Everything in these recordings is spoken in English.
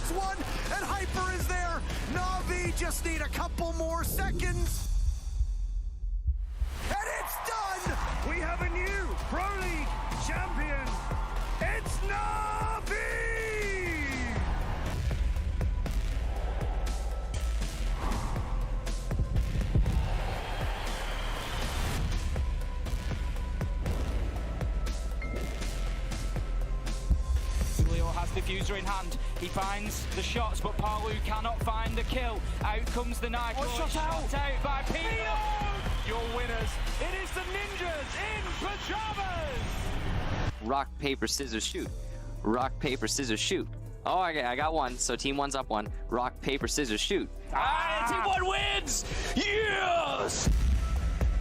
this one, and Hyper is there. Na'Vi just need a couple more seconds. And it's done! We have a new Pro League champion. It's Na'Vi! Has the diffuser in hand. He finds the shots, but Palu cannot find the kill. Out comes the knife. Oh, shot out by Peter. Your winners. It is the Ninjas in pajamas. Rock, paper, scissors, shoot. Rock, paper, scissors, shoot. Oh, I got one. So team one's up one. Rock, paper, scissors, shoot. Team one wins! Yes!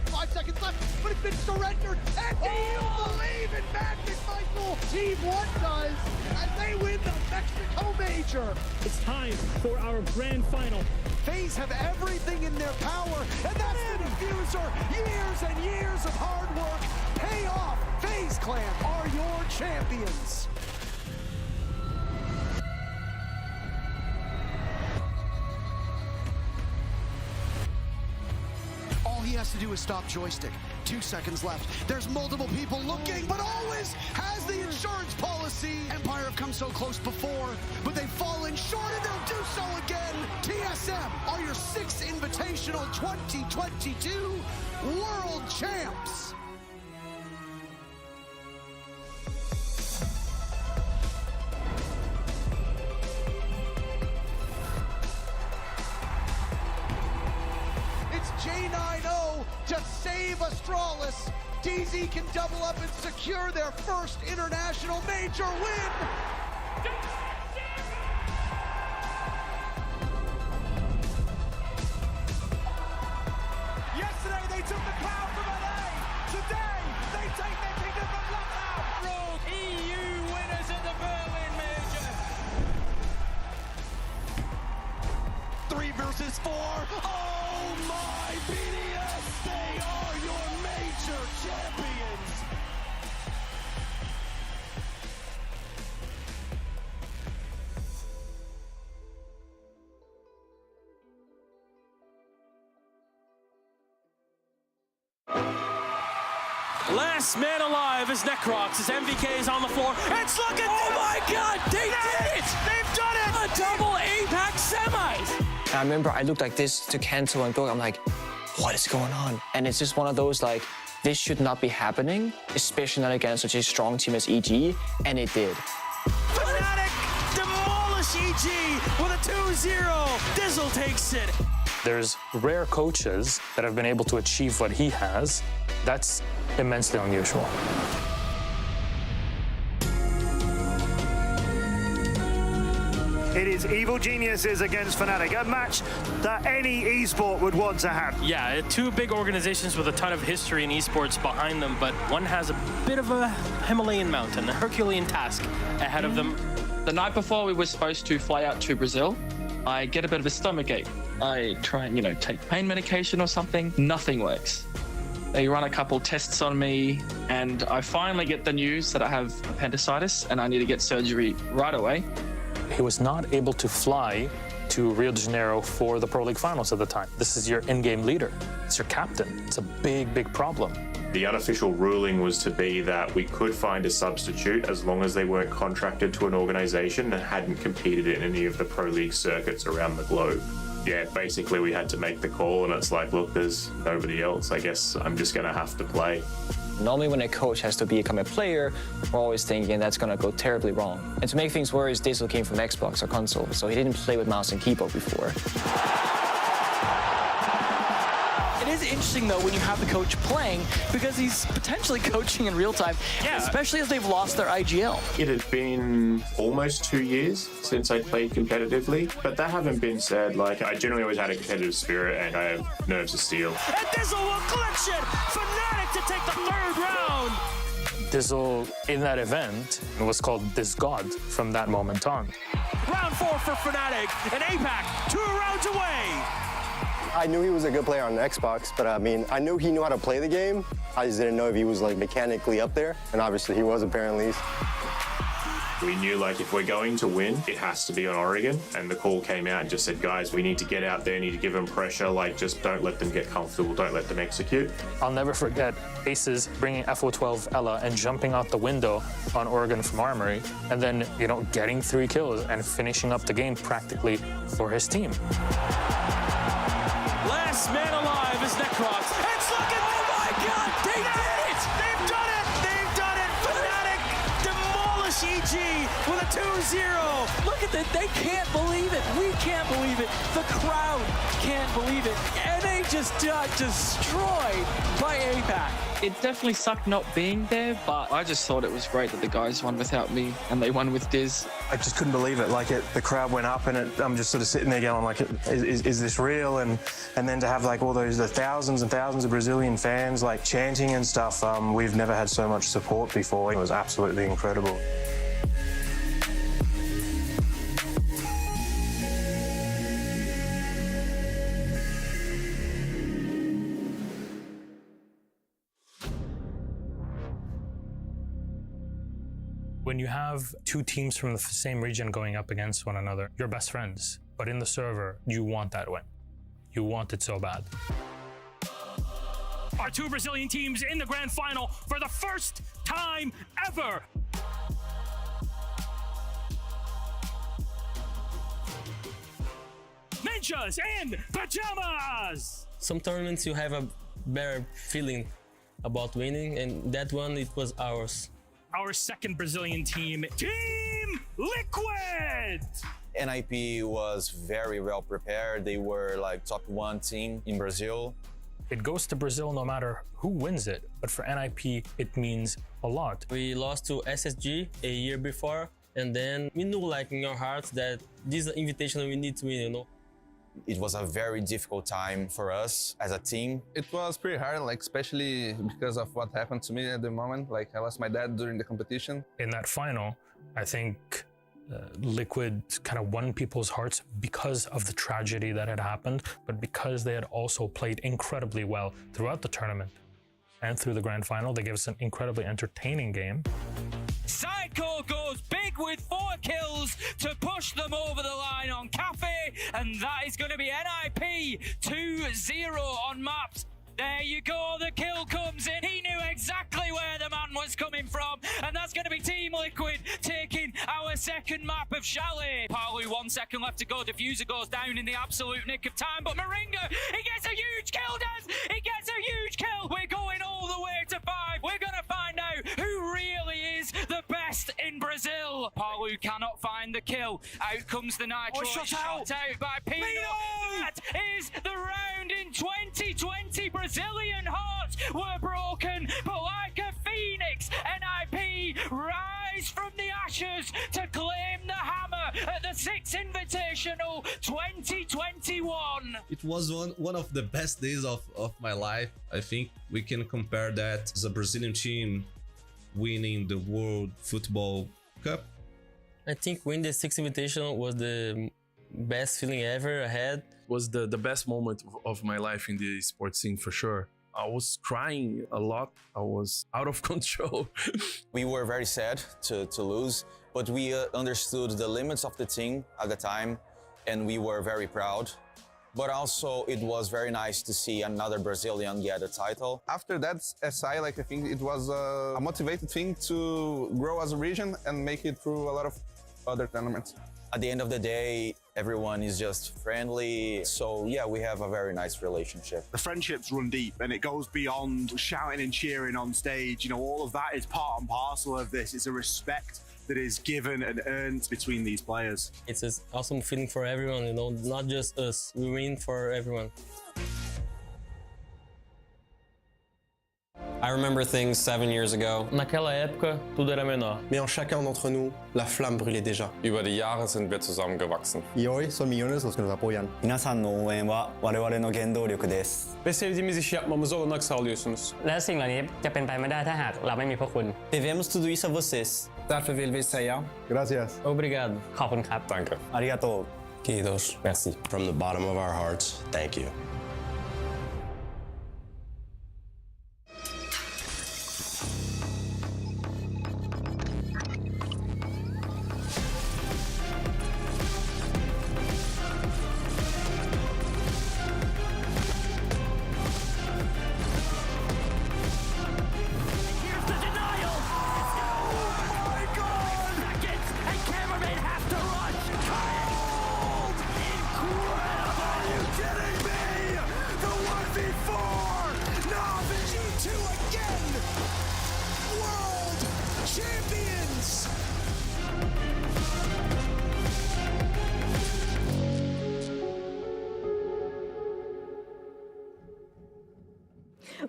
5 seconds left, but it's been surrendered. And do you believe in Madness, Michael? Team 1 does, and they win the Mexico Major. It's time for our grand final. Faze have everything in their power, and that's the diffuser. Years and years of hard work pay off. Faze Clan are your champions. All he has to do is stop joystick. 2 seconds left. There's multiple people looking, but always has the insurance policy. Empire have come so close before, but they've fallen short, and they'll do so again. TSM are your 6th Invitational 2022 World Champs. J90 to save Astralis. DZ can double up and secure their first international major win. Yesterday they took the crown from LA. Today they take their kingdom from Lockout. Rogue EU winners at the Berlin Major. 3 versus 4. Oh my BDS, they are your major champions. Last man alive is Necrox as MVK is on the floor. It's looking. Oh my God! They did it! They've done it! A double APAC semis. I remember I looked like this to Cancel and Brook. I'm like, what is going on? And it's just one of those like, this should not be happening, especially not against such a strong team as EG, and it did. Fnatic demolish EG with a 2-0. Dizzle takes it. There's rare coaches that have been able to achieve what he has. That's immensely unusual. It is Evil Geniuses against Fnatic, a match that any esport would want to have. Yeah, two big organizations with a ton of history in esports behind them, but one has a bit of a Himalayan mountain, a Herculean task ahead of them. The night before we were supposed to fly out to Brazil, I get a bit of a stomachache. I try and, take pain medication or something. Nothing works. They run a couple tests on me, and I finally get the news that I have appendicitis and I need to get surgery right away. He was not able to fly to Rio de Janeiro for the Pro League Finals at the time. This is your in-game leader. It's your captain. It's a big, big problem. The unofficial ruling was to be that we could find a substitute as long as they weren't contracted to an organization and hadn't competed in any of the Pro League circuits around the globe. Yeah, basically we had to make the call, and it's like, look, there's nobody else. I guess I'm just going to have to play. Normally when a coach has to become a player, we're always thinking that's going to go terribly wrong. And to make things worse, Dizzle came from Xbox or console, so he didn't play with mouse and keyboard before. It is interesting, though, when you have the coach playing, because he's potentially coaching in real time, especially as they've lost their IGL. It had been almost 2 years since I played competitively, but that having been said, I generally always had a competitive spirit and I have nerves of steel. And Dizzle will glitch it! Fnatic to take the 3rd round! Dizzle, in that event, was called This God from that moment on. Round 4 for Fnatic, and APAC 2 rounds away! I knew he was a good player on Xbox, but I knew he knew how to play the game. I just didn't know if he was mechanically up there, and obviously he was apparently. We knew, like, if we're going to win, it has to be on Oregon. And the call came out and just said, guys, we need to get out there, need to give them pressure. Like, just don't let them get comfortable, don't let them execute. I'll never forget Aces bringing FO12 Ella and jumping out the window on Oregon from Armory, and then, you know, getting 3 kills and finishing up the game practically for his team. Last man alive is Necrox. It's looking, oh my God, they did it! They've done it! They've done it! Fnatic demolish EG with a 2-0. Look at that, they can't believe it. We can't believe it. The crowd can't believe it. And they just got destroyed by APAC. It definitely sucked not being there, but I just thought it was great that the guys won without me and they won with Diz. I just couldn't believe it. Like, the crowd went up, and I'm just sort of sitting there going, like, is this real? And then to have, like, all the thousands and thousands of Brazilian fans, like, chanting and stuff. We've never had so much support before. It was absolutely incredible. When you have 2 teams from the same region going up against one another, you're best friends. But in the server, you want that win. You want it so bad. Our 2 Brazilian teams in the grand final for the first time ever. Ninjas and Pajamas! Some tournaments you have a better feeling about winning, and that one, it was ours. Our second Brazilian team, Team Liquid! NIP was very well prepared. They were like top 1 team in Brazil. It goes to Brazil no matter who wins it, but for NIP, it means a lot. We lost to SSG a year before, and then we knew, like, in our hearts that this invitation we need to win, you know. It was a very difficult time for us as a team. It was pretty hard, like, especially because of what happened to me at the moment. Like, I lost my dad during the competition. In that final, I think Liquid kind of won people's hearts because of the tragedy that had happened, but because they had also played incredibly well throughout the tournament and through the grand final. They gave us an incredibly entertaining game. Psycho goes big with 4 kills to push them over the line on Cafe, and that is going to be NIP 2-0 on maps. There you go, the kill comes in. He knew exactly where the man was coming from, and that's going to be Team Liquid taking our second map of Chalet. Palu, 1 second left to go. Diffuser goes down in the absolute nick of time, but Moringa, he gets a huge kill, Des! He gets a huge kill! We're going all the way to 5. We're going to find out who really is the best in Brazil. Palu cannot find the kill. Out comes the Nitro. Shot out by Pino. That is the round in 2020. Brazilian hearts were broken, but like a phoenix, NIP rise from the ashes to claim the hammer at the 6th Invitational 2021. It was one of the best days of my life. I think we can compare that as a Brazilian team winning the World Football Cup. I think winning the 6th Invitational was the best feeling ever I had. Was the best moment of my life in the sports scene for sure. I was crying a lot. I was out of control. We were very sad to lose, but we understood the limits of the team at the time, and we were very proud. But also, it was very nice to see another Brazilian get a title. After that SI, like, I think it was a motivated thing to grow as a region and make it through a lot of other tournaments. At the end of the day, everyone is just friendly. So yeah, we have a very nice relationship. The friendships run deep, and it goes beyond shouting and cheering on stage. You know, all of that is part and parcel of this. It's a respect that is given and earned between these players. It's an awesome feeling for everyone, you know, not just us. We win for everyone. I remember things 7 years ago. Naquela época, tudo era menor. Mais en chacun d'entre nous, la flamme brûlait déjà. Über die Jahre sind wir zusammengewachsen. Y hoy son millones los que nos apoyan. 皆さんの応援は我々の原動力です。Ve sevdiğimiz işi yapmamıza olanak sağlıyorsunuz.และสิ่งเหล่านี้จะเป็นไปไม่ได้ถ้าหากเราไม่มีพวกคุณ Devemos tudo isso a vocês. Därför vill vi säga gracias. Obrigado. ขอบคุณครับ Danke. ありがとう。 Kiitos. Merci. From the bottom of our hearts, thank you.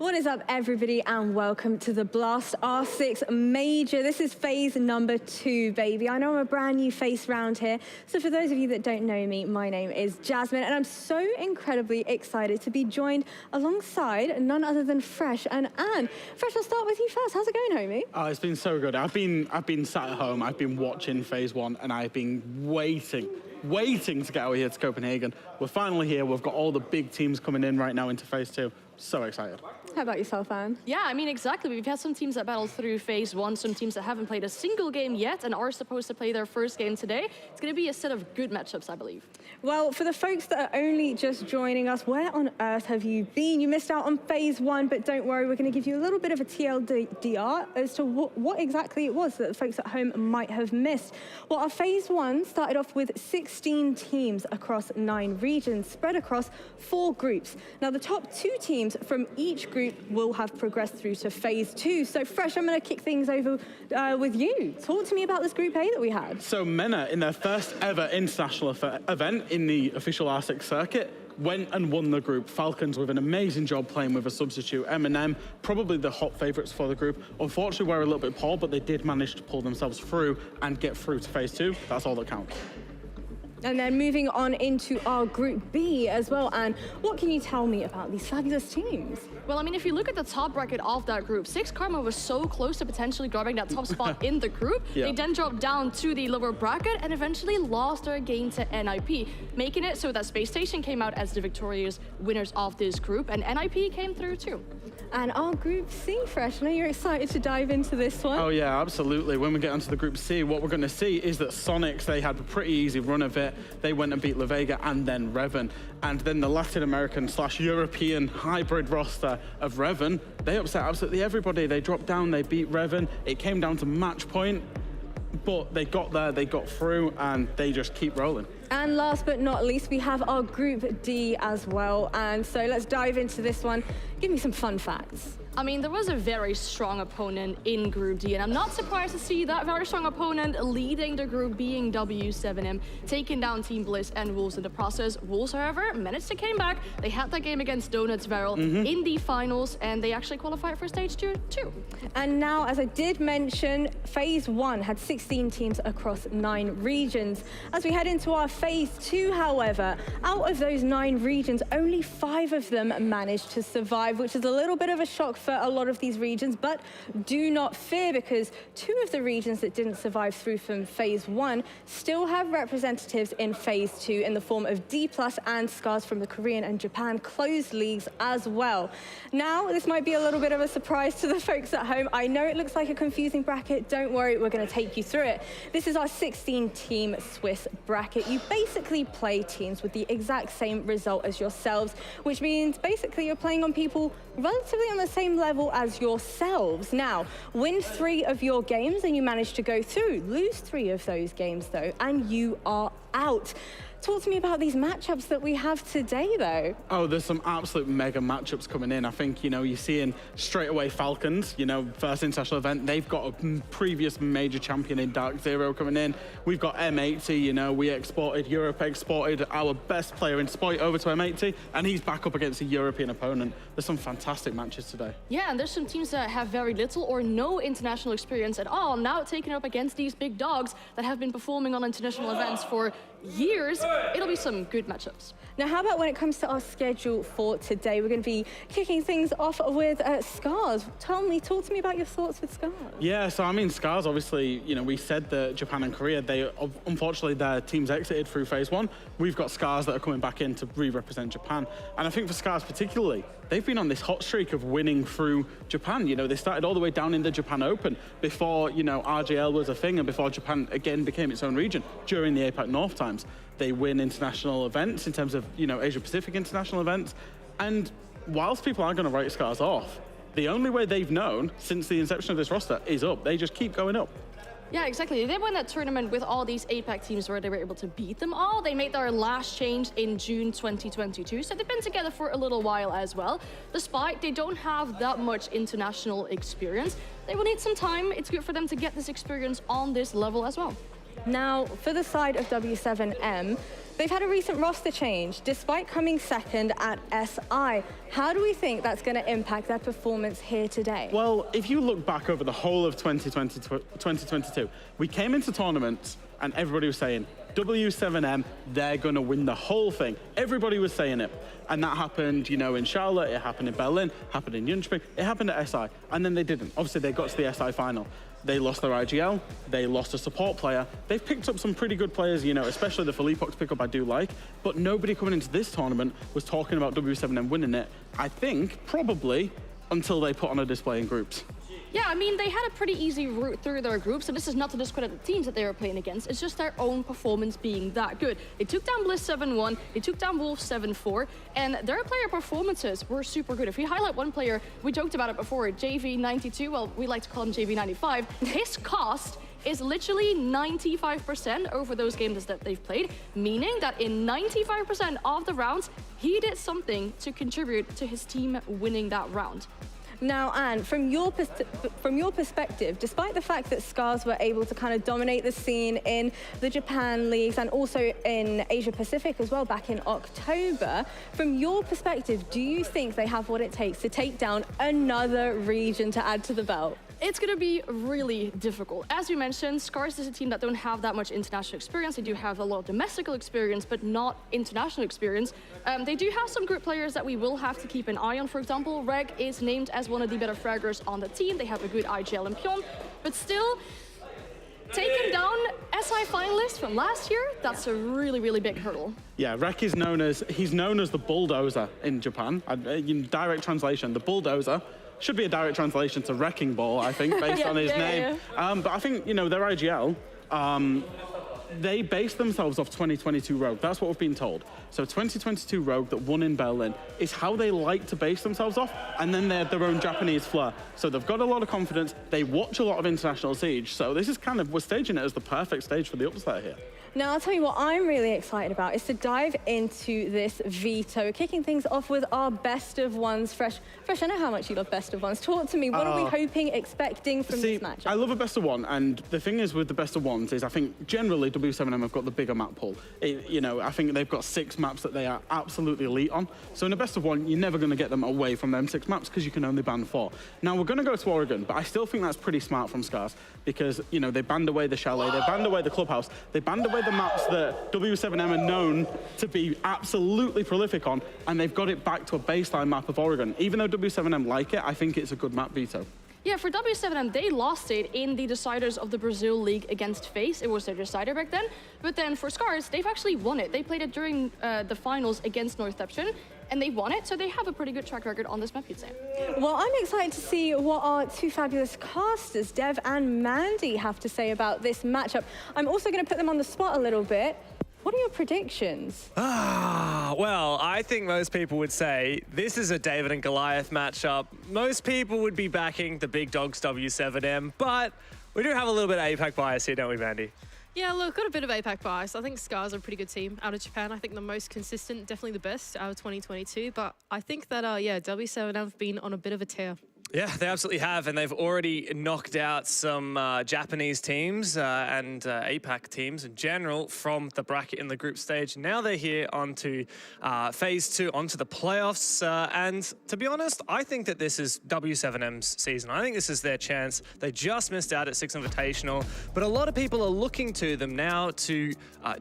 What is up, everybody, and welcome to the Blast R6 Major. This is phase number 2, baby. I know I'm a brand new face round here, so for those of you that don't know me, my name is Jasmine, and I'm so incredibly excited to be joined alongside none other than Fresh and Anne. Fresh, I'll start with you first. How's it going, homie? Oh, it's been so good. I've been sat at home, I've been watching phase 1, and I've been waiting to get out here to Copenhagen. We're finally here. We've got all the big teams coming in right now into phase 2. So excited. How about yourself, Anne? Yeah, I mean, exactly. We've had some teams that battled through phase 1, some teams that haven't played a single game yet and are supposed to play their first game today. It's going to be a set of good matchups, I believe. Well, for the folks that are only just joining us, where on earth have you been? You missed out on phase 1, but don't worry, we're going to give you a little bit of a TLDR as to what exactly it was that the folks at home might have missed. Well, our phase 1 started off with 16 teams across 9 regions, spread across 4 groups. Now, the top 2 teams from each group will have progressed through to phase 2. So, Fresh, I'm going to kick things over with you. Talk to me about this Group A that we had. So, MENA, in their first ever international event in the official R6 circuit, went and won the group. Falcons with an amazing job playing with a substitute. M&M, probably the hot favourites for the group. Unfortunately, we're a little bit poor, but they did manage to pull themselves through and get through to phase 2. That's all that counts. And then moving on into our Group B as well, and what can you tell me about these fabulous teams? Well, I mean, if you look at the top bracket of that group, 6 Karma was so close to potentially grabbing that top spot in the group. Yeah. They then dropped down to the lower bracket and eventually lost their game to NIP, making it so that Space Station came out as the victorious winners of this group, and NIP came through too. And our Group C, Fresh, I know you're excited to dive into this one. Oh yeah, absolutely. When we get onto the Group C, what we're going to see is that Snoiqs, they had a pretty easy run of it. They went and beat La Vega and then Reven. And then the Latin American / European hybrid roster of Reven, they upset absolutely everybody. They dropped down, they beat Reven. It came down to match point, but they got there, they got through, and they just keep rolling. And last but not least, we have our Group D as well. And so let's dive into this one. Give me some fun facts. I mean, there was a very strong opponent in Group D, and I'm not surprised to see that very strong opponent leading the group being W7M, taking down Team Bliss and Wolves in the process. Wolves, however, managed to came back. They had that game against DarkZero in the finals, and they actually qualified for stage 2 too. And now, as I did mention, phase 1 had 16 teams across 9 regions. As we head into our phase 2, however, out of those 9 regions, only 5 of them managed to survive, which is a little bit of a shock for a lot of these regions, but do not fear, because 2 of the regions that didn't survive through from phase 1 still have representatives in phase 2 in the form of Dplus and Scarz from the Korean and Japan closed leagues as well. Now, this might be a little bit of a surprise to the folks at home. I know it looks like a confusing bracket. Don't worry, we're going to take you through it. This is our 16-team Swiss bracket. You basically play teams with the exact same result as yourselves, which means basically you're playing on people relatively on the same level as yourselves. Now, win 3 of your games and you manage to go through. Lose 3 of those games, though, and you are out. Talk to me about these matchups that we have today, though. Oh, there's some absolute mega matchups coming in. I think, you know, you're seeing straight away Falcons, you know, first international event. They've got a previous major champion in DarkZero coming in. We've got M80, you know, Europe exported our best player in Spoit over to M80, and he's back up against a European opponent. There's some fantastic matches today. Yeah, and there's some teams that have very little or no international experience at all, now taking up against these big dogs that have been performing on international events for years. It'll be some good matchups. Now, how about when it comes to our schedule for today? We're going to be kicking things off with Scarz. Talk to me about your thoughts with Scarz. Yeah, so I mean, Scarz, obviously, you know, we said that Japan and Korea, unfortunately, their teams exited through phase 1. We've got Scarz that are coming back in to re-represent Japan. And I think for Scarz particularly, they've been on this hot streak of winning through Japan. You know, they started all the way down in the Japan Open before, you know, RJL was a thing and before Japan again became its own region during the APAC North times. They win international events in terms of, you know, Asia Pacific international events. And whilst people aren't going to write Scarz off, the only way they've known since the inception of this roster is up. They just keep going up. Yeah, exactly. They won that tournament with all these APAC teams where they were able to beat them all. They made their last change in June 2022, so they've been together for a little while as well. Despite they don't have that much international experience, they will need some time. It's good for them to get this experience on this level as well. Now, for the side of W7M, They've had a recent roster change, despite coming second at SI. How do we think that's going to impact their performance here today? Well, if you look back over the whole of 2022, we came into tournaments and everybody was saying, W7M, they're going to win the whole thing. Everybody was saying it. And that happened, you know, in Charlotte, it happened in Berlin, happened in Jönköping, it happened at SI. And then they didn't. Obviously, they got to the SI final. They lost their IGL, they lost a support player. They've picked up some pretty good players, you know, especially the Felipox pickup I do like, but nobody coming into this tournament was talking about W7M winning it, I think, probably until they put on a display in groups. Yeah, I mean, they had a pretty easy route through their group, so this is not to discredit the teams that they were playing against. It's just their own performance being that good. They took down Bliss 7-1, they took down Wolf 7-4, and their player performances were super good. If we highlight one player, we joked about it before, JV92, well, we like to call him JV95. His cost is literally 95% over those games that they've played, meaning that in 95% of the rounds, he did something to contribute to his team winning that round. Now, Anne, from your perspective, despite the fact that Scarz were able to kind of dominate the scene in the Japan leagues and also in Asia Pacific as well back in October, from your perspective, do you think they have what it takes to take down another region to add to the belt? It's going to be really difficult. As you mentioned, Scarz is a team that don't have that much international experience. They do have a lot of domestic experience, but not international experience. They do have some group players that we will have to keep an eye on. For example, Reg is named as one of the better fraggers on the team. They have a good IGL and Pyeon, but still, taking down SI finalists from last year, that's a really, really big hurdle. Yeah, Rek is known as the bulldozer in Japan. In direct translation, the bulldozer. Should be a direct translation to Wrecking Ball, I think, based on his name. Yeah. But I think, you know, their IGL, they base themselves off 2022 Rogue. That's what we've been told. So 2022 Rogue that won in Berlin is how they like to base themselves off, and then they have their own Japanese flair. So they've got a lot of confidence. They watch a lot of international siege. So this is kind of, we're staging it as the perfect stage for the upset here. Now, I'll tell you what I'm really excited about is to dive into this veto, kicking things off with our best of ones. Fresh, I know how much you love best of ones. Talk to me. What are we hoping, expecting from this match? I love a best of one, and the thing is with the best of ones is I think generally W7M have got the bigger map pool. You know, I think they've got 6 maps that they are absolutely elite on. So in a best of one, you're never going to get them away from them 6 maps because you can only ban 4. Now, we're going to go to Oregon, but I still think that's pretty smart from Scarz because, you know, they banned away the chalet, they banned away the clubhouse, they banned away the maps that W7M are known to be absolutely prolific on, and they've got it back to a baseline map of Oregon. Even though W7M like it, I think it's a good map veto. Yeah, for W7M, they lost it in the deciders of the Brazil League against Faze. It was their decider back then. But then for Scarz, they've actually won it. They played it during the finals against Northampton, and they won it, so they have a pretty good track record on this map, you'd say. Well, I'm excited to see what our 2 fabulous casters, Dev and Mandy, have to say about this matchup. I'm also going to put them on the spot a little bit. What are your predictions? Well, I think most people would say this is a David and Goliath matchup. Most people would be backing the big dogs W7M, but we do have a little bit of APAC bias here, don't we, Mandy? Yeah, look, got a bit of APAC bias. I think Scarz are a pretty good team out of Japan. I think the most consistent, definitely the best out of 2022. But I think that, yeah, W7M have been on a bit of a tear. Yeah, they absolutely have, and they've already knocked out some Japanese teams and APAC teams in general from the bracket in the group stage. Now they're here onto Phase 2, onto the playoffs, and to be honest, I think that this is W7M's season. I think this is their chance. They just missed out at 6 Invitational, but a lot of people are looking to them now to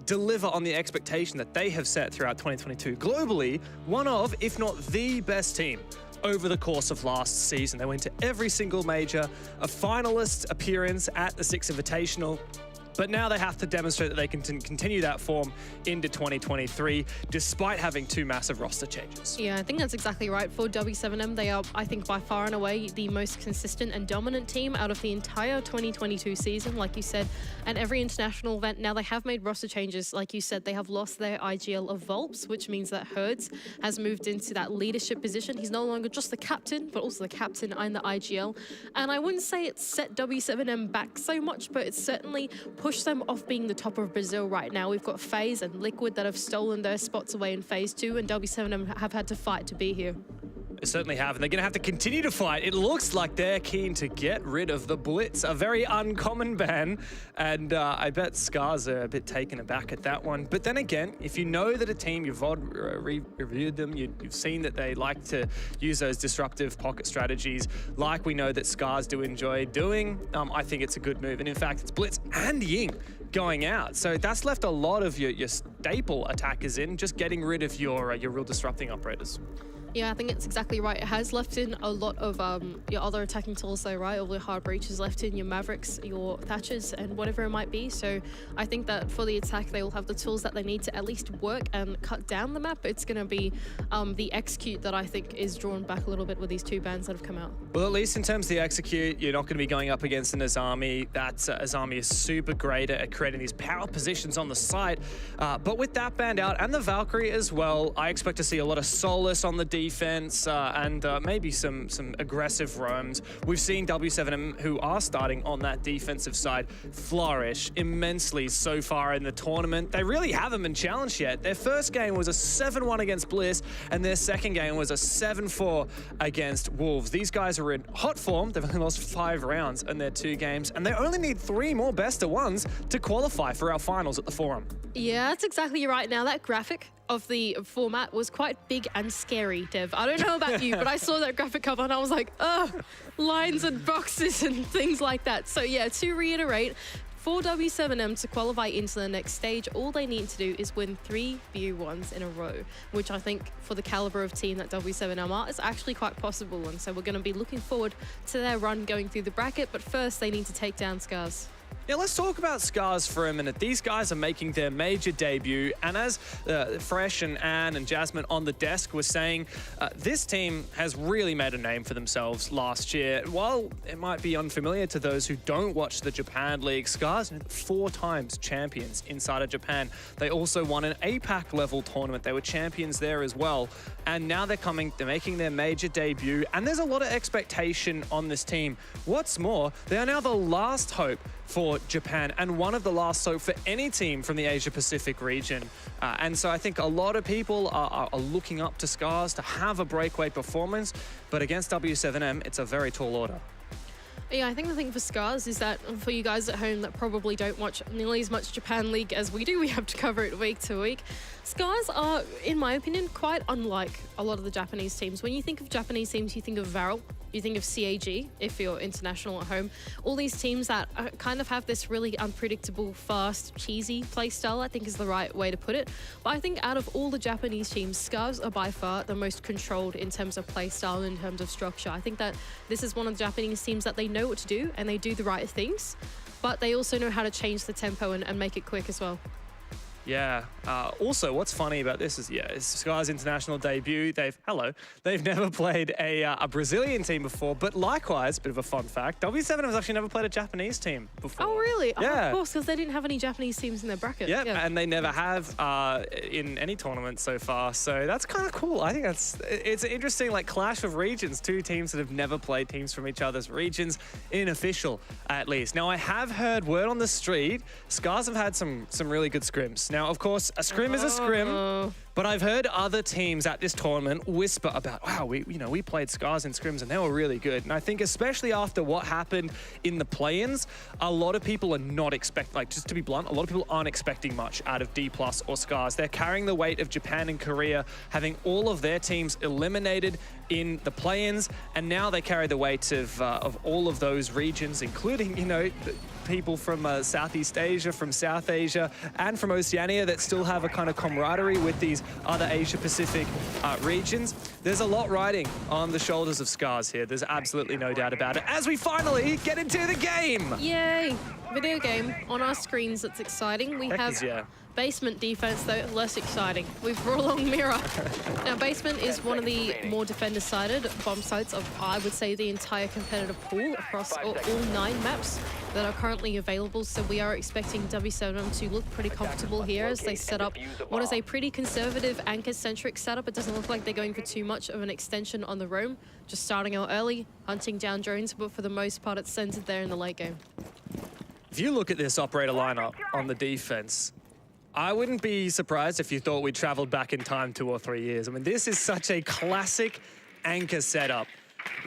deliver on the expectation that they have set throughout 2022. Globally, one of, if not the best team over the course of last season. They went to every single major, a finalist appearance at the 6 Invitational, but now they have to demonstrate that they can continue that form into 2023, despite having 2 massive roster changes. Yeah, I think that's exactly right. For W7M, they are, I think, by far and away the most consistent and dominant team out of the entire 2022 season, like you said. And every international event, now they have made roster changes. Like you said, they have lost their IGL of Volps, which means that Herds has moved into that leadership position. He's no longer just the captain, but also the captain in the IGL. And I wouldn't say it's set W7M back so much, but it's certainly push them off being the top of Brazil right now. We've got Faze and Liquid that have stolen their spots away in Phase 2, and W7M have had to fight to be here. certainly have, and they're going to have to continue to fight. It looks like they're keen to get rid of the Blitz, a very uncommon ban, and I bet Scarz are a bit taken aback at that one. But then again, if you know that a team, you've reviewed them, you've seen that they like to use those disruptive pocket strategies, like we know that Scarz do enjoy doing, I think it's a good move. And in fact, it's Blitz and Ying going out. So that's left a lot of your staple attackers in, just getting rid of your real disrupting operators. Yeah, I think it's exactly right. It has left in a lot of your other attacking tools though, right? All the hard breaches left in, your Mavericks, your Thatchers, and whatever it might be. So I think that for the attack, they will have the tools that they need to at least work and cut down the map. It's going to be the execute that I think is drawn back a little bit with these two bans that have come out. Well, at least in terms of the execute, you're not going to be going up against an Azami. That Azami is super great at creating these power positions on the site. But with that banned out, and the Valkyrie as well, I expect to see a lot of Solus on the defense and maybe some aggressive roams. We've seen W7M, who are starting on that defensive side, flourish immensely so far in the tournament. They really haven't been challenged yet. Their first game was a 7-1 against Bliss, and their second game was a 7-4 against Wolves. These guys are in hot form. They've only lost 5 rounds in their 2 games, and they only need 3 more best-of-1s to qualify for our finals at the Forum. Yeah, that's exactly right. Now, that graphic of the format was quite big and scary, Dev. I don't know about you, but I saw that graphic cover and I was like, oh, lines and boxes and things like that. So yeah, to reiterate, for W7M to qualify into the next stage, all they need to do is win 3 BU1s in a row, which I think for the caliber of team that W7M are is actually quite possible. And so we're going to be looking forward to their run going through the bracket, but first they need to take down Scarz. Yeah, let's talk about Scarz for a minute. These guys are making their major debut, and as Fresh and Anne and Jasmine on the desk were saying, this team has really made a name for themselves last year. While it might be unfamiliar to those who don't watch the Japan League, Scarz are 4 times champions inside of Japan. They also won an APAC level tournament. They were champions there as well. And now they're making their major debut, and there's a lot of expectation on this team. What's more, they are now the last hope for Japan and one of the last hope for any team from the Asia Pacific region. And so I think a lot of people are looking up to Scarz to have a breakaway performance, but against W7M, it's a very tall order. Yeah, I think the thing for Scarz is that for you guys at home that probably don't watch nearly as much Japan League as we do, we have to cover it week to week. Scarz are, in my opinion, quite unlike a lot of the Japanese teams. When you think of Japanese teams, you think of Varel, you think of CAG, if you're international at home. All these teams that kind of have this really unpredictable, fast, cheesy play style, I think is the right way to put it. But I think out of all the Japanese teams, Scarz are by far the most controlled in terms of play style, in terms of structure. I think that this is one of the Japanese teams that they know what to do and they do the right things, but they also know how to change the tempo and make it quick as well. Yeah. Also, what's funny about this is, it's Scarz international debut. They've never played a Brazilian team before, but likewise, bit of a fun fact, W7 has actually never played a Japanese team before. Oh, really? Yeah. Oh, of course, because they didn't have any Japanese teams in their bracket. Yep, yeah, and they never have in any tournament so far. So that's kind of cool. I think it's an interesting clash of regions. 2 teams that have never played teams from each other's regions, in official at least. Now, I have heard word on the street, Scarz have had some really good scrims. Now, of course, a scrim is a scrim, but I've heard other teams at this tournament whisper about, wow, we played Scarz in scrims and they were really good. And I think especially after what happened in the play-ins, a lot of people are not expecting, just to be blunt, a lot of people aren't expecting much out of Dplus or Scarz. They're carrying the weight of Japan and Korea, having all of their teams eliminated in the play-ins, and now they carry the weight of all of those regions, including, people from Southeast Asia, from South Asia, and from Oceania that still have a kind of camaraderie with these other Asia Pacific regions. There's a lot riding on the shoulders of Scarz here. There's absolutely no doubt about it. As we finally get into the game. Yay! Video game on our screens. That's exciting. We have basement defense, though, less exciting. We've brought along Mira. Now, basement is one of the more defender-sided bomb sites of, I would say, the entire competitive pool across all 9 maps that are currently available. So we are expecting W7M to look pretty comfortable here as they set up what is a pretty conservative anchor-centric setup. It doesn't look like they're going for too much of an extension on the roam. Just starting out early, hunting down drones, but for the most part, it's centered there in the late game. If you look at this operator lineup on the defense, I wouldn't be surprised if you thought we traveled back in time 2 or 3 years. I mean, this is such a classic anchor setup.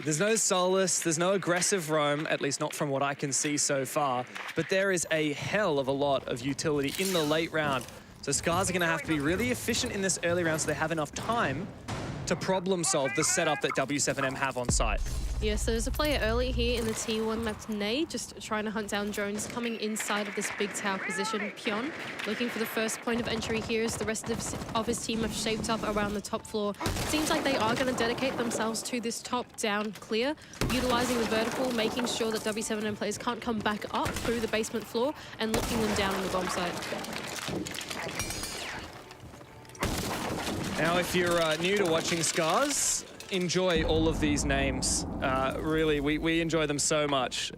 There's no Solace, there's no aggressive roam, at least not from what I can see so far, but there is a hell of a lot of utility in the late round. So Scarz are going to have to be really efficient in this early round so they have enough time to problem solve the setup that W7M have on site. Yeah, so there's a player early here in the T1 that's Nade, just trying to hunt down drones coming inside of this big tower position. Pyeon looking for the first point of entry here as the rest of his team have shaped up around the top floor. Seems like they are going to dedicate themselves to this top-down clear, utilizing the vertical, making sure that W7M players can't come back up through the basement floor and locking them down on the bomb site. Now, if you're new to watching Scarz, enjoy all of these names. Really, we enjoy them so much.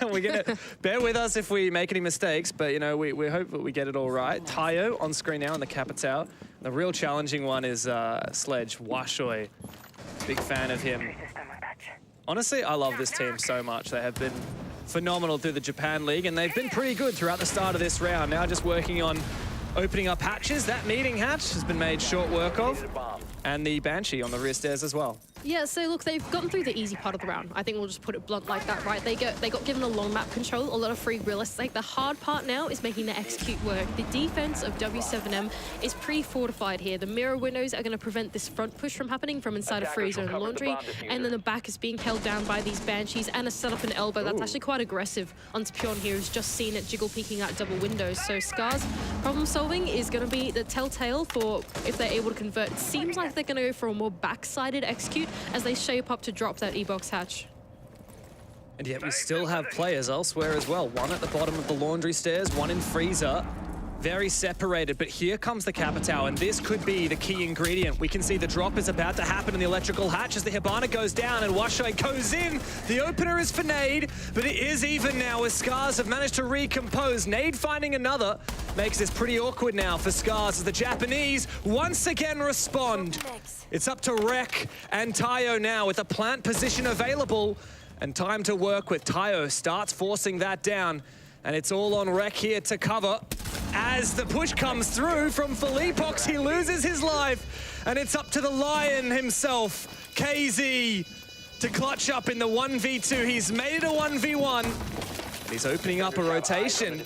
We're gonna bear with us if we make any mistakes, but you know, we hope that we get it all right. Tayo on screen now in the Capitao. The real challenging one is Sledge Washoy. Big fan of him. Honestly, I love this team so much. They have been phenomenal through the Japan League, and they've been pretty good throughout the start of this round. Now just working on opening up hatches. That meeting hatch has been made short work of. And the Banshee on the rear stairs as well. Yeah, so look, they've gotten through the easy part of the round. I think we'll just put it blunt like that, right? They got given a long map control, a lot of free real estate. The hard part now is making the execute work. The defense of W7M is pretty fortified here. The mirror windows are going to prevent this front push from happening from inside of Freezer and Laundry, and then the back is being held down by these Banshees and a setup an elbow. That's actually quite aggressive onto Pyeon here, who's just seen it jiggle peeking out double windows. So Scarz problem solving is going to be the telltale for if they're able to convert. It seems like they're going to go for a more back-sided execute as they shape up to drop that E-box hatch. And yet we still have players elsewhere as well. One at the bottom of the Laundry stairs, one in Freezer. Very separated, but here comes the Capitao, and this could be the key ingredient. We can see the drop is about to happen in the electrical hatch as the Hibana goes down and Washoy goes in. The opener is for Nade, but it is even now as Scarz have managed to recompose. Nade finding another makes this pretty awkward now for Scarz as the Japanese once again respond. It's up to Rek and Tayo now with a plant position available and time to work with. Tayo starts forcing that down. And it's all on Rek here to cover. As the push comes through from Felipox, he loses his life. And it's up to the Lion himself, KZ, to clutch up in the 1v2. He's made it a 1v1. And he's opening up a rotation.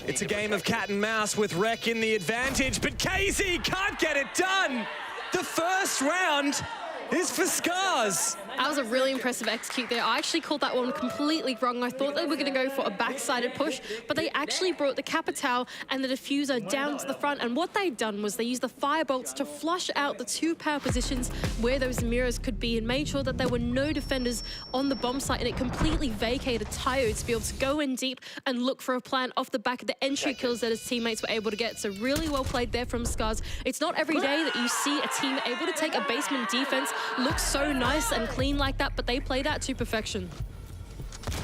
It's a game of cat and mouse with Rek in the advantage, but KZ can't get it done. The first round is for Scarz. That was a really impressive execute there. I actually called that one completely wrong. I thought they were going to go for a back-sided push, but they actually brought the Capitao and the diffuser down to the front, and what they'd done was they used the firebolts to flush out the two power positions where those mirrors could be and made sure that there were no defenders on the bomb site, and it completely vacated Tayo to be able to go in deep and look for a plant off the back of the entry kills that his teammates were able to get. So really well played there from Scarz. It's not every day that you see a team able to take a basement defense, look so nice and clean like that, but they play that to perfection.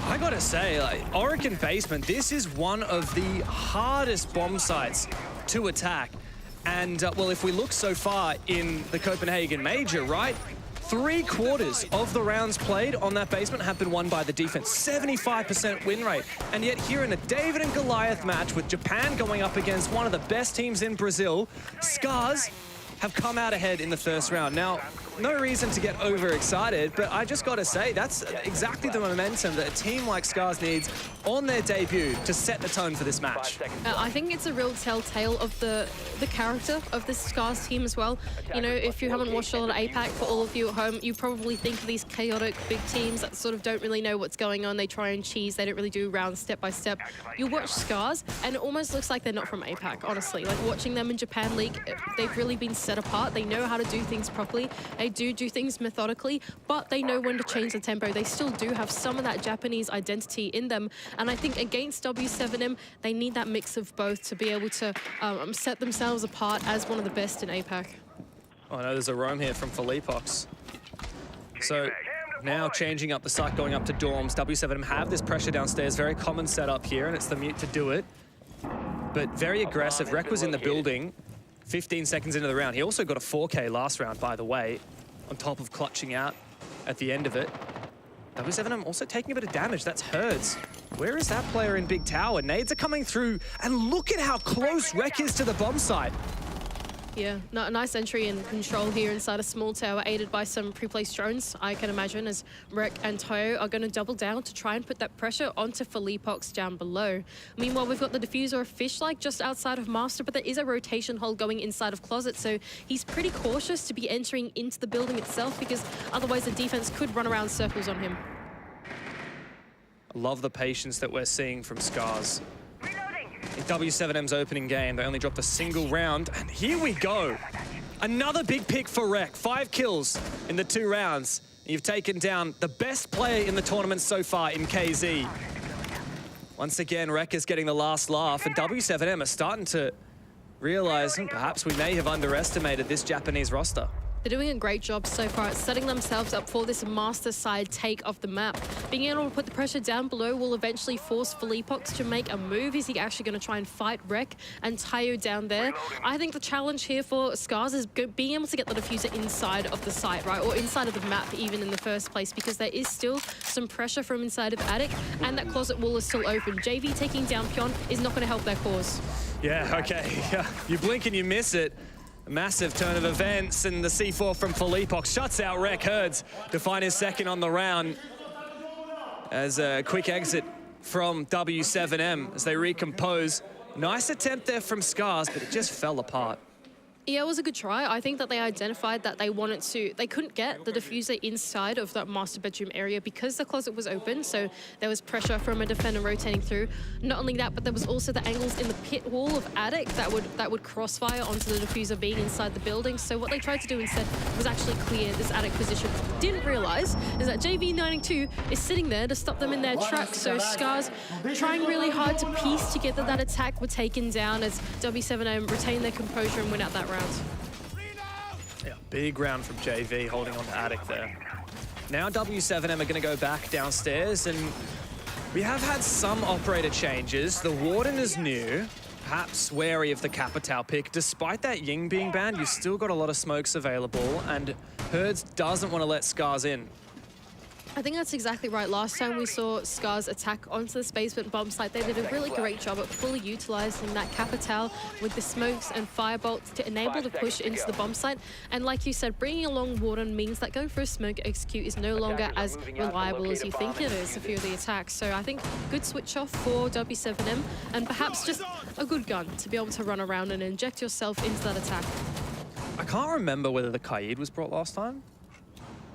I gotta say, like, Oregon basement, this is one of the hardest bomb sites to attack. And, well, if we look so far in the Copenhagen Major, right? 3/4 of the rounds played on that basement have been won by the defense. 75% win rate. And yet here in a David and Goliath match with Japan going up against one of the best teams in Brazil, Scarz have come out ahead in the first round. Now, no reason to get overexcited, but I just gotta say, that's exactly the momentum that a team like Scarz needs on their debut to set the tone for this match. I think it's a real telltale of the character of this Scarz team as well. You know, if you haven't watched a lot of APAC, for all of you at home, you probably think of these chaotic big teams that sort of don't really know what's going on. They try and cheese, they don't really do rounds step by step. You watch Scarz, and it almost looks like they're not from APAC, honestly. Like, watching them in Japan League, they've really been set apart. They know how to do things properly. They do things methodically, but they know when to change the tempo. They still do have some of that Japanese identity in them, and I think against W7M, they need that mix of both to be able to set themselves apart as one of the best in APAC. Oh no, there's a roam here from Felipox. So now changing up the site, going up to dorms. W7M have this pressure downstairs, very common setup here, and it's the mute to do it. But very aggressive. Rek was in the building 15 seconds into the round. He also got a 4K last round, by the way, on top of clutching out at the end of it. W7M also taking a bit of damage. That's Herds. Where is that player in Big Tower? Nades are coming through, and look at how close Rek is to the bomb site. Yeah, a nice entry and control here inside a small tower, aided by some pre-placed drones, I can imagine, as Rek and Tayo are going to double down to try and put that pressure onto Felipox down below. Meanwhile, we've got the diffuser of Fish-like just outside of Master, but there is a rotation hole going inside of Closet, so he's pretty cautious to be entering into the building itself, because otherwise the defense could run around circles on him. I love the patience that we're seeing from Scarz. In W7M's opening game, they only dropped a single round, and here we go. Another big pick for Rek. 5 kills in the 2 rounds. You've taken down the best player in the tournament so far in KZ. Once again, Rek is getting the last laugh, and W7M are starting to realize perhaps we may have underestimated this Japanese roster. They're doing a great job so far at setting themselves up for this master side take of the map. Being able to put the pressure down below will eventually force Felipox to make a move. Is he actually going to try and fight Rek and Tayo down there? I think the challenge here for Scarz is being able to get the diffuser inside of the site, right? Or inside of the map even in the first place, because there is still some pressure from inside of Attic, and that closet wall is still open. JV taking down Pion is not going to help their cause. Yeah, okay. You blink and you miss it. Massive turn of events, and the C4 from Felipox shuts out Rek Herds to find his second on the round. As a quick exit from W7M as they recompose. Nice attempt there from Scarz, but it just fell apart. Yeah, it was a good try. I think that they identified that they couldn't get the diffuser inside of that master bedroom area because the closet was open, so there was pressure from a defender rotating through. Not only that, but there was also the angles in the pit wall of Attic that would crossfire onto the diffuser being inside the building. So what they tried to do instead was actually clear this Attic position. Didn't realize is that JV92 is sitting there to stop them in their tracks. So Scarz trying really hard to piece together that attack were taken down as W7M retain their composure and win out that round. Yeah, big round from JV holding on to Attic there. Now W7M are going to go back downstairs, and we have had some operator changes. The Warden is new, perhaps wary of the Capitao pick. Despite that Ying being banned, you've still got a lot of smokes available, and Herds doesn't want to let Scarz in. I think that's exactly right. Last time we saw Scarz attack onto the basement bomb site, they did a really great job at fully utilizing that Capitao with the smokes and firebolts to enable the push into the bomb site. And like you said, bringing along Warden means that going for a smoke execute is no longer as reliable as you think it is a few of the attacks. So I think good switch off for W7M, and perhaps just a good gun to be able to run around and inject yourself into that attack. I can't remember whether the Kaid was brought last time.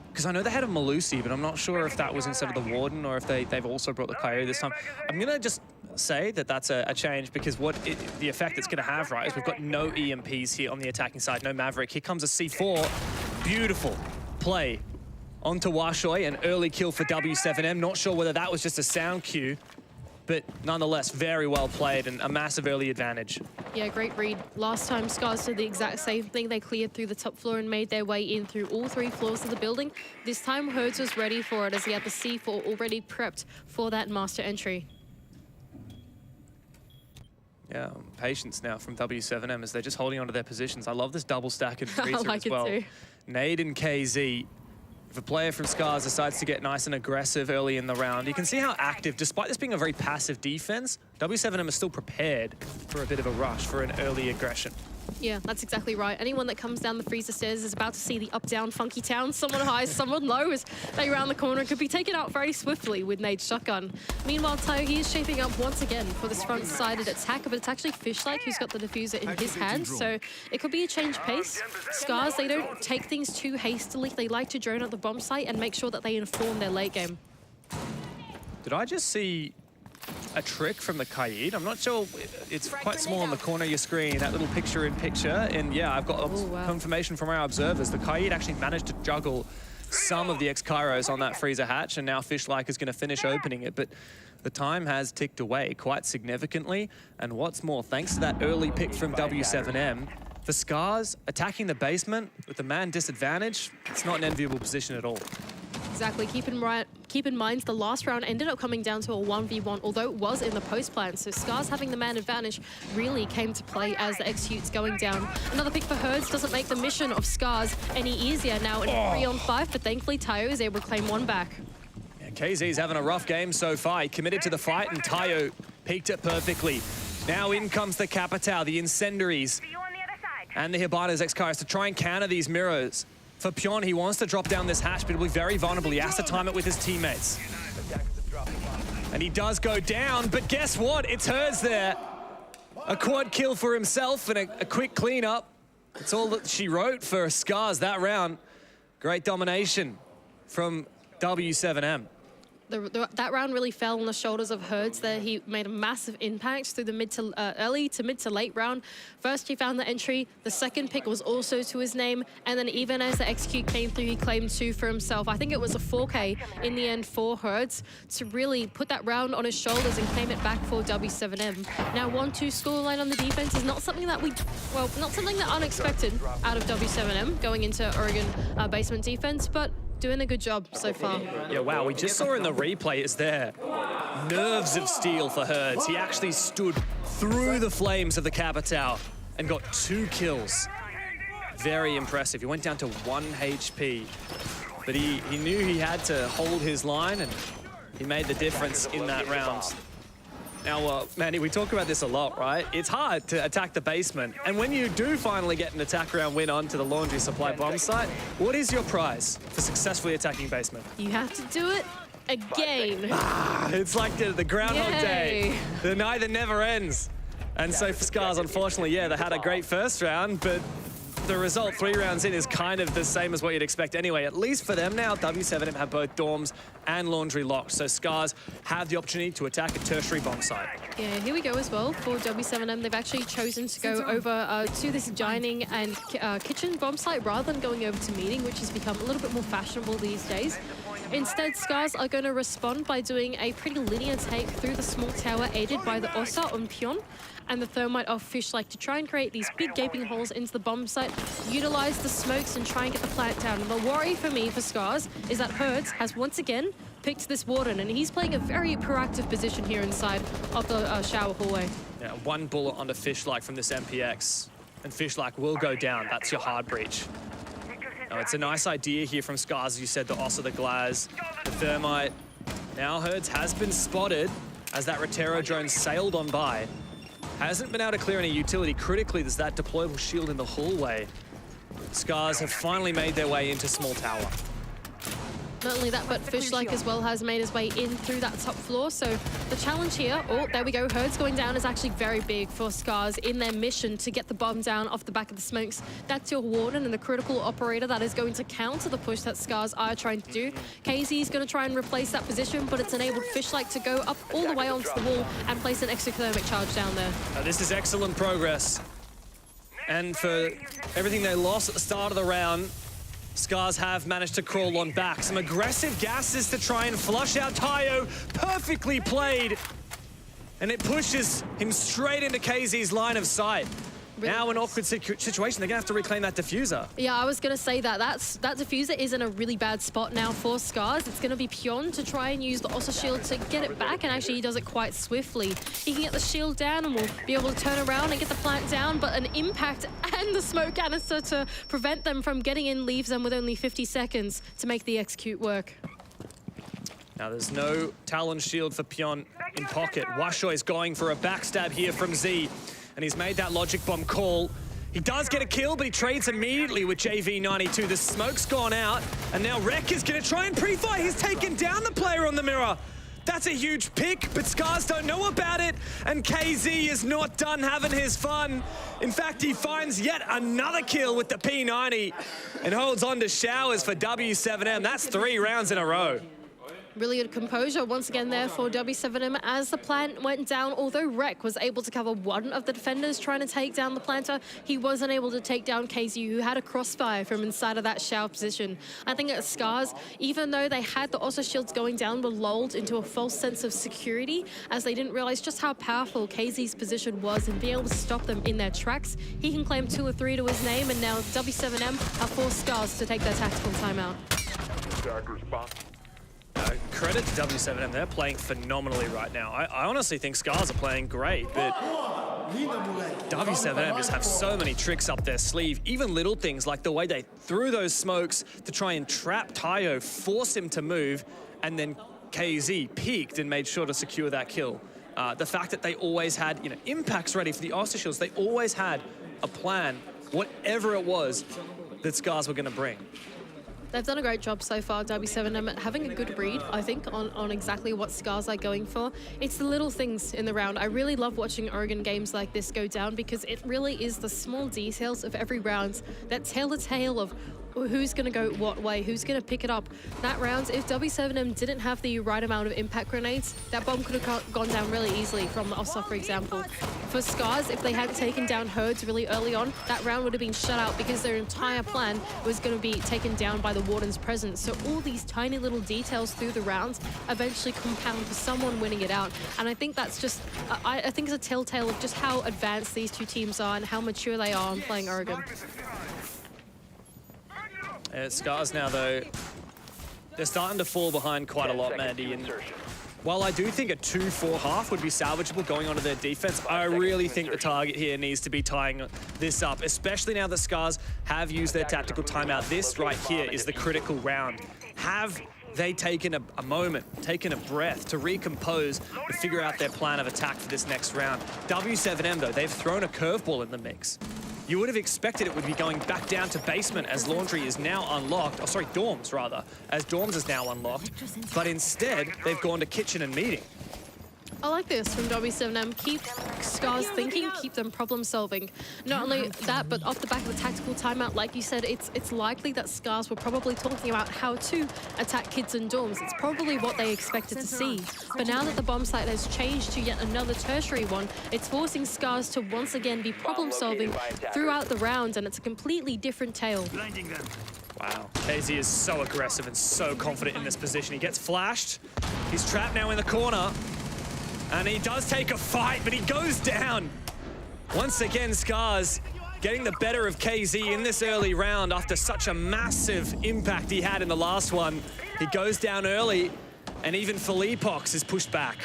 Because I know they had a Malusi, but I'm not sure if that was instead of the Warden or if they've also brought the Coyote this time. I'm going to just say that that's a change, because the effect it's going to have, right, is we've got no EMPs here on the attacking side, no Maverick. Here comes a C4. Beautiful play onto Washoy, an early kill for W7M. Not sure whether that was just a sound cue, but nonetheless, very well played and a massive early advantage. Yeah, great read. Last time, Scarz did the exact same thing. They cleared through the top floor and made their way in through all 3 floors of the building. This time, Herds was ready for it as he had the C4 already prepped for that master entry. Yeah, patience now from W7M as they're just holding onto their positions. I love this double stack in freezer like as well. it too. Nade and KZ. If a player from Scarz decides to get nice and aggressive early in the round, you can see how active, despite this being a very passive defense, W7M is still prepared for a bit of a rush, for an early aggression. Yeah, that's exactly right. Anyone that comes down the freezer stairs is about to see the up-down funky town. Someone high, someone low as they round the corner and could be taken out very swiftly with Nade's shotgun. Meanwhile, Tayo, he is shaping up once again for this front-sided attack, but it's actually Fish-like who's got the diffuser in his hand, so it could be a change pace. Scarz, they don't take things too hastily. They like to drone at the bomb site and make sure that they inform their late game. Did I just see a trick from the Kaid? I'm not sure. It's quite small on the corner of your screen, that little picture-in-picture. And yeah, I've got confirmation from our observers. The Kaid actually managed to juggle some of the X-Kairos on that freezer hatch, and now Fish-like is going to finish opening it. But the time has ticked away quite significantly. And what's more, thanks to that early pick from W7M, for Scarz, attacking the basement with the man disadvantage, it's not an enviable position at all. Exactly. Keep in mind the last round ended up coming down to a 1v1, although it was in the post plan. So Scarz having the man advantage really came to play as the execute's going down. Another pick for Herds doesn't make the mission of Scarz any easier now in 3-on-5, but thankfully Tayo is able to claim one back. Yeah, KZ's having a rough game so far. He committed to the fight and Tayo peaked it perfectly. Now in comes the Capitao, the incendiaries. And the Hibana's Scarz to try and counter these mirrors. For Pyon, he wants to drop down this hatch, but he'll be very vulnerable. He has to time it with his teammates. And he does go down, but guess what? It's Herds there. A quad kill for himself and a quick cleanup. It's all that she wrote for Scarz that round. Great domination from W7M. That round really fell on the shoulders of Herds there. He made a massive impact through the early to mid to late round. First, he found the entry. The second pick was also to his name. And then even as the execute came through, he claimed 2 for himself. I think it was a 4K in the end for Herds to really put that round on his shoulders and claim it back for W7M. Now, 1-2 scoreline on the defense is not something that not something that unexpected out of W7M going into Oregon basement defense, but doing a good job so far. Yeah, wow, we just saw in the replay is there. Nerves of steel for Herds. He actually stood through the flames of the Capitao and got 2 kills. Very impressive. He went down to 1 HP, but he knew he had to hold his line, and he made the difference in that round. Now, Manny, we talk about this a lot, right? It's hard to attack the basement. And when you do finally get an attack round win onto the laundry supply bomb site, what is your prize for successfully attacking basement? You have to do it again. It's like the Groundhog Day, the night that never ends. And so for Scarz, unfortunately, yeah, they had a great first round, but the result 3 rounds in is kind of the same as what you'd expect anyway. At least for them now, W7M have both dorms and laundry locked. So Scarz have the opportunity to attack a tertiary bomb site. Yeah, here we go as well for W7M. They've actually chosen to go over to this dining and kitchen bomb site rather than going over to meeting, which has become a little bit more fashionable these days. Instead, Scarz are going to respond by doing a pretty linear take through the small tower, aided by the Osa on Pyon and the thermite of Fishlike to try and create these big gaping holes into the bomb site, utilize the smokes and try and get the plant down. And the worry for me for Scarz is that Herds has once again picked this Warden, and he's playing a very proactive position here inside of the shower hallway. Yeah, 1 bullet onto Fishlike from this MPX, and Fishlike will go down. That's your hard breach. Now, it's a nice idea here from Scarz, as you said, the Osa, the Glaz, the thermite. Now Herds has been spotted as that Rotero drone sailed on by. Hasn't been able to clear any utility. Critically, there's that deployable shield in the hallway. Scarz have finally made their way into small tower. Not only that, but Fishlike as well has made his way in through that top floor. So the challenge here, oh, there we go, Herds going down is actually very big for Scarz in their mission to get the bomb down off the back of the smokes. That's your Warden and the critical operator that is going to counter the push that Scarz are trying to do. KZ is going to try and replace that position, but it's enabled Fishlike to go up all the way onto the wall and place an exothermic charge down there. This is excellent progress. And for everything they lost at the start of the round, Scarz have managed to crawl on back. Some aggressive gases to try and flush out Tayo. Perfectly played. And it pushes him straight into KZ's line of sight. Really now an awkward situation. They're going to have to reclaim that diffuser. Yeah, I was going to say that. That diffuser is in a really bad spot now for Scarz. It's going to be Pyon to try and use the Osa shield to get it back, and actually he does it quite swiftly. He can get the shield down and will be able to turn around and get the plant down, but an impact and the smoke canister to prevent them from getting in leaves them with only 50 seconds to make the execute work. Now there's no Talon shield for Pyon in pocket. Washoi's going for a backstab here from Z. And he's made that logic bomb call. He does get a kill, but he trades immediately with JV92. The smoke's gone out, and now Rek is going to try and pre-fire. He's taken down the player on the mirror. That's a huge pick, but Scarz don't know about it, and KZ is not done having his fun. In fact, he finds yet another kill with the P90 and holds on to showers for W7M. That's 3 rounds in a row. Really good composure once again there for W7M as the plant went down. Although Rek was able to cover one of the defenders trying to take down the planter, he wasn't able to take down KZ, who had a crossfire from inside of that shower position. I think at Scarz, even though they had the Osa shields going down, were lulled into a false sense of security as they didn't realize just how powerful KZ's position was and be able to stop them in their tracks. He can claim 2 or 3 to his name, and now W7M have forced Scarz to take their tactical timeout. Credit to W7M, they're playing phenomenally right now. I honestly think Scarz are playing great, but W7M just have so many tricks up their sleeve, even little things like the way they threw those smokes to try and trap Tayo, force him to move, and then KZ peeked and made sure to secure that kill. The fact that they always had, impacts ready for the Osa shields, they always had a plan whatever it was that Scarz were going to bring. They've done a great job so far, W7M, at having a good read, I think, on exactly what Scarz are going for. It's the little things in the round. I really love watching Oregon games like this go down because it really is the small details of every round that tell the tale of who's going to go what way, who's going to pick it up. That round, if W7M didn't have the right amount of impact grenades, that bomb could have gone down really easily from the offset, for example. For Scarz, if they hadn't taken down Herds really early on, that round would have been shut out because their entire plan was going to be taken down by the Warden's presence. So all these tiny little details through the rounds eventually compound to someone winning it out. And I think that's just, I think it's a telltale of just how advanced these two teams are and how mature they are on playing Oregon. Scarz now, though, they're starting to fall behind quite a lot, Mandy. And while I do think a 2-4 half would be salvageable going onto their defense, I really think the target here needs to be tying this up, especially now that Scarz have used their tactical timeout. This right here is the critical round. Have they taken a moment, taken a breath to recompose and figure out their plan of attack for this next round? W7M, though, they've thrown a curveball in the mix. You would have expected it would be going back down to basement as Laundry is now unlocked. Oh, sorry, Dorms, rather, as Dorms is now unlocked. But instead, they've gone to kitchen and meeting. I like this from W7M. Keep Scarz thinking, keep them problem solving. Not only that, but off the back of the tactical timeout, like you said, it's likely that Scarz were probably talking about how to attack kids and dorms. It's probably what they expected to see. But now that the bomb site has changed to yet another tertiary one, it's forcing Scarz to once again be problem solving throughout the round, and it's a completely different tale. Wow, Faze is so aggressive and so confident in this position. He gets flashed. He's trapped now in the corner. And he does take a fight, but he goes down. Once again, Scarz getting the better of KZ in this early round after such a massive impact he had in the last one. He goes down early, and even Felipox is pushed back.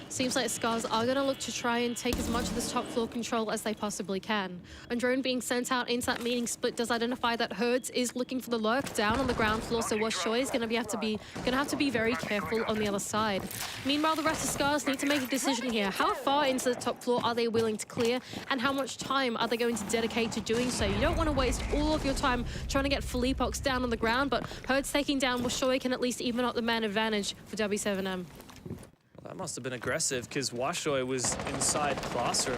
Seems like Scarz are going to look to try and take as much of this top floor control as they possibly can. A drone being sent out into that meeting split does identify that Herds is looking for the lurk down on the ground floor, so Washoy is going to have to be very careful on the other side. Meanwhile, the rest of Scarz need to make a decision here. How far into the top floor are they willing to clear, and how much time are they going to dedicate to doing so? You don't want to waste all of your time trying to get Felipox down on the ground, but Herds taking down Washoy can at least even up the man advantage for W7M. That must have been aggressive because Washoy was inside classroom.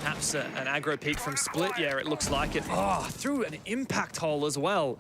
Perhaps an aggro peek from Split. Yeah, it looks like it. Oh, through an impact hole as well.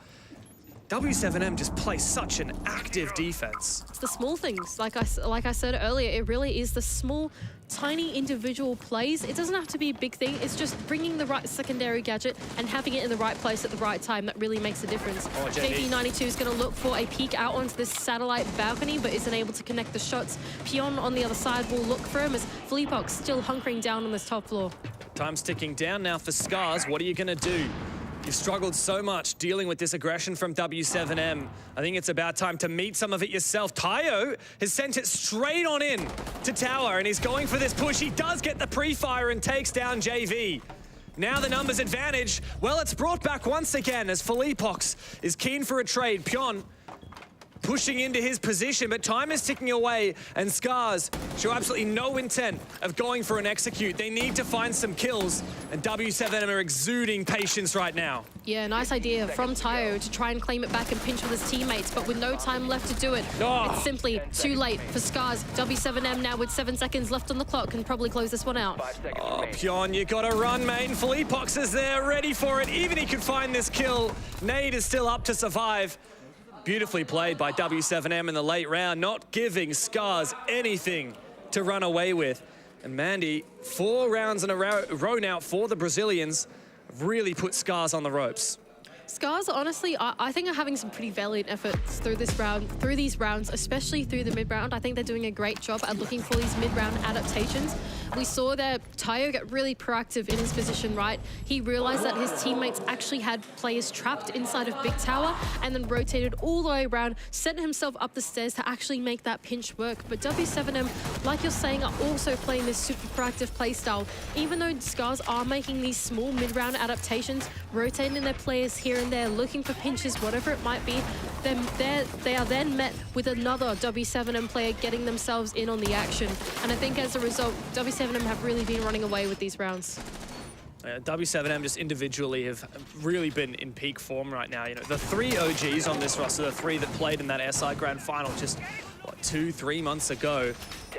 W7M just plays such an active defense. It's the small things. Like I said earlier, it really is the small, tiny individual plays. It doesn't have to be a big thing. It's just bringing the right secondary gadget and having it in the right place at the right time that really makes a difference. Oh, JP92 is going to look for a peek out onto this satellite balcony, but isn't able to connect the shots. Pion on the other side will look for him as Felipox still hunkering down on this top floor. Time's ticking down now for Scarz. What are you going to do? You've struggled so much dealing with this aggression from W7M. I think it's about time to meet some of it yourself. Tayo has sent it straight on in to tower, and he's going for this push. He does get the pre-fire and takes down JV. Now the numbers advantage. Well, it's brought back once again as Felipox is keen for a trade. Pion pushing into his position, but time is ticking away, and Scarz show absolutely no intent of going for an execute. They need to find some kills, and W7M are exuding patience right now. Yeah, nice idea from Tayo to try and claim it back and pinch with his teammates, but with no time left to do it, it's simply too late for Scarz. W7M now with 7 seconds left on the clock can probably close this one out. Oh, Pion, you gotta run, mate, and Felipox is there, ready for it. Even he could find this kill. Nade is still up to survive. Beautifully played by W7M in the late round, not giving Scarz anything to run away with. And Mandy, 4 rounds in a row now for the Brazilians, really put Scarz on the ropes. Scarz, honestly, I think are having some pretty valiant efforts through this round, through these rounds, especially through the mid-round. I think they're doing a great job at looking for these mid-round adaptations. We saw that Tayo get really proactive in his position, right? He realized that his teammates actually had players trapped inside of Big Tower and then rotated all the way around, sent himself up the stairs to actually make that pinch work. But W7M, like you're saying, are also playing this super proactive playstyle. Even though Scarz are making these small mid-round adaptations, rotating their players here and there, looking for pinches, whatever it might be, they are then met with another W7M player getting themselves in on the action. And I think as a result, W7M have really been running away with these rounds. W7M just individually have really been in peak form right now. You know, the 3 OGs on this roster, the 3 that played in that SI Grand Final just, what, 2-3 months ago,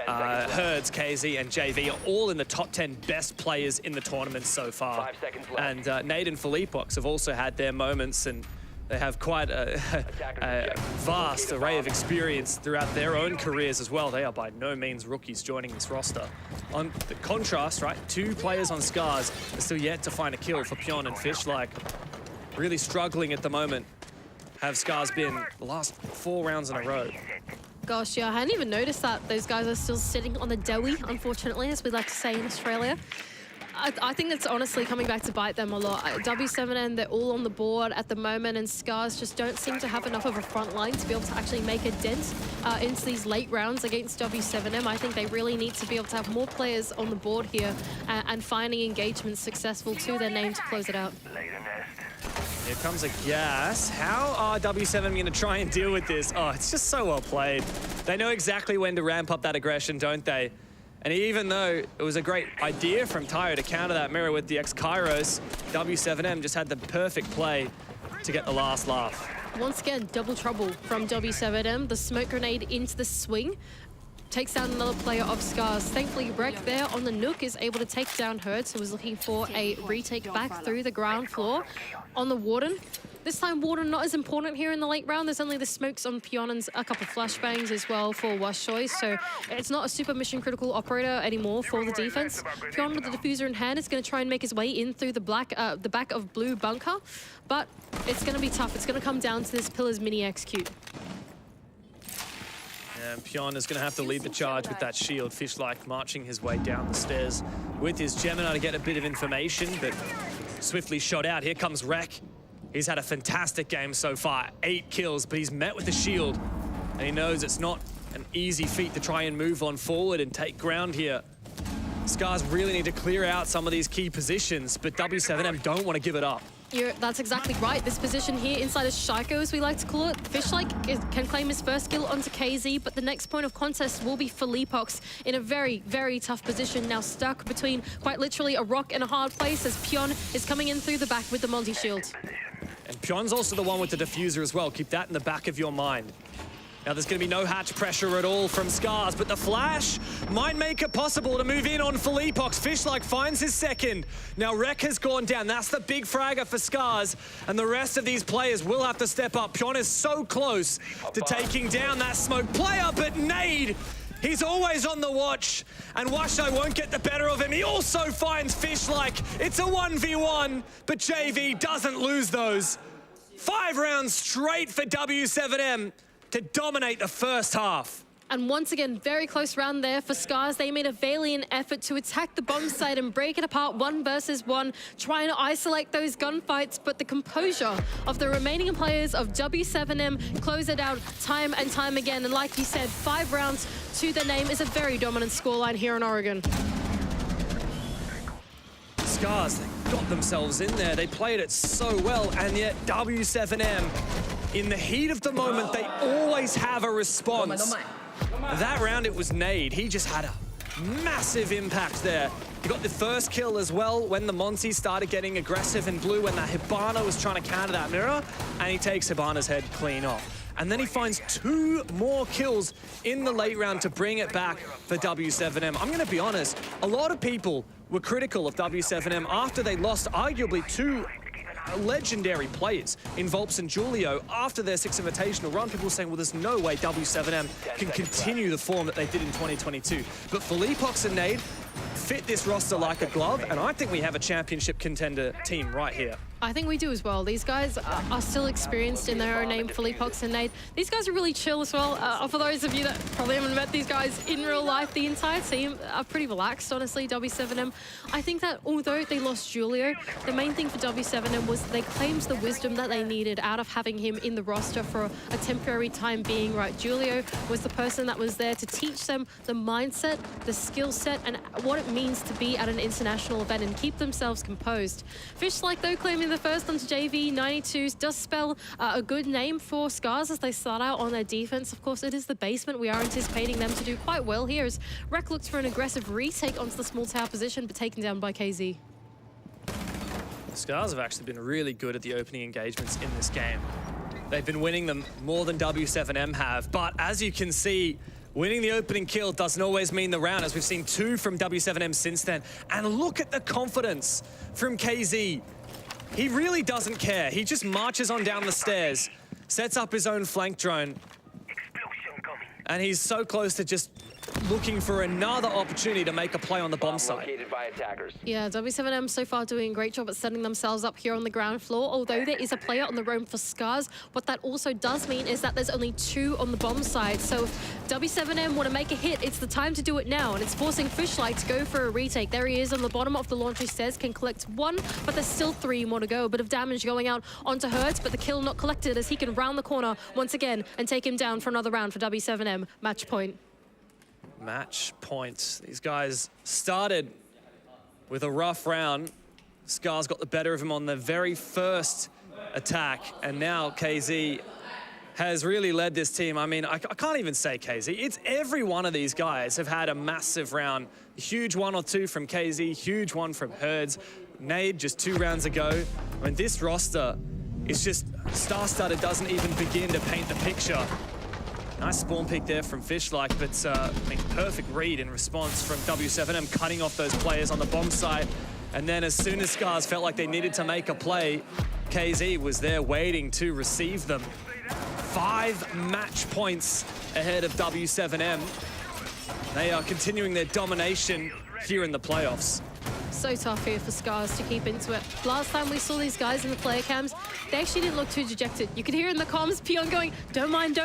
Herds, KZ, and JV are all in the top 10 best players in the tournament so far. And Nade and Philippox have also had their moments, and they have quite a vast array of experience throughout their own careers as well. They are by no means rookies joining this roster. On the contrast, right, 2 players on Scarz are still yet to find a kill for Pyon and Fishlike. Really struggling at the moment. Have Scarz been the last 4 rounds in a row. Gosh, yeah, I hadn't even noticed that those guys are still sitting on the doughy, unfortunately, as we like to say in Australia. I think it's honestly coming back to bite them a lot. W7M, they're all on the board at the moment, and Scarz just don't seem to have enough of a front line to be able to actually make a dent into these late rounds against W7M. I think they really need to be able to have more players on the board here and finding engagements successful to their name to close it out. Here comes a gas. How are W7 going to try and deal with this? Oh, it's just so well played. They know exactly when to ramp up that aggression, don't they? And even though it was a great idea from Tayo to counter that mirror with the X-Kairos, W7M just had the perfect play to get the last laugh. Once again, double trouble from W7M. The smoke grenade into the swing takes down another player of Scarz. Thankfully, Rek there on the Nook is able to take down Hertz, who was looking for a retake back through the ground floor. On the Warden, this time Warden not as important here in the late round. There's only the smokes on Pyon and a couple of flashbangs as well for Washoi, so it's not a super mission critical operator anymore for the defense. Pyon with the diffuser in hand is going to try and make his way in through the back of blue bunker, but it's going to be tough. It's going to come down to this Pillar's mini execute. And Pyon is going to have to lead the charge with that shield. Fishlike marching his way down the stairs with his Gemini to get a bit of information, but swiftly shot out. Here comes Rek. He's had a fantastic game so far. 8 kills, but he's met with the shield. And he knows it's not an easy feat to try and move on forward and take ground here. Scarz really need to clear out some of these key positions, but W7M don't want to give it up. That's exactly right. This position here inside of Shaiko, as we like to call it, Fishlike can claim his first kill onto KZ, but the next point of contest will be Philippox in a very, very tough position, now stuck between quite literally a rock and a hard place as Pyon is coming in through the back with the multi-shield. And Pyon's also the one with the diffuser as well. Keep that in the back of your mind. Now, there's going to be no hatch pressure at all from Scarz, but the flash might make it possible to move in on Philippox. Fishlike finds his second. Now, Rek has gone down. That's the big fragger for Scarz, and the rest of these players will have to step up. Pyon is so close to taking down that smoke player, but Nade, he's always on the watch, and Washoi won't get the better of him. He also finds Fishlike. It's a 1v1, but JV doesn't lose those. 5 rounds straight for W7M. To dominate the first half. And once again, very close round there for Scarz. They made a valiant effort to attack the bomb site and break it apart 1 versus 1, trying to isolate those gunfights, but the composure of the remaining players of W7M close it out time and time again. And like you said, 5 rounds to the name is a very dominant scoreline here in Oregon. Scarz, they got themselves in there. They played it so well, and yet W7M, in the heat of the moment, they always have a response. That round, it was Nade. He just had a massive impact there. He got the first kill as well when the Monty started getting aggressive in blue, when that Hibana was trying to counter that mirror, and he takes Hibana's head clean off. And then he finds 2 more kills in the late round to bring it back for W7M. I'm going to be honest, a lot of people were critical of W7M after they lost arguably 2 legendary players in Volps and Julio after their 6th Invitational run. People were saying, well, there's no way W7M can continue the form that they did in 2022. But Philippox and Nade fit this roster like a glove, and I think we have a championship contender team right here. I think we do as well. These guys are still experienced in their own name, Philippox and Nade. These guys are really chill as well. For those of you that probably haven't met these guys in real life, the entire team are pretty relaxed, honestly, W7M. I think that although they lost Julio, the main thing for W7M was they claimed the wisdom that they needed out of having him in the roster for a temporary time being, right? Julio was the person that was there to teach them the mindset, the skill set, and what it means to be at an international event and keep themselves composed. Fishlike, though, claiming the first onto JV 92s does spell a good name for Scarz as they start out on their defense. Of course, it is the basement. We are anticipating them to do quite well here as Rek looks for an aggressive retake onto the small tower position, but taken down by KZ. Scarz have actually been really good at the opening engagements in this game. They've been winning them more than W7M have, but as you can see, winning the opening kill doesn't always mean the round, as we've seen 2 from W7M since then. And look at the confidence from KZ. He really doesn't care. He just marches on down the stairs, sets up his own flank drone, and he's so close to just looking for another opportunity to make a play on the bomb site. Yeah, W7M so far doing a great job at setting themselves up here on the ground floor, although there is a player on the roam for Scarz. What that also does mean is that there's only 2 on the bomb side, so if W7M want to make a hit, it's the time to do it now, and it's forcing Fishlight to go for a retake. There he is on the bottom of the laundry stairs, can collect 1, but there's still 3 more to go. A bit of damage going out onto Hertz, but the kill not collected as he can round the corner once again and take him down for another round for W7M. Match point. Match point. These guys started with a rough round. Scarz got the better of him on the very first attack, and now KZ has really led this team. I mean, I can't even say KZ. It's every one of these guys have had a massive round. A huge 1 or 2 from KZ, huge 1 from Herds. Nade just 2 rounds ago. I mean, this roster is just star-studded, doesn't even begin to paint the picture. Nice spawn peek there from Fishlight, but I mean, perfect read in response from W7M, cutting off those players on the bomb site. And then as soon as Scarz felt like they needed to make a play, KZ was there waiting to receive them. 5 match points ahead of W7M. They are continuing their domination here in the playoffs. So tough here for Scarz to keep into it. Last time we saw these guys in the player cams, they actually didn't look too dejected. You could hear in the comms, Pion going, don't mind,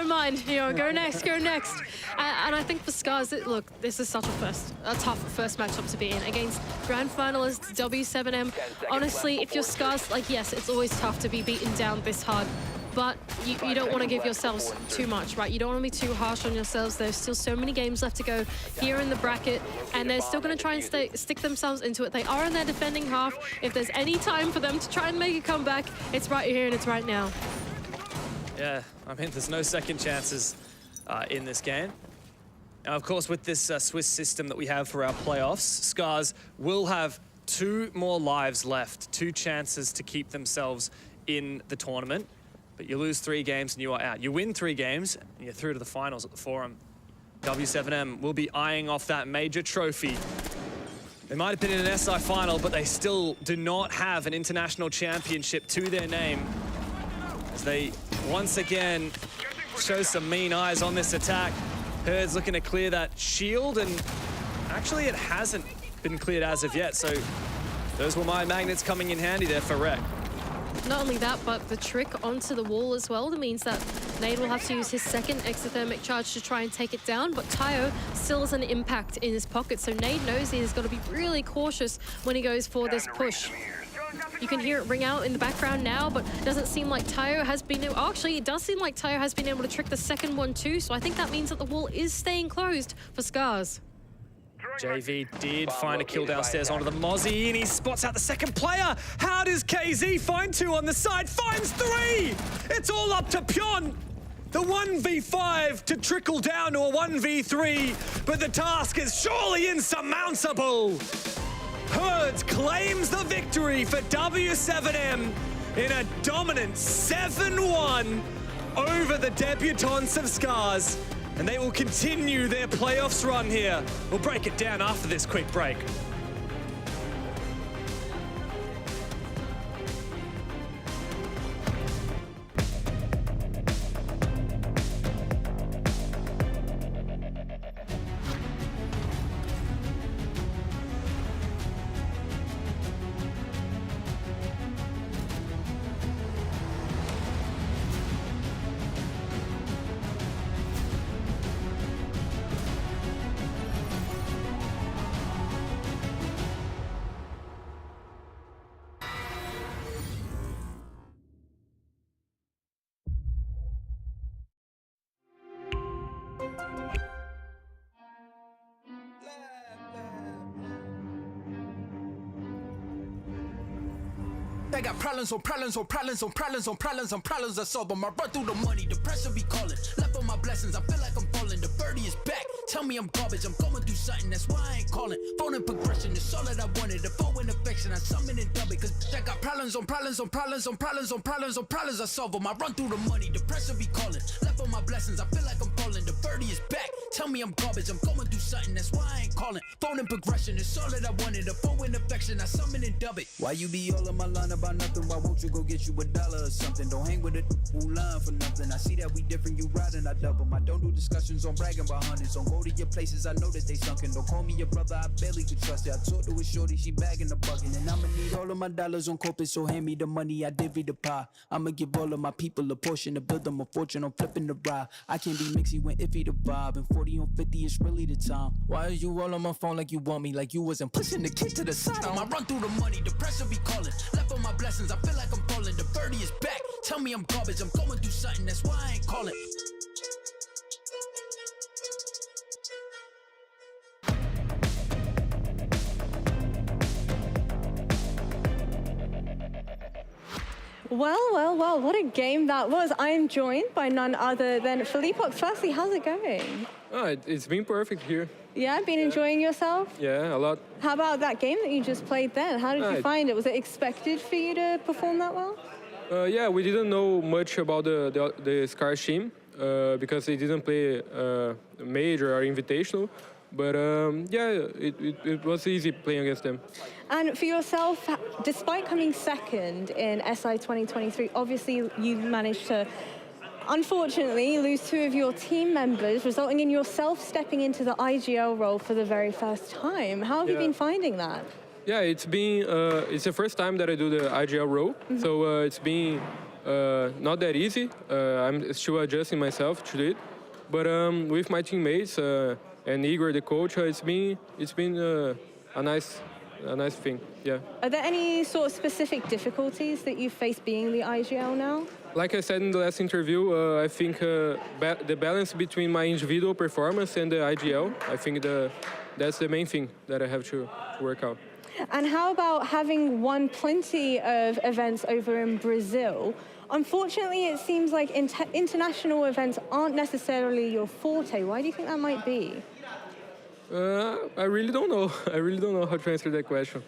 you know, go next, go next. And I think for Scarz, look, this is such a tough first matchup to be in against grand finalists W7M. Honestly, if you're Scarz, like, yes, it's always tough to be beaten down this hard, but you don't want to give yourselves too much, right? You don't want to be too harsh on yourselves. There's still so many games left to go here in the bracket, and they're still going to try and stick themselves into it. They are in their defending half. If there's any time for them to try and make a comeback, it's right here and it's right now. Yeah, I mean, there's no second chances in this game. Now, of course, with this Swiss system that we have for our playoffs, Scarz will have 2 more lives left, 2 chances to keep themselves in the tournament. But you lose 3 games and you are out. You win 3 games and you're through to the finals at the Forum. W7M will be eyeing off that major trophy. They might have been in an SI final, but they still do not have an international championship to their name, as they once again show some mean eyes on this attack. Herd's looking to clear that shield, and actually it hasn't been cleared as of yet, so those were my magnets coming in handy there for Rek. Not only that, but the trick onto the wall as well. That means that Nade will have to use his second exothermic charge to try and take it down, but Tayo still has an impact in his pocket, so Nade knows he's got to be really cautious when he goes for this push. You can hear it ring out in the background now, but it doesn't seem like Tayo has been able... Actually, it does seem like Tayo has been able to trick the second one too, so I think that means that the wall is staying closed for Scarz. JV did find a kill downstairs onto the Mozzie, and he spots out the second player. How does KZ find 2 on the side? Finds 3! It's all up to Pion. The 1v5 to trickle down to a 1v3, but the task is surely insurmountable. Herds claims the victory for W7M in a dominant 7-1 over the debutantes of Scarz. And they will continue their playoffs run here. We'll break it down after this quick break. I got problems on problems on problems on problems on problems on problems I solve them. I run through the money, the pressure be calling. Left on my blessings, I feel like I'm falling. The birdie is back. Tell me I'm garbage, I'm going through something, that's why I ain't calling. Phone and progression is all that I wanted. The phone and affection, I summon and dub it. Cause I got problems on problems on problems on problems on problems on problems, I solve them. I run through the money, the pressure be calling. Left on my blessings, I feel like I'm falling. The birdie is back, tell me I'm garbage, I'm going through something, that's why I ain't calling. Phone and progression is all that I wanted. The phone and affection, I summon and dub it. Why you be all on my line about nothing? Why won't you go get you $1 or something? Don't hang with a who line for nothing. I see that we different, you riding, I double. I don't do discussions on bragging about hundreds. Don't go to your places, I know that they sunken. Don't call me your brother, I barely could trust you. I talked to a shorty, she bagging the bucket. And I'ma need all of my dollars on corporate, so hand me the money, I divvy the pie. I'ma give all of my people a portion to build them a fortune. I'm flipping the ride. I can't be mixy when iffy the vibe. And 40 on 50 is really the time. Why are you all on my phone like you want me? Like you wasn't pushing the kid to the side. I run through the money, the pressure be calling. Left on my blessings, I feel like I'm falling. The birdie is back, tell me I'm garbage, I'm going through something, that's why I ain't calling. Well, what a game that was. I am joined by none other than Felipox. Firstly, how's it going? Oh, it's been perfect here. Yeah, been enjoying yourself? Yeah, a lot. How about that game that you just played then? How did you find it? Was it expected for you to perform that well? Yeah, we didn't know much about the Scarz team because they didn't play major or invitational. But yeah, it was easy playing against them. And for yourself, despite coming second in SI 2023, obviously you managed to, unfortunately, lose 2 of your team members, resulting in yourself stepping into the IGL role for the very first time. How have you been finding that? Yeah, it's the first time that I do the IGL role, so it's been not that easy. I'm still adjusting myself to it, but with my teammates and Igor, the coach, it's been a nice thing. Yeah. Are there any sort of specific difficulties that you face being the IGL now? Like I said in the last interview, I think the balance between my individual performance and the IGL, I think that's the main thing that I have to work out. And how about having won plenty of events over in Brazil? Unfortunately, it seems like international events aren't necessarily your forte. Why do you think that might be? I really don't know. I really don't know how to answer that question.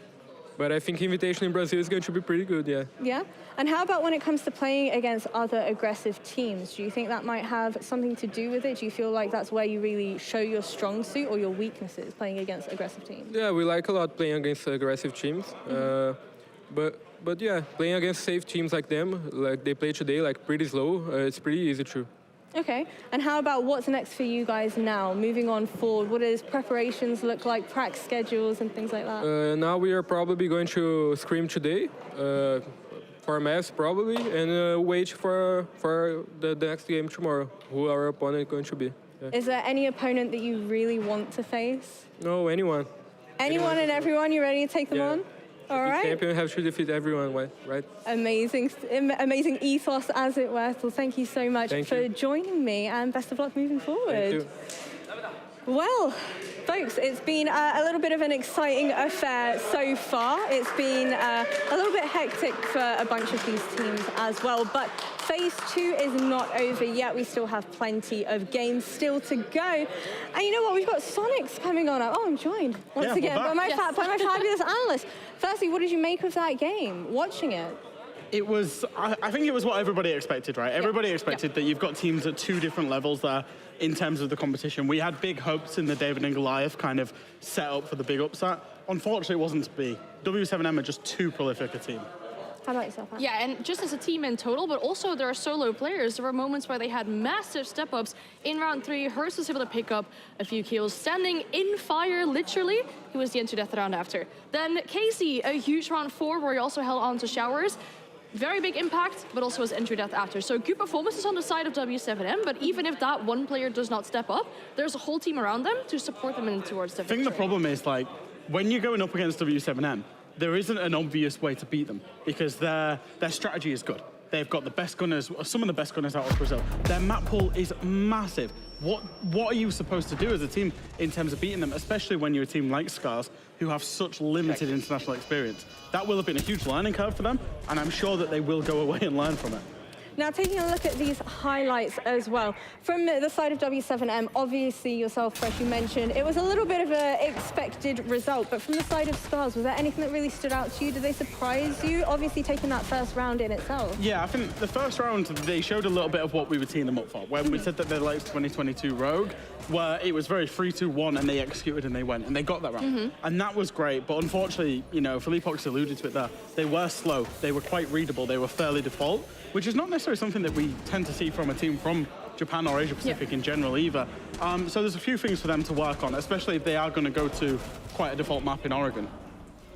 But I think invitation in Brazil is going to be pretty good, yeah. Yeah? And how about when it comes to playing against other aggressive teams? Do you think that might have something to do with it? Do you feel like that's where you really show your strong suit or your weaknesses, playing against aggressive teams? Yeah, we like a lot playing against aggressive teams. But yeah, playing against safe teams like them, like they play today, like pretty slow, it's pretty easy too. Okay, and how about what's next for you guys now, moving on forward? What does preparations look like, practice schedules and things like that? Now we are probably going to scrim today, for maths probably, and wait for the next game tomorrow, who our opponent is going to be. Yeah. Is there any opponent that you really want to face? No, anyone. Anyone and everyone, you ready to take them on? All right. Champion has to defeat everyone, right? Amazing ethos, as it were. So thank you so much for joining me, and best of luck moving forward. Thank you. Well, folks, it's been a little bit of an exciting affair so far. It's been a little bit hectic for a bunch of these teams as well, but Phase 2 is not over yet. We still have plenty of games still to go. And you know what? We've got Snoiqs coming on. Oh, I'm joined once again by my fabulous analyst. Firstly, what did you make of that game, watching it? It was, I think it was what everybody expected, right? Everybody expected that you've got teams at 2 different levels there in terms of the competition. We had big hopes in the David and Goliath kind of set up for the big upset. Unfortunately, it wasn't to be. W7M are just too prolific a team. How about yourself, Anne? Yeah, and just as a team in total, but also there are solo players. There were moments where they had massive step-ups. In round 3, Hurst was able to pick up a few kills, standing in fire, literally. He was the end-to-death round after. Then Casey, a huge round 4, where he also held on to Showers. Very big impact, but also was entry death after. So good performances on the side of W7M, but even if that one player does not step up, there's a whole team around them to support them in towards the victory. I think the problem is, like, when you're going up against W7M, there isn't an obvious way to beat them because their strategy is good. They've got the best gunners, some of the best gunners out of Brazil. Their map pool is massive. What are you supposed to do as a team in terms of beating them, especially when you're a team like Scarz, who have such limited international experience? That will have been a huge learning curve for them, and I'm sure that they will go away and learn from it. Now, taking a look at these highlights as well, from the side of W7M, obviously yourself, Fresh, you mentioned it was a little bit of an expected result, but from the side of Scarz, was there anything that really stood out to you? Did they surprise you? Obviously taking that first round in itself. Yeah, I think the first round, they showed a little bit of what we were teeing them up for. When we said that they're like 2022 Rogue, where it was very 3-2-1 and they executed and they went and they got that round. And that was great, but unfortunately, you know, Philippe Ox alluded to it there, they were slow, they were quite readable, they were fairly default, which is not necessarily something that we tend to see from a team from Japan or Asia Pacific in general either. So there's a few things for them to work on, especially if they are going to go to quite a default map in Oregon.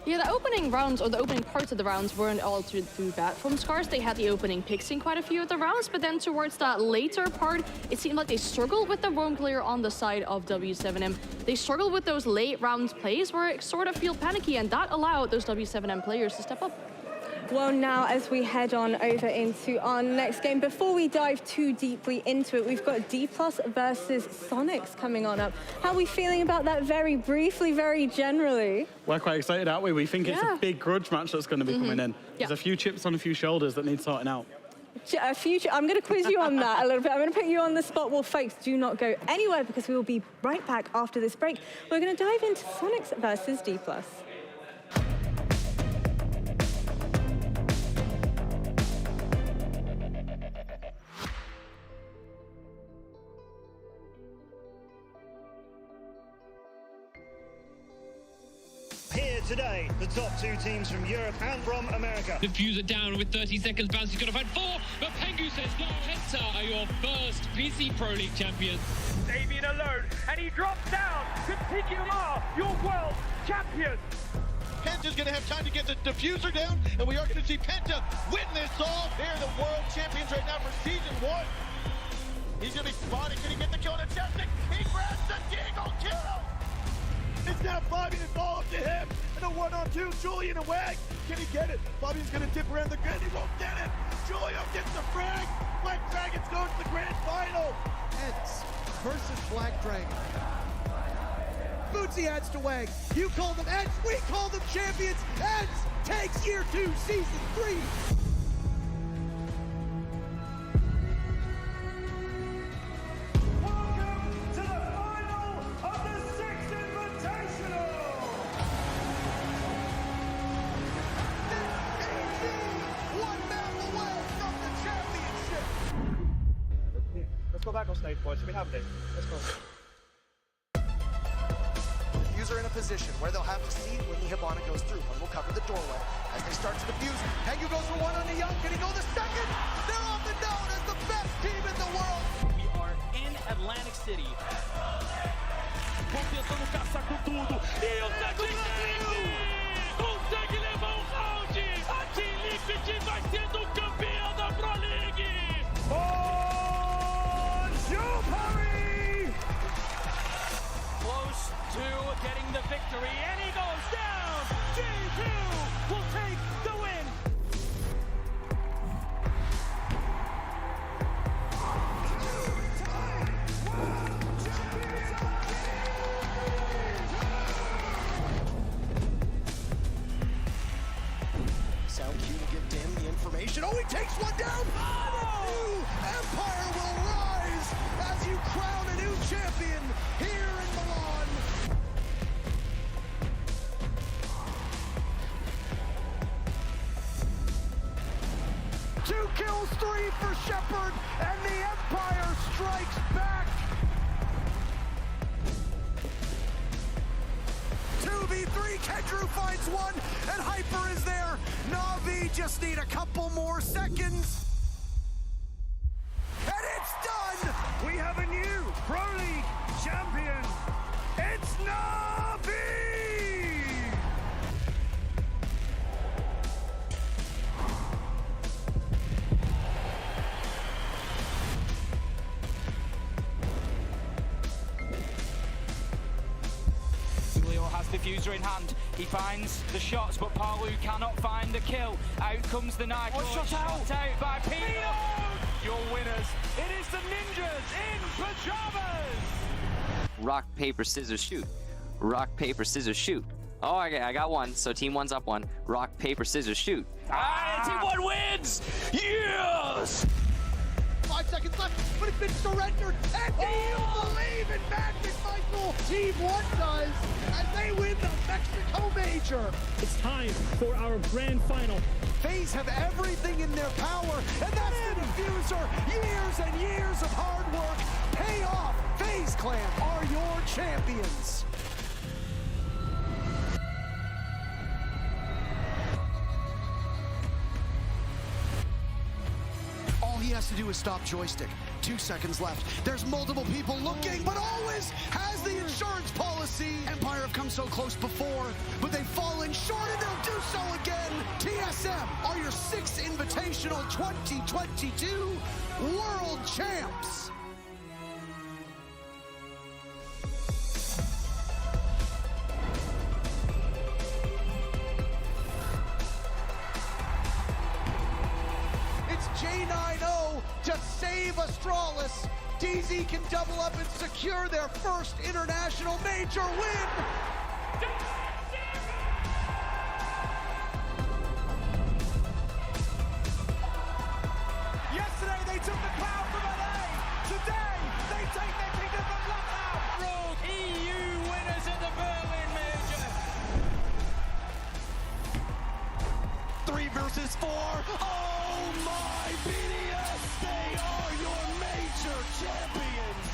Yeah, the opening rounds, or the opening parts of the rounds, weren't all too bad. From Scarz, they had the opening picks in quite a few of the rounds, but then towards that later part, it seemed like they struggled with the roam clear on the side of W7M. They struggled with those late round plays where it sort of felt panicky, and that allowed those W7M players to step up. Well, now as we head on over into our next game, before we dive too deeply into it, we've got Dplus versus Snoiqs coming on up. How are we feeling about that very briefly, very generally? We're quite excited, aren't we? We think it's a big grudge match that's going to be coming in. Yeah. There's a few chips on a few shoulders that need sorting out. I'm going to quiz you on that a little bit. I'm going to put you on the spot. Well, folks, do not go anywhere because we will be right back after this break. We're going to dive into Snoiqs versus Dplus. Here today, the top two teams from Europe and from America. Diffuser down with 30 seconds. Bouncy's going to find 4, but Pengu says no. Penta are your first PC Pro League champions. Damien alone, and he drops down to Tigumar, your world champion. Penta's going to have time to get the diffuser down, and we are going to see Penta win this all. They're the world champions right now for Season 1. He's going to be spotted. Can he get the kill on Chestic? He grabs the Deagle kill! It's now Fabian, it's all up to him. And a 1-on-2, Julian away. Can he get it? Fabian's gonna dip around the grid, he won't get it. Julio gets the frag. Black Dragons go to the grand final. Eds versus Black Dragon. Bootsy adds to Wag. You call them Eds, we call them champions. Eds takes year 2, season 3. Let's go back on stage, boys. We have this. Let's go. Diffuser in a position where they'll have to see when the Hibana goes through. One will cover the doorway as they start to defuse. Pengu goes for one on the Young. Can he go the second? They're often known as the best team in the world. We are in Atlantic City. Tentando caçar com tudo. E o consegue levar um round. A Team Liquid vai sendo campeã da Pro League. Close to getting the victory, and he goes down. G2 will take the win. Sound cue to give Dim the information. Oh, he takes one down. Oh! New Empire will rise as you crown a new champion here in Milan. Two kills, 3 for Shepard, and the Empire strikes back. 2v3, Kedru finds one, and Hyper is there. Na'Vi just need a couple more seconds. And it's done! We have a new Pro League champion. It's Na'Vi! Julio has diffuser in hand. He finds the shots, but Palu cannot find the kill. Out comes the knife. Shot out by Pino. Your winners, it is the Ninjas in pajamas. Rock, paper, scissors, shoot. Rock, paper, scissors, shoot. Oh, I got one, so team one's up one. Rock, paper, scissors, shoot. Team one wins! Yes! seconds left, but it's been surrendered. And do you believe in magic, Michael? Team 1 does, as they win the Mexico Major. It's time for our grand final. FaZe have everything in their power, and that's the diffuser. Years and years of hard work pay off. FaZe Clan are your champions. All he has to do is stop joystick. 2 seconds left. There's multiple people looking, but always has the insurance policy. Empire have come so close before, but they've fallen short and they'll do so again. TSM are your 6th Invitational 2022 World Champs. It's J9O to save Astralis. DZ can double up and secure their first international major win. Yesterday they took the crown from LA. Today they take their kingdom from London. Rogue EU winners at the Berlin Major. 3 versus 4. Oh my BDS, they are your major champions.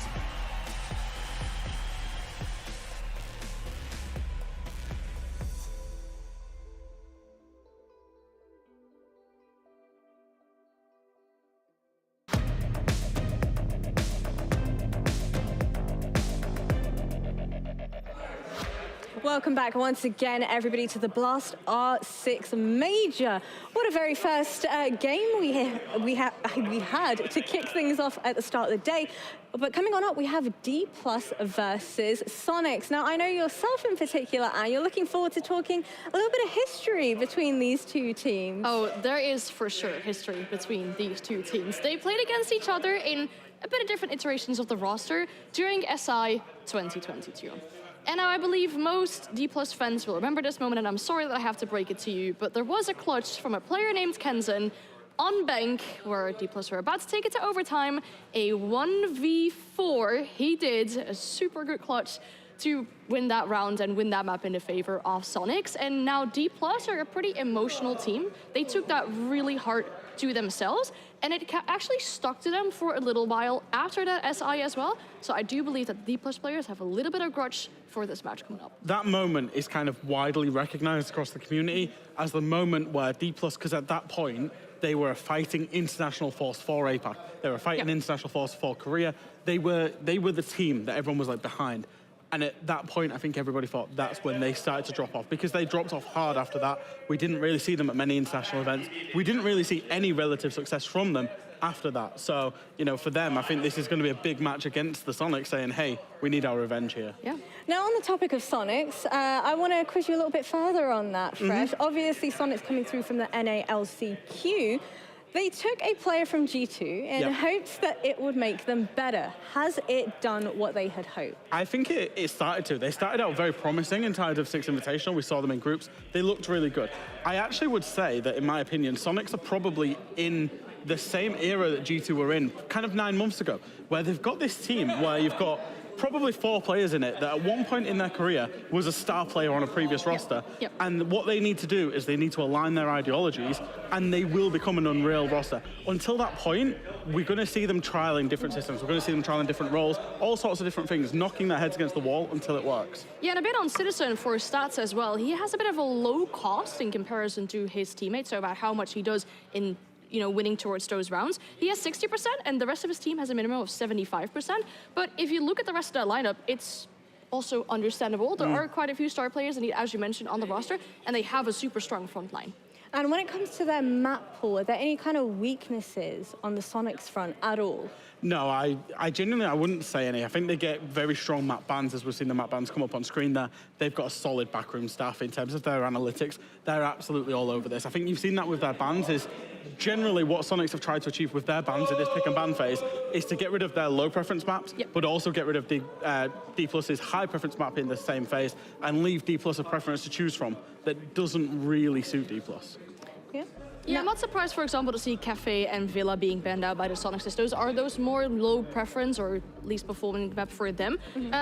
Welcome back once again, everybody, to the Blast R6 Major. What a very first game we had to kick things off at the start of the day. But coming on up, we have Dplus versus Snoiqs. Now, I know yourself in particular, Anne, you're looking forward to talking a little bit of history between these two teams. Oh, there is for sure history between these two teams. They played against each other in a bit of different iterations of the roster during SI 2022. And now I believe most Dplus fans will remember this moment, and I'm sorry that I have to break it to you, but there was a clutch from a player named Kenzen on bank, where Dplus were about to take it to overtime, a 1v4. He did a super good clutch to win that round and win that map in the favor of Snoiqs. And now Dplus are a pretty emotional team. They took that really hard to themselves, and it actually stuck to them for a little while after that SI as well. So I do believe that Dplus players have a little bit of grudge for this match coming up. That moment is kind of widely recognized across the community as the moment where Dplus, because at that point, they were fighting international force for APAC. They were fighting international force for Korea. They were the team that everyone was like behind. And at that point, I think everybody thought that's when they started to drop off, because they dropped off hard after that. We didn't really see them at many international events. We didn't really see any relative success from them after that. So, you know, for them, I think this is going to be a big match against the Snoiqs, saying, hey, we need our revenge here. Yeah. Now, on the topic of Snoiqs, I want to quiz you a little bit further on that, Fresh. Obviously, Snoiqs coming through from the NALCQ. They took a player from G2 in hopes that it would make them better. Has it done what they had hoped? I think it started to. They started out very promising in Tide of 6 Invitational. We saw them in groups. They looked really good. I actually would say that, in my opinion, Snoiqs are probably in the same era that G2 were in, kind of 9 months ago, where they've got this team where you've got probably 4 players in it that at one point in their career was a star player on a previous roster. And what they need to do is they need to align their ideologies, and they will become an Unreal roster. Until that point, we're going to see them trialing different systems. We're going to see them trialing different roles, all sorts of different things, knocking their heads against the wall until it works. Yeah, and a bit on Citizen for stats as well. He has a bit of a low cost in comparison to his teammates, so about how much he does in winning towards those rounds. He has 60%, and the rest of his team has a minimum of 75%. But if you look at the rest of that lineup, it's also understandable. There are quite a few star players, indeed, as you mentioned, on the roster, and they have a super strong front line. And when it comes to their map pool, are there any kind of weaknesses on the Snoiqs front at all? No, I genuinely wouldn't say any. I think they get very strong map bans, as we've seen the map bans come up on screen there. They've got a solid backroom staff in terms of their analytics. They're absolutely all over this. I think you've seen that with their bans is generally what Snoiqs have tried to achieve with their bans in this pick and ban phase is to get rid of their low preference maps, but also get rid of Dplus's high preference map in the same phase and leave Dplus a preference to choose from that doesn't really suit Dplus. Yeah. Yeah, I'm not surprised, for example, to see Cafe and Villa being banned out by the Snoiqs. Those more low preference or at least performing map for them.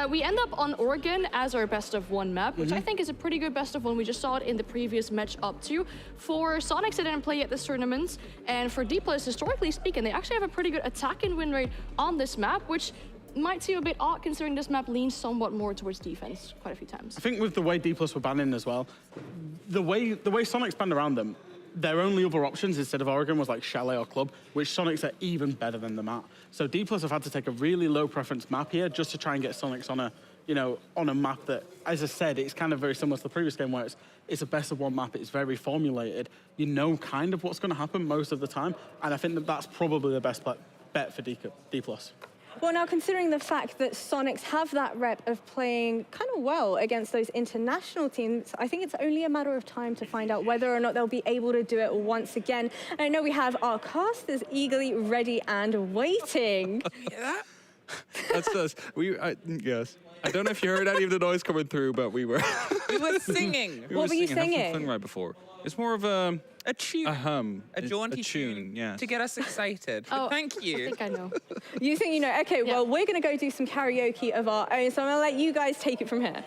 We end up on Oregon as our best of one map, which I think is a pretty good best of one. We just saw it in the previous match up to. For Snoiqs, they didn't play at this tournament, and for Dplus, historically speaking, they actually have a pretty good attack and win rate on this map, which might seem a bit odd considering this map leans somewhat more towards defense quite a few times. I think with the way Dplus were banning as well, the way Snoiqs banned around them, their only other options instead of Oregon was like Chalet or Club, which Snoiqs are even better than the map. So Dplus have had to take a really low preference map here just to try and get Snoiqs on a, on a map that, as I said, it's kind of very similar to the previous game where it's a best of one map, it's very formulated. You know kind of what's going to happen most of the time, and I think that that's probably the best bet for Dplus. Well, now, considering the fact that Snoiqs have that rep of playing kind of well against those international teams, I think it's only a matter of time to find out whether or not they'll be able to do it once again. And I know we have our casters eagerly ready and waiting. Yeah. That's us. Yes. I don't know if you heard any of the noise coming through, but we were... We were singing. What were you singing? I had some fun right before. It's more of a tune. A hum. A jaunty tune, yeah. To get us excited. Oh, thank you. I think I know. You think you know? Okay, well, we're going to go do some karaoke of our own, so I'm going to let you guys take it from here.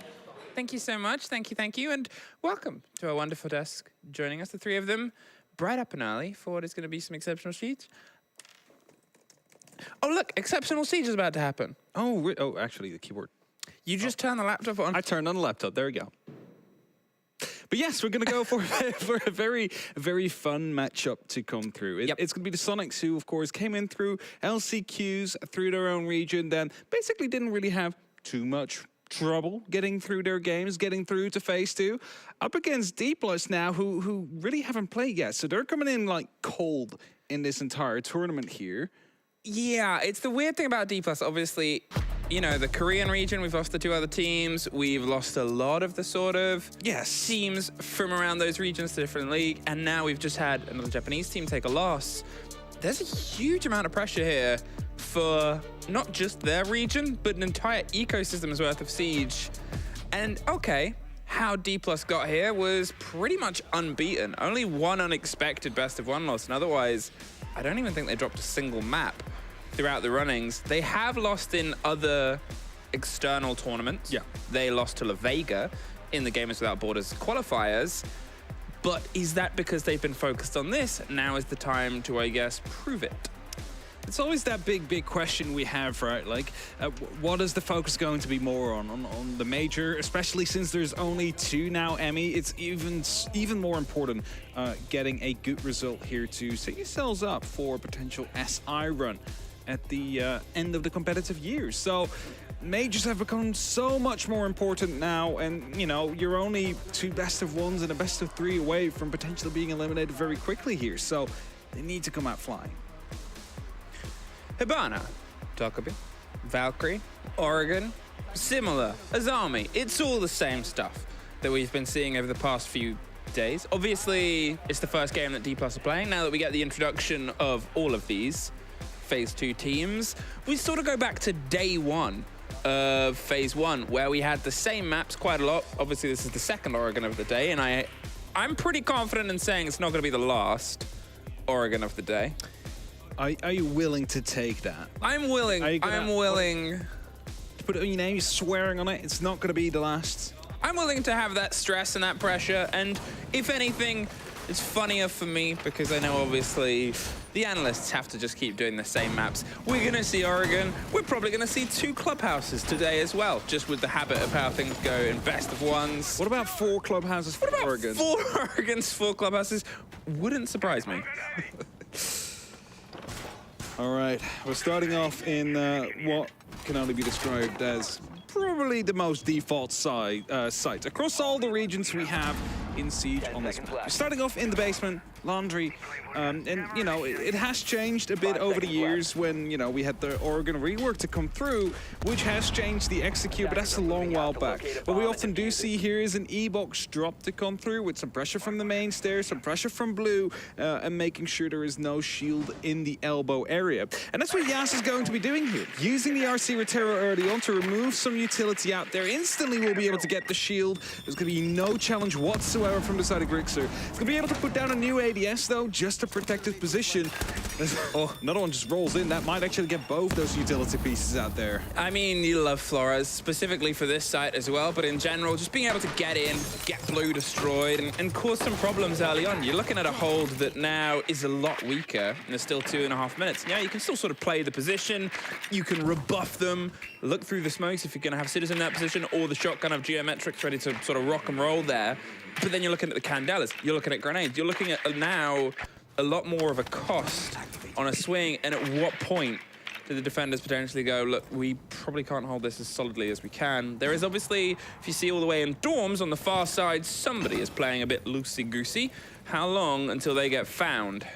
Thank you so much. Thank you. And welcome to our wonderful desk. Joining us, the three of them, bright up and early for what is going to be some exceptional Siege. Oh, look, exceptional Siege is about to happen. Oh, actually, the keyboard. You just turned the laptop on. I turned on the laptop. There we go. But yes, we're going to go for a very, very fun matchup to come through. It's going to be the Snoiqs who, of course, came in through LCQs, through their own region, then basically didn't really have too much trouble getting through their games, getting through to Phase 2, up against Dplus now, who really haven't played yet. So they're coming in like cold in this entire tournament here. Yeah, it's the weird thing about Dplus, obviously. The Korean region, we've lost the two other teams. We've lost a lot of the sort of teams from around those regions to different league. And now we've just had another Japanese team take a loss. There's a huge amount of pressure here for not just their region, but an entire ecosystem's worth of Siege. And okay, how Dplus got here was pretty much unbeaten. Only one unexpected best of one loss. And otherwise, I don't even think they dropped a single map throughout the runnings. They have lost in other external tournaments. Yeah. They lost to La Vega in the Gamers Without Borders qualifiers. But is that because they've been focused on this? Now is the time to, I guess, prove it. It's always that big question we have, right? Like, what is the focus going to be more on the major? Especially since there's only two now, Emmy. It's even more important getting a good result here to set yourselves up for a potential SI run at the end of the competitive year. So majors have become so much more important now, and you're only two best of ones and a best of three away from potentially being eliminated very quickly here. So they need to come out flying. Hibana, Tokabi, Valkyrie, Oregon, similar, Azami. It's all the same stuff that we've been seeing over the past few days. Obviously, it's the first game that Dplus are playing. Now that we get the introduction of all of these Phase 2 teams, we sort of go back to day one of Phase 1, where we had the same maps quite a lot. Obviously, this is the second Oregon of the day, and I'm pretty confident in saying it's not going to be the last Oregon of the day. Are you willing to take that? I'm willing. I'm willing. To put it on your name, you're swearing on it. It's not going to be the last. I'm willing to have that stress and that pressure. And if anything, it's funnier for me because I know obviously the analysts have to just keep doing the same maps. We're going to see Oregon. We're probably going to see two clubhouses today as well, just with the habit of how things go in best of ones. What about 4 clubhouses for Oregon? 4 Oregons, 4 clubhouses? Wouldn't surprise me. All right, we're starting off in what can only be described as probably the most default site across all the regions we have in Siege on this map. We're starting off in the basement, Laundry, and it has changed a bit over the years when we had the Oregon rework to come through, which has changed the execute, but that's a long while back. What we often do see here is an E-box drop to come through with some pressure from the main stairs, some pressure from blue, and making sure there is no shield in the elbow area. And that's what Yas is going to be doing here, using the RC Rotero early on to remove some utility out there. Instantly we'll be able to get the shield. There's going to be no challenge whatsoever whatsoever from the side of Grixer. He's going to be able to put down a new ADS, though, just to protect his position. Oh, another one just rolls in. That might actually get both those utility pieces out there. I mean, you love Flores, specifically for this site as well, but in general, just being able to get in, get blue destroyed, and cause some problems early on. You're looking at a hold that now is a lot weaker, and there's still 2.5 minutes. Yeah, you can still sort of play the position, you can rebuff them, look through the smokes if you're going to have Citizen in that position, or the shotgun of Geometrics ready to sort of rock and roll there. But then you're looking at the Candelas, you're looking at grenades, you're looking at now a lot more of a cost on a swing, and at what point do the defenders potentially go, look, we probably can't hold this as solidly as we can. There is obviously, if you see all the way in dorms on the far side, somebody is playing a bit loosey-goosey. How long until they get found?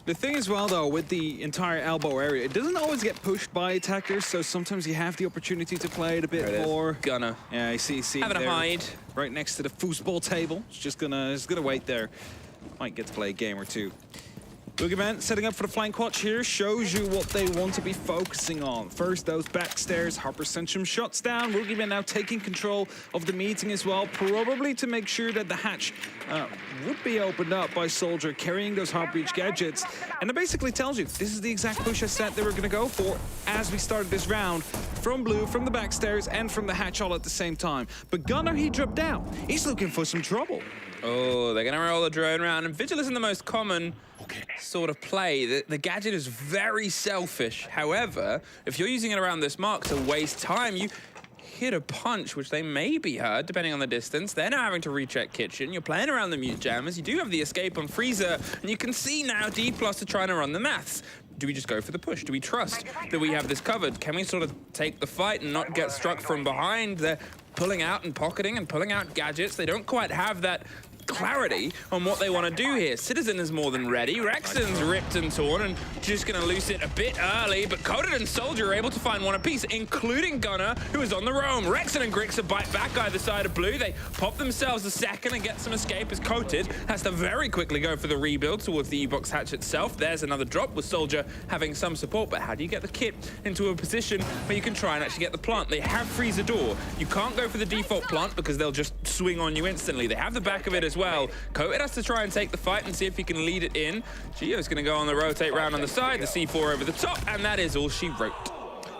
The thing as well, though, with the entire elbow area, it doesn't always get pushed by attackers, so sometimes you have the opportunity to play it a bit more. Gunner. Yeah, I see having a hide. Right next to the foosball table. It's just gonna wait there. Might get to play a game or two. Boogeyman setting up for the flank watch here, shows you what they want to be focusing on. First, those backstairs, Harper sent some shots down. Boogeyman now taking control of the meeting as well, probably to make sure that the hatch would be opened up by Soldier carrying those Heartbreach gadgets. And it basically tells you, this is the exact push I said they were gonna go for as we started this round. From blue, from the backstairs, and from the hatch all at the same time. But Gunner, he dropped out. He's looking for some trouble. Oh, they're gonna roll the drone around, and Vigil isn't the most common sort of play. The gadget is very selfish. However, if you're using it around this mark to waste time, you hit a punch, which they may be heard, depending on the distance. They're now having to recheck Kitchen. You're playing around the mute jammers. You do have the escape on Freezer, and you can see now Dplus are trying to run the maths. Do we just go for the push? Do we trust that we have this covered? Can we sort of take the fight and not get struck from behind? They're pulling out and pocketing and pulling out gadgets. They don't quite have that clarity on what they want to do here. Citizen is more than ready. Rexon's ripped and torn and just going to loose it a bit early, but Coded and Soldier are able to find one apiece, including Gunner, who is on the roam. Rexon and Grixer bite back either side of blue. They pop themselves a second and get some escape as Coated has to very quickly go for the rebuild towards the E-Box hatch itself. There's another drop with Soldier having some support, but how do you get the kit into a position where you can try and actually get the plant? They have Freezer door. You can't go for the default plant because they'll just swing on you instantly. They have the back of it as well. Coated has to try and take the fight and see if he can lead it in. Gio's going to go on the rotate round on the side, the C4 over the top, and that is all she wrote.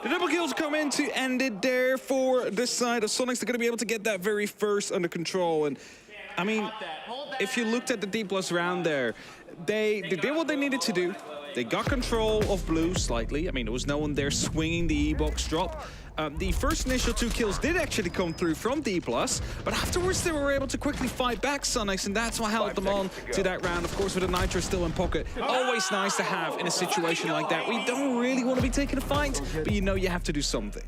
The double kills come in to end it there for this side of Snoiqs. They're going to be able to get that very first under control. And I mean, if you looked at the D+ round there, they did what they needed to do. They got control of blue slightly. I mean, there was no one there swinging the E-Box drop. The first initial 2 kills did actually come through from D+, but afterwards they were able to quickly fight back Snoiqs, and that's what held them on to that round. Of course, with a Nitro still in pocket. Always nice to have in a situation like that where you don't really want to be taking a fight, but you know you have to do something.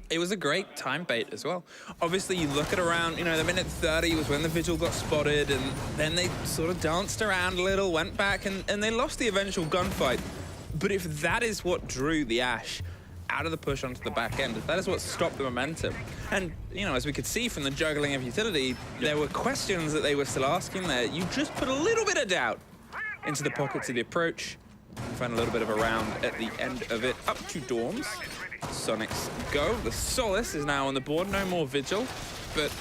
It was a great time bait as well. Obviously, you look at around, you know, the minute 30 was when the Vigil got spotted, and then they sort of danced around a little, went back, and they lost the eventual gunfight. But if that is what drew the Ash out of the push onto the back end, that is what stopped the momentum. And, you know, as we could see from the juggling of utility, there were questions that they were still asking there. You just put a little bit of doubt into the pockets of the approach. You find a little bit of a round at the end of it. Up to dorms. Snoiqs go. The Solace is now on the board. No more Vigil. But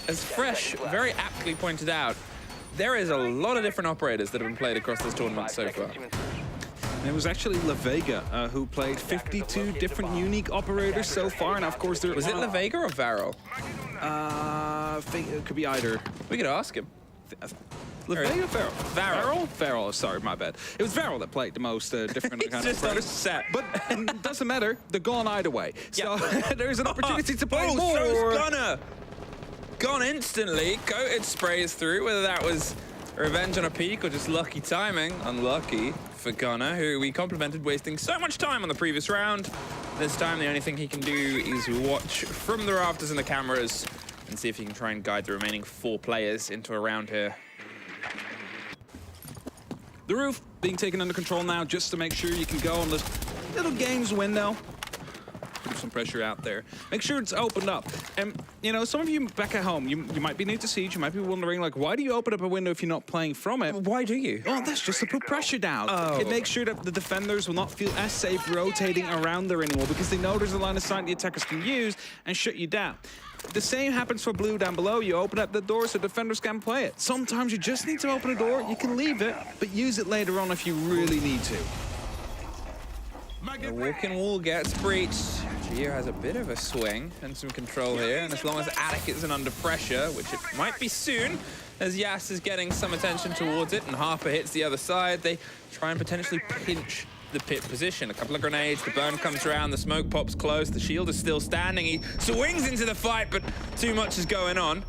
as Fresh very aptly pointed out, there is a lot of different operators that have been played across this tournament so far. And it was actually La Vega who played 52 different unique operators so far, and of course there was it La Vega or Varel? It could be either. We could ask him. La Vega, Varel? Varel, sorry, my bad. It was Varel that played the most different kind of just on a set. But it doesn't matter, they're gone either way. So there's an opportunity to play more. So's Gunner. Gone instantly. Coated sprays through, whether that was revenge on a peak or just lucky timing. Unlucky for Gunner, who we complimented wasting so much time on the previous round. This time the only thing he can do is watch from the rafters and the cameras and see if he can try and guide the remaining 4 players into a round here. The roof being taken under control now just to make sure you can go on this little games window. put some pressure out there. Make sure it's opened up. And, you know, some of you back at home, you might be new to Siege, you might be wondering, like, why do you open up a window if you're not playing from it? Why do you? Oh, that's just to put pressure down. Oh. It makes sure that the defenders will not feel as safe rotating around there anymore because they know there's a line of sight the attackers can use and shut you down. The same happens for blue down below. You open up the door so defenders can play it. Sometimes you just need to open a door. You can leave it, but use it later on if you really need to. The walking wall gets breached. Geo has a bit of a swing and some control here, and as long as Attic isn't under pressure, which it might be soon, as Yas is getting some attention towards it and Harper hits the other side, they try and potentially pinch the pit position. A couple of grenades, the burn comes around, the smoke pops close, the shield is still standing. He swings into the fight, but too much is going on.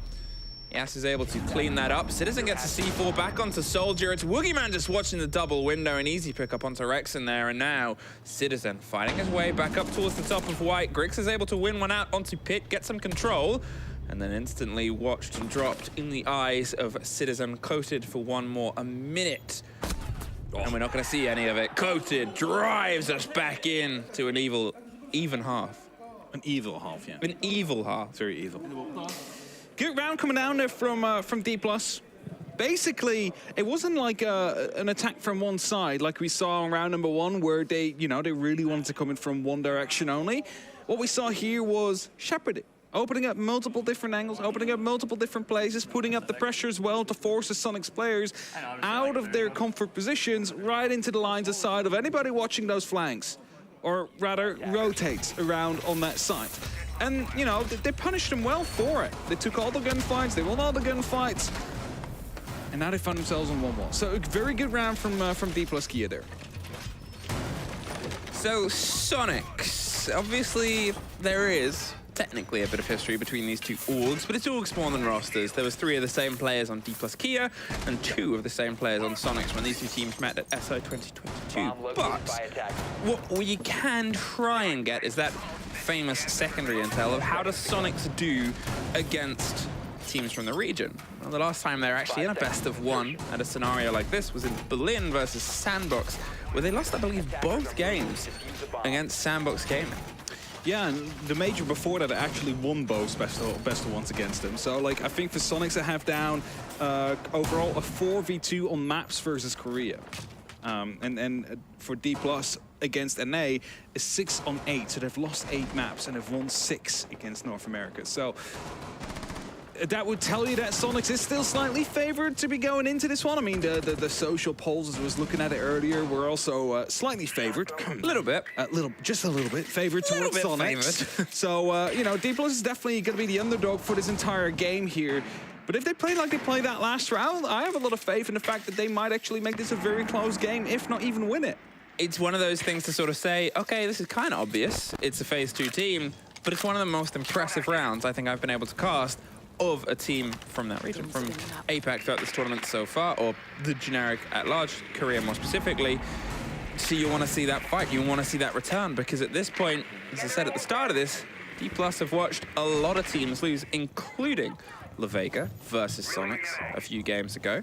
Yas is able to clean that up. Citizen gets a C4 back onto Soldier. It's Woogieman just watching the double window, an easy pick up onto Rex in there, and now Citizen fighting his way back up towards the top of White. Grix is able to win one out onto Pit, get some control, and then instantly watched and dropped in the eyes of Citizen. Coated for one more, a minute. And we're not going to see any of it. Coated drives us back in to an even half. An evil half, yeah. An evil half. Very evil. Good round coming down there from Dplus. Basically, it wasn't like an attack from one side like we saw in round number 1 where they really wanted to come in from one direction only. What we saw here was shepherding. Opening up multiple different angles, opening up multiple different places, putting up the pressure as well to force the Snoiqs players out of their comfort positions right into the lines of sight of anybody watching those flanks, or rather rotate around on that side. And, you know, they punished them well for it. They took all the gunfights, they won all the gunfights, and now they found themselves on 1-1. So a very good round from Dplus Kia there. So Snoiqs, obviously there is technically a bit of history between these two orgs, but it's org spawn and rosters. There was 3 of the same players on Dplus Kia and 2 of the same players on Snoiqs when these two teams met at SO 2022. But what we can try and get is that famous secondary intel of how does Snoiqs do against teams from the region. Well, the last time they were actually in a best of 1 at a scenario like this was in Berlin versus Sandbox, where they lost, I believe, both games against Sandbox Gaming. Yeah, and the major before that actually won both best of ones against them. So, like, I think for Snoiqs to have down overall a 4v2 on maps versus Korea. And for Dplus against NA is 6 on 8. So they've lost 8 maps and have won 6 against North America. So that would tell you that Snoiqs is still slightly favored to be going into this one. I mean, the social polls, as I was looking at it earlier, were also slightly favored. A little bit. Just a little bit favored towards Snoiqs. So, you know, Dplus is definitely going to be the underdog for this entire game here. But if they play like they played that last round, I have a lot of faith in the fact that they might actually make this a very close game, if not even win it. It's one of those things to sort of say, okay, this is kind of obvious. It's a Phase 2 team, but it's one of the most impressive rounds I think I've been able to cast of a team from that region, from APAC throughout this tournament so far, or the generic at large, Korea more specifically. So you want to see that fight, you want to see that return, because at this point, as I said at the start of this, Dplus have watched a lot of teams lose, including La Vega versus Snoiqs a few games ago.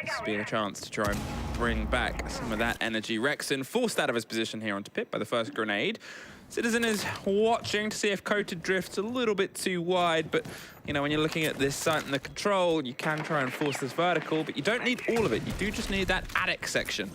This being a chance to try and bring back some of that energy. Rexen forced out of his position here onto Pit by the first grenade. Citizen is watching to see if Coated drifts a little bit too wide, but you know, when you're looking at this site and the control, you can try and force this vertical, but you don't need all of it. You do just need that attic section.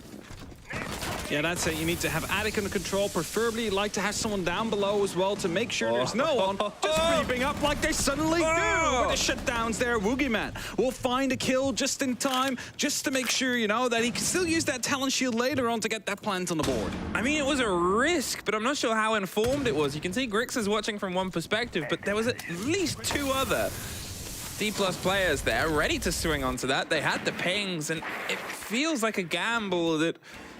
Yeah, that's it. You need to have attic under control. Preferably, you'd like to have someone down below as well to make sure there's no one just creeping up like they suddenly do. With the shutdowns there, Woogieman will find a kill just in time, just to make sure, you know, that he can still use that talent shield later on to get that plant on the board. I mean, it was a risk, but I'm not sure how informed it was. You can see Grix is watching from one perspective, but there was at least 2 other Dplus players there ready to swing onto that. They had the pings, and it feels like a gamble that,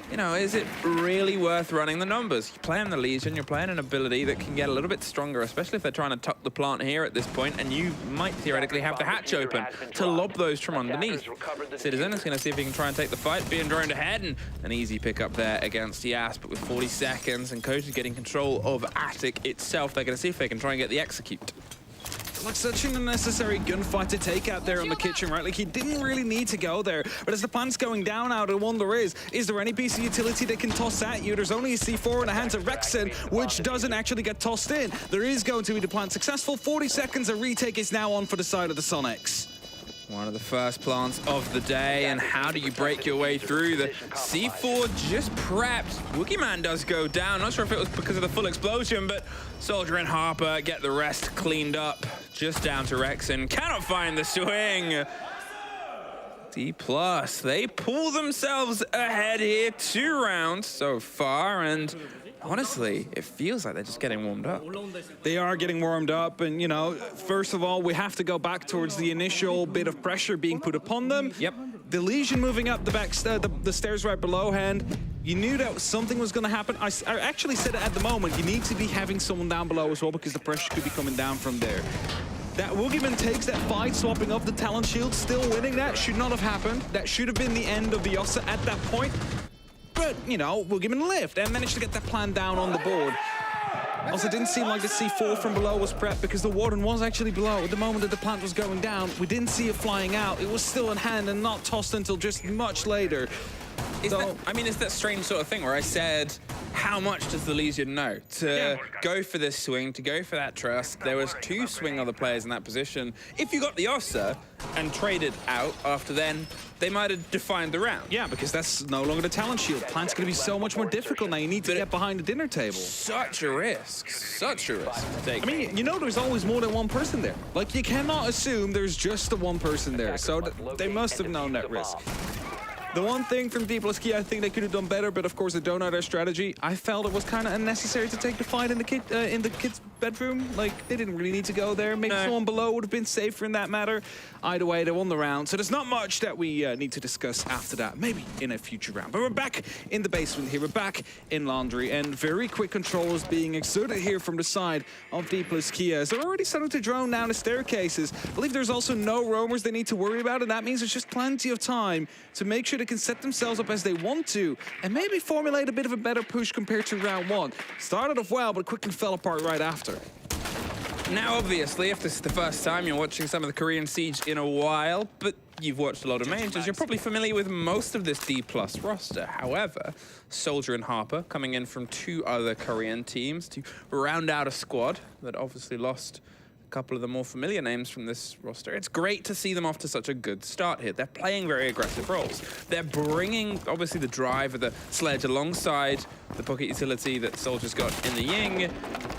you know, is it really worth running the numbers? You're playing the Legion, you're playing an ability that can get a little bit stronger, especially if they're trying to tuck the plant here at this point, and you might theoretically have the hatch open to lob those from underneath. Citizen is going to see if he can try and take the fight, being droned ahead, and an easy pick up there against Yas, but with 40 seconds and Coach is getting control of Attic itself, they're going to see if they can try and get the execute. Like such an unnecessary gunfight to take out there on the kitchen, right? Like he didn't really need to go there. But as the plant's going down out, I wonder is there any piece of utility they can toss at you? There's only a C4 in the hands of Rexen, which doesn't actually get tossed in. There is going to be the plant successful. 40 seconds, a retake is now on for the side of the Snoiqs. One of the first plants of the day, and how do you break your way through? The C4 just prepped. Woogieman does go down. Not sure if it was because of the full explosion, but Soldier and Harper get the rest cleaned up. Just down to Rexen. Cannot find the swing. Dplus, they pull themselves ahead here. 2 rounds so far, and honestly, it feels like they're just getting warmed up. They are getting warmed up, and, you know, first of all, we have to go back towards the initial bit of pressure being put upon them. Yep. The Legion moving up the stairs right below hand. You knew that something was going to happen. I actually said it at the moment. You need to be having someone down below as well, because the pressure could be coming down from there. That Woogieman takes that fight, swapping up the talent shield, still winning that. Should not have happened. That should have been the end of the Ossa at that point. But, you know, Woogieman lived and managed to get that plan down on the board. Also, it didn't seem like the C4 from below was prepped, because the Warden was actually below. At the moment that the plant was going down, we didn't see it flying out. It was still in hand and not tossed until just much later. Is that strange sort of thing where I said, how much does the Legion know to go for this swing, to go for that trust? There was 2 swing other players in that position. If you got the Ossa and traded out after then, they might have defined the round. Yeah, because that's no longer the talent shield. Plant's going to be so much more difficult now. You need to get behind the dinner table. Such a risk to take. I mean, you know, there's always more than one person there. Like, you cannot assume there's just the one person there. So they must have known that risk. The one thing from Dplus I think they could have done better, but of course they don't know their strategy. I felt it was kind of unnecessary to take the fight in the kid's bedroom. Like, they didn't really need to go there. Maybe someone below would have been safer in that matter. Either way, they won the round, so there's not much that we need to discuss after that. Maybe in a future round. But we're back in the basement here. We're back in Laundry, and very quick controls being exerted here from the side of Dplus Kia. They're already starting to drone down the staircases. I believe there's also no roamers they need to worry about, and that means there's just plenty of time to make sure they can set themselves up as they want to, and maybe formulate a bit of a better push compared to round 1. Started off well, but quickly fell apart right after. Now, obviously, if this is the first time you're watching some of the Korean Siege in a while, but you've watched a lot of majors, you're probably familiar with most of this Dplus roster. However, Soldier and Harper coming in from 2 other Korean teams to round out a squad that obviously lost a couple of the more familiar names from this roster. It's great to see them off to such a good start here. They're playing very aggressive roles. They're bringing, obviously, the drive of the sledge alongside the pocket utility that Soldier's got in the Ying.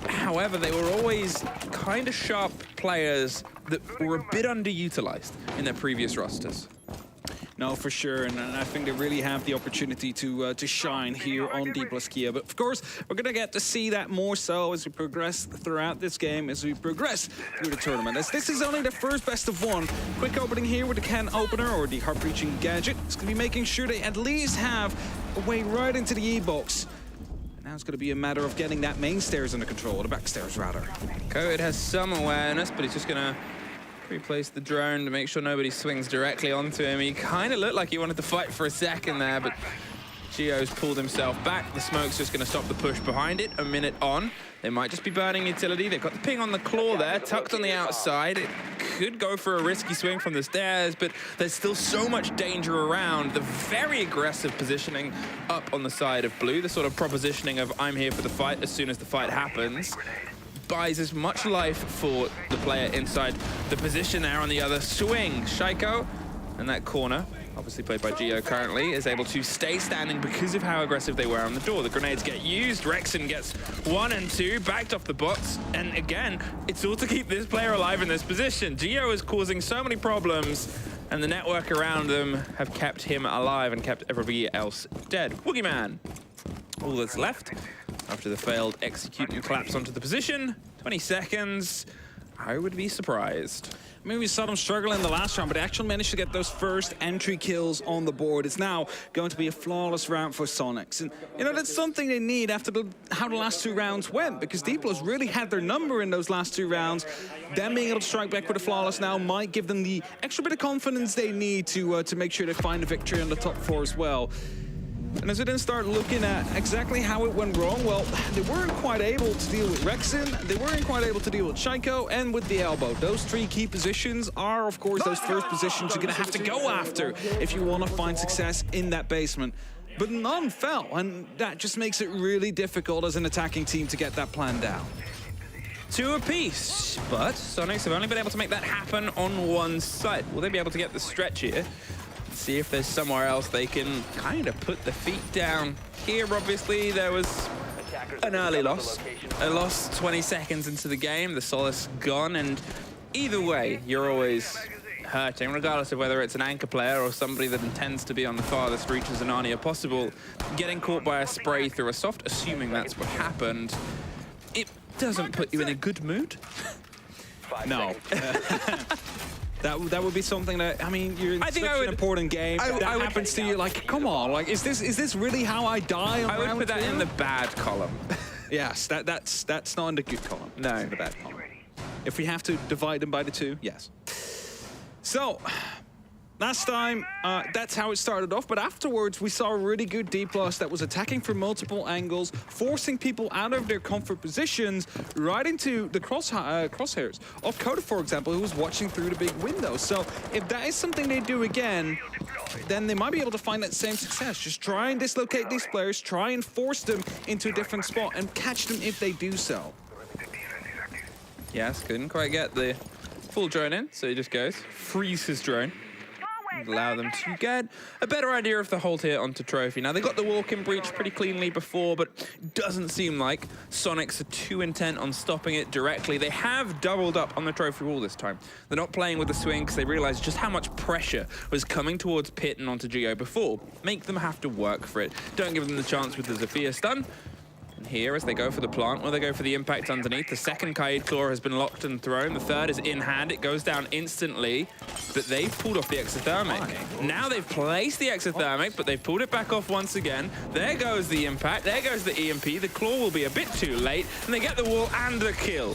However, they were always kind of sharp players that were a bit underutilized in their previous rosters. No, for sure, and I think they really have the opportunity to shine here on Dplus Kia. But of course, we're going to get to see that more so as we progress throughout this game, as we progress through the tournament. As this is only the first best of 1. Quick opening here with the can opener or the heart-reaching gadget. It's going to be making sure they at least have a way right into the E-box. Now it's going to be a matter of getting that main stairs under control, or the back stairs rather. Code has some awareness, but he's just going to replace the drone to make sure nobody swings directly onto him. He kind of looked like he wanted to fight for a second there, but Gio's pulled himself back. The smoke's just going to stop the push behind it. A minute on. They might just be burning utility. They've got the ping on the claw there, tucked on the outside. It could go for a risky swing from the stairs, but there's still so much danger around. The very aggressive positioning up on the side of blue, the sort of propositioning of I'm here for the fight as soon as the fight happens, buys as much life for the player inside the position there on the other swing. Shaiko in that corner, obviously played by Gio currently, is able to stay standing because of how aggressive they were on the door. The grenades get used, Rexen gets 1 and 2, backed off the box, and again, it's all to keep this player alive in this position. Gio is causing so many problems, and the network around them have kept him alive and kept everybody else dead. Woogieman, all that's left after the failed execute and collapse onto the position. 20 seconds. I would be surprised. I mean, we saw them struggle in the last round, but they actually managed to get those first entry kills on the board. It's now going to be a flawless round for Snoiqs. And, you know, that's something they need after how the last 2 rounds went, because Dplus really had their number in those last 2 rounds. Them being able to strike back with a flawless now might give them the extra bit of confidence they need to make sure they find a victory on the top 4 as well. And as we then start looking at exactly how it went wrong, well, they weren't quite able to deal with Rexen, they weren't quite able to deal with Shaiko, and with the elbow. Those three key positions are, of course, those first positions you're going to have to go after if you want to find success in that basement. But none fell, and that just makes it really difficult as an attacking team to get that plan down. 2 apiece, but Snoiqs have only been able to make that happen on one side. Will they be able to get the stretch here? See if there's somewhere else they can kind of put the feet down. Here, obviously, there was an early loss. A loss 20 seconds into the game. The Solace gone, and either way, you're always hurting, regardless of whether it's an anchor player or somebody that intends to be on the farthest reaches of Narnia possible. Getting caught by a spray through a soft, assuming that's what happened, it doesn't put you in a good mood. No. That would be something that, I mean, you're in such an important game. That happens to you, like, come on, like, is this really how I die on I would put that in the bad column. Yes, that's not in the good column. No. It's in the bad column. If we have to divide them by the 2, yes. So, last time, that's how it started off, but afterwards we saw a really good Dplus that was attacking from multiple angles, forcing people out of their comfort positions, right into the crosshairs of Coda, for example, who was watching through the big window. So if that is something they do again, then they might be able to find that same success. Just try and dislocate these players, try and force them into a different spot, and catch them if they do so. Yes, couldn't quite get the full drone in, so he just goes, frees his drone. Allow them to get a better idea of the hold here onto Trophy. Now, they got the walk-in breach pretty cleanly before, but doesn't seem like Snoiqs are too intent on stopping it directly. They have doubled up on the Trophy wall this time. They're not playing with the swing because they realized just how much pressure was coming towards Pit and onto Geo before. Make them have to work for it. Don't give them the chance with the Zephyr stun. And here, as they go for the plant, where they go for the impact underneath, the second Kaid Claw has been locked and thrown. The third is in hand. It goes down instantly, but they've pulled off the exothermic. Now they've placed the exothermic, but they've pulled it back off once again. There goes the impact. There goes the EMP. The Claw will be a bit too late, and they get the wall and the kill.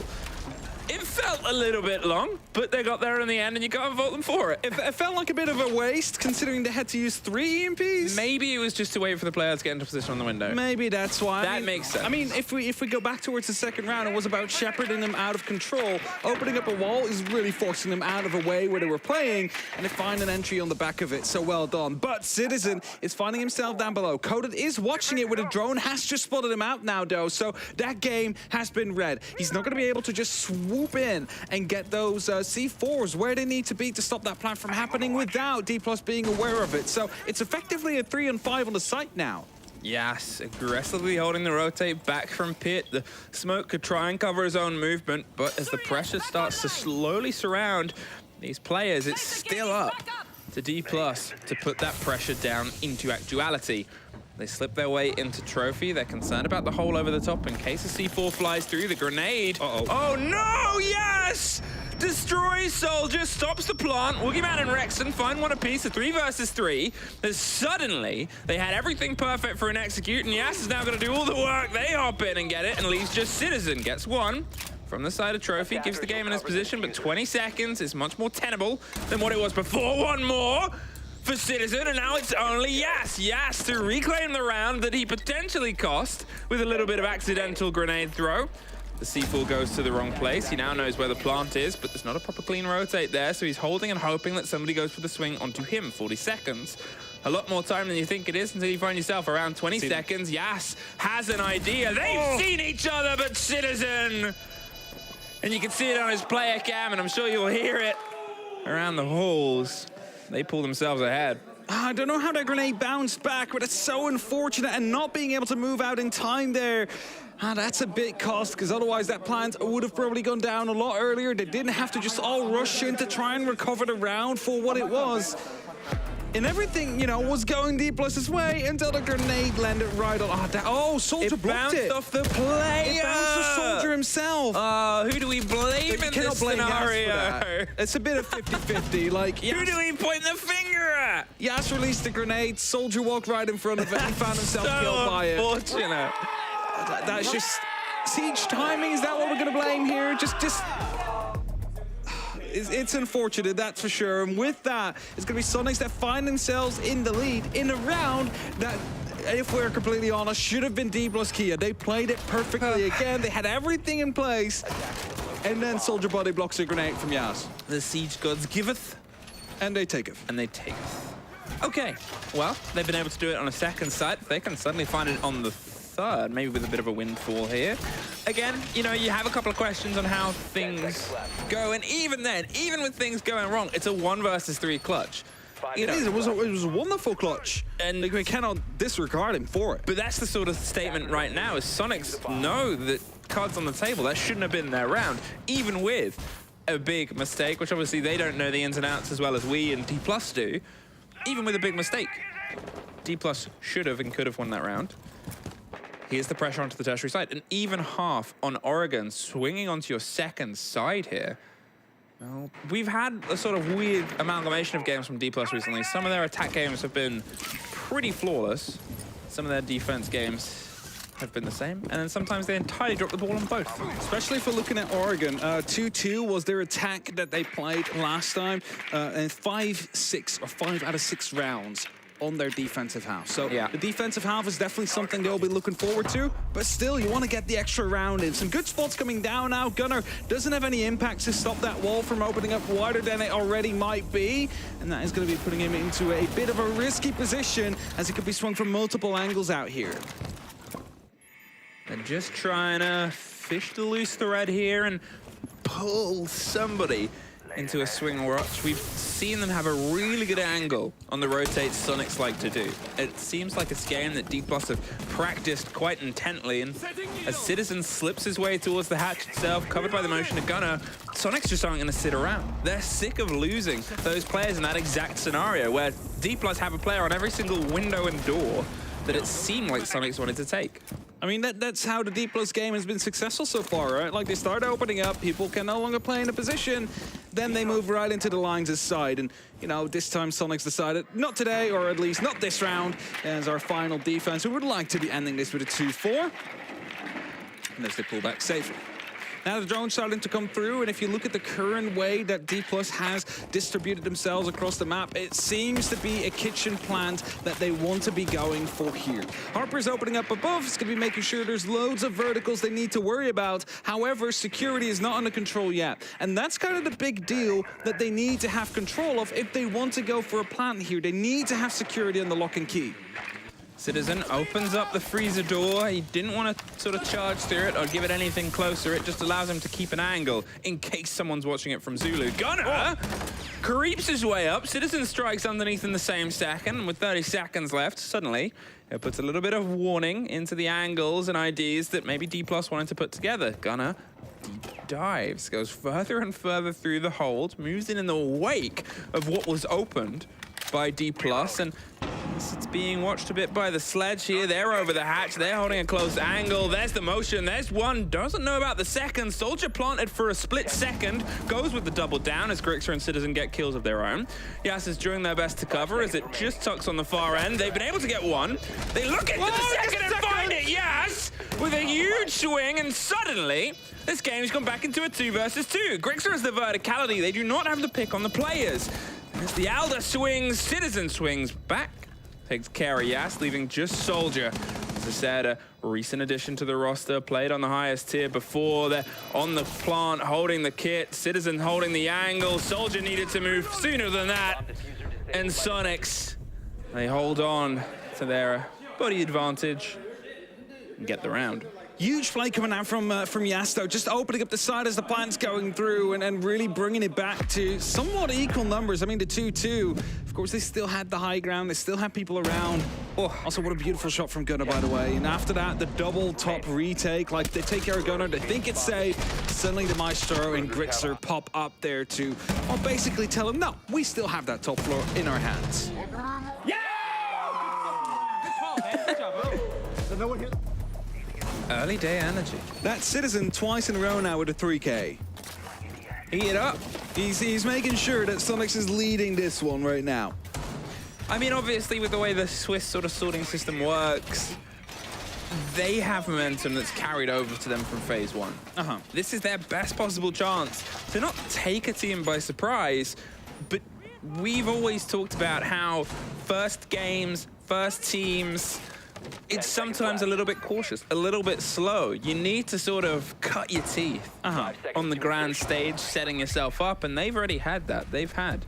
It felt a little bit long, but they got there in the end, and you can't fault them for it. It felt like a bit of a waste, considering they had to use 3 EMPs. Maybe it was just to wait for the player to get into position on the window. Maybe that's why. That makes sense. I mean, if we go back towards the second round, it was about shepherding them out of control. Opening up a wall is really forcing them out of a way where they were playing, and they find an entry on the back of it, so well done. But Citizen is finding himself down below. Coded is watching it with a drone, has just spotted him out now, though, so that game has been read. He's not going to be able to just swoop in and get those C4s where they need to be to stop that plan from happening without Dplus being aware of it. So it's effectively a 3-on-5 on the site now. Yes, aggressively holding the rotate back from Pit. The smoke could try and cover his own movement, but as the pressure starts to slowly surround these players, it's still up to Dplus to put that pressure down into actuality. They slip their way into Trophy. They're concerned about the hole over the top in case a C4 flies through. The grenade. Oh no, yes! Destroys Soldier, stops the plant. Woogieman and Rexen find one apiece, a 3 versus 3. As suddenly, they had everything perfect for an execute, and Yas is now going to do all the work. They hop in and get it, and leaves just Citizen. Gets one from the side of Trophy, gives the game in his position, but 20 seconds is much more tenable than what it was before. One more for Citizen, and now it's only Yas to reclaim the round that he potentially cost with a little bit of accidental grenade throw. The C4 goes to the wrong place. He now knows where the plant is, but there's not a proper clean rotate there, so he's holding and hoping that somebody goes for the swing onto him. 40 seconds. A lot more time than you think it is until you find yourself around 20 seconds. Yas has an idea. They've seen each other, but Citizen, and you can see it on his player cam, and I'm sure you'll hear it around the halls. They pull themselves ahead. I don't know how that grenade bounced back, but it's so unfortunate, and not being able to move out in time there. That's a big cost, because otherwise that plant would have probably gone down a lot earlier. They didn't have to just all rush in to try and recover the round for what it was. And everything, you know, was going Dplus's way until the grenade landed right on. Soldier blocked it. It bounced off the player. It bounced the Soldier himself. Who do we blame in this scenario? It's a bit of 50-50. Like, who do we point the finger at? Yas released the grenade. Soldier walked right in front of it. He found himself killed by it. Unfortunate. That's just siege timing. Is that what we're going to blame here? Just. It's unfortunate, that's for sure. And with that, it's going to be Snoiqs that find themselves in the lead in a round that if we're completely honest, should have been Dplus Kia. They played it perfectly again. They had everything in place. And then Soldier Body blocks a grenade from Yas. The Siege Gods giveth. And they taketh. And they taketh. Okay, well, they've been able to do it on a second site. They can suddenly find it on the third, maybe with a bit of a windfall here. Again, you know, you have a couple of questions on how things go. And even then, even with things going wrong, it's a 1 versus 3 clutch. It was a wonderful clutch, and we cannot disregard him for it. But that's the sort of statement right now, is Snoiqs know that cards on the table, that shouldn't have been their round, even with a big mistake, which obviously they don't know the ins and outs as well as we and Dplus do. Even with a big mistake, Dplus should have and could have won that round. Here's the pressure onto the tertiary side, and even half on Oregon, swinging onto your second side here. Well, we've had a sort of weird amalgamation of games from Dplus recently. Some of their attack games have been pretty flawless. Some of their defense games have been the same. And then sometimes they entirely drop the ball on both. Especially if we're looking at Oregon. 2-2 was their attack that they played last time. And 5 out of 6 rounds on their defensive half. So yeah, the defensive half is definitely something they'll be looking forward to, but still, you want to get the extra round in. Some good spots coming down now. Gunnar doesn't have any impacts to stop that wall from opening up wider than it already might be, and that is going to be putting him into a bit of a risky position, as he could be swung from multiple angles out here. They're just trying to fish the loose thread here and pull somebody into a swing rush. We've seen them have a really good angle on the rotates Snoiqs like to do. It seems like it's a game that Dplus have practiced quite intently, and as Citizen slips his way towards the hatch itself, covered by the motion of Gunnar, Snoiqs just aren't going to sit around. They're sick of losing those players in that exact scenario, where Dplus have a player on every single window and door that it seemed like Snoiqs wanted to take. I mean, that's how the Dplus game has been successful so far, right? Like, they start opening up, people can no longer play in a position, then they move right into the lines' side. And, you know, this time Snoiqs decided, not today, or at least not this round, as our final defense. We would like to be ending this with a 2-4. And as they pull back safely. Now the drone's starting to come through, and if you look at the current way that Dplus has distributed themselves across the map, it seems to be a kitchen plant that they want to be going for here. Harper's opening up above. It's going to be making sure there's loads of verticals they need to worry about. However, security is not under control yet, and that's kind of the big deal that they need to have control of if they want to go for a plant here. They need to have security on the lock and key. Citizen opens up the freezer door. He didn't want to sort of charge through it or give it anything closer. It just allows him to keep an angle in case someone's watching it from Zulu. Gunnar creeps his way up. Citizen strikes underneath in the same second. With 30 seconds left, suddenly it puts a little bit of warning into the angles and IDs that maybe Dplus wanted to put together. Gunnar deep dives, goes further and further through the hold, moves in the wake of what was opened by Dplus, and it's being watched a bit by the sledge here. They're over the hatch. They're holding a close angle. There's the motion. There's one. Doesn't know about the second. Soldier planted for a split second. Goes with the double down as Grixer and Citizen get kills of their own. Yas is doing their best to cover as it just tucks on the far end. They've been able to get one. They look into the second and find it. Yas with a huge swing, and suddenly this game's gone back into a 2 versus 2. Grixer has the verticality. They do not have the pick on the players. As the Alder swings, Citizen swings back. Takes care of Yas, leaving just Soldier. As I said, a recent addition to the roster, played on the highest tier before. They're on the plant, holding the kit. Citizen holding the angle. Soldier needed to move sooner than that. And Snoiqs, they hold on to their body advantage and get the round. Huge play coming out from Yasto, just opening up the side as the plant's going through and really bringing it back to somewhat equal numbers. I mean, the 2-2, of course, they still had the high ground. They still had people around. Oh, also, what a beautiful shot from Gunnar, by the way. And after that, the double top retake, like they take care of Gunnar, they think it's safe. Suddenly the Maestro and Grixer pop up there to basically tell him, no, we still have that top floor in our hands. Yeah! Good job, man. So no one hit. Early day energy. That Citizen twice in a row now with a 3K. Eat it up. He's making sure that Snoiqs is leading this one right now. I mean, obviously, with the way the Swiss sort of sorting system works, they have momentum that's carried over to them from Phase 1. This is their best possible chance to not take a team by surprise, but we've always talked about how first games, first teams, it's sometimes a little bit cautious, a little bit slow. You need to sort of cut your teeth on the grand stage, setting yourself up, and they've already had that. They've had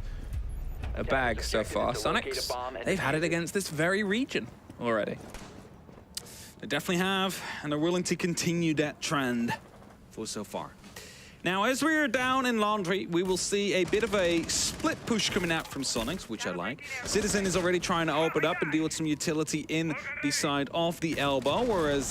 a bag so far. Snoiqs, they've had it against this very region already. They definitely have, and they're willing to continue that trend for so far. Now, as we're down in Laundry, we will see a bit of a split push coming out from Snoiqs, which I like. Citizen is already trying to open up and deal with some utility in the side of the elbow, whereas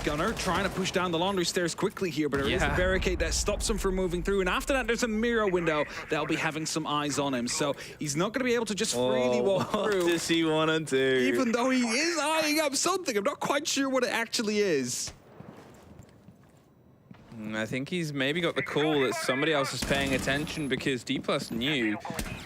Gunnar trying to push down the Laundry stairs quickly here, but there is a barricade that stops him from moving through, and after that, there's a mirror window that'll be having some eyes on him, so he's not going to be able to just freely walk through. What does he want to do? Even though he is eyeing up something, I'm not quite sure what it actually is. I think he's maybe got the call that somebody else is paying attention, because Dplus knew.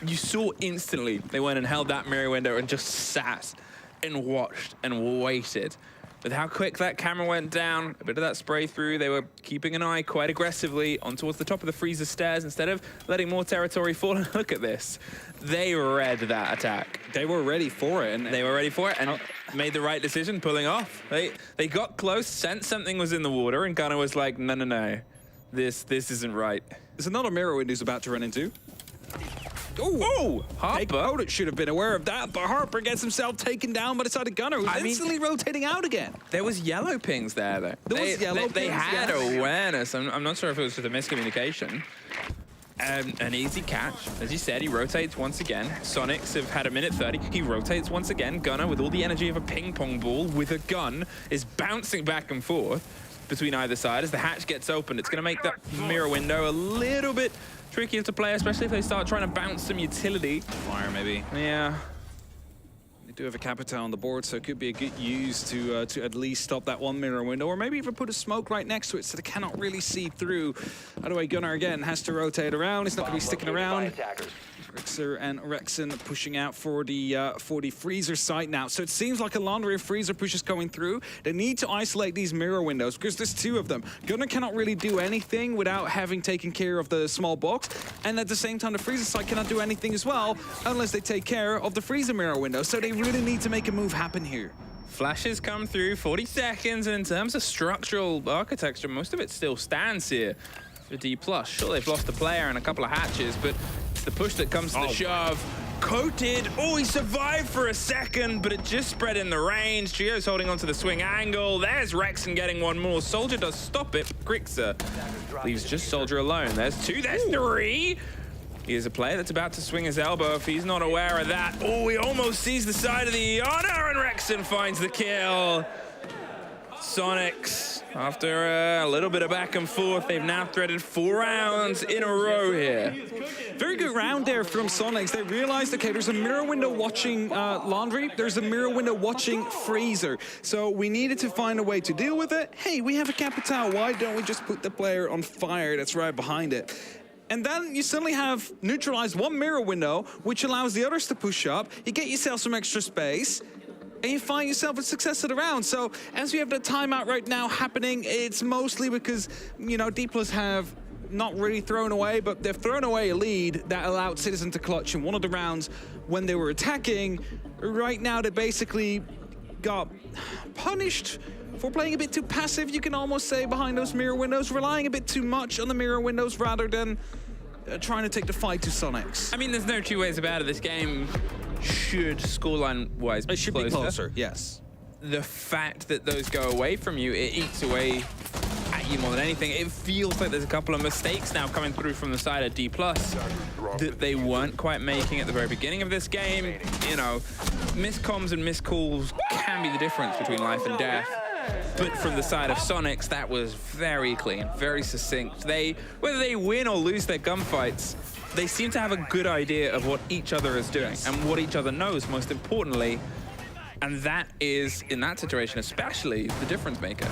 You saw instantly they went and held that mirror window and just sat and watched and waited. With how quick that camera went down, a bit of that spray through, they were keeping an eye quite aggressively on towards the top of the freezer stairs instead of letting more territory fall. And look at this. They read that attack. They were ready for it. And they were ready for it and made the right decision pulling off. They got close, sensed something was in the water, and Gunnar was like, no, no, no. This isn't right. There's another mirror window he's about to run into. Oh, Harper should have been aware of that, but Harper gets himself taken down by the side of Gunnar, who's instantly rotating out again. There was yellow pings there, though. They had awareness. I'm not sure if it was just a miscommunication. An easy catch. As you said, he rotates once again. Snoiqs have had a minute 30. He rotates once again. Gunnar, with all the energy of a ping pong ball with a gun, is bouncing back and forth between either side. As the hatch gets opened, it's going to make that mirror window a little bit trickier to play, especially if they start trying to bounce some utility. Fire, maybe. Yeah. They do have a Capita on the board, so it could be a good use to at least stop that one mirror window, or maybe even put a smoke right next to it so they cannot really see through. By the way, Gunnar again has to rotate around. He's not going to be sticking around. Rixer and Rexen pushing out for the freezer site now. So it seems like a laundry of freezer pushes going through. They need to isolate these mirror windows because there's two of them. Gunnar cannot really do anything without having taken care of the small box. And at the same time, the freezer site cannot do anything as well unless they take care of the freezer mirror window. So they really need to make a move happen here. Flashes come through, 40 seconds, and in terms of structural architecture, most of it still stands here for Dplus. Sure, they've lost a player and a couple of hatches, but it's the push that comes to the shove. Coated, he survived for a second, but it just spread in the range. Gio's holding onto the swing angle. There's Rexen getting one more. Soldier does stop it. Grixer leaves just Soldier alone. There's two, there's three. Here's a player that's about to swing his elbow if he's not aware of that. He almost sees the side of the honor, and Rexen finds the kill. Snoiqs, after a little bit of back and forth, they've now threaded 4 rounds in a row here. Very good round there from Snoiqs. They realized, okay, there's a mirror window watching Laundry, there's a mirror window watching Freezer. So we needed to find a way to deal with it. Hey, we have a Capitao, why don't we just put the player on fire that's right behind it? And then you suddenly have neutralized one mirror window, which allows the others to push up. You get yourself some extra space, and you find yourself a success of the round. So as we have the timeout right now happening, it's mostly because, you know, Dplus have not really thrown away, but they've thrown away a lead that allowed Citizen to clutch in one of the rounds when they were attacking. Right now, they basically got punished for playing a bit too passive, you can almost say, behind those mirror windows, relying a bit too much on the mirror windows rather than trying to take the fight to Snoiqs. I mean, there's no two ways about it. This game should, scoreline-wise, be be closer, yes. The fact that those go away from you, it eats away at you more than anything. It feels like there's a couple of mistakes now coming through from the side of Dplus that they weren't quite making at the very beginning of this game. You know, miscomms and miscalls can be the difference between life and death. But from the side of Snoiqs, that was very clean, very succinct. Whether they win or lose their gunfights, they seem to have a good idea of what each other is doing and what each other knows, most importantly. And that is, in that situation especially, the difference maker.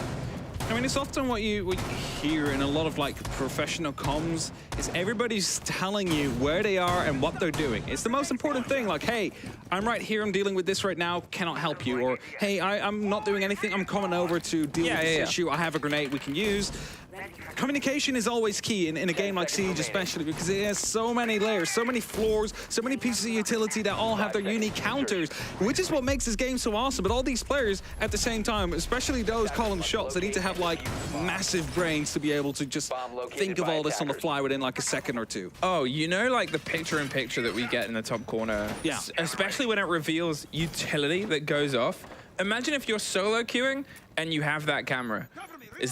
I mean, it's often what you hear in a lot of like professional comms is everybody's telling you where they are and what they're doing. It's the most important thing. Like, hey, I'm right here, I'm dealing with this right now, cannot help you. Or, hey, I'm not doing anything, I'm coming over to deal with this issue. I have a grenade we can use. communication is always key in a game like Siege, especially because it has so many layers, so many floors, so many pieces of utility that all have their unique counters, which is what makes this game so awesome. But all these players at the same time, especially those calling shots, they need to have like massive brains to be able to just think of all this on the fly within like a second or two. Oh, you know, like the picture-in-picture that we get in the top corner, yeah, especially when it reveals utility that goes off. Imagine if you're solo queuing and you have that camera.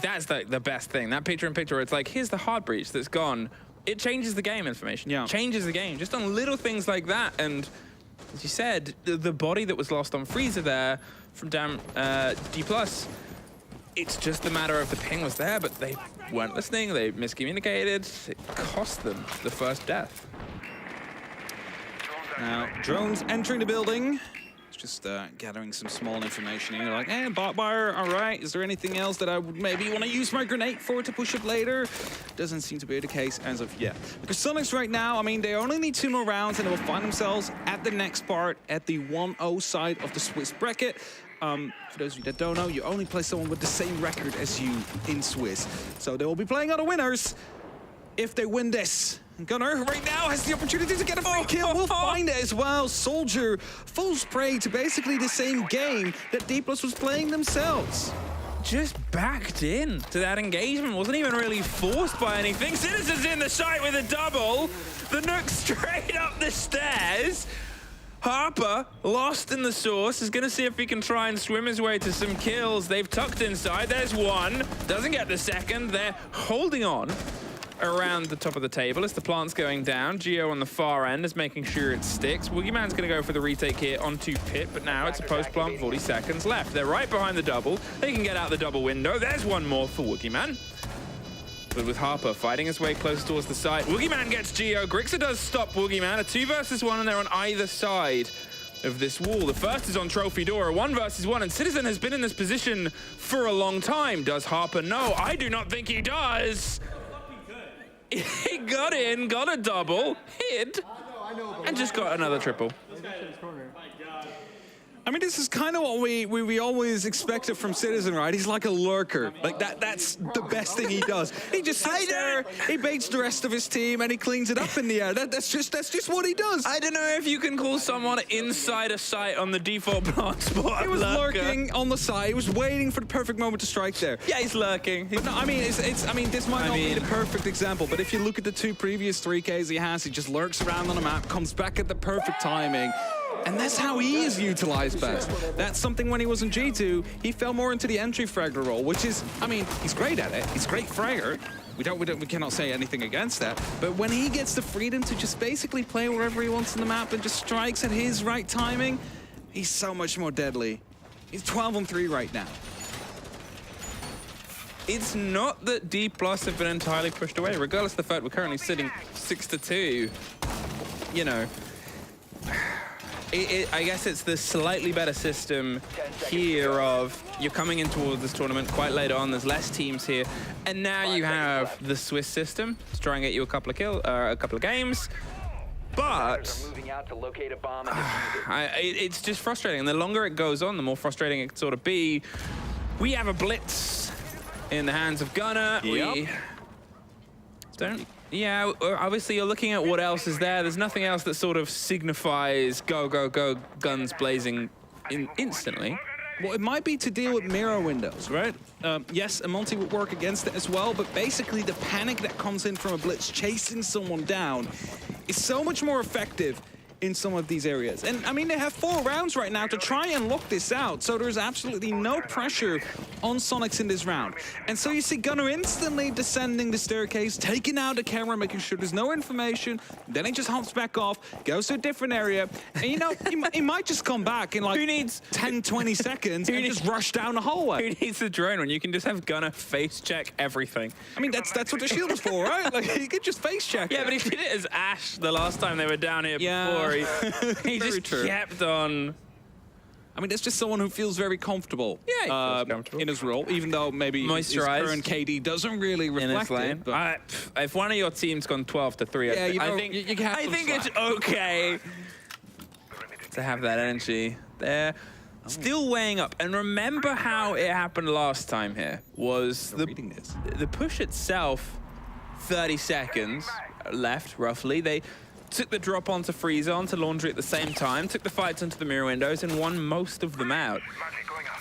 That's the best thing. That picture-in-picture, it's like, here's the hard breach that's gone. It changes the game information. Yeah. Changes the game, just on little things like that. And as you said, the body that was lost on Freezer there from Dplus, it's just a matter of the ping was there, but they weren't listening, they miscommunicated. It cost them the first death. Now, drones entering the building. Just gathering some small information here, like, hey, bot buyer, all right, is there anything else that I would maybe want to use my grenade for to push up later? Doesn't seem to be the case as of yet. Because Snoiqs right now, I mean, they only need 2 more rounds and they will find themselves at the next part at the 1-0 side of the Swiss bracket. For those of you that don't know, you only play someone with the same record as you in Swiss. So they will be playing other winners if they win this. Gunnar right now has the opportunity to get a free kill. We'll find it as well. Soldier falls prey to basically the same game that Dplus was playing themselves. Just backed in to that engagement. Wasn't even really forced by anything. Citizen's in the site with a double. The Nook straight up the stairs. Harper, lost in the source, is going to see if he can try and swim his way to some kills. They've tucked inside. There's one. Doesn't get the second. They're holding on around the top of the table as the plant's going down. Geo on the far end is making sure it sticks. Woogieman's going to go for the retake here onto Pit, but now it's a post-plant, 40 seconds left. They're right behind the double. They can get out the double window. There's one more for Woogieman. But with Harper fighting his way close towards the site, Woogieman gets Geo. Grixer does stop Woogieman. A 2 versus 1, and they're on either side of this wall. The first is on Trophy Door, a 1 versus 1, and Citizen has been in this position for a long time. Does Harper know? I do not think he does. He got in, got a double, hid, and just got another triple. I mean, this is kind of what we always expected from Citizen, right? He's like a lurker. Like, that's the best thing he does. He just sits there, he baits the rest of his team, and he cleans it up in the air. That's just what he does. I don't know if you can call someone inside a site on the default plant spot. He was lurking on the side. He was waiting for the perfect moment to strike there. Yeah, he's lurking. But no, I mean, this might not be the perfect example, but if you look at the 2 previous 3Ks he has, he just lurks around on the map, comes back at the perfect timing. And that's how he is utilized best. That's something when he was in G2, he fell more into the entry fragger role, which is, I mean, he's great at it. He's a great fragger. We cannot say anything against that. But when he gets the freedom to just basically play wherever he wants on the map and just strikes at his right timing, he's so much more deadly. He's 12-on-3 right now. It's not that Dplus have been entirely pushed away, regardless of the fact we're currently sitting 6-2. You know, I guess it's the slightly better system here of you're coming in towards this tournament quite late on, there's less teams here, and now you have the Swiss system to try and get you a couple of games. But it's just frustrating, and the longer it goes on, the more frustrating it can sort of be. We have a blitz in the hands of Gunnar. Yep. Yeah, obviously you're looking at what else is there. There's nothing else that sort of signifies go, go, go, guns blazing instantly. Well, it might be to deal with mirror windows, right? Yes, a multi would work against it as well, but basically the panic that comes in from a blitz chasing someone down is so much more effective in some of these areas. And I mean, they have 4 rounds right now to try and lock this out, so there's absolutely no pressure on Snoiqs in this round. And so you see Gunnar instantly descending the staircase, taking out the camera, making sure there's no information, then he just hops back off, goes to a different area, and you know, he might just come back in like 10-20 seconds and just rush down the hallway. Who needs the drone when you can just have Gunnar face check everything? I mean, that's what the shield is for, right? Like, he could just face check. Yeah, but he did it as Ash the last time they were down here before. He just kept on. I mean, that's just someone who feels very comfortable, he feels comfortable in his role, even though maybe his current KD doesn't really reflect it. But if one of your team's gone 12-3, I think it's okay to have that energy there. Still weighing up. And remember how it happened last time here, was the push itself, 30 seconds left, roughly. They took the drop onto Freeze onto Laundry at the same time, took the fights into the mirror windows, and won most of them out.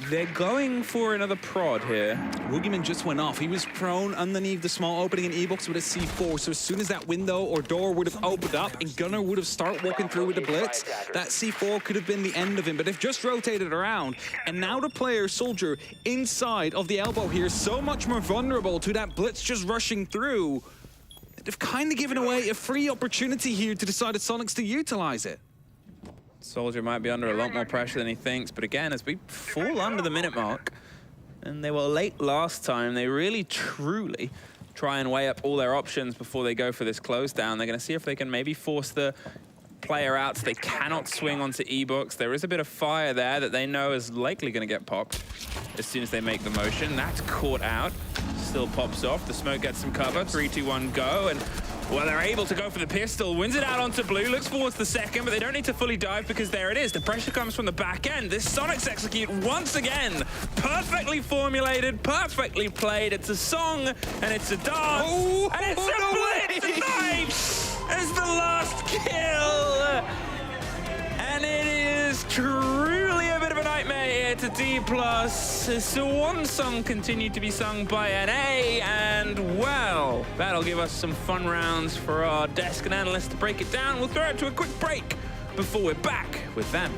They're going for another prod here. Woogieman just went off. He was prone underneath the small opening in E-Box with a C4. So as soon as that window or door would have opened up and Gunnar would have started walking through with the blitz, that C4 could have been the end of him. But they've just rotated around. And now the player, Soldier, inside of the elbow here, so much more vulnerable to that blitz just rushing through. They've kind of given away a free opportunity here to decide at Snoiqs to utilize it. Soldier might be under a lot more pressure than he thinks, but again, as we fall under the minute mark, and they were late last time, they really, truly try and weigh up all their options before they go for this close down. They're going to see if they can maybe force the player out so they cannot swing onto E-Books. There is a bit of fire there that they know is likely going to get popped as soon as they make the motion. That's caught out. Still pops off. The smoke gets some cover. 3, 2, 1, go. And well, they're able to go for the pistol. Wins it out onto blue. Looks forwards the second, but they don't need to fully dive because there it is. The pressure comes from the back end. This Snoiqs execute once again. Perfectly formulated, perfectly played. It's a song and it's a dance. Oh, and it's a blitz tonight as the last kill. And it is truly a bit of a nightmare here to Dplus. So one song continued to be sung by NA, and well, that'll give us some fun rounds for our desk and analysts to break it down. We'll throw it to a quick break before we're back with them.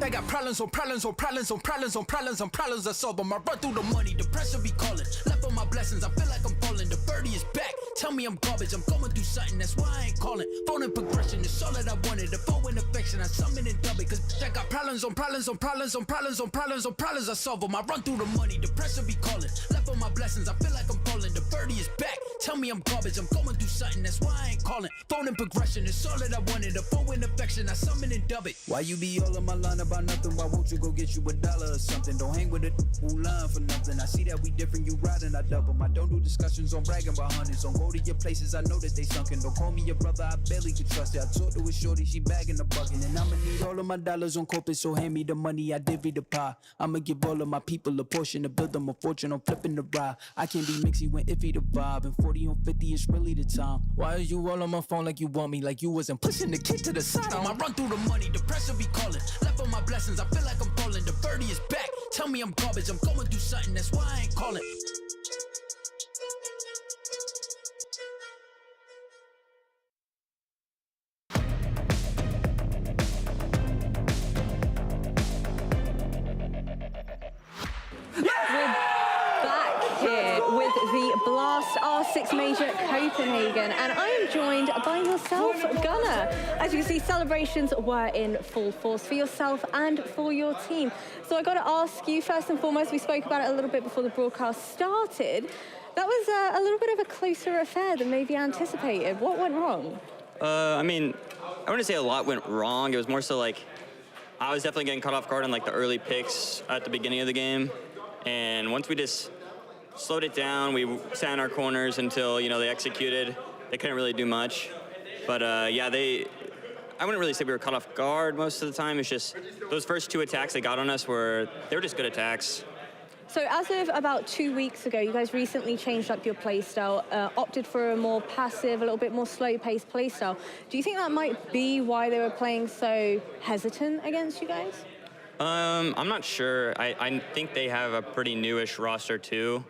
I got problems on problems on problems on problems on problems on problems I solve them. I run through the money, the pressure be calling. Left on my blessings, I feel like I'm falling. The birdie is back, tell me I'm garbage. I'm going through something, that's why I ain't calling. Phone and progression is all that I wanted. The phone and affection, I summon and dub it. Cause I got problems on problems on problems on problems on problems on problems I solve them. I run through the money, the pressure be calling. Left on my blessings, I feel like I'm falling. The birdie is back, tell me I'm garbage. I'm going through something, that's why I ain't calling. Phone and progression is all that I wanted. The phone and affection, I summon and dub it. Why you be all on my line about nothing? Why won't you go get you $1 or something? Don't hang with it who line for nothing. I see that we different, you riding, I double. I don't do discussions on bragging about hundreds. Don't go to your places, I know that they sunken. Don't call me your brother, I barely can trust it. I talked to a shorty, she bagging the bucket. And I'ma need all of my dollars on corporate, so hand me the money, I divvy the pie. I'ma give all of my people a portion to build them a fortune. I'm flipping the ride. I can't be mixy when iffy the vibe. And 40 on 50 is really the time. Why are you all on my phone like you want me? Like you wasn't pushing the kid to the side. I run through the money, the pressure be calling. Left on my blessings, I feel like I'm falling. The birdie is back, tell me I'm garbage. I'm going through something, that's why I ain't calling. The Blast R6 Major Copenhagen, and I am joined by yourself, Gunnar. As you can see, celebrations were in full force for yourself and for your team. So I got to ask you, first and foremost, we spoke about it a little bit before the broadcast started. That was a little bit of a closer affair than maybe anticipated. What went wrong? I mean, I wouldn't say a lot went wrong. It was more so like, I was definitely getting caught off guard on like the early picks at the beginning of the game. And once we just slowed it down, we sat in our corners until, you know, they executed. They couldn't really do much. But yeah, I wouldn't really say we were caught off guard most of the time. It's just those first two attacks they got on us they were just good attacks. So as of about 2 weeks ago, you guys recently changed up your playstyle, opted for a more passive, a little bit more slow-paced playstyle. Do you think that might be why they were playing so hesitant against you guys? I'm not sure. I think they have a pretty newish roster too.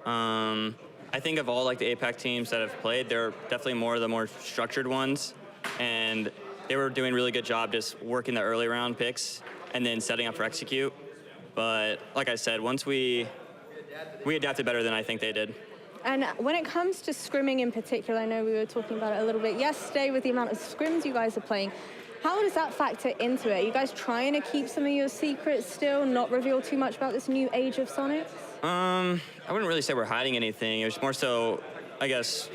I think of all like the APAC teams that have played, they're definitely more of the more structured ones, and they were doing a really good job just working the early round picks and then setting up for execute. But like I said, once we adapted better than I think they did. And when it comes to scrimming in particular, I know we were talking about it a little bit yesterday with the amount of scrims you guys are playing. How does that factor into it? Are you guys trying to keep some of your secrets still, not reveal too much about this new age of Snoiqs? I wouldn't really say we're hiding anything. It was more so, I guess,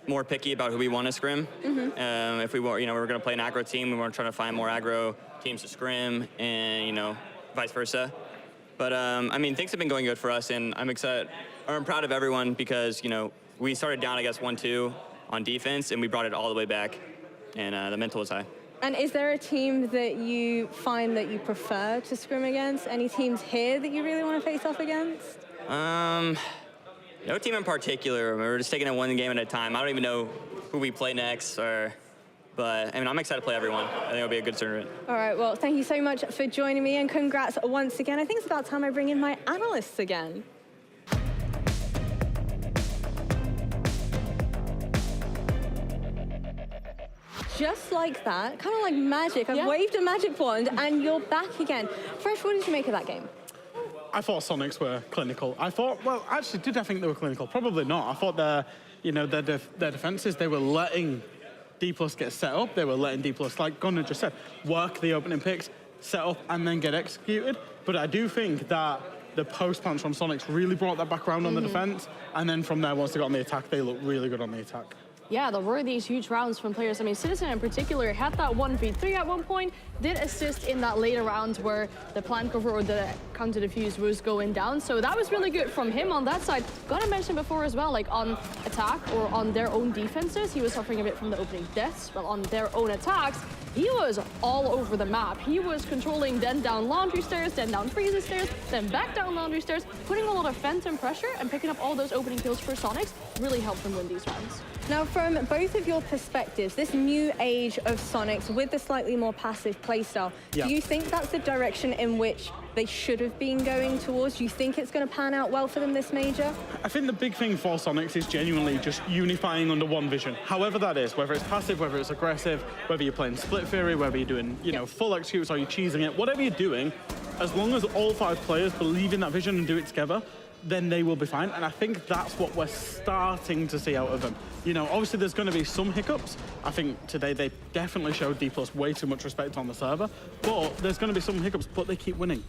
more picky about who we want to scrim. If we were, we're going to play an aggro team, we weren't trying to find more aggro teams to scrim, and vice versa. But I mean, things have been going good for us, and I'm excited. I'm proud of everyone because we started down, I guess, 1-2 on defense, and we brought it all the way back, and the mental was high. And is there a team that you find that you prefer to scrim against? Any teams here that you really want to face off against? No team in particular. We're just taking it one game at a time. I don't even know who we play next, but I mean, I'm excited to play everyone. I think it'll be a good tournament. All right, well, thank you so much for joining me, and congrats once again. I think it's about time I bring in my analysts again. Just like that, kind of like magic. I've waved a magic wand, and you're back again. Fresh, what did you make of that game? I thought Snoiqs were clinical. I thought, well, actually, did I think they were clinical? Probably not. I thought their defenses, they were letting Dplus get set up. They were letting Dplus, like Gunnar just said, work the opening picks, set up, and then get executed. But I do think that the post plans from Snoiqs really brought that back around on the defense. And then from there, once they got on the attack, they looked really good on the attack. Yeah, there were these huge rounds from players. I mean, Citizen in particular had that 1v3 at one point, did assist in that later round where the plant cover or the counter defuse was going down. So that was really good from him on that side. Gotta mention before as well, like on attack or on their own defenses, he was suffering a bit from the opening deaths, but on their own attacks, he was all over the map. He was controlling then down laundry stairs, then down freezer stairs, then back down laundry stairs, putting a lot of phantom pressure and picking up all those opening kills for Snoiqs really helped them win these rounds. Now, from both of your perspectives, this new age of Snoiqs with the slightly more passive playstyle, do you think that's the direction in which they should have been going towards? Do you think it's going to pan out well for them this major? I think the big thing for Snoiqs is genuinely just unifying under one vision, however that is, whether it's passive, whether it's aggressive, whether you're playing split fury, whether you're doing, full executes or you're cheesing it, whatever you're doing, as long as all 5 players believe in that vision and do it together, then they will be fine. And I think that's what we're starting to see out of them. Obviously there's going to be some hiccups. I think today they definitely showed Dplus way too much respect on the server, but there's going to be some hiccups, but they keep winning.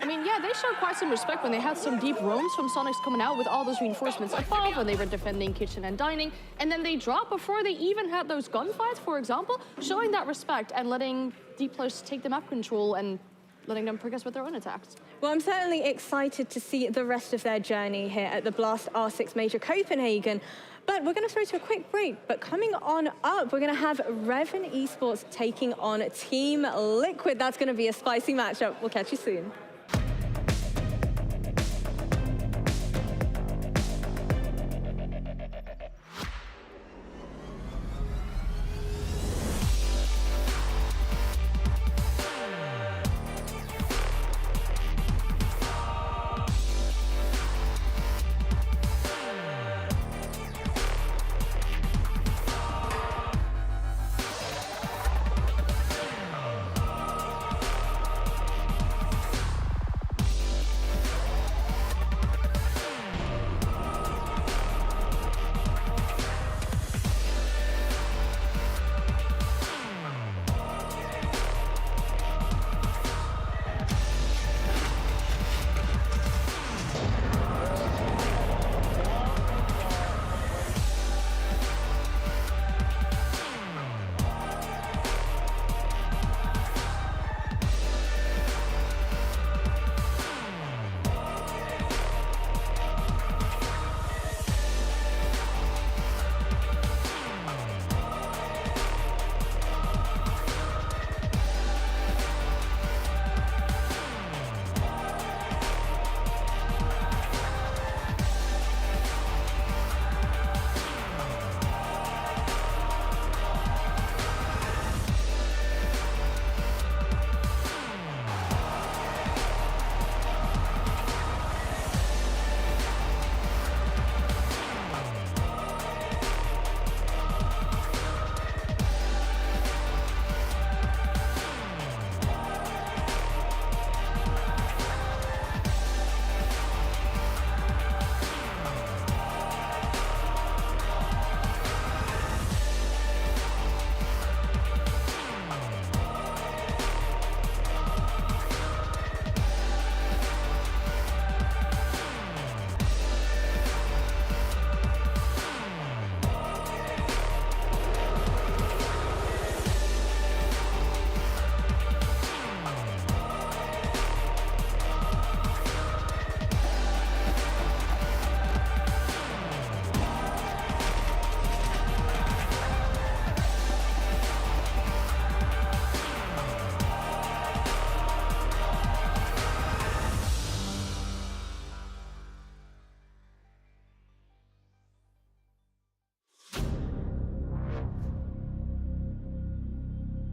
I mean, yeah, they showed quite some respect when they had some deep roams from Snoiqs coming out with all those reinforcements above when they were defending kitchen and dining, and then they dropped before they even had those gunfights, for example, showing that respect and letting Dplus take the map control and letting them progress with their own attacks. Well, I'm certainly excited to see the rest of their journey here at the Blast R6 Major Copenhagen. But we're going to throw to a quick break. But coming on up, we're going to have Reven Esports taking on Team Liquid. That's going to be a spicy matchup. We'll catch you soon.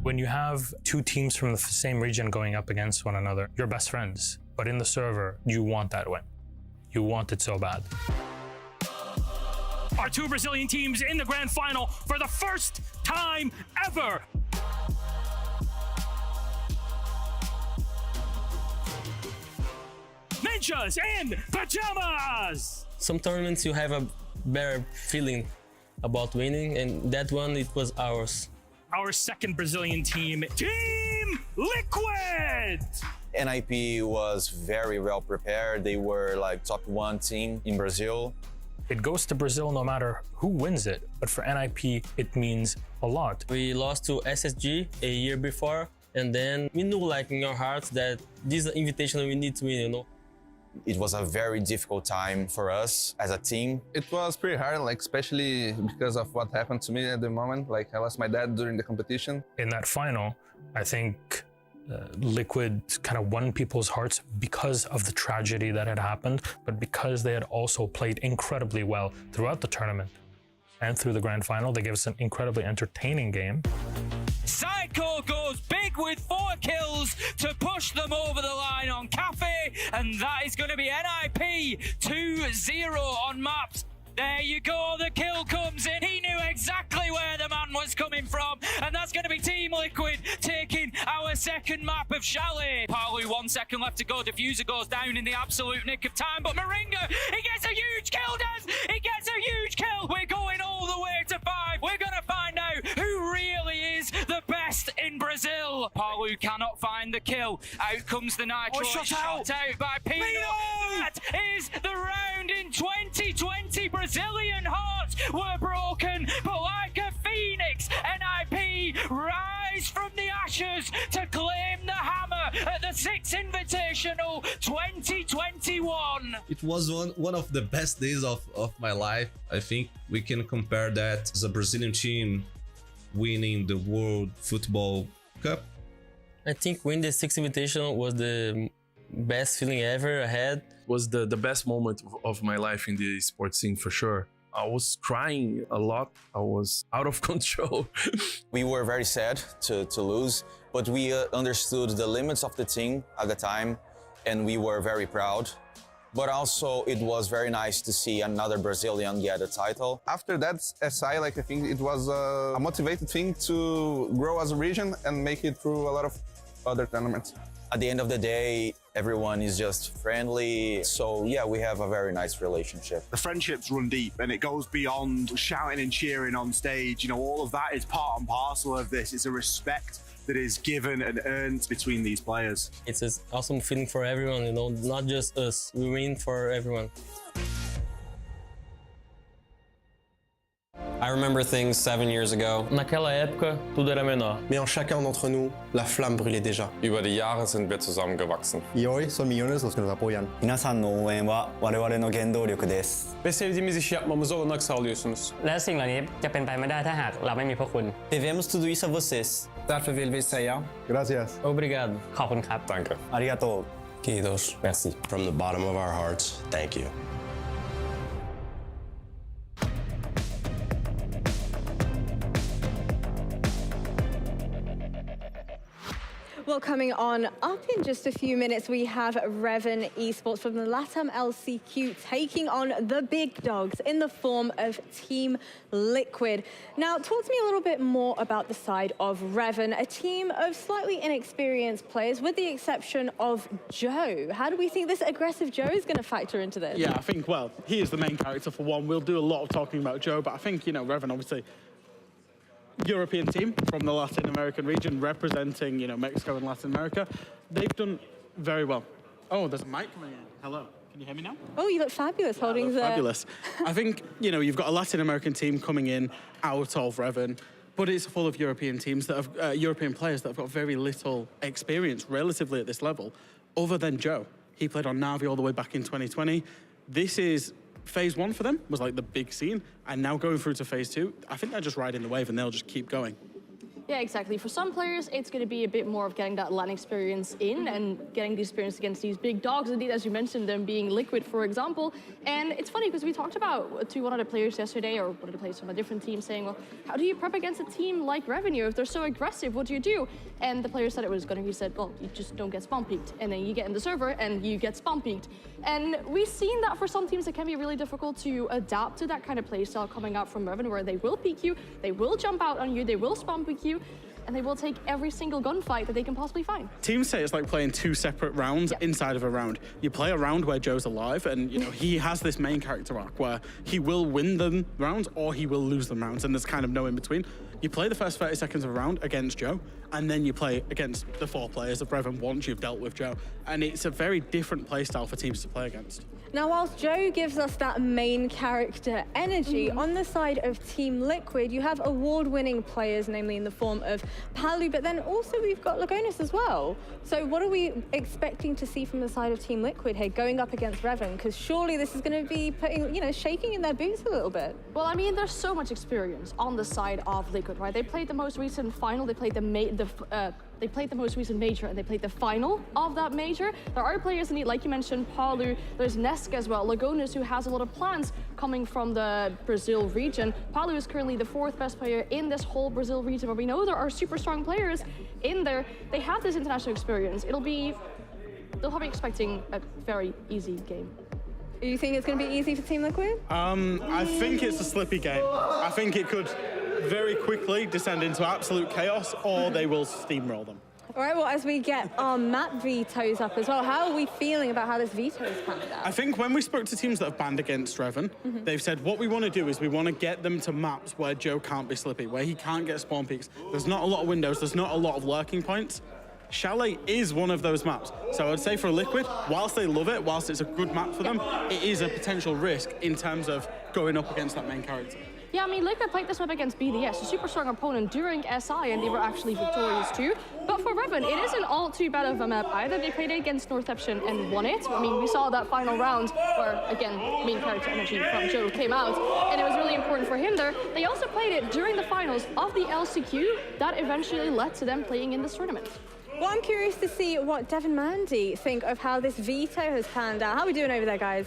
When you have two teams from the same region going up against one another, you're best friends. But in the server, you want that win. You want it so bad. Our two Brazilian teams in the grand final for the first time ever. Ninjas in pajamas! Some tournaments you have a better feeling about winning, and that one, it was ours. Our second Brazilian team, Team Liquid! NIP was very well prepared. They were like top 1 team in Brazil. It goes to Brazil no matter who wins it, but for NIP, it means a lot. We lost to SSG a year before, and then we knew like in our hearts that this is an invitation we need to win, you know. It was a very difficult time for us as a team. It was pretty hard, like especially because of what happened to me at the moment. Like I lost my dad during the competition. In that final, I think Liquid kind of won people's hearts because of the tragedy that had happened, but because they had also played incredibly well throughout the tournament and through the grand final. They gave us an incredibly entertaining game. Psycho goes big with 4 kills to push them over the line on Cafe, and that is going to be NIP 2-0 on maps. There you go, the kill comes in. He knew exactly where the man was coming from, and that's going to be Team Liquid taking our second map of Chalet. Palu, 1 second left to go. Diffuser goes down in the absolute nick of time, but Moringa, he gets a huge kill, Des! He gets a huge kill! We're going all the way to 5. We're going to find out who really is the best in Brazil. Palu cannot find the kill. Out comes the Nitro. Shot out by Pino. That is the round in 2020. Brazilian hearts were broken, but like a phoenix, NIP rise from the ashes to claim the hammer at the 6th Invitational 2021. It was one of the best days of my life. I think we can compare that as a Brazilian team winning the World Football Cup. I think winning the 6th Invitational was the best feeling ever I had. Was the best moment of my life in the sports scene for sure. I was crying a lot. I was out of control. We were very sad to lose, but we understood the limits of the team at the time, and we were very proud. But also, it was very nice to see another Brazilian get a title. After that SI, like I think it was a motivated thing to grow as a region and make it through a lot of other tournaments. At the end of the day, everyone is just friendly. So yeah, we have a very nice relationship. The friendships run deep and it goes beyond shouting and cheering on stage. You know, all of that is part and parcel of this. It's a respect that is given and earned between these players. It's an awesome feeling for everyone, you know, not just us. We win for everyone. I remember things 7 years ago. Naquela época, tudo era menor. Mais en chacun d'entre nous, la flamme brûlait déjà. Über die Jahre sind wir zusammengewachsen. Y hoy son millones los que nos apoyan. 皆さんの応援は我々の原動力です。Ve sevdiğimiz işi yapmamıza olanak sağlıyorsunuz.และสิ่งเหล่านี้จะเป็นไปไม่ได้ถ้าหากเราไม่มีพวกคุณ Devemos tudo isso a vocês. Därför vill vi säga Gracias. Obrigado. ขอบคุณครับ Danke. Arigato. Kiitos. Merci. From the bottom of our hearts, thank you. Well, coming on up in just a few minutes, we have Reven Esports from the LATAM LCQ taking on the big dogs in the form of Team Liquid. Now, talk to me a little bit more about the side of Reven, a team of slightly inexperienced players, with the exception of Joe. How do we think this aggressive Joe is going to factor into this? Yeah, I think, well, he is the main character for one. We'll do a lot of talking about Joe, but I think, you know, Reven, obviously, European team from the Latin American region representing, you know, Mexico and Latin America. They've done very well. Oh, there's a mic coming in. Hello. Can you hear me now? Oh, you look fabulous holding the... Fabulous. I think, you know, you've got a Latin American team coming in out of Reven, but it's full of European teams that have, European players that have got very little experience relatively at this level, other than Joe. He played on Navi all the way back in 2020. This is Phase 1 for them, was like the big scene, and now going through to Phase 2, I think they're just riding the wave and they'll just keep going. Yeah, exactly. For some players, it's going to be a bit more of getting that LAN experience in and getting the experience against these big dogs, indeed, as you mentioned, them being Liquid, for example. And it's funny because we talked about to one of the players yesterday, or one of the players from a different team, saying, well, how do you prep against a team like Reven? If they're so aggressive, what do you do? And the player said it was going to, he said, well, you just don't get spawn peeked. And then you get in the server and you get spawn peeked. And we've seen that for some teams, it can be really difficult to adapt to that kind of playstyle coming out from Reven, where they will peek you, they will jump out on you, they will spawn peek you, and they will take every single gunfight that they can possibly find. Teams say it's like playing two separate rounds inside of a round. You play a round where Joe's alive, and you know he has this main character arc where he will win them rounds or he will lose them rounds, and there's kind of no in between. You play the first 30 seconds of a round against Joe, and then you play against the 4 players of Reven once you've dealt with Joe. And it's a very different play style for teams to play against. Now, whilst Joe gives us that main character energy, on the side of Team Liquid, you have award-winning players, namely in the form of Palu, but then also we've got Lagonis as well. So what are we expecting to see from the side of Team Liquid here going up against Reven? Because surely this is going to be putting, shaking in their boots a little bit. Well, I mean, there's so much experience on the side of Liquid, right? They played the most recent final, they played they played the most recent major, and they played the final of that major. There are players in it, like you mentioned, Palu, there's Nesk as well, Lagonis, who has a lot of plans coming from the Brazil region. Palu is currently the 4th best player in this whole Brazil region, where we know there are super strong players in there. They have this international experience. They'll be expecting a very easy game. You think it's going to be easy for Team Liquid? I think it's a slippy game. I think it could very quickly descend into absolute chaos, or they will steamroll them. All right, well, as we get our map vetoes up as well, how are we feeling about how this veto is panned out? I think when we spoke to teams that have banned against Reven, they've said what we want to do is we want to get them to maps where Joe can't be slippy, where he can't get spawn peaks. There's not a lot of windows, there's not a lot of lurking points. Chalet is one of those maps. So I'd say for Liquid, whilst they love it, whilst it's a good map for them, it is a potential risk in terms of going up against that main character. Yeah, I mean, Liquid played this map against BDS, a super strong opponent during SI, and they were actually victorious too. But for Reven, it isn't all too bad of a map either. They played it against Northception and won it. I mean, we saw that final round where, again, main character energy from Joe came out, and it was really important for him there. They also played it during the finals of the LCQ that eventually led to them playing in this tournament. Well, I'm curious to see what Dev and Mandy think of how this veto has panned out. How are we doing over there, guys?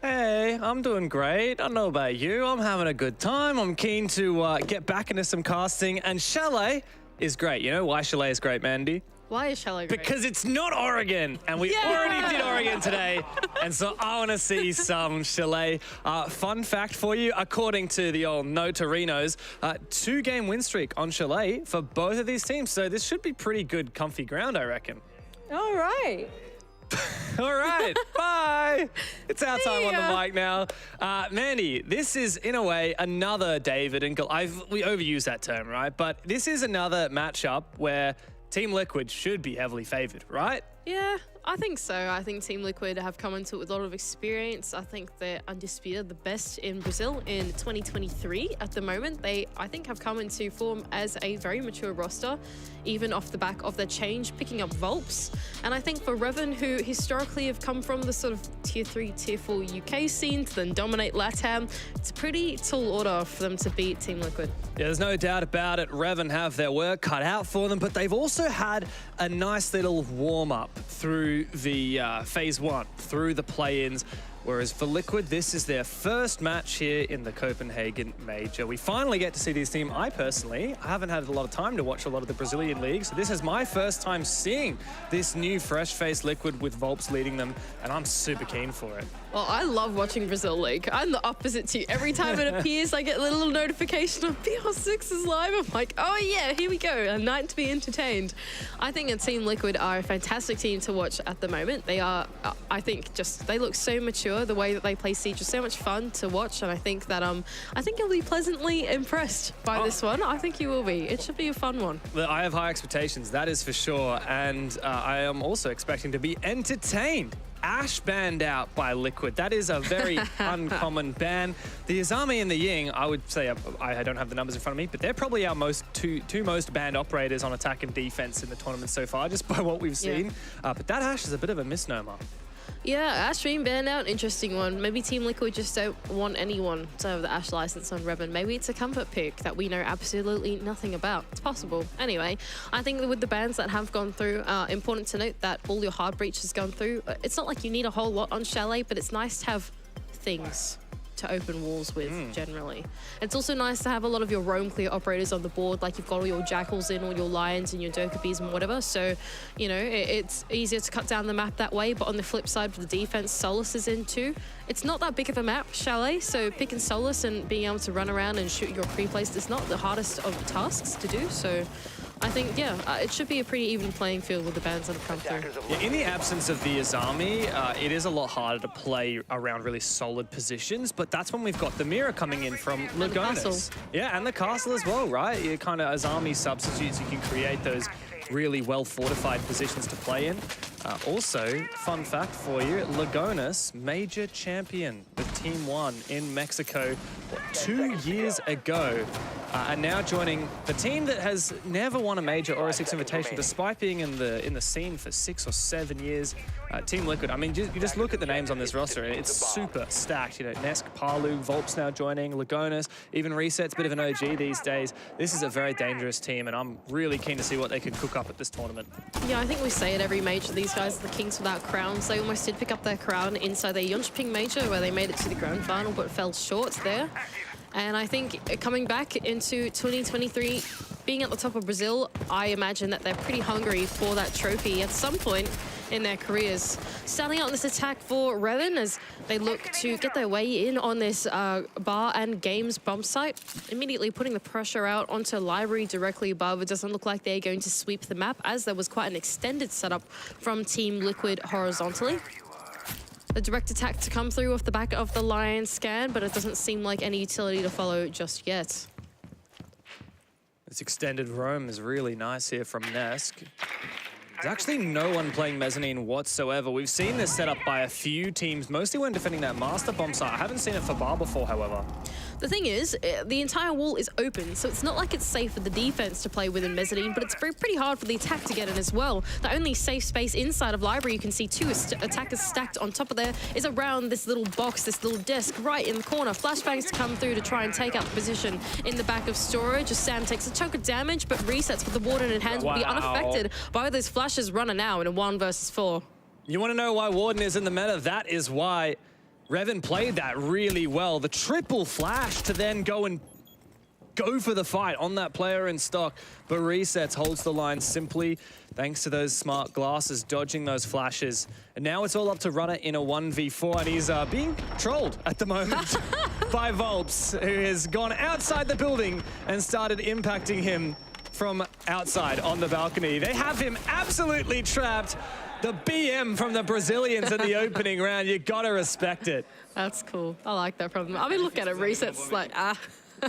Hey, I'm doing great. I don't know about you. I'm having a good time. I'm keen to get back into some casting, and Chalet is great. You know why Chalet is great, Mandy? Why is Chalet great? Because it's not Oregon, and we already did Oregon today, and so I want to see some Chalet. Fun fact for you, according to the old No Torinos, 2-game win streak on Chalet for both of these teams, so this should be pretty good, comfy ground, I reckon. All right. All right, bye. It's our time on the mic now. Mandy, this is, in a way, another David and Goliath. We overuse that term, right? But this is another matchup where Team Liquid should be heavily favored, right? Yeah, I think so. I think Team Liquid have come into it with a lot of experience. I think they're undisputed the best in Brazil in 2023 at the moment. They, I think, have come into form as a very mature roster, even off the back of their change, picking up Volps. And I think for Reven, who historically have come from the sort of tier 3, tier 4 UK scene to then dominate LATAM, it's a pretty tall order for them to beat Team Liquid. Yeah, there's no doubt about it. Reven have their work cut out for them, but they've also had a nice little warm-up through the Phase 1, through the play-ins. Whereas for Liquid, this is their first match here in the Copenhagen Major. We finally get to see this team. I haven't had a lot of time to watch a lot of the Brazilian league, so this is my first time seeing this new fresh-faced Liquid with Volps leading them, and I'm super keen for it. Well, I love watching Brazil League. I'm the opposite to you. Every time it appears, I get a little notification of BR6 is live. I'm like, oh yeah, here we go. A night to be entertained. I think Team Liquid are a fantastic team to watch at the moment. They are, I think, they look so mature. The way that they play Siege is so much fun to watch, and I think that I think you'll be pleasantly impressed by this one. I think you will be. It should be a fun one. Well, I have high expectations, that is for sure, and I am also expecting to be entertained. Ash banned out by Liquid. That is a very uncommon ban. The Azami and the Ying, I would say, I don't have the numbers in front of me, but they're probably our two most banned operators on attack and defense in the tournament so far, just by what we've seen. But that Ash is a bit of a misnomer. Yeah, Ash being banned out, interesting one. Maybe Team Liquid just don't want anyone to have the Ash license on Reven. Maybe it's a comfort pick that we know absolutely nothing about. It's possible. Anyway, I think with the bans that have gone through, important to note that all your hard breach has gone through. It's not like you need a whole lot on Chalet, but it's nice to have things to open walls with generally. It's also nice to have a lot of your roam clear operators on the board, like you've got all your jackals in, all your lions and your Dokkaees and whatever, so you know it's easier to cut down the map that way. But on the flip side, for the defense, Solus is in too. It's not that big of a map, Chalet, so picking Solus and being able to run around and shoot your pre-placed is not the hardest of tasks to do, so I think, yeah, it should be a pretty even playing field with the bans that have come through. Yeah, in the absence of the Azami, it is a lot harder to play around really solid positions, but that's when we've got the mirror coming in from Lagonis. Yeah, and the castle as well, right? You kind of Azami substitutes, you can create those really well-fortified positions to play in. Also, fun fact for you, Lagonis, major champion with Team 1 in Mexico 2 years ago, and now joining the team that has never won a major or a 6 invitation, despite being in the scene for 6 or 7 years. Team Liquid, I mean, you just look at the names on this roster, and it's super stacked. You know, Nesk, Palu, Volp's now joining, Lagonis, even Reset's a bit of an OG these days. This is a very dangerous team, and I'm really keen to see what they can cook up at this tournament. Yeah, I think we say it every major. These guys are the kings without crowns. They almost did pick up their crown inside their Yunchping major, where they made it to the grand final, but fell short there. And I think coming back into 2023, being at the top of Brazil, I imagine that they're pretty hungry for that trophy at some point in their careers. Starting out in this attack for Reven as they look to get their way in on this bar and games bump site, immediately putting the pressure out onto Library directly above. It doesn't look like they're going to sweep the map, as there was quite an extended setup from Team Liquid horizontally. The direct attack to come through off the back of the Lion scan, but it doesn't seem like any utility to follow just yet. This extended roam is really nice here from Nesk. There's actually no one playing Mezzanine whatsoever. We've seen this set up by a few teams, mostly when defending that Master Bomb site. I haven't seen it for Bar before, however. The thing is, the entire wall is open, so it's not like it's safe for the defense to play within Mezzanine, but it's pretty hard for the attack to get in as well. The only safe space inside of Library, you can see two attackers stacked on top of there, is around this little box, this little desk right in the corner. Flashbangs to come through to try and take out the position in the back of storage. As Sam takes a chunk of damage, but Resets with the Warden in hand will be unaffected by those flashes running now in a 1 versus 4. You want to know why Warden is in the meta? That is why. Reven played that really well. The triple flash to then go for the fight on that player in stock. But Resets holds the line simply thanks to those smart glasses dodging those flashes. And now it's all up to Runner in a 1v4, and he's being trolled at the moment by Volps, who has gone outside the building and started impacting him from outside on the balcony. They have him absolutely trapped. The BM from the Brazilians in the opening round, you gotta respect it. That's cool. I like that from them. I mean, look at it. Resets like,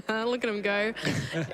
look at him go.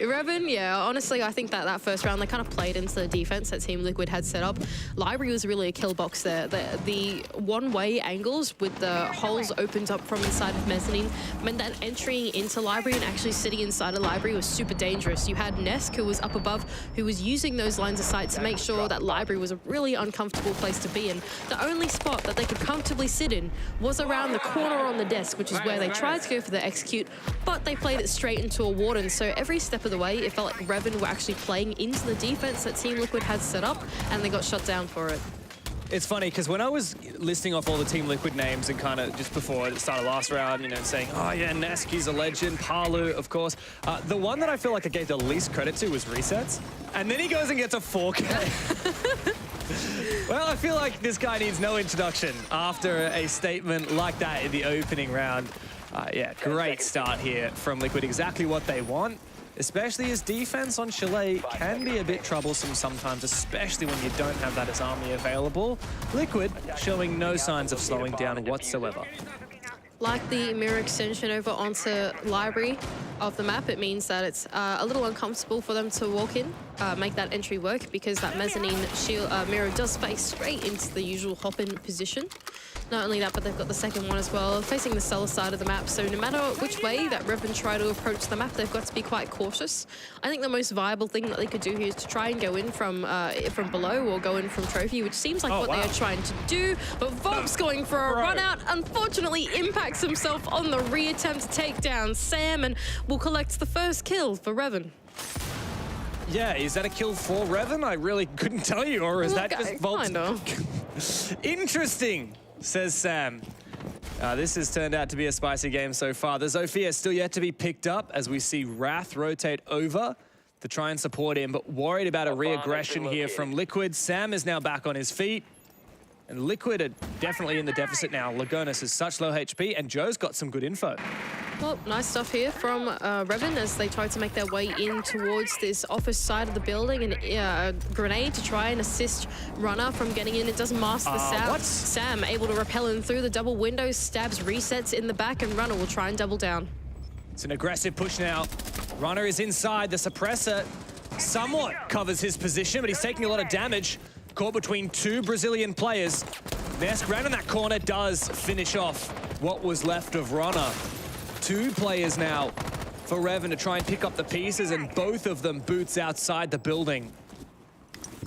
Reven, yeah, honestly, I think that first round, they kind of played into the defense that Team Liquid had set up. Library was really a kill box there. The one-way angles with the holes opened up from inside of Mezzanine meant that entering into Library and actually sitting inside of Library was super dangerous. You had Nesk, who was up above, who was using those lines of sight to make sure that Library was a really uncomfortable place to be in. The only spot that they could comfortably sit in was around the corner on the desk, which is where they tried to go for the execute, but they played it straight into a Warden. So every step of the way, it felt like Reven were actually playing into the defense that Team Liquid had set up, and they got shut down for it. It's funny, because when I was listing off all the Team Liquid names and kind of just before it started last round, you know, saying, oh yeah, Neski's a legend, Palu, of course. The one that I feel like I gave the least credit to was Resets. And then he goes and gets a 4K. Well, I feel like this guy needs no introduction after a statement like that in the opening round. Yeah, great start here from Liquid. Exactly what they want, especially as defense on Chalet can be a bit troublesome sometimes, especially when you don't have that as army available. Liquid showing no signs of slowing down whatsoever. Like the mirror extension over onto Library of the map, it means that it's a little uncomfortable for them to walk in, make that entry work, because that Mezzanine shield mirror does face straight into the usual hop-in position. Not only that, but they've got the second one as well, facing the cellar side of the map. So no matter which way that Reven try to approach the map, they've got to be quite cautious. I think the most viable thing that they could do here is to try and go in from below or go in from trophy, which seems like what they are trying to do. But Volp's going for a run out, unfortunately impacts himself on the re-attempt to take down Sam, and will collect the first kill for Reven. Yeah, is that a kill for Reven? I really couldn't tell you, or is that just Volp's? Interesting, says Sam. This has turned out to be a spicy game so far. The Zofia is still yet to be picked up as we see Wrath rotate over to try and support him, but worried about a re-aggression here from Liquid. Sam is now back on his feet, and Liquid are definitely in the deficit now. Lagonis is such low HP, and Joe's got some good info. Well, nice stuff here from Reven as they try to make their way in towards this office side of the building, and a grenade to try and assist Runner from getting in. It does mask the sound. Sam able to repel in through the double windows, stabs, resets in the back, and Runner will try and double down. It's an aggressive push now. Runner is inside. The suppressor somewhat covers his position, but he's taking a lot of damage. Caught between two Brazilian players. Nesk round in that corner does finish off what was left of Runner. Two players now for Reven to try and pick up the pieces, and both of them boots outside the building.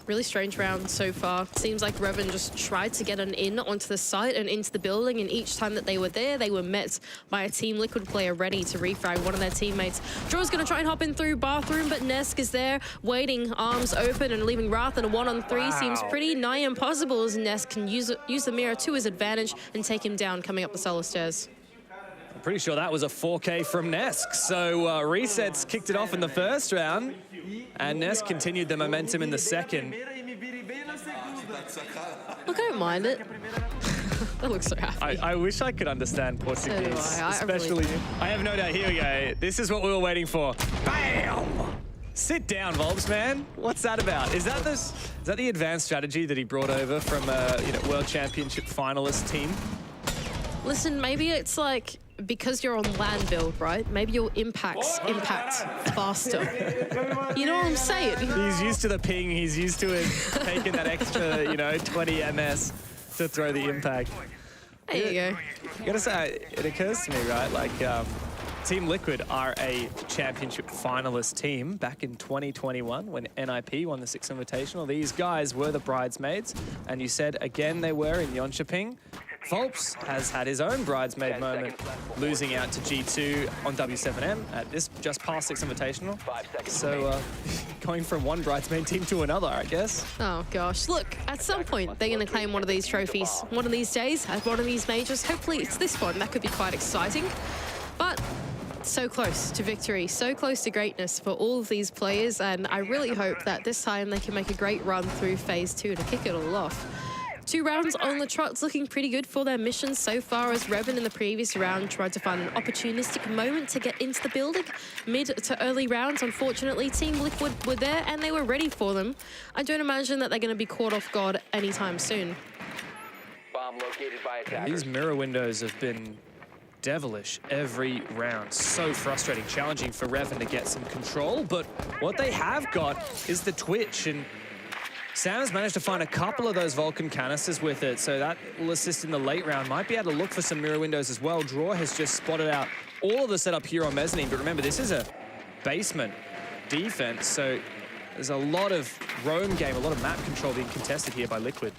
Really strange round so far. Seems like Reven just tried to get an in onto the site and into the building, and each time that they were there, they were met by a Team Liquid player ready to refrag one of their teammates. Draw's gonna try and hop in through bathroom, but Nesk is there, waiting, arms open, and leaving Wrath in a 1-on-3 seems pretty nigh impossible, as Nesk can use the mirror to his advantage and take him down coming up the cellar stairs. I'm pretty sure that was a 4K from Nesk. So Resets kicked it off in the first round, and Nesk continued the momentum in the second. Look, I don't mind it. That looks so happy. I wish I could understand Portuguese, especially. I have no doubt. Here we go. This is what we were waiting for. Bam! Sit down, Volps, man. What's that about? Is that the advanced strategy that he brought over from a World Championship finalist team? Listen, maybe it's like, because you're on land build, right? Maybe your impacts impact faster. You know what I'm saying? He's used to the ping. He's used to it taking that extra, 20 MS to throw the impact. There you go. I gotta say, it occurs to me, right? Like, Team Liquid are a championship finalist team back in 2021 when NIP won the Six Invitational. These guys were the bridesmaids, and you said again they were in Jönköping. Volps has had his own bridesmaid moment, losing out to G2 on W7M at this just past Six Invitational. So going from one bridesmaid team to another, I guess. Oh gosh, look, at some point they're going to claim one of these trophies. One of these days, at one of these majors. Hopefully it's this one. That could be quite exciting. But so close to victory, so close to greatness for all of these players, and I really hope that this time they can make a great run through Phase 2 to kick it all off. 2 rounds on the trot, looking pretty good for their missions so far, as Reven in the previous round tried to find an opportunistic moment to get into the building. Mid to early rounds, unfortunately, Team Liquid were there and they were ready for them. I don't imagine that they're going to be caught off guard anytime soon. Bomb located by attackers. These mirror windows have been devilish every round. So frustrating, challenging for Reven to get some control, but what they have got is the twitch, and Sam's managed to find a couple of those Vulcan canisters with it, so that will assist in the late round. Might be able to look for some mirror windows as well. Draw has just spotted out all of the setup here on Mezzanine, but remember, this is a basement defense, so there's a lot of roam game, a lot of map control being contested here by Liquid.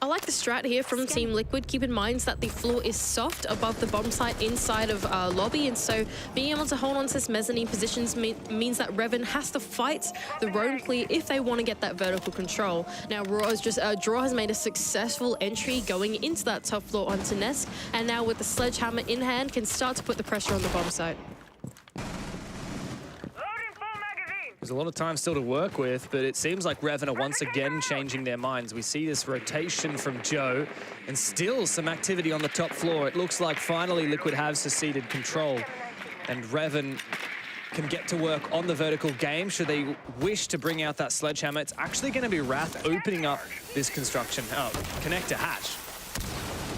I like the strat here from Team Liquid. Keep in mind that the floor is soft above the bomb site inside of lobby, and so being able to hold on to this mezzanine positions means that Reven has to fight the roam clear if they want to get that vertical control. Now, Draw has made a successful entry going into that top floor onto Nesk, and now with the sledgehammer in hand can start to put the pressure on the bomb site. There's a lot of time still to work with, but it seems like Reven are once again changing their minds. We see this rotation from Joe, and still some activity on the top floor. It looks like finally Liquid have seceded control, and Reven can get to work on the vertical game should they wish to bring out that sledgehammer. It's actually going to be Wrath opening up this construction. Oh, connector hatch.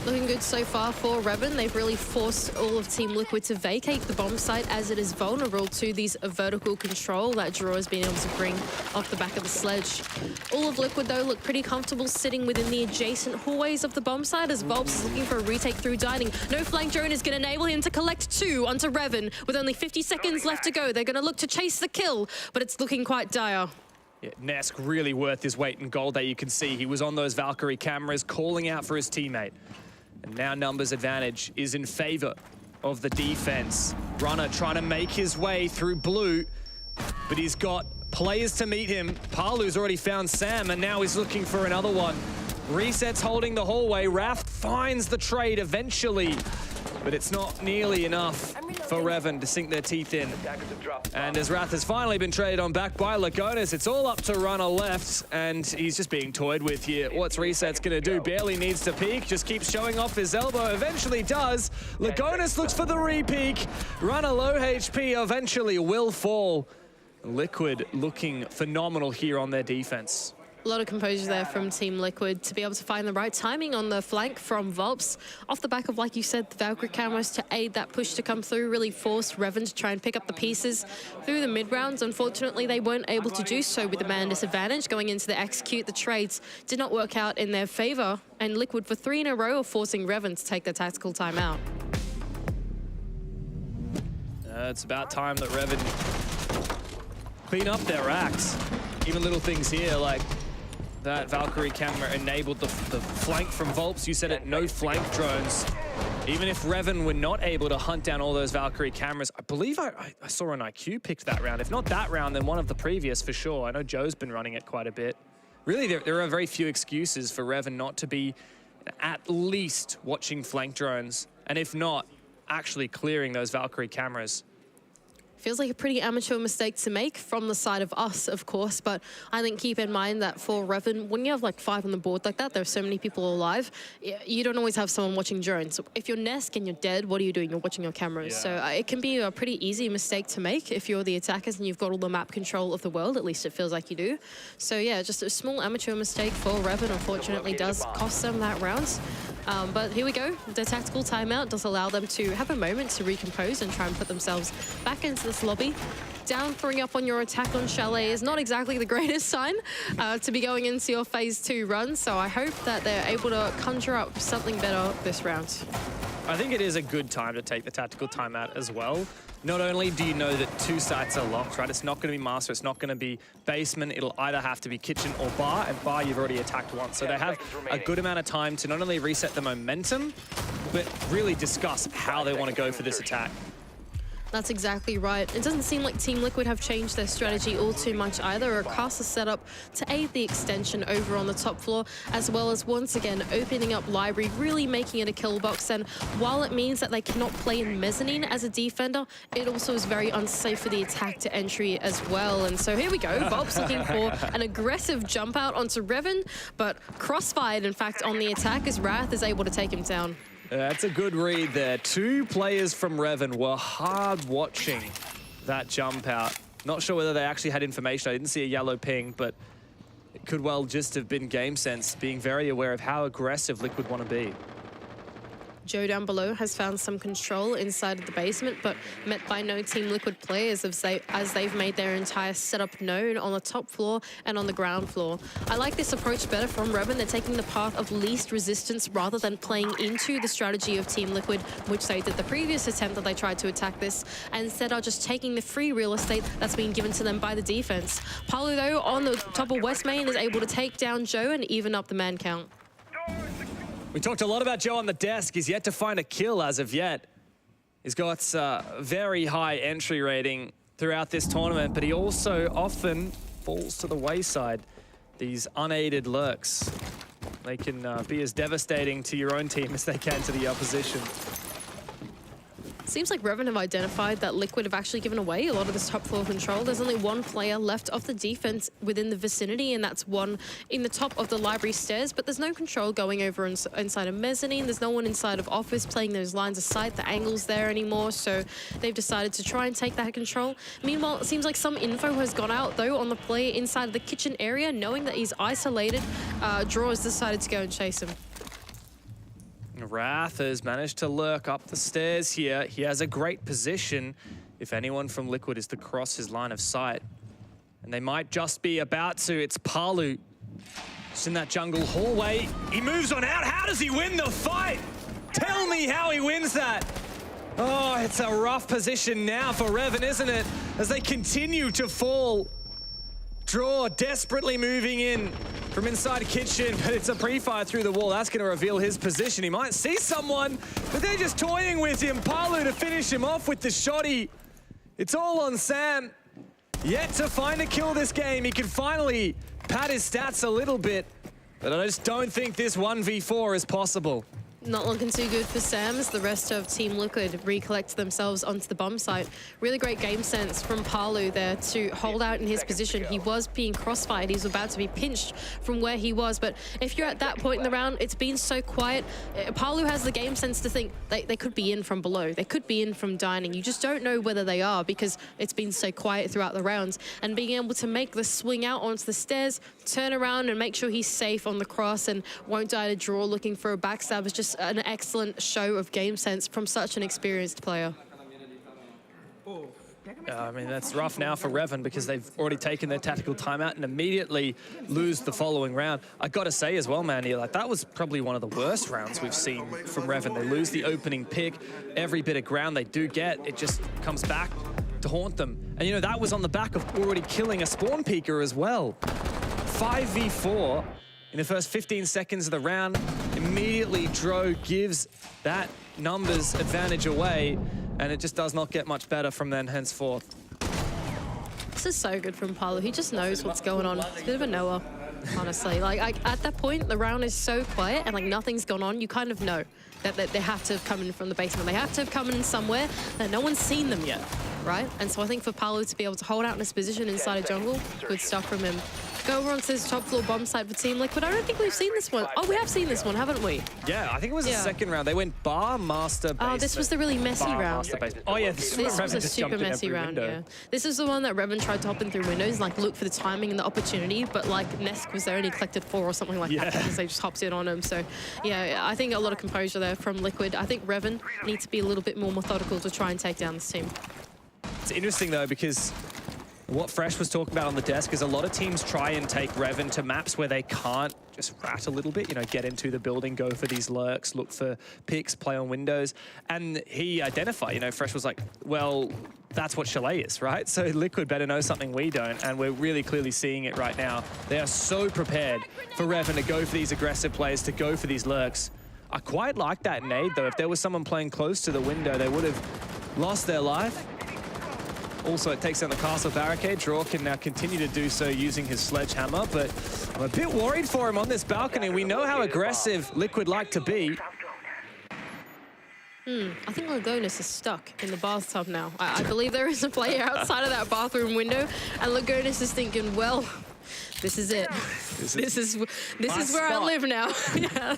Looking good so far for Reven. They've really forced all of Team Liquid to vacate the bomb site as it is vulnerable to these vertical control that Draw has been able to bring off the back of the sledge. All of Liquid, though, look pretty comfortable sitting within the adjacent hallways of the bomb site as Volps is looking for a retake through dining. No flank drone is going to enable him to collect 2 onto Reven. With only 50 seconds left to go, they're going to look to chase the kill, but it's looking quite dire. Yeah, Nesk really worth his weight in gold there. You can see he was on those Valkyrie cameras calling out for his teammate. And now numbers advantage is in favor of the defense. Runner trying to make his way through blue, but he's got players to meet him. Palu's already found Sam, and now he's looking for another one. Reset's holding the hallway. Raft finds the trade eventually, but it's not nearly enough for Reven to sink their teeth in. And as Wrath has finally been traded on back by Lagonis, it's all up to Runner left, and he's just being toyed with here. What's Reset's gonna do? Barely needs to peek, just keeps showing off his elbow, eventually does. Lagonis looks for the re-peek. Runner low HP eventually will fall. Liquid looking phenomenal here on their defense. A lot of composure there from Team Liquid to be able to find the right timing on the flank from Volps. Off the back of, like you said, the Valkyrie cameras to aid that push to come through, really forced Reven to try and pick up the pieces through the mid-rounds. Unfortunately, they weren't able to do so with the man disadvantage going into the execute. The trades did not work out in their favor, and Liquid for 3 in a row are forcing Reven to take their tactical timeout. It's about time that Reven clean up their acts. Even little things here like that Valkyrie camera enabled the flank from Volps. You said it, no flank drones. Even if Reven were not able to hunt down all those Valkyrie cameras, I believe I saw an IQ picked that round. If not that round, then one of the previous for sure. I know Joe's been running it quite a bit. Really, there are very few excuses for Reven not to be at least watching flank drones, and if not, actually clearing those Valkyrie cameras. Feels like a pretty amateur mistake to make from the side of us, of course, but I think keep in mind that for Reven, when you have like 5 on the board like that, there are so many people alive, you don't always have someone watching drones. So if you're Nesk and you're dead, what are you doing? You're watching your cameras. Yeah. So it can be a pretty easy mistake to make if you're the attackers and you've got all the map control of the world, at least it feels like you do. So yeah, just a small amateur mistake for Reven, unfortunately does cost them that round. But here we go. The tactical timeout does allow them to have a moment to recompose and try and put themselves back into this lobby. Down 3 up on your attack on Chalet is not exactly the greatest sign to be going into your phase 2 run. So I hope that they're able to conjure up something better this round. I think it is a good time to take the tactical timeout as well. Not only do you know that 2 sites are locked, right? It's not going to be master, it's not going to be basement. It'll either have to be kitchen or bar, and bar you've already attacked once. So they have a good amount of time to not only reset the momentum, but really discuss how they want to go for this attack. That's exactly right. It doesn't seem like Team Liquid have changed their strategy all too much either. A caster set up to aid the extension over on the top floor, as well as once again opening up library, really making it a kill box. And while it means that they cannot play in mezzanine as a defender, it also is very unsafe for the attack to entry as well. And so here we go, Volps looking for an aggressive jump out onto Reven, but crossfired in fact on the attack as Wrath is able to take him down. That's a good read there. 2 players from Reven were hard watching that jump out. Not sure whether they actually had information. I didn't see a yellow ping, but it could well just have been game sense, being very aware of how aggressive Liquid want to be. Joe down below has found some control inside of the basement, but met by no Team Liquid players as they've made their entire setup known on the top floor and on the ground floor. I like this approach better from Reven. They're taking the path of least resistance rather than playing into the strategy of Team Liquid, which they did the previous attempt that they tried to attack this, and instead are just taking the free real estate that's been given to them by the defense. Palu, though, on the top of West Main is able to take down Joe and even up the man count. We talked a lot about Joe on the desk. He's yet to find a kill as of yet. He's got very high entry rating throughout this tournament, but he also often falls to the wayside. These unaided lurks, they can be as devastating to your own team as they can to the opposition. Seems like Reven have identified that Liquid have actually given away a lot of this top floor control. There's only 1 player left of the defense within the vicinity, and that's one in the top of the library stairs, but there's no control going over inside of mezzanine. There's no one inside of office playing those lines of sight, the angles there anymore, so they've decided to try and take that control. Meanwhile, it seems like some info has gone out, though, on the player inside of the kitchen area, knowing that he's isolated. Draw has decided to go and chase him. Wrath has managed to lurk up the stairs here. He has a great position if anyone from Liquid is to cross his line of sight. And they might just be about to. It's Palu. Just in that jungle hallway. He moves on out. How does he win the fight? Tell me how he wins that. Oh, it's a rough position now for Reven, isn't it? As they continue to fall. Draw desperately moving in from inside kitchen, but it's a pre-fire through the wall. That's going to reveal his position. He might see someone, but they're just toying with him. Palu to finish him off with the shotty. It's all on Sam. Yet to find a kill this game. He can finally pad his stats a little bit, but I just don't think this 1v4 is possible. Not looking too good for Sam as the rest of Team Liquid recollect themselves onto the bomb site. Really great game sense from Palu there to hold out in his position. He was being crossfired. He's about to be pinched from where he was. But if you're at that point in the round, it's been so quiet. Palu has the game sense to think they could be in from below. They could be in from dining. You just don't know whether they are because it's been so quiet throughout the rounds. And being able to make the swing out onto the stairs, turn around and make sure he's safe on the cross and won't die to draw looking for a backstab is just an excellent show of game sense from such an experienced player. I mean, that's rough now for Reven because they've already taken their tactical timeout and immediately lose the following round. I got to say as well, Mandy, like that was probably one of the worst rounds we've seen from Reven. They lose the opening pick. Every bit of ground they do get, it just comes back to haunt them. And, you know, that was on the back of already killing a spawn peeker as well. 5v4 in the first 15 seconds of the round. Immediately, Dro gives that numbers advantage away, and it just does not get much better from then henceforth. This is so good from Palu. He just knows what's going on. It's a bit of a Noah, honestly. Like, at that point, the round is so quiet and like nothing's gone on. You kind of know that they have to have come in from the basement. They have to have come in somewhere that no one's seen them yet, right? And so I think for Palu to be able to hold out in his position inside a jungle, good stuff from him. Go over onto this top floor bomb site for Team Liquid. I don't think we've seen this one. Oh, we have seen this one, haven't we? Yeah, I think it was the second round. They went bar, master, basement. Oh, this was the really messy round. Oh, yeah, this was a super messy round, yeah. This is the one that Reven tried to hop in through windows and like look for the timing and the opportunity, but like Nesk was there and he collected 4 or something like that because they just hopped in on him. So yeah, I think a lot of composure there from Liquid. I think Reven needs to be a little bit more methodical to try and take down this team. It's interesting though because what Fresh was talking about on the desk is a lot of teams try and take Reven to maps where they can't just rat a little bit, you know, get into the building, go for these lurks, look for picks, play on windows. And he identified, you know, Fresh was like, well, that's what Chalet is, right? So Liquid better know something we don't, and we're really clearly seeing it right now. They are so prepared for Reven to go for these aggressive plays, to go for these lurks. I quite like that nade, though. If there was someone playing close to the window, they would have lost their life. Also, it takes down the castle barricade. Draw can now continue to do so using his sledgehammer, but I'm a bit worried for him on this balcony. We know how aggressive Liquid like to be. I think Lagonis is stuck in the bathtub now. I believe there is a player outside of that bathroom window, and Lagonis is thinking, well, this is it. This is where I live now. Yeah.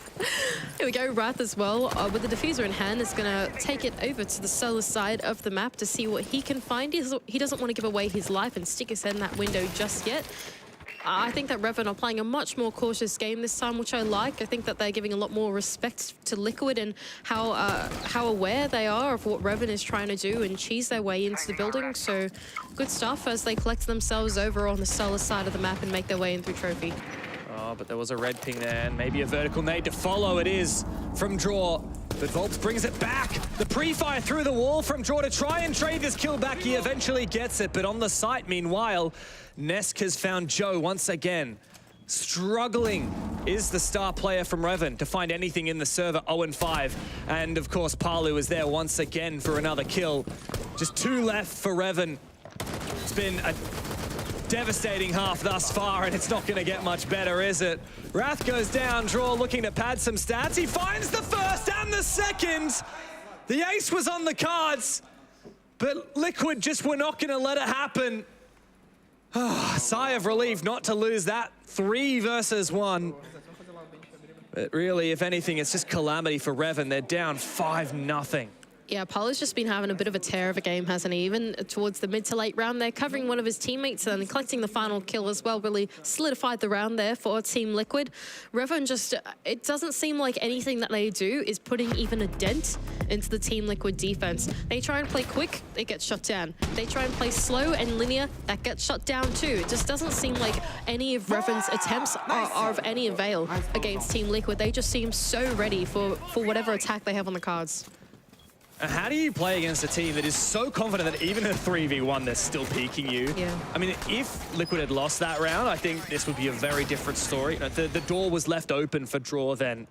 Here we go, Wrath as well, with the diffuser in hand, is going to take it over to the solar side of the map to see what he can find. He doesn't want to give away his life and stick his head in that window just yet. I think that Reven are playing a much more cautious game this time, which I like. I think that they're giving a lot more respect to Liquid and how aware they are of what Reven is trying to do and cheese their way into the building. So good stuff as they collect themselves over on the solar side of the map and make their way in through Trophy. Oh, but there was a red ping there, and maybe a vertical nade to follow. It is from Draw, but Volks brings it back. The pre-fire through the wall from Draw to try and trade this kill back. He eventually gets it, but on the site, meanwhile, Nesk has found Joe once again. Struggling is the star player from Reven to find anything in the server, 0-5. And of course, Palu is there once again for another kill. Just 2 left for Reven. It's been a devastating half thus far, and it's not going to get much better, is it? Wrath goes down, Draw looking to pad some stats. He finds the first and the second. The ace was on the cards, but Liquid just were not going to let it happen. Sigh of relief not to lose that 3 versus 1. But really, if anything, it's just calamity for Reven. They're down 5-0. Yeah, Paolo's just been having a bit of a tear of a game, hasn't he? Even towards the mid to late round there, covering one of his teammates and collecting the final kill as well, really solidified the round there for Team Liquid. Reven just, it doesn't seem like anything that they do is putting even a dent into the Team Liquid defense. They try and play quick, it gets shut down. They try and play slow and linear, that gets shut down too. It just doesn't seem like any of Reven's attempts are of any avail against Team Liquid. They just seem so ready for whatever attack they have on the cards. How do you play against a team that is so confident that even in a 3v1, they're still peeking you? Yeah. I mean, if Liquid had lost that round, I think this would be a very different story. The door was left open for draw then.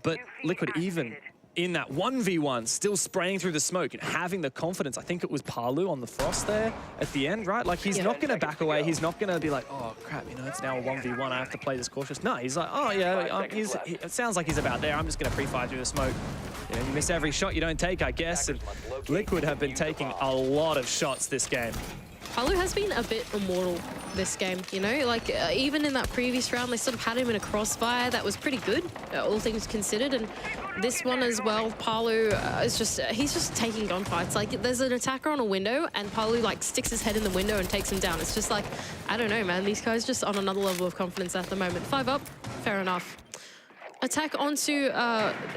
But Liquid, even in that 1v1, still spraying through the smoke and having the confidence. I think it was Palu on the Frost there at the end, right? Like, he's not going to back away. He's not going to be like, oh, crap, you know, it's now a 1v1. I have to play this cautious. No, he's like, oh, yeah, it sounds like he's about there. I'm just going to pre-fire through the smoke. You know, you miss every shot you don't take, I guess. And Liquid have been taking a lot of shots this game. Palu has been a bit immortal this game, you know? Like, even in that previous round, they sort of had him in a crossfire that was pretty good, all things considered. And this one as well, Palu is just, he's just taking gunfights. Like, there's an attacker on a window, and Palu, like, sticks his head in the window and takes him down. It's just like, I don't know, man. These guys just on another level of confidence at the moment. 5 up, fair enough. Attack onto,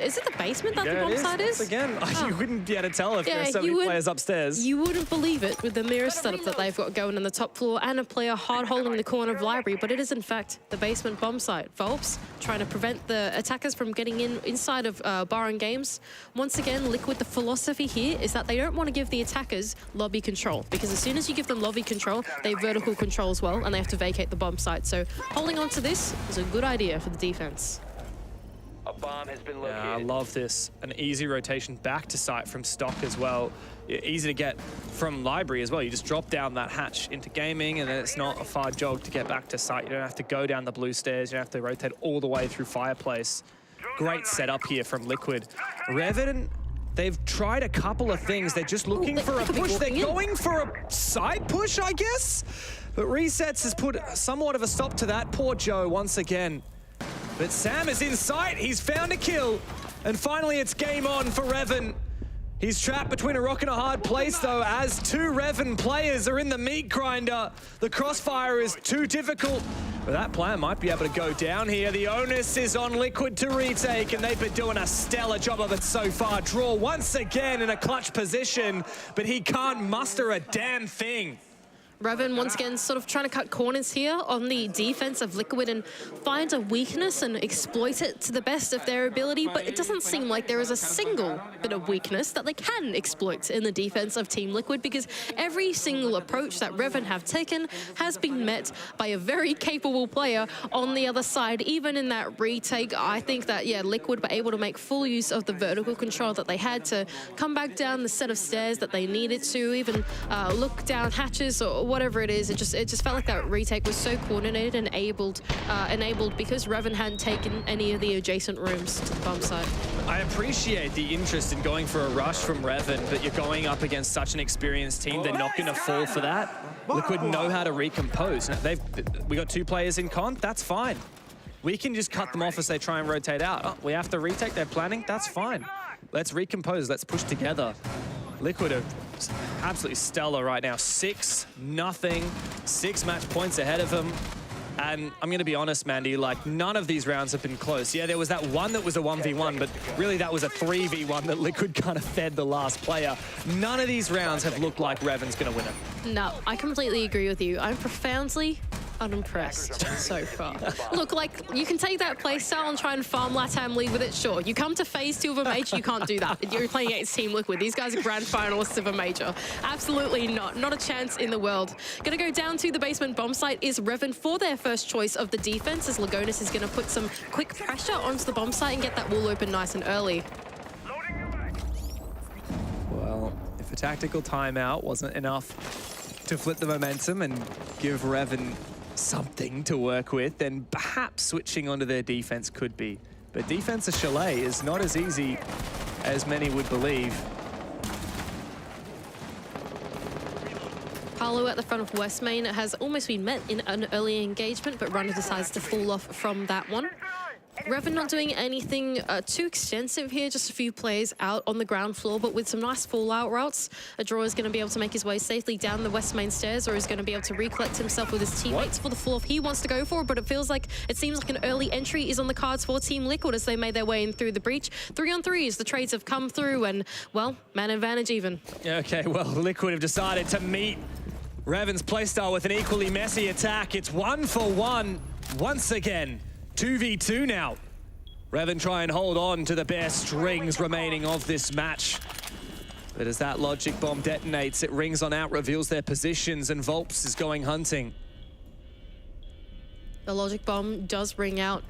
is it the basement that the bomb site is? Again, you wouldn't be able to tell if there's so many players upstairs. You wouldn't believe it with the mirror setup that they've got going on the top floor and a player hard holding the corner of library, but it is in fact the basement bomb site. Volps trying to prevent the attackers from getting inside of Bar and Games. Once again, Liquid, the philosophy here is that they don't want to give the attackers lobby control, because as soon as you give them lobby control, they vertical control as well, and they have to vacate the bomb site. So holding on to this is a good idea for the defense. A bomb has been located. Yeah, I love this. An easy rotation back to site from stock as well. Easy to get from library as well. You just drop down that hatch into gaming, and then it's not a far jog to get back to site. You don't have to go down the blue stairs. You don't have to rotate all the way through fireplace. Great setup here from Liquid. Reven, they've tried a couple of things. They're just looking for a push. They're going for a side push, I guess. But Resets has put somewhat of a stop to that. Poor Joe once again. But Sam is in sight, he's found a kill, and finally it's game on for Reven. He's trapped between a rock and a hard place though, as 2 Reven players are in the meat grinder. The crossfire is too difficult, but that plan might be able to go down here. The onus is on Liquid to retake, and they've been doing a stellar job of it so far. Draw once again in a clutch position, but he can't muster a damn thing. Reven once again sort of trying to cut corners here on the defense of Liquid and find a weakness and exploit it to the best of their ability, but it doesn't seem like there is a single bit of weakness that they can exploit in the defense of Team Liquid, because every single approach that Reven have taken has been met by a very capable player on the other side. Even in that retake, I think that, yeah, Liquid were able to make full use of the vertical control that they had to come back down the set of stairs that they needed to, even look down hatches or whatever it is. It just felt like that retake was so coordinated and enabled because Reven hadn't taken any of the adjacent rooms to the bomb site. I appreciate the interest in going for a rush from Reven, but you're going up against such an experienced team, they're not going to fall for that. Liquid know how to recompose. Now, we got 2 players in con, that's fine. We can just cut them off as they try and rotate out. Oh, we have to retake, they're planning, that's fine. Let's recompose, let's push together. Liquid are absolutely stellar right now. 6-0, 6 match points ahead of them. And I'm going to be honest, Mandy, like, none of these rounds have been close. Yeah, there was that one that was a 1v1, but really that was a 3v1 that Liquid kind of fed the last player. None of these rounds have looked like Reven's going to win it. No, I completely agree with you. I'm profoundly unimpressed so far. Look, like, you can take that playstyle and try and farm LATAM League with it, sure. You come to Phase 2 of a major, you can't do that. You're playing against Team Liquid. These guys are grand finalists of a major. Absolutely not. Not a chance in the world. Gonna go down to the basement bomb site is Reven for their first choice of the defense, as Lagonis is gonna put some quick pressure onto the bomb site and get that wall open nice and early. Well, if a tactical timeout wasn't enough to flip the momentum and give Reven something to work with, then perhaps switching onto their defense could be. But defense of Chalet is not as easy as many would believe. Paolo at the front of West Main has almost been met in an early engagement, but Runner decides to fall off from that one. Reven not doing anything too extensive here, just a few plays out on the ground floor, but with some nice fallout routes. A draw is going to be able to make his way safely down the west main stairs, or is going to be able to recollect himself with his teammates for the floor he wants to go for, but it seems like an early entry is on the cards for Team Liquid as they made their way in through the breach. 3-on-3s, the trades have come through, and, well, man advantage even. Okay, well, Liquid have decided to meet Reven's playstyle with an equally messy attack. It's 1-for-1 once again. 2v2 now. Reven try and hold on to the bare strings remaining of this match. But as that logic bomb detonates, it rings on out, reveals their positions, and Volps is going hunting. The logic bomb does ring out,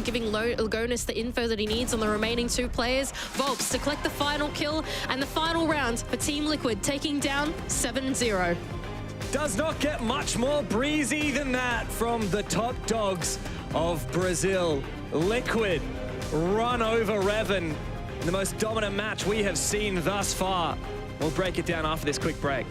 giving Logonis the info that he needs on the remaining two players. Volps to collect the final kill and the final round for Team Liquid, taking down 7-0. Does not get much more breezy than that from the top dogs of Brazil. Liquid run over Reven, the most dominant match we have seen thus far. We'll break it down after this quick break.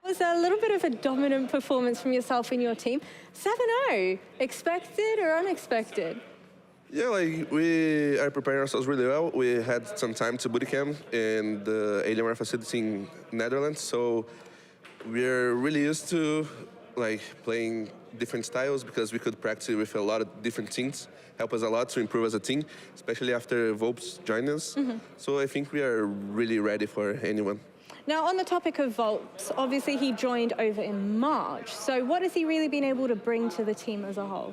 Was a little bit of a dominant performance from yourself and your team. 7-0, expected or unexpected? Yeah, like we are preparing ourselves really well. We had some time to bootcamp in the Alienware facility in Netherlands, so we're really used to like playing different styles because we could practice with a lot of different teams. Help us a lot to improve as a team, especially after Volps joined us. So I think we are really ready for anyone. Now, on the topic of Volps, obviously he joined over in March. So what has he really been able to bring to the team as a whole?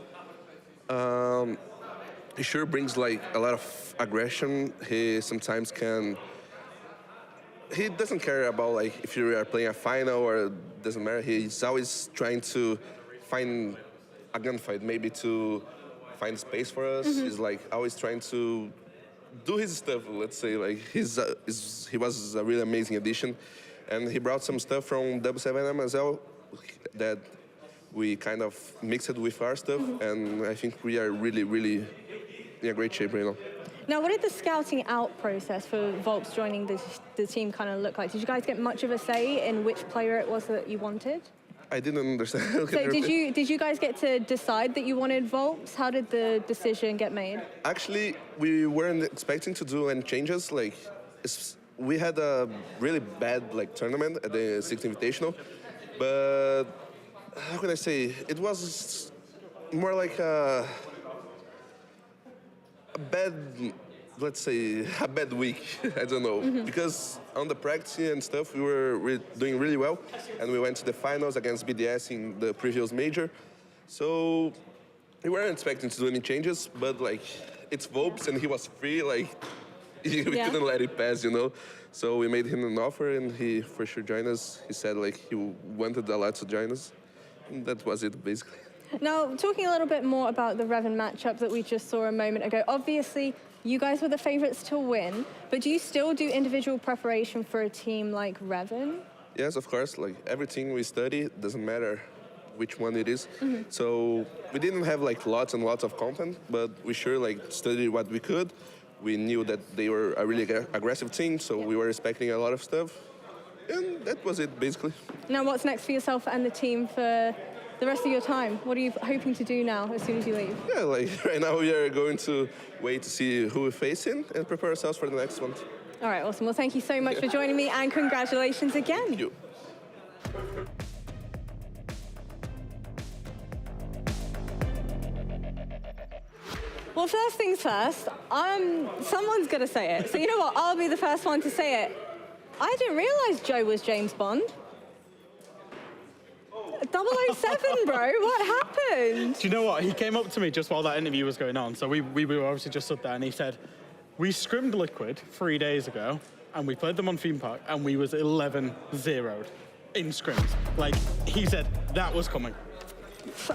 He sure brings like a lot of aggression. He sometimes can... He doesn't care about like if you are playing a final or doesn't matter. He's always trying to find a gunfight, maybe to find space for us. He's like always trying to do his stuff, let's say. Like he was a really amazing addition, and he brought some stuff from W7M as well that we kind of mixed it with our stuff, and I think we are really, really in a great shape right now. Now, what did the scouting out process for Volps joining the team kind of look like? Did you guys get much of a say in which player it was that you wanted? I didn't understand. So did you guys get to decide that you wanted Volps? How did the decision get made? Actually, we weren't expecting to do any changes. Like, we had a really bad like tournament at the 6th Invitational, but how can I say? It was more like a bad, let's say, a bad week. I don't know. Because on the practice and stuff, we were doing really well. And we went to the finals against BDS in the previous major. So we weren't expecting to do any changes, but like, it's Volps and he was free. Like, we couldn't let it pass, you know. So we made him an offer, and he for sure joined us. He said like he wanted a lot to join us, and that was it basically. Now, talking a little bit more about the Reven matchup that we just saw a moment ago, obviously you guys were the favorites to win, but do you still do individual preparation for a team like Reven? Yes, of course. Like everything we study, doesn't matter which one it is. So we didn't have like lots and lots of content, but we sure like studied what we could. We knew that they were a really aggressive team, so we were expecting a lot of stuff. And that was it, basically. Now, what's next for yourself and the team for the rest of your time? What are you hoping to do now as soon as you leave? Yeah, like right now we are going to wait to see who we're facing and prepare ourselves for the next one. All right, awesome. Well, thank you so much for joining me, and congratulations again. Thank you. Well, first things first, someone's going to say it. So you know what? I'll be the first one to say it. I didn't realize Joe was James Bond. 007, bro. What happened? Do you know what? He came up to me just while that interview was going on. So we were obviously just stood there, and he said, we scrimmed Liquid 3 days ago, and we played them on Theme Park, and we was 11-0'd in scrims. Like, he said that was coming.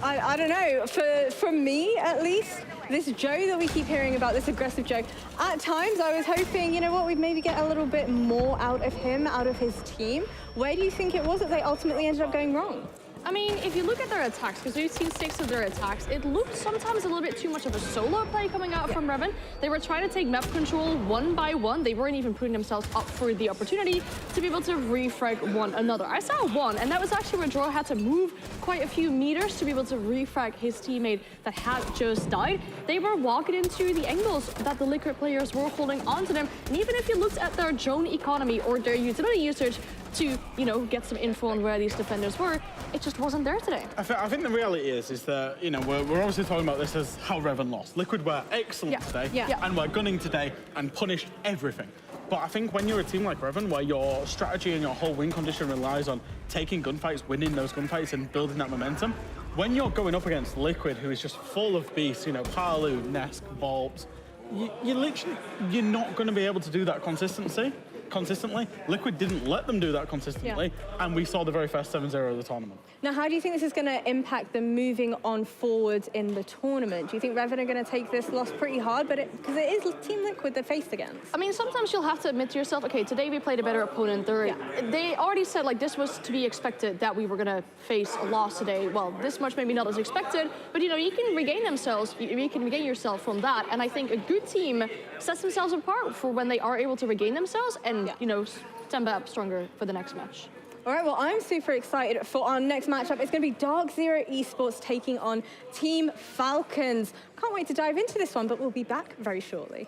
I don't know. For me, at least, this Joe that we keep hearing about, this aggressive Joe, at times I was hoping, you know what, we'd maybe get a little bit more out of him, out of his team. Where do you think it was that they ultimately ended up going wrong? I mean, if you look at their attacks, because we've seen 6 of their attacks, it looked sometimes a little bit too much of a solo play coming out from Reven. They were trying to take map control one by one. They weren't even putting themselves up for the opportunity to be able to refrag one another. I saw one, and that was actually where Draw had to move quite a few meters to be able to refrag his teammate that had just died. They were walking into the angles that the Liquid players were holding onto them. And even if you looked at their drone economy or their utility usage, to, you know, get some info on where these defenders were, it just wasn't there today. I think the reality is that, you know, we're obviously talking about this as how Reven lost. Liquid were excellent today, and we're gunning today and punished everything. But I think when you're a team like Reven, where your strategy and your whole win condition relies on taking gunfights, winning those gunfights, and building that momentum, when you're going up against Liquid, who is just full of beasts, you know, Palu, Nesk, Volps, you're not going to be able to do that consistently. Liquid didn't let them do that consistently, and we saw the very first 7-0 of the tournament. Now, how do you think this is going to impact them moving on forward in the tournament? Do you think Reven are going to take this loss pretty hard, because it is Team Liquid they're faced against? I mean, sometimes you'll have to admit to yourself, okay, today we played a better opponent. They already said, like, this was to be expected, that we were going to face a loss today. Well, this much maybe not as expected, but, you know, you can regain themselves, you can regain yourself from that, and I think a good team sets themselves apart for when they are able to regain themselves and, you know, stand back stronger for the next match. All right, well, I'm super excited for our next matchup. It's going to be DarkZero Esports taking on Team Falcons. Can't wait to dive into this one, but we'll be back very shortly.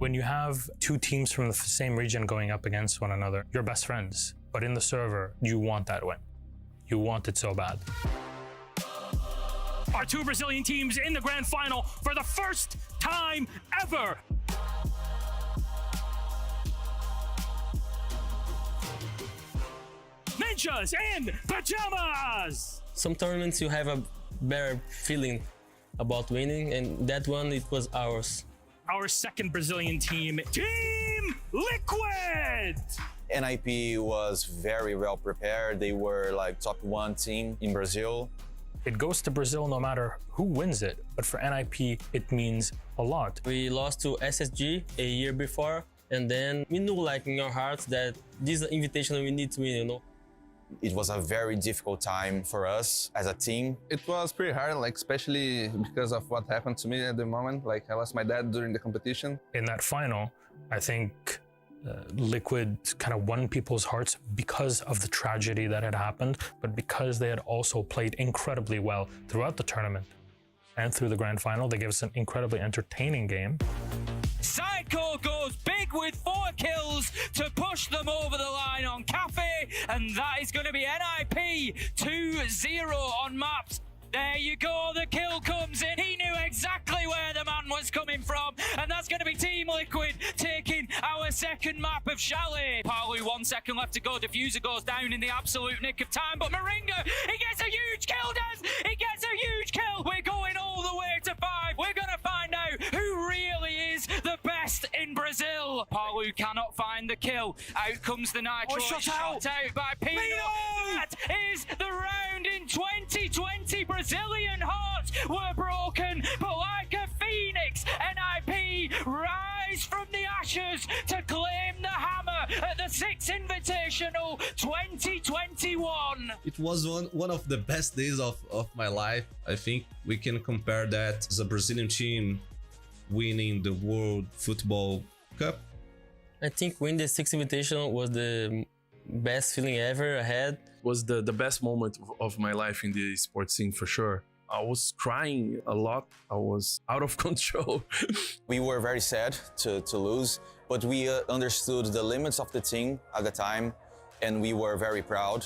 When you have two teams from the same region going up against one another, you're best friends. But in the server, you want that win. You want it so bad. Our two Brazilian teams in the grand final for the first time ever. Ninjas and Pajamas! Some tournaments you have a better feeling about winning, and that one, it was ours. Our second Brazilian team, Team Liquid! NIP was very well prepared. They were like top 1 team in Brazil. It goes to Brazil no matter who wins it, but for NIP, it means a lot. We lost to SSG a year before, and then we knew like in our hearts that this invitation we need to win, you know. It was a very difficult time for us as a team. It was pretty hard, like especially because of what happened to me at the moment. Like I lost my dad during the competition. In that final, I think Liquid kind of won people's hearts because of the tragedy that had happened, but because they had also played incredibly well throughout the tournament and through the grand final. They gave us an incredibly entertaining game. Psycho goes big with 4 kills to push them over the line on Cafe, and that is going to be NIP 2-0 on maps. There you go, the kill comes in. He knew exactly where the man was coming from, and that's going to be Team Liquid taking our second map of Chalet. Palu, 1 second left to go. Diffuser goes down in the absolute nick of time, but Moringa, he gets a huge kill, does! He gets a huge kill! We're going all the way to 5. We're going to find out who really is the best in Brazil. Palu cannot find the kill. Out comes the Nitro. Shot out by Pino. That is the round in 2020. Brazilian hearts were broken, but like a phoenix, NIP rise from the ashes to claim the hammer at the 6th Invitational 2021. It was one of the best days of my life. I think we can compare that as a Brazilian team winning the World Football Cup. I think winning the 6th Invitational was the best feeling ever I had. Was the best moment of my life in the sports scene for sure. I was crying a lot. I was out of control. We were very sad to lose, but we understood the limits of the team at the time, and we were very proud.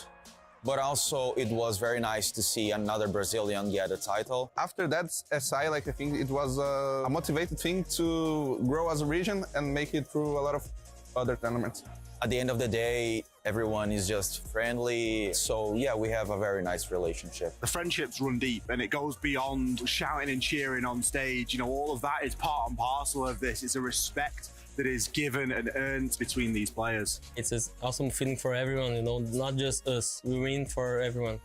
But also, it was very nice to see another Brazilian get a title. After that SI, like I think it was a motivated thing to grow as a region and make it through a lot of other tournaments. At the end of the day, everyone is just friendly. So yeah, we have a very nice relationship. The friendships run deep, and it goes beyond shouting and cheering on stage. You know, all of that is part and parcel of this. It's a respect that is given and earned between these players. It's an awesome feeling for everyone, you know, not just us. We win for everyone.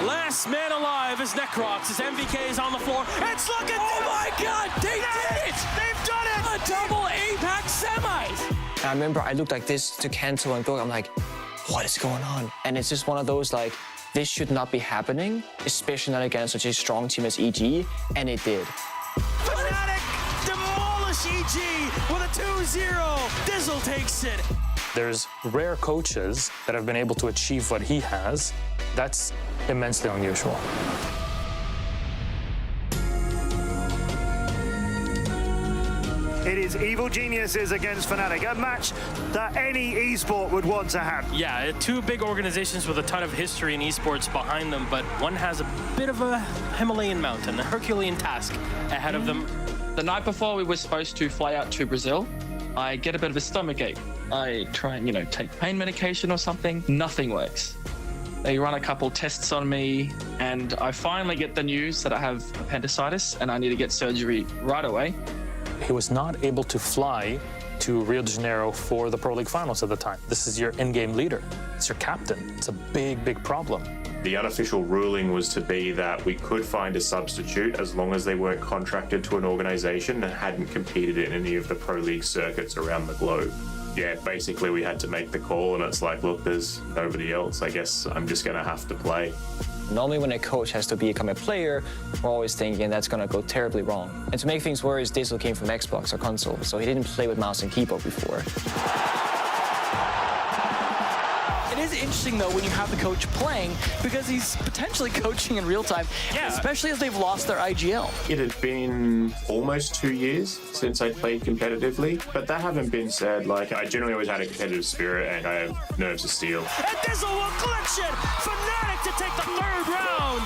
Last man alive is Necrox as MVK is on the floor. It's looking. Oh my God! They did it! They've done it! A double Apex semis! I remember I looked like this to Kento and Brooke. I'm like, what is going on? And it's just one of those like, this should not be happening, especially not against such a strong team as EG, and it did. Fnatic demolish EG with a 2-0. Dizzle takes it. There's rare coaches that have been able to achieve what he has. That's immensely unusual. It is Evil Geniuses against Fnatic, a match that any esport would want to have. Yeah, 2 big organizations with a ton of history in esports behind them, but one has a bit of a Himalayan mountain, a Herculean task ahead of them. The night before we were supposed to fly out to Brazil, I get a bit of a stomachache. I try and, take pain medication or something. Nothing works. They run a couple tests on me, and I finally get the news that I have appendicitis and I need to get surgery right away. He was not able to fly to Rio de Janeiro for the Pro League Finals at the time. This is your in-game leader. It's your captain. It's a big, big problem. The unofficial ruling was to be that we could find a substitute as long as they weren't contracted to an organization and hadn't competed in any of the Pro League circuits around the globe. Yeah, basically we had to make the call, and it's like, look, there's nobody else. I guess I'm just going to have to play. Normally when a coach has to become a player, we're always thinking that's going to go terribly wrong. And to make things worse, Dizzle came from Xbox or console, so he didn't play with mouse and keyboard before. It is interesting, though, when you have the coach playing, because he's potentially coaching in real time, especially as they've lost their IGL. It had been almost 2 years since I played competitively, but that having been said, like, I generally always had a competitive spirit and I have nerves of steel. And Dizzle will clinch it! Fnatic to take the third round!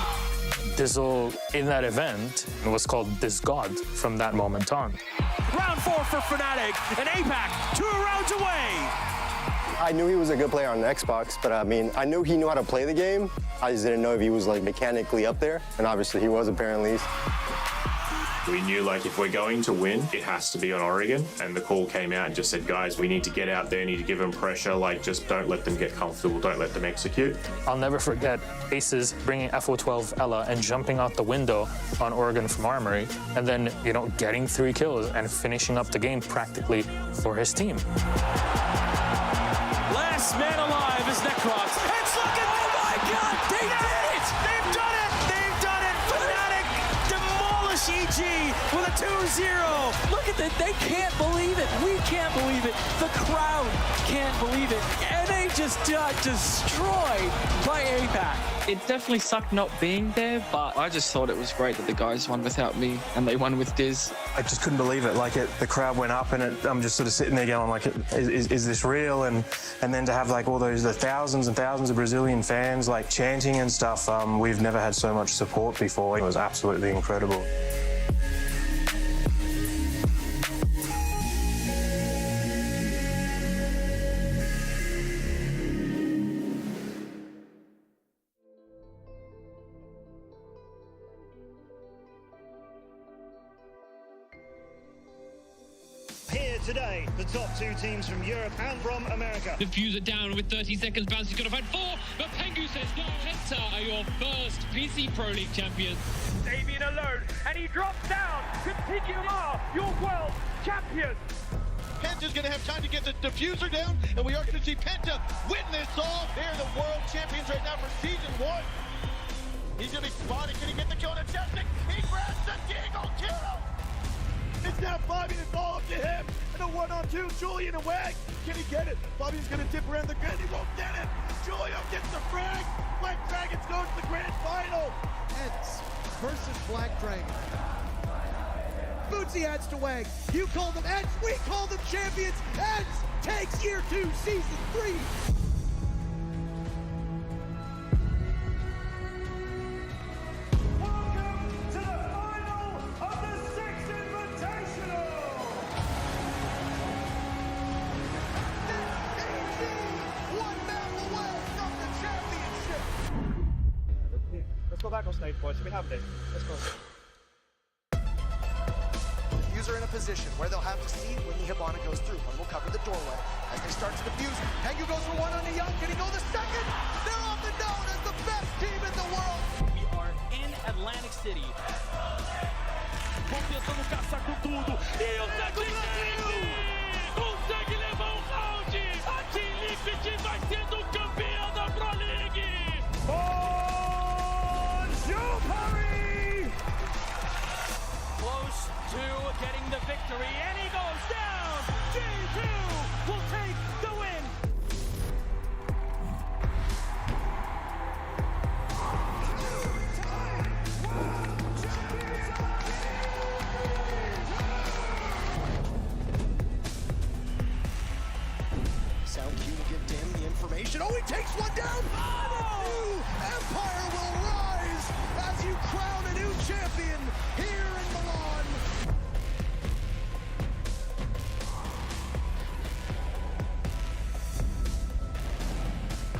Dizzle in that event was called This God from that moment on. Round 4 for Fnatic, and APAC 2 rounds away! I knew he was a good player on Xbox, but I mean, I knew he knew how to play the game. I just didn't know if he was like mechanically up there, and obviously he was apparently. We knew, like, if we're going to win, it has to be on Oregon. And the call came out and just said, guys, we need to get out there, need to give them pressure. Like, just don't let them get comfortable, don't let them execute. I'll never forget Aces bringing FO12 Ella and jumping out the window on Oregon from Armory, and then, you know, getting 3 kills and finishing up the game practically for his team. Last man alive is Necrox. It's looking, oh my God, they did it! They've done it! They've done it! Fnatic demolish EG with a 2-0. Look at that, they can't believe it. We can't believe it. The crowd can't believe it. And they just got destroyed by APAC. It definitely sucked not being there, but I just thought it was great that the guys won without me and they won with Diz. I just couldn't believe it. Like, the crowd went up, and I'm just sort of sitting there going, like, is this real? And then to have like all the thousands and thousands of Brazilian fans like chanting and stuff. We've never had so much support before. It was absolutely incredible. Today, the top 2 teams from Europe and from America. Diffuser down with 30 seconds. Bounce, he's going to find 4, but Pengu says no. Penta are your first PC Pro League champions. Damien alone, and he drops down. Continuum are your world champions. Penta's going to have time to get the diffuser down, and we are going to see Penta win this all. They're the world champions right now for Season 1. He's going to be spotted. Can he get the kill on Chesnick? He grabs the Deagle kill! It's now Fabian, it's all up to him. And a 1-on-2, Julian and Wag. Can he get it? Fabian's gonna dip around the grid, he won't get it. Julio gets the frag. Black Dragons go to the grand final. Eds versus Black Dragon. Bootsy adds to Wag. You call them Eds, we call them champions. Eds takes year 2, season 3. Let's go back on stage, boys. We have this. Let's go. Diffuser in a position where they'll have to see when the Hibana goes through. One will cover the doorway. As they start to defuse, Pengu goes for 1 on the Young. Can he go the second? They're often known as the best team in the world. We are in Atlantic City. Tentando caçar com tudo. E o consegue levar um round. A Team Liquid vai sendo campeã da Pro League. Close to getting the victory, and he goes down. G2 will take the win. Sound cue to give Dan the information. Oh, he takes one down. Oh, Empire will rise as you crown a new champion here in Milan.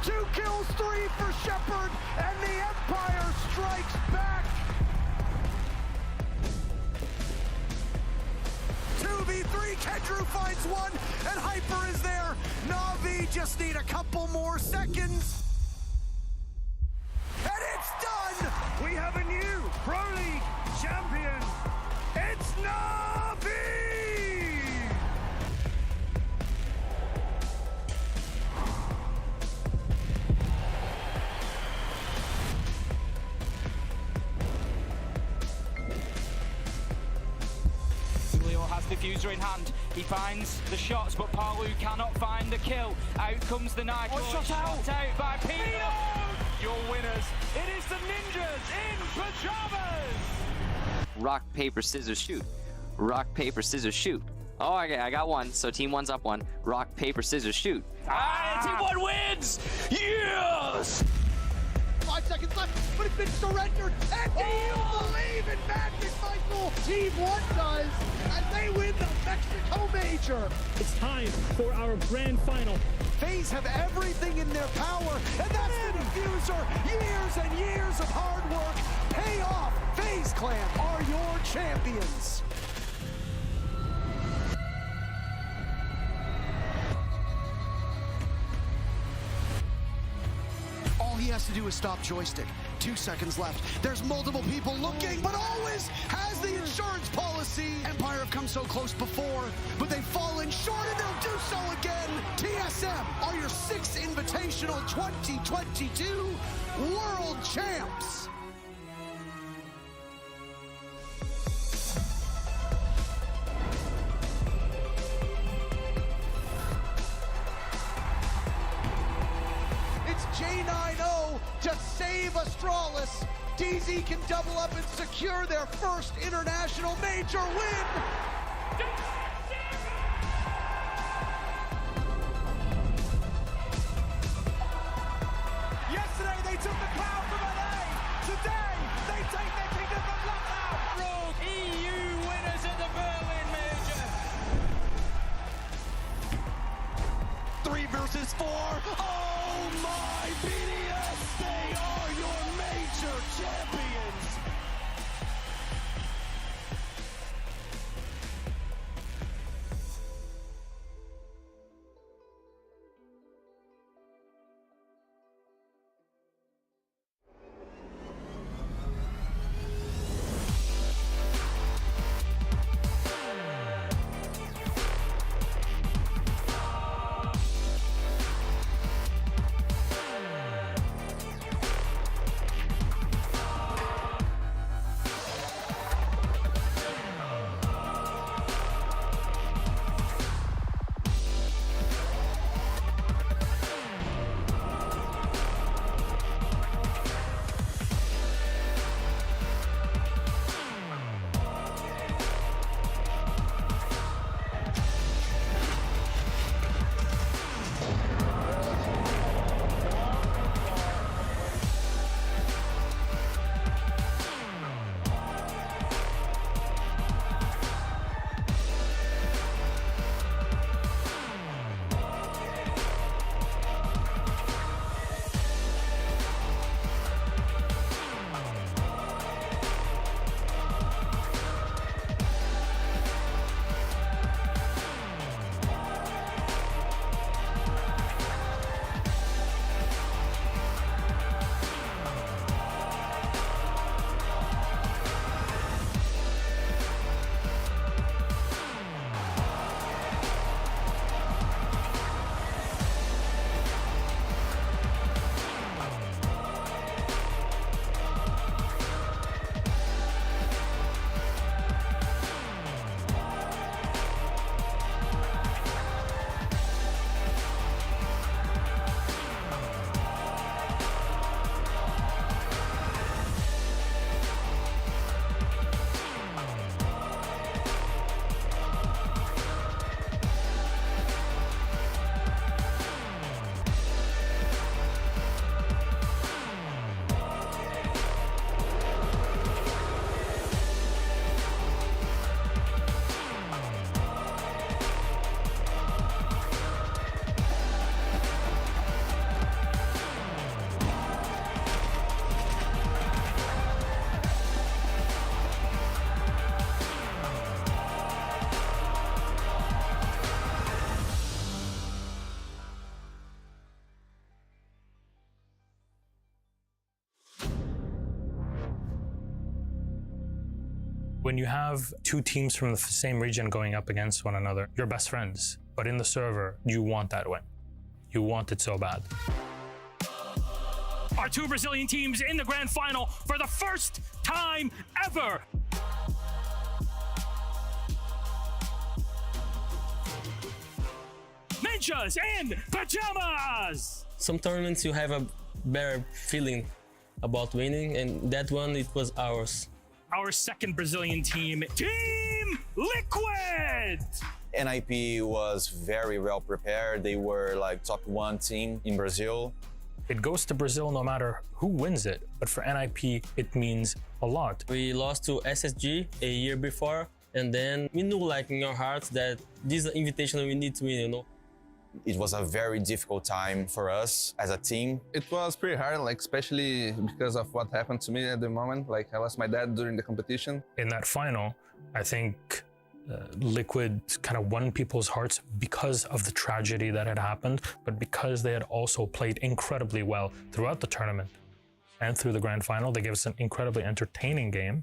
Two kills, 3 for Shepard, and the Empire strikes back. 2v3, Kedru finds one, and Hyper is there. Na'Vi just need a couple more seconds. And it's done! We have a new Pro League champion. It's Na'Vi! Julio has diffuser diffuser in hand. He finds the shots, but Palu cannot find the kill. Out comes the knife. Shot out by Pino. Your winners, it is the Ninjas in pajamas! Rock, paper, scissors, shoot. Rock, paper, scissors, shoot. Oh, I got one, so team one's up one. Rock, paper, scissors, shoot. Team one wins! Yes! 5 seconds left, but it's been surrendered. And do you believe in magic, Michael? Team one does, and they win the Mexico Major. It's time for our grand final. Faze have everything in their power, and that's the diffuser. Years and years of hard work pay off. Faze Clan are your champions. All he has to do is stop joystick. 2 seconds left. There's multiple people looking, but always has the insurance policy. Empire have come so close before, but they've fallen short, and they'll do so again. TSM are your 6th Invitational 2022 World Champs. J90 to save Astralis. DZ can double up and secure their first international major win. Yesterday they took the crown from LA. Today they take their kingdom from London. Rogue EU winners at the Berlin Major. 3 versus 4. Oh my BDS, they are your major champions. When you have two teams from the same region going up against one another, you're best friends. But in the server, you want that win. You want it so bad. Our two Brazilian teams in the grand final for the first time ever. ninjas in pajamas. Some tournaments you have a better feeling about winning, and that one, it was ours. Our second Brazilian team, Team Liquid. NIP was very well prepared. They were like top 1 team in Brazil. It goes to Brazil no matter who wins it, but for NIP, it means a lot. We lost to SSG a year before, and then we knew like in our hearts that this is an invitation we need to win, you know. It was a very difficult time for us as a team. It was pretty hard, like especially because of what happened to me at the moment. Like I lost my dad during the competition. In that final, I think Liquid kind of won people's hearts because of the tragedy that had happened, but because they had also played incredibly well throughout the tournament and through the grand final. They gave us an incredibly entertaining game.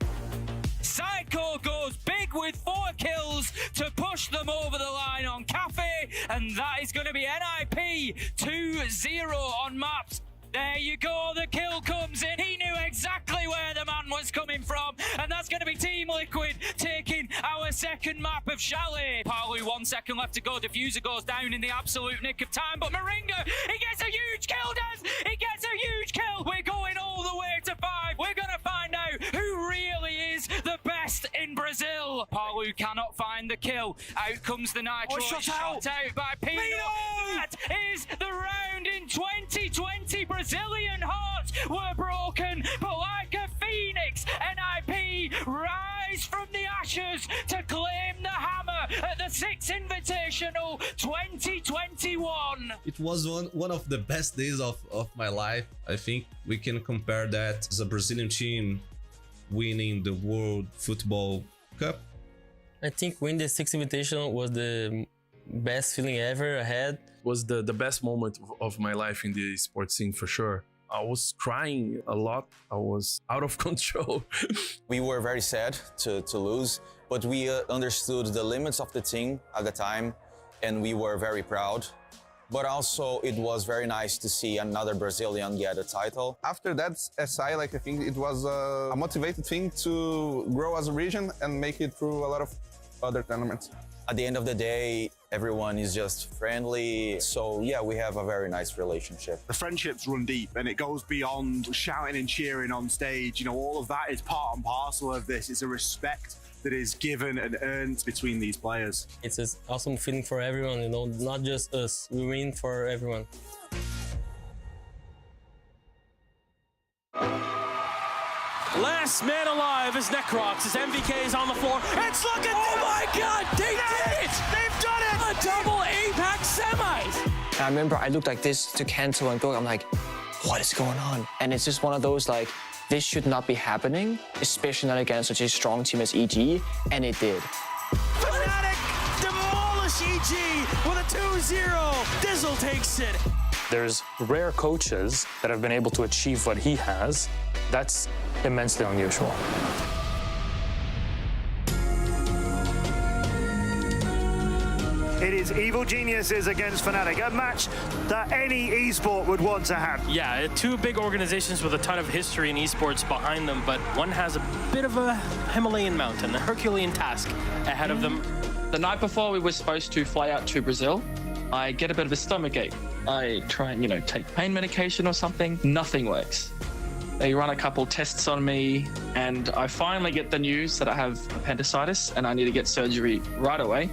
Sidecore goes big with 4 kills to push them over the line on Cafe, and that is going to be NIP 2-0 on maps. There you go, the kill comes in. He knew exactly where the man was coming from, and that's going to be Team Liquid taking our second map of Chalet. Palu, 1 second left to go. Diffuser goes down in the absolute nick of time, but Moringa, he gets a huge kill, Daz! He gets a huge kill! We're going all the way to 5. We're going to find out who really is the best in Brazil. Palu cannot find the kill. Out comes the Nitro. Shot out by Pino. That is the round in 2020. Brazilian hearts were broken, but like a phoenix, NIP rise from the ashes to claim the hammer at the 6th Invitational 2021. It was one of the best days of my life. I think we can compare that as a Brazilian team winning the World Football Cup. I think winning the 6th Invitational was the best feeling ever I had. Was the best moment of my life in the sports scene for sure. I was crying a lot. I was out of control. We were very sad to lose, but we understood the limits of the team at the time, and we were very proud. But also, it was very nice to see another Brazilian get a title. After that SI, like I think it was a motivated thing to grow as a region and make it through a lot of other tournaments. At the end of the day, everyone is just friendly. So yeah, we have a very nice relationship. The friendships run deep, and it goes beyond shouting and cheering on stage. You know, all of that is part and parcel of this. It's a respect that is given and earned between these players. It's an awesome feeling for everyone, you know, not just us. We win for everyone. Last man alive is Necrox. His MVK is on the floor. It's looking. Oh my God! They did it! They've done it! A double APAC semis. I remember I looked like this to Kanto and Dork. I'm like, what is going on? And it's just one of those like, this should not be happening, especially not against such a strong team as EG, and it did. Fnatic demolish EG with a 2-0. Dizzle takes it. There's rare coaches that have been able to achieve what he has. That's immensely unusual. It is Evil Geniuses against Fnatic, a match that any esport would want to have. Yeah, 2 big organizations with a ton of history in esports behind them, but one has a bit of a Himalayan mountain, a Herculean task ahead of them. The night before we were supposed to fly out to Brazil, I get a bit of a stomachache. I try and, take pain medication or something. Nothing works. They run a couple tests on me, and I finally get the news that I have appendicitis and I need to get surgery right away.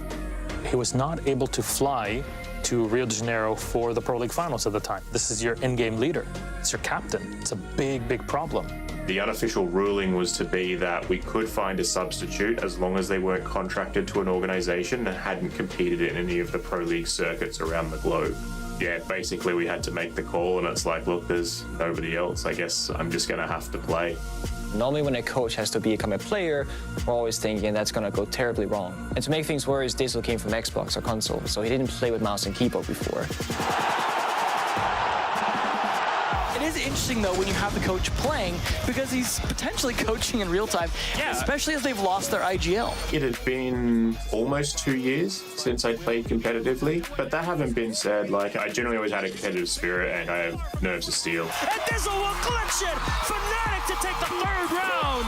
He was not able to fly to Rio de Janeiro for the Pro League Finals at the time. This is your in-game leader. It's your captain. It's a big, big problem. The unofficial ruling was to be that we could find a substitute as long as they weren't contracted to an organization and hadn't competed in any of the Pro League circuits around the globe. Yeah, basically we had to make the call, and it's like, look, there's nobody else. I guess I'm just going to have to play. Normally when a coach has to become a player, we're always thinking that's going to go terribly wrong. And to make things worse, Dizzle came from Xbox or console, so he didn't play with mouse and keyboard before. It is interesting, though, when you have the coach playing, because he's potentially coaching in real time, especially as they've lost their IGL. It had been almost 2 years since I played competitively, but that having been said, I generally always had a competitive spirit and I have nerves of steel. And Dizzle will clutch it! Fnatic to take the 3rd round!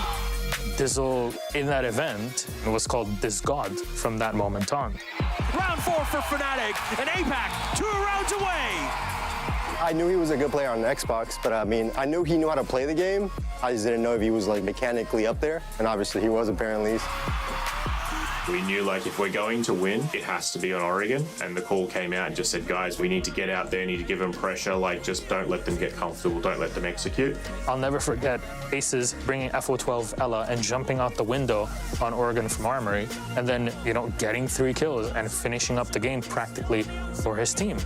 Dizzle, in that event, was called This God from that moment on. Round 4 for Fnatic, and APAC 2 rounds away. I knew he was a good player on Xbox, but I mean, I knew he knew how to play the game. I just didn't know if he was like mechanically up there, and obviously he was apparently. We knew, like, if we're going to win, it has to be on Oregon. And the call came out and just said, guys, we need to get out there, need to give them pressure. Like, just don't let them get comfortable. Don't let them execute. I'll never forget Faces bringing FO12 Ella and jumping out the window on Oregon from Armory. And then, you know, getting 3 kills and finishing up the game practically for his team.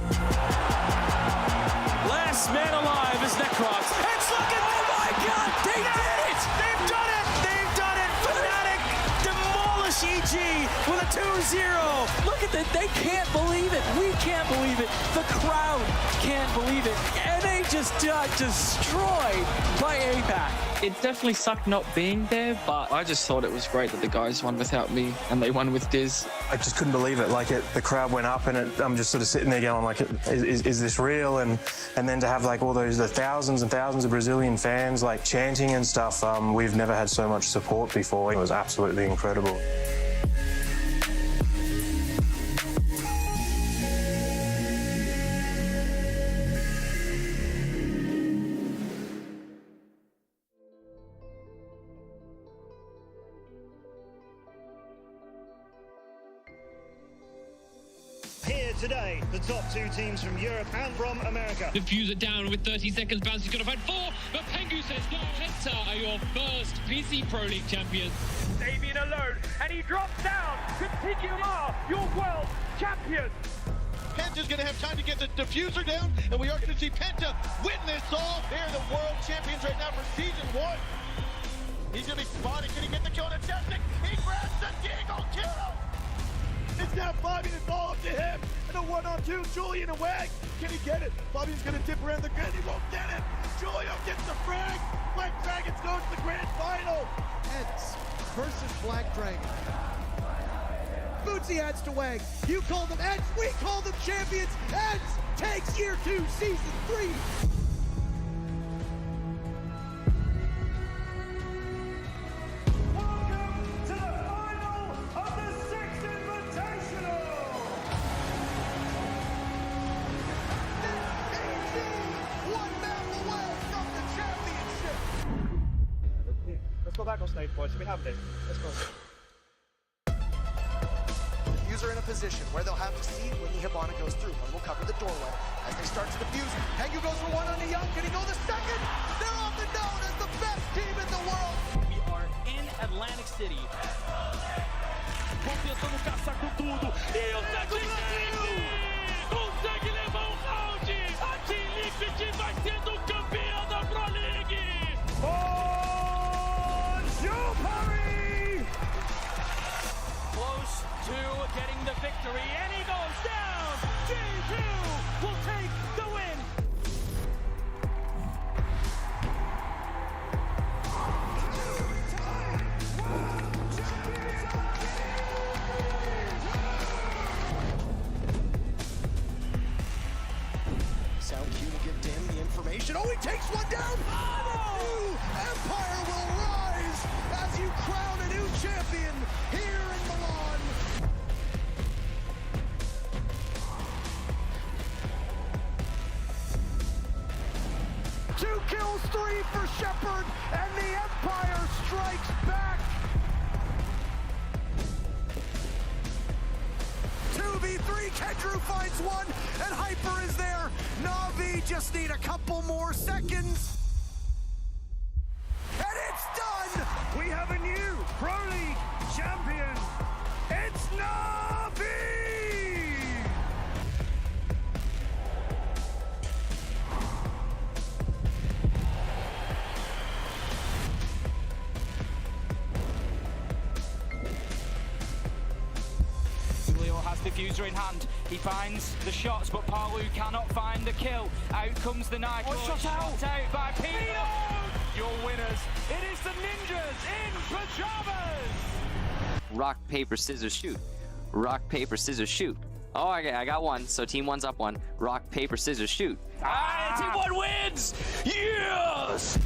Last man alive is Necrox. It's looking, oh my God, they did it! They've done it! They've done it! Fnatic demolish EG with a 2-0. Look at that, they can't believe it. We can't believe it. The crowd can't believe it. And they just got destroyed by APAC. It definitely sucked not being there, but I just thought it was great that the guys won without me and they won with Diz. I just couldn't believe it. Like, the crowd went up, and I'm just sort of sitting there going, like, is this real? And then to have like all the thousands and thousands of Brazilian fans like chanting and stuff. We've never had so much support before. It was absolutely incredible. Here today, the top 2 teams from Europe and from America. Diffuser down with 30 seconds. Bounce is going to find 4, but Pengu says no. Penta are your first PC Pro League champions. Davian alone, and he drops down. Continue are your world champions. Penta's going to have time to get the diffuser down, and we are going to see Penta win this all. They're the world champions right now for Season 1. He's going to be spotted. Can he get the kill on Chesnick? He grabs the Deagle kill. It's now Fabian and ball up to him. And a 1-on-2, Julian and Wag. Can he get it? Fabian's going to dip around the grid. He won't get it. Julio gets the frag. Black Dragons go to the grand final. Eds versus Black Dragon. Bootsy adds to Wag. You call them Eds, we call them champions. Eds takes year 2, season 3. Let's go back on stage, boys. We have this. Let's go. User in a position where they'll have to see when the Hibana goes through. One will cover the doorway as they start to defuse. Pengu goes for 1 on the Young. Can he go the second? They're often known as the best team in the world. We are in Atlantic City. Tentando caçar com tudo. E o consegue levar um round. A Team Liquid vai sendo campeã da Pro League. Close to getting the victory, and he goes down. G2 will take the win. Sound cue to give Dim the information. Oh, he takes one down. Oh! Empire will rise as you crown a new champion here in Milan. Two kills, 3 for Shepard, and the Empire strikes back. 2v3, Kendrew finds one, and Hyper is there. Na'Vi just need a couple more seconds. And it's done! We have a new Pro League champion. It's Na'Vi! Julio has diffuser in hand. He finds the shots, but Palu cannot find the kill. Out comes the knife. Shot out by Pino. Your winners. It is the Ninjas in pajamas. Rock, paper, scissors, shoot. Rock, paper, scissors, shoot. Oh, I got 1, so team 1's up 1. Rock, paper, scissors, shoot. Team 1 wins! Yes!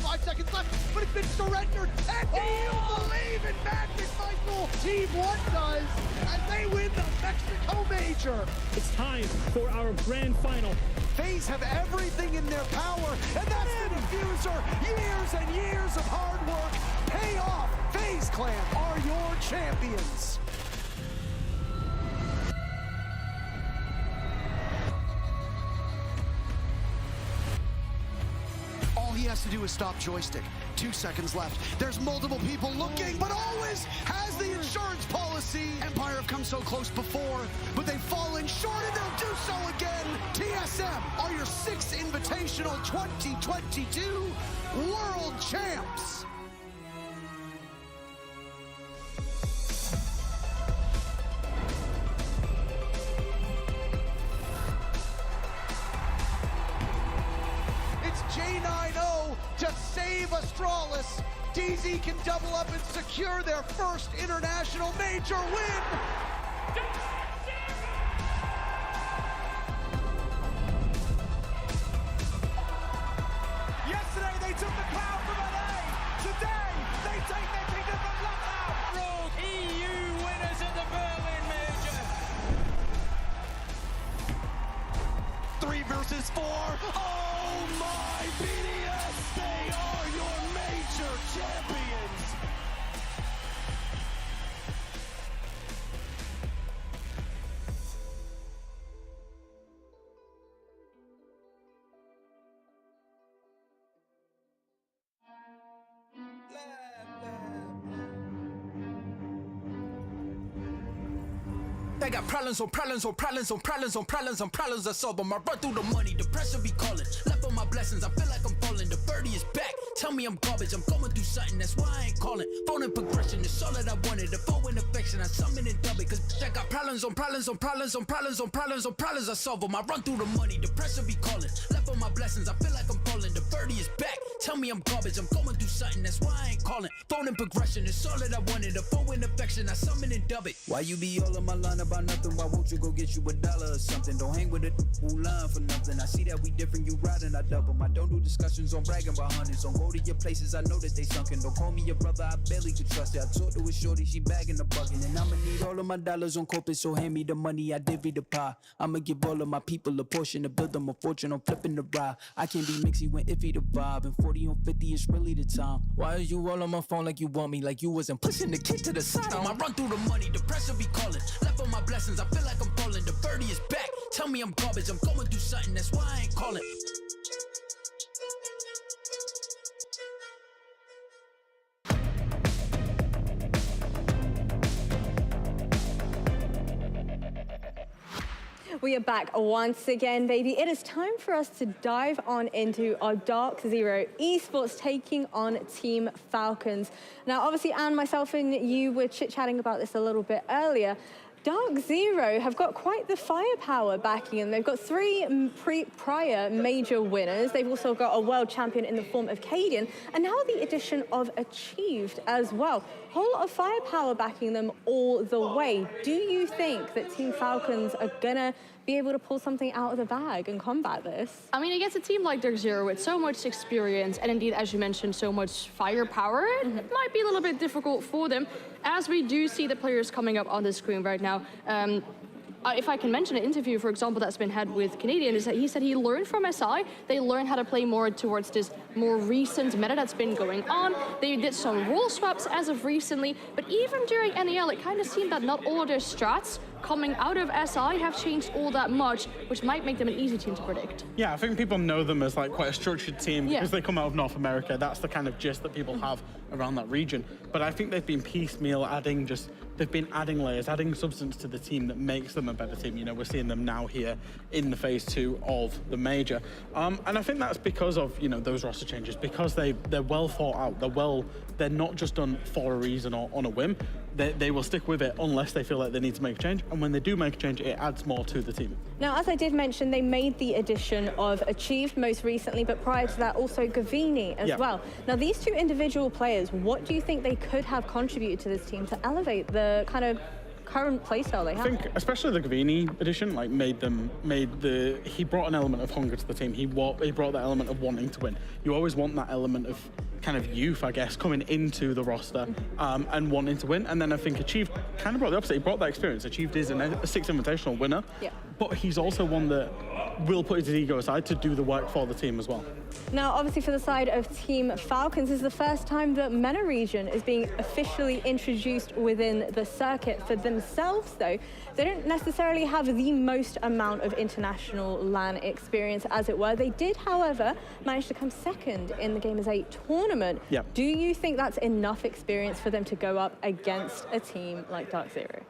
5 seconds left, but it's been surrendered. And do you believe in Magic, Michael? Team 1 does, and they win the Mexico Major. It's time for our grand final. Faze have everything in their power, and that's the diffuser. Years and years of hard work pay off. Faze Clan are your champions. All he has to do is stop joystick. 2 seconds left. There's multiple people looking, but always has the insurance policy. Empire have come so close before, but they've fallen short, and they'll do so again. TSM are your 6th Invitational 2022 World Champs. J90 to save Astralis. DZ can double up and secure their first international major win. Yesterday they took the crown from LA. Today they take their kingdom from Lucknow. Rogue EU winners of the Berlin Major. 3 versus 4. Oh my BDS, they are your major champions. I got problems on problems on problems on problems on problems on problems I solve them. I run through the money, the pressure be calling. Left on my blessings, I feel like I'm falling. The birdie is back, tell me I'm garbage. I'm going through something, that's why I ain't calling. Phone in progression, it's all that I wanted. The phone in affection, I summon and dub it. Cause I got problems on problems on problems on problems on problems on problems I solve them. I run through the money, the pressure be calling. Left on my blessings, I feel like I'm falling. The birdie is back, tell me I'm garbage. I'm going through something, that's why I ain't calling. Phone in progression, it's all that I wanted. The phone in affection, I summon and dub it. Why you be all on my line about nothing? Why won't you go get you $1 or something? Don't hang with it who line for nothing. I see that we different, you riding, I double. I don't do discussions on bragging about hundreds. Don't go to your places, I know that they sunken. Don't call me your brother, I barely could trust it. I talked to a shorty, she bagging the bucket. And I'ma need all of my dollars on corporate, so hand me the money, I divvy the pie. I'ma give all of my people a portion to build them a fortune. I'm flipping the ride. I can't be mixy when iffy the vibe. And 40 on 50 is really the time. Why are you all on my phone like you want me? Like you wasn't pushing the kid to the side. I run through the money, the pressure be calling. Left on my blessings, I feel like I'm falling. The birdie is back, tell me I'm garbage. I'm going through something, that's why I ain't calling. We are back once again, baby. It is time for us to dive on into our DarkZero Esports taking on Team Falcons. Now, obviously, Anne, myself, and you were chit-chatting about this a little bit earlier. DarkZero have got quite the firepower backing them. They've got 3 prior major winners. They've also got a world champion in the form of Cadian, and now the addition of Achieved as well. Whole lot of firepower backing them all the way. Do you think that Team Falcons are gonna be able to pull something out of the bag and combat this? I mean, against a team like DarkZero with so much experience and indeed, as you mentioned, so much firepower, it might be a little bit difficult for them, as we do see the players coming up on the screen right now. If I can mention an interview, for example, that's been had with Canadian, is that he said he learned from SI. They learned how to play more towards this more recent meta that's been going on. They did some role swaps as of recently, but even during NAL, it kind of seemed that not all of their strats coming out of SI have changed all that much, which might make them an easy team to predict. Yeah, I think people know them as like quite a structured team because they come out of North America. That's the kind of gist that people have around that region. But I think they've been piecemeal adding they've been adding layers, adding substance to the team that makes them a better team. You know, we're seeing them now here in the phase 2 of the major. And I think that's because of, you know, those roster changes, because they're well thought out. They're not just done for a reason or on a whim. They will stick with it unless they feel like they need to make a change. And when they do make a change, it adds more to the team. Now, as I did mention, they made the addition of Achieved most recently, but prior to that, also Gavini as well. Now, these 2 individual players, what do you think they could have contributed to this team to elevate the kind of current playstyle they have. I think especially the Gavini edition, like he brought an element of hunger to the team. He brought that element of wanting to win. You always want that element of kind of youth, I guess, coming into the roster and wanting to win. And then I think Achieve kind of brought the opposite. He brought that experience. Achieve is a Six Invitational winner, but he's also one that will put his ego aside to do the work for the team as well. Now, obviously for the side of Team Falcons, this is the first time that MENA region is being officially introduced within the circuit. For themselves, though, they don't necessarily have the most amount of international LAN experience, as it were. They did, however, manage to come second in the Gamers 8 tournament. Yep. Do you think that's enough experience for them to go up against a team like DarkZero?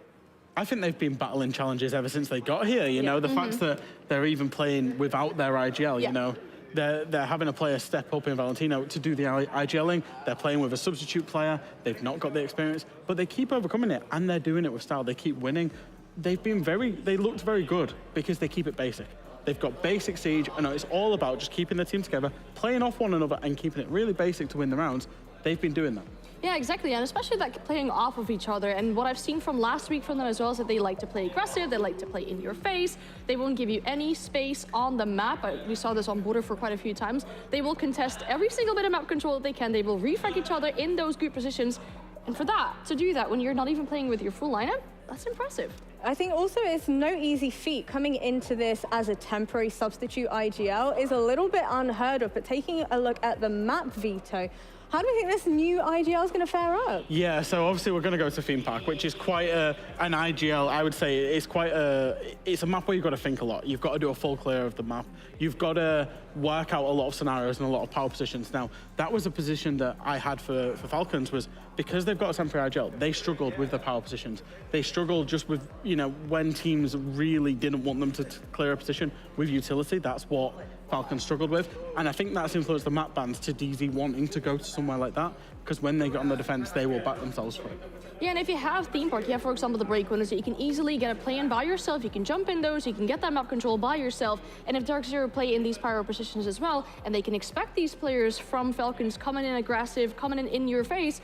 I think they've been battling challenges ever since they got here. You know, the fact that they're even playing without their IGL, you know, they're having a player step up in Valentino to do the IGLing. They're playing with a substitute player. They've not got the experience, but they keep overcoming it, and they're doing it with style. They keep winning. They looked very good because they keep it basic. They've got basic siege, and it's all about just keeping the team together, playing off one another, and keeping it really basic to win the rounds. They've been doing that. Yeah, exactly, and especially like playing off of each other. And what I've seen from last week from them as well is that they like to play aggressive, they like to play in your face, they won't give you any space on the map. We saw this on Border for quite a few times. They will contest every single bit of map control that they can. They will refrag each other in those good positions. And for that, to do that when you're not even playing with your full lineup, that's impressive. I think also it's no easy feat. Coming into this as a temporary substitute IGL is a little bit unheard of, but taking a look at the map veto, how do we think this new IGL is going to fare up? Yeah, so obviously we're going to go to Theme Park, which is quite an IGL. I would say it's a map where you've got to think a lot. You've got to do a full clear of the map. You've got to work out a lot of scenarios and a lot of power positions. Now, that was a position that I had for Falcons, was because they've got a temporary IGL, they struggled with the power positions. They struggled just with, you know, when teams really didn't want them to clear a position with utility. That's what Falcons struggled with. And I think that's influenced the map bans to DZ wanting to go to somewhere like that, because when they get on the defense, they will back themselves for it. Yeah, and if you have Theme Park, you have, for example, the break winners that you can easily get a play in by yourself. You can jump in those, you can get that map control by yourself. And if DarkZero play in these pyro positions as well, and they can expect these players from Falcons coming in aggressive, coming in your face,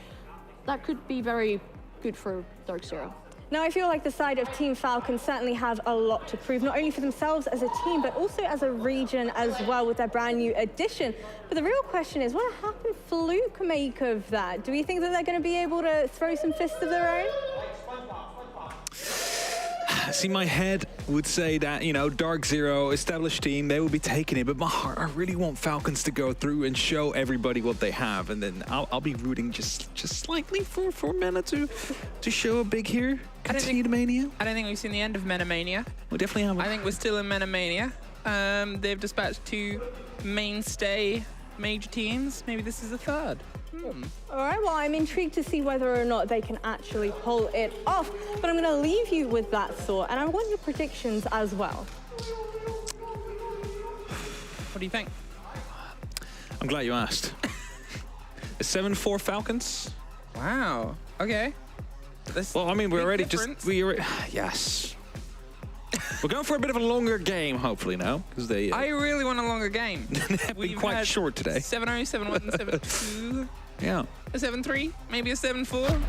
that could be very good for DarkZero. Now, I feel like the side of Team Falcons certainly have a lot to prove, not only for themselves as a team, but also as a region as well with their brand new addition. But the real question is, what happened Fluke make of that? Do we think that they're going to be able to throw some fists of their own? See, my head would say that, you know, DarkZero, established team, they will be taking it, but my heart, I really want Falcons to go through and show everybody what they have, and then I'll be rooting just slightly for MENA to show a big here. Continue the mania. I don't think we've seen the end of MENA Mania. We definitely have. I think we're still in MENA Mania. They've dispatched 2 mainstay major teams. Maybe this is the third. All right, well, I'm intrigued to see whether or not they can actually pull it off, but I'm going to leave you with that thought, and I want your predictions as well. What do you think? I'm glad you asked. A 7-4 Falcons. Wow. Okay. Well, I mean, we're already yes. We're going for a bit of a longer game, hopefully, now, because they... I really want a longer game. They've been quite short today. 7-0, 7-1, 7-2. Yeah. A 7-3, maybe a 7-4.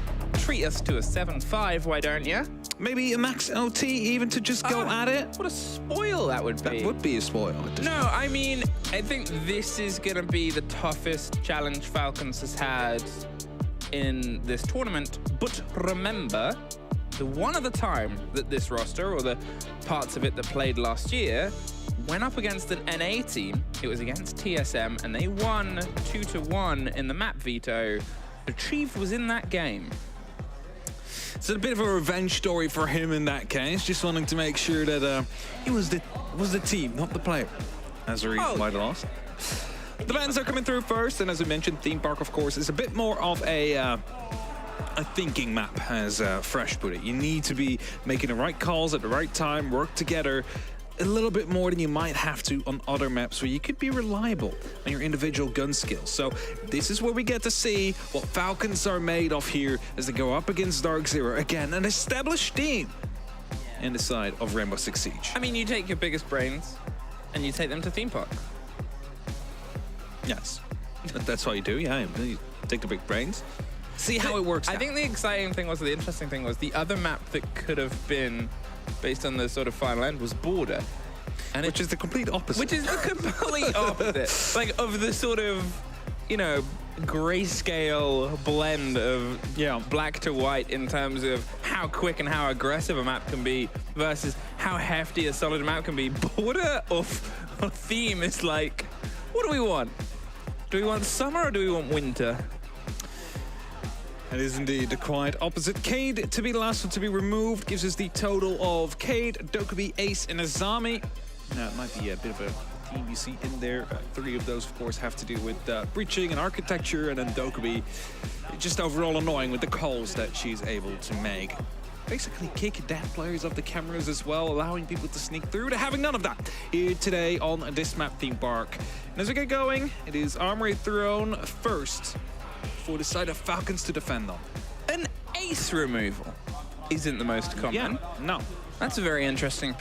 Treat us to a 7-5, why don't you? Maybe a max OT, even to just go at it. What a spoil that would be. That would be a spoil. No, I mean, I think this is going to be the toughest challenge Falcons has had in this tournament. But remember, the one other time that this roster, or the parts of it that played last year, went up against an NA team, it was against TSM, and they won 2-1 in the map veto. The Chief was in that game. It's a bit of a revenge story for him in that case, just wanting to make sure that it was the team, not the player, as a reason why they lost. The bans are coming through first, and as we mentioned, Theme Park, of course, is a bit more of a thinking map, as Fresh put it. You need to be making the right calls at the right time, work together a little bit more than you might have to on other maps where you could be reliable on your individual gun skills. So this is where we get to see what Falcons are made of here as they go up against DarkZero. Again, an established team in the side of Rainbow Six Siege. I mean, you take your biggest brains and you take them to Theme Park. Yes, that's what you do, yeah. You take the big brains. see how it works I think the exciting thing was, the interesting thing was, the other map that could have been based on the sort of final end was Border. And which is the complete opposite. Which is the complete opposite. Like, of the sort of, you know, grayscale blend of black to white in terms of how quick and how aggressive a map can be versus how hefty a solid map can be. Border or theme is like, what do we want? Do we want summer or do we want winter? It is indeed the quite opposite. Cade to be the last one to be removed gives us the total of Cade, Dokkaebi, Ace, and Azami. Now, it might be a bit of a team you see in there. 3 of those, of course, have to do with breaching and architecture, and then Dokkaebi just overall annoying with the calls that she's able to make. Basically kick dead players off the cameras as well, allowing people to sneak through. They're having none of that here today on this map, Theme Park. And as we get going, it is Armory Throne first for the side of Falcons to defend on. An Ace removal isn't the most common. Yeah, no. That's a very interesting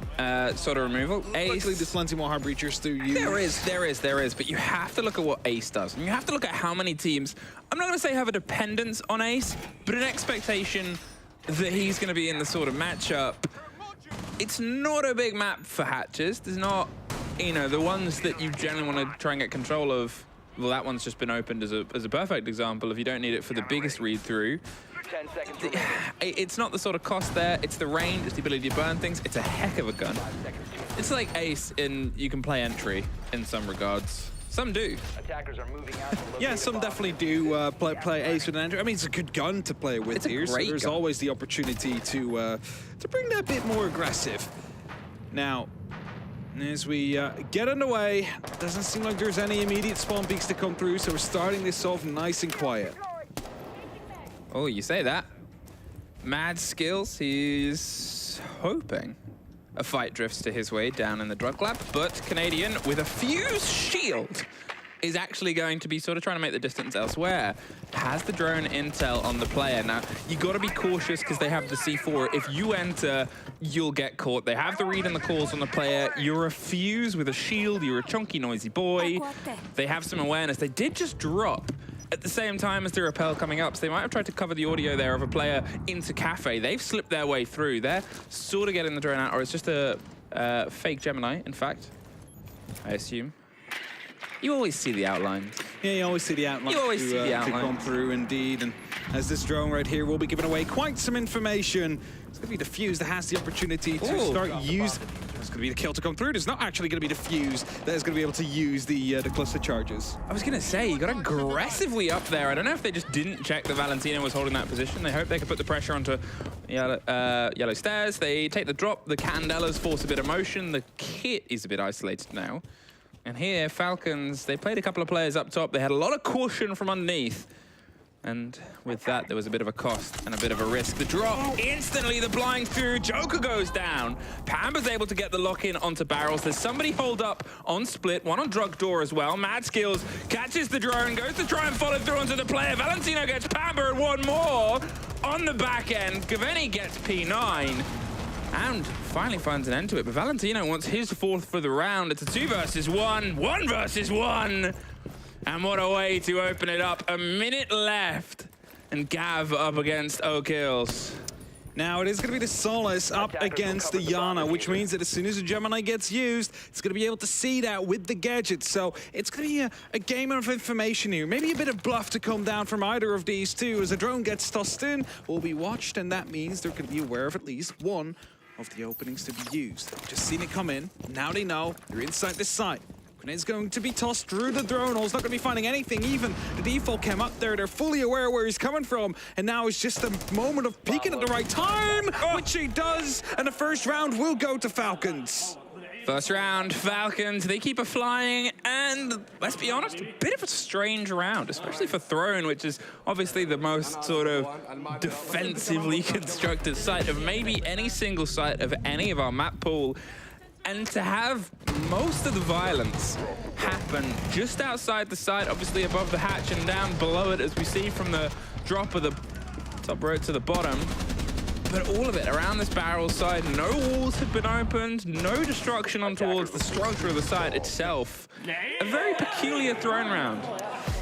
sort of removal. Ace. Luckily, there's plenty more hard breachers to use. There is. But you have to look at what Ace does. And you have to look at how many teams, I'm not going to say have a dependence on Ace, but an expectation that he's going to be in the sort of matchup. It's not a big map for hatches. There's not, you know, the ones that you generally want to try and get control of. Well, that one's just been opened as a perfect example if you don't need it for the biggest read-through. 10 seconds It's not the sort of cost there. It's the range, it's the ability to burn things. It's a heck of a gun. It's like Ace in you can play entry in some regards. Some do. Attackers are moving out. Yeah, some definitely do play Ace with an entry. I mean, it's a good gun to play with here, so there's always the opportunity to bring that bit more aggressive. Now, as we get underway, doesn't seem like there's any immediate spawn peaks to come through, so we're starting this off nice and quiet. Oh, you say that. Mad Skills, he's hoping a fight drifts to his way down in the drug lab, but Canadian with a fuse shield is actually going to be sort of trying to make the distance elsewhere. Has the drone intel on the player. Now, you got to be cautious because they have the C4. If you enter, you'll get caught. They have the read and the calls on the player. You're a fuse with a shield. You're a chunky, noisy boy. They have some awareness. They did just drop at the same time as the rappel coming up, so they might have tried to cover the audio there of a player into Cafe. They've slipped their way through. They're sort of getting the drone out, or it's just a fake Gemini, in fact, I assume. You always see the outlines. Yeah, you always see the outlines. You always see the outlines. Come through, indeed. And as this drone right here will be giving away quite some information. It's going to be the fuse that has the opportunity to start using. It's going to be the kill to come through. It's not actually going to be the fuse that is going to be able to use the cluster charges. I was going to say, you got aggressively up there. I don't know if they just didn't check that Valentino was holding that position. They hope they could put the pressure onto yellow stairs. They take the drop. The Candelas force a bit of motion. The kit is a bit isolated now. And here, Falcons, they played a couple of players up top. They had a lot of caution from underneath. And with that, there was a bit of a cost and a bit of a risk. The drop, instantly the blind through. Joker goes down. Pamba's able to get the lock-in onto barrels. There's somebody holed up on split, one on drug door as well. Mad Skills catches the drone, goes to try and follow through onto the player. Valentino gets Pamba and one more on the back end. Gaveni gets P9. And finally finds an end to it, but Valentino wants his fourth for the round. It's a 2 versus 1, 1 versus 1. And what a way to open it up. A minute left, and Gav up against O'Kills. Now it is going to be the Solace up against the Yana, which means that as soon as the Gemini gets used, it's going to be able to see that with the gadget. So it's going to be a game of information here. Maybe a bit of bluff to come down from either of these two. As the drone gets tossed in, will be watched, and that means they're going to be aware of at least one of the openings to be used. Just seen it come in. Now they know they're inside this site. Grenade's going to be tossed through the drone hole. He's not going to be finding anything. Even the default came up there. They're fully aware where he's coming from. And now it's just a moment of peeking at the right time, which he does. And the first round will go to Falcons. First round, Falcons, they keep a flying, and let's be honest, a bit of a strange round, especially for Throne, which is obviously the most sort of defensively constructed site of maybe any single site of any of our map pool. And to have most of the violence happen just outside the site, obviously above the hatch and down below it, as we see from the drop of the top row to the bottom. But all of it around this barrel side, no walls have been opened, no destruction on towards the structure of the site itself. A very peculiar Throne round.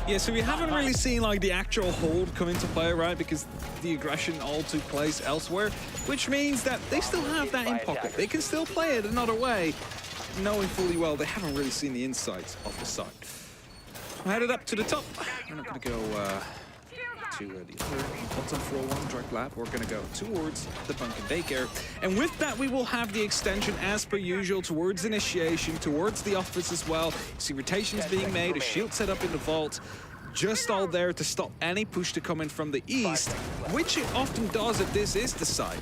Yeah, so we haven't really seen like the actual hold come into play, right? Because the aggression all took place elsewhere, which means that they still have that in pocket. They can still play it another way, knowing fully well they haven't really seen the insides of the side. We're headed up to the top. We're not going to go to the other bottom floor one direct lap. We're going to go towards the bunker daycare. And with that, we will have the extension as per usual towards initiation, towards the office as well. You see rotations being made, a shield set up in the vault. Just all there to stop any push to come in from the east, which it often does if this is the side.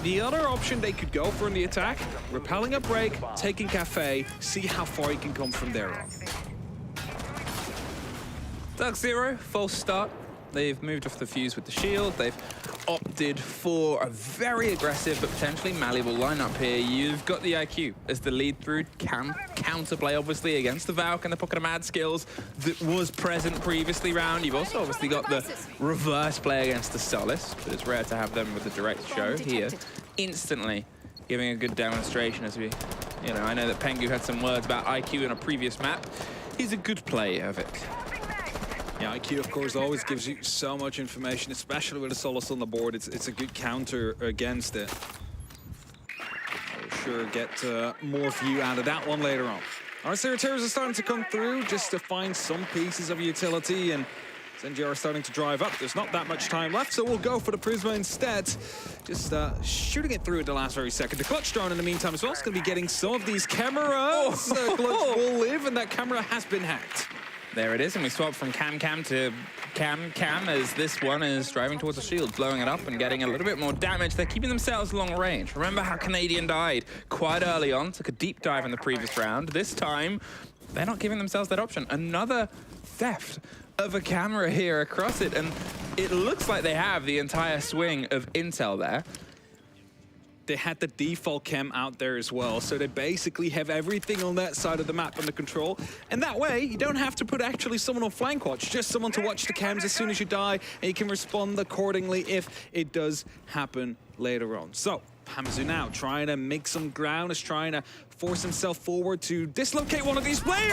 The other option they could go for in the attack, repelling a break, taking Cafe, see how far he can come from there on. DarkZero, false start. They've moved off the fuse with the shield. They've opted for a very aggressive but potentially malleable lineup here. You've got the IQ as the lead through. Can counterplay, obviously, against the Valk and the Pocket of Mad skills that was present previously round. You've also obviously got the reverse play against the Solace, but it's rare to have them with the direct show here. Instantly giving a good demonstration as we, you know, I know that Pengu had some words about IQ in a previous map. He's a good player of it. Yeah, IQ, of course, always gives you so much information, especially with a Solace on the board. It's a good counter against it. I'll sure get more view out of that one later on. Our Ceratoras are starting to come through just to find some pieces of utility, and NGR are starting to drive up. There's not that much time left, so we'll go for the Prisma instead. Just shooting it through at the last very second. The Clutch drone in the meantime as well is going to be getting some of these cameras. Clutch will live, and that camera has been hacked. There it is, and we swap from Cam to Cam as this one is driving towards the shield, blowing it up and getting a little bit more damage. They're keeping themselves long range. Remember how Canadian died quite early on, took a deep dive in the previous round. This time, they're not giving themselves that option. Another theft of a camera here across it, and it looks like they have the entire swing of intel there. They had the default cam out there as well, so they basically have everything on that side of the map under control. And that way, you don't have to put actually someone on flank watch, just someone to watch the cams as soon as you die, and you can respond accordingly if it does happen later on. So, Hamazu now trying to make some ground, is trying to force himself forward to dislocate one of these players.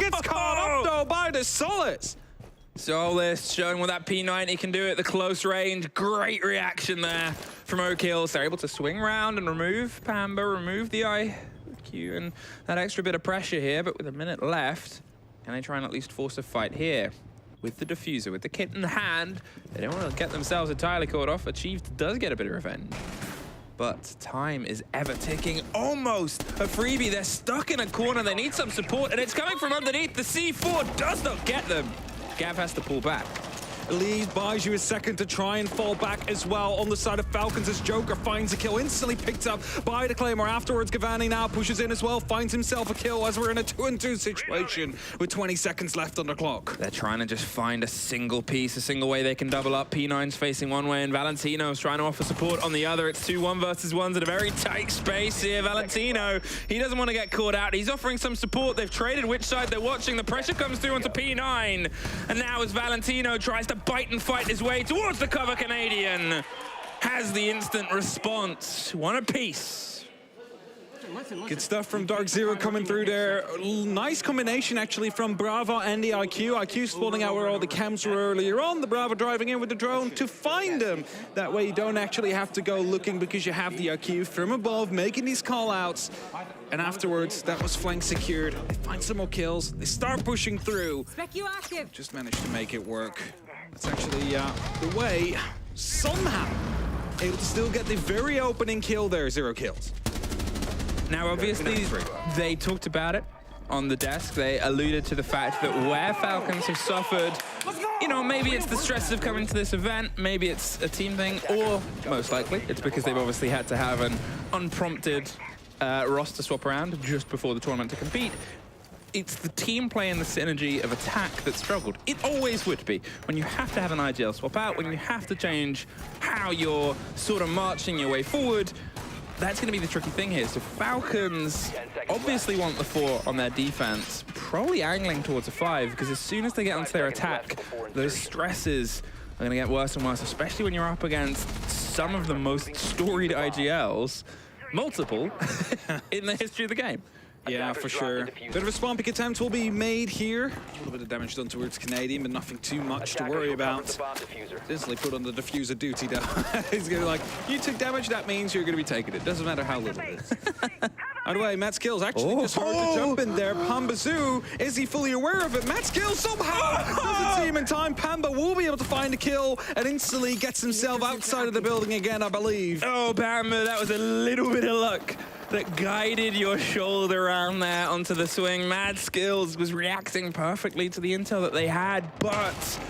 Gets caught up though by the Solace. Solace showing what that P90 can do at the close range. Great reaction there from O'Kills. They're able to swing round and remove Pamba, remove the IQ and that extra bit of pressure here, but with a minute left, can they try and at least force a fight here? With the diffuser, with the kit in hand, they don't want to get themselves entirely caught off. Achieved does get a bit of revenge. But time is ever ticking. Almost a freebie. They're stuck in a corner. They need some support, and it's coming from underneath. The C4 does not get them. Gav has to pull back. Elise buys you a second to try and fall back as well on the side of Falcons as Joker finds a kill, instantly picked up by the Claymore. Afterwards, Gavani now pushes in as well, finds himself a kill as we're in a 2-on-2 situation with 20 seconds left on the clock. They're trying to just find a single piece, a single way they can double up. P9's facing one way and Valentino's trying to offer support on the other. It's 2-1 versus 1s in a very tight space here. Valentino, he doesn't want to get caught out. He's offering some support. They've traded which side they're watching. The pressure comes through onto P9. And now as Valentino tries to bite and fight his way towards the cover, Canadian has the instant response. One apiece. Good stuff from DarkZero coming through there. Nice combination actually from Bravo and the IQ. IQ spawning out where all the cams were earlier on. The Bravo driving in with the drone to find them. That way you don't actually have to go looking because you have the IQ from above making these call outs. And afterwards, that was flank secured. They find some more kills. They start pushing through. Just managed to make it work. That's actually the way, somehow, able to still get the very opening kill there. 0 kills. Now, obviously, they talked about it on the desk. They alluded to the fact that where Falcons have suffered, you know, maybe it's the stress of coming to this event, maybe it's a team thing, or most likely, it's because they've obviously had to have an unprompted roster swap around just before the tournament to compete. It's the team play and the synergy of attack that struggled. It always would be. When you have to have an IGL swap out, when you have to change how you're sort of marching your way forward, that's going to be the tricky thing here. So Falcons obviously want the 4 on their defense, probably angling towards a 5, because as soon as they get onto their attack, those stresses are going to get worse and worse, especially when you're up against some of the most storied IGLs, multiple, in the history of the game. Yeah, for sure. Bit of a spawn pick attempt will be made here. A little bit of damage done towards Canadian, but nothing too much to worry about. Instantly put on the diffuser duty though. He's gonna be like, you took damage, that means you're gonna be taking it. Doesn't matter how little it is. By the way, Matt Skills actually just heard the jump in there. Pambazoo, is he fully aware of it? Matt Skills somehow doesn't see him in time. Pamba will be able to find a kill and instantly gets himself outside of the building again, I believe. Oh, Pamba, that was a little bit of luck that guided your shoulder around there onto the swing. Mad Skills was reacting perfectly to the intel that they had, but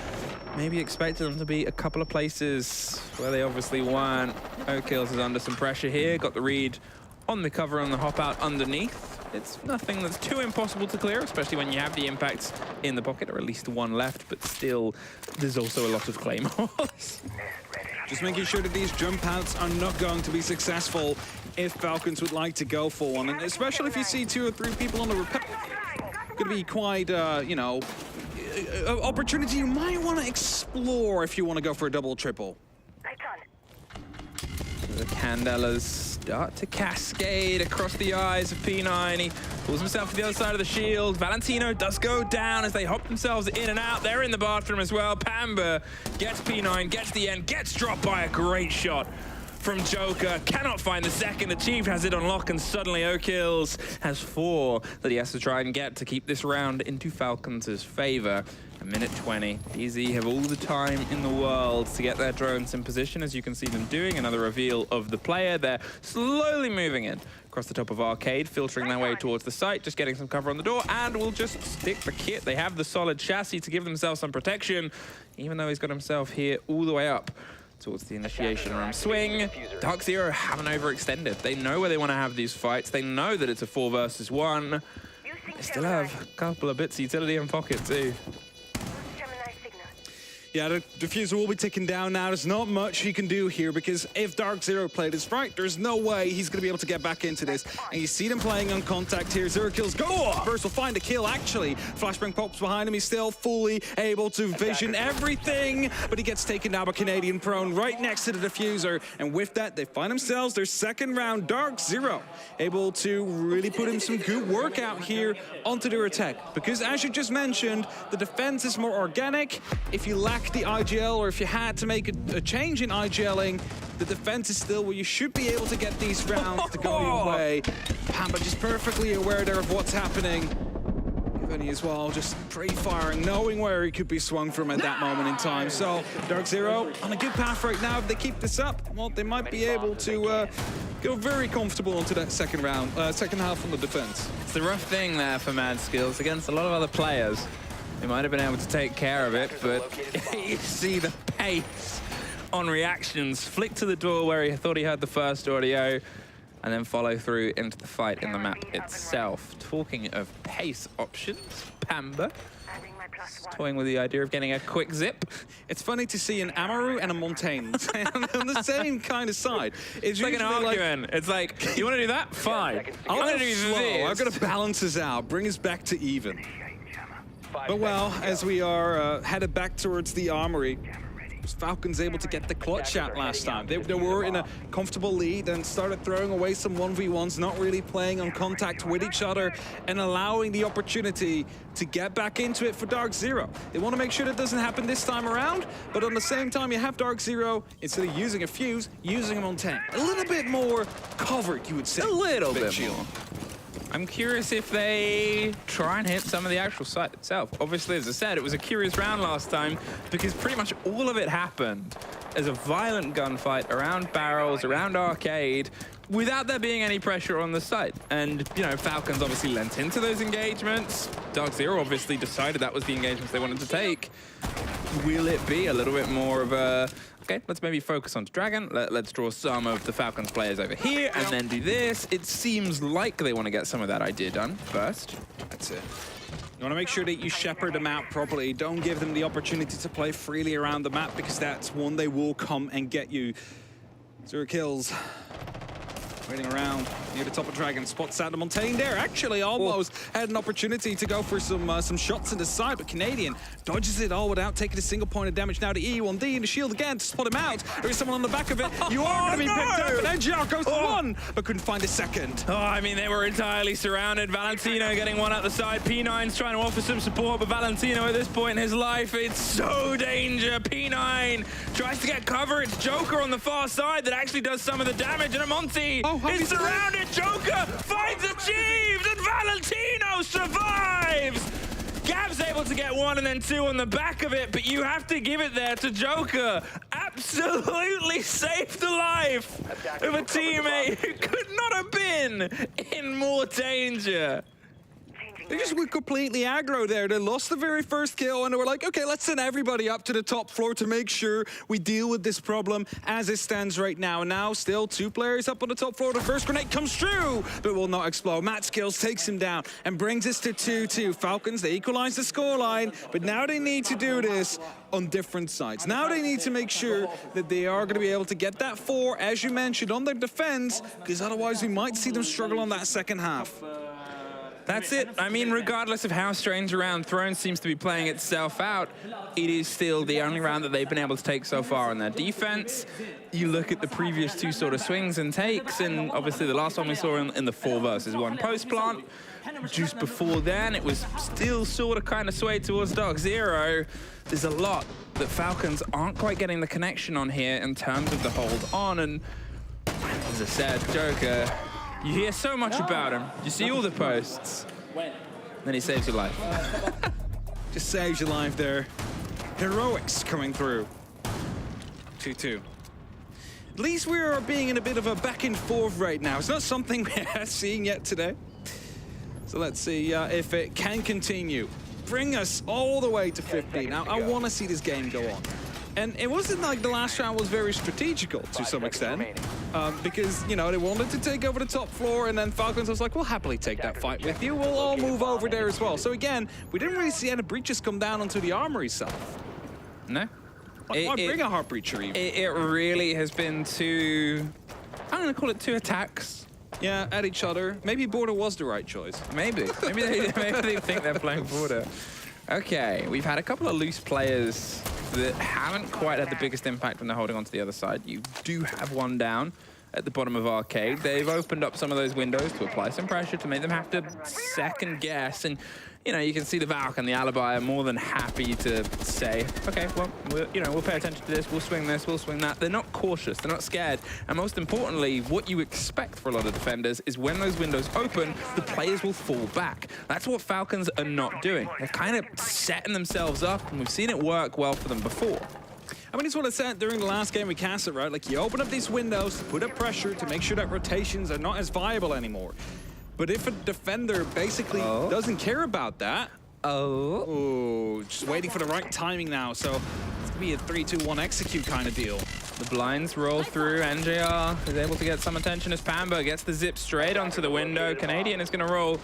maybe expected them to be a couple of places where they obviously weren't. O'Kills is under some pressure here, got the read on the cover on the hop out underneath. It's nothing that's too impossible to clear, especially when you have the impacts in the pocket, or at least one left, but still, there's also a lot of claymores. Just making sure that these jump outs are not going to be successful if Falcons would like to go for one, and especially if you see 2 or 3 people on the repel. Going to be quite, you know, an opportunity you might want to explore if you want to go for a double, triple. The Candelas start to cascade across the eyes of P9. He pulls himself to the other side of the shield. Valentino does go down as they hop themselves in and out. They're in the bathroom as well. Pamba gets P9, gets the end, gets dropped by a great shot from Joker. Cannot find the second. Achieved has it on lock, and suddenly O'Kills has 4 that he has to try and get to keep this round into Falcons' favor. A minute 20. DZ have all the time in the world to get their drones in position, as you can see them doing. Another reveal of the player. They're slowly moving in across the top of Arcade, filtering their way towards the site, just getting some cover on the door, and will just stick the kit. They have the solid chassis to give themselves some protection, even though he's got himself here all the way up towards the initiation room. Swing. DarkZero haven't overextended. They know where they want to have these fights. They know that it's a 4 versus 1. They still have a couple of bits of utility in pocket too. Yeah, the diffuser will be ticking down now. There's not much he can do here, because if DarkZero played this right, there's no way he's going to be able to get back into this. And you see them playing on contact here. 0 kills go off. First will find a kill, actually. Flashbang pops behind him. He's still fully able to vision everything, but he gets taken down by Canadian Prone right next to the diffuser. And with that, they find themselves their second round. DarkZero able to really put in some good work out here onto their attack. Because as you just mentioned, the defense is more organic. If you lack the IGL, or if you had to make a change in IGLing, the defense is still where you should be able to get these rounds to go your way. Pamba just perfectly aware there of what's happening. Giovanni as well, just pre-firing, knowing where he could be swung from at that moment in time. So DarkZero on a good path right now. If they keep this up, well, they might be able to go very comfortable into that second round, second half on the defense. It's the rough thing there for Mad Skills against a lot of other players. They might have been able to take care of it, but you see the pace on reactions. Flick to the door where he thought he heard the first audio, and then follow through into the fight in the map itself. Talking of pace options, Pamba toying with the idea of getting a quick zip. It's funny to see an Amaru and a Montaigne on the same kind of side. It's like an argument. It's like, you want to do that? Fine. I'm going to do this. I've got to balance us out, bring us back to even. But well, as we are headed back towards the armory, was Falcons able to get the clutch out last time? They were in a comfortable lead and started throwing away some 1v1s, not really playing on contact with each other and allowing the opportunity to get back into it for DarkZero. They want to make sure that doesn't happen this time around, but on the same time you have DarkZero, instead of using a fuse, using a Montaigne. A little bit more covered, you would say. A little bit more. I'm curious if they try and hit some of the actual site itself. Obviously, as I said, it was a curious round last time because pretty much all of it happened as a violent gunfight around barrels, around Arcade, without there being any pressure on the site. And, you know, Falcons obviously lent into those engagements. DarkZero obviously decided that was the engagements they wanted to take. Will it be a little bit more of a... Okay, let's maybe focus on Dragon. Let's draw some of the Falcons players over here and then do this. It seems like they want to get some of that idea done first. That's it. You want to make sure that you shepherd them out properly. Don't give them the opportunity to play freely around the map, because that's one they will come and get you. 0 kills. Waiting around near the top of Dragon, spots out the Montaigne there. Actually, almost had an opportunity to go for some shots in the side, but Canadian dodges it all without taking a single point of damage. Now the E1D and the shield again to spot him out. There is someone on the back of it. You are going to be picked up, and NGR goes to one, but couldn't find a second. Oh, I mean, they were entirely surrounded. Valentino getting one out the side. P9's trying to offer some support, but Valentino at this point in his life, it's so danger. P9 tries to get cover. It's Joker on the far side that actually does some of the damage, and Amonte is surrounded. Joker finds Achieved, and Valentino survives. Gav's able to get one and then two on the back of it, but you have to give it there to Joker. Absolutely saved the life of a teammate who could not have been in more danger. They just were completely aggro there. They lost the very first kill, and they were like, okay, let's send everybody up to the top floor to make sure we deal with this problem as it stands right now. And now still 2 players up on the top floor. The first grenade comes through, but will not explode. Matt Skills takes him down and brings us to 2-2. Falcons, they equalize the scoreline, but now they need to do this on different sides. Now they need to make sure that they are going to be able to get that 4, as you mentioned, on their defense, because otherwise we might see them struggle on that second half. That's it. I mean, regardless of how strange a round Throne seems to be playing itself out, it is still the only round that they've been able to take so far on their defense. You look at the previous 2 sort of swings and takes, and obviously the last one we saw in the 4 versus 1 post plant. Just before then, it was still sort of kind of swayed towards DarkZero. There's a lot that Falcons aren't quite getting the connection on here in terms of the hold on, and as I said, Joker, you hear so much about him. You see all the posts. Then he saves your life. Just saves your life there. Heroics coming through. 2-2. At least we are being in a bit of a back and forth right now. It's not something we have seen yet today. So let's see if it can continue. Bring us all the way to 50. Now, I want to see this game go on. And it wasn't like the last round was very strategical to some extent, because, you know, they wanted to take over the top floor, and then Falcons was like, we'll happily take that fight with you. We'll all move over there as well. So again, we didn't really see any breaches come down onto the armory itself. No. Why bring a heart breacher even? It really has been 2, I'm going to call it 2 attacks. Yeah, at each other. Maybe Border was the right choice. Maybe. Maybe they think they're playing Border. Okay, we've had a couple of loose players that haven't quite had the biggest impact when they're holding on to the other side. You do have one down at the bottom of Arcade. They've opened up some of those windows to apply some pressure to make them have to second guess. And, you know, you can see the Valk and the Alibi are more than happy to say, okay, well, we'll pay attention to this, we'll swing that. They're not cautious, they're not scared. And most importantly, what you expect for a lot of defenders is when those windows open, the players will fall back. That's what Falcons are not doing. They're kind of setting themselves up, and we've seen it work well for them before. I mean, it's what I said during the last game we cast it, right? Like, you open up these windows, put up pressure to make sure that rotations are not as viable anymore. But if a defender basically doesn't care about that, just waiting for the right timing now. So it's gonna be a 3-2-1 execute kind of deal. The blinds roll through. NJR is able to get some attention as Pamba gets the zip straight onto the window. Canadian is gonna roll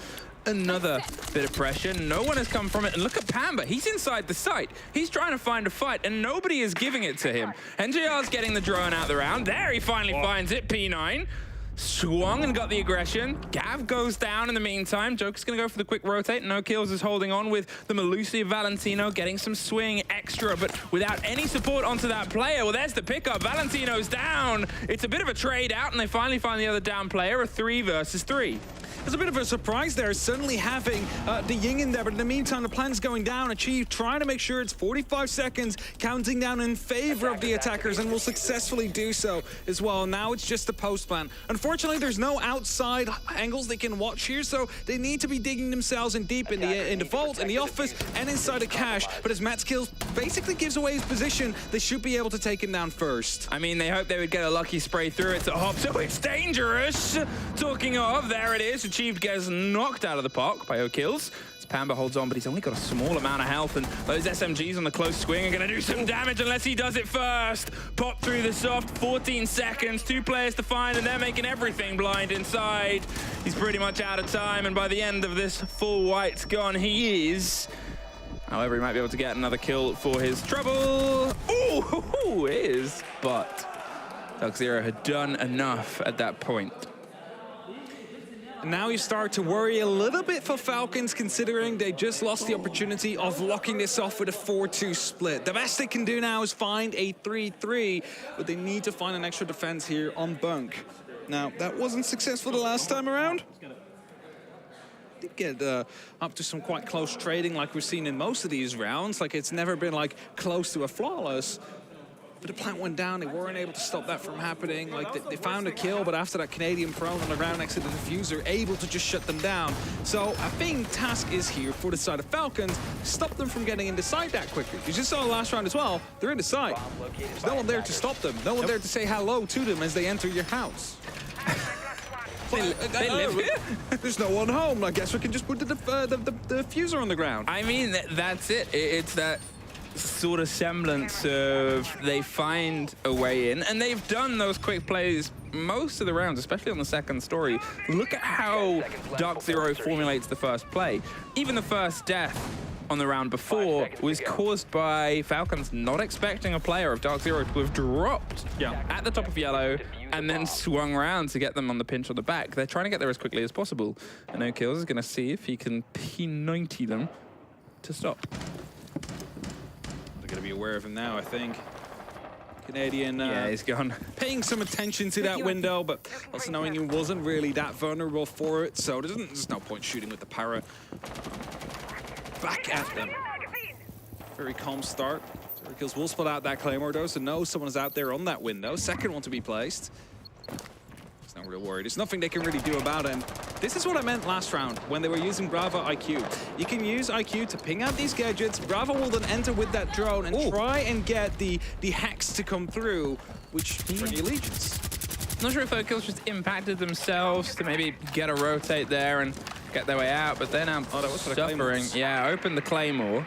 another bit of pressure. No one has come from it. And look at Pamba. He's inside the site. He's trying to find a fight, and nobody is giving it to him. NJR's getting the drone out the round. There, he finally finds it. P9. Swung and got the aggression. Gav goes down in the meantime. Joker's going to go for the quick rotate. No kills is holding on with the Malusi of Valentino, getting some swing extra, but without any support onto that player. Well, there's the pickup. Valentino's down. It's a bit of a trade out, and they finally find the other down player, a 3 versus 3. There's a bit of a surprise there, suddenly having the Ying in there, but in the meantime, the plan's going down. Achieve trying to make sure it's 45 seconds, counting down in favor of the attackers, and will successfully do so as well. Now it's just the post plan. Unfortunately, there's no outside angles they can watch here, so they need to be digging themselves in deep in the vault, in the office, and inside the cache. But as Matt Skills basically gives away his position, they should be able to take him down first. I mean, they hope they would get a lucky spray through it to hop, so it's dangerous. Talking of, there it is. Achieved gets knocked out of the park by O'Kills. Pamba holds on, but he's only got a small amount of health, and those SMGs on the close swing are going to do some damage unless he does it first. Pop through the soft, 14 seconds, 2 players to find, and they're making everything blind inside. He's pretty much out of time, and by the end of this full white's gone, he is. However, he might be able to get another kill for his trouble. Ooh, is, but DarkZero had done enough at that point Now you start to worry a little bit for Falcons, considering they just lost the opportunity of locking this off with a 4-2 split. The best they can do now is find a 3-3, but they need to find an extra defense here on Bunk. Now, that wasn't successful the last time around. Did get up to some quite close trading like we've seen in most of these rounds. Like, it's never been like close to a flawless. But the plant went down, they weren't able to stop that from happening. Like, they found a kill, but after that Canadian prone on the ground next to the diffuser, able to just shut them down. So I think task is here for the side of Falcons, stop them from getting into site that quickly. You just saw last round as well, they're in the site. There's no one there to stop them, no one there to say hello to them as they enter your house. They live here? There's no one home. I guess we can just put the diffuser on the ground. I mean, that's it. It's that sort of semblance of they find a way in, and they've done those quick plays most of the rounds, especially on the second story. Look at how DarkZero formulates the first play. Even the first death on the round before was caused by Falcons not expecting a player of DarkZero to have dropped at the top of yellow and then swung around to get them on the pinch on the back. They're trying to get there as quickly as possible. And No Kills is going to see if he can P90 them to stop. They're going to be aware of him now, I think. Canadian, yeah, he's gone. Paying some attention to that window, but also knowing he wasn't really that vulnerable for it, so there's no point shooting with the Para. Back at them. Very calm start. Kills will spot out that Claymore though, so knows someone is out there on that window. Second one to be placed. He's not real worried. There's nothing they can really do about him. This is what I meant last round when they were using Bravo IQ. You can use IQ to ping out these gadgets. Bravo will then enter with that drone and try and get the hacks to come through, which for the Allegiance. Not sure if their kills just impacted themselves to maybe get a rotate there and get their way out, but they're now suffering. Yeah, open the Claymore.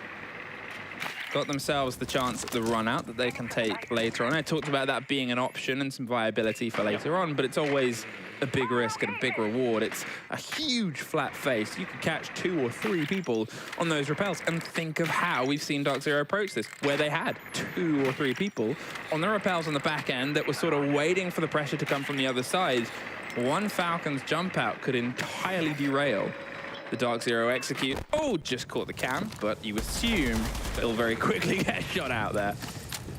Got themselves the chance at the run out that they can take later on. I talked about that being an option and some viability for later on, but it's always a big risk and a big reward. It's a huge flat face. You could catch 2 or 3 people on those rappels, and think of how we've seen DarkZero approach this, where they had 2 or 3 people on the rappels on the back end that were sort of waiting for the pressure to come from the other side. One Falcons jump out could entirely derail the DarkZero execute. Oh, just caught the cam, but you assume it'll very quickly get shot out there.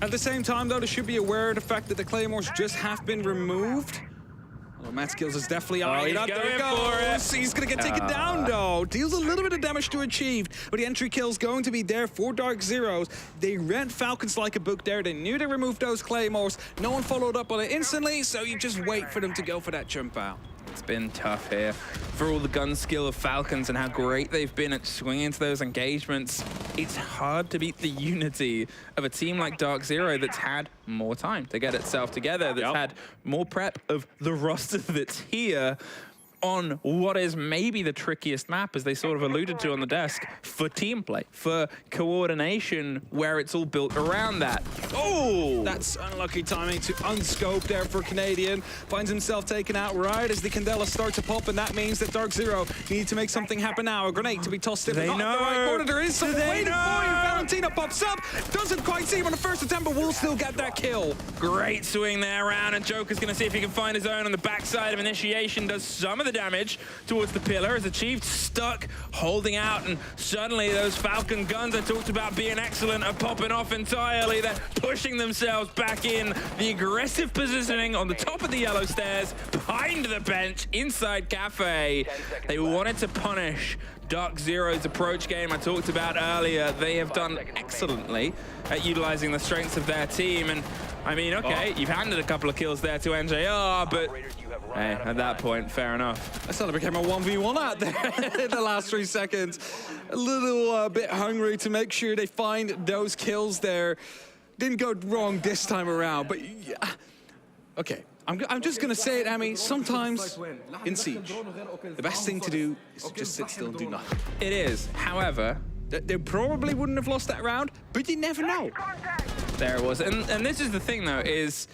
At the same time, though, they should be aware of the fact that the Claymores just have been removed. Well, Matt Skills is definitely eyeing up. There it goes. He's going to get taken down, though. Deals a little bit of damage to achieved, but the entry kill's going to be there for DarkZeros. They read Falcons like a book there. They knew they removed those Claymores. No one followed up on it instantly, so you just wait for them to go for that jump out. It's been tough here for all the gun skill of Falcons and how great they've been at swinging into those engagements. It's hard to beat the unity of a team like DarkZero that's had more time to get itself together, that's had more prep of the roster that's here on what is maybe the trickiest map, as they sort of alluded to on the desk, for team play, for coordination, where it's all built around that. Oh! That's unlucky timing to unscope there for Canadian. Finds himself taken out right as the Candela start to pop, and that means that DarkZero need to make something happen now. A grenade to be tossed in, but not in the right corner. There is someone waiting for you. Valentina pops up, doesn't quite see him on the first attempt, but will still get that kill. Great swing there around, and Joker's gonna see if he can find his own on the backside of initiation. Does some of the damage towards the pillar, is achieved, stuck, holding out, and suddenly those Falcon guns I talked about being excellent are popping off entirely. They're pushing themselves back in. The aggressive positioning on the top of the yellow stairs, behind the bench, inside Cafe. They wanted to punish DarkZero's approach game I talked about earlier. They have done excellently at utilizing the strengths of their team, and I mean, okay, you've handed a couple of kills there to NJR, but hey, at that point, fair enough. I suddenly became a 1v1 out there in the last 3 seconds. A little bit hungry to make sure they find those kills there. Didn't go wrong this time around, but yeah. Okay, I'm just going to say it, Amy. Sometimes in Siege, the best thing to do is to just sit still and do nothing. It is, however, they probably wouldn't have lost that round, but you never know. There it was. And this is the thing, though, is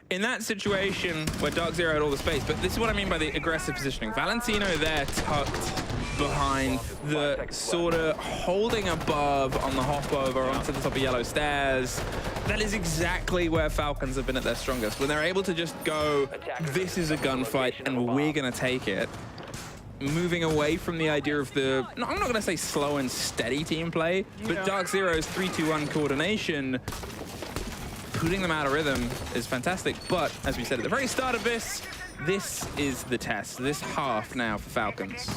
in that situation where DarkZero had all the space, but this is what I mean by the aggressive positioning. Valentino there tucked behind the sort of holding above on the hop over onto the top of yellow stairs. That is exactly where Falcons have been at their strongest. When they're able to just go, this is a gunfight and we're going to take it. moving away from the idea of the, no, I'm not going to say slow and steady team play, but DarkZero's 3-2-1 coordination, putting them out of rhythm is fantastic. But as we said at the very start of this is the test, this half now for Falcons.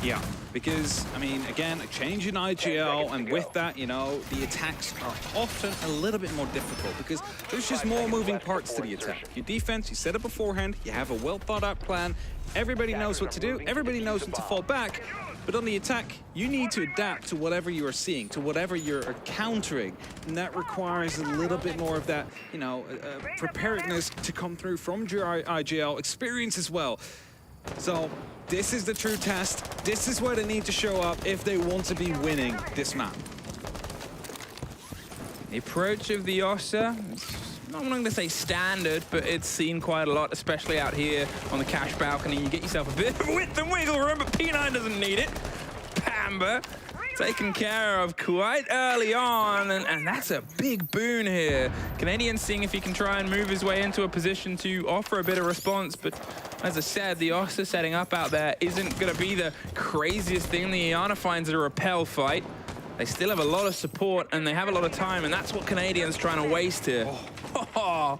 Yeah, because, I mean, again, a change in IGL, and with that, you know, the attacks are often a little bit more difficult because there's just more moving parts to the attack. Your defense, you set it beforehand, you have a well-thought-out plan, everybody knows what to do, everybody knows when to fall back, but on the attack, you need to adapt to whatever you are seeing, to whatever you're countering, and that requires a little bit more of that, you know, preparedness to come through from your IGL experience as well. So this is the true test. This is where they need to show up if they want to be winning this map. The approach of the Ossa, I'm not going to say standard, but it's seen quite a lot, especially out here on the cash balcony. You get yourself a bit of width and wiggle room, but P9 doesn't need it. Pamba taken care of quite early on, and that's a big boon here. Canadian seeing if he can try and move his way into a position to offer a bit of response, but as I said, the Ossa setting up out there isn't going to be the craziest thing. The Iana finds a repel fight. They still have a lot of support, and they have a lot of time, and that's what Canadian's trying to waste here. Oh.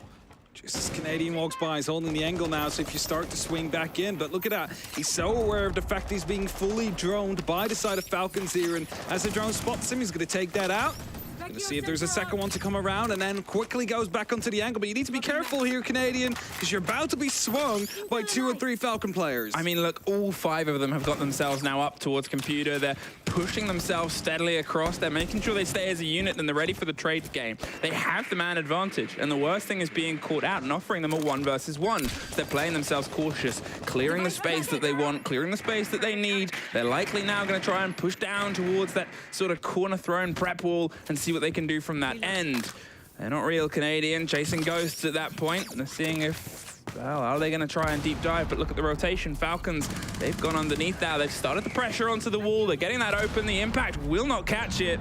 Just as Canadian walks by, he's holding the angle now, so if you start to swing back in, but look at that. He's so aware of the fact he's being fully droned by the side of Falcons here, and as the drone spots him, he's going to take that out. Going to see if there's a second one to come around, and then quickly goes back onto the angle. But you need to be careful here, Canadian, because you're about to be swung by 2 or 3 Falcon players. I mean, look, all 5 of them have got themselves now up towards computer. They're pushing themselves steadily across. They're making sure they stay as a unit, and they're ready for the trade game. They have the man advantage, and the worst thing is being caught out and offering them a 1 versus 1. They're playing themselves cautious, clearing the space that they want, clearing the space that they need. They're likely now going to try and push down towards that sort of corner thrown prep wall and see what they can do from that end. They're not real Canadian, chasing ghosts at that point. They're seeing if, well, are they going to try and deep dive? But look at the rotation. Falcons, they've gone underneath now. They've started the pressure onto the wall. They're getting that open. The impact will not catch it.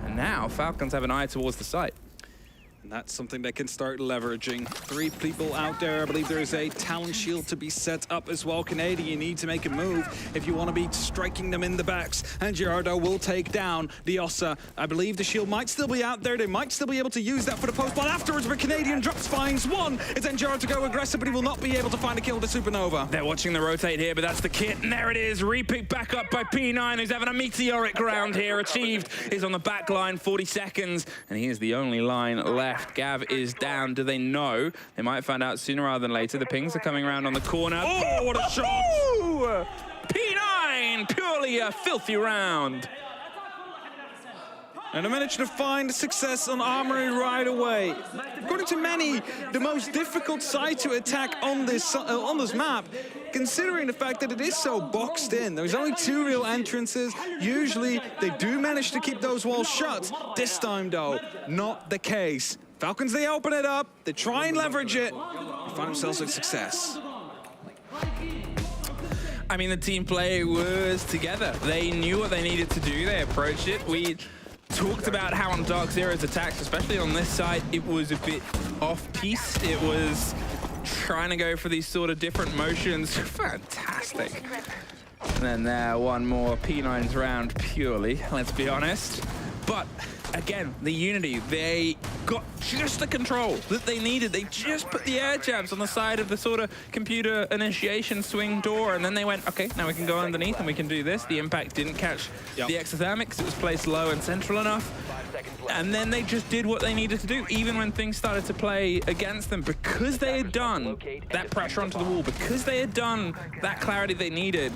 And now Falcons have an eye towards the site. And that's something they can start leveraging. 3 people out there. I believe there is a talent shield to be set up as well. Canadian, you need to make a move if you want to be striking them in the backs. And Gerardo will take down the Ossa. I believe the shield might still be out there. They might still be able to use that for the post-ball afterwards, but Canadian drops, finds one. It's then Gerardo to go aggressive, but he will not be able to find a kill with the Supernova. They're watching the rotate here, but that's the kit, and there it is. Repick back up by P9, who's having a meteoric round here. Achieved is on the back line, 40 seconds, and he is the only line left. Gav is down. Do they know? They might find out sooner rather than later. The pings are coming around on the corner. Oh, what a shot! P9, purely a filthy round. And they managed to find success on Armory right away. According to many, the most difficult side to attack on this map, considering the fact that it is so boxed in. There's only 2 real entrances. Usually, they do manage to keep those walls shut. This time, though, not the case. Falcons, they open it up, they try and leverage it, and find themselves a success. I mean, the team play was together. They knew what they needed to do. They approached it. We talked about how on DarkZero's attacks, especially on this side, it was a bit off-piste. It was trying to go for these sort of different motions. Fantastic. And then there, one more P9's round purely, let's be honest. But again, the Unity, they got just the control that they needed. They just put the air jabs on the side of the sort of computer initiation swing door, and then they went, okay, now we can go underneath and we can do this. The impact didn't catch the exothermic because it was placed low and central enough. And then they just did what they needed to do, even when things started to play against them, because they had done that pressure onto the wall, because they had done that clarity they needed.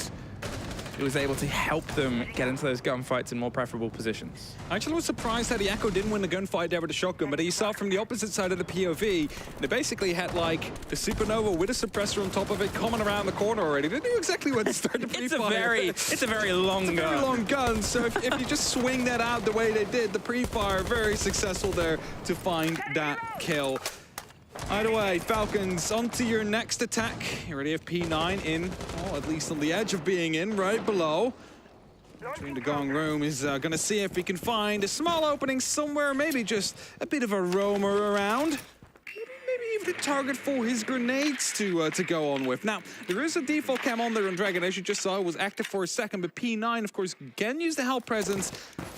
It was able to help them get into those gunfights in more preferable positions. I actually was surprised that the Echo didn't win the gunfight there with the shotgun, but you saw from the opposite side of the POV, they basically had like the Supernova with a suppressor on top of it coming around the corner already. They knew exactly when to start the pre-fire. It's a very long gun. It's a very long gun, so if you just swing that out the way they did, the pre-fire, very successful there to find that kill. Either way, Falcons, onto your next attack. You already have P9 in, well, at least on the edge of being in, right below. Between the gong room is going to see if he can find a small opening somewhere, maybe just a bit of a roamer around. Maybe the target for his grenades to go on with. Now, there is a default cam on there on Dragon, as you just saw. It was active for a second, but P9, of course, can use the help presence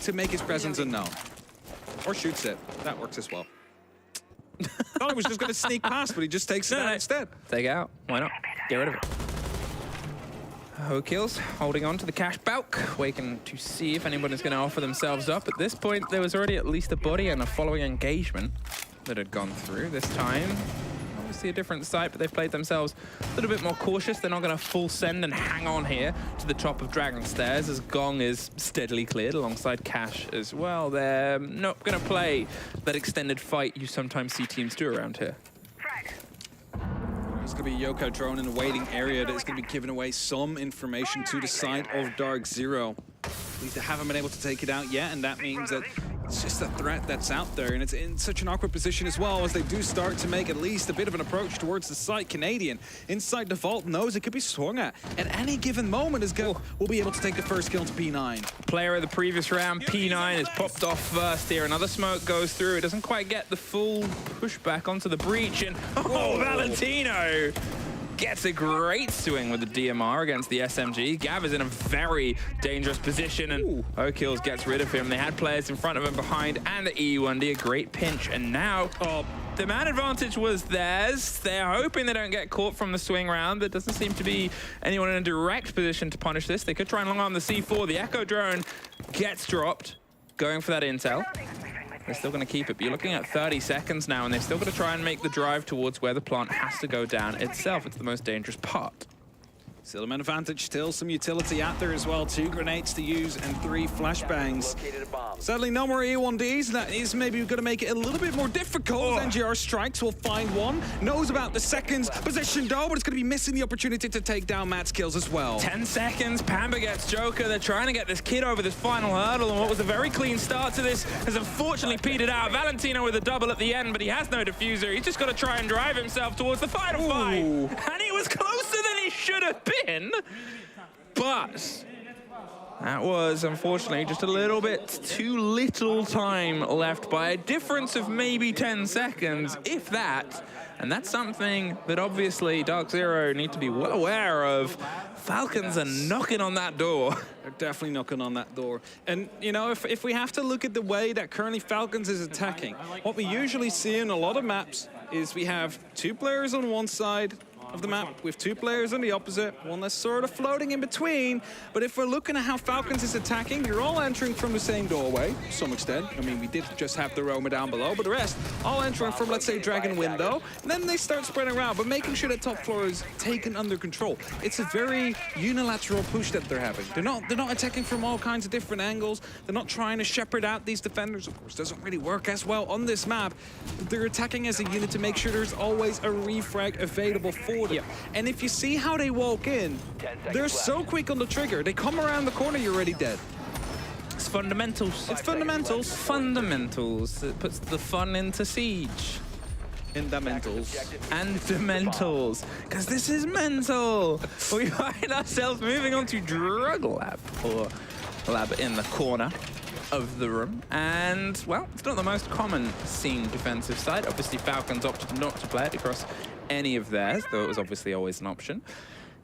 to make his presence unknown. Or shoots it. That works as well. Thought he was just going to sneak past, but he just takes it out instead. Take it out. Why not? Get rid of it. Kills holding on to the cash bulk, waiting to see if anybody's going to offer themselves up. At this point, there was already at least a body and a following engagement that had gone through. This time, obviously a different site, but they've played themselves a little bit more cautious. They're not going to full send and hang on here to the top of Dragon Stairs as Gong is steadily cleared alongside Cash as well. They're not going to play that extended fight you sometimes see teams do around here. There's going to be a Yoko drone in the waiting area that is going to be giving away some information to the side of DarkZero. At least they haven't been able to take it out yet, and that means that it's just a threat that's out there, and it's in such an awkward position as well as they do start to make at least a bit of an approach towards the site. Canadian inside the vault knows it could be swung at any given moment. As will be able to take the first kill to P9. Player of the previous round, P9 is popped off first here. Another smoke goes through. It doesn't quite get the full pushback onto the breach, and Valentino gets a great swing with the DMR against the SMG. Gav is in a very dangerous position, and O'Kills gets rid of him. They had players in front of him, behind, and the EU1D, a great pinch. And now, the man advantage was theirs. They're hoping they don't get caught from the swing round. There doesn't seem to be anyone in a direct position to punish this. They could try and long arm the C4. The Echo drone gets dropped, going for that intel. They're still going to keep it, but you're looking at 30 seconds now, and they're still going to try and make the drive towards where the plant has to go down itself. It's the most dangerous part. Still a man advantage, still some utility out there as well. 2 grenades to use and 3 flashbangs. Sadly, no more E1Ds. That is maybe going to make it a little bit more difficult. NGR strikes will find one. Knows about the second position though, but it's going to be missing the opportunity to take down Matt's kills as well. 10 seconds, Pamba gets Joker. They're trying to get this kid over this final hurdle, and what was a very clean start to this has unfortunately petered out. Valentino with a double at the end, but he has no diffuser. He's just got to try and drive himself towards the final fight. And he was closer than he should have been, but that was unfortunately just a little bit too little time left by a difference of maybe 10 seconds, if that. And that's something that obviously DarkZero need to be well aware of. Falcons are knocking on that door. They're definitely knocking on that door. And, you know, if we have to look at the way that currently Falcons is attacking, what we usually see in a lot of maps is we have 2 players on one side of the map with 2 players on the opposite, one that's sort of floating in between. But if we're looking at how Falcons is attacking, you're all entering from the same doorway to some extent. I mean, we did just have the Roma down below, but the rest all entering from, let's say, Dragon Window. And then they start spreading around, but making sure that top floor is taken under control. It's a very unilateral push that they're having. They're not attacking from all kinds of different angles. They're not trying to shepherd out these defenders. Of course, doesn't really work as well on this map. They're attacking as a unit to make sure there's always a refrag available for them. And if you see how they walk in, they're so quick on the trigger. They come around the corner, you're already dead. It's fundamentals. It's fundamentals. Fundamentals. It puts the fun into Siege. Fundamentals. And Dementals. Because this is mental. We find ourselves moving on to Drug Lab, or Lab in the corner of the room. And, well, it's not the most common seen defensive side. Obviously, Falcons opted not to play it across any of theirs, though it was obviously always an option.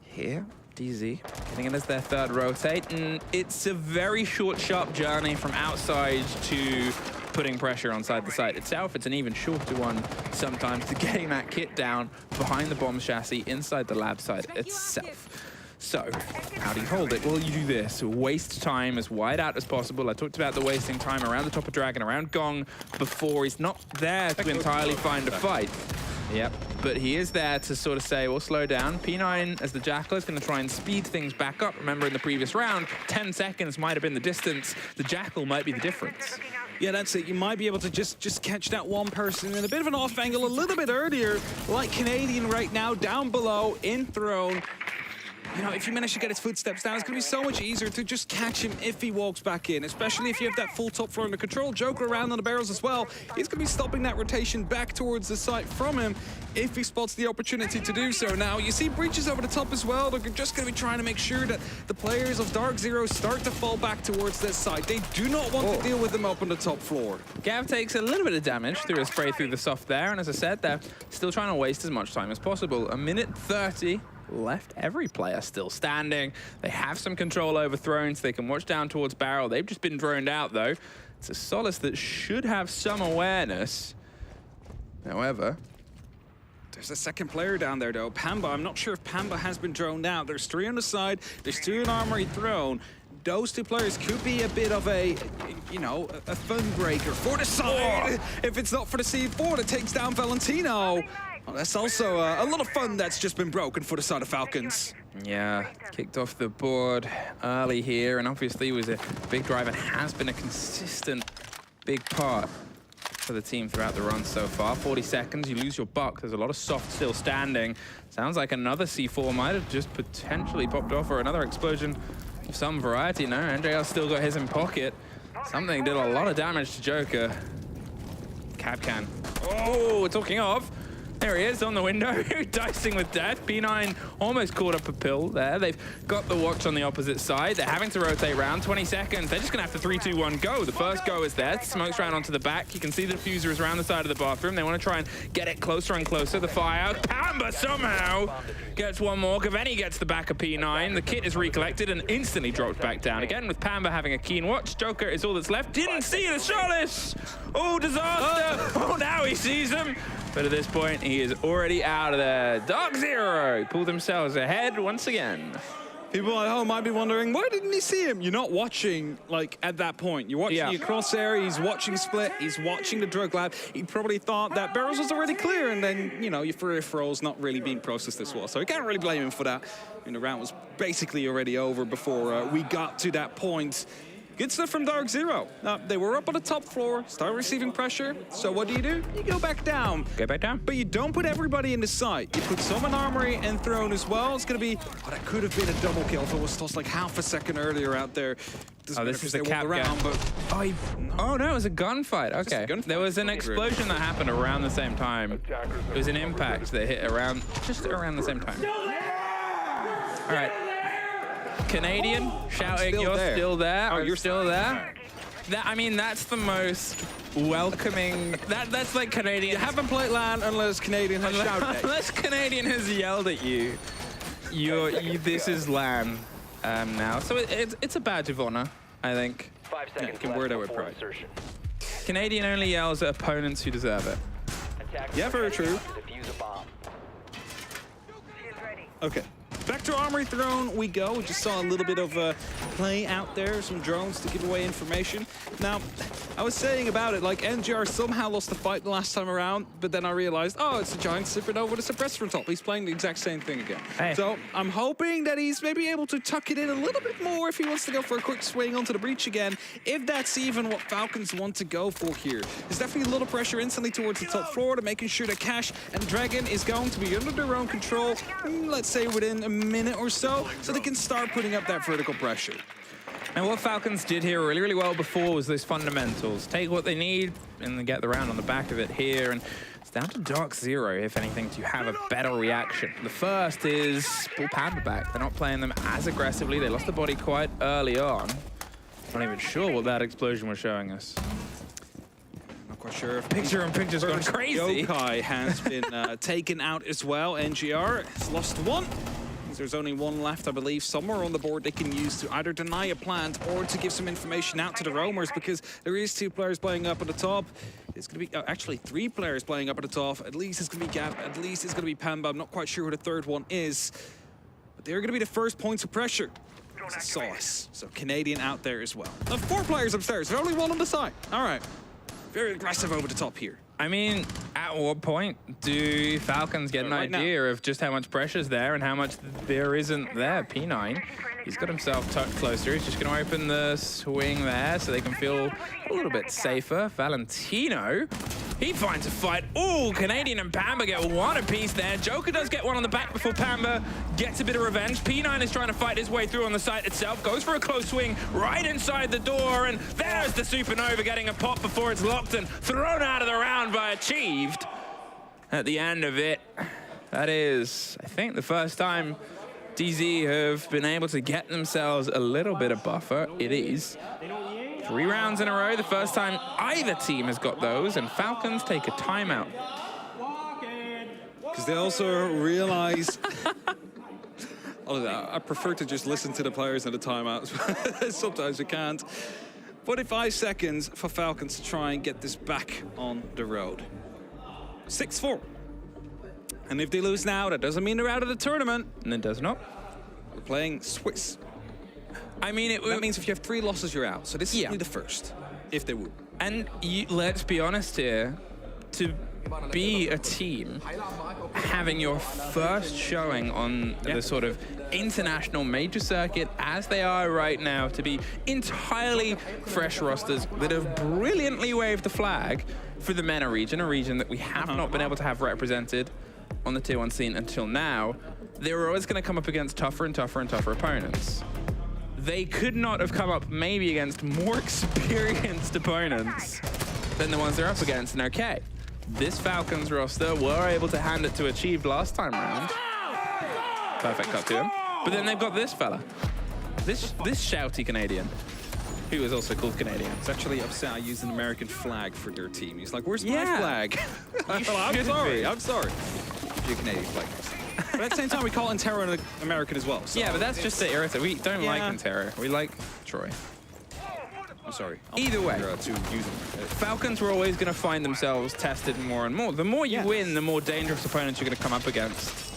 Here, DZ getting in as their 3rd rotate, and it's a very short, sharp journey from outside to putting pressure inside the site itself. It's an even shorter one sometimes to getting that kit down behind the bomb chassis inside the lab site itself. So, how do you hold it? Well, you do this. Waste time as wide out as possible. I talked about the wasting time around the top of Dragon, around Gong, before. He's not there to entirely find a fight. Yep, but he is there to sort of say, well, slow down. P9, as the Jackal, is going to try and speed things back up. Remember, in the previous round, 10 seconds might have been the distance. The Jackal might be the difference. Yeah, that's it. You might be able to just catch that one person in a bit of an off angle a little bit earlier, like Canadian right now, down below, in throne. you know, if you manage to get his footsteps down, it's going to be so much easier to just catch him if he walks back in, especially if you have that full top floor under control. Joker around on the barrels as well. He's going to be stopping that rotation back towards the site from him if he spots the opportunity to do so. Now, you see breaches over the top as well. They're just going to be trying to make sure that the players of DarkZero start to fall back towards this site. They do not want to deal with them up on the top floor. Gav takes a little bit of damage through a spray through the soft there, and as I said, they're still trying to waste as much time as possible. A minute 30 left. Every player still standing. They have some control over thrones. They can watch down towards barrel. They've just been droned out, though. It's a Solace that should have some awareness. However, there's a second player down there, though. Pamba. I'm not sure if Pamba has been droned out. There's 3 on the side. There's 2 in Armory Throne. Those 2 players could be a bit of a, you know, a fun breaker for the side. If it's not for the C4 that takes down Valentino. Well, that's also a lot of fun that's just been broken for the side of Falcons. Yeah, kicked off the board early here, and obviously was a big drive and has been a consistent big part for the team throughout the run so far. 40 seconds, you lose your buck. There's a lot of soft still standing. Sounds like another C4 might have just potentially popped off, or another explosion of some variety. No, NJR still got his in pocket. Something did a lot of damage to Joker. Cab can. Oh, talking of. There he is on the window, dicing with death. P9 almost caught up a pill there. They've got the watch on the opposite side. They're having to rotate round. 20 seconds. They're just going to have to 3, 2, 1, go. The first go is there. Smokes round onto the back. You can see the diffuser is around the side of the bathroom. They want to try and get it closer and closer. The fire. Pamba somehow gets one more. Cavani gets the back of P9. The kit is recollected and instantly drops back down. Again, with Pamba having a keen watch. Joker is all that's left. Didn't see the Solace. Oh, disaster. Oh, now he sees them. But at this point, he is already out of there. DarkZero pull themselves ahead once again. People at home might be wondering, why didn't he see him? You're not watching, like, at that point. You're watching your crosshair, he's watching Split, he's watching the drug lab. He probably thought that barrels was already clear, and then, you know, your peripherals not really being processed as well. So you can't really blame him for that. I mean, the round was basically already over before we got to that point. Good stuff from DarkZero. Now, they were up on the top floor, start receiving pressure. So what do? You go back down. Go back down. But you don't put everybody in the site. You put some in Armory and Throne as well. It's going to be, oh, that could have been a double kill if it was tossed like half a second earlier out there. Oh, this is the cap round, but oh no, it was a gunfight. Okay, there was an explosion that happened around the same time. It was an impact that hit around, just around the same time. All right. Canadian shouting, "You're still there." Oh, you're still there. That, I mean, that's the most welcoming. That's like Canadian. You haven't played LAN unless Canadian has shouted. Unless Canadian has yelled at you. This is LAN now. So it's a badge of honor, I think. 5 seconds can wear that with pride. Canadian only yells at opponents who deserve it. Yeah, very true. Okay. Back to Armory Throne we go. We just saw a little bit of play out there, some drones to give away information. Now, I was saying about it, like, NGR somehow lost the fight the last time around, but then I realized, oh, it's a giant supernova with a suppressor on top. He's playing the exact same thing again. Hey. So I'm hoping that he's maybe able to tuck it in a little bit more if he wants to go for a quick swing onto the breach again, if that's even what Falcons want to go for here. There's definitely a little pressure instantly towards the top floor to making sure that Cash and Dragon is going to be under their own control, let's say within a minute or so they can start putting up that vertical pressure. And what Falcons did here really, really well before was those fundamentals. Take what they need and then get the round on the back of it here. And it's down to DarkZero, if anything, to have a better reaction. The first is pull Panda back. They're not playing them as aggressively. They lost the body quite early on. Not even sure what that explosion was showing us. Not quite sure if picture's gone crazy. Yokai has been taken out as well. NGR has lost one. There's only one left, I believe, somewhere on the board they can use to either deny a plant or to give some information out to the roamers, because there is 2 players playing up at the top. It's going to be actually 3 players playing up at the top. At least it's going to be Gap. At least it's going to be Pamba. I'm not quite sure who the third one is, but they're going to be the first points of pressure. It's a Sauce. So Canadian out there as well. 4 players upstairs. There's only 1 on the side. All right. Very aggressive over the top here. I mean, at what point do Falcons get an idea of just how much pressure's there and how much there isn't there? P9 He's got himself tucked closer. He's just going to open the swing there so they can feel a little bit safer. Valentino, he finds a fight. Oh, Canadian and Pamba get one apiece there. Joker does get one on the back before Pamba gets a bit of revenge. P9 is trying to fight his way through on the site itself. Goes for a close swing right inside the door. And there's the Supernova getting a pop before it's locked and thrown out of the round by Achieved. At the end of it, that is, I think, the first time DZ have been able to get themselves a little bit of buffer. It is 3 rounds in a row, the first time either team has got those, and Falcons take a timeout. Because they also realize... I prefer to just listen to the players in the timeouts. Sometimes we can't. 45 seconds for Falcons to try and get this back on the road. 6-4. And if they lose now, that doesn't mean they're out of the tournament. And it does not. We're playing Swiss. I mean, that means if you have 3 losses, you're out. So this is only the first, if they would. And let's be honest here, to be a team having your first showing on the sort of international major circuit as they are right now, to be entirely fresh rosters that have brilliantly waved the flag for the MENA region, a region that we have not been able to have represented on the Tier 1 scene until now, they were always going to come up against tougher and tougher and tougher opponents. They could not have come up maybe against more experienced opponents than the ones they're up against. And okay, this Falcons roster were able to hand it to Achieved last time round. Perfect cut to him. But then they've got this fella. This shouty Canadian, who is also called Canadian. He's actually upset I used an American flag for their team. He's like, where's my flag? I'm sorry. Your Canadian flag. But at the same time, we call Intero an American as well. So. Yeah, but that's just to irritate. We don't like Intero. We like Troy. I'm sorry. Either way, Falcons were always going to find themselves tested more and more. The more you win, the more dangerous opponents you're going to come up against.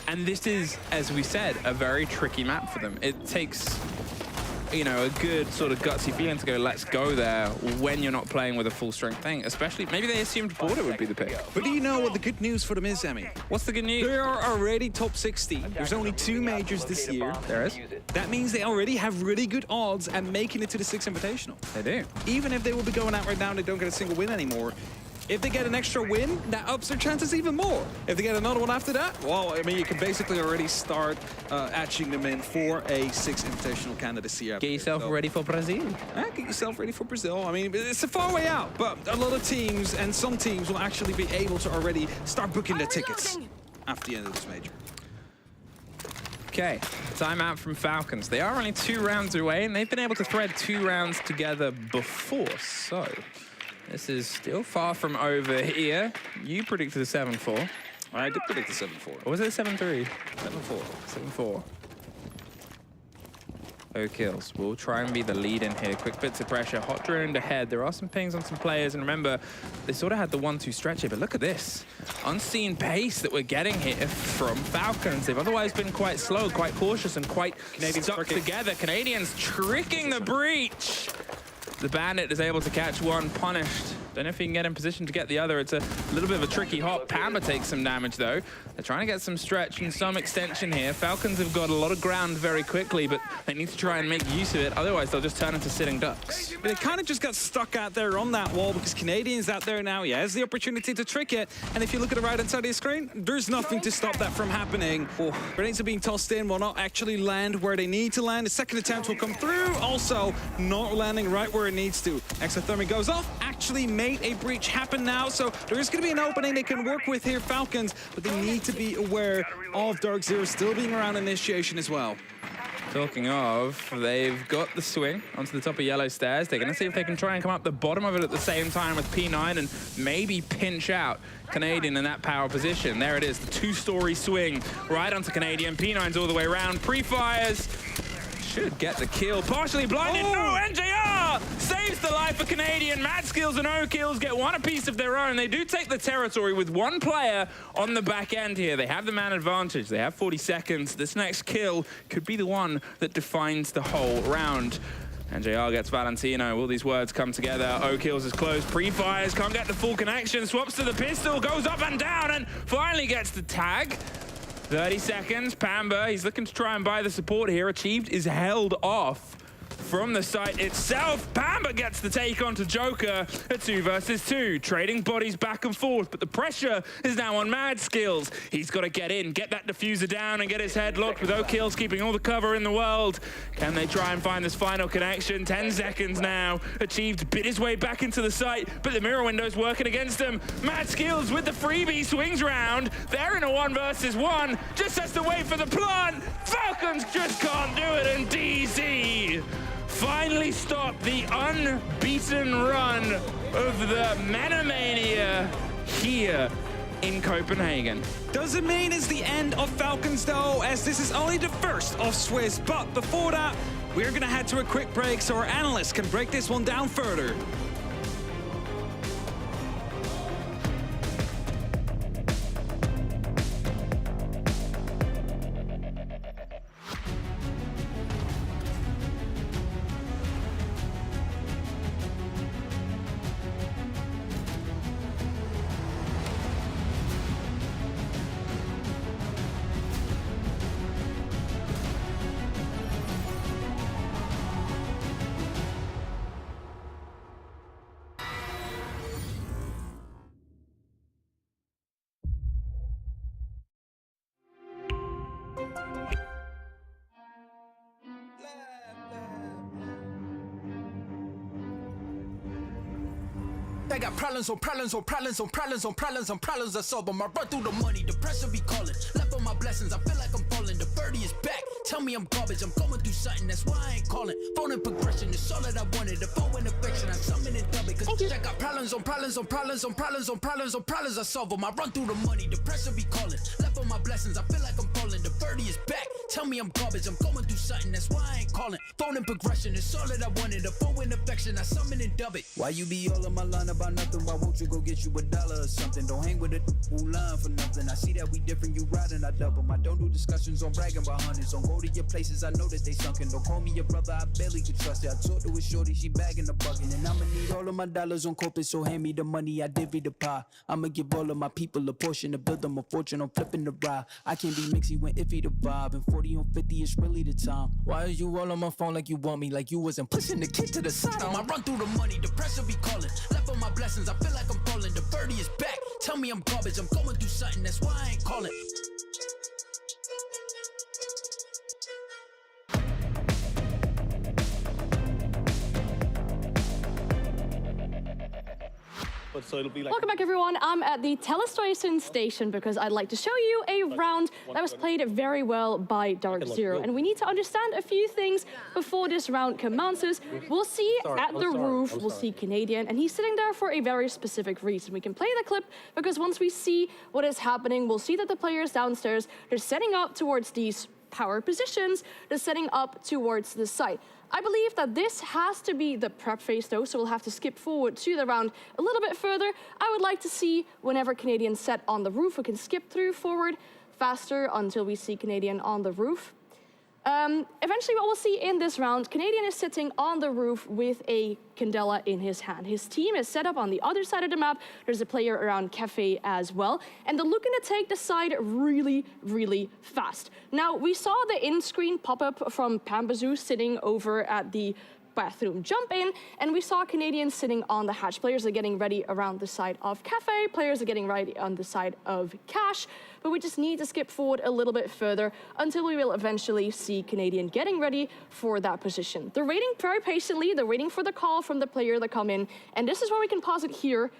And this is, as we said, a very tricky map for them. It takes, you know, a good sort of gutsy feeling to go, let's go there when you're not playing with a full strength thing. Especially, maybe they assumed Border would be the pick. But do you know what the good news for them is, Emmy? What's the good news? They are already top 60. There's only 2 majors this year. There is. That means they already have really good odds at making it to the 6th Invitational. They do. Even if they will be going out right now and they don't get a single win anymore, if they get an extra win, that ups their chances even more. If they get another one after that, well, I mean, you can basically already start etching them in for a 6th Invitational candidacy. Get yourself ready for Brazil. Get yourself ready for Brazil. I mean, it's a far way out, but a lot of teams and some teams will actually be able to already start booking their tickets after the end of this major. Okay, timeout from Falcons. They are only 2 rounds away, and they've been able to thread 2 rounds together before, so this is still far from over here. You predicted a 7-4. I did predict a 7-4. Or was it a 7-3? 7-4. 7-4. Kills. We'll try and be the lead in here. Quick bits of pressure. Hot droned ahead. There are some pings on some players. And remember, they sort of had the 1-2 stretch here. But look at this. Unseen pace that we're getting here from Falcons. They've otherwise been quite slow, quite cautious, and quite stuck together. Canadians tricking the breach. The Bandit is able to catch one, punished. Don't know if he can get in position to get the other. It's a little bit of a tricky hop. Pamba takes some damage, though. They're trying to get some stretch and some extension here. Falcons have got a lot of ground very quickly, but they need to try and make use of it. Otherwise, they'll just turn into sitting ducks. They kind of just got stuck out there on that wall because Canadians out there now. He has the opportunity to trick it. And if you look at the right-hand side of the screen, there's nothing to stop that from happening. Grenades are being tossed in, will not actually land where they need to land. The second attempt will come through. Also, not landing right where it needs to. Exothermic goes off. Actually made a breach happen now, so there is going to be an opening they can work with here, Falcons, but they need to be aware of DarkZero still being around initiation as well. Talking of, they've got the swing onto the top of yellow stairs. They're going to see if they can try and come up the bottom of it at the same time with P9 and maybe pinch out Canadian in that power position. There it is, the 2-story swing right onto Canadian. P9's all the way around, pre-fires. Should get the kill. Partially blinded. Oh. No, NJR saves the life of Canadian. Mad Skills and O-Kills get one apiece of their own. They do take the territory with 1 player on the back end here. They have the man advantage. They have 40 seconds. This next kill could be the one that defines the whole round. NJR gets Valentino. Will these words come together? O-Kills is close. Pre-fires. Can't get the full connection. Swaps to the pistol. Goes up and down and finally gets the tag. 30 seconds, Pamba, he's looking to try and buy the support here. Achieved is held off from the site itself. Pamba gets the take onto Joker, a 2 versus 2, trading bodies back and forth, but the pressure is now on Mad Skills. He's got to get in, get that diffuser down, and get his head locked with O'Kills keeping all the cover in the world. Can they try and find this final connection? 10 seconds now. Achieved bit his way back into the site, but the mirror window's working against him. Mad Skills with the freebie swings round. They're in a 1 versus 1, just has to wait for the plant. Falcons just can't do it, and DZ finally stop the unbeaten run of the Manamania here in Copenhagen. Doesn't mean it's the end of Falcons though, as this is only the first of Swiss. But before that, we're gonna head to a quick break so our analysts can break this one down further. I got problems on problems on problems on problems on problems on problems. I solve them. I run through the money. The pressure be calling. Left on my blessings. I feel like I'm falling. The birdie is back. Tell me I'm garbage. I'm going through something. That's why I ain't calling. Phone and progression is all that I wanted. The phone and affection. I summon and dub it. Cause I got problems on problems on problems on problems on problems on problems. I solve them. I run through the money. The pressure be calling. Left on my blessings. I feel like I'm falling. The birdie is back. Tell me I'm garbage. I'm going through something. That's why I ain't calling. Phone and progression is all that I wanted. The phone and affection. I summon and dub it. Why you be all on my line about nothing? Why won't you go get you $1 or something? Don't hang with it who line for nothing. I see that we different, you riding, I double. I don't do discussions on bragging about hundreds. Don't go to your places, I know that they sunken. Don't call me your brother, I barely could trust it. I talked to a shorty, she bagging the bucket. And I'ma need all of my dollars on corporate, so hand me the money, I divvy the pie. I'ma give all of my people a portion to build them a fortune. I'm flipping the ride. I can't be mixy when iffy the vibe. And 40 on 50 is really the time. Why are you all on my phone like you want me? Like you wasn't pushing the kid to the side. I run through the money, the pressure be calling. Left on my blessings, I feel like I'm falling. The birdie is back. Tell me I'm garbage. I'm going through something. That's why I ain't calling. So it'll be like Welcome back, everyone. I'm at the Telestraton station because I'd like to show you a round that was played very well by DarkZero. And we need to understand a few things before this round commences. We'll see at the roof, we'll see Canadian, and he's sitting there for a very specific reason. We can play the clip because once we see what is happening, we'll see that the players downstairs, they're setting up towards these power positions, they're setting up towards the site. I believe that this has to be the prep phase though, so we'll have to skip forward to the round a little bit further. I would like to see whenever Canadian set on the roof, we can skip through forward faster until we see Canadian on the roof. Eventually what we'll see in this round, Canadian is sitting on the roof with a Candela in his hand. His team is set up on the other side of the map. There's a player around Cafe as well. And they're looking to take the side really, really fast. Now, we saw the in-screen pop-up from Pambazoo sitting over at the bathroom jump in, and we saw Canadians sitting on the hatch. Players are getting ready around the side of Cafe, players are getting ready on the side of Cash, but we just need to skip forward a little bit further until we will eventually see Canadian getting ready for that position. They're waiting very patiently, they're waiting for the call from the player to come in, and this is where we can pause it here.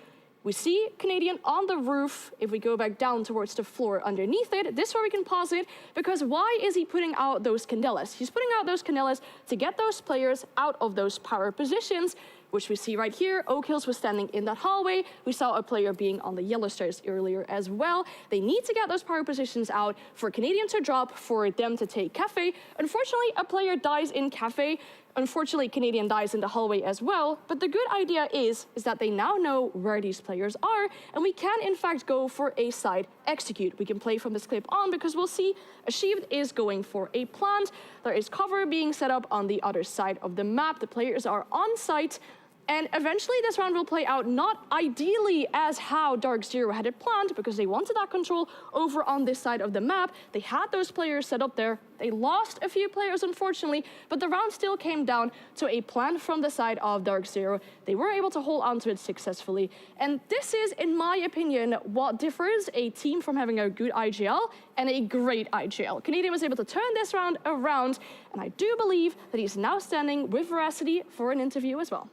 We see Canadian on the roof. If we go back down towards the floor underneath it, this is where we can pause it, because why is he putting out those Candelas? He's putting out those Candelas to get those players out of those power positions, which we see right here. O'Kills was standing in that hallway. We saw a player being on the yellow stairs earlier as well. They need to get those power positions out for Canadian to drop, for them to take Cafe. Unfortunately, a player dies in Cafe. Unfortunately, Canadian dies in the hallway as well, but the good idea is that they now know where these players are, and we can in fact go for a side execute. We can play from this clip on because we'll see Achieved is going for a plant. There is cover being set up on the other side of the map. The players are on site. And eventually this round will play out not ideally as how DarkZero had it planned, because they wanted that control over on this side of the map. They had those players set up there. They lost a few players, unfortunately, but the round still came down to a plan from the side of DarkZero. They were able to hold onto it successfully. And this is, in my opinion, what differs a team from having a good IGL and a great IGL. Canadian was able to turn this round around, and I do believe that he's now standing with Veracity for an interview as well.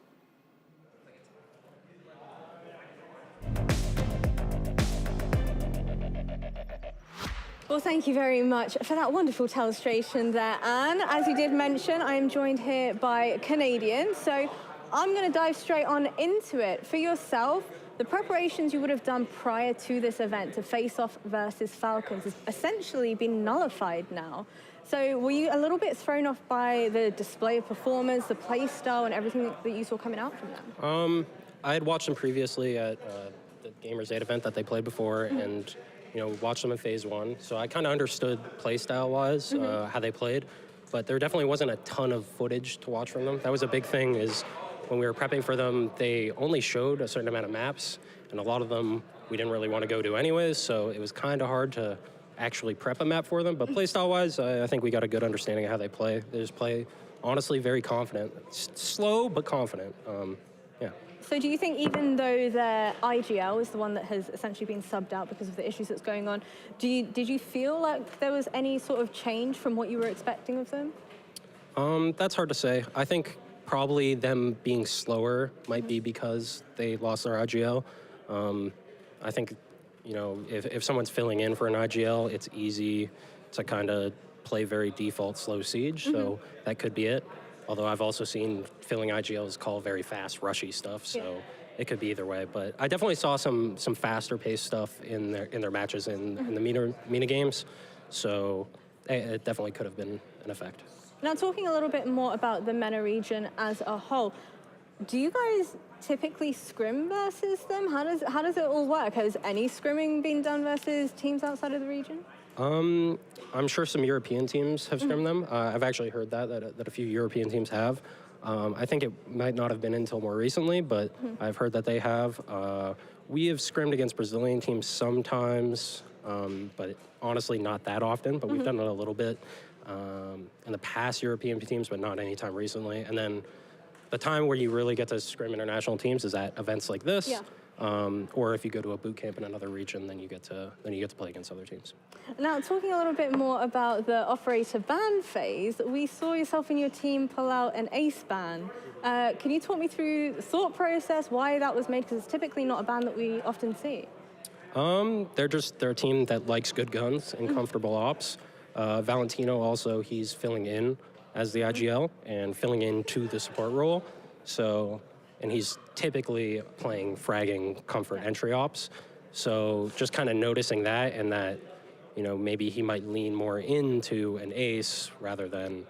Well, thank you very much for that wonderful illustration there, Anne. As you did mention, I am joined here by Canadian, so I'm going to dive straight on into it. For yourself, the preparations you would have done prior to this event to face off versus Falcons has essentially been nullified now. So were you a little bit thrown off by the display of performance, the play style, and everything that you saw coming out from them? I had watched them previously at the Gamers 8 event that they played before, and watched them in Phase 1. So I kind of understood play style-wise, how they played, but there definitely wasn't a ton of footage to watch from them. That was a big thing, is when we were prepping for them, they only showed a certain amount of maps, and a lot of them we didn't really want to go to anyways, so it was kind of hard to actually prep a map for them. But play style-wise, I think we got a good understanding of how they play. They just play, honestly, very confident. Slow, but confident. Yeah. So do you think even though their IGL is the one that has essentially been subbed out because of the issues that's going on, did you feel like there was any sort of change from what you were expecting of them? That's hard to say. I think probably them being slower might be because they lost their IGL. I think, if someone's filling in for an IGL, it's easy to kind of play very default slow siege, so that could be it. Although I've also seen filling IGLs call very fast, rushy stuff, so it could be either way. But I definitely saw some faster paced stuff in their matches in the MENA games, so it definitely could have been an effect. Now, talking a little bit more about the MENA region as a whole, do you guys typically scrim versus them? How does it all work? Has any scrimming been done versus teams outside of the region? I'm sure some European teams have scrimmed them. I've actually heard that a few European teams have. I think it might not have been until more recently, but I've heard that they have. We have scrimmed against Brazilian teams sometimes, but honestly not that often, but we've done it a little bit in the past European teams, but not anytime recently. And then the time where you really get to scrim international teams is at events like this. Yeah. Or if you go to a boot camp in another region, then you get to play against other teams. Now, talking a little bit more about the operator ban phase, we saw yourself and your team pull out an ace ban. Can you talk me through the thought process, why that was made? Because it's typically not a ban that we often see. They're a team that likes good guns and comfortable ops. Valentino also, he's filling in as the IGL and filling in to the support role. And he's typically playing fragging comfort entry ops. So just kind of noticing that, and that, maybe he might lean more into an ace rather than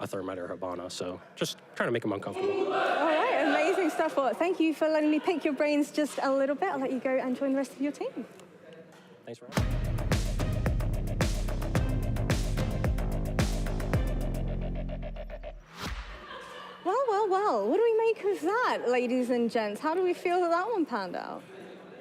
a Thermite or Habana. So just trying to make him uncomfortable. All right, amazing stuff. Well, thank you for letting me pick your brains just a little bit. I'll let you go and join the rest of your team. Thanks for having me. Well, what do we make of that, ladies and gents? How do we feel that one panned out?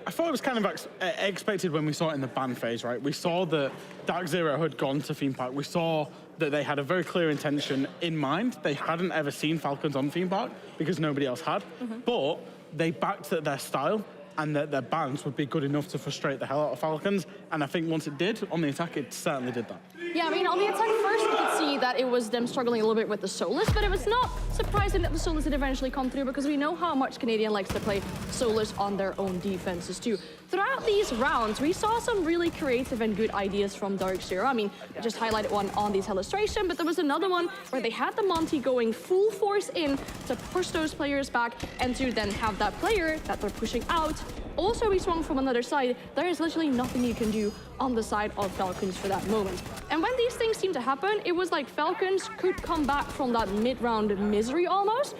I thought it was kind of expected when we saw it in the ban phase, right? We saw that DarkZero had gone to Theme Park. We saw that they had a very clear intention in mind. They hadn't ever seen Falcons on Theme Park because nobody else had, but they backed that their style and that their bans would be good enough to frustrate the hell out of Falcons. And I think once it did, on the attack, it certainly did that. Yeah, I mean, on the attack first, you could see that it was them struggling a little bit with the Solus, but it was not surprising that the Solus did eventually come through, because we know how much Canadian likes to play Solus on their own defenses too. Throughout these rounds, we saw some really creative and good ideas from DarkZero. I mean, I just highlighted one on this illustration, but there was another one where they had the Monty going full force in to push those players back, and to then have that player that they're pushing out also be swung from another side. There is literally nothing you can do on the side of Falcons for that moment. And And when these things seem to happen, it was like Falcons could come back from that mid-round misery almost.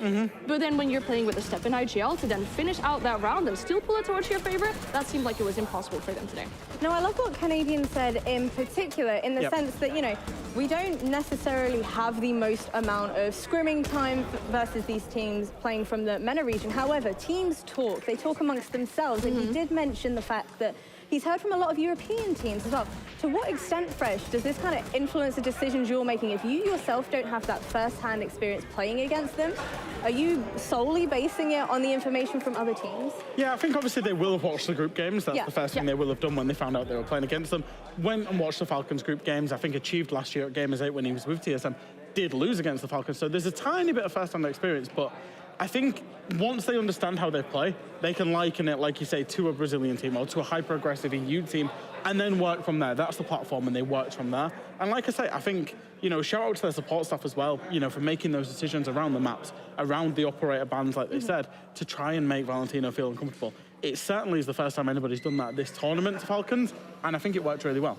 But then when you're playing with a step in IGL to then finish out that round and still pull it towards your favor, that seemed like it was impossible for them today. Now, I love what Canadian said in particular, in the sense that, you know, we don't necessarily have the most amount of scrimming time versus these teams playing from the MENA region. However, teams talk. They talk amongst themselves. And he did mention the fact that he's heard from a lot of European teams as well. To what extent, Fresh, does this kind of influence the decisions you're making? If you yourself don't have that first-hand experience playing against them, are you solely basing it on the information from other teams? Yeah, I think obviously they will have watched the group games. That's the first thing they will have done when they found out they were playing against them. Went and watched the Falcons group games. I think achieved last year at Gamers 8 when he was with TSM. Did lose against the Falcons. So there's a tiny bit of first-hand experience, but I think once they understand how they play, they can liken it, like you say, to a Brazilian team or to a hyper-aggressive EU team, and then work from there. That's the platform, and they worked from there. And like I say, I think, you know, shout out to their support staff as well, you know, for making those decisions around the maps, around the operator bans, like they said, to try and make Valentino feel uncomfortable. It certainly is the first time anybody's done that this tournament to Falcons, and I think it worked really well.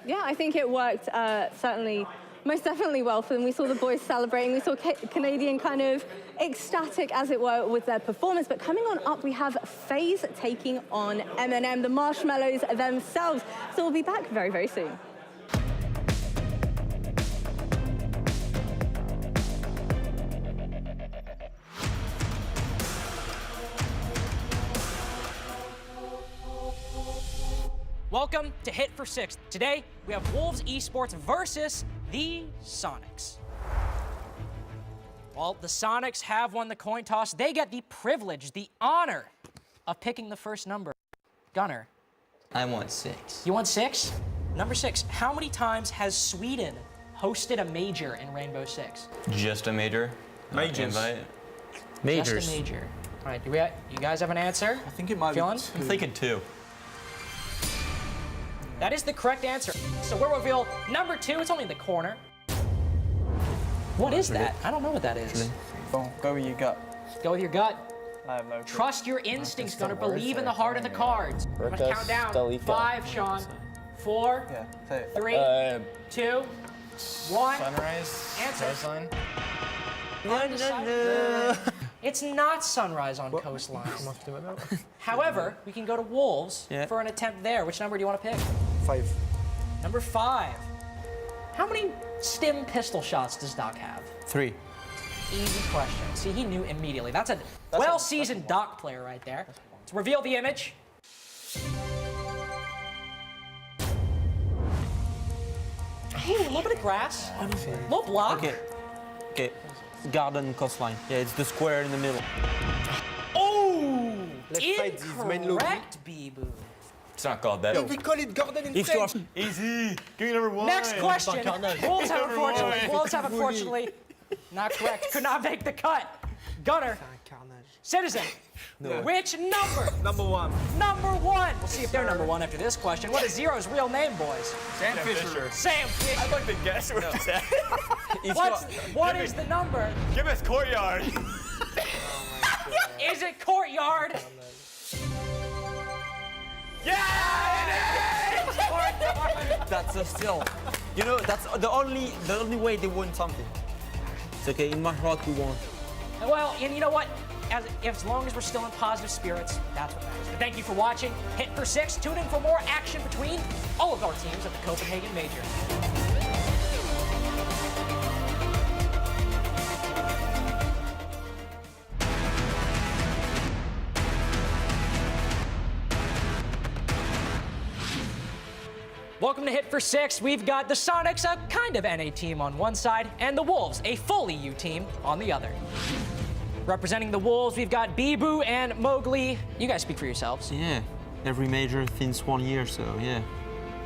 Yeah, I think it worked certainly, most definitely well for them. We saw the boys celebrating. We saw Canadian kind of ecstatic, as it were, with their performance. But coming on up, we have Faze taking on M&M, the Marshmallows themselves. So we'll be back very, very soon. Welcome to Hit for Six. Today, we have Wolves Esports versus the Snoiqs. Well, the Snoiqs have won the coin toss. They get the privilege, the honor of picking the first number. Gunnar. I want 6. You want 6? Number 6. How many times has Sweden hosted a major in Rainbow Six? Just a major? Majors. Majors. Just a major. All right, you guys have an answer? I think it might be 2. I'm thinking 2. That is the correct answer. So we'll reveal number 2. It's only in the corner. What is that? I don't know what that is. Go with your gut. Go with your gut. I have no clue. Trust your instincts, Gunnar. Believe in the heart of the cards. I'm gonna count down. 5, Sean. 4, 3, 2, 1. Sunrise. Answer. Coastline. It's not sunrise on coastline. However, we can go to Wolves for an attempt there. Which number do you want to pick? 5. Number 5. How many stim pistol shots does Doc have? 3. Easy question. See, he knew immediately. That's a well-seasoned Doc player right there. Let's reveal the image. Ooh, a little bit of grass. Little block. Okay. Garden coastline. Yeah, it's the square in the middle. Oh! Incorrect, Bibu. It's not called that. We call it garden in French. Easy. Give me number 1. Next question. Wolves have unfortunately not correct. Could not make the cut. Gunnar. Citizen. No. Which number? Number 1. Number 1. We'll see if they're number 1 after this question. What is Zero's real name, boys? Sam Fisher. Sam Fisher. I'd like to guess what it's at. What is the number? Give us courtyard. Is it courtyard? Yeah! That's a steal. You know, that's the only way they won something. It's okay. In my heart, we won. Well, and you know what? As long as we're still in positive spirits, that's what matters. But thank you for watching Hit for Six. Tune in for more action between all of our teams at the Copenhagen Major. Welcome to Hit for Six. We've got the Snoiqs, a kind of NA team on one side, and the Wolves, a full EU team, on the other. Representing the Wolves, we've got Bibu and Mowgli. You guys speak for yourselves. Yeah, every major since 1 year, so yeah.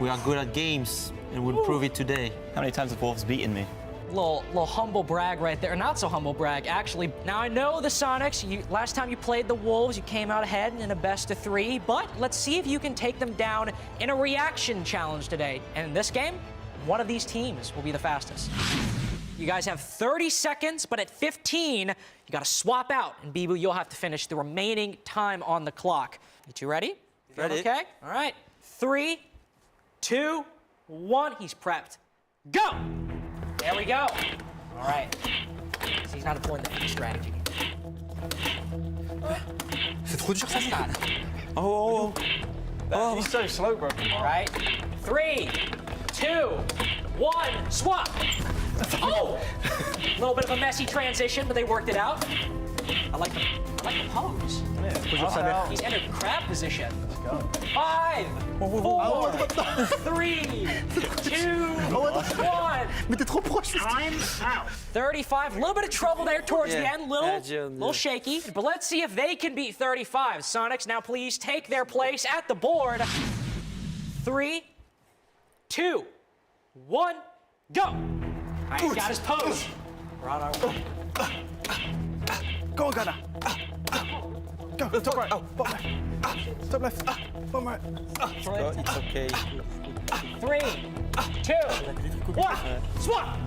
We are good at games, and we'll prove it today. How many times have Wolves beaten me? Little humble brag right there. Not so humble brag, actually. Now, I know the Snoiqs, last time you played the Wolves, you came out ahead in a best-of-3, but let's see if you can take them down in a reaction challenge today. And in this game, one of these teams will be the fastest. You guys have 30 seconds, but at 15, you gotta swap out. And Bibu, you'll have to finish the remaining time on the clock. You two ready? Ready. Okay, all right. 3, 2, 1, he's prepped. go! There we go. All right. So he's not deploying the strategy. C'est trop dur, ça, Scar. Oh. He's so slow, bro. All right. 3, 2, 1, swap. Oh! A little bit of a messy transition, but they worked it out. I like the pose. Yeah, he's entered crab position. 5, 4, 3, 2, 1. Mais t'es trop proche. Time out. 35. A little bit of trouble there towards the end. Little shaky. But let's see if they can beat 35. Snoiqs now please take their place at the board. 3, 2, 1, go. All right, he's got his pose. We're on our way. Go, Ghana. Go, top right. Top left. Bottom right. It's okay. 3, 2, 1, swap.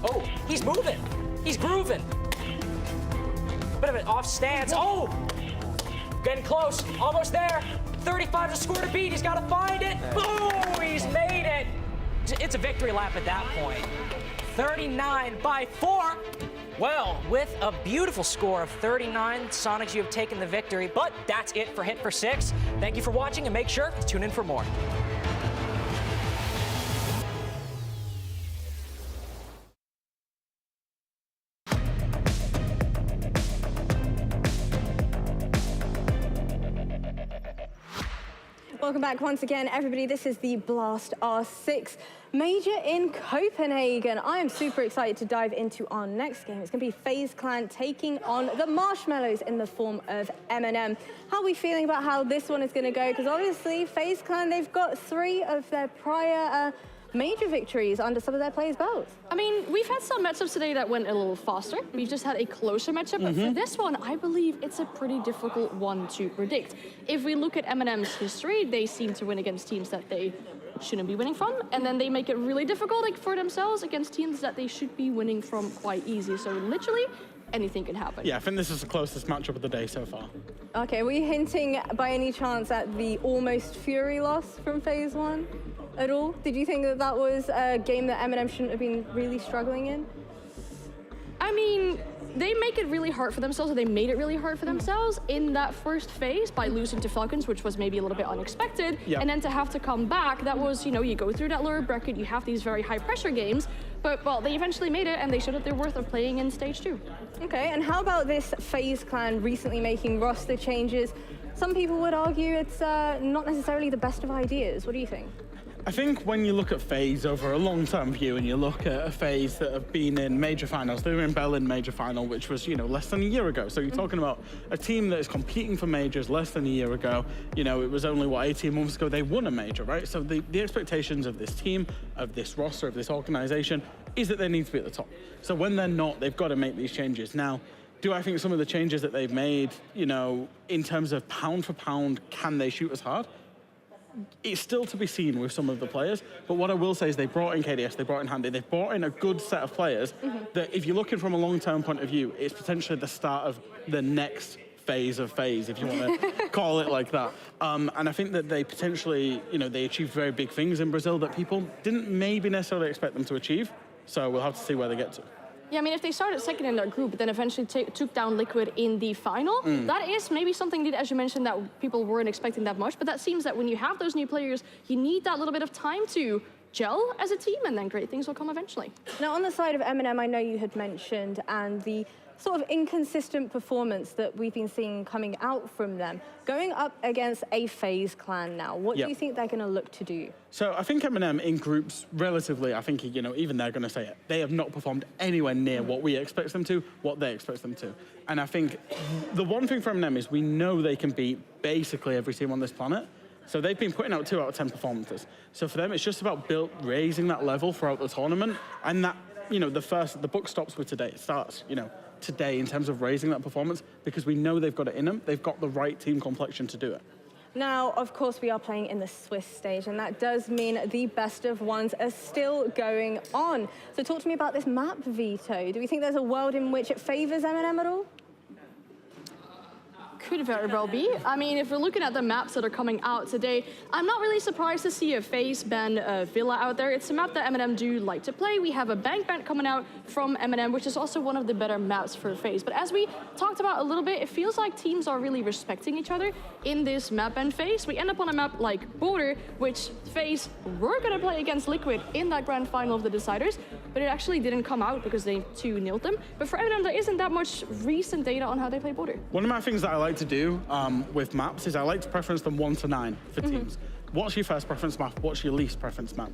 Oh, he's moving. He's grooving. Bit of an off stance. Oh, getting close. Almost there. 35 to score to beat. He's got to find it. Boom, he's made it. It's a victory lap at that point. 39 by 4. Well, with a beautiful score of 39, Snoiqs, you have taken the victory, but that's it for Hit for 6. Thank you for watching, and make sure to tune in for more. Welcome back once again, everybody. This is the Blast R6 Major in Copenhagen. I am super excited to dive into our next game. It's going to be Faze Clan taking on the Marshmallows in the form of M&M. How are we feeling about how this one is going to go? Because obviously, Faze Clan, they've got 3 of their prior major victories under some of their players' belts. I mean, we've had some matchups today that went a little faster. We've just had a closer matchup, but for this one, I believe it's a pretty difficult one to predict. If we look at M&M's history, they seem to win against teams that they shouldn't be winning from, and then they make it really difficult for themselves against teams that they should be winning from quite easy. So literally, anything can happen. Yeah, I think this is the closest matchup of the day so far. Okay, were you hinting by any chance at the almost Fury loss from Phase 1 at all? Did you think that that was a game that M&M shouldn't have been really struggling in? I mean, they make it really hard for themselves, or they made it really hard for themselves in that first phase by losing to Falcons, which was maybe a little bit unexpected. Yeah. And then to have to come back, that was, you know, you go through that lower bracket, you have these very high pressure games, but, well, they eventually made it, and they showed that they're worth of playing in stage 2. Okay, and how about this Faze Clan recently making roster changes? Some people would argue it's not necessarily the best of ideas. What do you think? I think when you look at Faze over a long-term view and you look at a Faze that have been in major finals, they were in Berlin major final, which was, you know, less than a year ago. So you're talking about a team that is competing for majors less than a year ago. You know, it was only, what, 18 months ago they won a major, right? So the expectations of this team, of this roster, of this organization, is that they need to be at the top. So when they're not, they've got to make these changes. Now, do I think some of the changes that they've made, you know, in terms of pound for pound, can they shoot as hard? It's still to be seen with some of the players, but what I will say is they brought in KDS, they brought in Handy, they've brought in a good set of players that if you're looking from a long-term point of view, it's potentially the start of the next phase of Faze, if you want to call it like that. And I think that they potentially, you know, they achieved very big things in Brazil that people didn't maybe necessarily expect them to achieve, so we'll have to see where they get to. Yeah, I mean, if they started second in their group, but then eventually took down Liquid in the final, that is maybe something that, as you mentioned, that people weren't expecting that much. But that seems that when you have those new players, you need that little bit of time to gel as a team, and then great things will come eventually. Now, on the side of M&M, I know you had mentioned, and the sort of inconsistent performance that we've been seeing coming out from them, going up against a Faze Clan now, what do you think they're going to look to do? So I think M&M in groups, relatively, I think, you know, even they're going to say it, they have not performed anywhere near what we expect them to, what they expect them to. And I think the one thing for M&M is we know they can beat basically every team on this planet. So they've been putting out 2 out of 10 performances. So for them, it's just about raising that level throughout the tournament. And that, you know, the book stops with today. It starts, you know, today in terms of raising that performance, because we know they've got it in them. They've got the right team complexion to do it. Now, of course, we are playing in the Swiss stage, and that does mean the best of ones are still going on. So talk to me about this map, Vito. Do we think there's a world in which it favors M&M at all? could very well be. I mean, if we're looking at the maps that are coming out today, I'm not really surprised to see a Faze ban Villa out there. It's a map that M&M do like to play. We have a bank ban coming out from M&M, which is also one of the better maps for Faze. But as we talked about a little bit, it feels like teams are really respecting each other in this map ban phase. We end up on a map like Border, which Faze were going to play against Liquid in that grand final of the deciders, but it actually didn't come out because they 2-0'd them. But for M&M, there isn't that much recent data on how they play Border. One of my things that I like to do with maps is I like to preference them 1 to 9 for teams. What's your first preference map? What's your least preference map?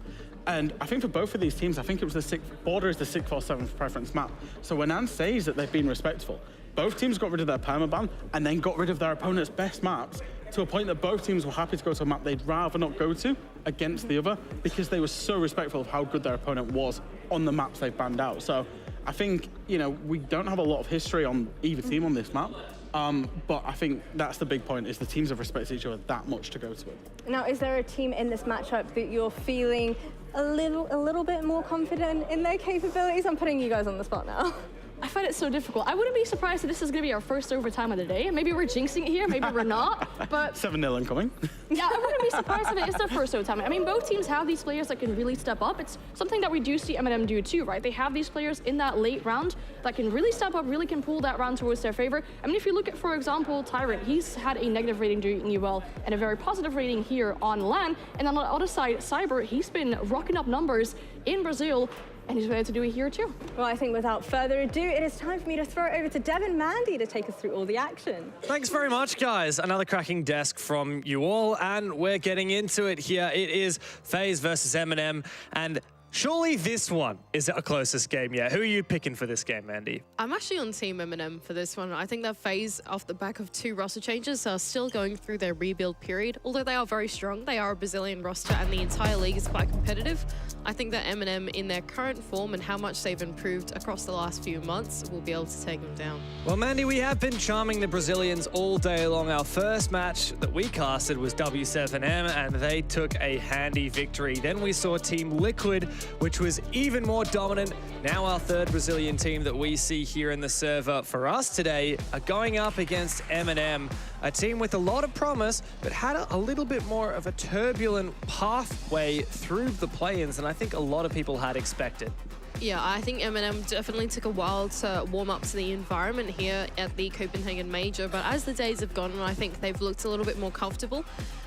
And I think for both of these teams, I think it was the 6th, Border is the 6th or 7th preference map. So when Anne says that they've been respectful, both teams got rid of their permaban and then got rid of their opponent's best maps to a point that both teams were happy to go to a map they'd rather not go to against the other because they were so respectful of how good their opponent was on the maps they've banned out. So I think, you know, we don't have a lot of history on either team on this map. But I think that's the big point, is the teams have respected each other that much to go to it. Now, is there a team in this matchup that you're feeling a little bit more confident in their capabilities? I'm putting you guys on the spot now. I find it so difficult. I wouldn't be surprised if this is going to be our first overtime of the day. Maybe we're jinxing it here, maybe we're not, but... 7-0 incoming. Yeah, I wouldn't be surprised if it is their first overtime. I mean, both teams have these players that can really step up. It's something that we do see M&M do too, right? They have these players in that late round that can really step up, really can pull that round towards their favor. I mean, if you look at, for example, Tyrant, he's had a negative rating during UL and a very positive rating here on LAN. And on the other side, Cyber, he's been rocking up numbers in Brazil, and he's ready to do it here too. Well, I think without further ado, it is time for me to throw it over to Devin Mandy to take us through all the action. Thanks very much, guys. Another cracking desk from you all, and we're getting into it here. It is Faze versus M&M, and surely this one is our closest game yet. Who are you picking for this game, Mandy? I'm actually on Team M&M for this one. I think that Faze, off the back of 2 roster changes, are still going through their rebuild period. Although they are very strong, they are a Brazilian roster and the entire league is quite competitive. I think that M&M, in their current form and how much they've improved across the last few months, will be able to take them down. Well, Mandy, we have been charming the Brazilians all day long. Our first match that we casted was W7M, and they took a handy victory. Then we saw Team Liquid, which was even more dominant. Now our third Brazilian team that we see here in the server for us today are going up against M&M, a team with a lot of promise, but had a little bit more of a turbulent pathway through the play-ins than I think a lot of people had expected. Yeah, I think M&M definitely took a while to warm up to the environment here at the Copenhagen Major, but as the days have gone on, I think they've looked a little bit more comfortable.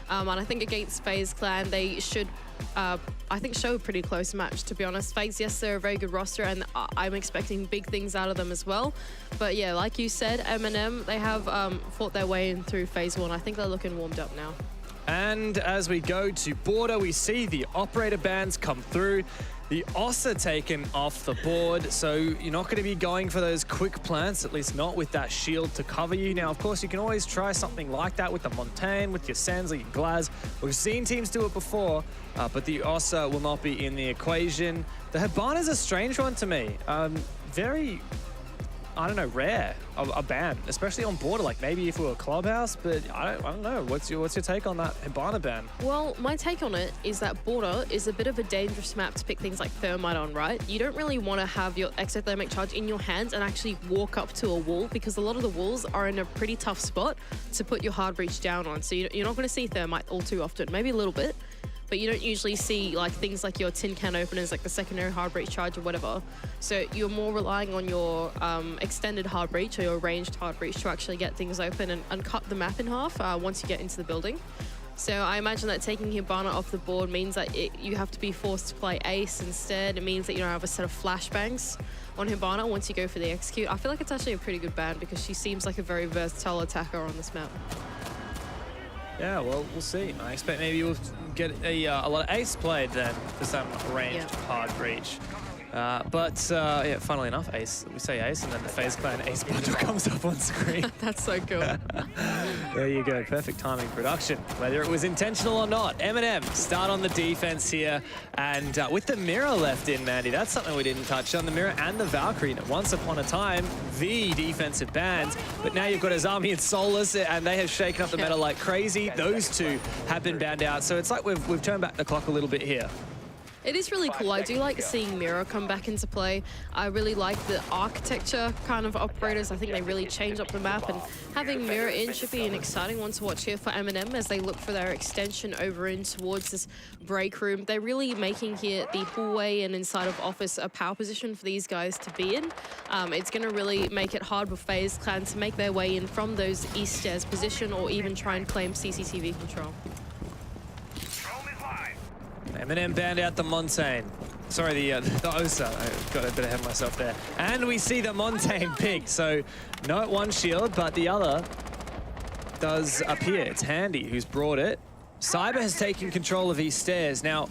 And I think against Faze Clan, they should, I think, show a pretty close match, to be honest. Faze, yes, they're a very good roster, and I'm expecting big things out of them as well. But yeah, like you said, M&M, they have fought their way in through Phase 1. I think they're looking warmed up now. And as we go to Border, we see the operator bans come through. The Ossa taken off the board, so you're not going to be going for those quick plants, at least not with that shield to cover you. Now, of course, you can always try something like that with the Montaigne, with your Sands or your Glaz. We've seen teams do it before, but the Ossa will not be in the equation. The Hibana is a strange one to me. Very, I don't know, rare, a ban, especially on Border. Like maybe if we were a Clubhouse, but I don't know. What's your take on that Hibana ban? Well, my take on it is that Border is a bit of a dangerous map to pick things like Thermite on, right? You don't really want to have your exothermic charge in your hands and actually walk up to a wall, because a lot of the walls are in a pretty tough spot to put your hard breach down on. So you're not going to see Thermite all too often, maybe a little bit. But you don't usually see like things like your tin can openers, like the secondary hard breach charge or whatever. So you're more relying on your extended hard breach or your ranged hard breach to actually get things open and cut the map in half once you get into the building. So I imagine that taking Hibana off the board means that you have to be forced to play Ace instead. It means that you don't have a set of flashbangs on Hibana once you go for the execute. I feel like it's actually a pretty good ban because she seems like a very versatile attacker on this map. Yeah, well, we'll see. I expect maybe we'll get a lot of Ace played then for some ranged hard breach. Yeah, funnily enough, Ace. We say Ace, and then the Faze Clan Ace bundle comes up on screen. That's so cool. There you go. Perfect timing production. Whether it was intentional or not, M&M start on the defense here. And with the Mirror left in, Mandy, that's something we didn't touch on. The Mirror and the Valkyrie. Once upon a time, the defensive bans. But now you've got Azami and Solus, and they have shaken up the meta like crazy. Those two have been banned out. So it's like we've turned back the clock a little bit here. It is really cool. I do like seeing Mirror come back into play. I really like the architecture kind of operators. I think they really change up the map, and having Mirror in should be an exciting one to watch here for M&M as they look for their extension over in towards this break room. They're really making here the hallway and inside of office a power position for these guys to be in. It's going to really make it hard for Faze Clan to make their way in from those east stairs position or even try and claim CCTV control. M&M banned out the Montaigne. Sorry, the Osa. I got a bit ahead of myself there. And we see the Montaigne pick. So not one shield, but the other does appear. It's Handy who's brought it. Cyber has taken control of these stairs. Now,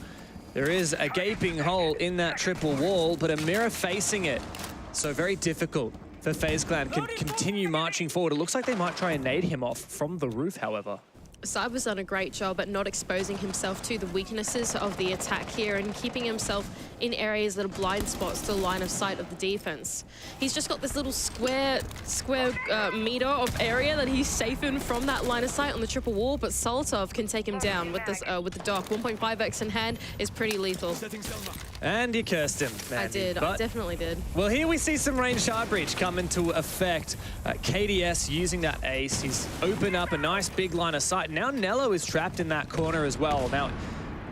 there is a gaping hole in that triple wall, but a Mirror facing it. So very difficult for Faze Clan can continue marching forward. It looks like they might try and nade him off from the roof, however. Cyber's done a great job at not exposing himself to the weaknesses of the attack here and keeping himself in areas that are blind spots to the line of sight of the defense. He's just got this little square meter of area that he's safe in from that line of sight on the triple wall, but Solotov can take him down with this with the dock. 1.5x in hand is pretty lethal. And you cursed him, Mandy. I definitely did. Well, here we see some ranged hard breach come into effect. KDS using that ace. He's opened up a nice big line of sight. Now Nello is trapped in that corner as well. Now,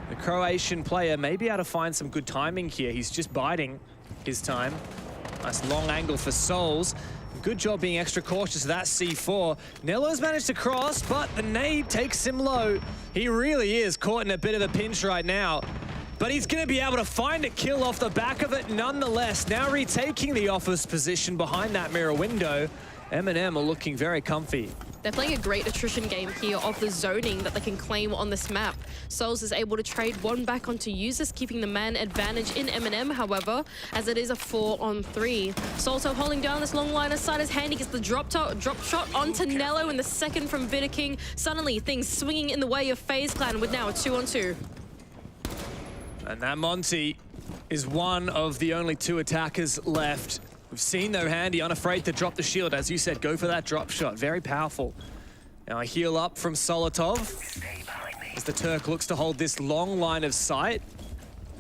the Croatian player may be able to find some good timing here. He's just biding his time. Nice long angle for Souls. Good job being extra cautious of that C4. Nello's managed to cross, but the nade takes him low. He really is caught in a bit of a pinch right now. But he's going to be able to find a kill off the back of it nonetheless. Now retaking the office position behind that mirror window. M&M are looking very comfy. They're playing a great attrition game here of the zoning that they can claim on this map. Souls is able to trade one back onto users, keeping the man advantage in M&M, however, as it is a 4-on-3. Solto holding down this long line of sight as Handy gets the drop shot onto Nello in the second from Vidaking. Suddenly, things swinging in the way of Faze Clan with now a 2-on-2. And that Monty is one of the only two attackers left. We've seen, though, Handy unafraid to drop the shield. As you said, go for that drop shot. Very powerful. Now a heal up from Solotov as the Turk looks to hold this long line of sight.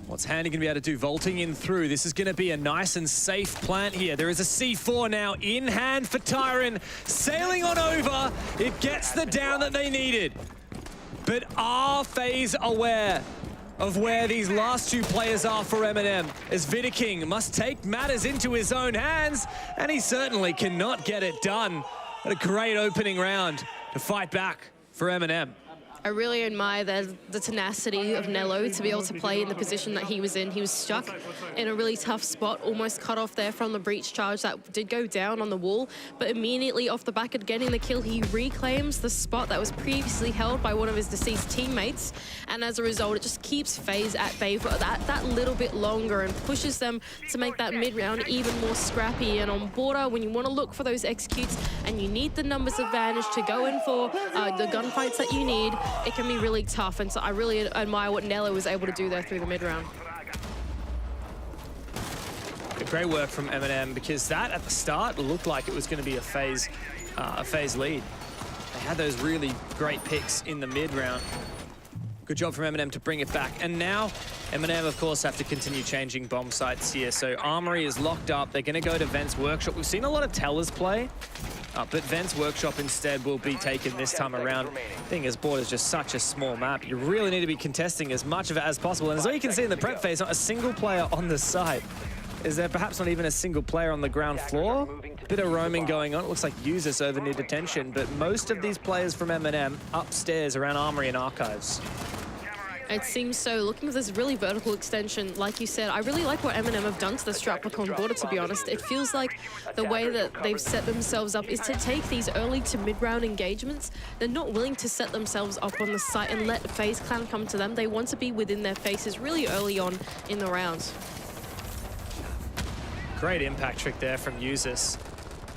What's Handy going to be able to do? Vaulting in through. This is going to be a nice and safe plant here. There is a C4 now in hand for Tyron. Sailing on over. It gets the down that they needed. But are Faze aware of where these last two players are for M&M, as Vidaking must take matters into his own hands, and he certainly cannot get it done. What a great opening round to fight back for M&M. I really admire the tenacity of Nello to be able to play in the position that he was in. He was stuck in a really tough spot, almost cut off there from the breach charge that did go down on the wall, but immediately off the back of getting the kill, he reclaims the spot that was previously held by one of his deceased teammates, and as a result, it just keeps Faze at bay for that little bit longer and pushes them to make that mid-round even more scrappy. And on Border, when you want to look for those executes and you need the numbers advantage to go in for the gunfights that you need, it can be really tough, and so I really admire what Nello was able to do there through the mid-round. Great work from M&M, because that at the start looked like it was going to be a Faze lead. They had those really great picks in the mid-round. Good job from M&M to bring it back. And now M&M, of course, have to continue changing bomb sites here. So Armory is locked up. They're going to go to Vent's Workshop. We've seen a lot of Tellers play, but Vent's Workshop instead will be taken this time around. The thing is, Border's just such a small map. You really need to be contesting as much of it as possible. And as all you can see in the prep phase, not a single player on the site. Is there perhaps not even a single player on the ground floor? Bit of roaming going on. It looks like users over near detention, but most of these players from M&M upstairs around Armory and Archives. It seems so. Looking at this really vertical extension, like you said, I really like what M&M have done to the Straplock Border, to be honest. It feels like the way that they've set themselves up is to take these early to mid-round engagements. They're not willing to set themselves up on the site and let Faze Clan come to them. They want to be within their faces really early on in the rounds. Great impact trick there from Usus.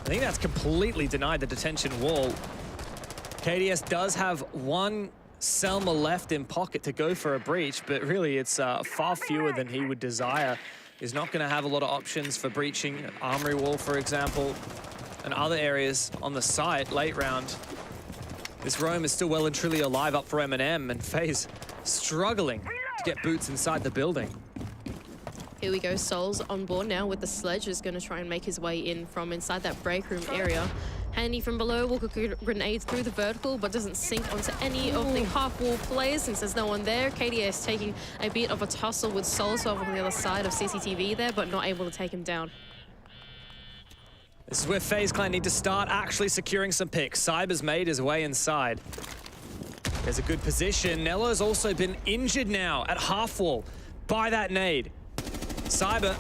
I think that's completely denied the detention wall. KDS does have one Selma left in pocket to go for a breach, but really it's far fewer than he would desire. He's not going to have a lot of options for breaching Armory Wall, for example, and other areas on the site late round. This roam is still well and truly alive up for M&M, and Faze struggling to get boots inside the building. Here we go, Sol's on board now with the sledge, is going to try and make his way in from inside that break room area. Handy from below, will grenade through the vertical, but doesn't sink onto any of the half-wall players since there's no one there. KDS taking a bit of a tussle with Solsov on the other side of CCTV there, but not able to take him down. This is where FaZe Clan need to start actually securing some picks. Cyber's made his way inside. There's a good position. Nello's also been injured now at half wall by that nade. Cyber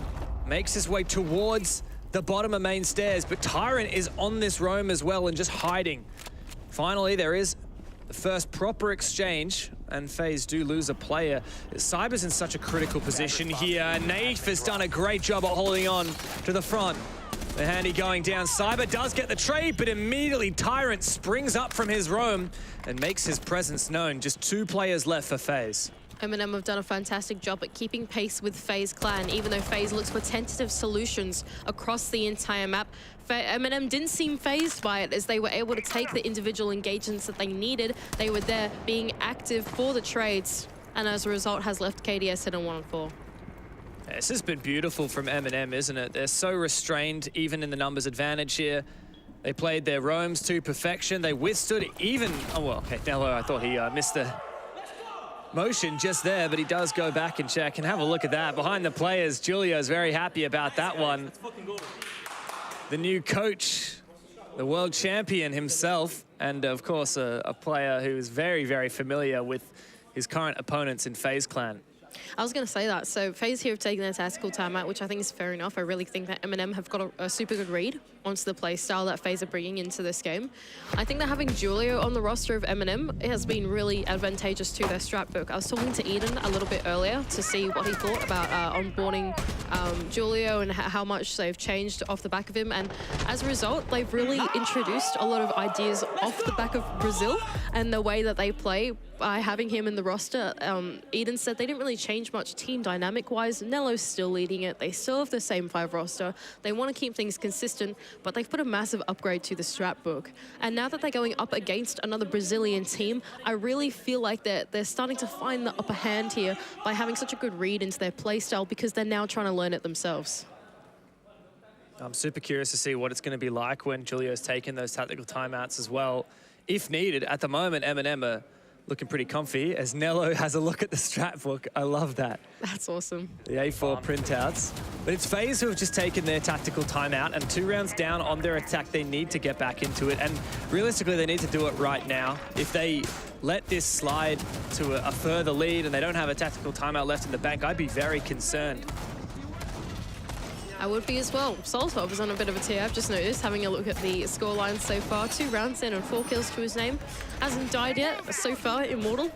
makes his way towards the bottom of main stairs, but Tyrant is on this roam as well and just hiding. Finally, there is the first proper exchange, and FaZe do lose a player. Cyber's in such a critical position here. Naif has done a great job at holding on to the front. The Handy going down. Cyber does get the trade, but immediately Tyrant springs up from his roam and makes his presence known. Just 2 players left for FaZe. M&M have done a fantastic job at keeping pace with FaZe Clan, even though FaZe looks for tentative solutions across the entire map. M&M didn't seem phased by it as they were able to take the individual engagements that they needed. They were there being active for the trades, and as a result has left KDS at a 1-4. This has been beautiful from M&M, isn't it? They're so restrained, even in the numbers advantage here. They played their roams to perfection. They withstood even... Oh, well, okay, Nello, I thought he missed the motion just there, but he does go back and check. And have a look at that. Behind the players, Julio's very happy about that one. The new coach, the world champion himself, and of course, a player who is very, very familiar with his current opponents in FaZe Clan. I was going to say that. So FaZe here have taken their tactical timeout, which I think is fair enough. I really think that M&M have got a super good read onto the play style that FaZe are bringing into this game. I think that having Julio on the roster of M&M has been really advantageous to their strat book. I was talking to Eden a little bit earlier to see what he thought about onboarding Julio and how much they've changed off the back of him. And as a result, they've really introduced a lot of ideas off the back of Brazil and the way that they play. By having him in the roster, Eden said they didn't really change much team dynamic-wise. Nello's still leading it. They still have the same 5 roster. They want to keep things consistent, but they've put a massive upgrade to the strat book. And now that they're going up against another Brazilian team, I really feel like they're starting to find the upper hand here by having such a good read into their playstyle because they're now trying to learn it themselves. I'm super curious to see what it's going to be like when Julio's taken those tactical timeouts as well, if needed. At the moment, M&M are looking pretty comfy as Nello has a look at the strat book. I love that. That's awesome. The A4 printouts. But it's FaZe who have just taken their tactical timeout, and 2 rounds down on their attack. They need to get back into it, and realistically, they need to do it right now. If they let this slide to a further lead and they don't have a tactical timeout left in the bank, I'd be very concerned. I would be as well. Soltov is on a bit of a tear. I've just noticed, having a look at the scoreline so far. 2 rounds in and 4 kills to his name. Hasn't died yet so far, Immortal.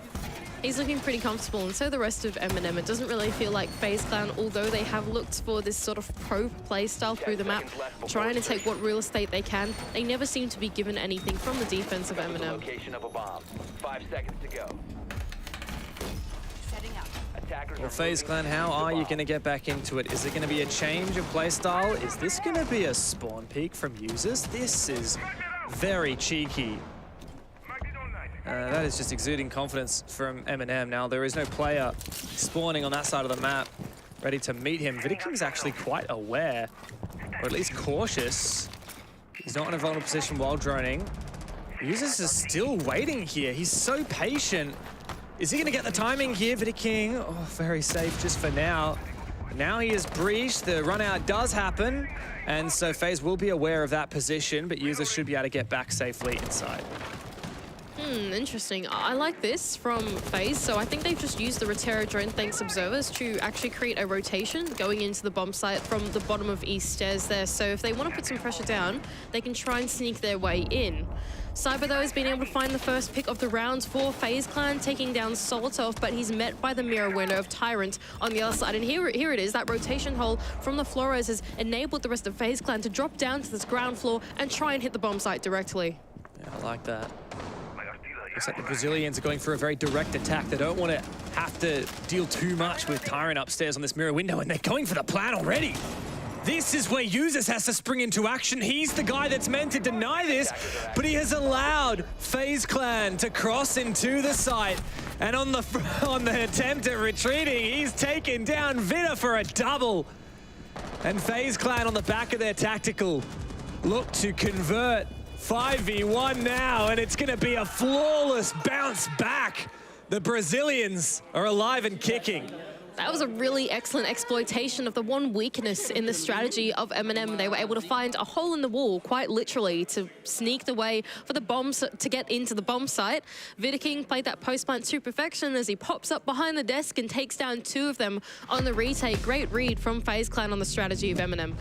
He's looking pretty comfortable, and so the rest of M&M. It doesn't really feel like FaZe Clan, although they have looked for this sort of pro play style through the map, trying to take what real estate they can. They never seem to be given anything from the defense of M&M. Location of a bomb. 5 seconds to go. Well, FaZe Clan, how are you going to get back into it? Is it going to be a change of playstyle? Is this going to be a spawn peek from users? This is very cheeky. That is just exuding confidence from M&M. Now, there is no player spawning on that side of the map ready to meet him. Vidiking's actually quite aware, or at least cautious. He's not in a vulnerable position while droning. Users is still waiting here. He's so patient. Is he going to get the timing here? Vidiking, oh, very safe just for now. Now he is breached. The run out does happen. And so FaZe will be aware of that position, but users should be able to get back safely inside. Interesting. I like this from FaZe. So I think they've just used the Rotero drone thanks observers to actually create a rotation going into the bomb site from the bottom of east stairs there. So if they want to put some pressure down, they can try and sneak their way in. Cyber, though, has been able to find the first pick of the rounds for FaZe Clan, taking down Solotov, but he's met by the mirror window of Tyrant on the other side. And here it is. That rotation hole from the Flores has enabled the rest of FaZe Clan to drop down to this ground floor and try and hit the bomb site directly. Yeah, I like that. Looks like the Brazilians are going for a very direct attack. They don't want to have to deal too much with Tyrant upstairs on this mirror window, and they're going for the plan already. This is where Users has to spring into action. He's the guy that's meant to deny this, but he has allowed Faze Clan to cross into the site. And on the attempt at retreating, he's taken down Vida for a double. And Faze Clan on the back of their tactical look to convert 5v1 now, and it's gonna be a flawless bounce back. The Brazilians are alive and kicking. That was a really excellent exploitation of the one weakness in the strategy of MNM. They were able to find a hole in the wall, quite literally, to sneak the way for the bombs to get into the bomb site. Vidaking played that post plant to perfection as he pops up behind the desk and takes down 2 of them on the retake. Great read from FaZe Clan on the strategy of MNM.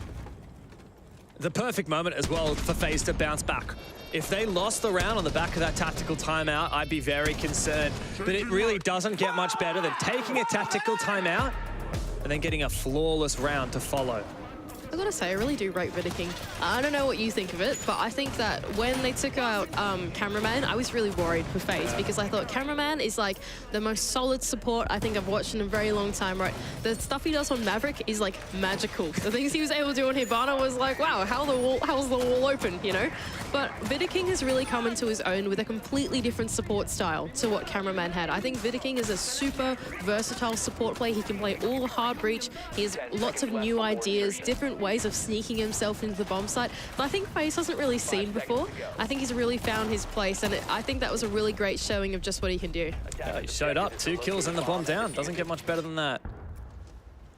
The perfect moment as well for FaZe to bounce back. If they lost the round on the back of that tactical timeout, I'd be very concerned. But it really doesn't get much better than taking a tactical timeout and then getting a flawless round to follow. I gotta say, I really do rate Vidaking. I don't know what you think of it, but I think that when they took out Cameraman, I was really worried for FaZe because I thought Cameraman is like the most solid support I think I've watched in a very long time, right? The stuff he does on Maverick is like magical. The things he was able to do on Hibana was like, wow, how's the wall open, you know? But Vidaking has really come into his own with a completely different support style to what Cameraman had. I think Vidaking is a super versatile support player. He can play all the hard breach. He has lots of new ideas, different ways of sneaking himself into the bomb site. But I think FaZe hasn't really seen before. I think he's really found his place, and I think that was a really great showing of just what he can do. He showed up, 2 kills and the bomb down. Doesn't get much better than that.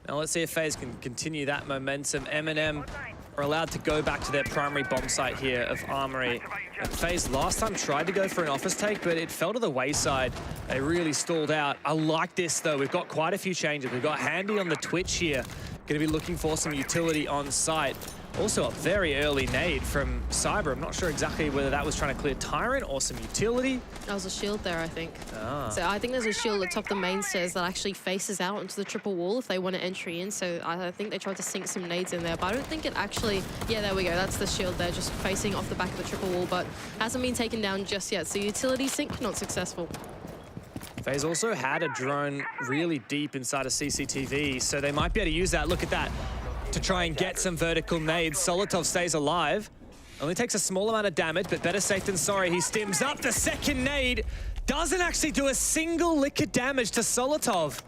Now let's see if FaZe can continue that momentum. MNM are allowed to go back to their primary bomb site here of Armory. And FaZe last time tried to go for an office take, but it fell to the wayside. They really stalled out. I like this though. We've got quite a few changes. We've got Handy on the Twitch here. Going to be looking for some utility on site. Also a very early nade from Cyber. I'm not sure exactly whether that was trying to clear Tyrant or some utility. That was a shield there, I think. Ah. So I think there's a shield atop the main stairs that actually faces out into the triple wall if they want an entry in. So I think they tried to sink some nades in there, but I don't think it actually... Yeah, there we go. That's the shield there, just facing off the back of the triple wall, but hasn't been taken down just yet. So utility sink, not successful. FaZe also had a drone really deep inside of CCTV, so they might be able to use that. Look at that. To try and get some vertical nades. Solotov stays alive. Only takes a small amount of damage, but better safe than sorry. He stims up the second nade. Doesn't actually do a single lick of damage to Solotov.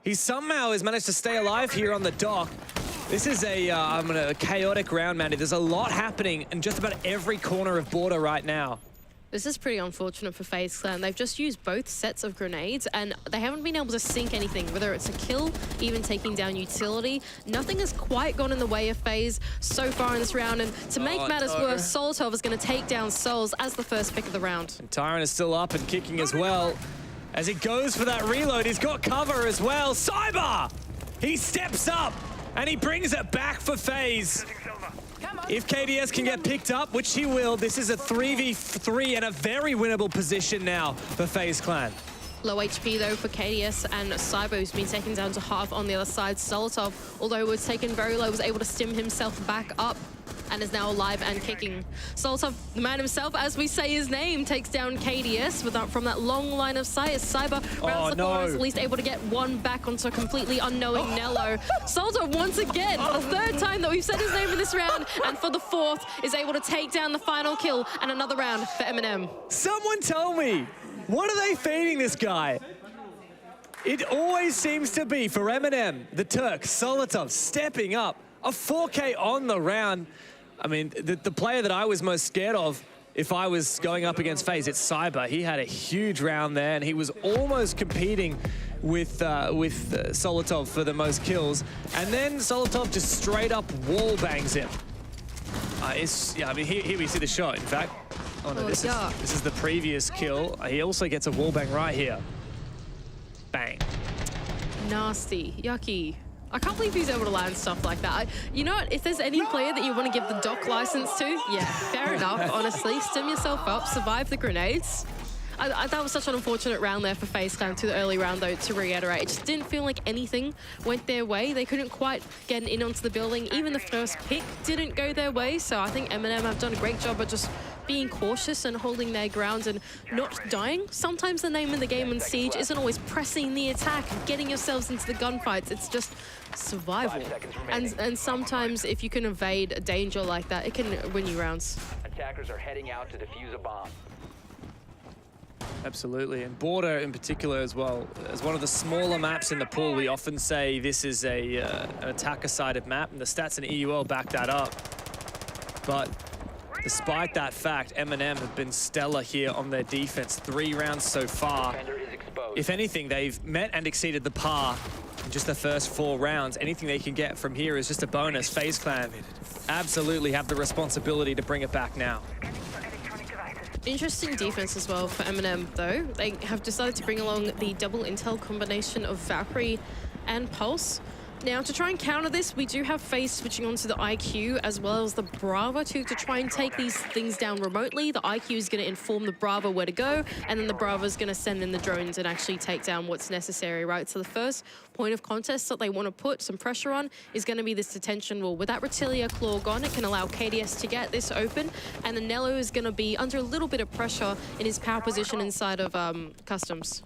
He somehow has managed to stay alive here on the dock. This is a chaotic round, Mandy. There's a lot happening in just about every corner of border right now. This is pretty unfortunate for FaZe Clan. They've just used both sets of grenades and they haven't been able to sink anything, whether it's a kill, even taking down utility. Nothing has quite gone in the way of FaZe so far in this round, and to make matters worse, Solotov is going to take down Souls as the first pick of the round. And Tyrant is still up and kicking as well. As he goes for that reload, he's got cover as well. Cyber! He steps up and he brings it back for FaZe. If KDS can get picked up, which he will, this is a 3v3 and a very winnable position now for FaZe Clan. Low HP though for KDS and Cyber, who's been taken down to half on the other side. Solotov, although was taken very low, was able to stim himself back up and is now alive and kicking. Solotov, the man himself, as we say his name, takes down KDS from that long line of sight as Cyber rounds the corners, at least able to get one back onto a completely unknowing Nello. Solotov once again, the 3rd time that we've said his name in this round, and for the 4th, is able to take down the final kill and another round for MNM. Someone tell me, what are they feeding this guy? It always seems to be for MNM, the Turk, Solotov stepping up, a 4K on the round. I mean, the player that I was most scared of if I was going up against FaZe, it's Cyber. He had a huge round there, and he was almost competing with Solotov for the most kills. And then Solotov just straight up wall bangs him. Yeah, I mean, here we see the shot, in fact. Oh no, this is the previous kill. He also gets a wall bang right here. Bang. Nasty, yucky. I can't believe he's able to land stuff like that. You know what? If there's any player that you want to give the dock license to, yeah, fair enough, honestly. Stim yourself up, survive the grenades. That was such an unfortunate round there for FaZe Clan to the early round, though, to reiterate. It just didn't feel like anything went their way. They couldn't quite get in onto the building. Even the first pick didn't go their way. So I think M&M have done a great job of just being cautious and holding their ground and not dying. Sometimes the name of the game in Siege isn't always pressing the attack and getting yourselves into the gunfights. It's just survival. And sometimes if you can evade a danger like that, it can win you rounds. Attackers are heading out to defuse a bomb. Absolutely, and Border in particular as well. As one of the smaller maps in the pool, we often say this is an attacker-sided map, and the stats in EUL back that up. But despite that fact, M&M have been stellar here on their defense. 3 rounds so far. If anything, they've met and exceeded the par in just the first 4 rounds. Anything they can get from here is just a bonus. FaZe Clan absolutely have the responsibility to bring it back now. Interesting defense as well for M&M, though. They have decided to bring along the double intel combination of Valkyrie and Pulse. Now, to try and counter this, we do have FaZe switching onto the IQ as well as the Brava to try and take these things down remotely. The IQ is going to inform the Brava where to go, and then the Brava is going to send in the drones and actually take down what's necessary, right? So the first point of contest that they want to put some pressure on is going to be this detention wall. With that Retilia Claw gone, it can allow KDS to get this open, and then Nello is going to be under a little bit of pressure in his power position inside of Customs.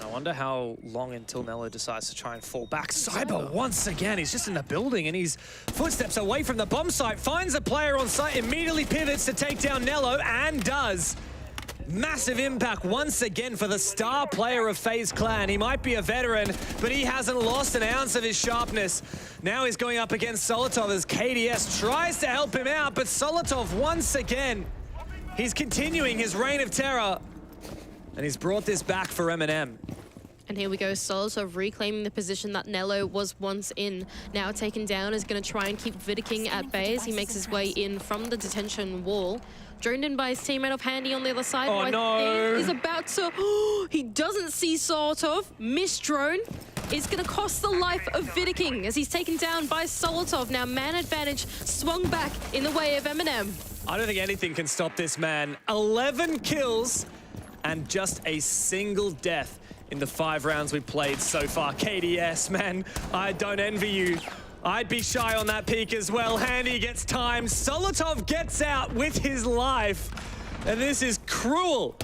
I wonder how long until Nello decides to try and fall back. Cyber once again, he's just in the building and he's footsteps away from the bomb site, finds a player on site, immediately pivots to take down Nello and does. Massive impact once again for the star player of FaZe Clan. He might be a veteran, but he hasn't lost an ounce of his sharpness. Now he's going up against Solotov as KDS tries to help him out, but Solotov once again, he's continuing his reign of terror. And he's brought this back for M&M. And here we go, Solotov reclaiming the position that Nello was once in. Now taken down, is going to try and keep Vidicking at bay as he makes his way in from the detention wall. Droned in by his teammate of Handy on the other side. Oh, no. He's about to... he doesn't see Solotov. Miss drone is going to cost the life of Vidicking as he's taken down by Solotov. Now man advantage swung back in the way of M&M. I don't think anything can stop this man. 11 kills and just a single death in the 5 rounds we've played so far. KDS, man, I don't envy you. I'd be shy on that peak as well. Handy gets time. Solotov gets out with his life. And this is cruel.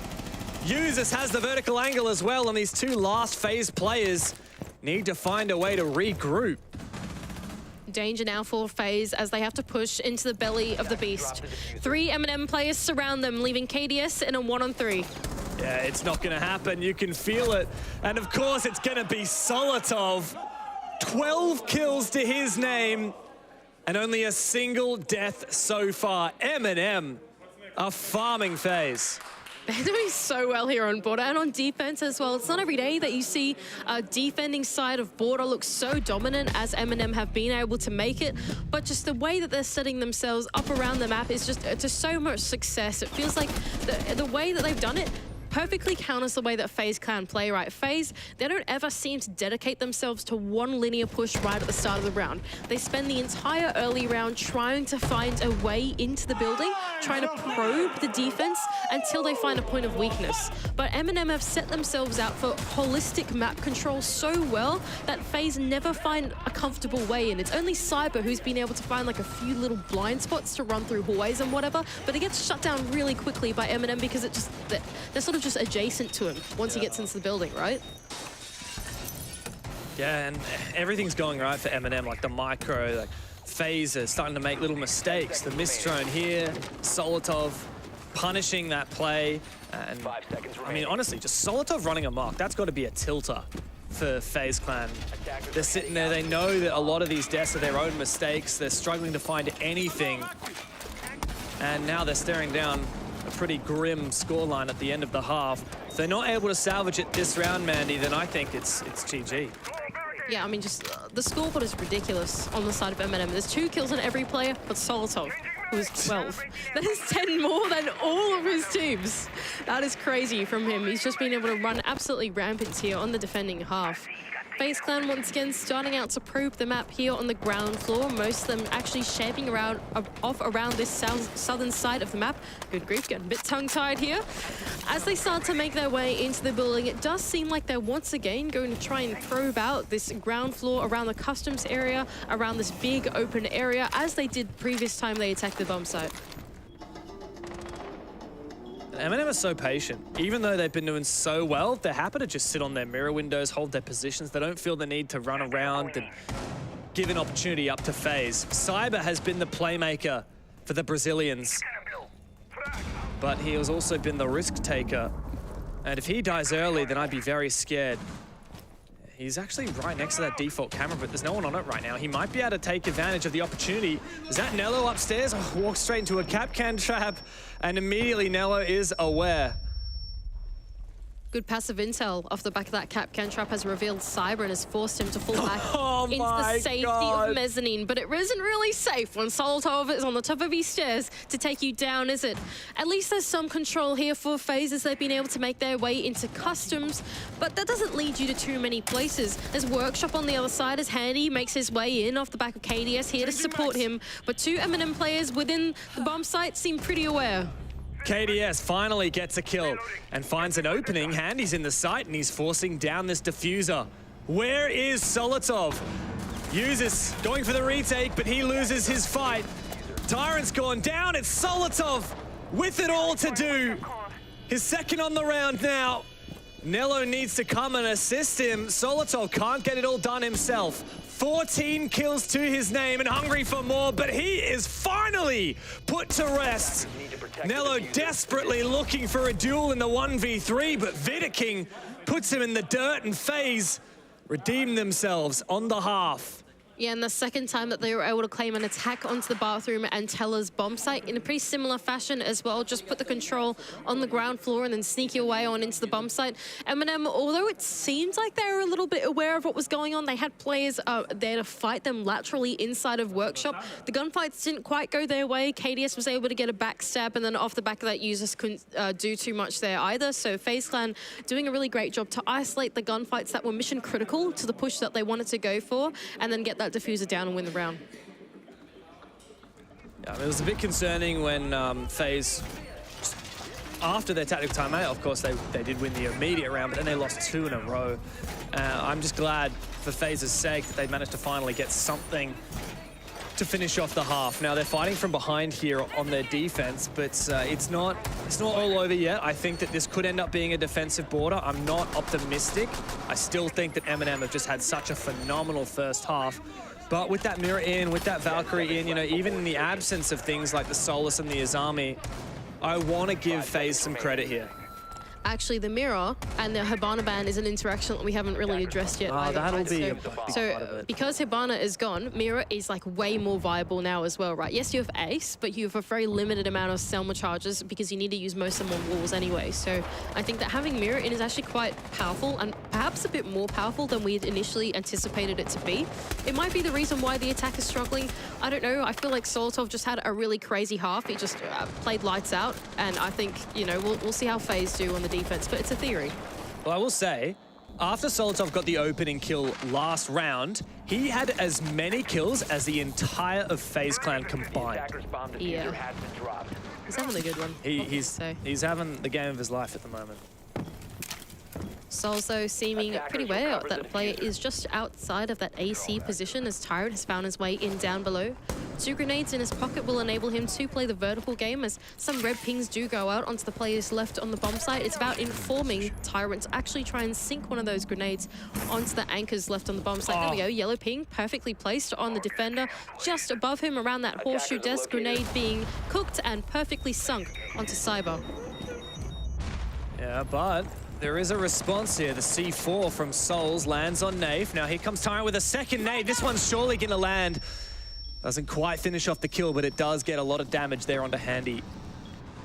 Users has the vertical angle as well, and these 2 last FaZe players need to find a way to regroup. Danger now for FaZe as they have to push into the belly of the beast. 3 M&M players surround them, leaving KDS in a 1-on-3. Yeah, it's not going to happen. You can feel it. And of course, it's going to be Solotov. 12 kills to his name and only a single death so far. M&M are farming FaZe. They're doing so well here on Border and on defense as well. It's not every day that you see a defending side of Border look so dominant as M&M have been able to make it. But just the way that they're setting themselves up around the map is just to so much success. It feels like the way that they've done it perfectly counters the way that FaZe Clan play, right? FaZe, they don't ever seem to dedicate themselves to one linear push right at the start of the round. They spend the entire early round trying to find a way into the building, trying to probe the defense until they find a point of weakness. But M&M have set themselves out for holistic map control so well that FaZe never find a comfortable way in. It's only Cyber who's been able to find like a few little blind spots to run through hallways and whatever, but it gets shut down really quickly by M&M because it just, they're sort of just adjacent to him once he gets into the building, right? Yeah, and everything's going right for M&M, like the micro, like FaZe are starting to make little mistakes. The miss drone here, Solotov punishing that play. And I mean, honestly, just Solotov running amok, that's got to be a tilter for FaZe Clan. They're sitting there, they know that a lot of these deaths are their own mistakes. They're struggling to find anything. And now they're staring down a pretty grim scoreline at the end of the half. If they're not able to salvage it this round, Mandy, then I think it's GG. Yeah, I mean, just the scoreboard is ridiculous on the side of M&M. There's 2 kills on every player, but Solotov, who is 12. That is 10 more than all of his teams. That is crazy from him. He's just been able to run absolutely rampant here on the defending half. Faze Clan once again starting out to probe the map here on the ground floor. Most of them actually shaping off around this southern side of the map. Good grief, getting a bit tongue-tied here. As they start to make their way into the building, it does seem like they're once again going to try and probe out this ground floor around the customs area, around this big open area, as they did previous time they attacked the bomb site. M&M are so patient. Even though they've been doing so well, they're happy to just sit on their mirror windows, hold their positions. They don't feel the need to run around and give an opportunity up to Faze. Cyber has been the playmaker for the Brazilians, but he has also been the risk taker. And if he dies early, then I'd be very scared. He's actually right next to that default camera, but there's no one on it right now. He might be able to take advantage of the opportunity. Is that Nello upstairs? Oh, walks straight into a Capcan trap, and immediately Nello is aware. Good passive intel off the back of that Capcan trap has revealed Cyber and has forced him to fall back into the safety of mezzanine. But it isn't really safe when Solotov is on the top of his stairs to take you down, is it? At least there's some control here for Faze as they've been able to make their way into customs, but that doesn't lead you to too many places. There's Workshop on the other side as Handy makes his way in off the back of KDS here to support him, but two M&M players within the bomb site seem pretty aware. KDS finally gets a kill and finds an opening. Handy's in the site and he's forcing down this diffuser. Where is Solotov? Uses going for the retake, but he loses his fight. Tyrant's gone down. It's Solotov with it all to do. His second on the round now. Nello needs to come and assist him. Solotov can't get it all done himself. 14 kills to his name and hungry for more, but he is finally put to rest. Nello desperately looking for a duel in the 1v3, but Vidaking puts him in the dirt and Faze redeem themselves on the half. Yeah, and the second time that they were able to claim an attack onto the bathroom and Teller's bomb site in a pretty similar fashion as well. Just put the control on the ground floor and then sneak your way on into the bomb site. M&M, although it seems like they were a little bit aware of what was going on, they had players there to fight them laterally inside of Workshop. The gunfights didn't quite go their way. KDS was able to get a backstab, and then off the back of that, users couldn't do too much there either. So Faze Clan doing a really great job to isolate the gunfights that were mission critical to the push that they wanted to go for, and then get that diffuser down and win the round. Yeah, it was a bit concerning when Faze, after their tactical timeout, of course, they did win the immediate round, but then they lost 2 in a row. I'm just glad for Faze's sake that they managed to finally get something to finish off the half. Now, they're fighting from behind here on their defense, but it's not all over yet. I think that this could end up being a defensive border. I'm not optimistic. I still think that M&M have just had such a phenomenal first half. But with that mirror in, with that Valkyrie in, you know, even in the absence of things like the Solus and the Azami, I want to give Faze some credit here. Actually, the mirror and the Hibana ban is an interaction that we haven't really addressed yet. That'll be so because Hibana is gone, mirror is like way more viable now as well, right? Yes, you have Ace, but you have a very limited amount of Selma charges because you need to use most of them on walls anyway. So I think that having mirror in is actually quite powerful, and perhaps a bit more powerful than we had initially anticipated it to be. It might be the reason why the attack is struggling. I don't know. I feel like Solotov just had a really crazy half. He just played lights out, and I think, you know, we'll see how Faze do on the defense, but it's a theory. Well, I will say, after Solotov got the opening kill last round, he had as many kills as the entire of Faze Clan combined. Yeah. He's having a good one. He's having the game of his life at the moment. Sol's though seeming pretty aware that the player is just outside of that AC position as Tyrant has found his way in down below. 2 grenades in his pocket will enable him to play the vertical game as some red pings do go out onto the players left on the bomb site. It's about informing Tyrant to actually try and sink one of those grenades onto the anchors left on the bomb site. There we go, yellow ping perfectly placed on the defender just above him around that horseshoe desk, grenade being cooked and perfectly sunk onto Cyber. Yeah, but there is a response here. The C4 from Souls lands on Nave. Now here comes Tyrant with a second nade. This one's surely gonna land. Doesn't quite finish off the kill, but it does get a lot of damage there onto Handy.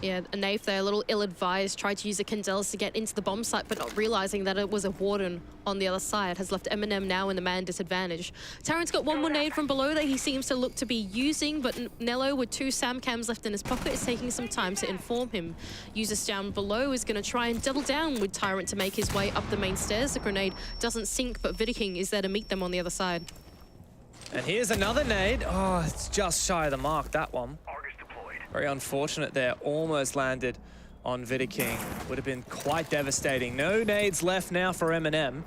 Yeah, a Naif there, a little ill-advised, tried to use the Candelas to get into the bomb site, but not realizing that it was a Warden on the other side, has left Eminem now in the man disadvantage. Tyrant's got one more nade from below that he seems to look to be using, but Nello, with 2 SAM cams left in his pocket, is taking some time to inform him. Users down below is going to try and double down with Tyrant to make his way up the main stairs. The grenade doesn't sink, but Vidiking is there to meet them on the other side. And here's another nade. Oh, it's just shy of the mark, that one. Very unfortunate there. Almost landed on Vidiking. Would have been quite devastating. No nades left now for Eminem.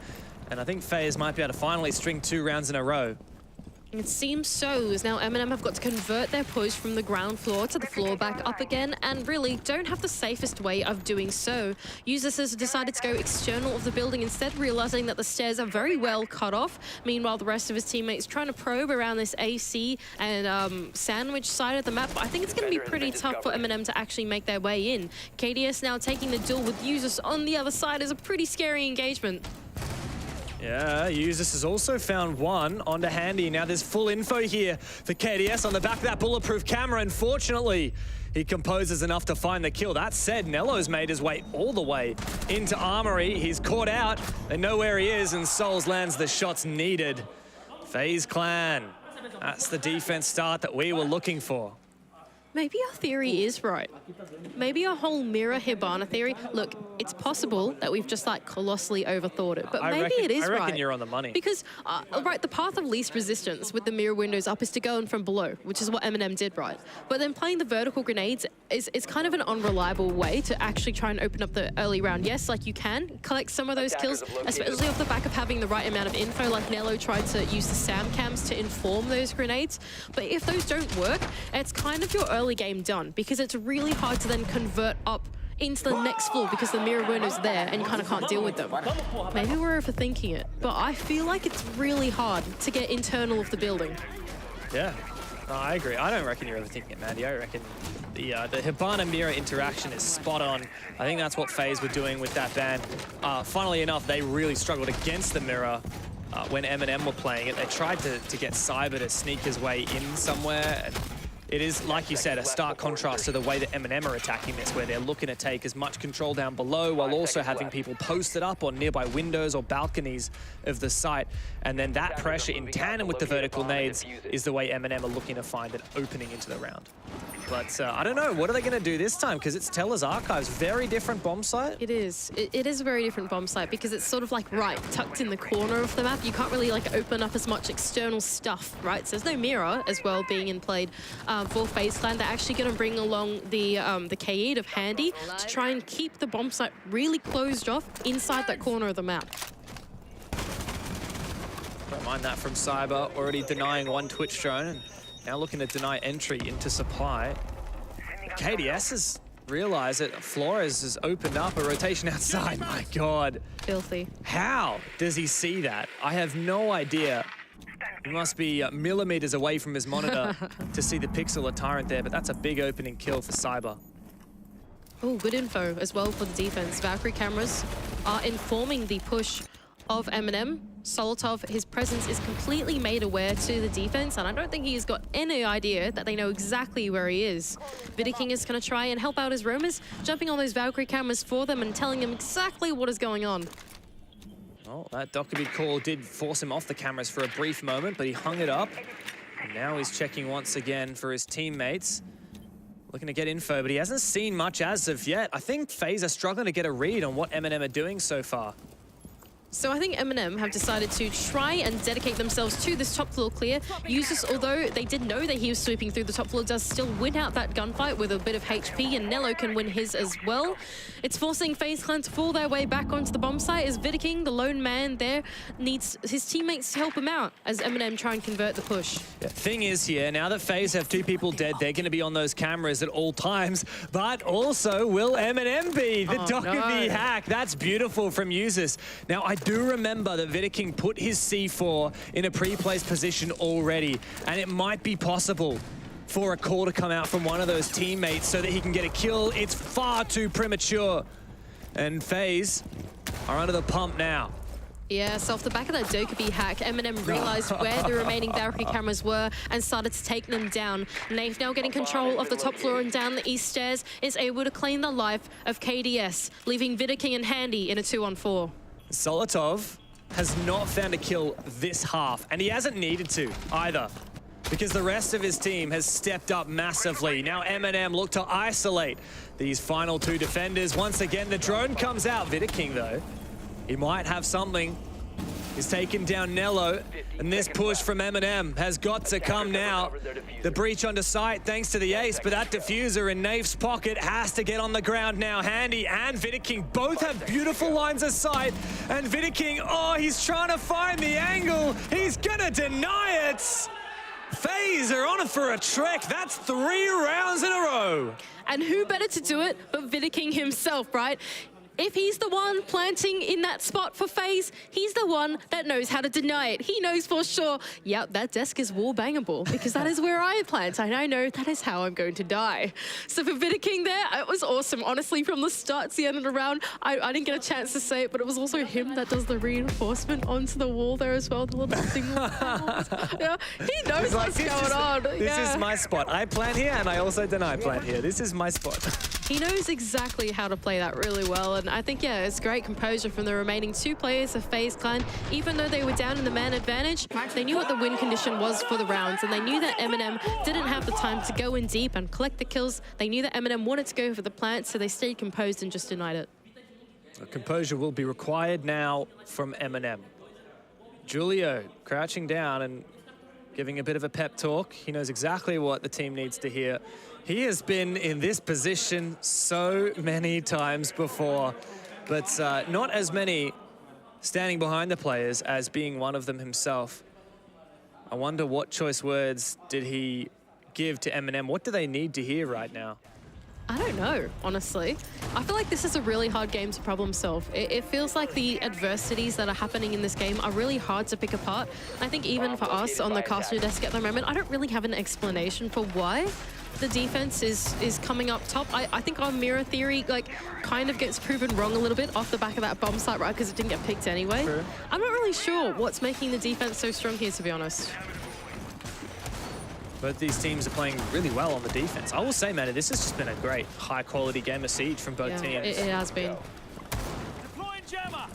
And I think Faze might be able to finally string 2 rounds in a row. It seems so, as now Eminem have got to convert their push from the ground floor to the floor back up again, and really don't have the safest way of doing so. Users has decided to go external of the building instead, realizing that the stairs are very well cut off. Meanwhile, the rest of his teammates trying to probe around this AC and sandwich side of the map. But I think it's going to be pretty tough for Eminem to actually make their way in. KDS now taking the duel with Users on the other side is a pretty scary engagement. Yeah, Usus has also found one onto Handy. Now there's full info here for KDS on the back of that bulletproof camera. Unfortunately, he composes enough to find the kill. That said, Nello's made his way all the way into Armory. He's caught out. They know where he is, and Souls lands the shots needed. FaZe Clan. That's the defense start that we were looking for. Maybe our theory is right. Maybe our whole mirror Hibana theory. Look, it's possible that we've just like colossally overthought it, but maybe it is right. I reckon you're on the money. Because, right, the path of least resistance with the mirror windows up is to go in from below, which is what Eminem did, right? But then playing the vertical grenades is kind of an unreliable way to actually try and open up the early round. Yes, like you can collect some of those kills, especially off the back of having the right amount of info, like Nello tried to use the SAM cams to inform those grenades. But if those don't work, it's kind of your early game done, because it's really hard to then convert up into the next floor because the mirror window's there and you kind of can't deal with them. Maybe we're overthinking it, but I feel like it's really hard to get internal of the building. Yeah, no, I agree. I don't reckon you're overthinking it, Mandy. I reckon the Hibana mirror interaction is spot on. I think that's what FaZe were doing with that ban. Funnily enough, they really struggled against the mirror when Eminem were playing it. They tried to get Cyber to sneak his way in somewhere, and it is, like you said, a stark contrast to the way that Eminem are attacking this, where they're looking to take as much control down below while also having people posted up on nearby windows or balconies of the site. And then that pressure in tandem with the vertical nades is the way Eminem are looking to find an opening into the round. But I don't know, what are they going to do this time? Because it's Teller's Archives, very different bomb site. It is. It is a very different bomb site because it's sort of like, right, tucked in the corner of the map. You can't really like open up as much external stuff, right? So there's no mirror as well being in played for FaZe Clan. They're actually going to bring along the K8 of Handy to try and keep the bomb site really closed off inside that corner of the map. Don't mind that from Cyber, already denying one Twitch drone, and now looking to deny entry into supply. KDS has realized that Flores has opened up a rotation outside. My God. Filthy. How does he see that? I have no idea. He must be millimeters away from his monitor to see the pixel of Tyrant there, but that's a big opening kill for Cyber. Oh, good info as well for the defense. Valkyrie cameras are informing the push of Eminem. Solotov, his presence is completely made aware to the defense, and I don't think he's got any idea that they know exactly where he is. Vidiking is going to try and help out his roamers, jumping on those Valkyrie cameras for them and telling them exactly what is going on. Well, that Dockerbid call did force him off the cameras for a brief moment, but he hung it up. And now he's checking once again for his teammates. Looking to get info, but he hasn't seen much as of yet. I think FaZe are struggling to get a read on what Eminem are doing so far. So I think Eminem have decided to try and dedicate themselves to this top floor clear. Users, although they did know that he was sweeping through the top floor, does still win out that gunfight with a bit of HP, and Nello can win his as well. It's forcing FaZe Clan to fall their way back onto the bomb site as Vidiking, the lone man there, needs his teammates to help him out as Eminem try and convert the push. Yeah, thing is here, now that FaZe have 2 people dead, they're going to be on those cameras at all times, but also will Eminem be? The Dockerbid hack, that's beautiful from Users. Now, I do remember that Vidiking put his C4 in a pre-placed position already, and it might be possible for a call to come out from one of those teammates so that he can get a kill. It's far too premature. And FaZe are under the pump now. Yeah, so off the back of that Dokkaebi hack, Eminem realized where the remaining Valkyrie cameras were and started to take them down. Nave now getting control of the top floor and down the east stairs is able to claim the life of KDS, leaving Vidiking and Handy in a 2-on-4. Solotov has not found a kill this half, and he hasn't needed to either, because the rest of his team has stepped up massively. Now Eminem look to isolate these final two defenders. Once again, the drone comes out. Vidiking, though, he might have something. He's taken down Nello, and this push from Eminem has got to come now. The breach onto site thanks to the ace, but that diffuser in Naif's pocket has to get on the ground now. Handy and Vidiking both have beautiful lines of sight, and Vidiking, oh, he's trying to find the angle. He's gonna deny it. Faze are on it for a trek. That's 3 rounds in a row. And who better to do it but Vidiking himself, right? If he's the one planting in that spot for Faze, he's the one that knows how to deny it. He knows for sure, yep, that desk is wall bangable because that is where I plant and I know that is how I'm going to die. So for Vidiking there, it was awesome. Honestly, from the start to the end of the round, I didn't get a chance to say it, but it was also him that does the reinforcement onto the wall there as well, the little single walls. Yeah, he knows what's going on. This is my spot. I plant here and I also deny plant here. This is my spot. He knows exactly how to play that really well, and I think, yeah, it's great composure from the remaining 2 players of FaZe Clan. Even though they were down in the man advantage, they knew what the win condition was for the rounds, and they knew that Eminem didn't have the time to go in deep and collect the kills. They knew that Eminem wanted to go for the plant, so they stayed composed and just denied it. Composure will be required now from Eminem. Julio crouching down and giving a bit of a pep talk. He knows exactly what the team needs to hear. He has been in this position so many times before, but not as many standing behind the players as being one of them himself. I wonder what choice words did he give to Eminem? What do they need to hear right now? I don't know, honestly. I feel like this is a really hard game to problem solve. It feels like the adversities that are happening in this game are really hard to pick apart. I think even for us on the caster desk at the moment, I don't really have an explanation for why the defense is coming up top. I think our mirror theory kind of gets proven wrong a little bit off the back of that bomb site, right? Because it didn't get picked anyway. True. I'm not really sure what's making the defense so strong here, to be honest. Both these teams are playing really well on the defense. I will say, man, this has just been a great high-quality game of Siege from both teams. It has been.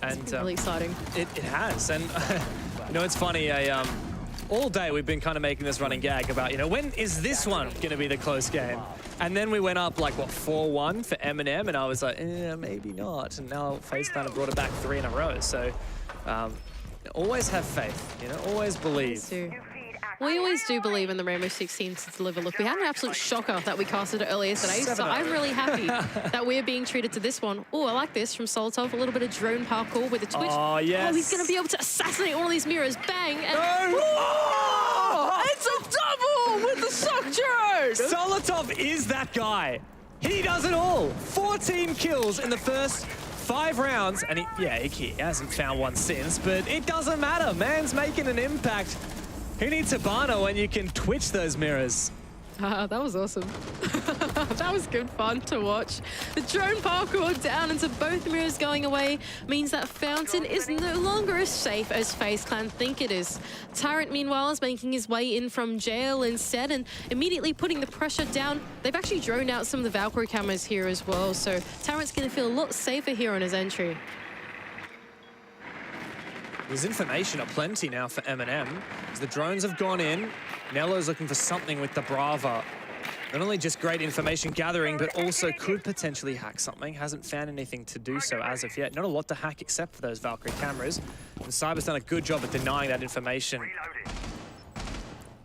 And it's been really exciting. It has, and you know, it's funny. All day we've been kind of making this running gag about, you know, when is this one going to be the close game? And then we went up like, what, 4-1 for Eminem, and I was like, maybe not. And now FaZe kind of brought it back 3 in a row. So always have faith, you know, always believe. We always do believe in the Rainbow Six team to deliver. Look, we had an absolute shocker that we casted it earlier today, so I'm really happy that we're being treated to this one. Oh, I like this from Solotov, a little bit of drone parkour with a twitch. Oh, yes. Oh, he's going to be able to assassinate one of these mirrors. Bang! And it's a double with the suck drone! Solotov is that guy. He does it all. 14 kills in the first 5 rounds, and he hasn't found one since, but it doesn't matter. Man's making an impact. Who needs a Habana when you can twitch those mirrors? That was awesome. That was good fun to watch. The drone parkour down into both mirrors going away means that Fountain is no longer as safe as FaZe Clan think it is. Tyrant, meanwhile, is making his way in from jail instead and immediately putting the pressure down. They've actually droned out some of the Valkyrie cameras here as well, so Tyrant's going to feel a lot safer here on his entry. There's information aplenty now for Eminem, as the drones have gone in. Nello's looking for something with the Brava. Not only just great information gathering, but also could potentially hack something. Hasn't found anything to do so as of yet. Not a lot to hack except for those Valkyrie cameras. And Cyber's done a good job at denying that information.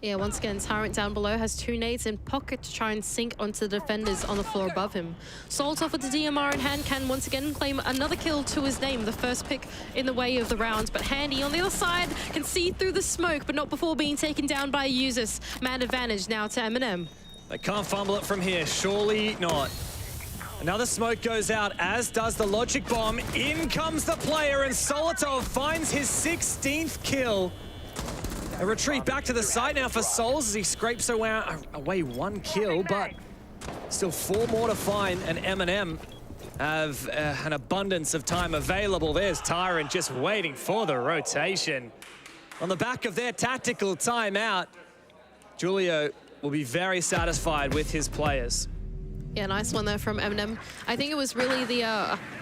Yeah, once again, Tyrant down below has 2 nades in pocket to try and sink onto the defenders on the floor above him. Solotov with the DMR in hand can once again claim another kill to his name, the first pick in the way of the rounds. But Handy on the other side can see through the smoke, but not before being taken down by users. Man advantage now to Eminem. They can't fumble it from here, surely not. Another smoke goes out, as does the logic bomb. In comes the player, and Solotov finds his 16th kill. A retreat back to the site now for Souls as he scrapes away 1 kill, but still 4 more to find, and Eminem have an abundance of time available. There's Tyrant just waiting for the rotation. On the back of their tactical timeout, Julio will be very satisfied with his players. Yeah, nice one there from Eminem. I think it was really the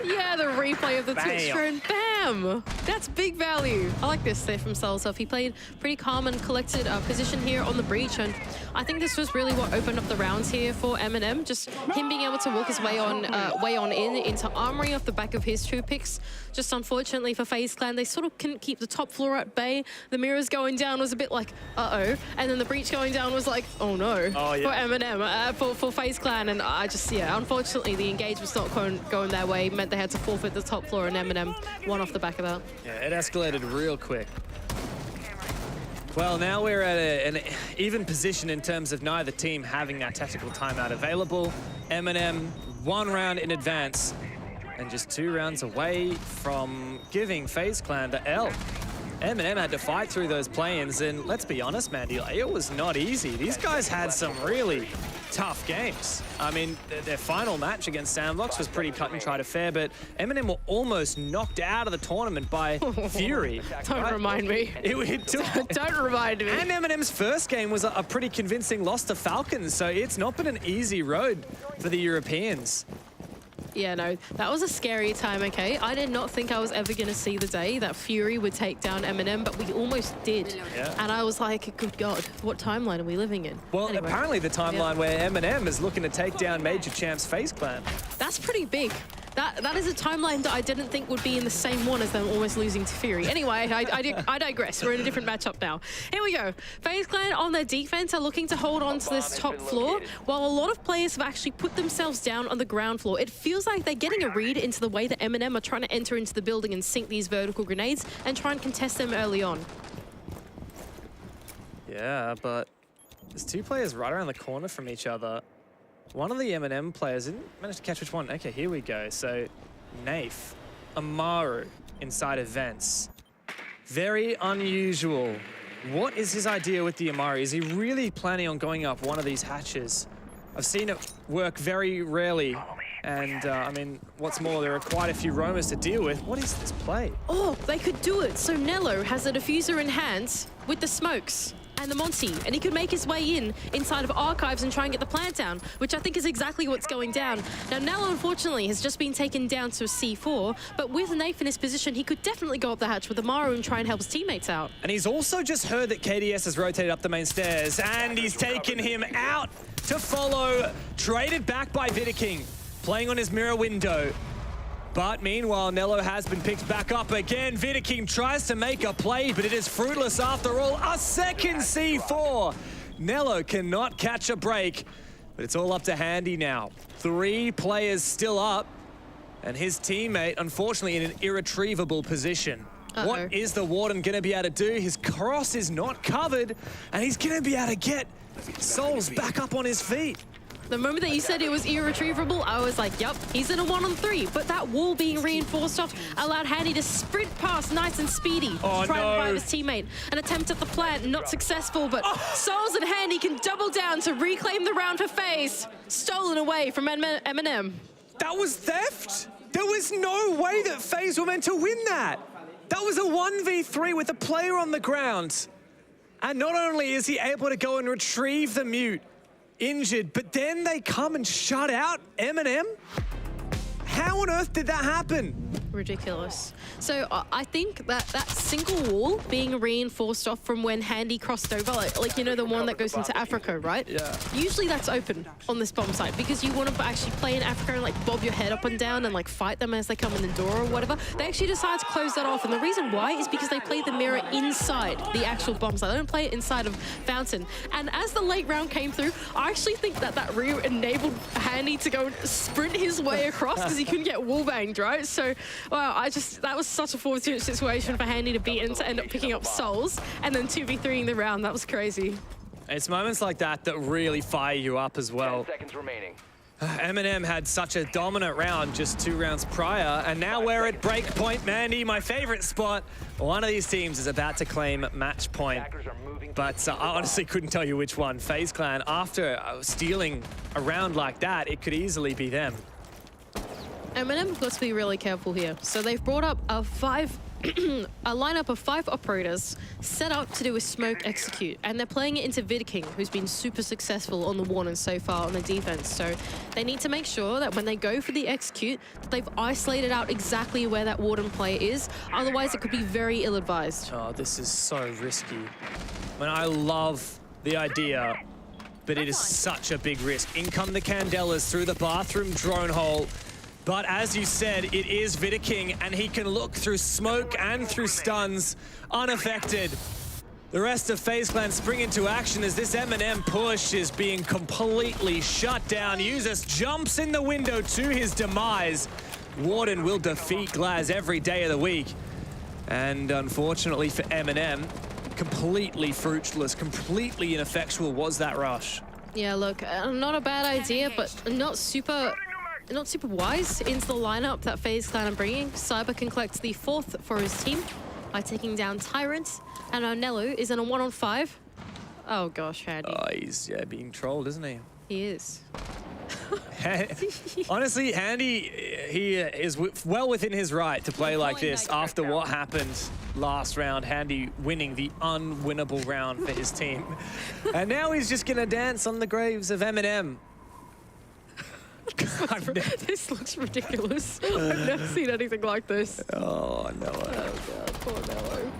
replay of the Twitch drone. Bam! That's big value. I like this there from Selsoft. He played pretty calm and collected position here on the breach, and I think this was really what opened up the rounds here for Eminem. Just him being able to walk his way on into Armory off the back of his 2 picks. Just unfortunately for FaZe Clan, they sort of couldn't keep the top floor at bay. The mirrors going down was a bit like, uh-oh. And then the breach going down was like, oh no, for Eminem, for FaZe Clan. And I just, unfortunately, the engage was not going their way. Meant they had to forfeit the top floor, and Eminem won off the back of that. Yeah, it escalated real quick. Well, now we're at an even position in terms of neither team having that tactical timeout available. Eminem 1 round in advance and just 2 rounds away from giving FaZe Clan the L. Eminem had to fight through those play-ins, and let's be honest, Mandy, it was not easy. These guys had some really tough games. I mean, their final match against Sandbox was pretty cut and dried affair, but Eminem were almost knocked out of the tournament by Fury. Don't remind me. Don't remind me. And Eminem's first game was a pretty convincing loss to Falcons, so it's not been an easy road for the Europeans. Yeah, no, that was a scary time, okay? I did not think I was ever going to see the day that Fury would take down Eminem, but we almost did. Yeah. And I was like, good God, what timeline are we living in? Well, anyway, apparently the timeline where Eminem is looking to take down Major Champs FaZe Clan. That's pretty big. That is a timeline that I didn't think would be in the same one as them almost losing to Fury. Anyway, I digress. We're in a different matchup now. Here we go. FaZe Clan on their defense are looking to hold on to this top floor, while a lot of players have actually put themselves down on the ground floor. It feels like they're getting a read into the way that Eminem are trying to enter into the building and sink these vertical grenades and try and contest them early on. Yeah, but there's 2 players right around the corner from each other. One of the Eminem players didn't manage to catch which one. Okay, here we go. So, Nafe, Amaru inside of Vents. Very unusual. What is his idea with the Amaru? Is he really planning on going up one of these hatches? I've seen it work very rarely. And, I mean, what's more, there are quite a few roamers to deal with. What is this play? Oh, they could do it. So Nello has a diffuser in hand with the Snoiqs and the Monty, and he could make his way inside of Archives and try and get the plant down, which I think is exactly what's going down. Now, Nello, unfortunately, has just been taken down to a C4, but with Nafe in his position, he could definitely go up the hatch with Amaru and try and help his teammates out. And he's also just heard that KDS has rotated up the main stairs, and he's taken him out to follow, traded back by Vidaking, playing on his mirror window. But meanwhile, Nello has been picked back up again. Vidaking tries to make a play, but it is fruitless after all. A second C4. Nello cannot catch a break, but it's all up to Handy now. 3 players still up, and his teammate, unfortunately, in an irretrievable position. What is the Warden going to be able to do? His cross is not covered, and he's going to be able to get Souls back up on his feet. The moment that you said it was irretrievable, I was like, yup, he's in a 1-on-3. But that wall being reinforced off allowed Handy to sprint past nice and speedy to try and revive his teammate. An attempt at the plant, not successful, but Souls and Handy can double down to reclaim the round for FaZe. Stolen away from Eminem. That was theft. There was no way that FaZe were meant to win that. That was a 1v3 with a player on the ground. And not only is he able to go and retrieve the mute, injured, but then they come and shut out Eminem? How on earth did that happen? Ridiculous. So I think that single wall being reinforced off from when Handy crossed over, like you know, the one that goes into Africa, right? Yeah. Usually that's open on this bomb site because you want to actually play in Africa and like bob your head up and down and like fight them as they come in the door or whatever. They actually decide to close that off, and the reason why is because they play the mirror inside the actual bomb site. They don't play it inside of Fountain. And as the late round came through, I actually think that enabled Handy to go sprint his way across because he couldn't get wall banged, right? So, wow, that was such a fortunate situation for Handy to beat and to end up picking up Souls and then 2v3ing the round. That was crazy. It's moments like that that really fire you up as well. 10 seconds remaining. Eminem had such a dominant round just 2 rounds prior, and now we're at breakpoint. Mandy, my favorite spot. One of these teams is about to claim match point, but I honestly couldn't tell you which one. FaZe Clan, after stealing a round like that, it could easily be them. Eminem have got to be really careful here. So they've brought up a lineup of 5 operators set up to do a smoke execute, and they're playing it into VidKing, who's been super successful on the Warden so far on the defense. So they need to make sure that when they go for the execute, that they've isolated out exactly where that Warden player is. Otherwise, it could be very ill-advised. Oh, this is so risky. I mean, I love the idea, but it is such a big risk. In come the Candelas through the bathroom drone hole. But as you said, it is VidKing, and he can look through smoke and through stuns unaffected. The rest of FaZe Clan spring into action as this Eminem push is being completely shut down. Users jumps in the window to his demise. Warden will defeat Glaz every day of the week. And unfortunately for Eminem, completely fruitless, completely ineffectual was that rush. Yeah, look, not a bad idea, but not super wise into the lineup that FaZe Clan are bringing. Cyber can collect the 4th for his team by taking down Tyrant, and Nello is in a 1-on-5. Oh gosh, Handy. Oh, he's being trolled, isn't he? He is. Honestly, Handy, he is well within his right to play like this after what happened last round. Handy winning the unwinnable round for his team. And now he's just gonna dance on the graves of Eminem. This looks ridiculous. I've never seen anything like this. Oh, Nello. Oh god, poor Nello.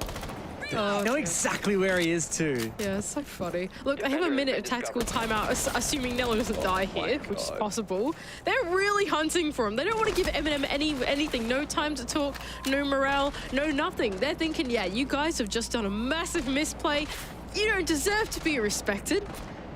I know exactly where he is too. Yeah, it's so funny. Look, they have a minute of tactical timeout, assuming Nello doesn't die here, which is possible. They're really hunting for him. They don't want to give Eminem anything. No time to talk, no morale, no nothing. They're thinking, yeah, you guys have just done a massive misplay. You don't deserve to be respected.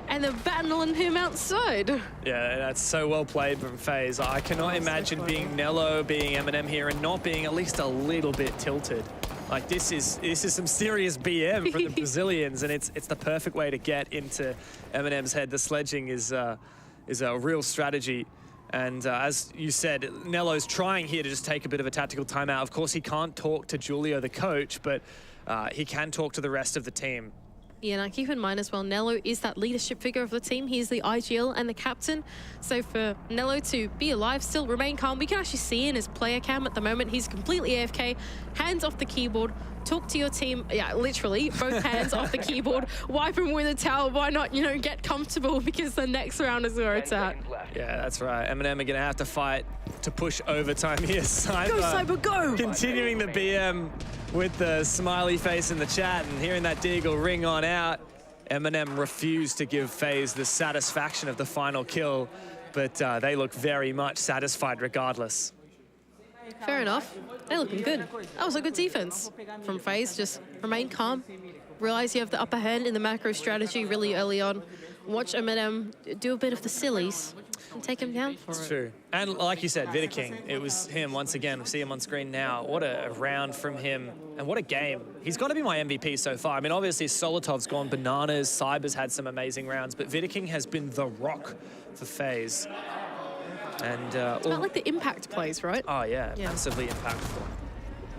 And they're battling him outside. Yeah, that's so well played from FaZe. I cannot imagine being Nello, being Eminem here, and not being at least a little bit tilted. Like this is some serious BM for the Brazilians, and it's the perfect way to get into Eminem's head. The sledging is a real strategy. And as you said, Nello's trying here to just take a bit of a tactical timeout. Of course, he can't talk to Julio, the coach, but he can talk to the rest of the team. Yeah, now keep in mind as well, Nello is that leadership figure of the team. He's the IGL and the captain. So for Nello to be alive, still remain calm, we can actually see in his player cam at the moment, he's completely AFK, hands off the keyboard, talk to your team. Yeah, literally, both hands off the keyboard, wipe him with a towel. Why not, you know, get comfortable because the next round is where it's at. Yeah, that's right. Eminem are going to have to fight to push overtime here. Cyber. Go, Cyber, go! Continuing the BM with the smiley face in the chat and hearing that Deagle ring on out. Eminem refused to give FaZe the satisfaction of the final kill, but they look very much satisfied regardless. Fair enough. They're looking good. That was a good defense from FaZe. Just remain calm. Realize you have the upper hand in the macro strategy really early on. Watch Eminem do a bit of the sillies and take him down for it. It's true. And like you said, VidKing, it was him once again. We see him on screen now. What a round from him, and what a game. He's got to be my MVP so far. I mean, obviously, Solotov's gone bananas. Cyber's had some amazing rounds, but VidKing has been the rock for FaZe. And it's about like the impact plays, right? Oh, yeah. Massively impactful.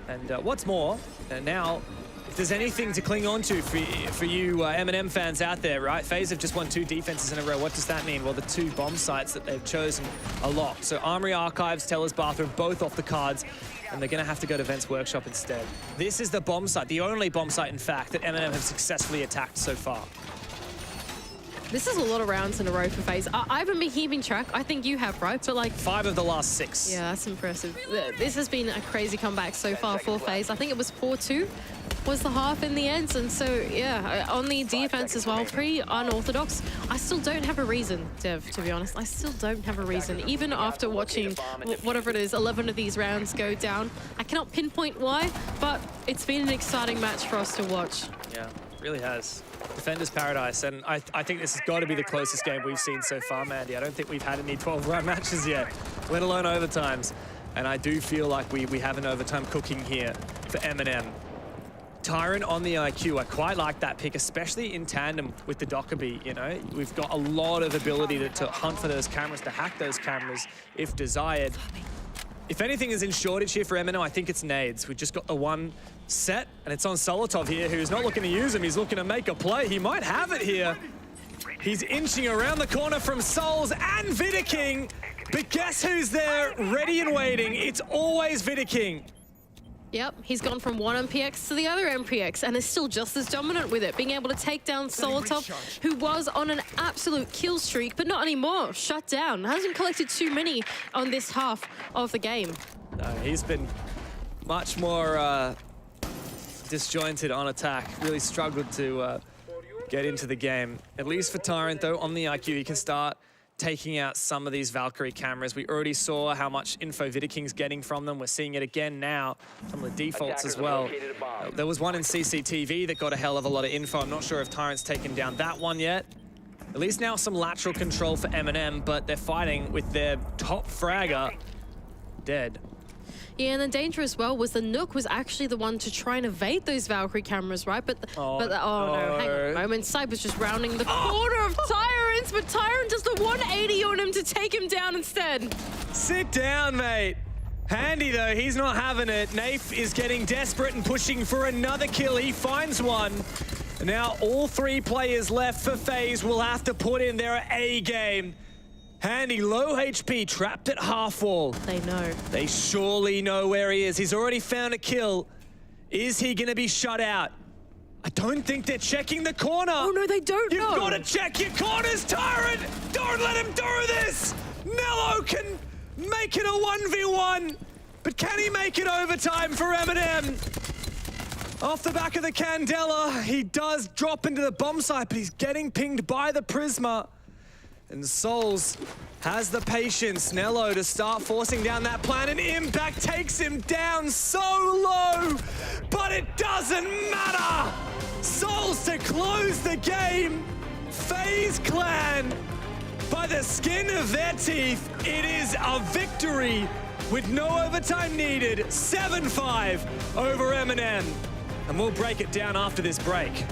And what's more, now, if there's anything to cling on to for you Eminem fans out there, right? FaZe have just won 2 defenses in a row. What does that mean? Well, the 2 bomb sites that they've chosen are locked. So Armory Archives, Teller's Bathroom, both off the cards, and they're going to have to go to Vents Workshop instead. This is the bomb site, the only bomb site, in fact, that Eminem have successfully attacked so far. This is a lot of rounds in a row for FaZe. I haven't been keeping track. I think you have, right? But like 5 of the last 6. Yeah, that's impressive. This has been a crazy comeback so far for FaZe. I think it was 4-2 was the half in the end. And so, yeah, on the defense as well, pretty unorthodox. I still don't have a reason, Dev, to be honest. I still don't have a reason. Even after watching whatever it is, 11 of these rounds go down. I cannot pinpoint why, but it's been an exciting match for us to watch. Yeah, it really has. Defender's Paradise, and I think this has got to be the closest game we've seen so far, Mandy. I don't think we've had any 12-round matches yet, let alone overtimes. And I do feel like we have an overtime cooking here for Eminem. Tyrant on the IQ, I quite like that pick, especially in tandem with the Dockerby, you know? We've got a lot of ability to hunt for those cameras, to hack those cameras if desired. If anything is in shortage here for Eminem, I think it's nades. We've just got the one set, and it's on Solotov here, who's not looking to use him. He's looking to make a play. He might have it here. He's inching around the corner from Souls and VidKing. But guess who's there, ready and waiting? It's always Vidiking. Yep, he's gone from one MPX to the other MPX and is still just as dominant with it, being able to take down Solotov, who was on an absolute kill streak, but not anymore. Shut down. Hasn't collected too many on this half of the game. No, he's been much more disjointed on attack. Really struggled to get into the game. At least for Tyrant, though, on the IQ, he can start taking out some of these Valkyrie cameras. We already saw how much info Vidiking's getting from them. We're seeing it again now from the defaults as well. There was one in CCTV that got a hell of a lot of info. I'm not sure if Tyrant's taken down that one yet. At least now some lateral control for Eminem, but they're fighting with their top fragger dead. Yeah, and the danger as well was the Nook was actually the one to try and evade those Valkyrie cameras, right? But no, hang on a moment. Cyber's just rounding the corner of Tyrant, but Tyrant does the 180 on him to take him down instead. Sit down, mate. Handy, though, he's not having it. Nafe is getting desperate and pushing for another kill. He finds one. Now all 3 players left for Faze will have to put in their A game. Handy, low HP, trapped at half wall. They know. They surely know where he is. He's already found a kill. Is he gonna be shut out? I don't think they're checking the corner. Oh no, they don't know. You've gotta check your corners, Tyrant! Don't let him do this! Nello can make it a 1v1, but can he make it overtime for Eminem? Off the back of the Candela, he does drop into the bomb site, but he's getting pinged by the Prisma. And Souls has the patience, Nello, to start forcing down that plan, and Impact takes him down so low, but it doesn't matter! Souls to close the game. FaZe Clan, by the skin of their teeth, it is a victory with no overtime needed. 7-5 over Eminem. And we'll break it down after this break.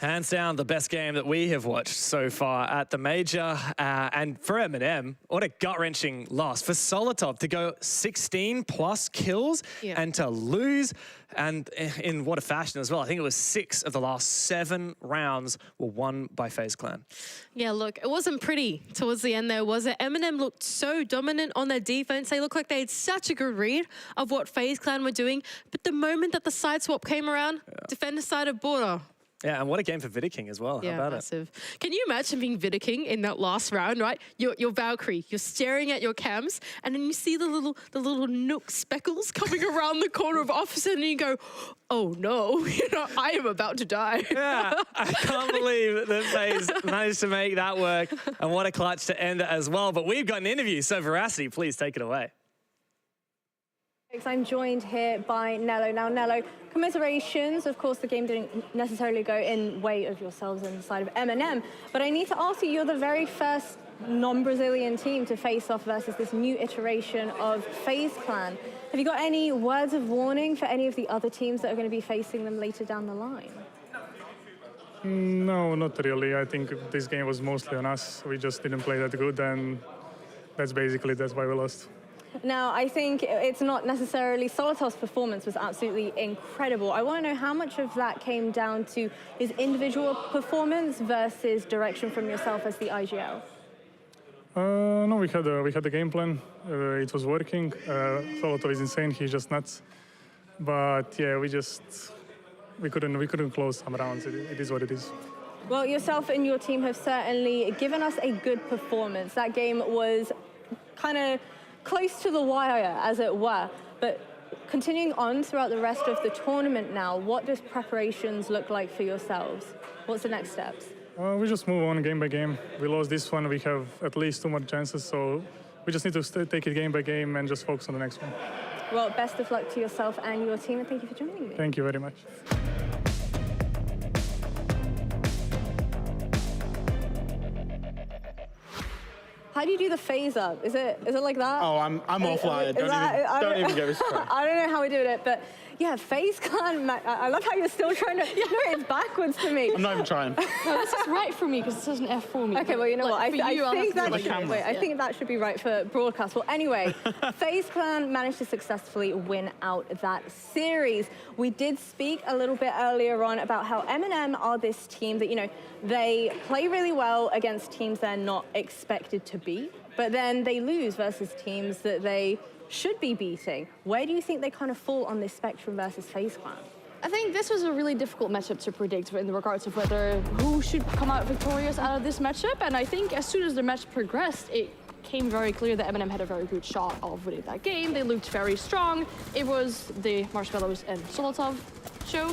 Hands down, the best game that we have watched so far at the Major. And for Eminem, what a gut-wrenching loss. For Solotov to go 16 plus kills and to lose, and in what a fashion as well. I think it was 6 of the last 7 rounds were won by FaZe Clan. Yeah, look, it wasn't pretty towards the end there, was it? Eminem looked so dominant on their defense. They looked like they had such a good read of what FaZe Clan were doing. But the moment that the side swap came around, defender side of border. Yeah, and what a game for Vidiking as well. Yeah, how about massive. Can you imagine being Vidiking in that last round, right? You're Valkyrie, you're staring at your cams, and then you see the little Nook speckles coming around the corner of Officer, and you go, oh no, I am about to die. Yeah, I can't believe that FaZe managed to make that work, and what a clutch to end it as well. But we've got an interview, so Veracity, please take it away. I'm joined here by Nello. Now, Nello, commiserations. Of course, the game didn't necessarily go in way of yourselves and the side of M&M, but I need to ask you, you're the very first non-Brazilian team to face off versus this new iteration of Faze Clan. Have you got any words of warning for any of the other teams that are going to be facing them later down the line? No, not really. I think this game was mostly on us. We just didn't play that good, and that's why we lost. Now, I think it's not necessarily Solotov's performance was absolutely incredible. I want to know how much of that came down to his individual performance versus direction from yourself as the IGL. No, we had a game plan. It was working. Solotov is insane. He's just nuts. But yeah, we couldn't close some rounds. It is what it is. Well, yourself and your team have certainly given us a good performance. That game was kind of close to the wire, as it were. But continuing on throughout the rest of the tournament now, what does preparations look like for yourselves? What's the next steps? We just move on game by game. We lost this one. We have at least 2 more chances, so we just need to take it game by game and just focus on the next one. Well, best of luck to yourself and your team, and thank you for joining me. Thank you very much. How do you do the phase up? Is it like that? Oh, I'm offline. Don't even get me started. I don't know how we do it, but yeah, Faze Clan. I love how you're still trying to. No, it's backwards for me. I'm not even trying. No, this is right for me because it says an F for me. Okay, well, you know what? I think think that should be right for broadcast. Well, anyway, Faze Clan managed to successfully win out that series. We did speak a little bit earlier on about how M&M are this team that, you know, they play really well against teams they're not expected to beat, but then they lose versus teams that they should be beating. Where do you think they kind of fall on this spectrum versus Faze Clan? I think this was a really difficult matchup to predict in regards of who should come out victorious out of this matchup. And I think as soon as the match progressed, it became very clear that M&M had a very good shot of winning that game. They looked very strong. It was the Marshmallows and Solotov show,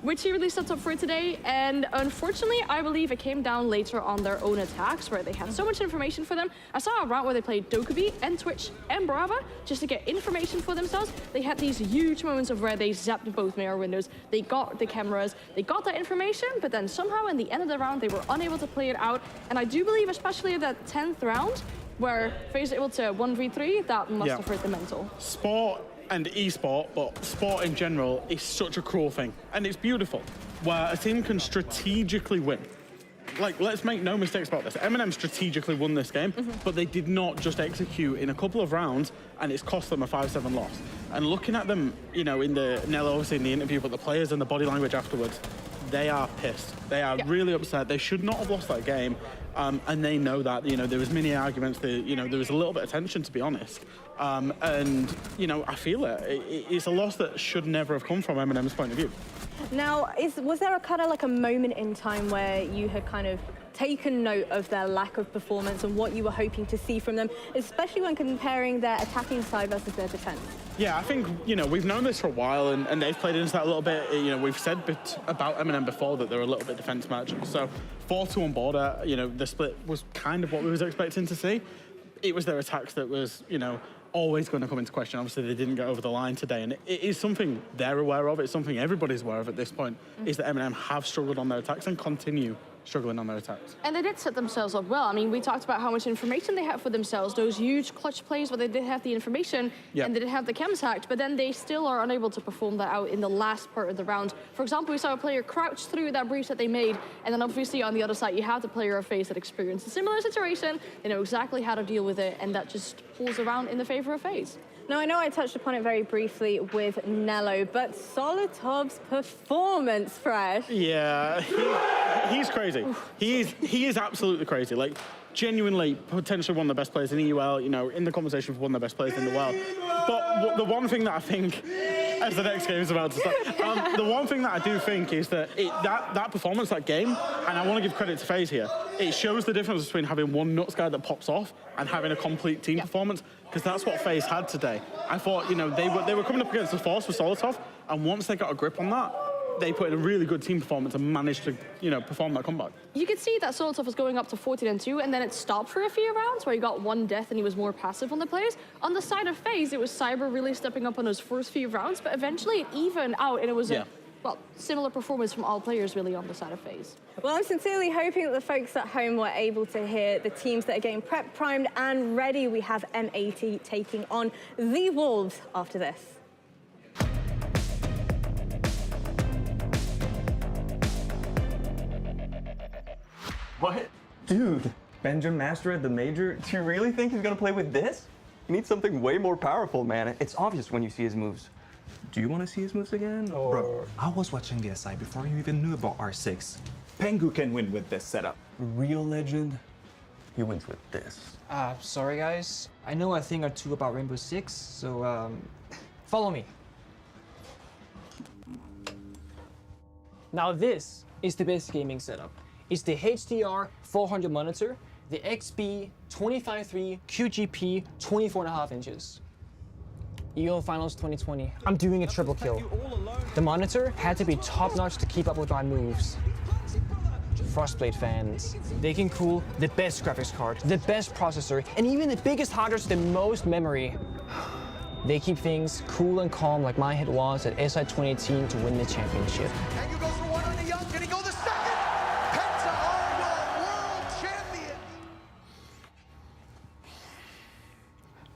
which he really set up for today. And unfortunately, I believe it came down later on their own attacks where they had so much information for them. I saw a round where they played Dokkaebi and Twitch and Brava just to get information for themselves. They had these huge moments of where they zapped both mirror windows. They got the cameras, they got that information, but then somehow in the end of the round, they were unable to play it out. And I do believe, especially that 10th round, where Faze was able to 1v3, that must have hurt the mental. Sport and esport, but sport in general, is such a cruel thing. And it's beautiful, where a team can strategically win. Like, let's make no mistakes about this. M&M strategically won this game, but they did not just execute in a couple of rounds, and it's cost them a 5-7 loss. And looking at them, you know, in the Nello, obviously in the interview, but the players and the body language afterwards, they are pissed. They are really upset. They should not have lost that game. And they know that, you know, there was many arguments, you know, there was a little bit of tension, to be honest. And, you know, I feel it. It's a loss that should never have come from M&M's point of view. Now, was there a kind of like a moment in time where you had kind of taken note of their lack of performance and what you were hoping to see from them, especially when comparing their attacking side versus their defense? Yeah, I think, you know, we've known this for a while, and they've played into that a little bit. You know, we've said about M&M before that they're a little bit defense matchup. So 4-2 on border, you know, the split was kind of what we was expecting to see. It was their attacks that was, you know, always going to come into question. Obviously, they didn't get over the line today, and it is something they're aware of. It's something everybody's aware of at this point, is that M&M have struggled on their attacks and continue struggling on their attacks. And they did set themselves up well. I mean, we talked about how much information they had for themselves, those huge clutch plays where they did have the information and they did have the chems hacked, but then they still are unable to perform that out in the last part of the round. For example, we saw a player crouch through that breach that they made, and then obviously on the other side, you have the player of Faze that experienced a similar situation. They know exactly how to deal with it, and that just pulls around in the favor of Faze. Now, I know I touched upon it very briefly with Nello, but Solotov's performance, Fresh. Yeah, he's crazy. He is absolutely crazy. Like, genuinely, potentially one of the best players in EUL, you know, in the conversation for one of the best players in the world. But the one thing that I think, as the next game is about to start, the one thing that I do think is that that performance, that game, and I want to give credit to Faze here, it shows the difference between having one nuts guy that pops off and having a complete team performance, because that's what Faze had today. I thought, you know, they were coming up against the force with Solotov, and once they got a grip on that, they put in a really good team performance and managed to, perform that comeback. You could see that Solotov was going up to 14-2, and then it stopped for a few rounds where he got one death and he was more passive on the plays. On the side of Faze, it was Cyber really stepping up on those first few rounds, but eventually it evened out, and it was a similar performance from all players really on the side of Faze. Well, I'm sincerely hoping that the folks at home were able to hear the teams that are getting prep, primed and ready. We have M80 taking on the Wolves after this. What? Dude, Benjamin Master at the Major? Do you really think he's gonna play with this? You need something way more powerful, man. It's obvious when you see his moves. Do you want to see his moves again? Or... Bro, I was watching the SI before you even knew about R6. Pengu can win with this setup. Real legend, he wins with this. Sorry guys. I know a thing or two about Rainbow Six, so follow me. Now this is the best gaming setup. It's the HDR 400 monitor, the XB 25.3 QGP 24.5 inches. EO Finals 2020. I'm doing a triple kill. The monitor had to be top-notch to keep up with my moves. Frostblade fans, they can cool the best graphics card, the best processor, and even the biggest hard drive with the most memory. They keep things cool and calm like my head was at SI 2018 to win the championship. Pengu goes for one on the young. Can he go the second? Penta Arnold, world champion.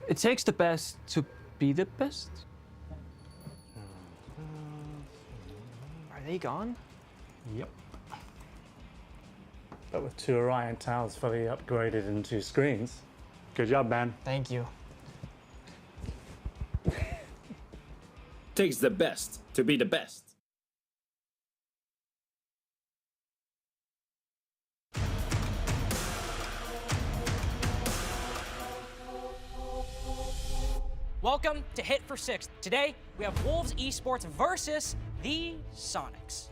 It takes the best to be the best. Are they gone? Yep. But with 2 Orion towers fully upgraded and 2 screens. Good job, man. Thank you. Takes the best to be the best. Welcome to Hit for Six. Today, we have Wolves Esports versus the Snoiqs.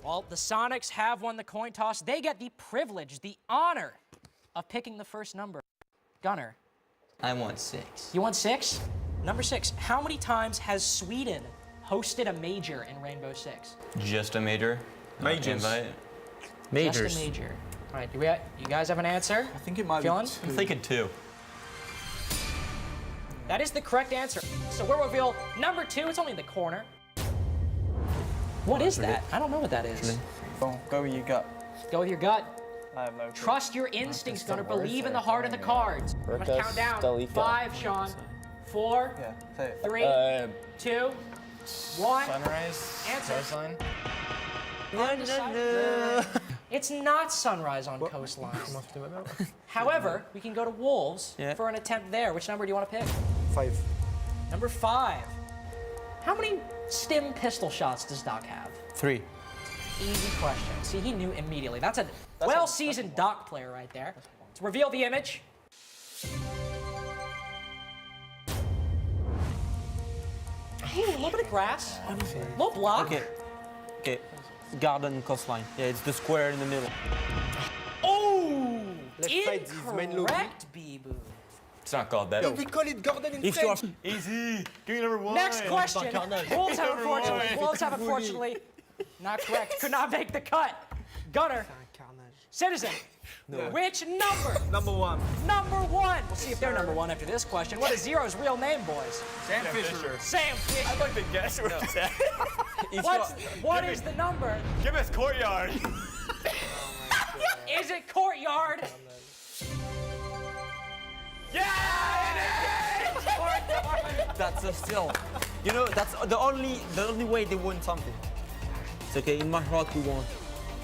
Well, the Snoiqs have won the coin toss. They get the privilege, the honor of picking the first number. Gunnar. I want 6. You want 6? Number 6. How many times has Sweden hosted a major in Rainbow Six? Just a major? Majors. Invite? Just a major. All right, you guys have an answer? I think it might be 2. I'm thinking 2. That is the correct answer. So we'll reveal number 2. It's only in the corner. What is that? I don't know what that is. Go with your gut. Go with your gut. I have no clue. Trust your instincts, Gunnar. Believe in the heart of the cards. I'm gonna count down. 5, Sean. 4, 3, 2, 1. Sunrise. Answer. Coastline. It's not Sunrise on coastlines. However, we can go to Wolves for an attempt there. Which number do you want to pick? 5. Number 5. How many stim pistol shots does Doc have? 3. Easy question. See, he knew immediately. That's a well-seasoned Doc player right there. Let's reveal the image. Ooh, a little bit of grass. Low block. Okay. Garden coastline. Yeah, it's the square in the middle. Oh! Left side is main lobby. Incorrect, Bibu. It's not called that. We call it garden in French. Easy. Give me number 1. Next question. Wolves have unfortunately not correct. Could not make the cut. Gunnar. Citizen. No. Which number? Number 1. Number 1. We'll see if they're number 1 after this question. What is Zero's real name, boys? Sam Fisher. Sam Fisher. I'd like to guess what it's at. What is the number? Give us Courtyard. Is it Courtyard? That's a steal. You know, that's the only way they won something. It's okay. In my heart, we won.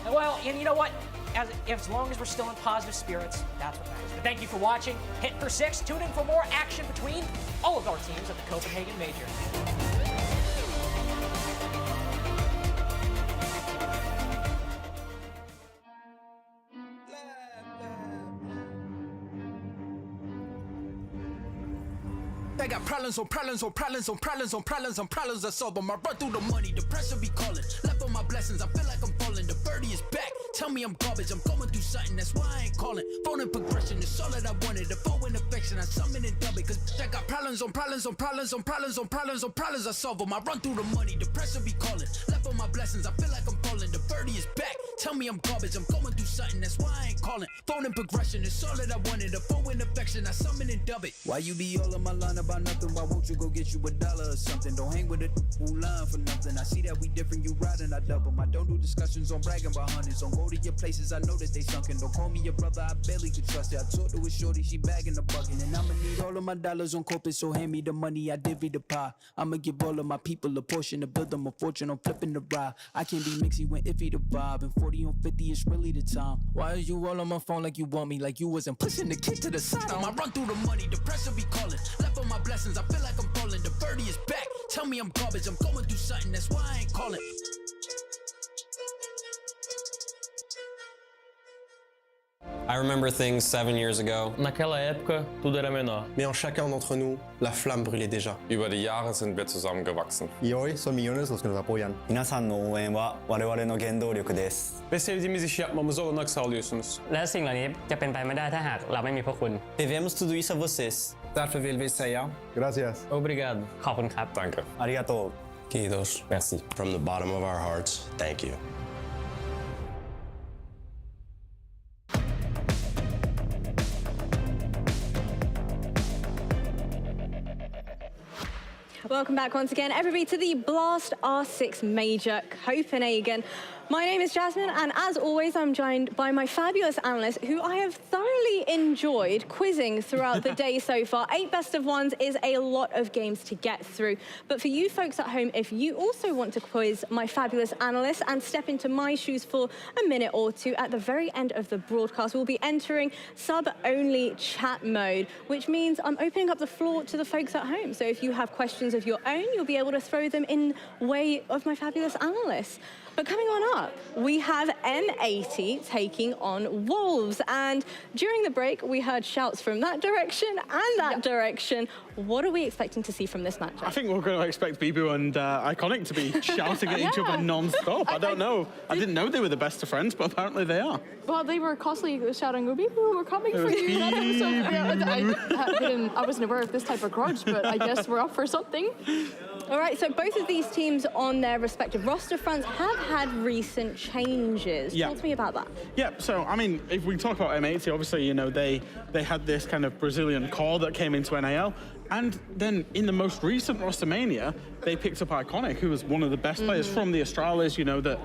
Well, and you know what? As long as we're still in positive spirits, that's what matters. But thank you for watching Hit for Six. Tune in for more action between all of our teams at the Copenhagen Major. I got problems on problems on problems on problems on problems on problems I solve them. I run through the money, the pressure be calling. Left on my blessings, I feel like I'm falling. The birdie is back. Tell me I'm garbage, I'm going through something, that's why I ain't calling. Phone in progression, it's all that I wanted. The phone in affection, I summon and dub it. Cause I got problems on problems on problems on problems on problems on problems I solve them. I run through the money, the pressure be calling. Left on my blessings, I feel like I'm falling. The birdie is back. Tell me I'm garbage, I'm going through something, that's why I ain't calling. Phone in progression, it's all that I wanted. The phone in affection, I summon and dub it. Why you be all on my line about nothing? Why won't you go get you $1 or something? Don't hang with it who line for nothing. I see that we different, you riding, I double. I don't do discussions on bragging about hundreds. Don't go to your places, I know that they sunken. Don't call me your brother, I barely could trust it. I talked to a shorty, she bagging the bucket. And I'ma need all of my dollars on corporate, so hand me the money, I divvy the pie. I'ma give all of my people a portion to build them a fortune. I'm flipping the ride. I can't be mixy when iffy the vibe. And 40 on 50 is really the time. Why are you all on my phone like you want me? Like you wasn't pushing the kid to the side. I run through the money, the pressure be calling. Left on my blessings, I feel like I'm falling. The birdie is back. Tell me I'm garbage, I'm going through something, that's why I ain't calling. I remember things 7 years ago. Naquela época, tudo era menor. Mais en chacun d'entre nous, la flamme brûlait déjà. Über die Jahre sind wir zusammengewachsen. Y hoy son millones los que nos apoyan. 皆さんの応援は我々の原動力です Ve sevdiğimiz işi yapmamıza olanak sağlıyorsunuz.และสิ่งเหล่านี้จะเป็นไปไม่ได้ถ้าหากเราไม่มีพวกคุณ Devemos tudo isso a vocês. Därför vill vi säga Gracias. Obrigado. ขอบคุณครับ Danke. ありがとう Kiitos. Merci. From the bottom of our hearts, thank you. Welcome back once again, everybody, to the Blast R6 Major Copenhagen. My name is Jasmine, and as always, I'm joined by my fabulous analysts, who I have thoroughly enjoyed quizzing throughout the day so far. 8 best of ones is a lot of games to get through. But for you folks at home, if you also want to quiz my fabulous analysts and step into my shoes for a minute or two, at the very end of the broadcast, we'll be entering sub-only chat mode, which means I'm opening up the floor to the folks at home. So if you have questions of your own, you'll be able to throw them in way of my fabulous analysts. But coming on up, we have M80 taking on Wolves. And during the break, we heard shouts from that direction and that direction. What are we expecting to see from this match? I think we're going to expect Bibu and Iconic to be shouting at each other non-stop. I don't know. I didn't know they were the best of friends, but apparently they are. Well, they were constantly shouting, Bibu, we're coming for you. That episode, I wasn't aware of this type of grudge, but I guess we're up for something. All right, so both of these teams on their respective roster fronts have had recent changes. Yeah. Talk to me about that. Yeah, so, I mean, if we talk about M80, obviously, you know, they had this kind of Brazilian core that came into NAL. And then in the most recent Rostermania, they picked up Iconic, who was one of the best players from the Astralis, you know, that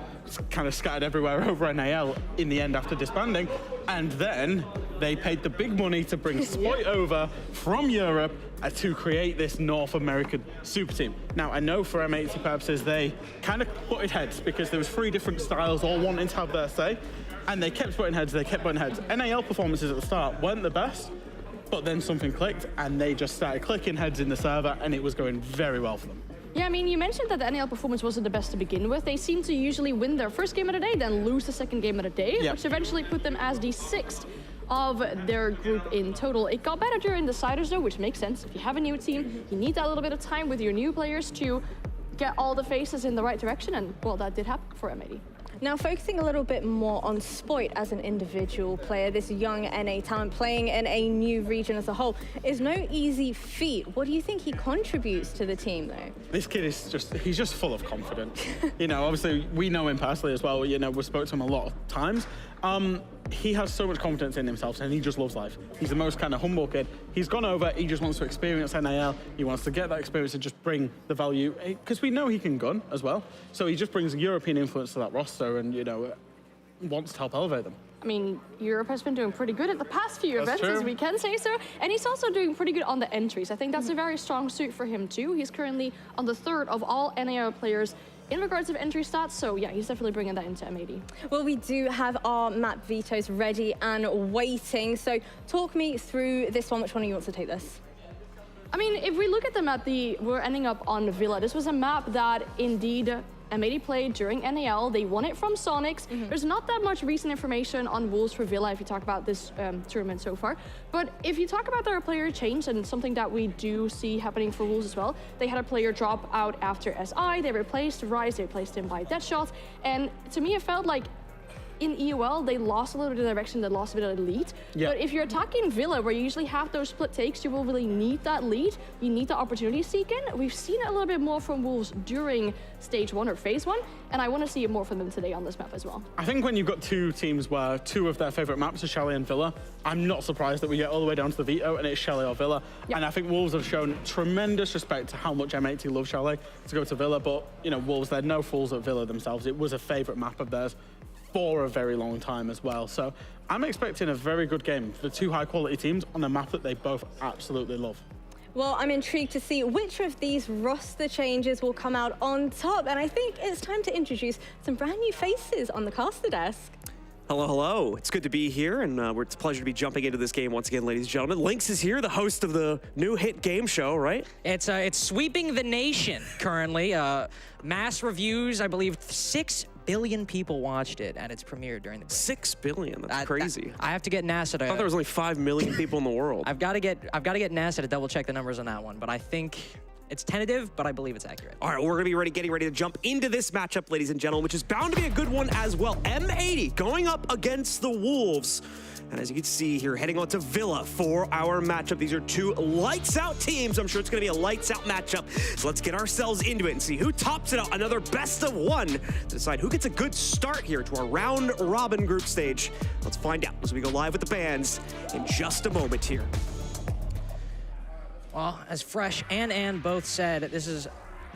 kind of scattered everywhere over NAL in the end after disbanding. And then they paid the big money to bring Snoiqs over from Europe to create this North American super team. Now, I know for M80 purposes, they kind of butted heads because there was 3 different styles all wanting to have their say. And they kept butting heads, NAL performances at the start weren't the best, but then something clicked and they just started clicking heads in the server and it was going very well for them. Yeah, I mean, you mentioned that the NAL performance wasn't the best to begin with. They seem to usually win their first game of the day, then lose the second game of the day, which eventually put them as the 6th of their group in total. It got better during the Deciders though, which makes sense. If you have a new team, you need that little bit of time with your new players to get all the faces in the right direction, and well, that did happen for M80. Now, focusing a little bit more on Snoiqs as an individual player, this young NA talent playing in a new region as a whole is no easy feat. What do you think he contributes to the team, though? This kid is he's just full of confidence. You know, obviously, we know him personally as well. You know, we've spoken to him a lot of times. He has so much confidence in himself and he just loves life. He's the most kind of humble kid. He's gone over, he just wants to experience NAL. He wants to get that experience and just bring the value, because we know he can gun as well. So he just brings European influence to that roster and, you know, wants to help elevate them. I mean, Europe has been doing pretty good at the past few events, as we can say so. And he's also doing pretty good on the entries. I think that's a very strong suit for him too. He's currently on the 3rd of all NAL players in regards of entry stats, so yeah, he's definitely bringing that into M80. Well, we do have our map vetoes ready and waiting, so talk me through this one. Which one of you wants to take this? I mean, if we look at the map, we're ending up on Villa. This was a map that indeed M80 played during NAL. They won it from Snoiqs. There's not that much recent information on Wolves for Villa if you talk about this tournament so far. But if you talk about their player change, and something that we do see happening for Wolves as well, they had a player drop out after SI. They replaced Rise. They replaced him by Deadshot. And to me, it felt like in EUL, they lost a little bit of direction, they lost a bit of lead. Yeah. But if you're attacking Villa, where you usually have those split takes, you will really need that lead. You need the opportunity seeking. We've seen it a little bit more from Wolves during stage 1 or phase 1, and I want to see it more from them today on this map as well. I think when you've got two teams where two of their favorite maps are Chalet and Villa, I'm not surprised that we get all the way down to the veto and it's Chalet or Villa. Yep. And I think Wolves have shown tremendous respect to how much M80 love Chalet to go to Villa, but you know, Wolves, they're no fools at Villa themselves. It was a favorite map of theirs for a very long time as well. So I'm expecting a very good game for the two high quality teams on a map that they both absolutely love. Well, I'm intrigued to see which of these roster changes will come out on top. And I think it's time to introduce some brand new faces on the caster desk. Hello, hello. It's good to be here, and it's a pleasure to be jumping into this game once again, ladies and gentlemen. Lynx is here, the host of the new hit game show, right? It's sweeping the nation currently. Mass reviews, I believe 6 billion people watched it at its premiere during the break. 6 billion, that's crazy. I have to get NASA to... I thought there was only 5 million people in the world. I've got to get NASA to double check the numbers on that one, but I think it's tentative, but I believe it's accurate. All right, we're going to be getting ready to jump into this matchup, ladies and gentlemen, which is bound to be a good one as well. M80 going up against the Wolves. And as you can see here, heading on to Villa for our matchup. These are two lights-out teams. I'm sure it's going to be a lights-out matchup. So let's get ourselves into it and see who tops it out. Another best of one to decide who gets a good start here to our round-robin group stage. Let's find out as we go live with the bands in just a moment here. Well, as Fresh and Ann both said, this is,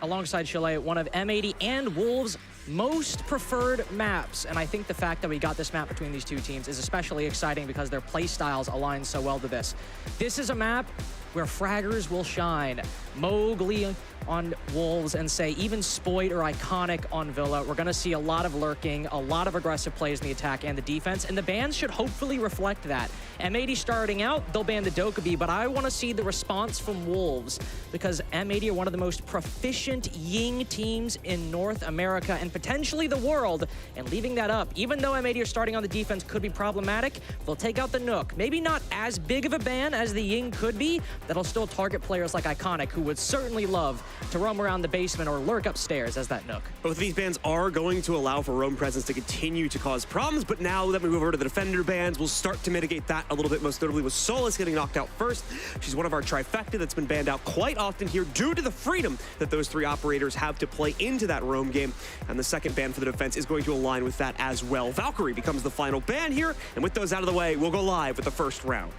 alongside Chalet, one of M80 and Wolves' most preferred maps. And I think the fact that we got this map between these two teams is especially exciting because their play styles align so well to this. This is a map where fraggers will shine. Mowgli on Wolves and say even Spoit or Iconic on Villa. We're gonna see a lot of lurking, a lot of aggressive plays in the attack and the defense, and the bans should hopefully reflect that. M80 starting out, they'll ban the Dokkaebi, but I wanna see the response from Wolves because M80 are one of the most proficient Ying teams in North America and potentially the world, and leaving that up, even though M80 are starting on the defense could be problematic, they'll take out the Nook. Maybe not as big of a ban as the Ying could be, that'll still target players like Iconic, who would certainly love to roam around the basement or lurk upstairs as that Nook. Both of these bans are going to allow for roam presence to continue to cause problems, but now that we move over to the defender bans, we'll start to mitigate that a little bit, most notably with Solus getting knocked out first. She's one of our trifecta that's been banned out quite often here due to the freedom that those three operators have to play into that roam game, and the second ban for the defense is going to align with that as well. Valkyrie becomes the final ban here, and with those out of the way, we'll go live with the first round.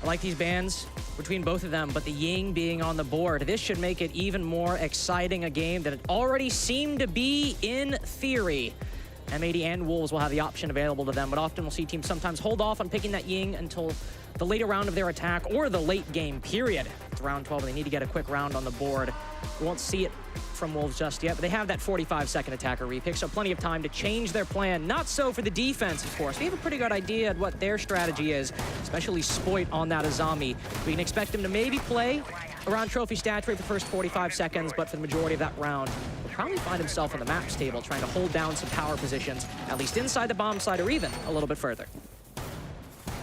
I like these bans between both of them, but the Ying being on the board, this should make it even more exciting a game than it already seemed to be in theory. M80 and Wolves will have the option available to them, but often we'll see teams sometimes hold off on picking that Ying until the later round of their attack or the late game period. It's round 12 and they need to get a quick round on the board. We won't see it from Wolves just yet, but they have that 45-second attacker repick, so plenty of time to change their plan. Not so for the defense, of course. We have a pretty good idea of what their strategy is, especially Spoit on that Azami. We can expect him to maybe play around trophy stats rate for the first 45 seconds, but for the majority of that round, he'll probably find himself on the maps table trying to hold down some power positions, at least inside the bomb side or even a little bit further.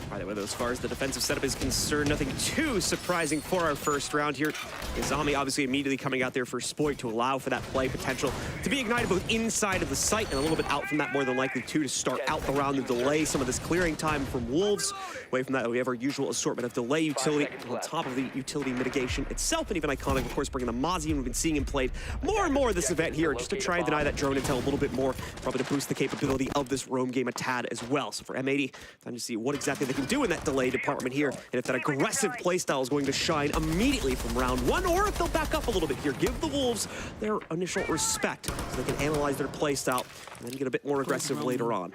By the way, as far as the defensive setup is concerned, nothing too surprising for our first round here. Izami obviously immediately coming out there for Spoit to allow for that play potential to be ignited both inside of the site and a little bit out from that, more than likely too, to start out the round and delay some of this clearing time from Wolves. Away from that, we have our usual assortment of delay utility on top of the utility mitigation itself, and even Iconic, of course, bringing the Mozzie, and we've been seeing him played more and more this event here, just to try and deny that drone intel a little bit more, probably to boost the capability of this roam game a tad as well. So for M80, time to see what exactly they can do in that delay department here, and if that aggressive playstyle is going to shine immediately from round one, or if they'll back up a little bit here, give the Wolves their initial respect so they can analyze their playstyle and then get a bit more aggressive later on.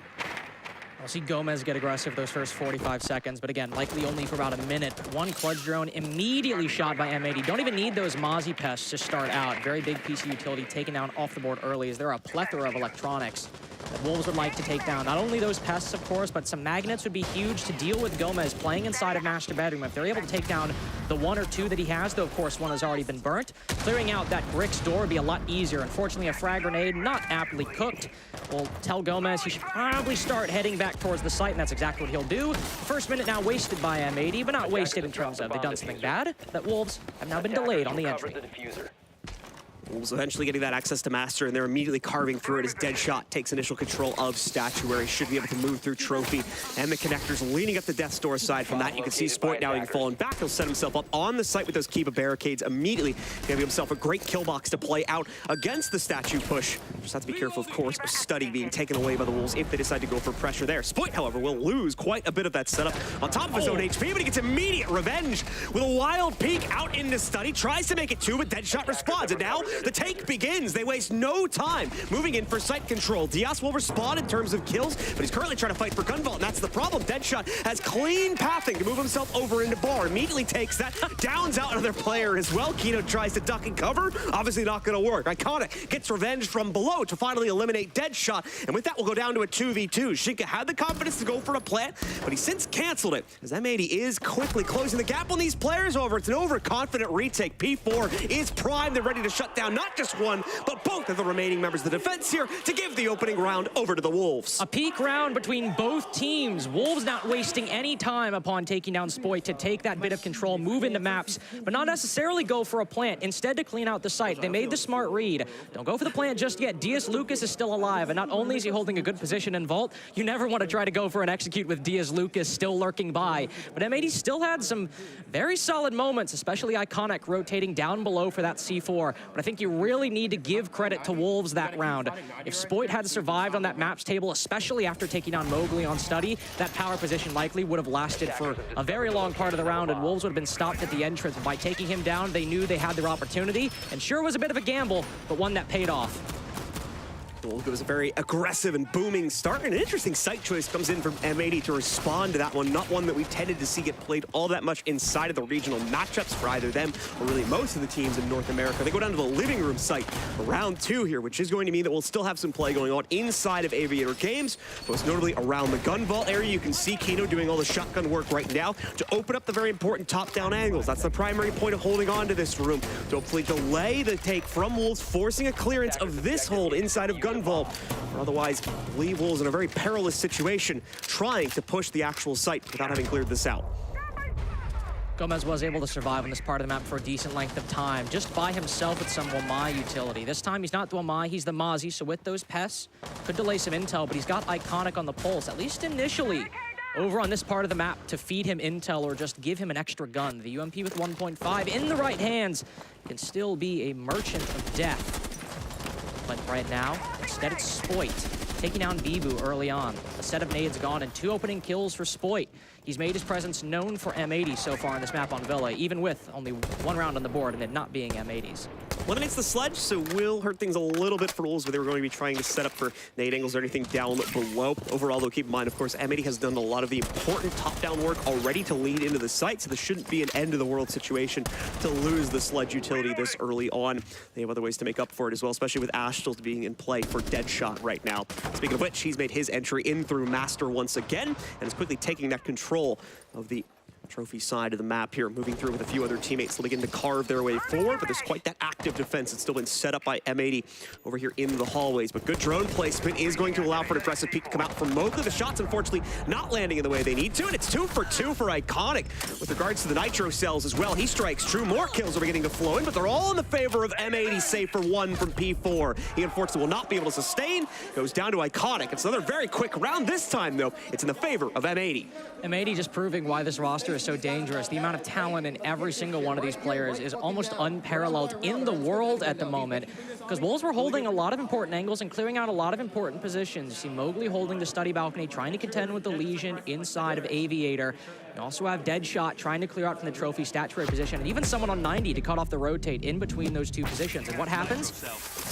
I'll see Gomez get aggressive those first 45 seconds, but again, likely only for about a minute. One Clutch drone immediately shot by M80. Don't even need those Mozzie pests to start out. Very big piece of utility taken down off the board early, as there are a plethora of electronics that Wolves would like to take down. Not only those pests, of course, but some magnets would be huge to deal with Gomez playing inside of Master Bedroom. If they're able to take down the 1 or 2 that he has, though of course one has already been burnt, clearing out that Brick's door would be a lot easier. Unfortunately, a frag grenade not aptly cooked will tell Gomez he should probably start heading back towards the site, and that's exactly what he'll do. First minute now wasted by M80, but not wasted in terms of they've done something bad. That Wolves have now been delayed on the entry. Wolves eventually getting that access to Master, and they're immediately carving through it as Deadshot takes initial control of Statuary. Should be able to move through Trophy and the connectors leaning up the Death's Door side. From that, you can see Spoit now falling back. He'll set himself up on the site with those Kiba barricades immediately, giving himself a great kill box to play out against the Statue push. Just have to be careful, of course, of Study being taken away by the Wolves if they decide to go for pressure there. Spoit, however, will lose quite a bit of that setup on top of his own HP, but he gets immediate revenge with a wild peek out into Study. Tries to make it 2, but Deadshot responds, and now the take begins. They waste no time moving in for site control. Diaz will respond in terms of kills, but he's currently trying to fight for Gunvault, and that's the problem. Deadshot has clean pathing to move himself over into Bar. Immediately takes that, downs out another player as well. Kino tries to duck and cover. Obviously not going to work. Iconic gets revenge from below to finally eliminate Deadshot, and with that we'll go down to a 2v2. Shinka had the confidence to go for a plant, but he since canceled it, as M80 is quickly closing the gap on these players. Over, it's an overconfident retake. P4 is primed. They're ready to shut down not just one, but both of the remaining members of the defense here to give the opening round over to the Wolves. A peak round between both teams. Wolves not wasting any time upon taking down Spoit to take that bit of control, move into maps, but not necessarily go for a plant. Instead, to clean out the site. They made the smart read. Don't go for the plant just yet. Diaz Lucas is still alive, and not only is he holding a good position in Vault, you never want to try to go for an execute with Diaz Lucas still lurking by. But M80 still had some very solid moments, especially Iconic rotating down below for that C4. But I think you really need to give credit to Wolves that round. If Spoit had survived on that maps table, especially after taking on Mowgli on Study, that power position likely would have lasted for a very long part of the round, and Wolves would have been stopped at the entrance. By taking him down, they knew they had their opportunity, and sure was a bit of a gamble, but one that paid off. It was a very aggressive and booming start, and an interesting site choice comes in from M80 to respond to that one. Not one that we tended to see get played all that much inside of the regional matchups for either them or really most of the teams in North America. They go down to the living room site for round 2 here, which is going to mean that we'll still have some play going on inside of Aviator Games, most notably around the gun vault area. You can see Kino doing all the shotgun work right now to open up the very important top-down angles. That's the primary point of holding on to this room, to hopefully delay the take from Wolves, forcing a clearance of this hold inside of gun vault. Or otherwise, leave Wolves in a very perilous situation, trying to push the actual site without having cleared this out. Gomez was able to survive on this part of the map for a decent length of time, just by himself with some Wamai utility. This time, he's not the Wamai, he's the Mozzie, so with those pests, could delay some intel, but he's got Iconic on the pulse, at least initially, over on this part of the map to feed him intel or just give him an extra gun. The UMP with 1.5 in the right hands can still be a merchant of death. But right now, instead it's Spoit taking down Bibu early on. A set of nades gone and 2 opening kills for Spoit. He's made his presence known for M80 so far on this map on Villa, even with only 1 round on the board and it not being M80's. Eliminates the sledge, so will hurt things a little bit for Wolves, but they were going to be trying to set up for nade angles or anything down below. Overall, though, keep in mind, of course, M80 has done a lot of the important top-down work already to lead into the site, so this shouldn't be an end-of-the-world situation to lose the sledge utility this early on. They have other ways to make up for it as well, especially with Ashtil being in play for Deadshot right now. Speaking of which, he's made his entry in through Master once again, and is quickly taking that control of the trophy side of the map here, moving through with a few other teammates to begin to carve their way forward, but there's quite that active defense that's still been set up by M80 over here in the hallways. But good drone placement is going to allow for an aggressive peek to come out from Mowgli. The shots, unfortunately, not landing in the way they need to, and it's 2 for 2 for Iconic. With regards to the Nitro cells as well, he strikes true. More kills are beginning to flow in, but they're all in the favor of M80, save for 1 from P4. He unfortunately will not be able to sustain. Goes down to Iconic. It's another very quick round. This time, though, it's in the favor of M80. M80 just proving why this roster is so dangerous. The amount of talent in every single one of these players is almost unparalleled in the world at the moment, because Wolves were holding a lot of important angles and clearing out a lot of important positions. You see Mowgli holding the study balcony, trying to contend with the Legion inside of Aviator. You also have Deadshot trying to clear out from the trophy statuary position, and even someone on 90 to cut off the rotate in between those 2 positions. And what happens?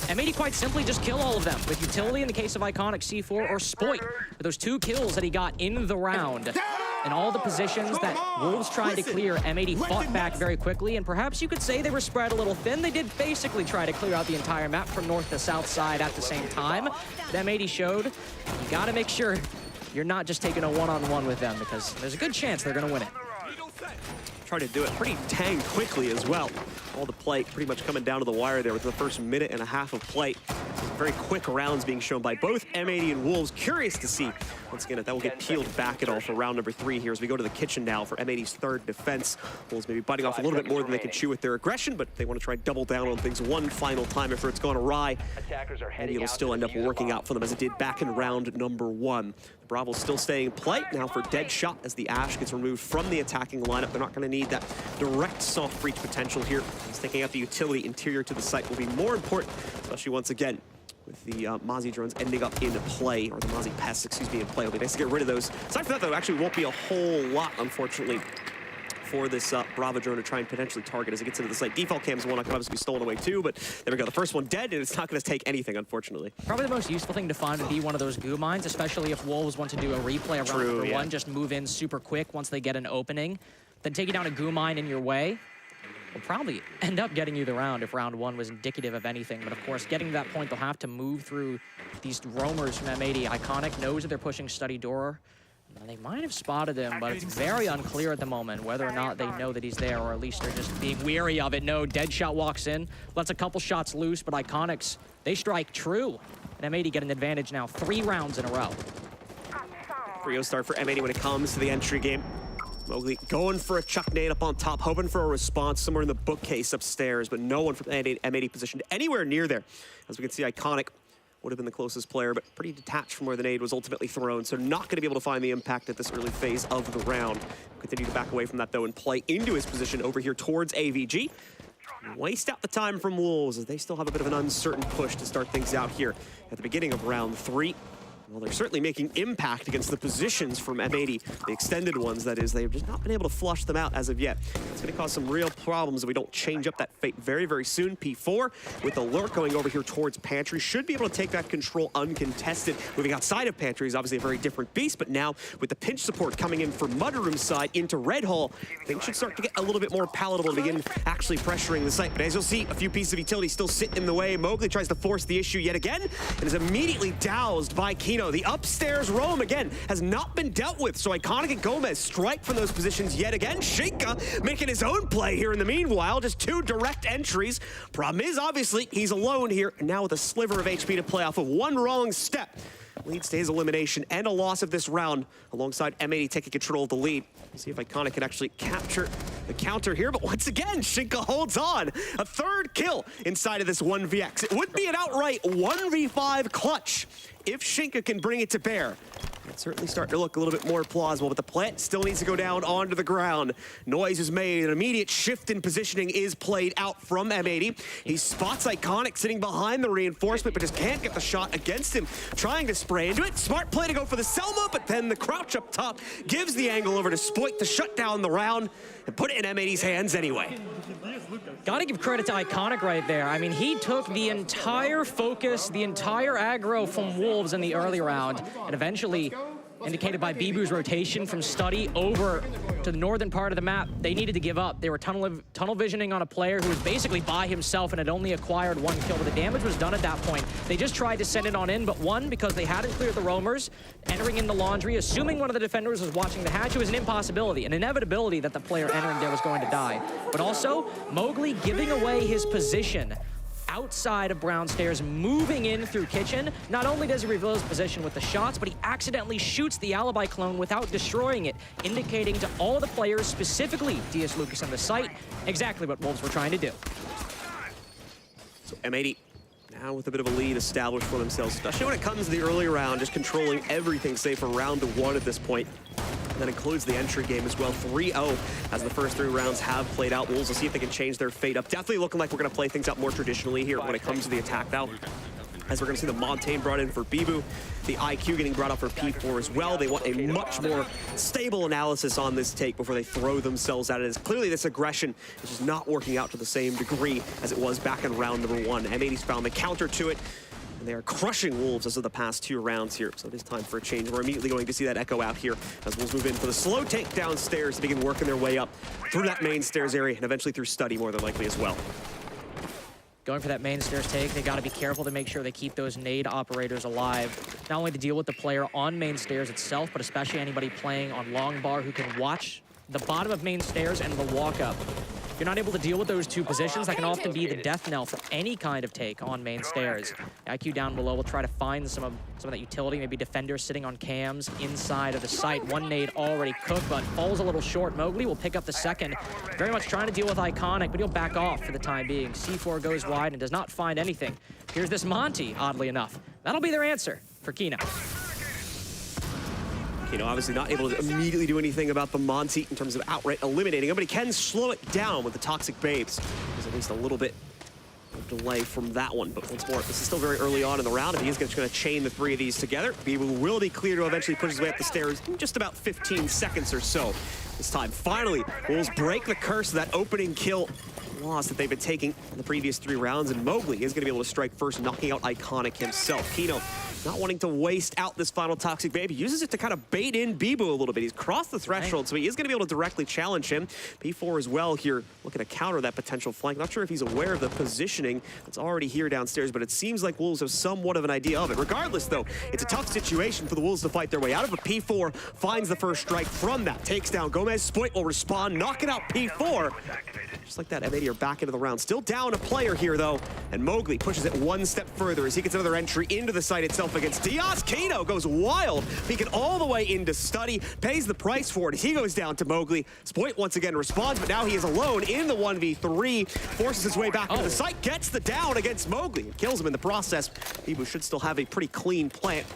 M80 quite simply just kill all of them with utility in the case of Iconic, C4, or Spoit, with those 2 kills that he got in the round. in all the positions that Wolves tried to clear, M80 fought back very quickly, and perhaps you could say they were spread a little thin. They did basically try to clear out the entire map from north to south side at the same time. But M80 showed you gotta make sure you're not just taking a one-on-one with them, because there's a good chance they're gonna win it. Try to do it pretty dang quickly as well. All the play pretty much coming down to the wire there with the first minute and a half of play. Some very quick rounds being shown by both M80 and Wolves. Curious to see, once again, if that will get peeled back at all for round number 3 here as we go to the kitchen now for M80's third defense. Wolves maybe biting off a little bit more than they can chew with their aggression, but they want to try and double down on things one final time after it's gone awry. And it'll still end up working out for them as it did back in round number 1. Bravo's still staying in play now for Deadshot as the Ash gets removed from the attacking lineup. They're not going to need that direct soft breach potential here. He's taking out the utility interior to the site will be more important, especially once again with the Mozzie drones ending up in play, or the Mozzie pests, excuse me, in play. It'll be nice to get rid of those. Aside from that, though, actually won't be a whole lot, unfortunately, for this Bravo drone to try and potentially target as it gets into the site. Default cams one could obviously be stolen away too, but there we go. The first one dead, and it's not going to take anything, unfortunately. Probably the most useful thing to find would be one of those goo mines, especially if Wolves want to do a replay around number 1, just move in super quick once they get an opening. Then taking down a goo mine in your way will probably end up getting you the round if round 1 was indicative of anything. But of course, getting to that point, they'll have to move through these roamers from M80. Iconic knows that they're pushing Study Door. They might have spotted him, but it's very unclear at the moment whether or not they know that he's there, or at least they're just being weary of it. No, Deadshot walks in, lets a couple shots loose, but Iconics, they strike true. And M80 get an advantage now, 3 rounds in a row. Trio start for M80 when it comes to the entry game. Mowgli going for a chuck nade up on top, hoping for a response somewhere in the bookcase upstairs, but no one from M80 positioned anywhere near there. As we can see, Iconic would have been the closest player, but pretty detached from where the nade was ultimately thrown, so not going to be able to find the impact at this early phase of the round. Continue to back away from that, though, and play into his position over here towards AVG. Waste out the time from Wolves, as they still have a bit of an uncertain push to start things out here at the beginning of round 3. Well, they're certainly making impact against the positions from M80, the extended ones, that is. They've just not been able to flush them out as of yet. It's going to cause some real problems if we don't change up that fate very, very soon. P4 with the lurk going over here towards Pantry should be able to take that control uncontested. Moving outside of Pantry is obviously a very different beast, but now with the pinch support coming in from Mudroom's side into Red Hall, things should start to get a little bit more palatable to begin actually pressuring the site. But as you'll see, a few pieces of utility still sit in the way. Mowgli tries to force the issue yet again and is immediately doused by Kino. The upstairs roam, again, has not been dealt with, so Iconic and Gomez strike from those positions yet again. Shinka making his own play here in the meanwhile, just 2 direct entries. Problem is, obviously, he's alone here, and now with a sliver of HP to play off of. 1 wrong step leads to his elimination and a loss of this round, alongside M80 taking control of the lead. We'll see if Iconic can actually capture the counter here, but once again, Shinka holds on. A 3rd kill inside of this 1vx. It would be an outright 1v5 clutch if Shinka can bring it to bear. It's certainly starting to look a little bit more plausible, but the plant still needs to go down onto the ground. Noise is made, an immediate shift in positioning is played out from M80. He spots Iconic sitting behind the reinforcement, but just can't get the shot against him. Trying to spray into it. Smart play to go for the Selma, but then the crouch up top gives the angle over to Spoik to shut down the round and put it in M80's hands anyway. Gotta give credit to Iconic right there. I mean, he took the entire focus, the entire aggro from Wolves in the early round, and eventually, indicated by Bibu's rotation from Study over to the northern part of the map, they needed to give up. They were tunnel visioning on a player who was basically by himself and had only acquired 1 kill, but the damage was done at that point. They just tried to send it on in, but 1, because they hadn't cleared the roamers, entering in the laundry, assuming one of the defenders was watching the hatch, it was an impossibility, an inevitability that the player entering there was going to die. But also, Mowgli giving away his position outside of Brown Stairs, moving in through Kitchen. Not only does he reveal his position with the shots, but he accidentally shoots the alibi clone without destroying it, indicating to all the players, specifically DS Lucas on the site, exactly what Wolves were trying to do. So M80 now with a bit of a lead established for themselves, especially when it comes to the early round, just controlling everything save for round 1 at this point. And that includes the entry game as well. 3-0 as the first 3 rounds have played out. Wolves will see if they can change their fate up. Definitely looking like we're going to play things out more traditionally here when it comes to the attack now. As we're going to see the Montaigne brought in for Bibu, the IQ getting brought up for P4 as well. They want a much more stable analysis on this take before they throw themselves at it. As clearly this aggression is just not working out to the same degree as it was back in round number 1. M80's found the counter to it. And they are crushing Wolves as of the past 2 rounds here. So it is time for a change. We're immediately going to see that echo out here as Wolves move in for the slow take downstairs to begin working their way up through that main stairs area and eventually through study more than likely as well. Going for that main stairs take, they got to be careful to make sure they keep those nade operators alive. Not only to deal with the player on main stairs itself, but especially anybody playing on long bar who can watch the bottom of main stairs and the walk up. If you're not able to deal with those 2 positions, that can often be the death knell for any kind of take on main stairs. IQ down below will try to find some of that utility, maybe defenders sitting on cams inside of the site. 1 nade already cooked, but falls a little short. Mowgli will pick up the second. Very much trying to deal with Iconic, but he'll back off for the time being. C4 goes wide and does not find anything. Here's this Monty, oddly enough. That'll be their answer for Kino. Kino obviously not able to immediately do anything about the Monty in terms of outright eliminating him, but he can slow it down with the Toxic Babes. There's at least a little bit of delay from that one, but once more, this is still very early on in the round. If he is just going to chain the 3 of these together, Bibu will be clear to eventually push his way up the stairs in just about 15 seconds or so. This time, finally, Wolves break the curse of that opening kill loss that they've been taking in the previous 3 rounds, and Mowgli is going to be able to strike first, knocking out Iconic himself. Kino not wanting to waste out this final Toxic Babe. He uses it to kind of bait in Bibu a little bit. He's crossed the threshold, so he is going to be able to directly challenge him. P4 as well here, looking to counter that potential flank. Not sure if he's aware of the positioning that's already here downstairs, but it seems like Wolves have somewhat of an idea of it. Regardless, though, it's a tough situation for the Wolves to fight their way out of, but P4 finds the first strike from that. Takes down Gomez. Spoit will respond, knocking out P4. Just like that, M80 are back into the round. Still down a player here, though, and Mowgli pushes it 1 step further as he gets another entry into the site itself against Diaz. Kino goes wild, peeking all the way into study, pays the price for it as he goes down to Mowgli. Spoit once again responds, but now he is alone in the 1v3, forces his way back into the site, gets the down against Mowgli, and kills him in the process. Bibu should still have a pretty clean plant.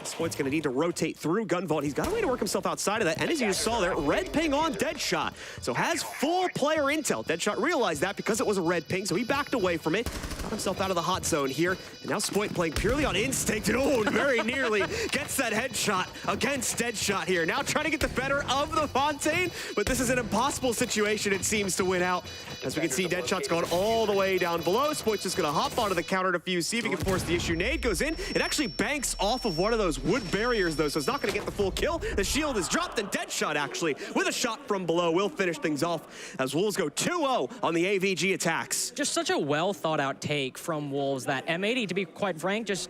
Spoit's going to need to rotate through Gunvault. He's got a way to work himself outside of that. And as you just saw there, red ping on Deadshot. So has full player intel. Deadshot realized that because it was a red ping, so he backed away from it. Got himself out of the hot zone here. And now Spoit playing purely on instinct. And oh, very nearly gets that headshot against Deadshot here. Now trying to get the better of the Fontaine. But this is an impossible situation, it seems, to win out. As we can see, Deadshot's going all the way down below. Spoit's just going to hop onto the counter to fuse, see if he can force the issue. Nade goes in. It actually banks off of one of those wood barriers, though, so it's not going to get the full kill. The shield is dropped, and Deadshot, actually, with a shot from below, will finish things off as Wolves go 2-0 on the AVG attacks. Just such a well-thought-out take from Wolves that M80, to be quite frank, just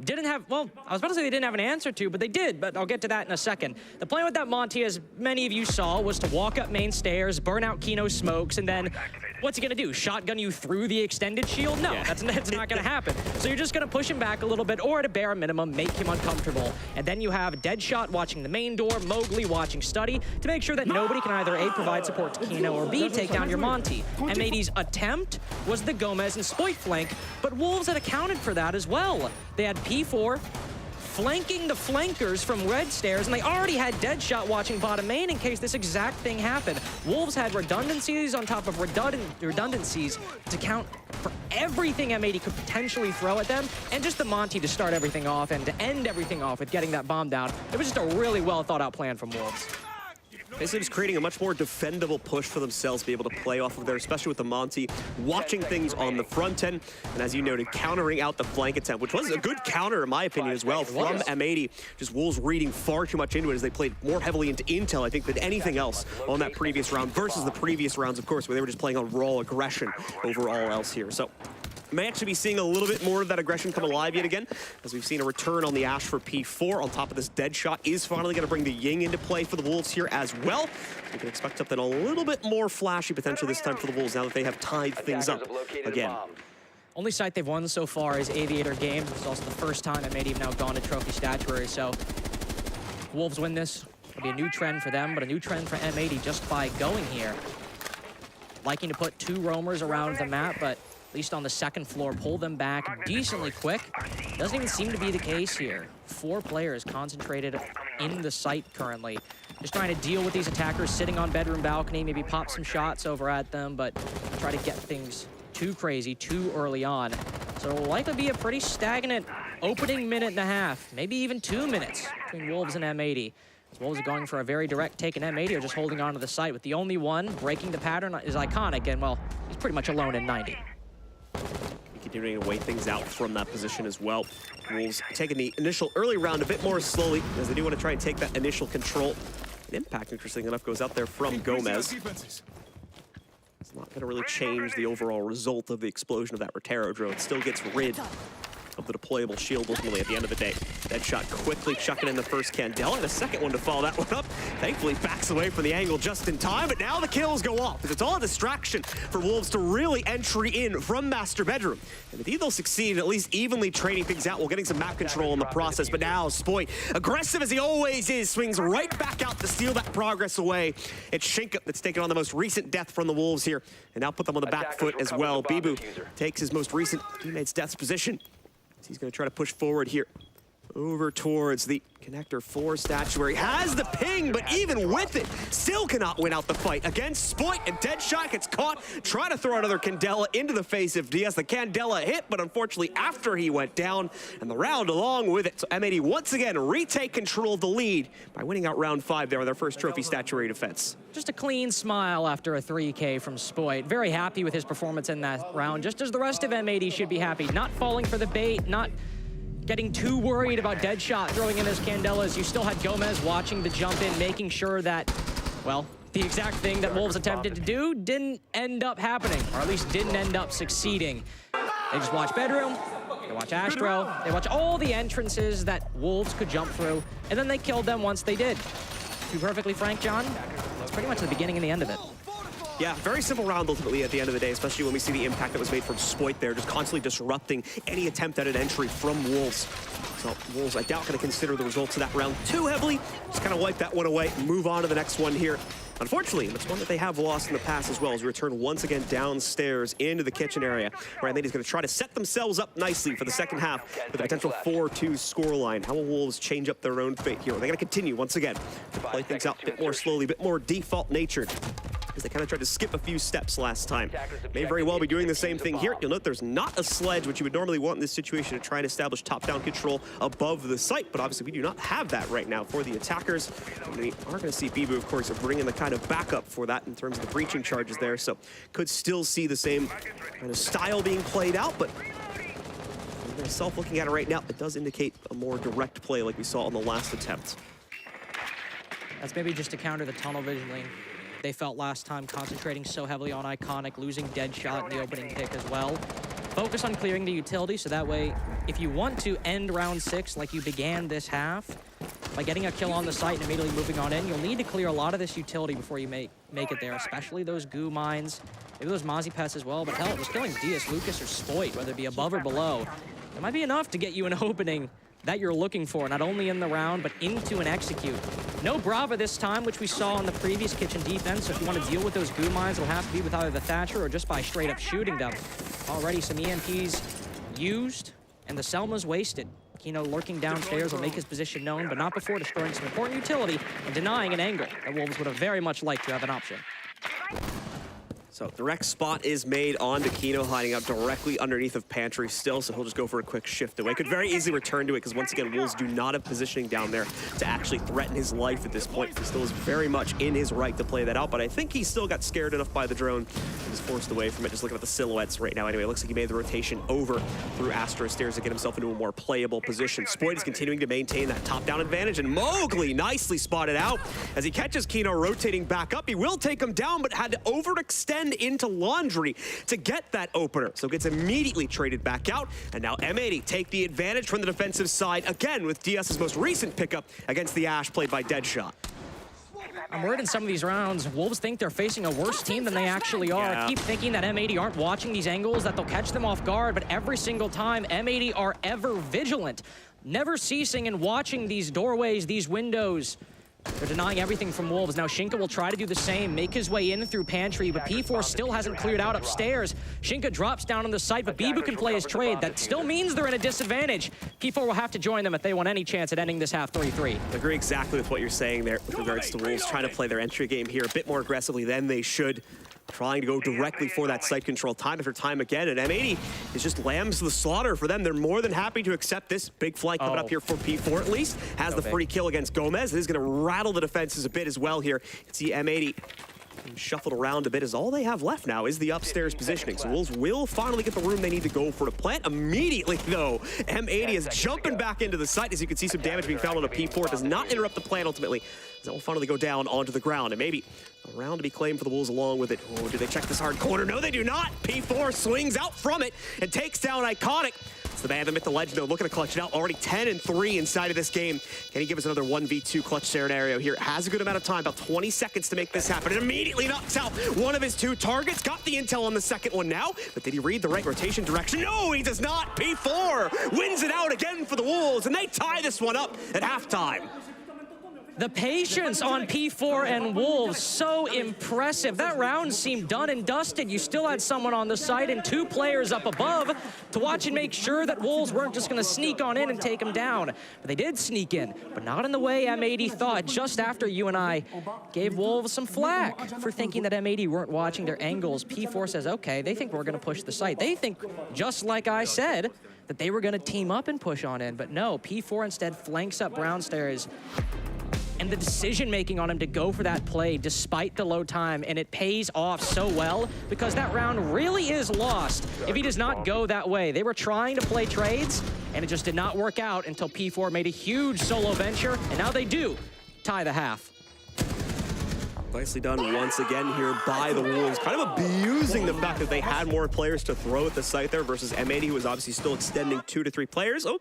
didn't have, well, I was about to say they didn't have an answer to, but they did, but I'll get to that in a second. The plan with that Monty, as many of you saw, was to walk up main stairs, burn out Kino smokes, and then what's he gonna do? Shotgun you through the extended shield? No, that's not gonna happen. So you're just gonna push him back a little bit, or at a bare minimum, make him uncomfortable. And then you have Deadshot watching the main door, Mowgli watching study, to make sure that nobody can either A, provide support to Kino, or B, take down your Monty. M80's attempt was the Gomez and Spoit flank, but Wolves had accounted for that as well. They had P4 flanking the flankers from red stairs, and they already had Deadshot watching bottom main in case this exact thing happened. Wolves had redundancies on top of redundancies to count for everything M80 could potentially throw at them, and just the Monty to start everything off and to end everything off with getting that bomb down. It was just a really well thought out plan from Wolves. Basically just creating a much more defendable push for themselves to be able to play off of there, especially with the Monty watching things on the front end. And as you noted, countering out the flank attempt, which was a good counter in my opinion as well from M80. Just Wolves reading far too much into it as they played more heavily into intel, I think, than anything else on that previous round versus the previous rounds, of course, where they were just playing on raw aggression over all else here. So may actually be seeing a little bit more of that aggression come alive yet again, as we've seen a return on the Ash for P4. On top of this, Deadshot is finally going to bring the Ying into play for the Wolves here as well. We can expect something a little bit more flashy potential this time for the Wolves now that they have tied things up again. Only site they've won so far is Aviator Games. It's also the first time M80 have now gone to Trophy Statuary, so Wolves win this. It'll be a new trend for them, but a new trend for M80 just by going here. Liking to put 2 roamers around the map, but at least on the second floor, pull them back decently quick. Doesn't even seem to be the case here. 4 players concentrated in the site currently. Just trying to deal with these attackers sitting on bedroom balcony, maybe pop some shots over at them, but try to get things too crazy too early on. So it'll likely be a pretty stagnant opening minute and a half, maybe even 2 minutes between Wolves and M80. As Wolves are going for a very direct take, and M80 are just holding on to the site, with the only one breaking the pattern is Iconic, and well, he's pretty much alone in 90. Keep continuing to weigh things out from that position as well. Wolves taking the initial early round a bit more slowly as they do want to try and take that initial control. An impact, interesting enough, goes out there from Gomez. It's not going to really change the overall result of the explosion of that Rotero drone. It still gets rid of the deployable shield ultimately at the end of the day. Deadshot quickly chucking in the first Candela and a second one to follow that one up. Thankfully backs away from the angle just in time, but now the kills go off because it's all a distraction for Wolves to really entry in from Master Bedroom. And indeed they'll succeed at least evenly trading things out while getting some map control in the process. But now Spoit, aggressive as he always is, swings right back out to steal that progress away. It's Shinka that's taken on the most recent death from the Wolves here and now put them on the back foot as well. Bibu takes his most recent teammate's death's position. He's going to try to push forward here over towards the connector 4 statuary. Has the ping, but even with it, still cannot win out the fight against Spoit, and Deadshot gets caught trying to throw another Candela into the face of Diaz. The Candela hit, but unfortunately after he went down, and the round along with it. So M80 once again retake control of the lead by winning out round 5 there with their first trophy statuary defense. Just a clean smile after a 3K from Spoit. Very happy with his performance in that round, just as the rest of M80 should be happy. Not falling for the bait, not getting too worried about Deadshot throwing in his Candelas. You still had Gomez watching the jump in, making sure that, well, the exact thing that Wolves attempted to do didn't end up happening, or at least didn't end up succeeding. They just watch Bedroom, they watch Astro, they watch all the entrances that Wolves could jump through, and then they killed them once they did. To be perfectly frank, John, it's pretty much the beginning and the end of it. Yeah, very simple round ultimately at the end of the day, especially when we see the impact that was made from Spoit there, just constantly disrupting any attempt at an entry from Wolves. So Wolves, I doubt, going to consider the results of that round too heavily. Just kind of wipe that one away, move on to the next one here. Unfortunately, it's one that they have lost in the past as well, as we return once again downstairs into the kitchen area, where I think he's going to try to set themselves up nicely for the second half with a potential 4-2 scoreline. How will Wolves change up their own fate here? Are they going to continue once again to play things out a bit more slowly, a bit more default-natured? Because they kind of tried to skip a few steps last time. May very well be doing the same thing here. You'll note there's not a sledge, which you would normally want in this situation to try and establish top-down control above the site, but obviously we do not have that right now for the attackers. And we are going to see Bibu, of course, bring in the kind of backup for that in terms of the breaching charges there, so could still see the same kind of style being played out, but myself looking at it right now, it does indicate a more direct play like we saw on the last attempt. That's maybe just to counter the tunnel visioning they felt last time, concentrating so heavily on Iconic, losing Deadshot in the opening pick as well. Focus on clearing the utility, so that way, if you want to end round 6 like you began this half, by getting a kill on the site and immediately moving on in, you'll need to clear a lot of this utility before you make it there, especially those goo mines, maybe those Mozzie Pets as well, but hell, just killing Diaz, Lucas, or Spoit, whether it be above or below, it might be enough to get you an opening that you're looking for, not only in the round, but into an execute. No Brava this time, which we saw in the previous kitchen defense, so if you want to deal with those goo mines, it'll have to be with either the Thatcher or just by straight up shooting them. Already some EMPs used, and the Selma's wasted. Kino lurking downstairs will make his position known, but not before destroying some important utility and denying an angle that Wolves would have very much liked to have an option. So direct spot is made on Kino, hiding out directly underneath of Pantry still, so he'll just go for a quick shift away. Could very easily return to it, because once again, Wolves do not have positioning down there to actually threaten his life at this point. He still is very much in his right to play that out, but I think he still got scared enough by the drone. He's forced away from it, just looking at the silhouettes right now. Anyway, it looks like he made the rotation over through Astro Stairs to get himself into a more playable position. Spoit is continuing to maintain that top-down advantage, and Mowgli nicely spotted out as he catches Kino rotating back up. He will take him down, but had to overextend into Laundry to get that opener, so gets immediately traded back out, and now M80 take the advantage from the defensive side, again with DS's most recent pickup against the Ash played by Deadshot. I'm worried in some of these rounds, Wolves think they're facing a worse team than they actually are. Yeah. I keep thinking that M80 aren't watching these angles, that they'll catch them off guard, but every single time, M80 are ever vigilant, never ceasing in watching these doorways, these windows. They're denying everything from Wolves. Now Shinka will try to do the same, make his way in through Pantry, but P4 still hasn't cleared out upstairs. Shinka drops down on the site, but Bibu can play his trade. That still means they're in a disadvantage. P4 will have to join them if they want any chance at ending this half 3-3. I agree exactly with what you're saying there with regards to Wolves trying to play their entry game here a bit more aggressively than they should. Trying to go directly for that site control time after time again, and M80 is just lambs to the slaughter for them. They're more than happy to accept this big flight coming up here for P4 at least. Has the free kill against Gomez. It is going to rattle the defenses a bit as well here. You see M80 shuffled around a bit, as all they have left now is the upstairs positioning. So Wolves will finally get the room they need to go for to plant. Immediately, though, M80 is jumping back into the site. As you can see, some damage being found on a P4. It does not interrupt the plant ultimately. That will finally go down onto the ground. And maybe a round to be claimed for the Wolves along with it. Oh, do they check this hard corner? No, they do not. P4 swings out from it and takes down Iconic. It's the man, the myth, the legend, though, looking to clutch it out. Already 10-3 inside of this game. Can he give us another 1v2 clutch scenario here? Has a good amount of time, about 20 seconds to make this happen. And immediately knocks out one of his two targets. Got the intel on the second one now, but did he read the right rotation direction? No, he does not. P4 wins it out again for the Wolves, and they tie this one up at halftime. The patience on P4 and Wolves, so impressive. That round seemed done and dusted. You still had someone on the side and two players up above to watch and make sure that Wolves weren't just gonna sneak on in and take them down. But they did sneak in, but not in the way M80 thought. Just after you and I gave Wolves some flack for thinking that M80 weren't watching their angles, P4 says, okay, they think we're gonna push the site. They think, just like I said, that they were gonna team up and push on in, but no, P4 instead flanks up Brownstairs. And the decision-making on him to go for that play despite the low time, and it pays off so well because that round really is lost if he does not go that way. They were trying to play trades, and it just did not work out until P4 made a huge solo venture, and now they do tie the half. Nicely done once again here by the Wolves, kind of abusing the fact that they had more players to throw at the site there versus M80, who was obviously still extending 2 to 3 players. Oh.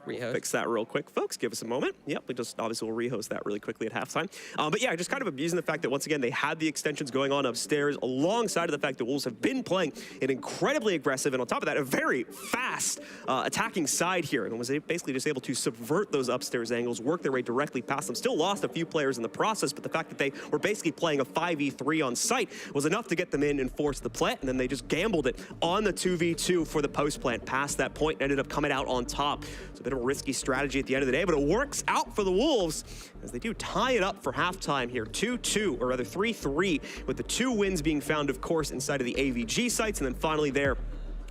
We'll fix that real quick, folks. Give us a moment. Yep, we just obviously will rehost that really quickly at halftime. But yeah, just kind of abusing the fact that once again they had the extensions going on upstairs, alongside of the fact that Wolves have been playing an incredibly aggressive and on top of that a very fast attacking side here, and was basically just able to subvert those upstairs angles, work their way directly past them. Still lost a few players in the process, but the fact that they were basically playing a 5v3 on site was enough to get them in and force the plant, and then they just gambled it on the 2v2 for the post plant. Past that point, and ended up coming out on top. It's a bit of a risky strategy at the end of the day, but it works out for the Wolves as they do tie it up for halftime here. 2-2, or rather 3-3, with the 2 wins being found, of course, inside of the AVG sites, and then finally there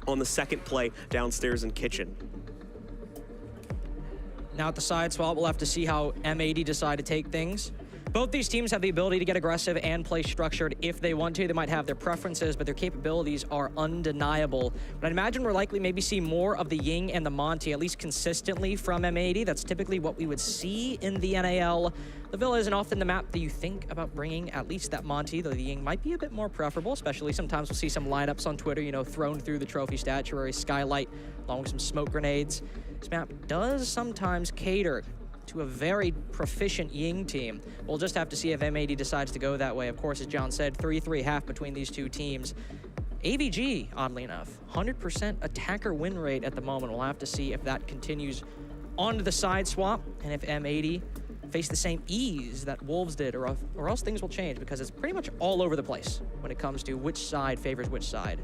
on the second play downstairs in kitchen. Now at the side swap, we'll have to see how M80 decide to take things. Both these teams have the ability to get aggressive and play structured if they want to. They might have their preferences, but their capabilities are undeniable. But I'd imagine we're likely maybe see more of the Ying and the Monty, at least consistently from M80. That's typically what we would see in the NAL. The Villa isn't often the map that you think about bringing at least that Monty, though the Ying might be a bit more preferable, especially sometimes we'll see some lineups on Twitter, you know, thrown through the trophy statuary, skylight, along with some smoke grenades. This map does sometimes cater to a very proficient Ying team. We'll just have to see if M80 decides to go that way. Of course, as John said, 3-3 half between these two teams. AVG, oddly enough, 100% attacker win rate at the moment. We'll have to see if that continues onto the side swap and if M80 face the same ease that Wolves did, or else things will change because it's pretty much all over the place when it comes to which side favors which side.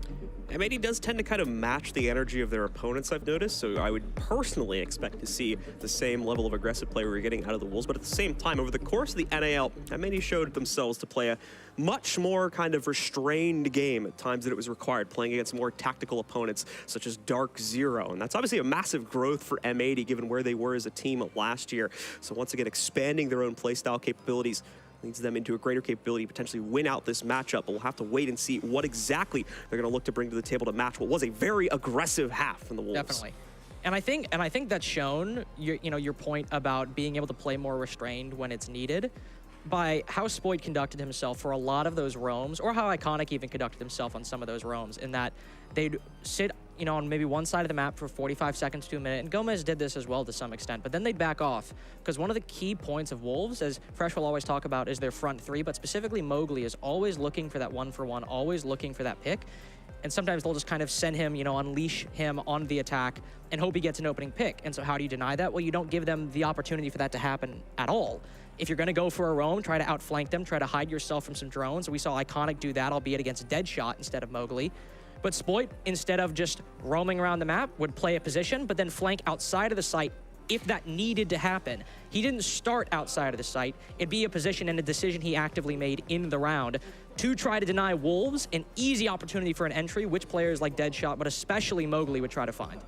M80 does tend to kind of match the energy of their opponents, I've noticed, so I would personally expect to see the same level of aggressive play we're getting out of the Wolves, but at the same time, over the course of the NAL, M80 showed themselves to play a much more kind of restrained game at times that it was required, playing against more tactical opponents such as DarkZero, and that's obviously a massive growth for M80 given where they were as a team last year. So once again, expanding their own playstyle capabilities leads them into a greater capability to potentially win out this matchup. But we'll have to wait and see what exactly they're going to look to bring to the table to match what was a very aggressive half from the Wolves. Definitely. And I think that's shown, your point about being able to play more restrained when it's needed by how Spoit conducted himself for a lot of those roams, or how Iconic even conducted himself on some of those roams, in that they'd sit on maybe one side of the map for 45 seconds to a minute, and Gomez did this as well to some extent, but then they'd back off, because one of the key points of Wolves, as Fresh will always talk about, is their front three, but specifically Mowgli is always looking for that 1-for-1, always looking for that pick, and sometimes they'll just kind of send him, unleash him on the attack and hope he gets an opening pick. And so how do you deny that? Well, you don't give them the opportunity for that to happen at all. If you're going to go for a roam, try to outflank them, try to hide yourself from some drones. We saw Iconic do that, albeit against Deadshot instead of Mowgli. But Spoit, instead of just roaming around the map, would play a position, but then flank outside of the site if that needed to happen. He didn't start outside of the site. It'd be a position and a decision he actively made in the round to try to deny Wolves an easy opportunity for an entry, which players like Deadshot, but especially Mowgli, would try to find.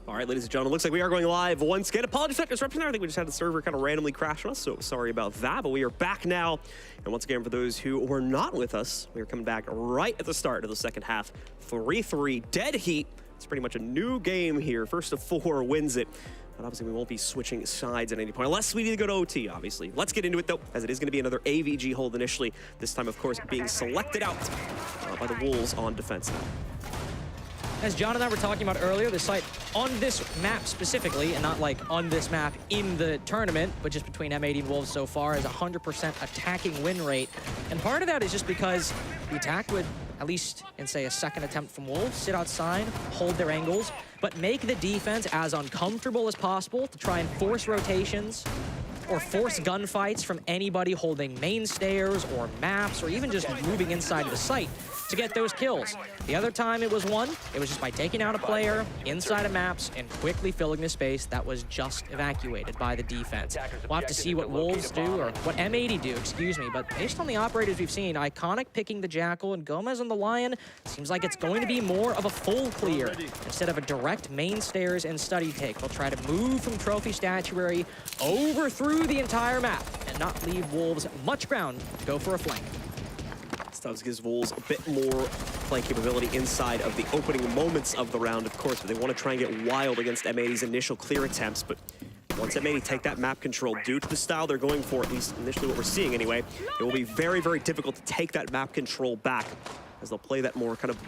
All right, ladies and gentlemen, looks like we are going live once again. Apologies for that disruption there. I think we just had the server kind of randomly crash on us, so sorry about that. But we are back now. And once again, for those who were not with us, we are coming back right at the start of the second half. 3-3, dead heat. It's pretty much a new game here. First of 4 wins it. But obviously, we won't be switching sides at any point, unless we need to go to OT, obviously. Let's get into it, though, as it is going to be another AVG hold initially. This time, of course, being selected out by the Wolves on defense. As John and I were talking about earlier, the site on this map specifically, and not like on this map in the tournament, but just between M80 and Wolves so far, has 100% attacking win rate. And part of that is just because the attack would, at least in, say, a second attempt from Wolves, sit outside, hold their angles, but make the defense as uncomfortable as possible to try and force rotations or force gunfights from anybody holding main stairs or maps or even just moving inside of the site to get those kills. The other time it was won, it was just by taking out a player inside of maps and quickly filling the space that was just evacuated by the defense. We'll have to see what Wolves do, or what M80 do, excuse me, but based on the operators we've seen, Iconic picking the Jackal and Gomez on the Lion, seems like it's going to be more of a full clear instead of a direct main stairs and study take. They'll try to move from trophy statuary over through the entire map and not leave Wolves much ground to go for a flank. Stubbs gives Wolves a bit more play capability inside of the opening moments of the round, of course, but they want to try and get wild against M80's initial clear attempts. But once M80 take that map control, due to the style they're going for, at least initially what we're seeing anyway, it will be very, very difficult to take that map control back, as they'll play that more kind of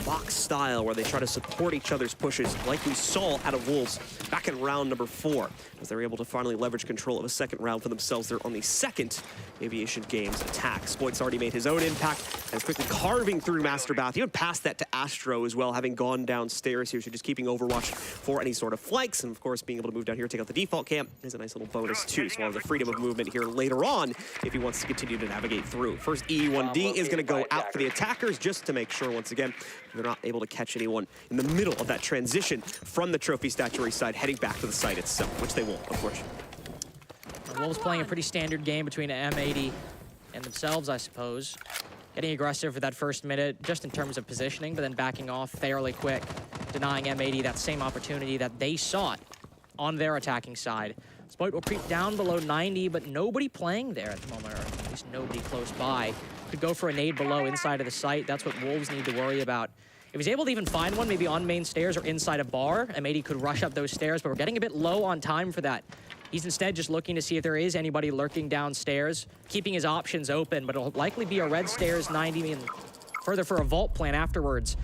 box style where they try to support each other's pushes, like we saw out of Wolves back in round number 4, as they were able to finally leverage control of a second round for themselves there on the second Aviation Games attack. Spoit's already made his own impact and is quickly carving through Master Bath, even past that to Astro as well, having gone downstairs here, so just keeping Overwatch for any sort of flanks, and of course being able to move down here, take out the default camp is a nice little bonus too, so we'll have the freedom of movement here later on if he wants to continue to navigate through. First E1D is going to go out for the attackers, just to make sure, once again, they're not able to catch anyone in the middle of that transition from the trophy statuary side heading back to the site itself, which they won't, of course. Wolves playing a pretty standard game between M80 and themselves, I suppose. Getting aggressive for that first minute, just in terms of positioning, but then backing off fairly quick, denying M80 that same opportunity that they sought on their attacking side. Spoit will creep down below 90, but nobody playing there at the moment, or at least nobody close by. Could go for a nade below inside of the site. That's what Wolves need to worry about. If he's able to even find one, maybe on main stairs or inside a bar, M80 could rush up those stairs, but we're getting a bit low on time for that. He's instead just looking to see if there is anybody lurking downstairs, keeping his options open, but it'll likely be a red stairs 90 and further for a vault plan afterwards.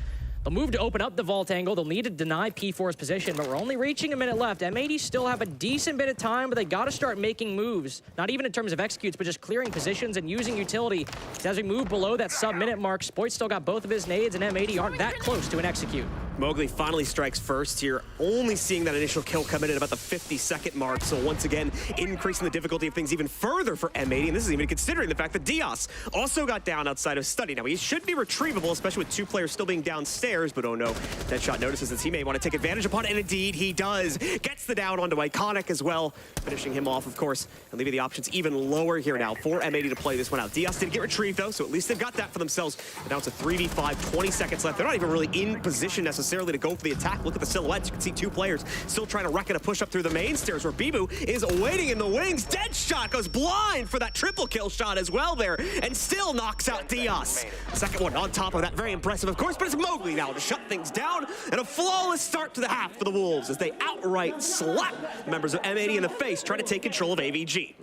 They'll move to open up the vault angle. They'll need to deny P4's position, but we're only reaching a minute left. M80 still have a decent bit of time, but they got to start making moves. Not even in terms of executes, but just clearing positions and using utility. As we move below that sub-minute mark, Spoit still got both of his nades, and M80 aren't that close to an execute. Mowgli finally strikes first here, only seeing that initial kill come in at about the 50-second mark, so once again, increasing the difficulty of things even further for M80, and this is even considering the fact that Diaz also got down outside of study. Now, he should be retrievable, especially with 2 players still being downstairs, but oh no, Deadshot notices his teammate want to take advantage upon it, and indeed he does. Gets the down onto Iconic as well, finishing him off, of course, and leaving the options even lower here now for M80 to play this one out. Diaz did get retrieved, though, so at least they've got that for themselves. And now it's a 3v5, 20 seconds left. They're not even really in position necessarily to go for the attack. Look at the silhouettes. You can see 2 players still trying to wreck it a push up through the main stairs, where Bibu is waiting in the wings. Deadshot goes blind for that triple kill shot as well there, and still knocks out Diaz. Second one on top of that, very impressive, of course, but it's Mowgli now to shut things down, and a flawless start to the half for the Wolves as they outright slap members of M80 in the face, trying to take control of AVG.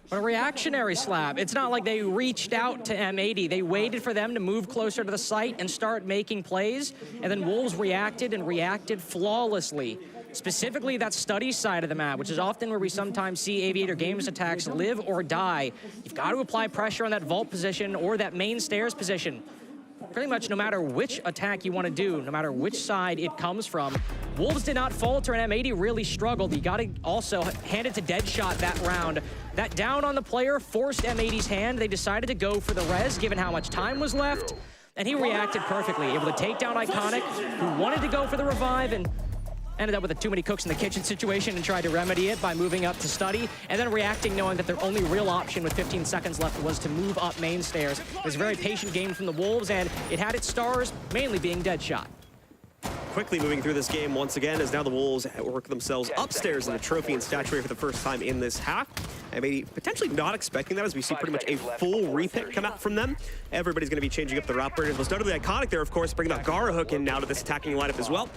But a reactionary slap. It's not like they reached out to M80. They waited for them to move closer to the site and start making plays, and then Wolves reacted and reacted flawlessly. Specifically that study side of the map, which is often where we sometimes see Aviator Games attacks live or die. You've got to apply pressure on that vault position or that main stairs position. Pretty much no matter which attack you want to do, no matter which side it comes from. Wolves did not falter, and M80 really struggled. You got to also hand it to Deadshot that round. That down on the player forced M80's hand. They decided to go for the res, given how much time was left, and he reacted perfectly, able to take down Iconic, who wanted to go for the revive, and ended up with a too many cooks in the kitchen situation and tried to remedy it by moving up to study, and then reacting knowing that their only real option with 15 seconds left was to move up main stairs. It was a very patient game from the Wolves, and it had its stars mainly being Deadshot. quickly moving through this game once again, as now the Wolves work themselves upstairs in the trophy and statue for the first time in this half. And maybe potentially not expecting that, as we see pretty much a full repick come out from them. Everybody's going to be changing up their operators. Most notably Iconic there, of course, bringing that Gara hook in now to this attacking lineup as well.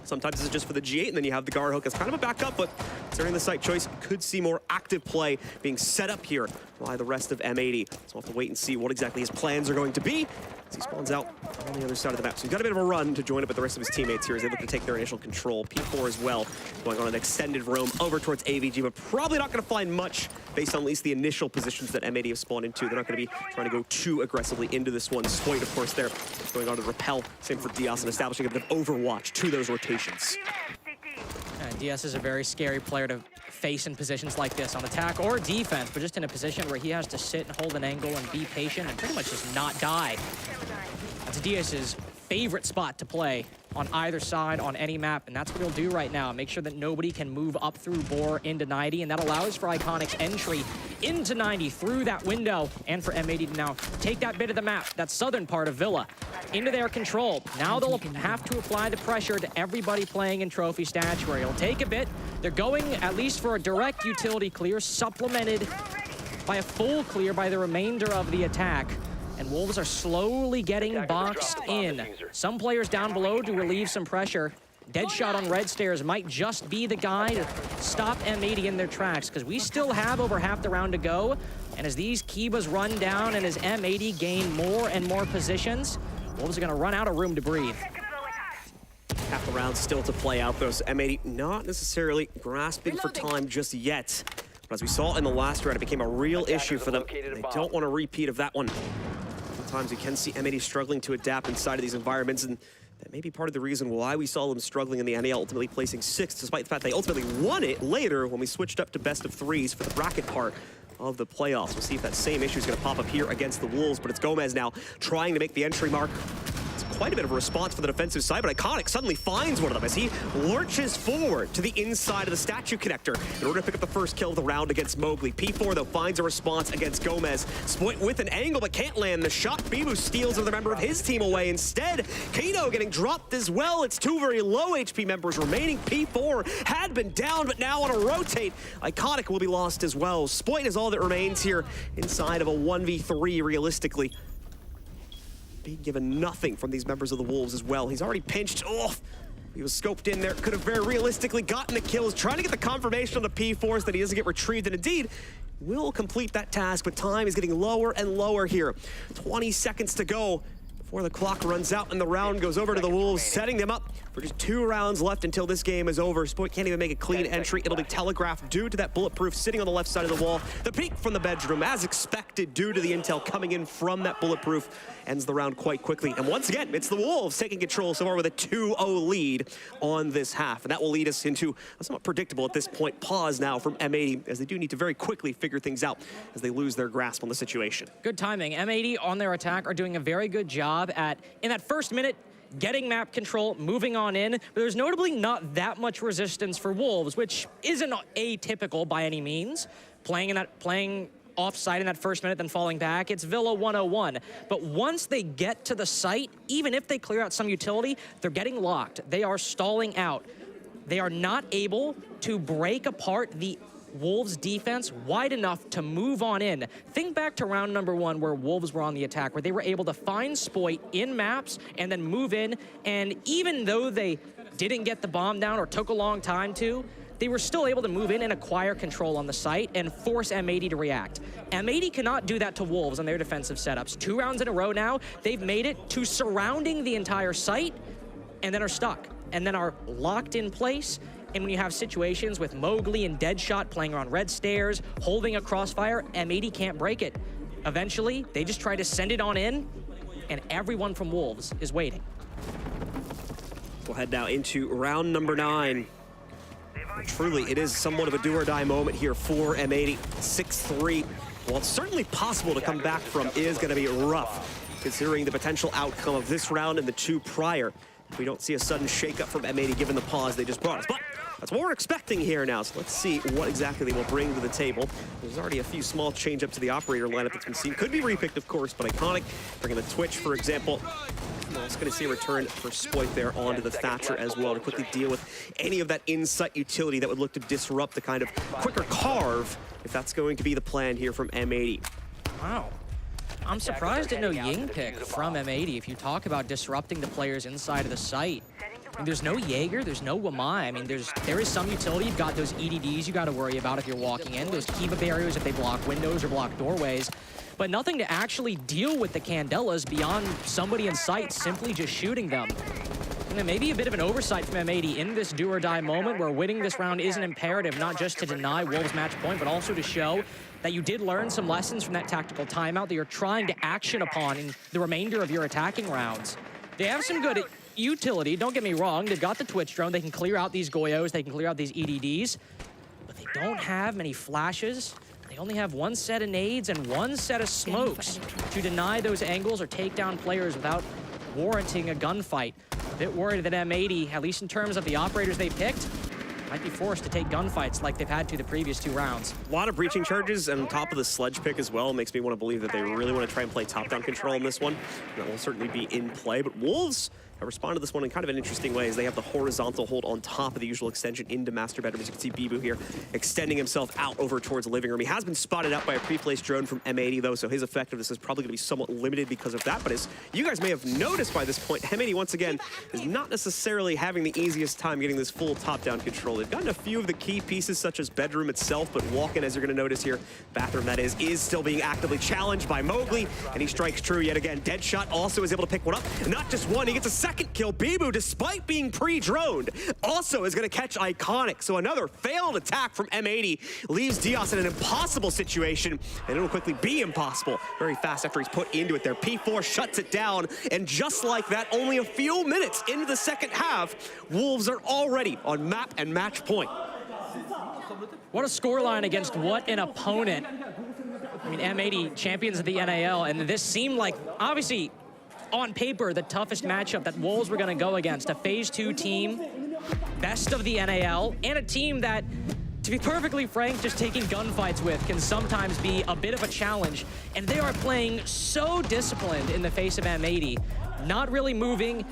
Sometimes this is just for the G8, and then you have the Gara hook as kind of a backup, but considering the site choice, could see more active play being set up here by the rest of M80. So we'll have to wait and see what exactly his plans are going to be as he spawns out on the other side of the map. So he's got a bit of a run to join up with the rest of his teammates here as they look to take their initial control. P4 as well, going on an extended roam over towards AVG, but probably not going to find much based on at least the initial positions that M80 have spawned into. They're not going to be trying to go too aggressively into this one. Snoiqs, of course, there going on to repel. Same for Diaz and establishing a bit of overwatch to those rotations. Diaz is a very scary player to face in positions like this on attack or defense, but just in a position where he has to sit and hold an angle and be patient and pretty much just not die. That's Diaz's favorite spot to play on either side on any map, and that's what he'll do right now. Make sure that nobody can move up through Boar into 90, and that allows for Iconic's entry into 90 through that window, and for M80 to now take that bit of the map, that southern part of Villa, into their control. Now they'll have to apply the pressure to everybody playing in Trophy Statuary. It'll take a bit. They're going at least for a direct utility clear, supplemented by a full clear by the remainder of the attack. And Wolves are slowly getting boxed in. Some players down below to relieve some pressure. Deadshot on red stairs might just be the guy to stop M80 in their tracks, because we still have over half the round to go. And as these Kibas run down and as M80 gain more and more positions, Wolves are going to run out of room to breathe. Half the round still to play out, though, so M80 not necessarily grasping for time just yet. But as we saw in the last round, it became a real issue for them. They don't want a repeat of that one. Sometimes you can see M80 struggling to adapt inside of these environments, and that may be part of the reason why we saw them struggling in the NA, ultimately placing 6th, despite the fact they ultimately won it later when we switched up to best of 3s for the bracket part of the playoffs. We'll see if that same issue is going to pop up here against the Wolves, but it's Gomez now trying to make the entry mark. Quite a bit of a response for the defensive side, but Iconic suddenly finds one of them as he lurches forward to the inside of the statue connector in order to pick up the first kill of the round against Mowgli. P4, though, finds a response against Gomez. Snoiqs with an angle, but can't land the shot. Bibu steals another member of his team away instead. Kano getting dropped as well. It's 2 very low HP members remaining. P4 had been down, but now on a rotate. Iconic will be lost as well. Snoiqs is all that remains here inside of a 1v3, realistically. Being given nothing from these members of the Wolves as well. He's already pinched off. He was scoped in there, could have very realistically gotten the kills, trying to get the confirmation on the P4s that he doesn't get retrieved, and indeed will complete that task, but time is getting lower and lower here. 20 seconds to go before the clock runs out and the round goes over to the Wolves, setting them up for just 2 rounds left until this game is over. Snoiqs can't even make a clean entry. It'll be telegraphed due to that bulletproof sitting on the left side of the wall. The peek from the bedroom, as expected, due to the intel coming in from that bulletproof, ends the round quite quickly. And once again, it's the Wolves taking control so far with a 2-0 lead on this half. And that will lead us into a somewhat predictable at this point pause now from M80, as they do need to very quickly figure things out as they lose their grasp on the situation. Good timing. M80 on their attack are doing a very good job at, in that first minute, getting map control, moving on in, but there's notably not that much resistance for Wolves, which isn't atypical by any means. Playing off-site in that first minute, then falling back, it's Villa 101. But once they get to the site, even if they clear out some utility, they're getting locked. They are stalling out. They are not able to break apart the Wolves defense wide enough to move on in. Think back to round number 1 where Wolves were on the attack, where they were able to find Snoiqs in maps and then move in, and even though they didn't get the bomb down or took a long time to, they were still able to move in and acquire control on the site and force M80 to react. M80 cannot do that to Wolves on their defensive setups. 2 rounds in a row now, they've made it to surrounding the entire site and then are stuck and then are locked in place. And when you have situations with Mowgli and Deadshot playing around red stairs, holding a crossfire, M80 can't break it. Eventually, they just try to send it on in, and everyone from Wolves is waiting. We'll head now into round number 9. Truly, it is somewhat of a do-or-die moment here for M80. 6-3. While it's certainly possible to come back from, is going to be rough, considering the potential outcome of this round and the 2 prior. we don't see a sudden shakeup from M80 given the pause they just brought us. But that's what we're expecting here now, so let's see what exactly they will bring to the table. There's already a few small change-ups to the operator lineup that's been seen. Could be repicked, of course, but Iconic, bringing the Twitch, for example. We're also going to see a return for Snoiqs there onto the Thatcher as well to quickly deal with any of that insight utility that would look to disrupt the kind of quicker carve, if that's going to be the plan here from M80. Wow. I'm surprised at no Ying pick from M80 if you talk about disrupting the players inside of the site. I mean, there's no Jaeger, there's no Wamai. I mean, there is some utility. You've got those EDDs you got to worry about if you're walking in, those Kiva barriers if they block windows or block doorways, but nothing to actually deal with the Candelas beyond somebody in sight simply just shooting them. And then maybe a bit of an oversight from M80 in this do or die moment where winning this round isn't imperative, not just to deny Wolves match point, but also to show that you did learn some lessons from that tactical timeout that you're trying to action upon in the remainder of your attacking rounds. They have some good utility, don't get me wrong. They've got the Twitch drone. They can clear out these Goyos. They can clear out these EDDs. But they don't have many flashes. They only have one set of nades and one set of smokes to deny those angles or take down players without warranting a gunfight. A bit worried that M80, at least in terms of the operators they picked, might be forced to take gunfights like they've had to the previous 2 rounds. A lot of breaching charges and on top of the sledge pick as well makes me want to believe that they really want to try and play top-down control in this one. That will certainly be in play, but Wolves have responded to this one in kind of an interesting way as they have the horizontal hold on top of the usual extension into master bedroom. As you can see Bibu here extending himself out over towards the living room. He has been spotted out by a pre-placed drone from M80 though, so his effectiveness is probably going to be somewhat limited because of that. But as you guys may have noticed by this point, M80 once again is not necessarily having the easiest time getting this full top-down control. They've gotten a few of the key pieces such as bedroom itself, but walk-in, as you're going to notice here, bathroom that is still being actively challenged by Mowgli, and he strikes true yet again. Deadshot also is able to pick one up, and not just one, he gets a second kill. Bibu, despite being pre-droned, also is going to catch Iconic. So another failed attack from M80 leaves Diaz in an impossible situation, and it'll quickly be impossible very fast after he's put into it there. P4 shuts it down, and just like that, only a few minutes into the second half, Wolves are already on map and match point. What a scoreline against what an opponent. I mean, M80, champions of the NAL, and this seemed like, obviously, on paper, the toughest matchup that Wolves were going to go against. A Phase 2 team, best of the NAL, and a team that, to be perfectly frank, just taking gunfights with can sometimes be a bit of a challenge. And they are playing so disciplined in the face of M80, not really moving,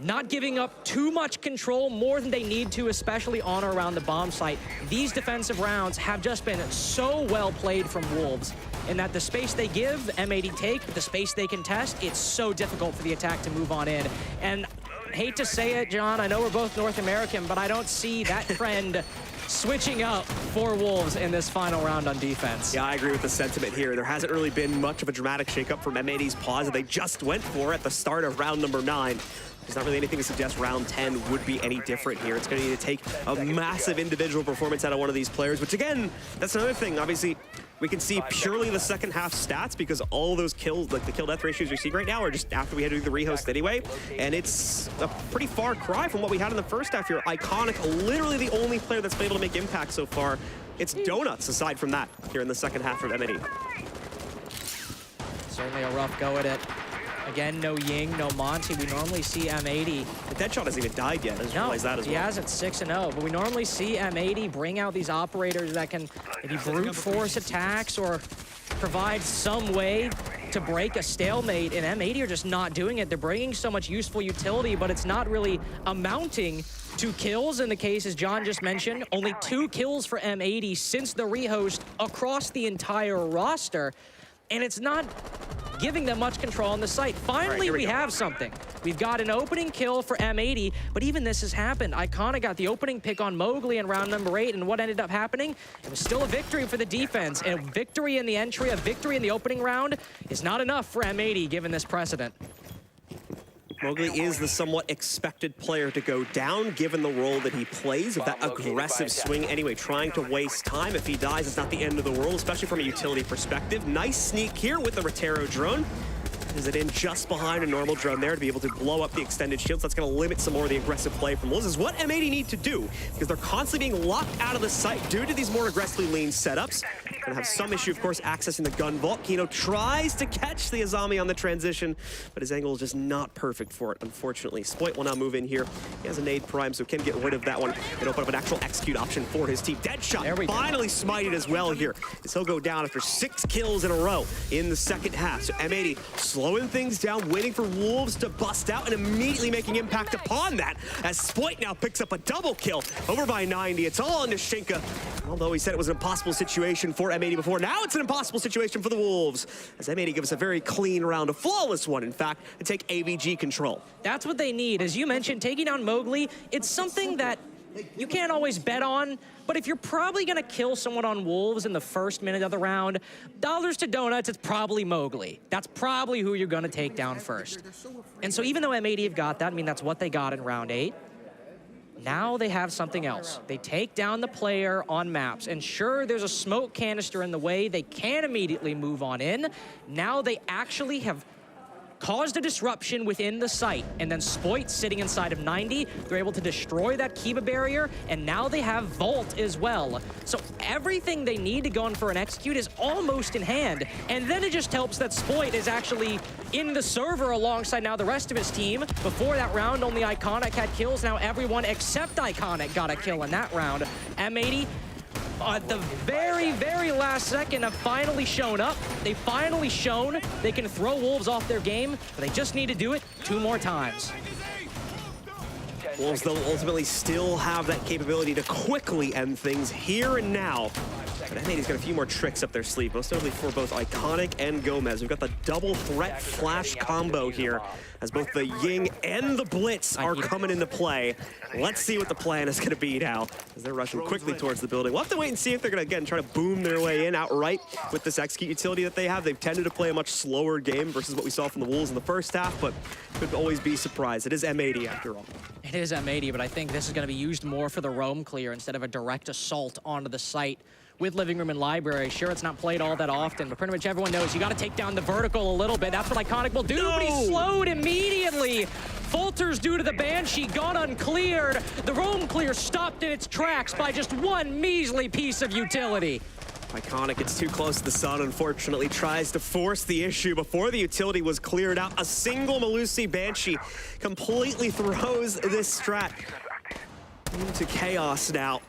not giving up too much control, more than they need to, especially on or around the bomb site. These defensive rounds have just been so well played from Wolves, in that the space they give, M80 take, but the space they contest, it's so difficult for the attack to move on in. And hate to say it, John, I know we're both North American, but I don't see that trend switching up for Wolves in this final round on defense. Yeah, I agree with the sentiment here. There hasn't really been much of a dramatic shakeup from M80's pause that they just went for at the start of round number 9. There's not really anything to suggest round 10 would be any different here. It's going to need to take a massive individual performance out of one of these players, which again, that's another thing. Obviously, we can see purely the second half stats because all those kills, like the kill death ratios you're seeing right now, are just after we had to do the rehost anyway. And it's a pretty far cry from what we had in the first half here. Iconic, literally the only player that's been able to make impact so far. It's donuts aside from that here in the second half of M80. Certainly a rough go at it. Again, no Ying, no Monty. We normally see M80. The Deadshot hasn't even died yet. I just realized that as well. He hasn't 6-0, but we normally see M80 bring out these operators that can maybe brute force attacks or provide some way to break a stalemate, and M80 are just not doing it. They're bringing so much useful utility, but it's not really amounting to kills in the case, as John just mentioned. Only 2 kills for M80 since the rehost across the entire roster, and it's not giving them much control on the site. Finally, we have something. We've got an opening kill for M80, but even this has happened. Iconic got the opening pick on Mowgli in round number 8, and what ended up happening? It was still a victory for the defense, and a victory in the entry, a victory in the opening round is not enough for M80 given this precedent. Mowgli is the somewhat expected player to go down, given the role that he plays of that aggressive swing. Anyway, trying to waste time. If he dies, it's not the end of the world, especially from a utility perspective. Nice sneak here with the Rotero drone. Is it in just behind a normal drone there to be able to blow up the extended shields? That's going to limit some more of the aggressive play from Wolves. Is what M80 need to do, because they're constantly being locked out of the site due to these more aggressively lean setups. Gonna have some issue, of course, accessing the gun vault. Kino tries to catch the Azami on the transition, but his angle is just not perfect for it, unfortunately. Spoit will now move in here. He has a nade prime, so can get rid of that one and open up an actual execute option for his team. Deadshot finally smited as well here, as he'll go down after 6 kills in a row in the second half. So M80 slowing things down, waiting for Wolves to bust out and immediately making impact upon that, as Spoit now picks up a double kill over by 90. It's all into Shinka. Although he said it was an impossible situation for M80 before, now it's an impossible situation for the Wolves, as M80 gives us a very clean round, a flawless one, in fact, to take AVG control. That's what they need. As you mentioned, taking down Mowgli, it's something that you can't always bet on, but if you're probably going to kill someone on Wolves in the first minute of the round, dollars to donuts, it's probably Mowgli. That's probably who you're going to take down first. And so even though M80 have got that, I mean, that's what they got in round 8, now they have something else. They take down the player on maps, and sure, there's a smoke canister in the way. They can immediately move on in. Now they actually have caused a disruption within the site, and then Spoit sitting inside of 90, they're able to destroy that Kiba barrier, and now they have Vault as well. So everything they need to go in for an execute is almost in hand, and then it just helps that Spoit is actually in the server alongside now the rest of his team. Before that round, only Iconic had kills. Now everyone except Iconic got a kill in that round. M80, at the very, very last second, have finally shown up. They've finally shown they can throw Wolves off their game, but they just need to do it 2 more times. Wolves, though, ultimately still have that capability to quickly end things here and now. But M80's got a few more tricks up their sleeve, most notably for both Iconic and Gomez. We've got the double threat flash combo here, as both the Ying and the Blitz are coming into play. Let's see what the plan is going to be now, as they're rushing quickly towards the building. We'll have to wait and see if they're going to, again, try to boom their way in outright with this execute utility that they have. They've tended to play a much slower game versus what we saw from the Wolves in the first half, but could always be surprised. It is M80 after all. It is M80, but I think this is going to be used more for the roam clear instead of a direct assault onto the site with Living Room and Library. Sure, it's not played all that often, but pretty much everyone knows you got to take down the vertical a little bit. That's what Iconic will do, but he's slowed immediately. Falters due to the Banshee got uncleared. The roam clear stopped in its tracks by just one measly piece of utility. Iconic gets too close to the sun, unfortunately, tries to force the issue before the utility was cleared out. A single Melusi Banshee completely throws this strat into chaos now,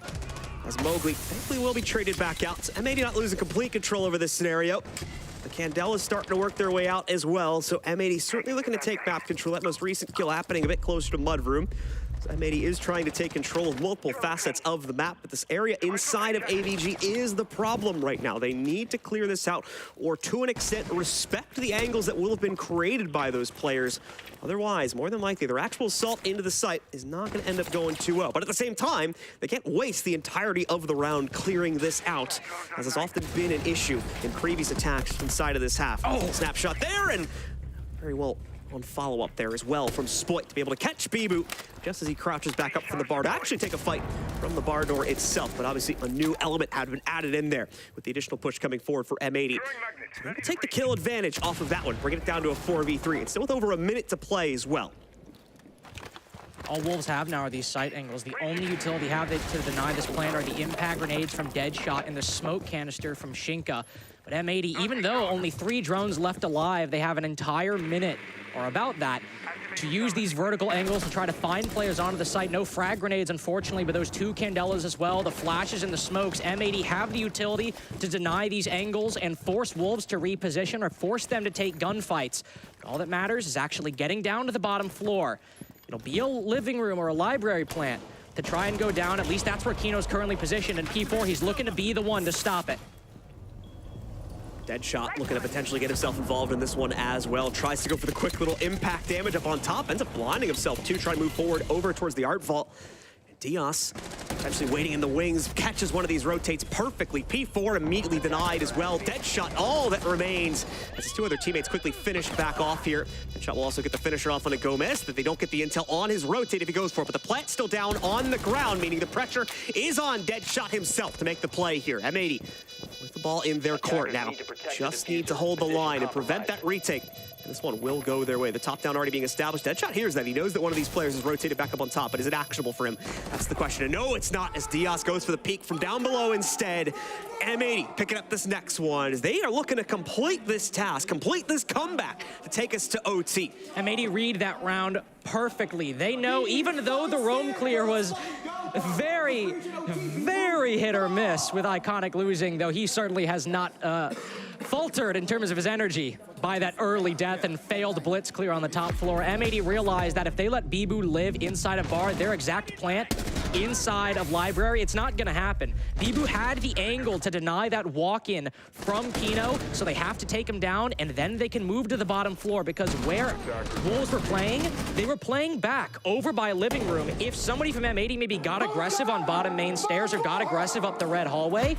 as Mowgli thankfully will be traded back out. So M80 not losing complete control over this scenario. The Candela's starting to work their way out as well, so M80 certainly looking to take map control. That most recent kill happening a bit closer to Mudroom. So M80 is trying to take control of multiple facets of the map, but this area inside of AVG is the problem right now. They need to clear this out, or to an extent, respect the angles that will have been created by those players. Otherwise, more than likely, their actual assault into the site is not going to end up going too well. But at the same time, they can't waste the entirety of the round clearing this out, as has often been an issue in previous attacks inside of this half. Oh, snapshot there, and very well on follow-up there as well from Spoit to be able to catch Bibu just as he crouches back up from the bar to actually take a fight from the bar door itself. But obviously a new element had been added in there with the additional push coming forward for M80. So they can take the kill advantage off of that one, bringing it down to a 4v3. It's still with over a minute to play as well. All Wolves have now are these sight angles. The only utility have to deny this plan are the impact grenades from Deadshot and the smoke canister from Shinka. But M80, even though only 3 drones left alive, they have an entire minute, or about that, to use these vertical angles to try to find players onto the site. No frag grenades, unfortunately, but those 2 Candelas as well, the flashes and the smokes. M80 have the utility to deny these angles and force Wolves to reposition or force them to take gunfights. But all that matters is actually getting down to the bottom floor. It'll be a living room or a library plant to try and go down. At least that's where Kino's currently positioned. And P4, he's looking to be the one to stop it. Deadshot looking to potentially get himself involved in this one as well. Tries to go for the quick little impact damage up on top. Ends up blinding himself too, trying to move forward over towards the art vault. And Diaz potentially waiting in the wings, catches one of these, rotates perfectly. P4 immediately denied as well. Deadshot, all that remains, as his 2 other teammates quickly finish back off here. Deadshot will also get the finisher off on a Gomez, but they don't get the intel on his rotate if he goes for it. But the plant's still down on the ground, meaning the pressure is on Deadshot himself to make the play here. M80 with the ball in their court now. Just need to hold the line and prevent that retake. And this one will go their way. The top down already being established. Deadshot hears that. He knows that one of these players is rotated back up on top, but is it actionable for him? That's the question. And no, it's not, as Diaz goes for the peek from down below instead. M80 picking up this next one as they are looking to complete this task, complete this comeback to take us to OT. M80 read that round perfectly. They know, even though the roam clear was very, very hit or miss with Iconic losing, though he certainly has not faltered in terms of his energy by that early death and failed blitz clear on the top floor. M80 realized that if they let Bibu live inside of bar, their exact plant inside of library, it's not gonna happen. Bibu had the angle to deny that walk-in from Kino, so they have to take him down, and then they can move to the bottom floor, because where Wolves were playing, they were playing back over by living room. If somebody from M80 maybe got aggressive on bottom main stairs or got aggressive up the red hallway,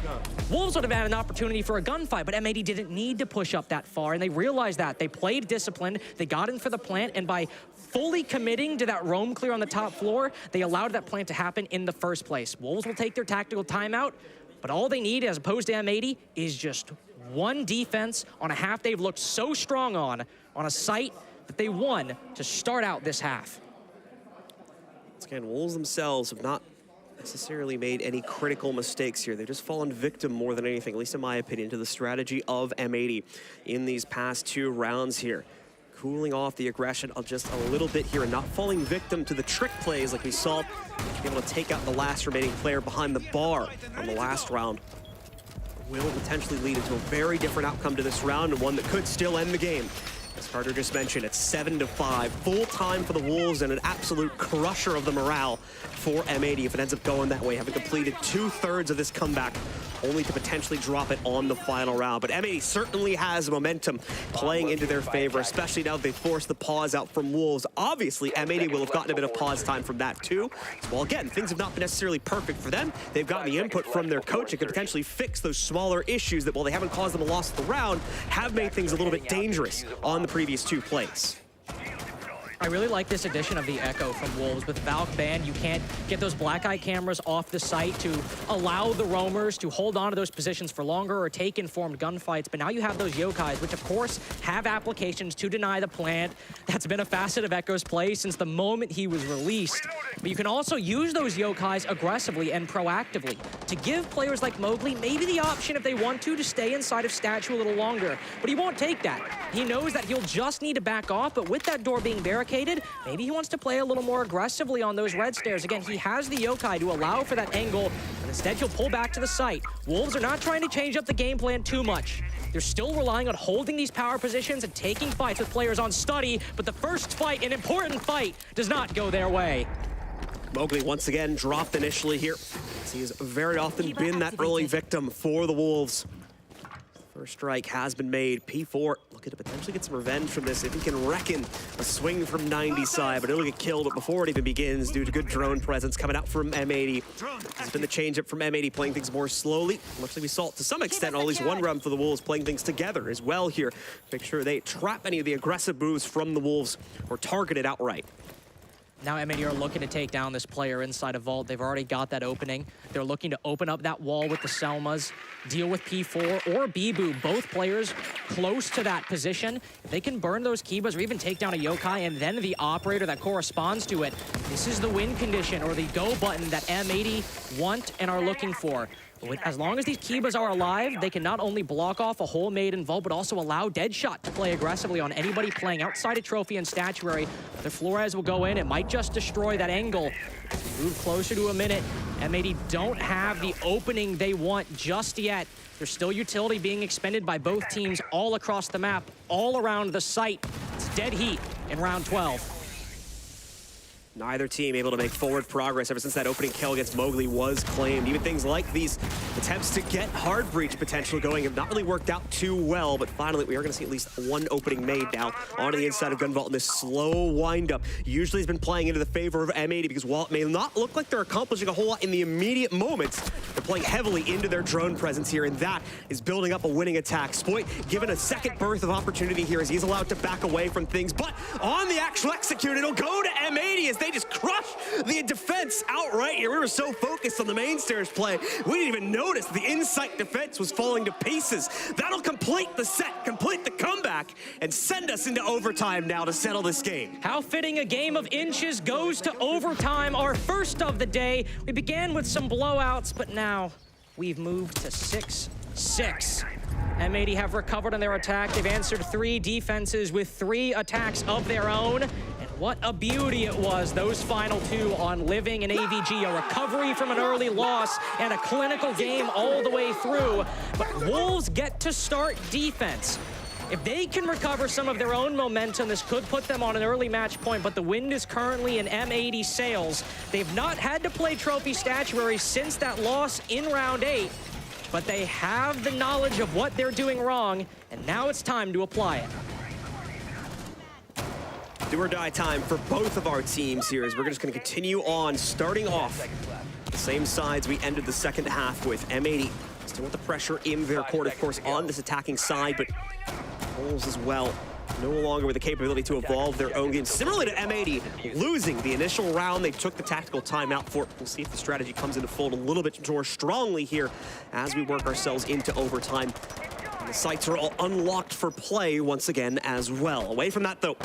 Wolves would have had an opportunity for a gunfight, but M80 didn't need to push up that far, and they realized that. They played disciplined, they got in for the plant, and by fully committing to that roam clear on the top floor, they allowed that plant to happen in the first place. Wolves will take their tactical timeout, but all they need, as opposed to M80, is just one defense on a half they've looked so strong on a site that they won to start out this half. Once again, Wolves themselves have not necessarily made any critical mistakes here. They've just fallen victim more than anything, at least in my opinion, to the strategy of M80 in these past 2 rounds here. Cooling off the aggression just a little bit here and not falling victim to the trick plays like we saw, able to take out the last remaining player behind the bar on the last round. Will potentially lead into a very different outcome to this round, and one that could still end the game. As Carter just mentioned, it's 7-5, full time for the Wolves, and an absolute crusher of the morale for M80 if it ends up going that way, having completed 2/3 of this comeback, only to potentially drop it on the final round. But M80 certainly has momentum playing into their favor, especially now that they forced the pause out from Wolves. Obviously, M80 will have gotten a bit of pause time from that too. So, well, again, things have not been necessarily perfect for them. They've gotten the input from their coach and could potentially fix those smaller issues that, while they haven't caused them a loss of the round, have made things a little bit dangerous on the previous 2 plays. I really like this addition of the Echo from Wolves. With Valk banned, you can't get those black eye cameras off the site to allow the roamers to hold on to those positions for longer or take informed gunfights. But now you have those yokais, which of course have applications to deny the plant. That's been a facet of Echo's play since the moment he was released. But you can also use those yokais aggressively and proactively to give players like Mowgli maybe the option, if they want to stay inside of Statue a little longer. But he won't take that. He knows that he'll just need to back off, but with that door being barricaded, maybe he wants to play a little more aggressively on those red stairs. Again, he has the yokai to allow for that angle, but instead he'll pull back to the site. Wolves are not trying to change up the game plan too much. They're still relying on holding these power positions and taking fights with players on study, but the first fight, an important fight, does not go their way. Mowgli once again dropped initially here, as he has very often been that early victim for the Wolves. First strike has been made. P4 looking to potentially get some revenge from this if he can reckon a swing from 90 side, but it'll get killed before it even begins due to good drone presence coming out from M80. It's been the change-up from M80, playing things more slowly. Much like we saw to some extent, at least one round for the Wolves, playing things together as well here. Make sure they trap any of the aggressive moves from the Wolves or target it outright. Now M80 are looking to take down this player inside of Vault. They've already got that opening. They're looking to open up that wall with the Selmas, deal with P4 or Bibu, both players close to that position. If they can burn those Kibas or even take down a yokai and then the operator that corresponds to it, this is the win condition or the go button that M80 want and are looking for. As long as these Kibas are alive, they can not only block off a whole made in Vault, but also allow Deadshot to play aggressively on anybody playing outside of Trophy and Statuary. The Flores will go in. It might just destroy that angle. Move closer to a minute. M80 don't have the opening they want just yet. There's still utility being expended by both teams all across the map, all around the site. It's dead heat in round 12. Neither team able to make forward progress ever since that opening kill against Mowgli was claimed. Even things like these attempts to get hard breach potential going have not really worked out too well, but finally we are going to see at least one opening made now on the inside of Gun Vault in this slow windup. Usually has been playing into the favor of M80 because while it may not look like they're accomplishing a whole lot in the immediate moments, they're playing heavily into their drone presence here, and that is building up a winning attack. Spoit given a second birth of opportunity here as he's allowed to back away from things, but on the actual execute, it'll go to M80 as They just crush the defense outright here. We were so focused on the main stairs play, we didn't even notice the Insight defense was falling to pieces. That'll complete the set, complete the comeback, and send us into overtime now to settle this game. How fitting a game of inches goes to overtime, our first of the day. We began with some blowouts, but now we've moved to 6-6. M80 have recovered on their attack. They've answered 3 defenses with 3 attacks of their own. And what a beauty it was, those final 2 on Living and AVG. A recovery from an early loss and a clinical game all the way through. But Wolves get to start defense. If they can recover some of their own momentum, this could put them on an early match point, but the wind is currently in M80 sails. They've not had to play Trophy Statuary since that loss in round 8. But they have the knowledge of what they're doing wrong, and now it's time to apply it. Do or die time for both of our teams here as we're just going to continue on, starting off the same sides we ended the second half with. M80 still with the pressure in their court, of course, on this attacking side, but Wolves as well. No longer with the capability to evolve their own game. Similarly to M80, losing the initial round, they took the tactical timeout for it. We'll see if the strategy comes into fold a little bit more strongly here as we work ourselves into overtime. And the sights are all unlocked for play once again as well. Away from that, though,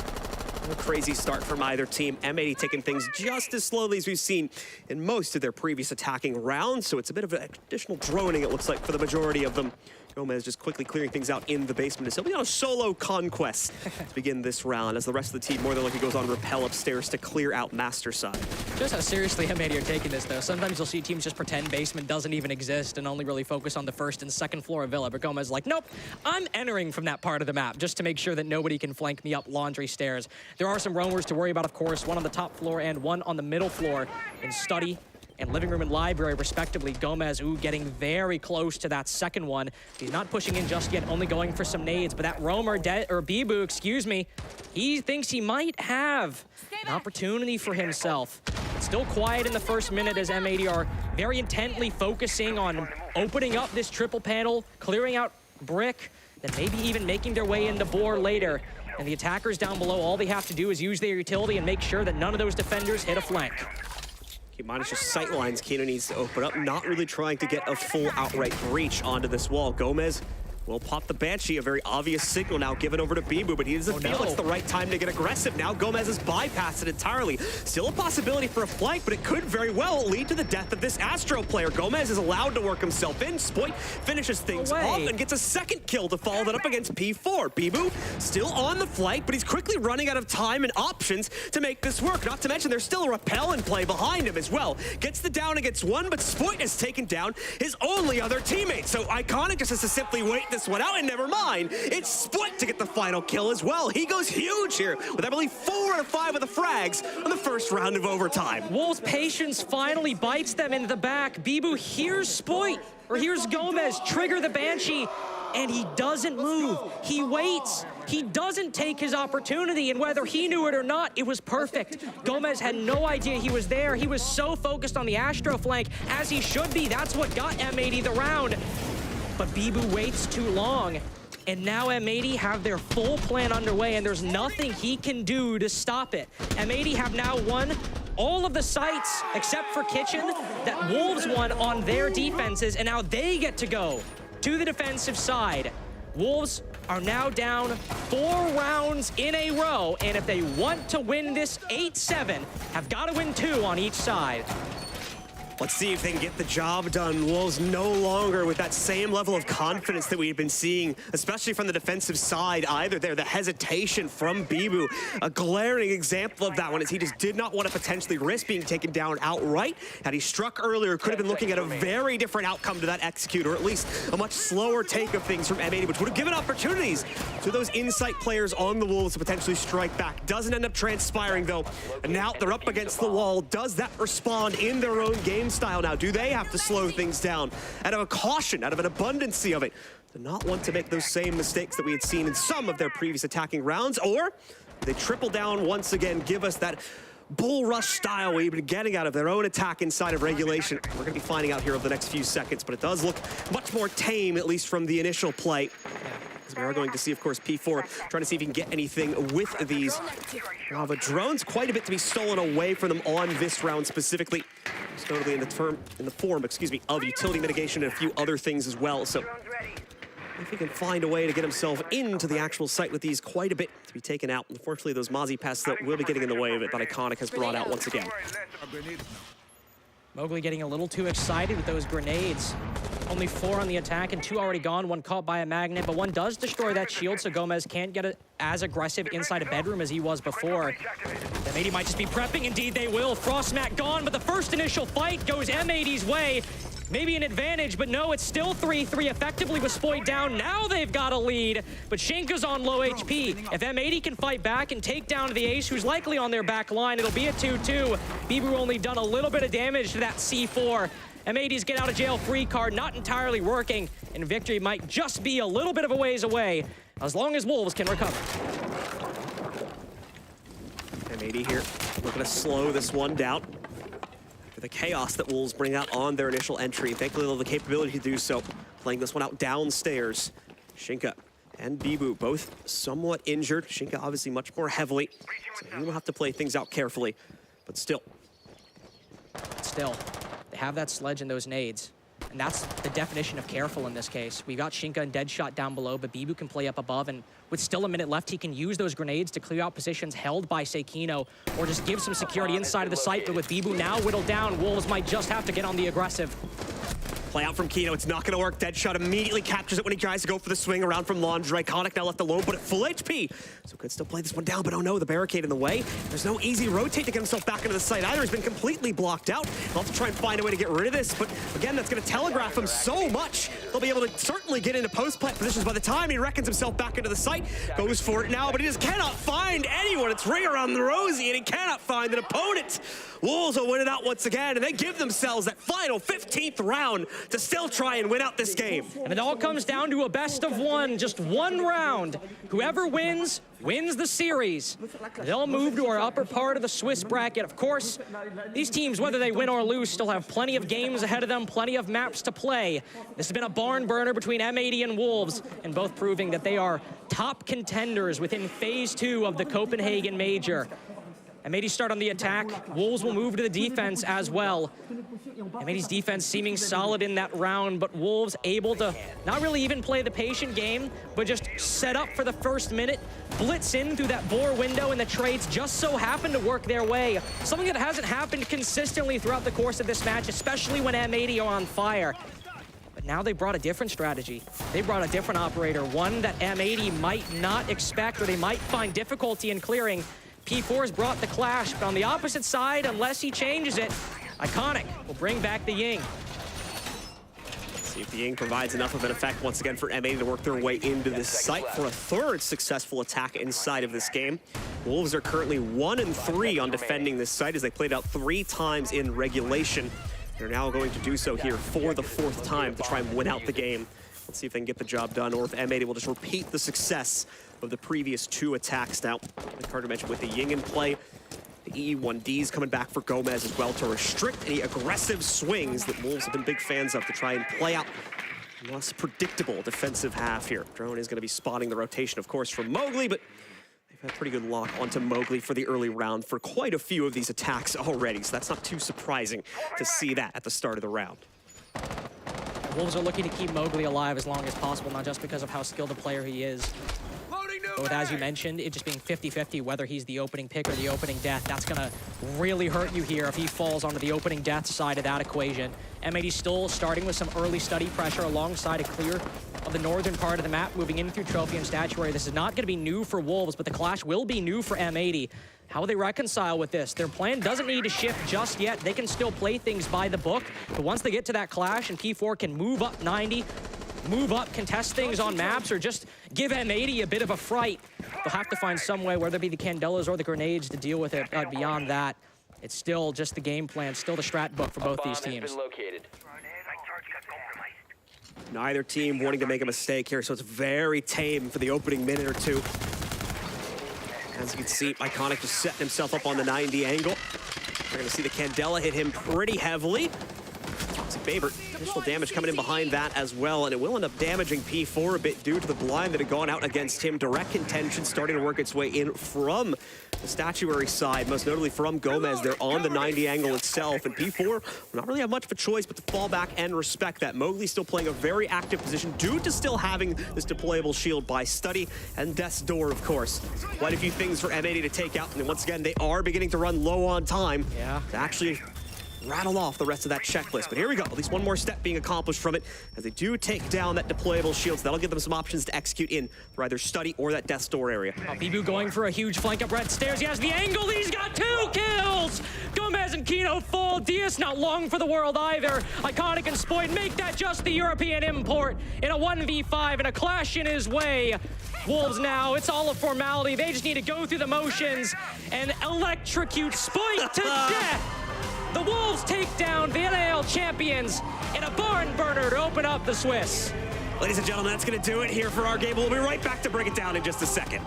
a crazy start from either team. M80 taking things just as slowly as we've seen in most of their previous attacking rounds, so it's a bit of an additional droning, it looks like, for the majority of them. Gomez just quickly clearing things out in the basement. As he'll be on a solo conquest to begin this round, as the rest of the team more than likely goes on rappel upstairs to clear out master side. Just how seriously M80 are taking this, though. Sometimes you'll see teams just pretend basement doesn't even exist and only really focus on the first and second floor of Villa. But Gomez is like, nope, I'm entering from that part of the map just to make sure that nobody can flank me up laundry stairs. There are some roamers to worry about, of course, one on the top floor and one on the middle floor in study and living room and library, respectively. Gomez, getting very close to that second one. He's not pushing in just yet, only going for some nades, but that roamer, or Bibu, excuse me, he thinks he might have an opportunity for himself. It's still quiet in the first minute as M80 are very intently focusing on opening up this triple panel, clearing out brick, then maybe even making their way into Boar later. And the attackers down below, all they have to do is use their utility and make sure that none of those defenders hit a flank. Minus just sight lines, Kino needs to open up, not really trying to get a full outright breach onto this wall. Gomez will pop the Banshee, a very obvious signal now given over to Bibu, but he doesn't feel it's the right time to get aggressive. Now Gomez has bypassed it entirely. Still a possibility for a flank, but it could very well lead to the death of this Astro player. Gomez is allowed to work himself in. Spoit finishes things off and gets a second kill to follow that up against P4. Bibu still on the flank, but he's quickly running out of time and options to make this work. Not to mention there's still a rappel in play behind him as well. Gets the down against one, but Spoit has taken down his only other teammate. So Iconic just has to simply wait this one out, and never mind, it's Spoit to get the final kill as well. He goes huge here with, I believe, 4 out of 5 of the frags on the first round of overtime. Wolves' patience finally bites them into the back. Bibu hears Spoit, or hears Gomez trigger the Banshee, and he doesn't move. He waits. He doesn't take his opportunity, and whether he knew it or not, it was perfect. Gomez had no idea he was there. He was so focused on the Astro flank, as he should be. That's what got M80 the round. But Bibu waits too long, and now M80 have their full plan underway, and there's nothing he can do to stop it. M80 have now won all of the sites, except for Kitchen, that Wolves won on their defenses, and now they get to go to the defensive side. Wolves are now down 4 rounds in a row, and if they want to win this 8-7, have got to win 2 on each side. Let's see if they can get the job done. Wolves no longer with that same level of confidence that we've been seeing, especially from the defensive side either there. The hesitation from Bibu, a glaring example of that one, as he just did not want to potentially risk being taken down outright. Had he struck earlier, could have been looking at a very different outcome to that execute, or at least a much slower take of things from M80, which would have given opportunities to those Insight players on the Wolves to potentially strike back. Doesn't end up transpiring though, and now they're up against the wall. Does that respond in their own game style now? Do they have to slow things down out of a caution, out of an abundancy of it, to not want to make those same mistakes that we had seen in some of their previous attacking rounds? Or they triple down once again, give us that bull rush style we've been getting out of their own attack inside of regulation? We're going to be finding out here over the next few seconds, but it does look much more tame, at least from the initial play. As we are going to see, of course, P4 trying to see if he can get anything with these Bravo drones. Quite a bit to be stolen away from them on this round specifically. Most notably in the form of utility mitigation and a few other things as well. So if he can find a way to get himself into the actual site with these, quite a bit to be taken out. Unfortunately, those Mozzie pests that will be getting in the way of it, but Iconic has brought out once again. Mowgli getting a little too excited with those grenades. Only 4 on the attack and 2 already gone, 1 caught by a magnet, but 1 does destroy that shield, so Gomez can't get as aggressive inside a bedroom as he was before. M80 might just be prepping, indeed they will. Frostmat gone, but the first initial fight goes M80's way. Maybe an advantage, but no, it's still 3-3 effectively with Spoit down. Now they've got a lead, but Shinka's on low HP. If M80 can fight back and take down the Ace, who's likely on their back line, it'll be a 2-2. Bibu only done a little bit of damage to that C4. M80's get out of jail free card not entirely working, and victory might just be a little bit of a ways away, as long as Wolves can recover. M80 here, looking to slow this one down. The chaos that Wolves bring out on their initial entry. Thankfully, they'll have the capability to do so. Playing this one out downstairs. Shinka and Bibu both somewhat injured. Shinka obviously much more heavily, so he will have to play things out carefully, but still. Still, they have that sledge and those nades. And that's the definition of careful in this case. We got Shinka and Deadshot down below, but Bibu can play up above, and with still a minute left, he can use those grenades to clear out positions held by Seikino, or just give some security inside of the site. But with Bibu now whittled down, Wolves might just have to get on the aggressive. Play out from Kino, it's not gonna work. Deadshot immediately captures it when he tries to go for the swing around from Laundry. Iconic now left alone, but at full HP. So could still play this one down, but oh no, the barricade in the way. There's no easy rotate to get himself back into the site either. He's been completely blocked out. He'll have to try and find a way to get rid of this, but again, that's gonna telegraph him so much. They'll be able to certainly get into post-plant positions by the time he reckons himself back into the site. Goes for it now, but he just cannot find anyone. It's ring around the rosy, and he cannot find an opponent. Wolves will win it out once again, and they give themselves that final 15th round to still try and win out this game. And it all comes down to a best of 1, just 1 round. Whoever wins, wins the series. They'll move to our upper part of the Swiss bracket. Of course, these teams, whether they win or lose, still have plenty of games ahead of them, plenty of maps to play. This has been a barn burner between M80 and Wolves, and both proving that they are top contenders within Phase 2 of the Copenhagen Major. M80 start on the attack. Wolves will move to the defense as well. M80's defense seeming solid in that round, but Wolves able to not really even play the patient game, but just set up for the first minute, blitz in through that bore window, and the trades just so happen to work their way. Something that hasn't happened consistently throughout the course of this match, especially when M80 are on fire. But now they brought a different strategy. They brought a different operator, one that M80 might not expect or they might find difficulty in clearing. P4's brought the clash, but on the opposite side, unless he changes it, Iconic will bring back the Ying. See if the Ying provides enough of an effect once again for M80 to work their way into this site for a 3rd successful attack inside of this game. Wolves are currently 1-3 on defending this site as they played out 3 times in regulation. They're now going to do so here for the 4th time to try and win out the game. Let's see if they can get the job done, or if M80 will just repeat the success of the previous 2 attacks. Now, like Carter mentioned, with the Ying in play, the EE1Ds coming back for Gomez as well to restrict any aggressive swings that Wolves have been big fans of to try and play out a less predictable defensive half here. Drone is going to be spotting the rotation, of course, from Mowgli, but they've had pretty good lock onto Mowgli for the early round for quite a few of these attacks already, so that's not too surprising to see that at the start of the round. Wolves are looking to keep Mowgli alive as long as possible, not just because of how skilled a player he is. But with, as you mentioned, it just being 50-50, whether he's the opening pick or the opening death, that's going to really hurt you here if he falls onto the opening death side of that equation. M80 still starting with some early study pressure alongside a clear of the northern part of the map, moving in through Trophy and Statuary. This is not going to be new for Wolves, but the clash will be new for M80. How will they reconcile with this? Their plan doesn't need to shift just yet. They can still play things by the book, but once they get to that clash and P4 can move up 90, move up, contest things on maps, or just give M80 a bit of a fright, they'll have to find some way, whether it be the Candelas or the grenades, to deal with it. But beyond that, it's still just the game plan, still the strat book for both these teams. Neither team wanting to make a mistake here, so it's very tame for the opening minute or 2. As you can see, Iconic just setting himself up on the 90 angle. We're going to see the Candela hit him pretty heavily. Toxic Baber, additional damage coming in behind that as well, and it will end up damaging P4 a bit due to the blind that had gone out against him. Direct contention starting to work its way in from the statuary side, most notably from Gomez. They're on the 90 angle itself, and P4 will not really have much of a choice but to fall back and respect that. Mowgli still playing a very active position due to still having this deployable shield by Study, and Death's Door, of course. Quite a few things for M80 to take out, and once again, they are beginning to run low on time to actually rattle off the rest of that checklist. But here we go, at least one more step being accomplished from it as they do take down that deployable shield, so that'll give them some options to execute in for either Study or that Death's Door area. Bibu going for a huge flank up red stairs. He has the angle, he's got 2 kills! Gomez and Kino full. Diaz not long for the world either. Iconic and Spoit make that just the European import in a 1v5 and a clash in his way. Wolves now, it's all a formality. They just need to go through the motions and electrocute Spoit to death. The Wolves take down the NAL champions in a barn burner to open up the Swiss. Ladies and gentlemen, that's going to do it here for our game. We'll be right back to break it down in just a second.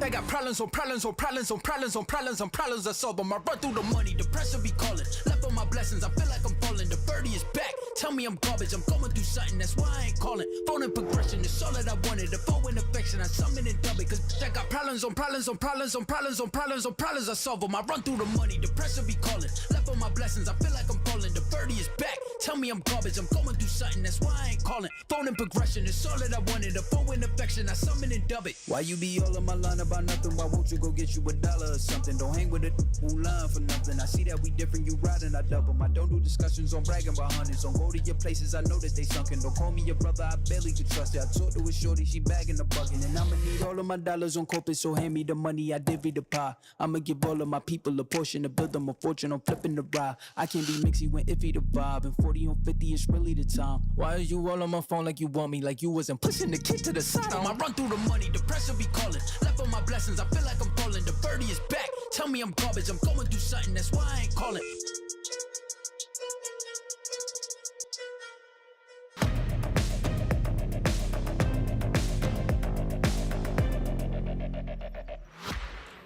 I got problems on problems on problems on problems on problems on problems I solve them. I run through the money, the pressure be calling. Left on my blessings, I feel like I'm falling. The birdie is back, tell me I'm garbage. I'm going through something, that's why I ain't calling. Phone and progression is all that I wanted. The phone in affection, I summon and dub it. Cause I got problems on problems on problems on problems on problems on problems I solve them. I run through the money, the pressure be calling. Left on my blessings, I feel like I'm falling. The birdie is back, tell me I'm garbage. I'm going through something, that's why I ain't calling. Phone and progression is all that I wanted. The phone in affection, I summon and dub it. Why you be all on my line about nothing? Why won't you go get you $1 or something? Don't hang with a who line for nothing. I see that we different, you riding, I double. I don't do discussions on bragging about hundreds. Don't go to your places, I know that they sunken. Don't call me your brother, I barely could trust it. I talked to a shorty, she bagging the bugging. And I'ma need all of my dollars on corporate, so hand me the money, I divvy the pie. I'ma give all of my people a portion to build them a fortune. I'm flipping the ride. I can't be mixy when iffy the vibe. And 40 on 50 is really the time. Why are you all on my phone like you want me? Like you wasn't pushing the kid to the side. I run through the money, the pressure be calling. Left on my blessings, I feel like I'm falling. The birdie is back, tell me I'm garbage. I'm going through something, that's why I ain't calling.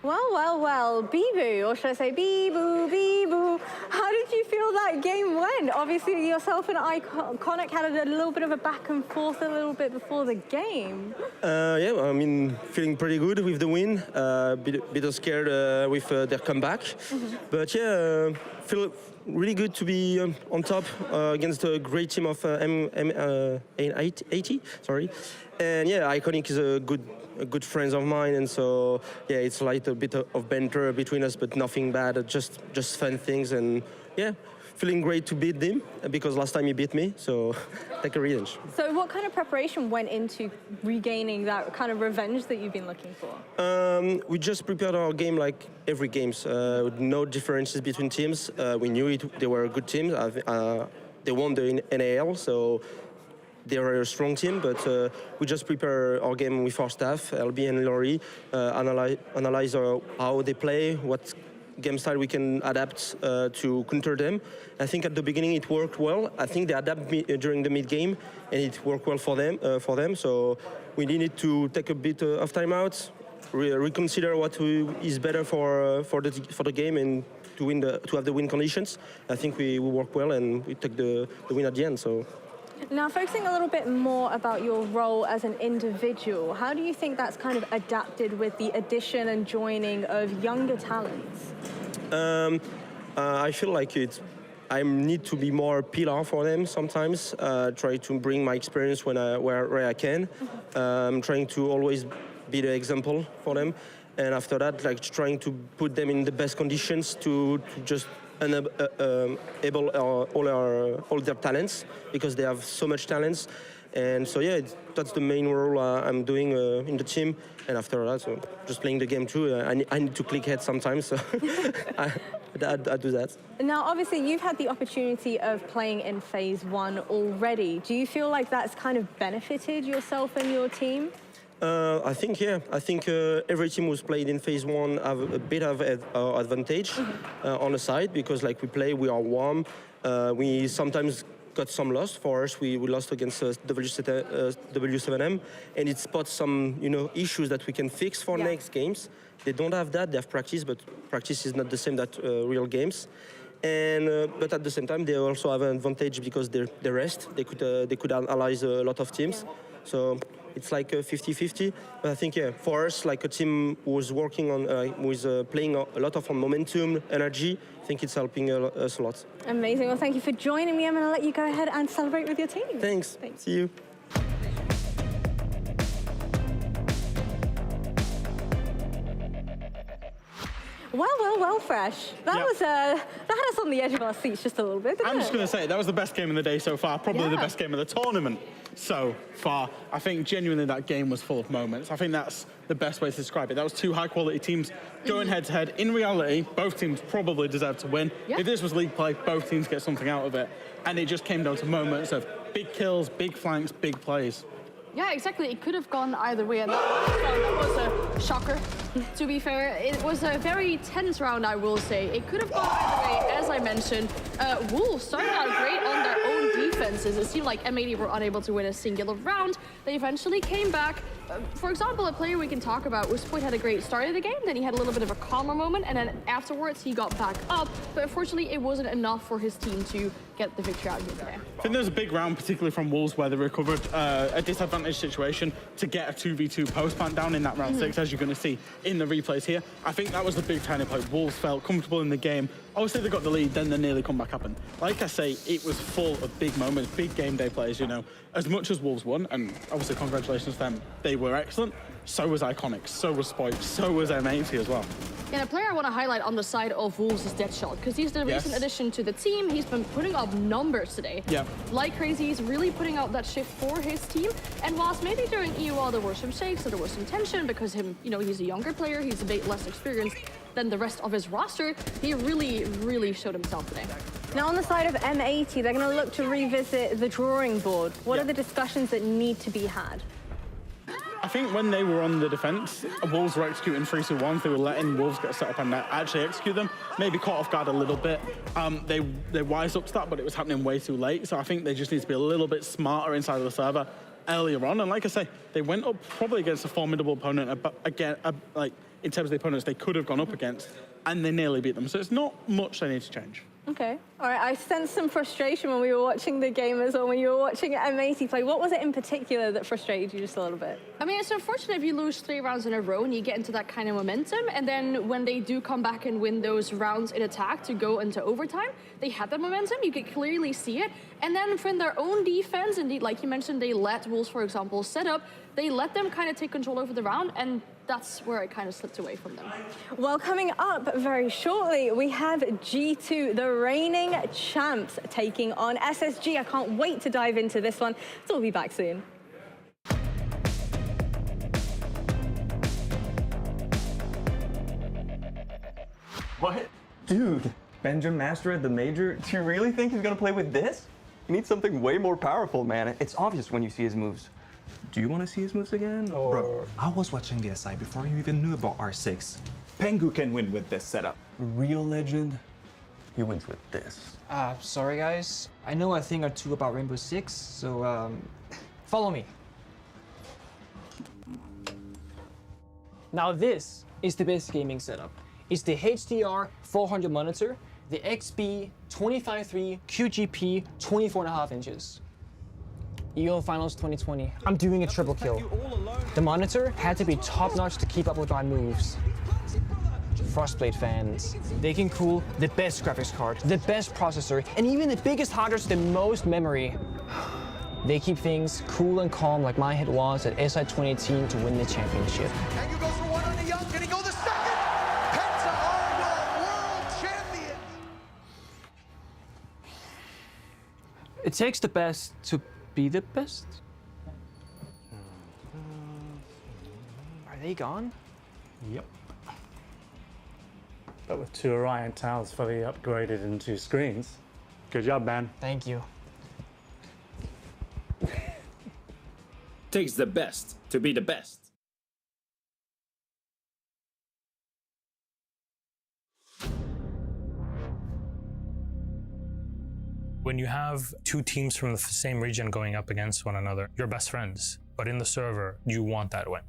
Well, Bibu, or should I say Bibu. How did you feel that game went? Obviously, yourself and Iconic had a little bit of a back and forth a little bit before the game. Yeah, I mean, feeling pretty good with the win. Bit scared with their comeback. But yeah, feel really good to be on top against a great team of M80, sorry. And yeah, Iconic is a good friends of mine, and so yeah, it's like a bit of banter between us, but nothing bad, just fun things, and yeah, feeling great to beat him because last time he beat me, so take a revenge. So what kind of preparation went into regaining that kind of revenge that you've been looking for? We just prepared our game like every games, no differences between teams. We knew they were a good team. They won the NAL, so they are a strong team, but we just prepare our game with our staff, LB and Laurie, analyze how they play, what game style we can adapt to counter them. I think at the beginning it worked well. I think they adapted during the mid-game, and it worked well for them. So we needed to take a bit of time out, reconsider what is better for the game, and to have the win conditions. I think we worked well, and we took the win at the end. So. Now, focusing a little bit more about your role as an individual, how do you think that's kind of adapted with the addition and joining of younger talents? I feel like I need to be more pillar for them sometimes, try to bring my experience where I can. Trying to always be the example for them. And after that, like trying to put them in the best conditions to just enable all their talents because they have so much talents. And so yeah, that's the main role I'm doing in the team. And after that, so just playing the game too. I need to click head sometimes, so I do that. Now, obviously, you've had the opportunity of playing in Phase 1 already. Do you feel like that's kind of benefited yourself and your team? I think, yeah. I think every team who's played in Phase 1 have a bit of advantage on the side because, like, we are warm. We sometimes got some loss. For us, we lost against W7M, and it spots some, issues that we can fix for next games. They don't have that. They have practice, but practice is not the same that real games. And but at the same time, they also have an advantage because they rest. They could analyze a lot of teams. So it's like 50-50. But I think, yeah, for us, like a team who was working on, who is playing a lot of on momentum, energy, I think it's helping us a lot. Amazing. Well, thank you for joining me. I'm going to let you go ahead and celebrate with your team. Thanks. See you. Well, Fresh. That had us on the edge of our seats just a little bit, didn't I'm just it? going to say, that was the best game of the day so far, probably the best game of the tournament so far. I think genuinely that game was full of moments. I think that's the best way to describe it. That was two high-quality teams going head-to-head. In reality, both teams probably deserved to win. If this was league play, both teams get something out of it. And it just came down to moments of big kills, big flanks, big plays. Yeah, exactly. It could have gone either way, and that was a shocker. To be fair, it was a very tense round, I will say. It could have gone either way, as I mentioned. Wolves started out great on their own defenses. It seemed like M80 were unable to win a singular round. They eventually came back. For example, a player we can talk about, Uspoit had a great start of the game, then he had a little bit of a calmer moment, and then afterwards he got back up. But unfortunately, it wasn't enough for his team to get the victory out here today. I think there was a big round, particularly from Wolves, where they recovered a disadvantaged situation to get a 2v2 post plant down in that round 6, as you're going to see in the replays here. I think that was the big turning point. Wolves felt comfortable in the game. Obviously, they got the lead, then the nearly comeback happened. Like I say, it was full of big moments, big game day plays, As much as Wolves won, and obviously congratulations to them, they were excellent. So was Iconics, so was Spoit, so was M80 as well. And a player I want to highlight on the side of Wolves is Deadshot, because he's the recent addition to the team. He's been putting up numbers today. Like crazy, he's really putting out that shift for his team. And whilst maybe during EUL there were some shakes, so there was some tension because he's a younger player, he's a bit less experienced than the rest of his roster, he really showed himself today. Now, on the side of M80, they're going to look to revisit the drawing board. What are the discussions that need to be had? I think when they were on the defense, Wolves were executing 3-2-1s. They were letting Wolves get set up and actually execute them. Maybe caught off guard a little bit. They wised up to that, but it was happening way too late. So I think they just need to be a little bit smarter inside of the server earlier on. And like I say, they went up probably against a formidable opponent. Again, like in terms of the opponents they could have gone up against, and they nearly beat them. So it's not much they need to change. Okay. All right. I sensed some frustration when we were watching the game as well, when you were watching M80 play. What was it in particular that frustrated you just a little bit? I mean, it's unfortunate if you lose 3 rounds in a row and you get into that kind of momentum, and then when they do come back and win those rounds in attack to go into overtime, they had that momentum, you could clearly see it, and then from their own defense, indeed, like you mentioned, they let Wolves, for example, set up, they let them kind of take control over the round, and that's where it kind of slipped away from them. Well, coming up very shortly, we have G2, the reigning champs, taking on SSG. I can't wait to dive into this one. So we'll be back soon. What? Dude, Benjamin Master at the Major? Do you really think he's gonna play with this? He needs something way more powerful, man. It's obvious when you see his moves. Do you want to see his moves again, or...? Bro, I was watching the SI before you even knew about R6. Pengu can win with this setup. Real legend, he wins with this. Sorry guys. I know a thing or two about Rainbow Six, so follow me. Now this is the best gaming setup. It's the HDR 400 monitor, the XB 25.3 QGP 24.5 inches. EO Finals 2020. I'm doing a triple kill. The monitor had to be top-notch to keep up with my moves. Frostblade fans, they can cool the best graphics card, the best processor, and even the biggest hardware with the most memory. They keep things cool and calm like my head was at SI 2018 to win the championship. Pengu goes for one on the young. Can he go the second? Penta are world champions. It takes the best to be the best. Are they gone? Yep. But with 2 Orion towers fully upgraded into screens. Good job, man. Thank you. Takes the best to be the best. When you have 2 teams from the same region going up against one another, you're best friends. But in the server, you want that win.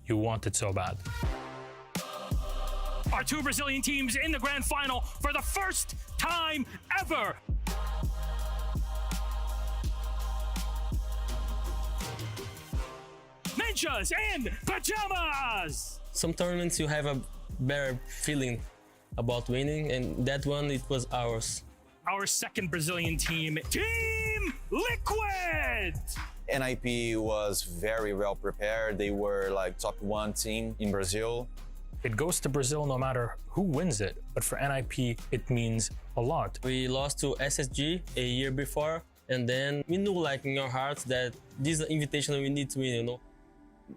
You want it so bad. Our 2 Brazilian teams in the grand final for the first time ever. Ninjas in pajamas! Some tournaments you have a better feeling about winning, and that one, it was ours. Our second Brazilian team, Team Liquid! NIP was very well prepared. They were like top 1 team in Brazil. It goes to Brazil no matter who wins it, but for NIP, it means a lot. We lost to SSG a year before, and then we knew like in our hearts that this invitation we need to win, you know.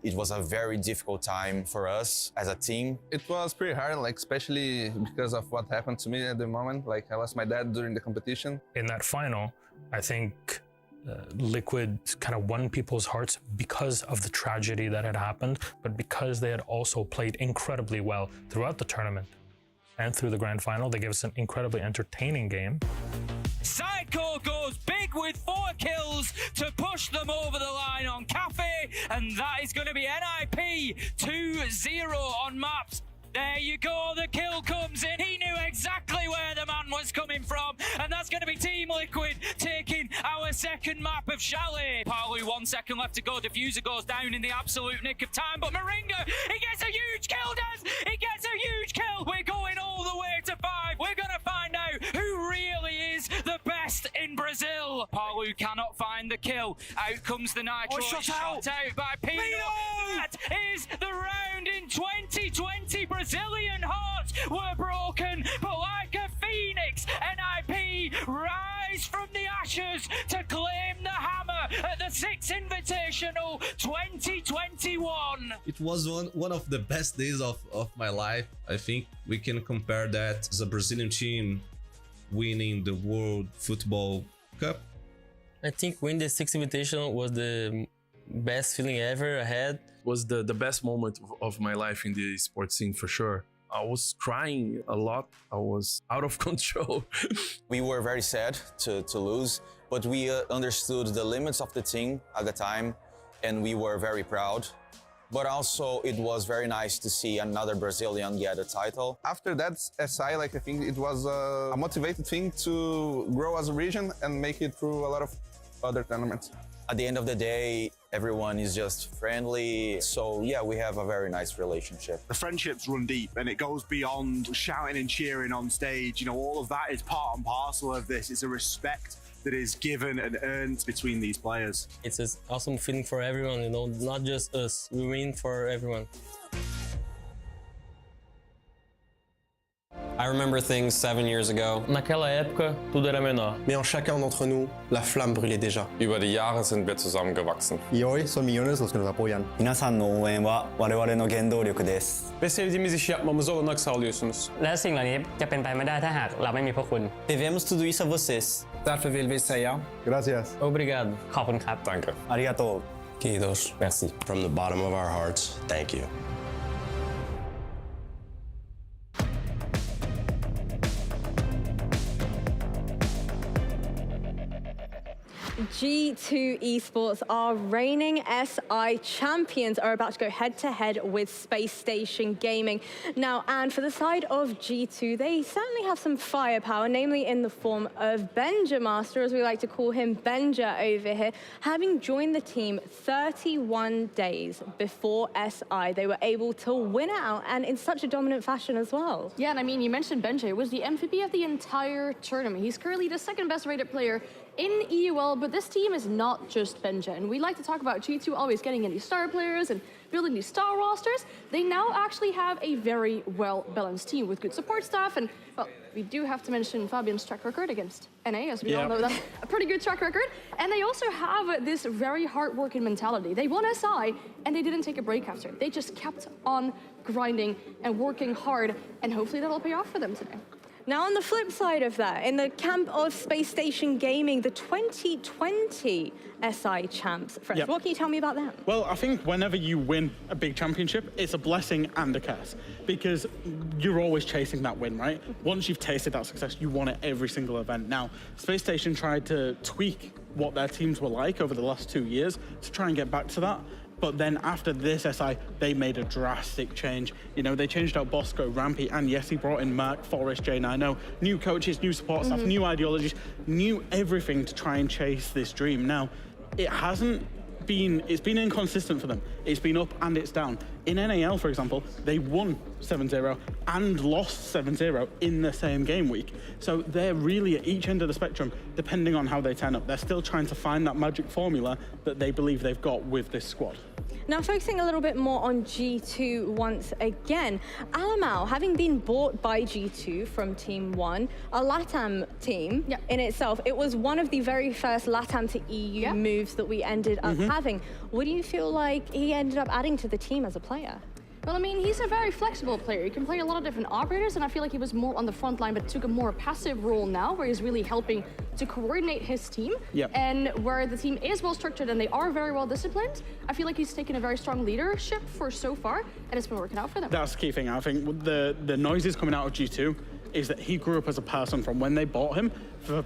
It was a very difficult time for us as a team. It was pretty hard, like especially because of what happened to me at the moment. Like I lost my dad during the competition. In that final, I think Liquid kind of won people's hearts because of the tragedy that had happened, but because they had also played incredibly well throughout the tournament and through the grand final. They gave us an incredibly entertaining game. Sidecore goes big with 4 kills to push them over the line on Cafe, and that is going to be NIP 2-0 on maps. There you go, the kill comes in. He knew exactly where the man was coming from, and that's going to be Team Liquid taking our second map of Chalet. Palu, 1 second left to go. Diffuser goes down in the absolute nick of time, but Moringa, he gets a huge kill, Des! He gets a huge kill! We're going all the way to 5. We're going to find out who really is the best in Brazil. Palu cannot find the kill. Out comes the Nitro. Shot out by Pino. That is the round in 2020. Brazilian hearts were broken, but like a phoenix, NIP rise from the ashes to claim the hammer at the 6th Invitational 2021. It was one of the best days of my life. I think we can compare that as a Brazilian team winning the World Football Cup. I think winning the 6th Invitational was the best feeling ever I had. Was the best moment of my life in the sports scene for sure. I was crying a lot. I was out of control. We were very sad to lose, but we understood the limits of the team at the time, and we were very proud. But also it was very nice to see another Brazilian get a title. After that SI, like I think it was a motivated thing to grow as a region and make it through a lot of other tournaments. At the end of the day, everyone is just friendly. So yeah, we have a very nice relationship. The friendships run deep and it goes beyond shouting and cheering on stage. You know, all of that is part and parcel of this. It's a respect that is given and earned between these players. It's an awesome feeling for everyone, you know, not just us. We win for everyone. I remember things 7 years ago. Naquela época, tudo era menor. Mais en chacun d'entre nous, la flamme brûlait déjà. Über die Jahre sind wir zusammengewachsen. Y hoy son millones los que nos apoyan. 皆さんの応援は我々の原動力です Ve sevdiğimiz işi yapmamıza olanak sağlıyorsunuz. และสิ่งเหล่านี้จะเป็นไปไม่ได้ถ้าหากเราไม่มีพวกคุณ Devemos tudo isso a vocês. Därför vill vi säga Gracias. Obrigado. ขอบคุณครับ Danke. ありがとう Queridos, Merci. from the bottom of our hearts, thank you. G2 Esports, our reigning SI champions, are about to go head-to-head with Space Station Gaming. Now, and for the side of G2, they certainly have some firepower, namely in the form of Benja Master, as we like to call him, Benja over here. Having joined the team 31 days before SI, they were able to win it out, and in such a dominant fashion as well. Yeah, and I mean, you mentioned Benja. It was the MVP of the entire tournament. He's currently the second best rated player in EUL, but this team is not just Benjen. We like to talk about G2 always getting in these star players and building these star rosters. They now actually have a very well-balanced team with good support staff, and, well, we do have to mention Fabian's track record against NA, as we all know that's a pretty good track record. And they also have this very hard-working mentality. They won SI, and they didn't take a break after. They just kept on grinding and working hard, and hopefully that'll pay off for them today. Now, on the flip side of that, in the camp of Space Station Gaming, the 2020 SI champs, Fresh, what can you tell me about them? Well, I think whenever you win a big championship, it's a blessing and a curse, because you're always chasing that win, right? Once you've tasted that success, you want it every single event. Now, Space Station tried to tweak what their teams were like over the last 2 years to try and get back to that. But then after this SI, they made a drastic change. You know, they changed out Bosco, Rampy, and yes, he brought in Merc, Forrest, J9O, new coaches, new support staff, new ideologies, new everything to try and chase this dream. Now, it's been inconsistent for them. It's been up and it's down. In NAL, for example, they won 7-0 and lost 7-0 in the same game week. So they're really at each end of the spectrum, depending on how they turn up. They're still trying to find that magic formula that they believe they've got with this squad. Now, focusing a little bit more on G2 once again, Alamau, having been bought by G2 from Team 1, a LATAM team in itself, it was one of the very first LATAM to EU moves that we ended up having. What do you feel like he ended up adding to the team as a player? Well, I mean, he's a very flexible player. He can play a lot of different operators, and I feel like he was more on the front line, but took a more passive role now, where he's really helping to coordinate his team. And where the team is well structured and they are very well disciplined, I feel like he's taken a very strong leadership for so far, and it's been working out for them. That's the key thing. I think the noises coming out of G2 is that he grew up as a person from when they bought him,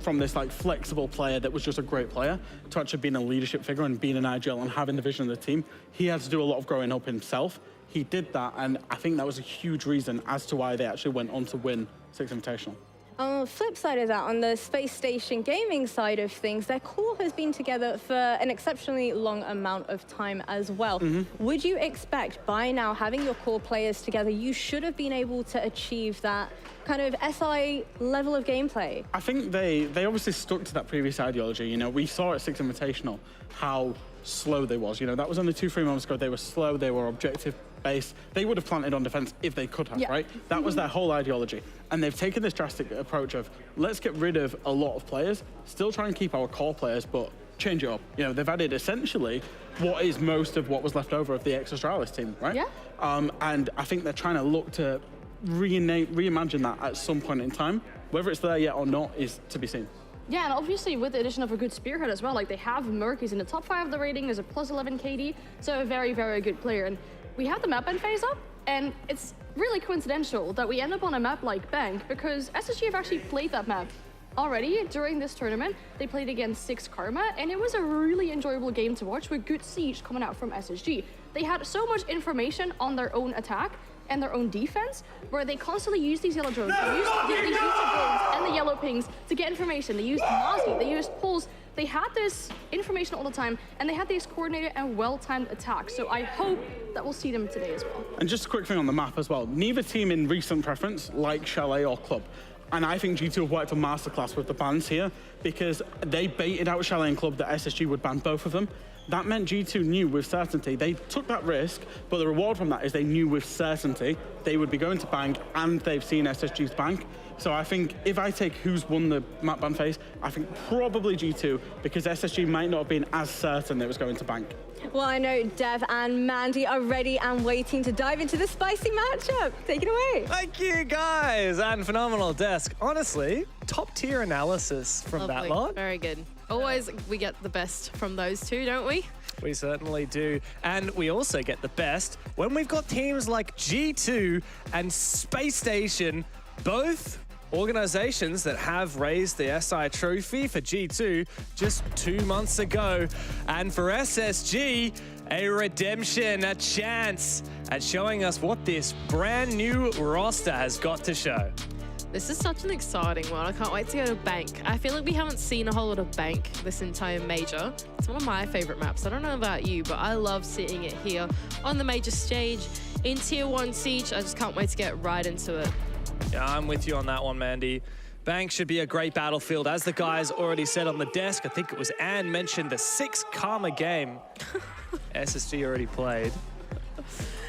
from this like flexible player that was just a great player, to actually being a leadership figure and being an IGL and having the vision of the team. He had to do a lot of growing up himself. He did that, and I think that was a huge reason as to why they actually went on to win Six Invitational. On the flip side of that, on the Space Station Gaming side of things, their core has been together for an exceptionally long amount of time as well. Would you expect by now, having your core players together, you should have been able to achieve that kind of SI level of gameplay? I think they obviously stuck to that previous ideology. You know, we saw at Six Invitational how slow they was. You know, that was only 2-3 months ago. They were slow, they were objective based. They would have planted on defense if they could have, right? That was their whole ideology. And they've taken this drastic approach of, let's get rid of a lot of players, still try and keep our core players, but change it up. You know, they've added essentially what is most of what was left over of the Extrastralis team, right? And I think they're trying to look to reimagine that at some point in time. Whether it's there yet or not is to be seen. Yeah, and obviously with the addition of a good spearhead as well, like they have Merc, he's in the top 5 of the rating, is a +11 KD, so a very, very good player. And we have the map and Faze up, and it's really coincidental that we end up on a map like Bank, because SSG have actually played that map already during this tournament. They played against 6 Karma, and it was a really enjoyable game to watch with good siege coming out from SSG. They had so much information on their own attack and their own defense, where they constantly use these yellow drones, they used these drones and the yellow pings to get information. They used Mozzie, they used pulls. They had this information all the time, and they had these coordinated and well-timed attacks. So I hope that we'll see them today as well. And just a quick thing on the map as well. Neither team in recent preference like Chalet or Club. And I think G2 have worked a masterclass with the bans here, because they baited out Chalet and Club that SSG would ban both of them. That meant G2 knew with certainty. They took that risk, but the reward from that is they knew with certainty they would be going to Bank, and they've seen SSG's Bank. So I think if I take who's won the map ban phase, I think probably G2, because SSG might not have been as certain they was going to Bank. Well, I know Dev and Mandy are ready and waiting to dive into the spicy matchup. Take it away. Thank you, guys, and phenomenal desk. Honestly, top tier analysis from that lot. Very good. Always we get the best from those two, don't we? We certainly do. And we also get the best when we've got teams like G2 and Space Station, both organizations that have raised the SI trophy for G2 just 2 months ago. And for SSG, a redemption, a chance at showing us what this brand new roster has got to show. This is such an exciting one. I can't wait to go to Bank. I feel like we haven't seen a whole lot of Bank this entire major. It's one of my favorite maps. I don't know about you, but I love seeing it here on the major stage in Tier 1 Siege. I just can't wait to get right into it. Yeah, I'm with you on that one, Mandy. Bank should be a great battlefield. As the guys already said on the desk, I think it was Anne mentioned the 6 Karma game SSG already played.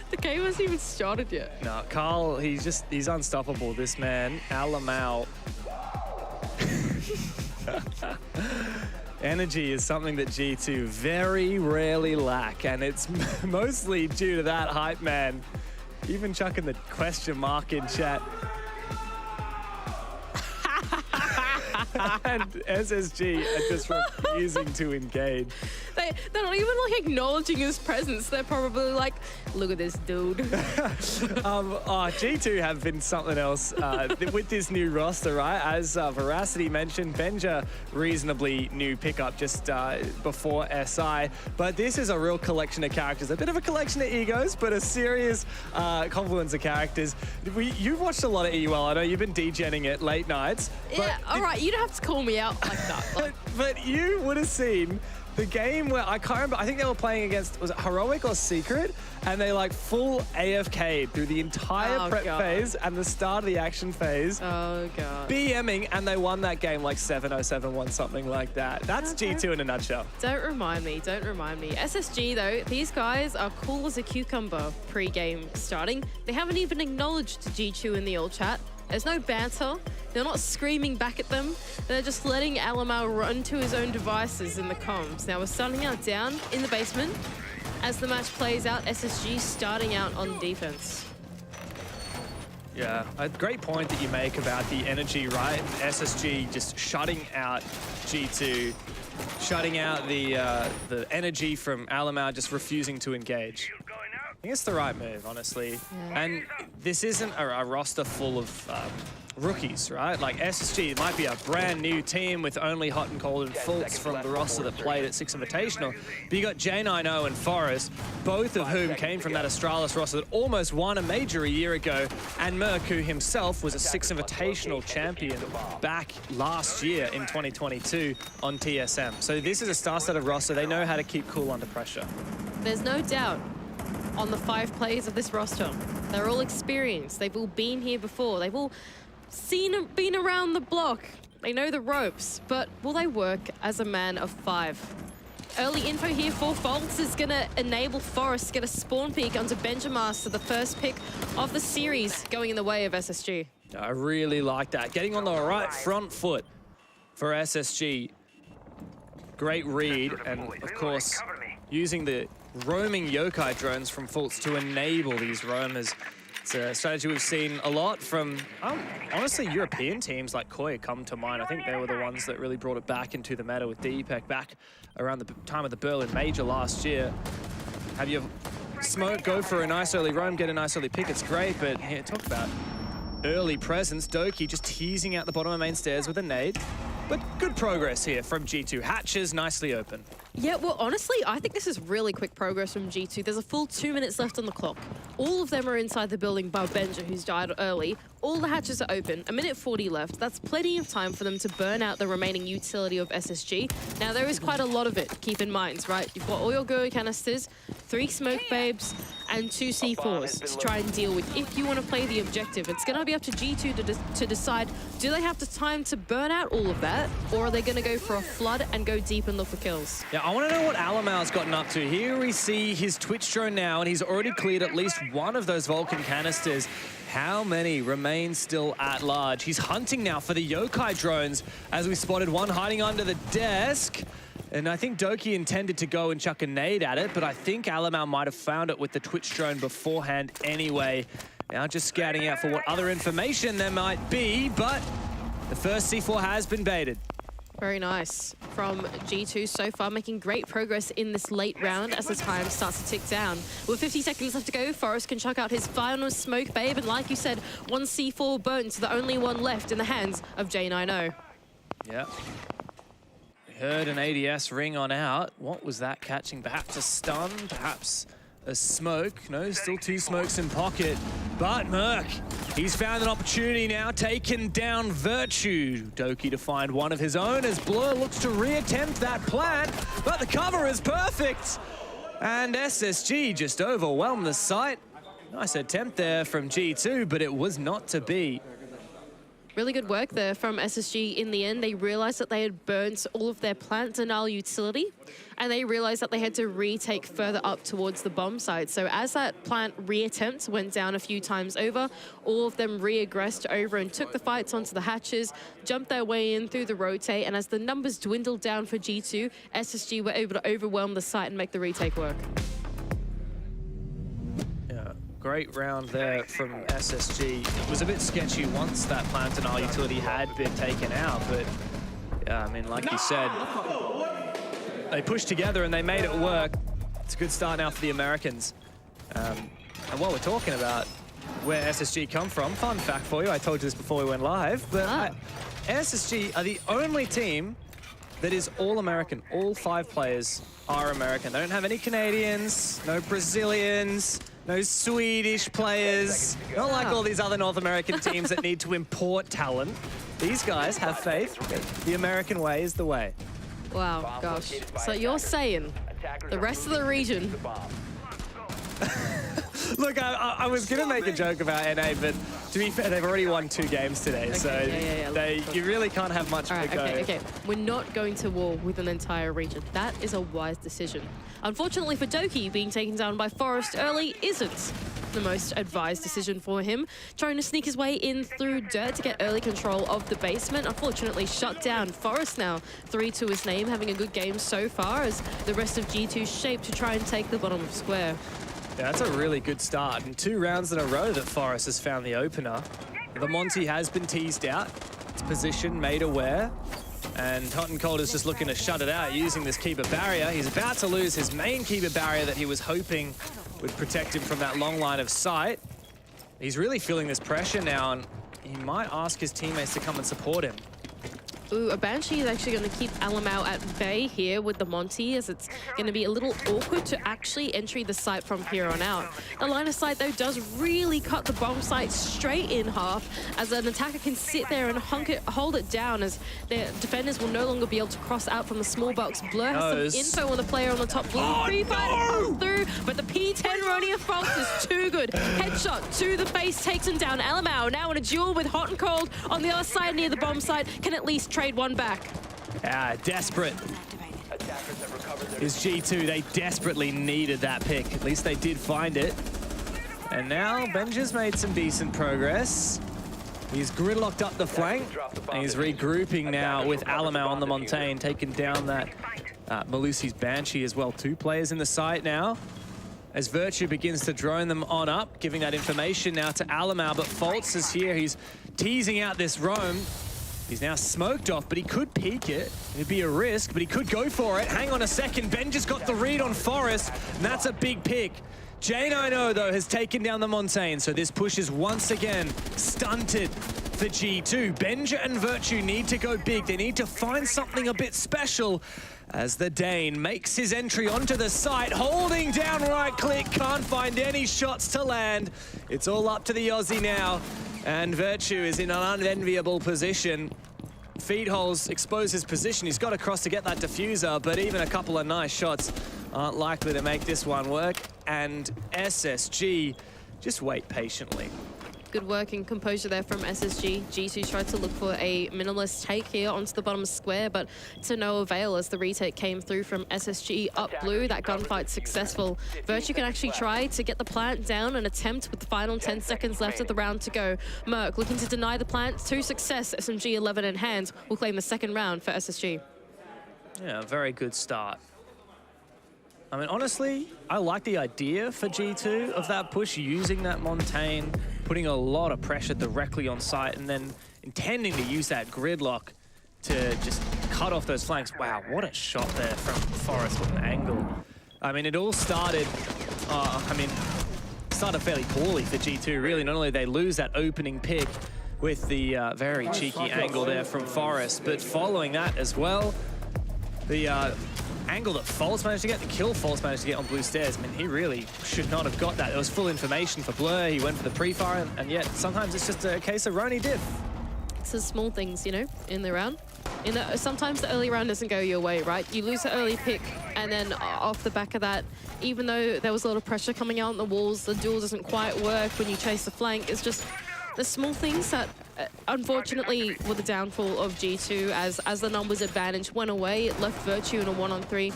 The game hasn't even started yet. No, Carl, he's unstoppable, this man. Alamau. Energy is something that G2 very rarely lack, and it's mostly due to that hype man. Even chucking the question mark in chat. And SSG are just refusing to engage. They're not even like acknowledging his presence. They're probably like, look at this dude. G2 have been something else with this new roster, right? As Veracity mentioned, Benja, reasonably new pickup just before SI. But this is a real collection of characters. A bit of a collection of egos, but a serious confluence of characters. You've watched a lot of EUL. I know you've been degenning it late nights. Yeah, all right. You don't have to call me out like that. But you would have seen the game where I can't remember, I think they were playing against, was it Heroic or Secret? And they like full AFK'd through the entire prep phase and the start of the action phase. Oh, God. BMing, and they won that game like 7-0, 7-1, something like that. That's G2 in a nutshell. Don't remind me. SSG, though, these guys are cool as a cucumber pre-game starting. They haven't even acknowledged G2 in the old chat. There's no banter. They're not screaming back at them. They're just letting Alamau run to his own devices in the comms. Now we're starting out down in the basement. As the match plays out, SSG starting out on defense. Yeah, a great point that you make about the energy, right? SSG just shutting out G2, shutting out the energy from Alamau, just refusing to engage. I think it's the right move, honestly. Yeah. And this isn't a roster full of rookies, right? Like SSG might be a brand new team with only Hot and Cold and Fultz from the roster that played at 6 Invitational. But you got J90 and Forest, both of whom came from that Astralis roster that almost won a major a year ago. And Merc, who himself was a 6 Invitational champion back last year in 2022 on TSM. So this is a star-studded roster. They know how to keep cool under pressure. There's no doubt on the 5 players of this roster. They're all experienced. They've all been here before. They've all been around the block. They know the ropes, but will they work as a man of 5? Early info here for Falcons is gonna enable Forest to get a spawn peek onto Benjamaster, the first pick of the series, going in the way of SSG. I really like that. Getting on the right front foot for SSG. Great read, and of course, using the roaming yokai drones from Fultz to enable these roamers. It's a strategy we've seen a lot from, honestly, European teams like Koi come to mind. I think they were the ones that really brought it back into the meta with DPEC back around the time of the Berlin Major last year. Have you Smoke go for a nice early roam, get a nice early pick, it's great, but here, talk about early presence. Doki just teasing out the bottom of main stairs with a nade. But good progress here from G2. Hatches nicely open. Yeah, well, honestly, I think this is really quick progress from G2. There's a full 2 minutes left on the clock. All of them are inside the building bar Benja, who's died early. All the hatches are open. 1:40 left. That's plenty of time for them to burn out the remaining utility of SSG. Now, there is quite a lot of it, keep in mind, right? You've got all your go canisters, 3 smoke babes, and 2 C4s to try and deal with if you want to play the objective. It's going to be up to G2 to decide, do they have the time to burn out all of that, or are they going to go for a flood and go deep and look for kills? Yeah, I want to know what Alamau's gotten up to. Here we see his Twitch drone now, and he's already cleared at least one of those Vulcan canisters. How many remain still at large? He's hunting now for the yokai drones, as we spotted one hiding under the desk. And I think Doki intended to go and chuck a nade at it, but I think Alamau might have found it with the Twitch drone beforehand anyway. Now just scouting out for what other information there might be, but the first C4 has been baited. Very nice from G2 so far, making great progress in this late round as the time starts to tick down. With 50 seconds left to go, Forrest can chuck out his final smoke babe, and like you said, 1 C4 burnt, the only one left in the hands of J90. Yeah. We heard an ADS ring on out. What was that catching? Perhaps a stun, perhaps a smoke. No, still 2 smokes in pocket. But Merc, he's found an opportunity now, taken down Virtue. Doki to find one of his own as Blur looks to reattempt that plant, but the cover is perfect. And SSG just overwhelmed the site. Nice attempt there from G2, but it was not to be. Really good work there from SSG. In the end, they realized that they had burnt all of their plant denial utility, and they realized that they had to retake further up towards the bomb site. So as that plant reattempt went down a few times over, all of them re-aggressed over and took the fights onto the hatches, jumped their way in through the rotate, and as the numbers dwindled down for G2, SSG were able to overwhelm the site and make the retake work. Great round there from SSG. It was a bit sketchy once that plant denial utility had been taken out, but yeah, I mean, like you said, they pushed together and they made it work. It's a good start now for the Americans. And while we're talking about where SSG come from, fun fact for you, I told you this before we went live, but SSG are the only team that is all American. All 5 players are American. They don't have any Canadians, no Brazilians, no Swedish players. Not like all these other North American teams that need to import talent. These guys have faith. The American way is the way. Wow, gosh. So you're saying the rest of the region... Look, I was going to make a joke about NA, but to be fair, they've already won 2 games today, Okay, so you really can't have much All right, to go. okay. We're not going to war with an entire region. That is a wise decision. Unfortunately for Doki, being taken down by Forest early isn't the most advised decision for him. Trying to sneak his way in through dirt to get early control of the basement. Unfortunately shut down. Forest now 3 to his name, having a good game so far as the rest of G2 shape to try and take the bottom of square. Yeah, that's a really good start. And 2 rounds in a row that Forest has found the opener. The Monty has been teased out. Its position made aware. And Hot and Cold is just looking to shut it out using this keeper barrier. He's about to lose his main keeper barrier that he was hoping would protect him from that long line of sight. He's really feeling this pressure now, and he might ask his teammates to come and support him. Ooh, a Banshee is actually going to keep Alamau at bay here with the Monty, as it's going to be a little awkward to actually entry the site from here on out. The line of sight, though, does really cut the bomb site straight in half, as an attacker can sit there and hold it down, as their defenders will no longer be able to cross out from the small box. Blur has some info on the player on the top blue. Free fight comes through, but the P10 Ronia Fox is too good. Headshot to the face takes him down. Alamau now in a duel with Hot and Cold on the other side near the bomb site, can at least trade one back. Desperate. Is G2, they desperately needed that pick. At least they did find it. And now Benja's made some decent progress. He's gridlocked up the flank, and he's regrouping now with Alamau on the Montaigne, taking down that Malusi's Banshee as well. 2 players in the site now, as Virtue begins to drone them on up, giving that information now to Alamau, but Faltz is here. He's teasing out this roam. He's now smoked off, but he could peek it. It'd be a risk, but he could go for it. Hang on a second. Ben just got the read on Forest, and that's a big pick. J90, though, has taken down the Montaigne, so this push is once again stunted for G2. Benja and Virtue need to go big. They need to find something a bit special, as the Dane makes his entry onto the site, holding down right click, can't find any shots to land. It's all up to the Aussie now. And Virtue is in an unenviable position. Feed holes expose his position. He's got across to get that diffuser, but even a couple of nice shots aren't likely to make this one work. And SSG just wait patiently. Good work and composure there from SSG. G2 tried to look for a minimalist take here onto the bottom square, but to no avail as the retake came through from SSG up blue. That gunfight successful. Virtue can actually try to get the plant down and attempt with the final 10 seconds left of the round to go. Merc looking to deny the plant to success. SMG 11 in hand will claim the second round for SSG. Yeah, very good start. I mean, honestly, I like the idea for G2 of that push, using that Montaigne, putting a lot of pressure directly on site, and then intending to use that gridlock to just cut off those flanks. Wow, what a shot there from Forest with an angle. I mean, it all started, started fairly poorly for G2, really. Not only did they lose that opening pick with the very cheeky angle there from Forest, but following that as well, the angle that Faltz managed to get, the kill Faltz managed to get on blue stairs. I mean, he really should not have got that. It was full information for Blur. He went for the pre-fire, and yet sometimes it's just a case of Roni diff. It's the small things, you know, in the round. Sometimes the early round doesn't go your way, right? You lose the early pick, and then off the back of that, even though there was a lot of pressure coming out on the walls, the duel doesn't quite work when you chase the flank. It's just the small things that unfortunately, with the downfall of G2, as the numbers advantage went away, it left Virtue in a 1-on-3.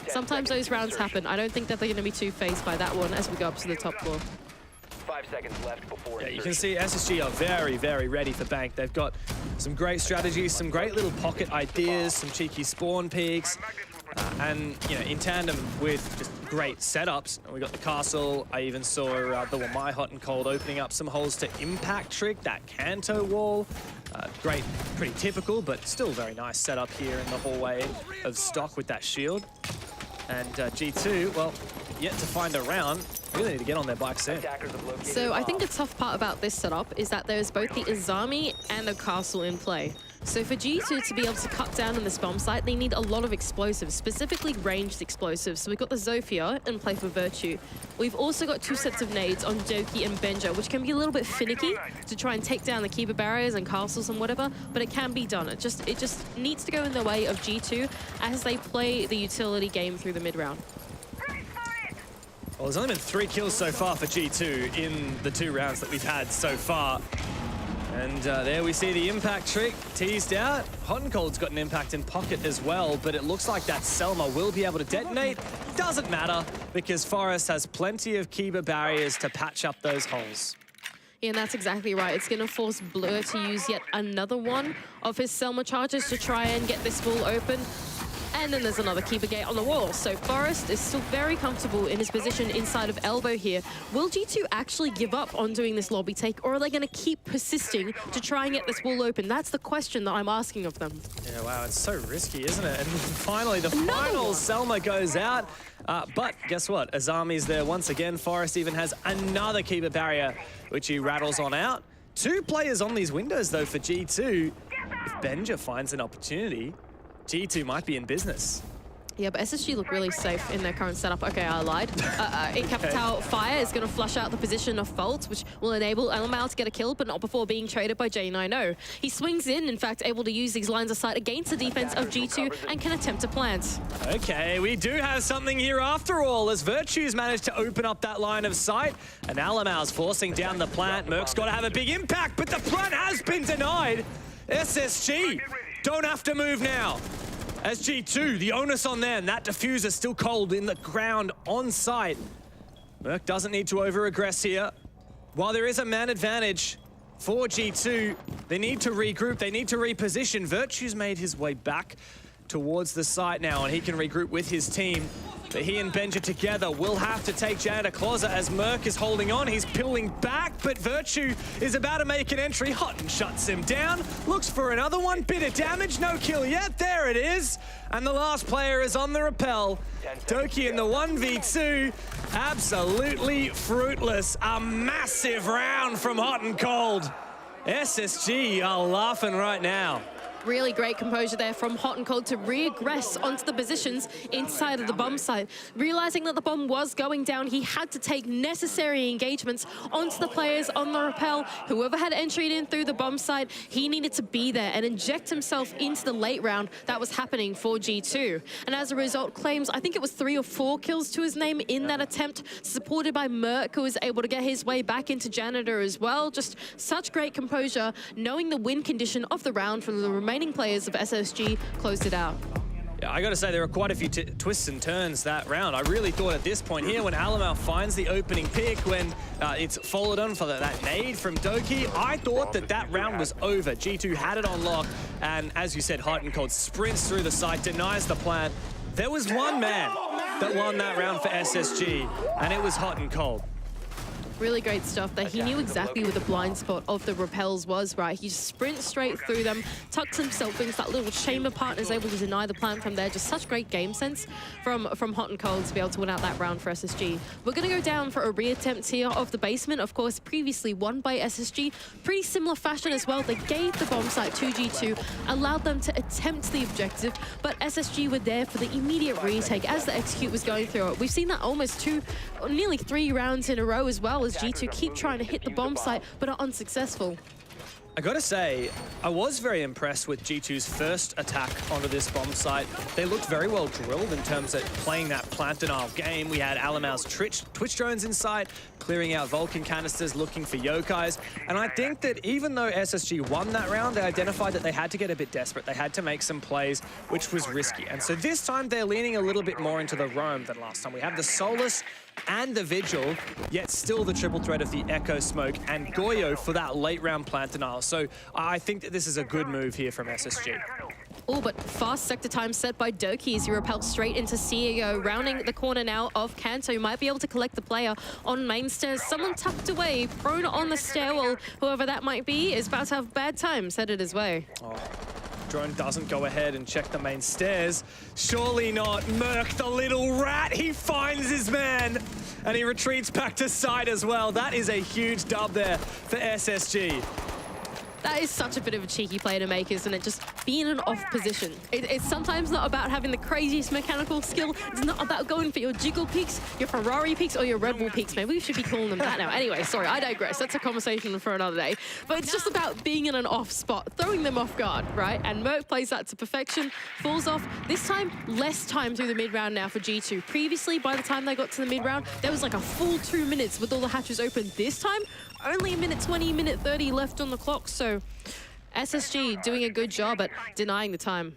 Sometimes those rounds happen. I don't think that they're going to be too phased by that one as we go up to the top floor. 5 seconds left before Yeah, you can see SSG are very, very ready for Bank. They've got some great strategies, some great little pocket ideas, some cheeky spawn peeks, and in tandem with just great setups. We got the castle. I even saw the Wamai Hot and Cold opening up some holes to impact trick that Kanto wall. Great, pretty typical, but still very nice setup here in the hallway of stock with that shield. And G2, well, yet to find a round. Really need to get on their bike soon. So I think the tough part about this setup is that there's both the Izami and a castle in play. So for G2 to be able to cut down on this bomb site, they need a lot of explosives, specifically ranged explosives. So we've got the Zofia in play for Virtue. We've also got 2 sets of nades on Doki and Benja, which can be a little bit finicky to try and take down the keeper barriers and castles and whatever, but it can be done. It just needs to go in the way of G2 as they play the utility game through the mid-round. Well, there's only been 3 kills so far for G2 in the 2 rounds that we've had so far. And there we see the impact trick teased out. Hot and Cold's got an impact in pocket as well, but it looks like that Selma will be able to detonate. Doesn't matter, because Forest has plenty of keeper barriers to patch up those holes. Yeah, and that's exactly right. It's going to force Blur to use yet another one of his Selma charges to try and get this wall open. And then there's another keeper gate on the wall. So Forest is still very comfortable in his position inside of Elbow here. Will G2 actually give up on doing this lobby take, or are they going to keep persisting to try and get this wall open? That's the question that I'm asking of them. Yeah, wow, it's so risky, isn't it? And finally, the final Selma goes out. But guess what? Azami's there once again. Forest even has another keeper barrier, which he rattles on out. 2 players on these windows, though, for G2. If Benja finds an opportunity, G2 might be in business. Yeah, but SSG look really safe in their current setup. Okay, I lied. In Capital, Fire is going to flush out the position of Fault, which will enable Elmal to get a kill, but not before being traded by J90. He swings in fact, able to use these lines of sight against the defense of G2 and can attempt to plant. Okay, we do have something here after all, as Virtue's managed to open up that line of sight, and Alamal's forcing down the plant. Merc's got to have a big impact, but the plant has been denied. SSG don't have to move now. As G2, the onus on them. That diffuser still cold in the ground on site. Merc doesn't need to over-aggress here. While there is a man advantage for G2, they need to regroup, they need to reposition. Virtue's made his way back towards the site now, and he can regroup with his team. But he and Benja together will have to take Janitor Closet as Merc is holding on. He's pulling back, but Virtue is about to make an entry. Hot and shuts him down. Looks for another one. Bit of damage. No kill yet. There it is. And the last player is on the rappel. Doki in the 1v2. Absolutely fruitless. A massive round from Hot and Cold. SSG are laughing right now. Really great composure there from Hot and Cold to regress onto the positions inside of the bomb site. Realizing that the bomb was going down, he had to take necessary engagements onto the players on the rappel. Whoever had entered in through the bomb site, he needed to be there and inject himself into the late round that was happening for G2. And as a result, claims, I think it was 3 or 4 kills to his name in that attempt, supported by Merc, who was able to get his way back into Janitor as well. Just such great composure, knowing the win condition of the round from the remaining players of SSG closed it out. Yeah, I gotta say, there are quite a few twists and turns that round. I really thought at this point here, when Alamal finds the opening pick, when it's followed on for that nade from Doki, I thought that that round was over. G2 had it on lock, and as you said, Hot and Cold sprints through the site, denies the plant. There was one man that won that round for SSG, and it was Hot and Cold. Really great stuff there. He knew exactly where the blind spot of the rappels was, right? He just sprints straight through them, tucks himself into that little chamber part, and is able to deny the plant from there. Just such great game sense from Hot and Cold to be able to win out that round for SSG. We're going to go down for a reattempt here of the basement. Of course, previously won by SSG. Pretty similar fashion as well. They gave the bomb site to G2, allowed them to attempt the objective, but SSG were there for the immediate retake as the execute was going through it. We've seen that almost nearly 3 rounds in a row as well, as G2 keep trying to hit the bomb site but are unsuccessful. I gotta say, I was very impressed with G2's first attack onto this bomb site. They looked very well drilled in terms of playing that plant denial game. We had Alamal's Twitch drones in sight, clearing out Vulcan canisters, looking for Yokais. And I think that even though SSG won that round, they identified that they had to get a bit desperate. They had to make some plays, which was risky. And so this time they're leaning a little bit more into the roam than last time. We have the Solus and the Vigil, yet still the triple threat of the Echo Smoke and Goyo for that late round plant denial. So I think that this is a good move here from SSG. Oh, but fast sector time set by Doki as you repel straight into CEO, rounding the corner now of Kanto. You might be able to collect the player on main stairs. Someone tucked away, prone on the stairwell. Whoever that might be is about to have bad times headed his way. Oh. Drone doesn't go ahead and check the main stairs. Surely not. Merc, the little rat, he finds his man. And he retreats back to side as well. That is a huge dub there for SSG. That is such a bit of a cheeky play to make, isn't it? Just be in an off position. It's sometimes not about having the craziest mechanical skill. It's not about going for your jiggle peaks, your Ferrari peaks, or your Red Bull peaks. Maybe we should be calling them that now. Anyway, sorry, I digress. That's a conversation for another day. But it's just about being in an off spot, throwing them off guard, right? And Merc plays that to perfection, falls off. This time, less time through the mid-round now for G2. Previously, by the time they got to the mid-round, there was like a full 2 minutes with all the hatches open. This time, only a minute 20, minute 30 left on the clock, so SSG doing a good job at denying the time.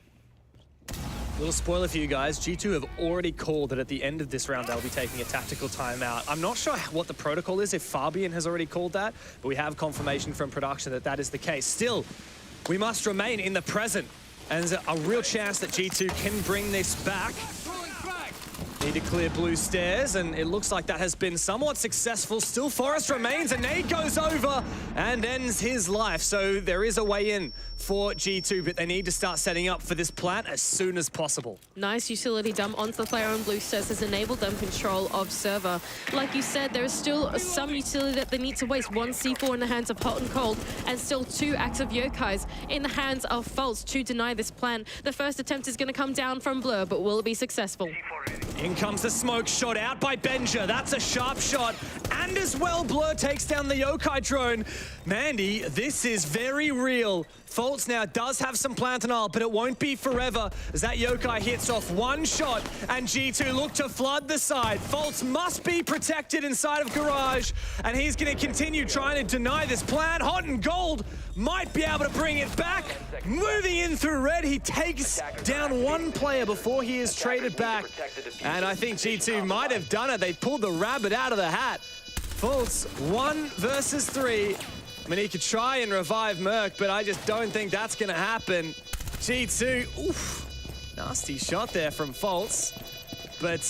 Little spoiler for you guys, G2 have already called that at the end of this round they'll be taking a tactical timeout. I'm not sure what the protocol is, if Fabian has already called that, but we have confirmation from production that that is the case. Still, we must remain in the present, and there's a real chance that G2 can bring this back. Need to clear blue stairs, and it looks like that has been somewhat successful. Still, Forrest remains, and Nate goes over and ends his life. So there is a way in for G2, but they need to start setting up for this plant as soon as possible. Nice utility dump onto the player on blue stairs has enabled them control of server. Like you said, there is still some utility that they need to waste. One C4 in the hands of Hot and Cold, and still 2 active Yokais in the hands of False to deny this plan. The first attempt is going to come down from Blur, but will it be successful? In comes the smoke shot out by Benja. That's a sharp shot. And as well, Blur takes down the Yokai drone. Mandy, this is very real. Faults now does have some plant denial, but it won't be forever as that Yokai hits off 1 shot and G2 look to flood the side. Faults must be protected inside of Garage, and he's going to continue trying to deny this plant. Hot and Gold might be able to bring it back. Moving in through red, he takes down 1 player before he is traded back. And I think G2 might have done it. They pulled the rabbit out of the hat. Faults 1 versus 3. I mean, he could try and revive Merc, but I just don't think that's going to happen. G2, oof, nasty shot there from Faults. But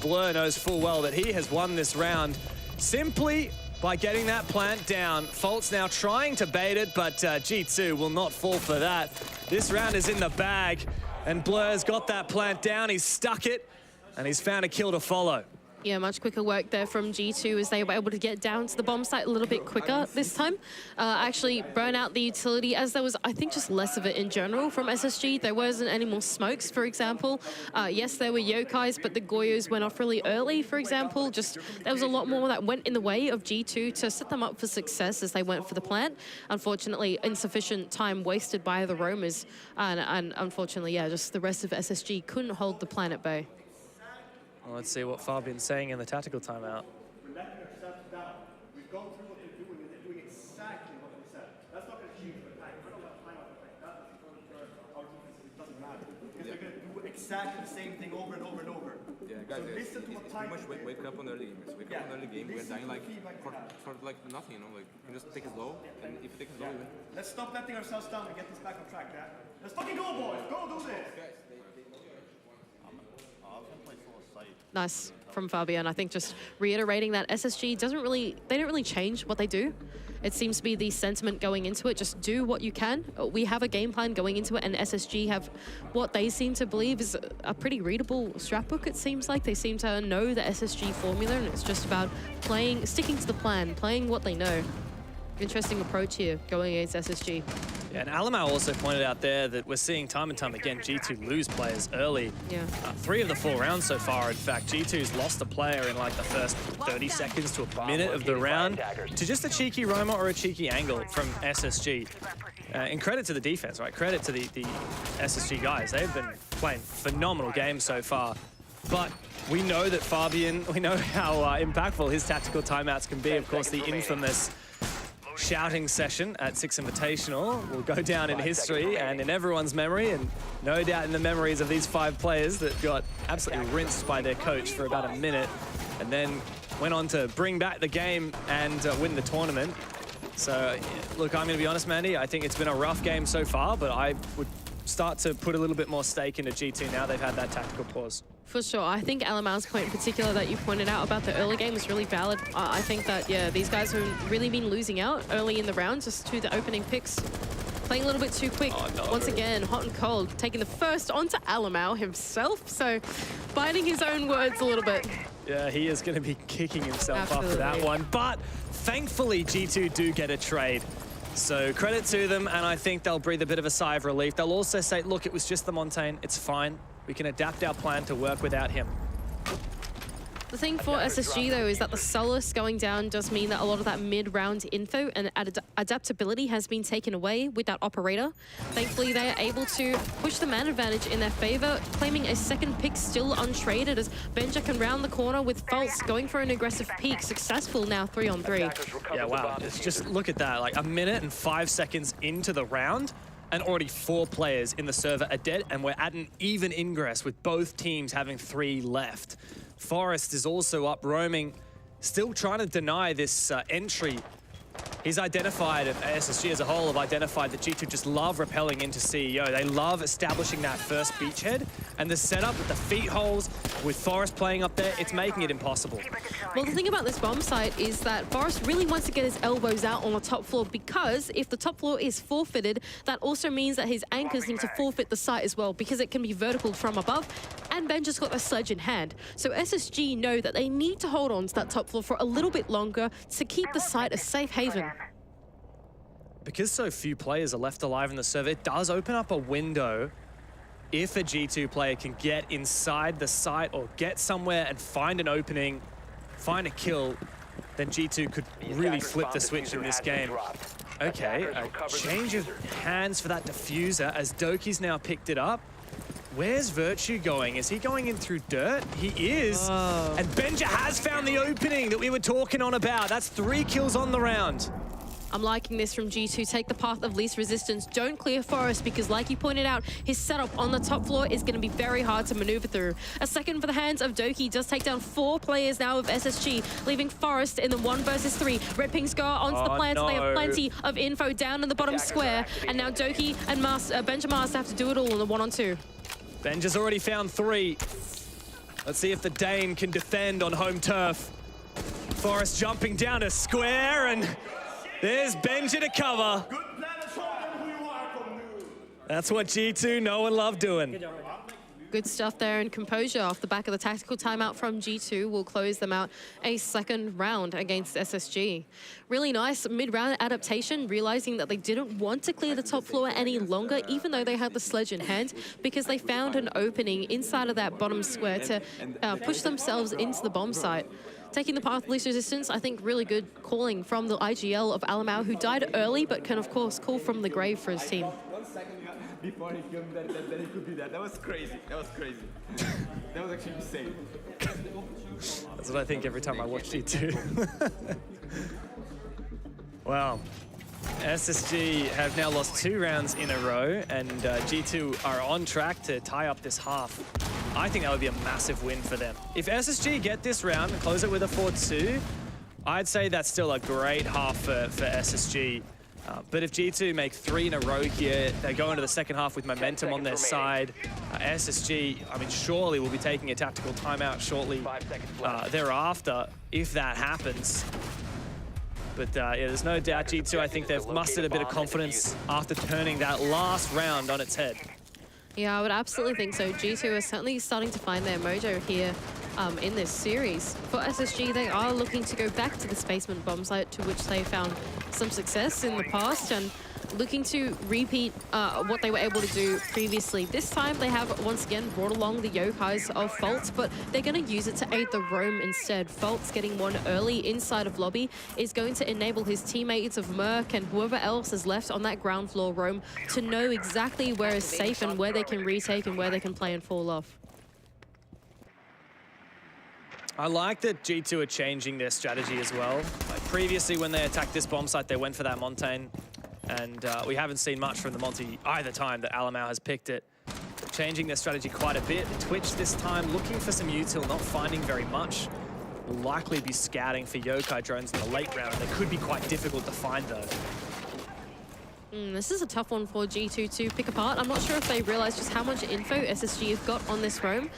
Blur knows full well that he has won this round simply by getting that plant down. Faults now trying to bait it, but G2 will not fall for that. This round is in the bag, and Blur's got that plant down. He's stuck it, and he's found a kill to follow. Yeah, much quicker work there from G2 as they were able to get down to the bomb site a little bit quicker this time. Actually burn out the utility as there was, I think, just less of it in general from SSG. There wasn't any more smokes, for example. Yes, there were Yokais, but the Goyos went off really early, for example. Just there was a lot more that went in the way of G2 to set them up for success as they went for the plant. Unfortunately, insufficient time wasted by the roamers. And unfortunately, yeah, just the rest of SSG couldn't hold the plant at bay. Well, let's see what Fabian's saying in the tactical timeout. We've gone through what they're doing, and they're doing exactly what they said. That's not going to change the time. We're not going to time out the time. That is for our defense. It doesn't matter. Because they're going to do exactly the same thing over and over and over. Yeah, guys, so listen to what time. Pretty much wake up on early game. Wake up on early game. We're dying like for like nothing, you know. Like you just take it slow, and if you take it slow, let's stop letting ourselves down and get this back on track, yeah? Let's fucking go, boys. Go do this. Nice from Fabian. I think just reiterating that SSG they don't really change what they do. It seems to be the sentiment going into it. Just do what you can. We have a game plan going into it, and SSG have what they seem to believe is a pretty readable strat book, it seems like. They seem to know the SSG formula, and it's just about sticking to the plan, playing what they know. Interesting approach here going against SSG. Yeah, and Alamau also pointed out there that we're seeing time and time again G2 lose players early. Yeah. 3 of the 4 rounds so far, in fact. G2's lost a player in like the first 30 seconds to a minute of the round to just a cheeky roamer or a cheeky angle from SSG. And credit to the defense, right? Credit to the SSG guys. They've been playing phenomenal games so far. But we know that Fabian, we know how impactful his tactical timeouts can be. Of course, the infamous shouting session at Six Invitational will go down in history and in everyone's memory, and no doubt in the memories of these 5 players that got absolutely rinsed by their coach for about a minute and then went on to bring back the game and win the tournament. So, look, I'm going to be honest, Mandy, I think it's been a rough game so far, but I would start to put a little bit more stake into G2 now they've had that tactical pause. For sure. I think Alamau's point in particular that you pointed out about the early game is really valid. I think that, yeah, these guys have really been losing out early in the round just to the opening picks. Playing a little bit too quick. Oh, no. Once again, hot and cold, taking the first onto Alamau himself. So, biting his own words a little bit. Yeah, he is going to be kicking himself Absolutely. after that one. But thankfully, G2 do get a trade. So credit to them, and I think they'll breathe a bit of a sigh of relief. They'll also say, look, it was just the Montaigne. It's fine. We can adapt our plan to work without him. The thing for SSG, though, is that the Solus going down does mean that a lot of that mid-round info and adaptability has been taken away with that operator. Thankfully, they are able to push the man advantage in their favor, claiming a second pick still untraded as Benja can round the corner with False going for an aggressive peek. Successful now 3-on-3. Yeah, wow. It's just look at that. Like a minute and 5 seconds into the round, and already 4 players in the server are dead, and we're at an even ingress with both teams having 3 left. Forest is also up roaming, still trying to deny this entry. He's identified, SSG as a whole have identified that G2 just love rappelling into CEO. They love establishing that first beachhead, and the setup with the feet holes, with Forest playing up there, it's making it impossible. Well, the thing about this bomb site is that Forest really wants to get his elbows out on the top floor, because if the top floor is forfeited, that also means that his anchors need to forfeit the site as well, because it can be vertical from above, and Ben just got the sledge in hand. So SSG know that they need to hold on to that top floor for a little bit longer to keep the site a safe haven. Because so few players are left alive in the server, it does open up a window if a G2 player can get inside the site or get somewhere and find an opening, find a kill, then G2 could really flip the switch in this game. Okay, a change of hands for that diffuser as Doki's now picked it up. Where's Virtue going? Is he going in through dirt? He is. Oh. And Benja has found the opening that we were talking on about. That's 3 kills on the round. I'm liking this from G2. Take the path of least resistance. Don't clear Forest, because like you pointed out, his setup on the top floor is going to be very hard to maneuver through. A second for the hands of Doki does take down 4 players now of SSG, leaving Forest in the 1 versus 3. Red Pings go onto the plant, so they have plenty of info down in the bottom square. And now Doki and Benja Master have to do it all in the 1-on-2. Benja's already found 3. Let's see if the Dane can defend on home turf. Forest jumping down to square, and there's Benja to cover. That's what G2 know and love doing. Good stuff there, and composure off the back of the tactical timeout from G2 will close them out a second round against SSG. Really nice mid-round adaptation, realizing that they didn't want to clear the top floor any longer, even though they had the sledge in hand, because they found an opening inside of that bottom square to push themselves into the bomb site. Taking the path of least resistance, I think really good calling from the IGL of Alamau, who died early, but can of course call from the grave for his team. 1 second before he killed that he could be that. That was crazy. That was crazy. That was actually insane. That's what I think every time I watch G2. Wow. SSG have now lost 2 rounds in a row, and G2 are on track to tie up this half. I think that would be a massive win for them. If SSG get this round and close it with a 4-2, I'd say that's still a great half for SSG. But if G2 make 3 in a row here, they go into the second half with momentum on their side. SSG, I mean, surely will be taking a tactical timeout shortly thereafter, if that happens. But yeah, there's no doubt G2, I think they've mustered a bit of confidence after turning that last round on its head. Yeah, I would absolutely think so. G2 are certainly starting to find their mojo here in this series. For SSG, they are looking to go back to the Spaceman bomb site, to which they found some success in the past, and looking to repeat what they were able to do previously. This time they have once again brought along the Yokais of Fault, but they're going to use it to aid the roam instead. Fault's getting one early inside of lobby is going to enable his teammates of Merc and whoever else is left on that ground floor roam to know exactly where is safe and where they can retake and where they can play and fall off. I like that G2 are changing their strategy as well. Like previously when they attacked this bomb site, they went for that Montaigne. And we haven't seen much from the Monty either time that Alamau has picked it. Changing their strategy quite a bit. Twitch this time looking for some util, not finding very much. Will likely be scouting for yokai drones in the late round. They could be quite difficult to find though. This is a tough one for G2 to pick apart. I'm not sure if they realize just how much info SSG have got on this roam.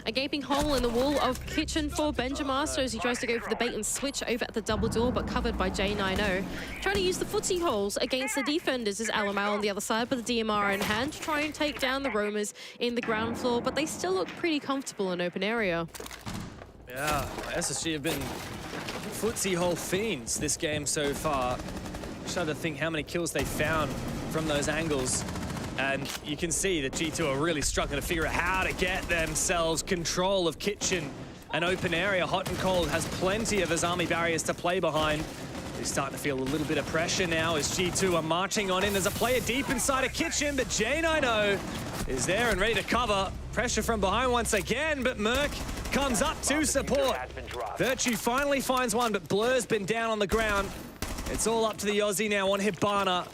A gaping hole in the wall of kitchen for Benjamaster as he tries to go for the bait and switch over at the double door, but covered by J90. Trying to use the footsie holes against the defenders is Alamau on the other side, with the DMR in hand to try and take down the roamers in the ground floor, but they still look pretty comfortable in open area. Yeah, SSG have been footsie hole fiends this game so far. I'm trying to think how many kills they found from those angles. And you can see that G2 are really struggling to figure out how to get themselves control of kitchen and open area. Hot and Cold has plenty of his army barriers to play behind. He's starting to feel a little bit of pressure now as G2 are marching on in. There's a player deep inside of kitchen, but J90 is there and ready to cover. Pressure from behind once again, but Merc comes up to support. Virtue finally finds one, but Blur's been down on the ground. It's all up to the Aussie now on Hibana.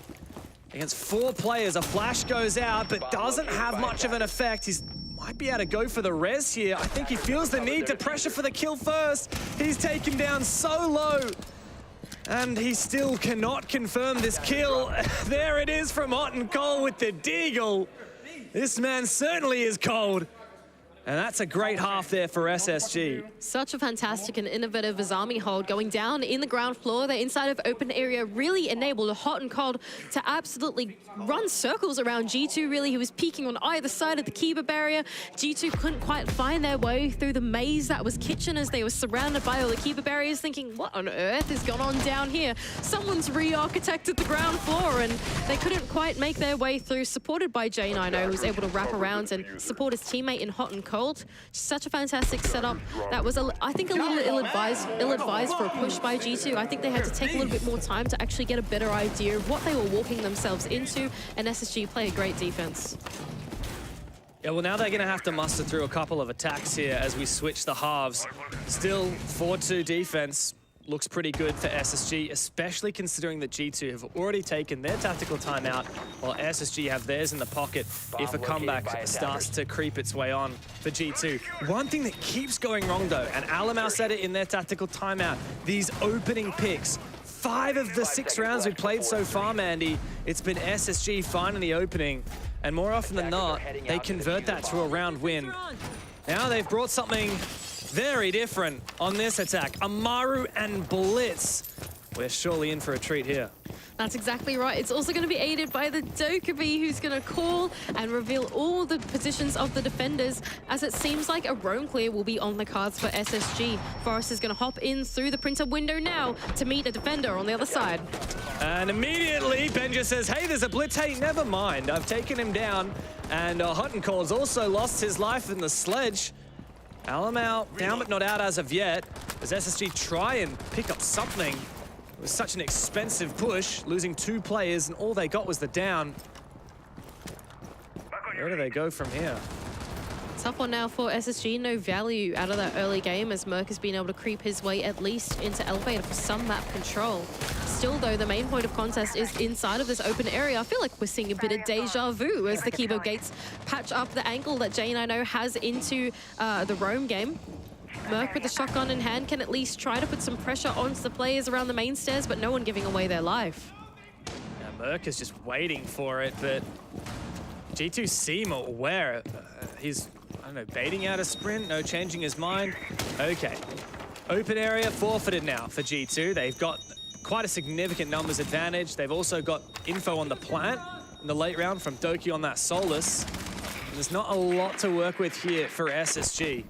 Against 4 players, a flash goes out, but doesn't have much of an effect. He might be able to go for the res here. I think he feels the need to pressure for the kill first. He's taken down so low. And he still cannot confirm this kill. There it is from Hot and Cold with the deagle. This man certainly is cold. And that's a great half there for SSG. Such a fantastic and innovative Azami hold going down in the ground floor. They're inside of open area, really enabled Hot and Cold to absolutely run circles around G2, really. He was peeking on either side of the Kiba barrier. G2 couldn't quite find their way through the maze that was kitchen as they were surrounded by all the Kiba barriers, thinking, what on earth is going on down here? Someone's re-architected the ground floor, and they couldn't quite make their way through, supported by J90, who was able to wrap around and support his teammate in Hot and Cold. Such a fantastic setup. That was, I think, a little ill-advised for a push by G2. I think they had to take a little bit more time to actually get a better idea of what they were walking themselves into, and SSG play a great defense. Yeah, well, now they're going to have to muster through a couple of attacks here as we switch the halves. Still 4-2 defense. Looks pretty good for SSG, especially considering that G2 have already taken their tactical timeout, while SSG have theirs in the pocket if a comeback starts to creep its way on for G2. One thing that keeps going wrong, though, and Alamau said it in their tactical timeout, these opening picks. 5 of the 6 rounds we've played so far, Mandy, it's been SSG finding the opening, and more often than not, they convert that to a round win. Now they've brought something very different on this attack. Amaru and Blitz. We're surely in for a treat here. That's exactly right. It's also going to be aided by the Dokkaebi, who's going to call and reveal all the positions of the defenders, as it seems like a roam clear will be on the cards for SSG. Forrest is going to hop in through the printer window now to meet a defender on the other side. And immediately, Benja says, hey, there's a Blitz. Hey, never mind. I've taken him down. And Hot and Cold's also lost his life in the sledge. Alamau down but not out as of yet. As SSG try and pick up something. It was such an expensive push, losing 2 players, and all they got was the down. Where do they go from here? Tough one now for SSG. No value out of that early game as Merc has been able to creep his way at least into Elevator for some map control. Still, though, the main point of contest is inside of this open area. I feel like we're seeing a bit of deja vu as the Kibo Gates patch up the angle that J90 has into the roam game. Merc with the shotgun in hand can at least try to put some pressure onto the players around the main stairs, but no one giving away their life. Yeah, Merc is just waiting for it, but G2 seem aware. He's, I don't know, baiting out a sprint, no changing his mind. Okay, open area forfeited now for G2. They've got quite a significant numbers advantage. They've also got info on the plant in the late round from Doki on that Solus. And there's not a lot to work with here for SSG.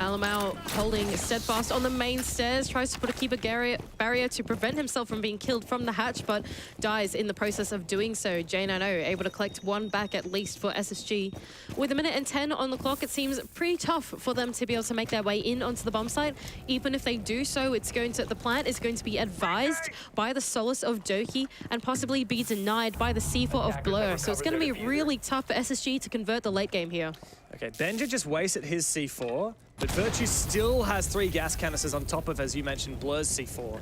Alamau holding steadfast on the main stairs, tries to put a keeper barrier to prevent himself from being killed from the hatch, but dies in the process of doing so. J9O able to collect one back at least for SSG. With 1 minute and 10 on the clock, it seems pretty tough for them to be able to make their way in onto the bomb site. Even if they do so, the plant is going to be advised by the Solace of Doki and possibly be denied by the C4 of Blur. So it's going to be really tough for SSG to convert the late game here. Okay, Benja just wasted his C4, but Virtue still has 3 gas canisters on top of, as you mentioned, Blur's C4.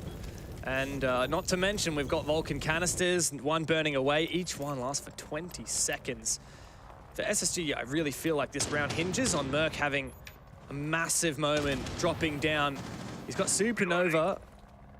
And not to mention, we've got Vulcan canisters, 1 burning away. Each one lasts for 20 seconds. For SSG, I really feel like this round hinges on Merc having a massive moment, dropping down. He's got Supernova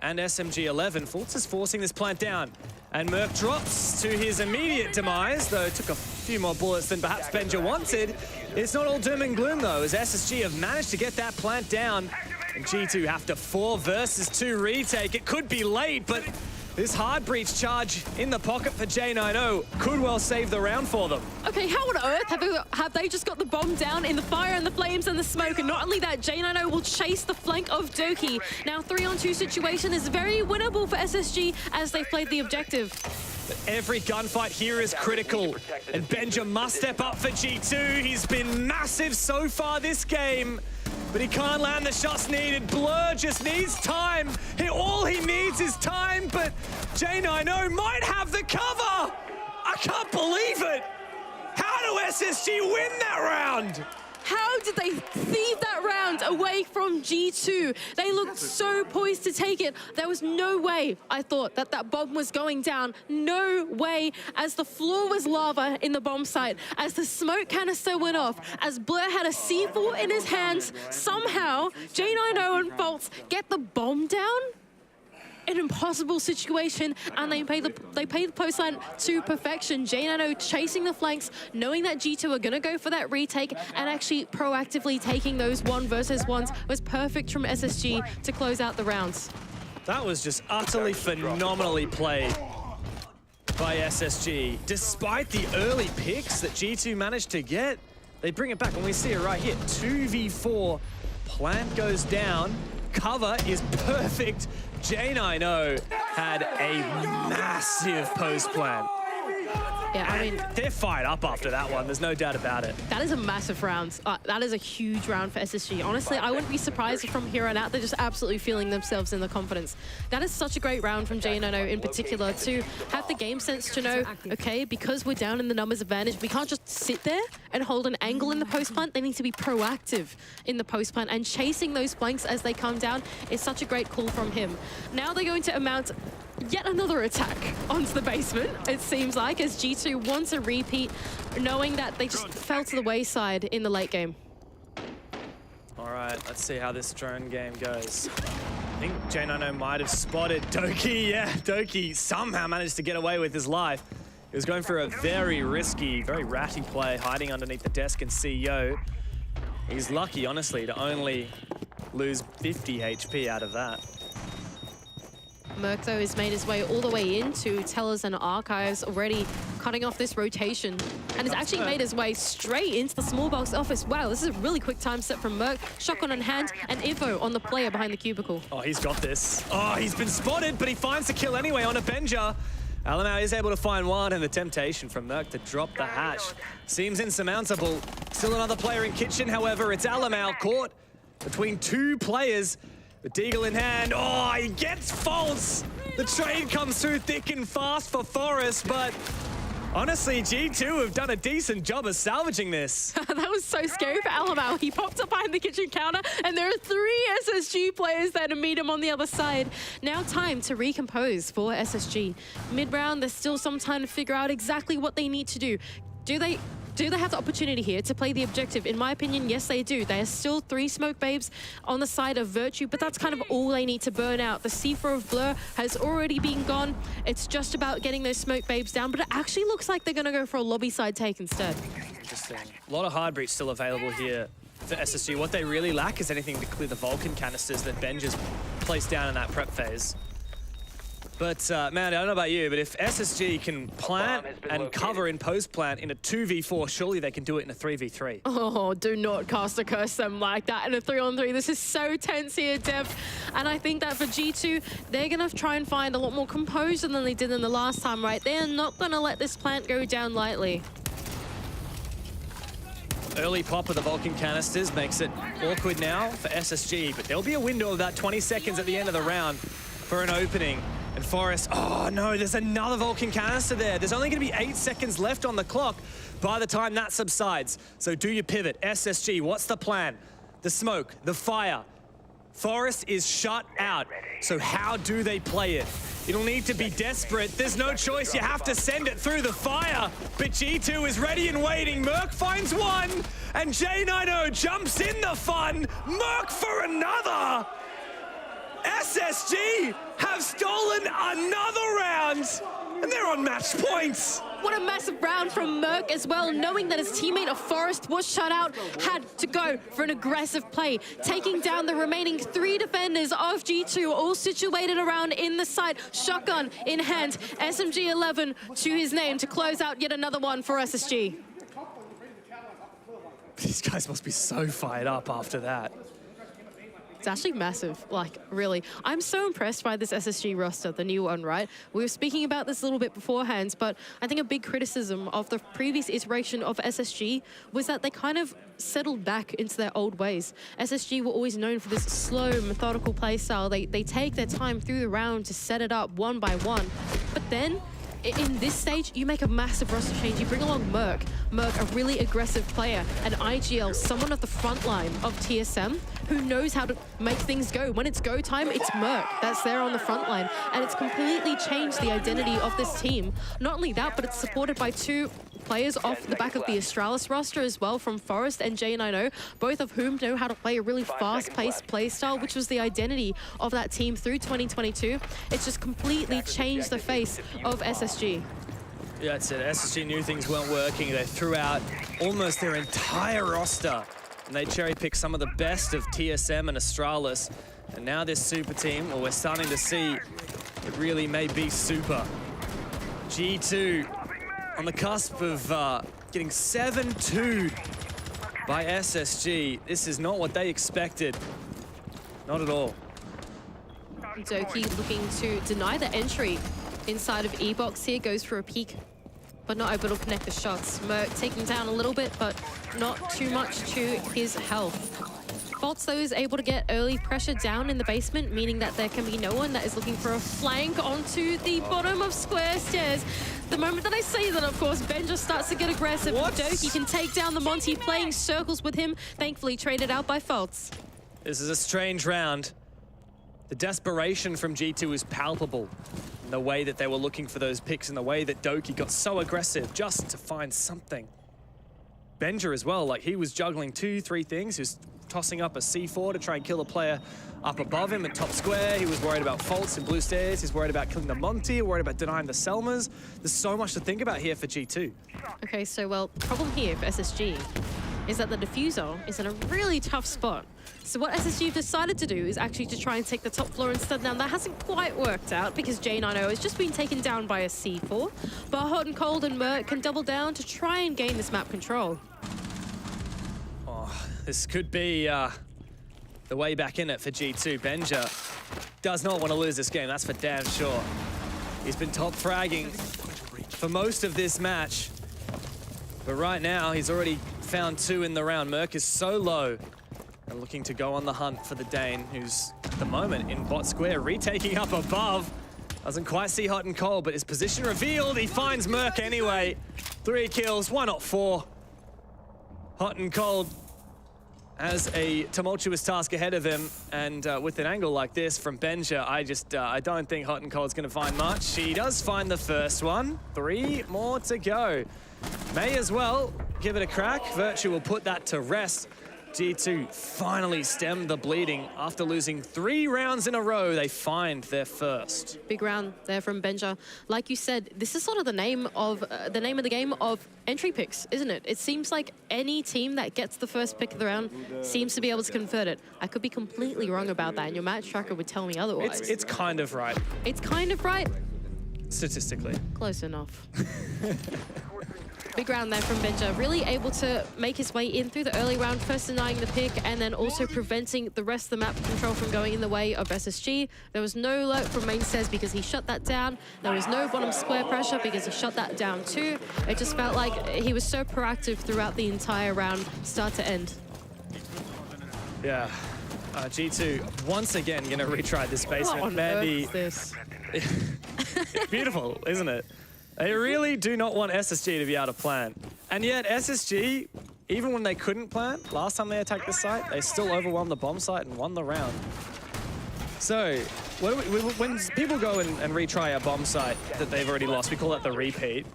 and SMG-11. Fultz is forcing this plant down. And Merc drops to his immediate demise, though it took a few more bullets than perhaps Benja wanted. It's not all doom and gloom, though, as SSG have managed to get that plant down. And G2 have to 4 versus 2 retake. It could be late, but this hard breach charge in the pocket for J9O could well save the round for them. Okay, how on earth have they just got the bomb down in the fire and the flames and the smoke? And not only that, J9O will chase the flank of Doki. Now 3-on-2 situation is very winnable for SSG as they've played the objective. But every gunfight here is critical, and Benja must step up for G2. He's been massive so far this game, but he can't land the shots needed. Blur just needs time. All he needs is time, but J9O might have the cover. I can't believe it. How do SSG win that round? How did they thieve that round away from G2? They looked so poised to take it. There was no way, I thought, that that bomb was going down. No way. As the floor was lava in the bomb site, as the smoke canister went off, as Blur had a C4 in his hands, somehow J9O and Fultz get the bomb down? An impossible situation, and they play the post line to perfection. J9O chasing the flanks, knowing that G2 are gonna go for that retake, and actually proactively taking those 1 versus 1s was perfect from SSG to close out the rounds. That was just utterly phenomenally played by SSG. Despite the early picks that G2 managed to get, they bring it back, and we see it right here. 2v4, plant goes down, cover is perfect. J9O had a massive post plan. Yeah, I mean, they're fired up after that one. There's no doubt about it. That is a massive round. That is a huge round for SSG. Honestly, I wouldn't be surprised if from here on out they're just absolutely feeling themselves in the confidence. That is such a great round from J9O in particular to have the game sense to know, okay, because we're down in the numbers advantage, we can't just sit there and hold an angle in the post plant. They need to be proactive in the post plant, and chasing those flanks as they come down is such a great call from him. Now they're going to mount yet another attack onto the basement, it seems like, as G2 wants a repeat, knowing that they just fell to the wayside in the late game. All right, let's see how this drone game goes. I think J9O might have spotted Doki. Yeah, Doki somehow managed to get away with his life. He was going for a very risky, very ratty play, hiding underneath the desk and CEO. He's lucky, honestly, to only lose 50 HP out of that. Merc, though, has made his way all the way into Tellers and Archives, already cutting off this rotation, and has actually made his way straight into the small box office. Wow, this is a really quick time set from Merc. Shotgun in hand, and info on the player behind the cubicle. Oh, he's got this. Oh, he's been spotted, but he finds the kill anyway on a Benja. Alamau is able to find one, and the temptation from Merc to drop the hatch seems insurmountable. Still another player in kitchen, however. It's Alamau caught between 2 players. The Deagle in hand. Oh, he gets Fultz. The trade comes through thick and fast for Forest, but honestly, G2 have done a decent job of salvaging this. That was so scary for Alamau. He popped up behind the kitchen counter, and there are 3 SSG players there to meet him on the other side. Now time to recompose for SSG. Mid-round, there's still some time to figure out exactly what they need to do. Do they have the opportunity here to play the objective? In my opinion, yes, they do. They are still 3 smoke babes on the side of Virtue, but that's kind of all they need to burn out. The C4 of Blur has already been gone. It's just about getting those smoke babes down, but it actually looks like they're going to go for a lobby side take instead. Interesting. A lot of hard breach still available here for SSG. What they really lack is anything to clear the Vulcan canisters that Ben just placed down in that prep phase. But man, I don't know about you, but if SSG can plant and cover in post-plant in a 2v4, surely they can do it in a 3v3. Oh, do not cast a curse them like that in a 3-on-3. This is so tense here, Dev. And I think that for G2, they're going to try and find a lot more composure than they did in the last time, right? They are not going to let this plant go down lightly. Early pop of the Vulcan canisters makes it awkward now for SSG, but there'll be a window of about 20 seconds at the end of the round for an opening. And Forest, oh no, there's another Vulcan canister there. There's only going to be 8 seconds left on the clock by the time that subsides. So do your pivot. SSG, what's the plan? The smoke, the fire. Forest is shut out. So how do they play it? It'll need to be desperate. There's no choice. You have to send it through the fire. But G2 is ready and waiting. Merc finds one. And J90 jumps in the fun. Merc for another. SSG have stolen another round, and they're on match points. What a massive round from Merc as well, knowing that his teammate of Forest was shut out, had to go for an aggressive play, taking down the remaining 3 defenders of G2, all situated around in the site, shotgun in hand, SMG 11 to his name to close out yet another one for SSG. These guys must be so fired up after that. It's actually massive, like, really. I'm so impressed by this SSG roster, the new one, right? We were speaking about this a little bit beforehand, but I think a big criticism of the previous iteration of SSG was that they kind of settled back into their old ways. SSG were always known for this slow, methodical play style. They take their time through the round to set it up one by one. But then, in this stage, you make a massive roster change. You bring along Merc, a really aggressive player, and IGL, someone at the front line of TSM who knows how to make things go. When it's go time, it's Merc that's there on the front line, and it's completely changed the identity of this team. Not only that, but it's supported by 2 players off the back of the Astralis roster as well, from Forest and J90, both of whom know how to play a really fast-paced play style, which was the identity of that team through 2022. It's just completely changed the face of SSG. Yeah, that's it. SSG knew things weren't working. They threw out almost their entire roster, and they cherry-picked some of the best of TSM and Astralis. And now this super team, well, we're starting to see it really may be super. G2 on the cusp of getting 7-2'd by SSG. This is not what they expected. Not at all. Doki looking to deny the entry inside of Ebox here, goes for a peek, but not able to connect the shots. Merc taking down a little bit, but not too much to his health. Bolts, though, is able to get early pressure down in the basement, meaning that there can be no one that is looking for a flank onto the bottom of square stairs. The moment that I say that, of course, Ben just starts to get aggressive. Doki can take down the Monty, playing circles with him, thankfully traded out by Faults. This is a strange round. The desperation from G2 is palpable. In the way that they were looking for those picks, and the way that Doki got so aggressive just to find something. Benja as well, like he was juggling 2-3 things. He was tossing up a C4 to try and kill a player up above him at top square. He was worried about faults in blue stairs. He's worried about killing the Monty, worried about denying the Selmas. There's so much to think about here for G2. Okay, so, well, problem here for SSG is that the diffuser is in a really tough spot. So what SSG have decided to do is actually to try and take the top floor instead. Now, that hasn't quite worked out because J90 has just been taken down by a C4, but Hot and Cold and Merc can double down to try and gain this map control. Oh, this could be the way back in it for G2. Benja does not want to lose this game, that's for damn sure. He's been top fragging for most of this match, but right now he's already found 2 in the round. Merc is so low and looking to go on the hunt for the Dane, who's at the moment in bot square, retaking up above. Doesn't quite see Hot and Cold, but his position revealed. He finds Merc anyway. 3 kills, why not 4? Hot and Cold has a tumultuous task ahead of him, and with an angle like this from Benja, I don't think Hot and Cold's gonna find much. He does find the first one. 3 more to go. May as well give it a crack. Virtue will put that to rest. G2 finally stemmed the bleeding after losing 3 rounds in a row. They find their first. Big round there from Benja. Like you said, this is sort of the name of the game of entry picks, isn't it? It seems like any team that gets the first pick of the round seems to be able to convert it. I could be completely wrong about that, and your match tracker would tell me otherwise. It's kind of right. It's kind of right. Statistically. Close enough. Big round there from Benja, really able to make his way in through the early round, first denying the pick and then also preventing the rest of the map control from going in the way of SSG. There was no alert from main stairs because he shut that down. There was no bottom square pressure because he shut that down too. It just felt like he was so proactive throughout the entire round, start to end. Yeah. G2 once again gonna retry this basement. What on earth is this? It's beautiful, isn't it? They really do not want SSG to be able to plant. And yet SSG, even when they couldn't plant, last time they attacked this site, they still overwhelmed the bomb site and won the round. So, when people go and retry a bomb site that they've already lost, we call that the repeat.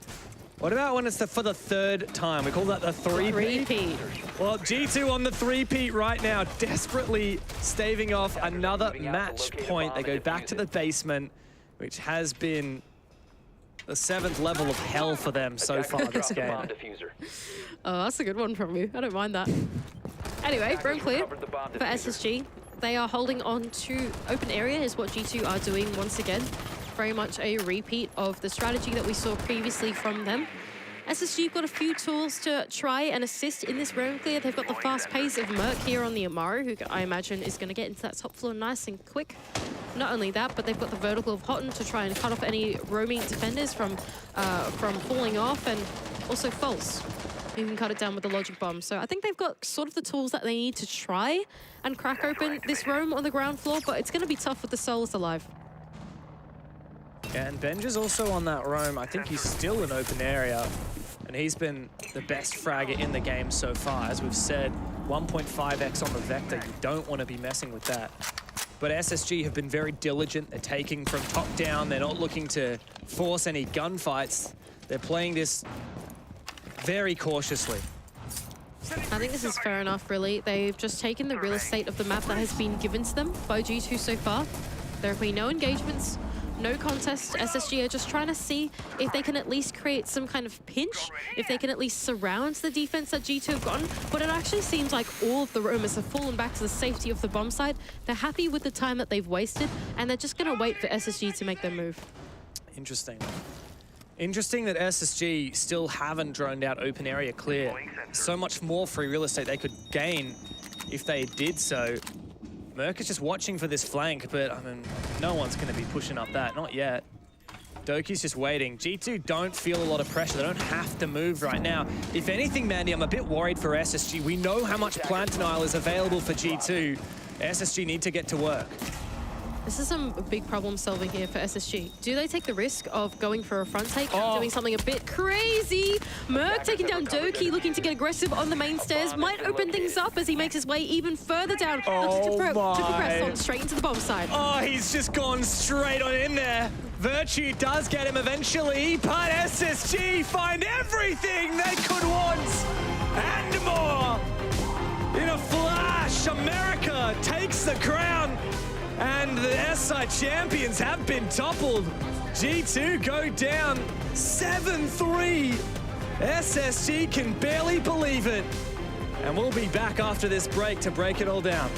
What about when it's for the 3rd time? We call that the three-peat. Well, G2 on the 3-peat right now, desperately staving off another match point. They go back to the basement, which has been the 7th level of hell for them so far this game. Oh, that's a good one from you. I don't mind that. Anyway, room clear for SSG. They are holding on to open area is what G2 are doing once again. Very much a repeat of the strategy that we saw previously from them. SSG have got a few tools to try and assist in this roam clear. They've got the fast pace of Merc here on the Amaru, who I imagine is going to get into that top floor nice and quick. Not only that, but they've got the vertical of Hotton to try and cut off any roaming defenders from falling off, and also False. You can cut it down with the logic bomb. So I think they've got sort of the tools that they need to try and crack open this roam on the ground floor, but it's going to be tough with the Solus alive. And Benja's also on that roam. I think he's still in open area, and he's been the best fragger in the game so far. As we've said, 1.5x on the Vector. You don't want to be messing with that. But SSG have been very diligent. They're taking from top down. They're not looking to force any gunfights. They're playing this very cautiously. I think this is fair enough, really. They've just taken the real estate of the map that has been given to them by G2 so far. There have been no engagements, no contest. SSG are just trying to see if they can at least create some kind of pinch, if they can at least surround the defense that G2 have gotten. But it actually seems like all of the roamers have fallen back to the safety of the bomb site. They're happy with the time that they've wasted, and they're just going to wait for SSG to make their move. Interesting. Interesting that SSG still haven't droned out open area clear. So much more free real estate they could gain if they did so. Merc is just watching for this flank, but I mean, no one's going to be pushing up that, not yet. Doki's just waiting. G2 don't feel a lot of pressure. They don't have to move right now. If anything, Mandy, I'm a bit worried for SSG. We know how much plant denial is available for G2. SSG need to get to work. This is some big problem solving here for SSG. Do they take the risk of going for a front take and doing something a bit crazy? Merc taking down Doki, looking to get aggressive on the main stairs, might open things up as he makes his way even further down. Looks to progress on straight into the bomb side. Oh, he's just gone straight on in there. Virtue does get him eventually, but SSG find everything they could want and more. In a flash, America takes the crown. And the SI champions have been toppled. G2 go down 7-3. SSG can barely believe it. And we'll be back after this break to break it all down.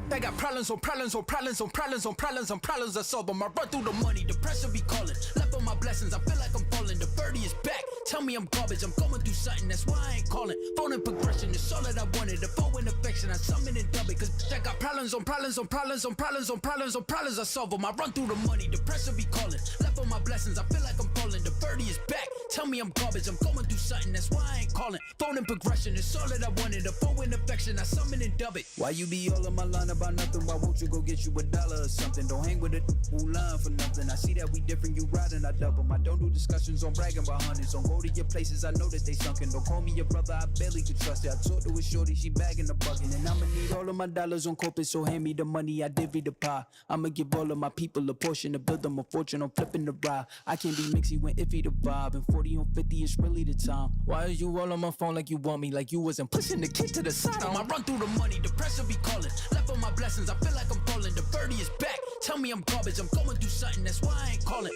I got problems on problems on problems on problems on problems on problems I solve them. I run through the money, the pressure be calling. Left on my blessings, I feel like I'm falling. The birdie is back, Tell me I'm garbage, I'm going through something, that's why I ain't calling. Phone and progression is all that I wanted. The phone and affection, I summon and dub it. Cause I got problems on problems on problems on problems on problems on problems. I solve them. I run through the money, the pressure be calling. Left on my blessings, I feel like I'm falling. The birdie is back. Tell me I'm garbage, I'm going through something, that's why I ain't calling. Phone and progression is all that I wanted. The phone and affection, I summon and dub it. Why you be all on my line about nothing? Why won't you go get you $1 or something? Don't hang with a who line for nothing. I see that we different, you riding, I double. I don't do discussions on bragging about hundreds. Don't go to your places, I know that they sunken. Don't call me your brother, I barely could trust it. I talked to a shorty, she bagging the bucket. And I'ma need all of my dollars on corporate, so hand me the money, I divvy the pie. I'ma give all of my people a portion to build them a fortune. I'm flipping the ride. I can't be mixy when iffy the vibe. And 40 on 50 is really the time. Why are you all on my phone like you want me? Like you wasn't pushing the kid to the side. I run through the money, the pressure be calling. Left on my blessings, I feel like I'm falling. The birdie is back. Tell me I'm garbage, I'm going through something, that's why I ain't calling.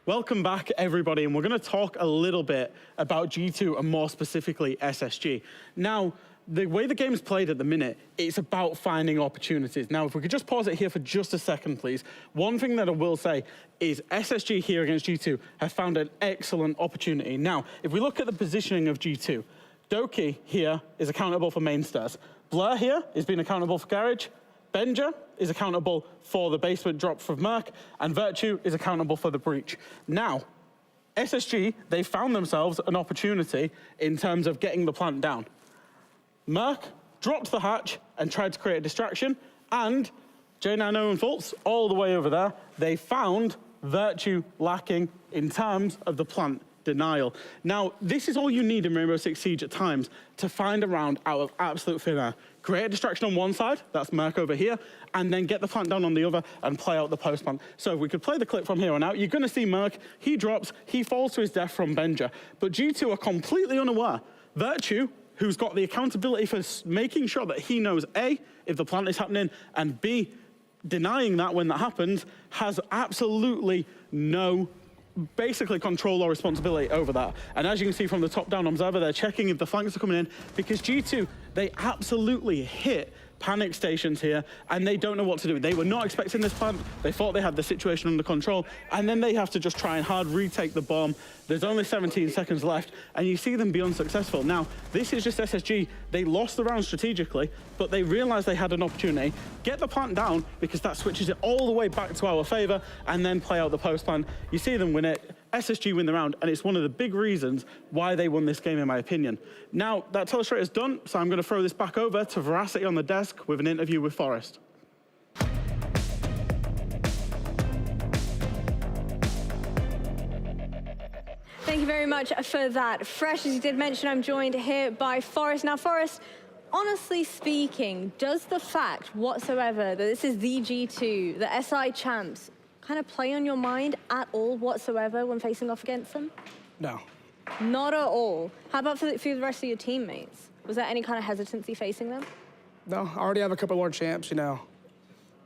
Welcome back, everybody, and we're going to talk a little bit about G2 and more specifically SSG. Now, the way the game's played at the minute, it's about finding opportunities. Now, if we could just pause it here for just a second, please. One thing that I will say is SSG here against G2 have found an excellent opportunity. Now, if we look at the positioning of G2, Doki here is accountable for main stairs. Blur here is being accountable for garage. Benja is accountable for the basement drop from Merc, and Virtue is accountable for the breach. Now, SSG, they found themselves an opportunity in terms of getting the plant down. Merc dropped the hatch and tried to create a distraction, and J-Nano and Fultz, all the way over there, they found Virtue lacking in terms of the plant denial. Now, this is all you need in Rainbow Six Siege at times to find a round out of absolute thin air. Create a distraction on one side, that's Merc over here, and then get the plant down on the other and play out the post plant. So if we could play the clip from here on out, you're gonna see Merc, he drops, he falls to his death from Benja. But G2 are completely unaware. Virtue, who's got the accountability for making sure that he knows A, if the plant is happening, and B, denying that when that happens, has absolutely no basically control or responsibility over that. And as you can see from the top-down observer, they're checking if the flanks are coming in, because G2, they absolutely hit panic stations here, and they don't know what to do. They were not expecting this plant. They thought they had the situation under control, and then they have to just try and hard retake the bomb. There's only 17 seconds left, and you see them be unsuccessful. Now, this is just SSG. They lost the round strategically, but they realized they had an opportunity. Get the plant down, because that switches it all the way back to our favor, and then play out the post plant. You see them win it. SSG win the round, and it's one of the big reasons why they won this game, in my opinion. Now, that telestrator's done, so I'm going to throw this back over to Veracity on the desk with an interview with Forrest. Thank you very much for that. Fresh, as you did mention, I'm joined here by Forrest. Now, Forrest, honestly speaking, does the fact whatsoever that this is the G2, the SI champs, kind of play on your mind at all whatsoever when facing off against them? No. Not at all. How about for the rest of your teammates? Was there any kind of hesitancy facing them? No, I already have a couple more champs, you know.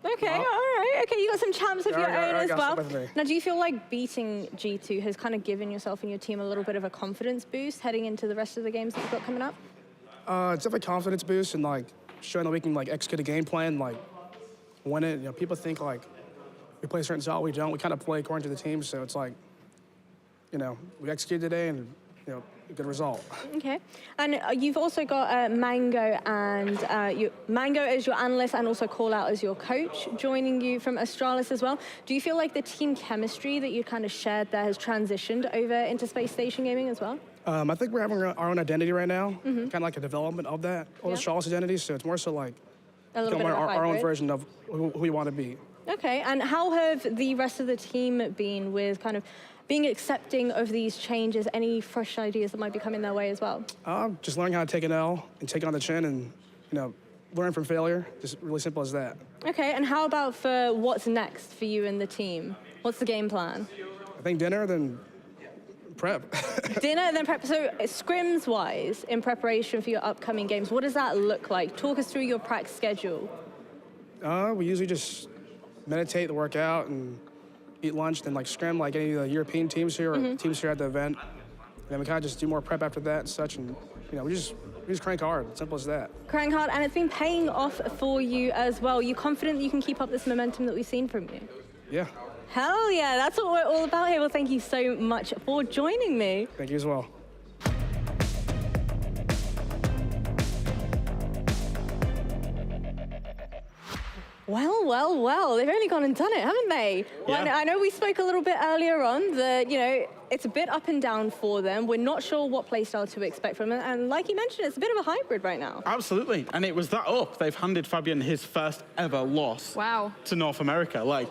Okay, all right. Okay, you got some champs of your own as well. Some. Now, do you feel like beating G2 has kind of given yourself and your team a little bit of a confidence boost heading into the rest of the games that you've got coming up? It's definitely a confidence boost and like showing that we can like execute a game plan, like win it. You know, people think like we play a certain style, we don't. We kind of play according to the team, so it's like, you know, we execute today and, you know, a good result. Okay. And you've also got Mango and Mango as your analyst and also Call Out as your coach joining you from Astralis as well. Do you feel like the team chemistry that you kind of shared there has transitioned over into Space Station Gaming as well? I think we're having our own identity right now, kind of like a development of that, or the Astralis identity, so it's more so like a little bit of our own version of who we want to be. Okay, and how have the rest of the team been with kind of being accepting of these changes? Any fresh ideas that might be coming their way as well? Just learning how to take an L and take it on the chin and, you know, learn from failure. Just really simple as that. Okay, and how about for what's next for you and the team? What's the game plan? I think dinner, then prep. Dinner, then prep. So scrims-wise, in preparation for your upcoming games, what does that look like? Talk us through your practice schedule. We usually just meditate, the workout, and eat lunch, then like scrim like any of the European teams here or teams here at the event. And then we kind of just do more prep after that and such, and you know, we just We just crank hard. Simple as that. Crank hard, and it's been paying off for you as well. You confident that you can keep up this momentum that we've seen from you? Yeah. Hell yeah, that's what we're all about here. Well, thank you so much for joining me. Thank you as well. Well, they've only gone and done it, haven't they? Yeah. Well, I know we spoke a little bit earlier on that, you know, it's a bit up and down for them. We're not sure what playstyle to expect from them. And like you mentioned, it's a bit of a hybrid right now. Absolutely. And it was that up. They've handed Fabian his first ever loss to North America. Like,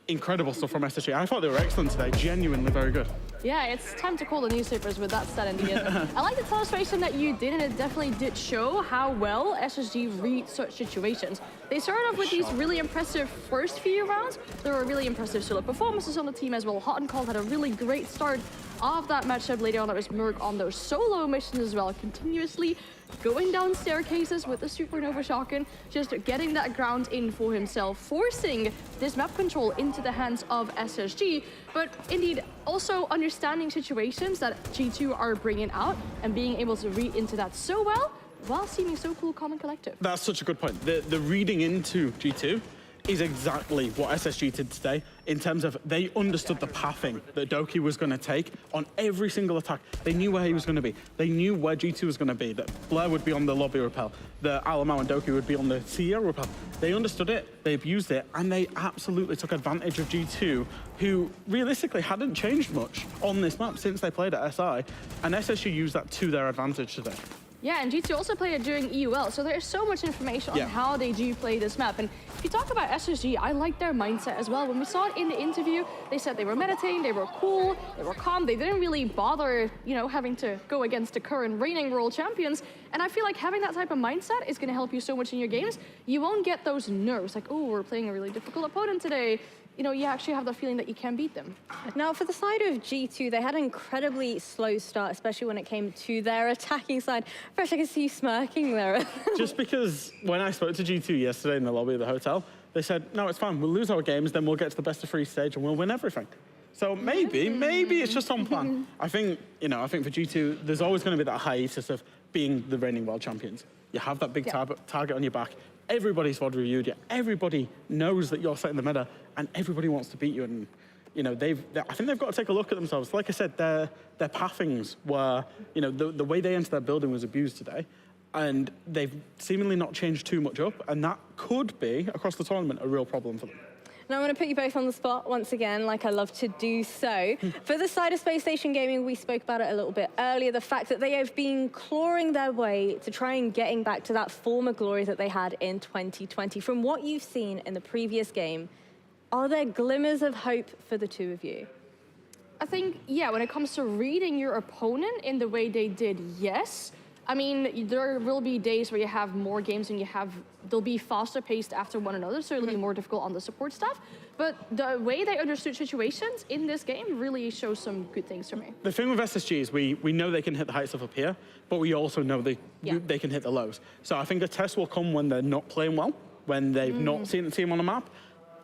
incredible stuff from SSG. I thought they were excellent today. Genuinely very good. Yeah, it's time to call the newspapers with that stat in the end. I like the illustration that you did, and it definitely did show how well SSG read such situations. They started off with these really impressive first few rounds. There were really impressive solo performances on the team as well. Hot and Cold had a really great start of that matchup. Later on, it was Merc on those solo missions as well, continuously going down staircases with the Supernova Shotgun, just getting that ground in for himself, forcing this map control into the hands of SSG. But indeed, also understanding situations that G2 are bringing out and being able to read into that so well, while seeming so cool, calm, and collective. That's such a good point. The reading into G2 is exactly what SSG did today in terms of they understood the pathing that Doki was going to take on every single attack. They knew where he was going to be. They knew where G2 was going to be, that Blair would be on the lobby rappel, that Alamau and Doki would be on the CEO rappel. They understood it, they abused it, and they absolutely took advantage of G2, who realistically hadn't changed much on this map since they played at SI, and SSG used that to their advantage today. Yeah, and G2 also played it during EUL, so there's so much information on how they do play this map. And if you talk about SSG, I like their mindset as well. When we saw it in the interview, they said they were meditating, they were cool, they were calm, they didn't really bother, you know, having to go against the current reigning world champions. And I feel like having that type of mindset is going to help you so much in your games. You won't get those nerves, like, oh, we're playing a really difficult opponent today. You know, you actually have the feeling that you can beat them. Now, for the side of G2, they had an incredibly slow start, especially when it came to their attacking side. Fresh, I can see you smirking there. Just because when I spoke to G2 yesterday in the lobby of the hotel, they said, no, it's fine, we'll lose our games, then we'll get to the best of 3 stage and we'll win everything. So maybe it's just on plan. I think for G2, there's always going to be that hiatus of being the reigning world champions. You have that big target on your back. Everybody's VOD reviewed you. Everybody knows that you're setting the meta, and everybody wants to beat you. And you know, I think they've got to take a look at themselves. Like I said, their pathings were, you know, the way they entered their building was abused today, and they've seemingly not changed too much up, and that could be across the tournament a real problem for them. Now, I'm going to put you both on the spot once again, like I love to do so. For the side of Space Station Gaming, we spoke about it a little bit earlier, the fact that they have been clawing their way to try and getting back to that former glory that they had in 2020. From what you've seen in the previous game, are there glimmers of hope for the two of you? I think, yeah, when it comes to reading your opponent in the way they did, yes. I mean, there will be days where you have more games and they'll be faster paced after one another, so it'll be more difficult on the support staff. But the way they understood situations in this game really shows some good things for me. The thing with SSG is we know they can hit the heights of up here, but we also know they can hit the lows. So I think the test will come when they're not playing well, when they've not seen the team on the map,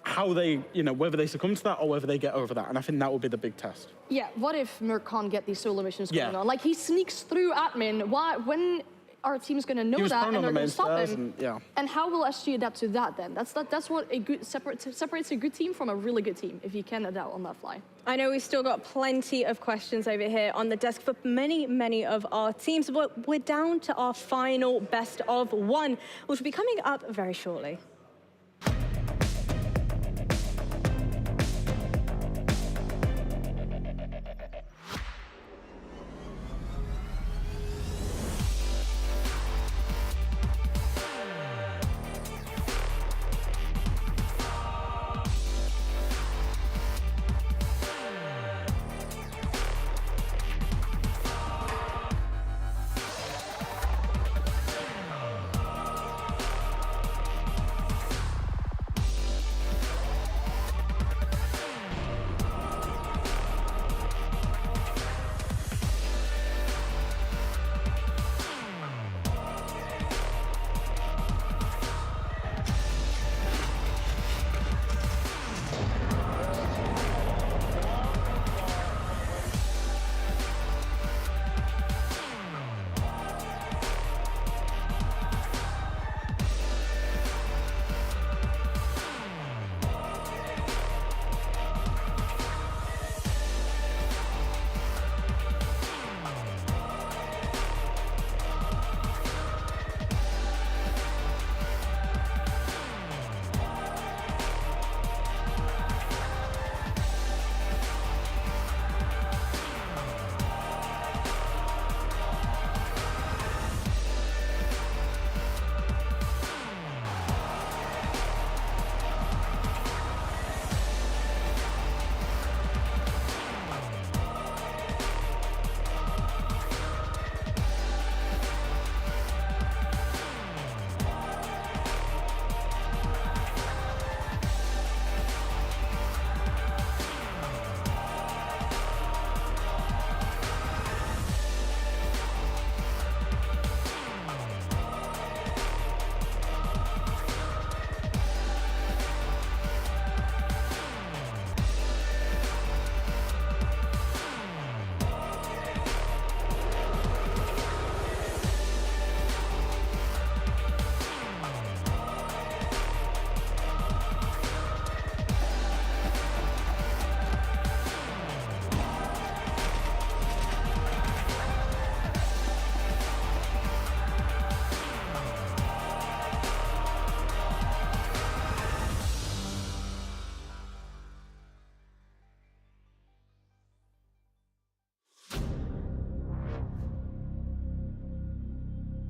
how they, you know, whether they succumb to that or whether they get over that. And I think that will be the big test. Yeah, what if Merc can't get these solo missions going on? Like, he sneaks through admin. When our team's going to know that and they're going to stop him? And how will SG adapt to that then? That's what a good separates a good team from a really good team, if you can adapt on that fly. I know we've still got plenty of questions over here on the desk for many of our teams, but we're down to our final best of one, which will be coming up very shortly.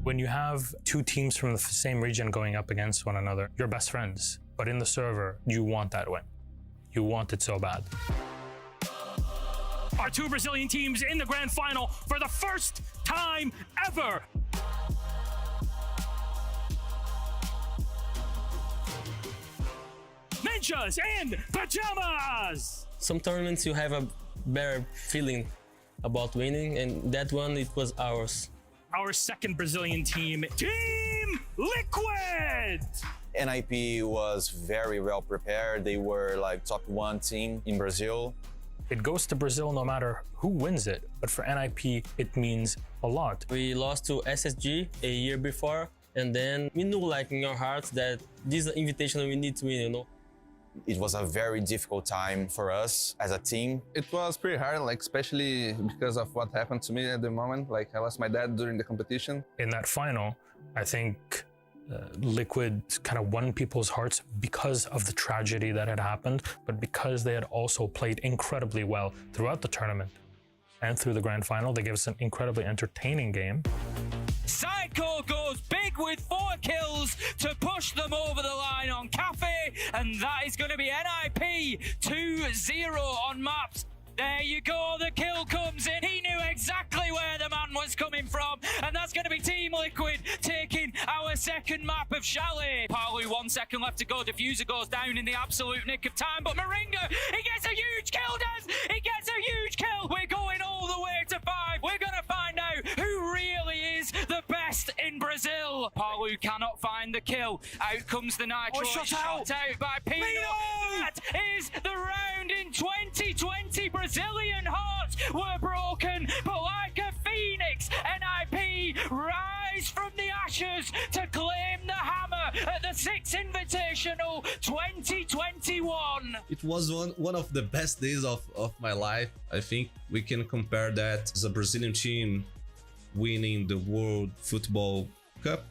When you have two teams from the same region going up against one another, you're best friends. But in the server, you want that win. You want it so bad. Our two Brazilian teams in the grand final for the first time ever. Ninjas and Pajamas! Some tournaments you have a better feeling about winning, and that one, it was ours. Our second Brazilian team, Team Liquid! NIP was very well prepared. They were like top one team in Brazil. It goes to Brazil no matter who wins it, but for NIP, it means a lot. We lost to SSG a year before, and then we knew like in our hearts that this is an invitation we need to win, you know. It was a very difficult time for us as a team. It was pretty hard, like especially because of what happened to me at the moment. Like I lost my dad during the competition. In that final, I think Liquid kind of won people's hearts because of the tragedy that had happened, but because they had also played incredibly well throughout the tournament and through the grand final. They gave us an incredibly entertaining game. Sidecore goes big with 4 kills to push them over the line on Cafe, and that is going to be NIP 2-0 on maps. There you go, the kill comes in. He knew exactly where the man was coming from, and that's going to be Team Liquid taking our second map of Chalet. Palu, 1 second left to go. Diffuser goes down in the absolute nick of time, but Moringa, he gets a huge kill, Des! He gets a huge kill! We're going all the way to 5. We're going to find out who really is the best in Brazil. Palu cannot find the kill. Out comes the Nitro. Shot out by Pino. That is the round in 2020. Brazilian hearts were broken, but like a phoenix, NIP rise from the ashes to claim the hammer at the 6th Invitational 2021. It was one of the best days of my life. I think we can compare that as a Brazilian team winning the World Football Cup.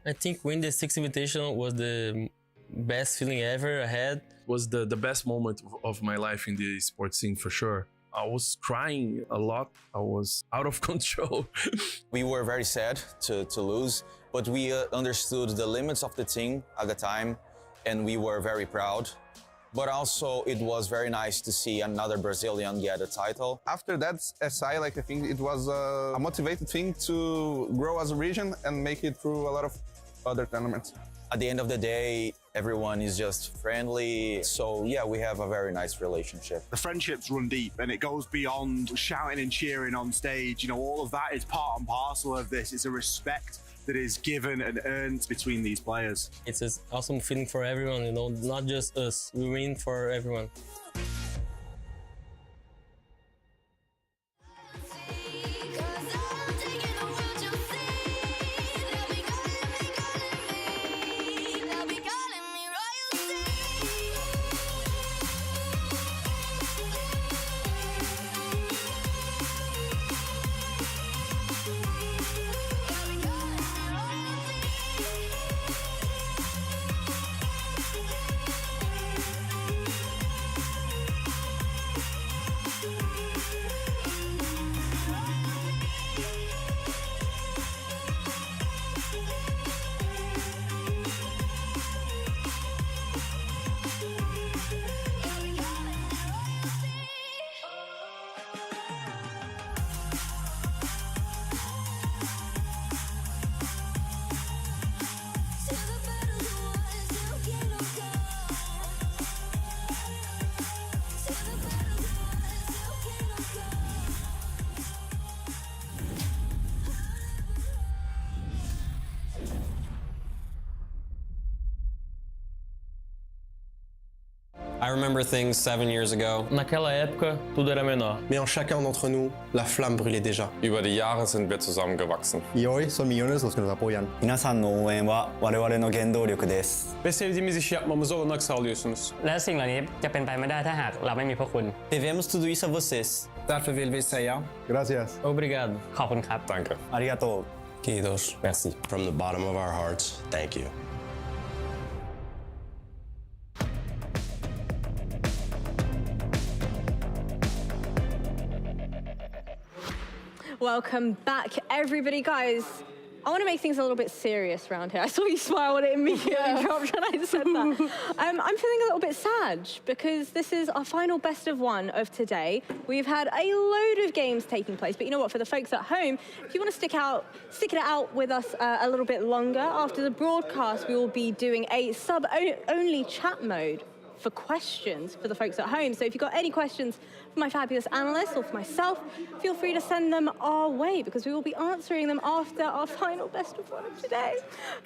I think winning the 6th Invitational was the best feeling ever I had. Was the best moment of my life in the sports scene for sure. I was crying a lot. I was out of control. We were very sad to lose, but we understood the limits of the team at the time, and we were very proud. But also, it was very nice to see another Brazilian get a title. After that SI, like I think it was a motivated thing to grow as a region and make it through a lot of other tournaments. At the end of the day, everyone is just friendly. So yeah, we have a very nice relationship. The friendships run deep and it goes beyond shouting and cheering on stage. You know, all of that is part and parcel of this. It's a respect that is given and earned between these players. It's an awesome feeling for everyone, you know, not just us. We win for everyone. I remember things 7 years ago. Naquela época, tudo era menor. Mais en chacun d'entre nous, la flamme brûlait déjà. Über die Jahre sind wir zusammengewachsen. Y hoy son millones los que nos apoyan. 皆さんの応援は我々の原動力です Ve sevdiğimiz işi yapmamıza olanak sağlıyorsunuz.และสิ่งเหล่านี้จะเป็นไปไม่ได้ถ้าหากเราไม่มีพวกคุณ Devemos tudo isso a vocês. Därför vill vi säga Gracias. Obrigado. ขอบคุณครับ Danke. ありがとう Queridos. Merci. From the bottom of our hearts, thank you. Welcome back, everybody, guys. I want to make things a little bit serious around here. I saw you smile when it immediately dropped when I said that. I'm feeling a little bit sad because this is our final best of one of today. We've had a load of games taking place, but you know what? For the folks at home, if you want to stick it out with us a little bit longer, after the broadcast, we will be doing a sub-only chat mode for questions for the folks at home. So if you've got any questions for my fabulous analysts or for myself, feel free to send them our way because we will be answering them after our final best of one of today.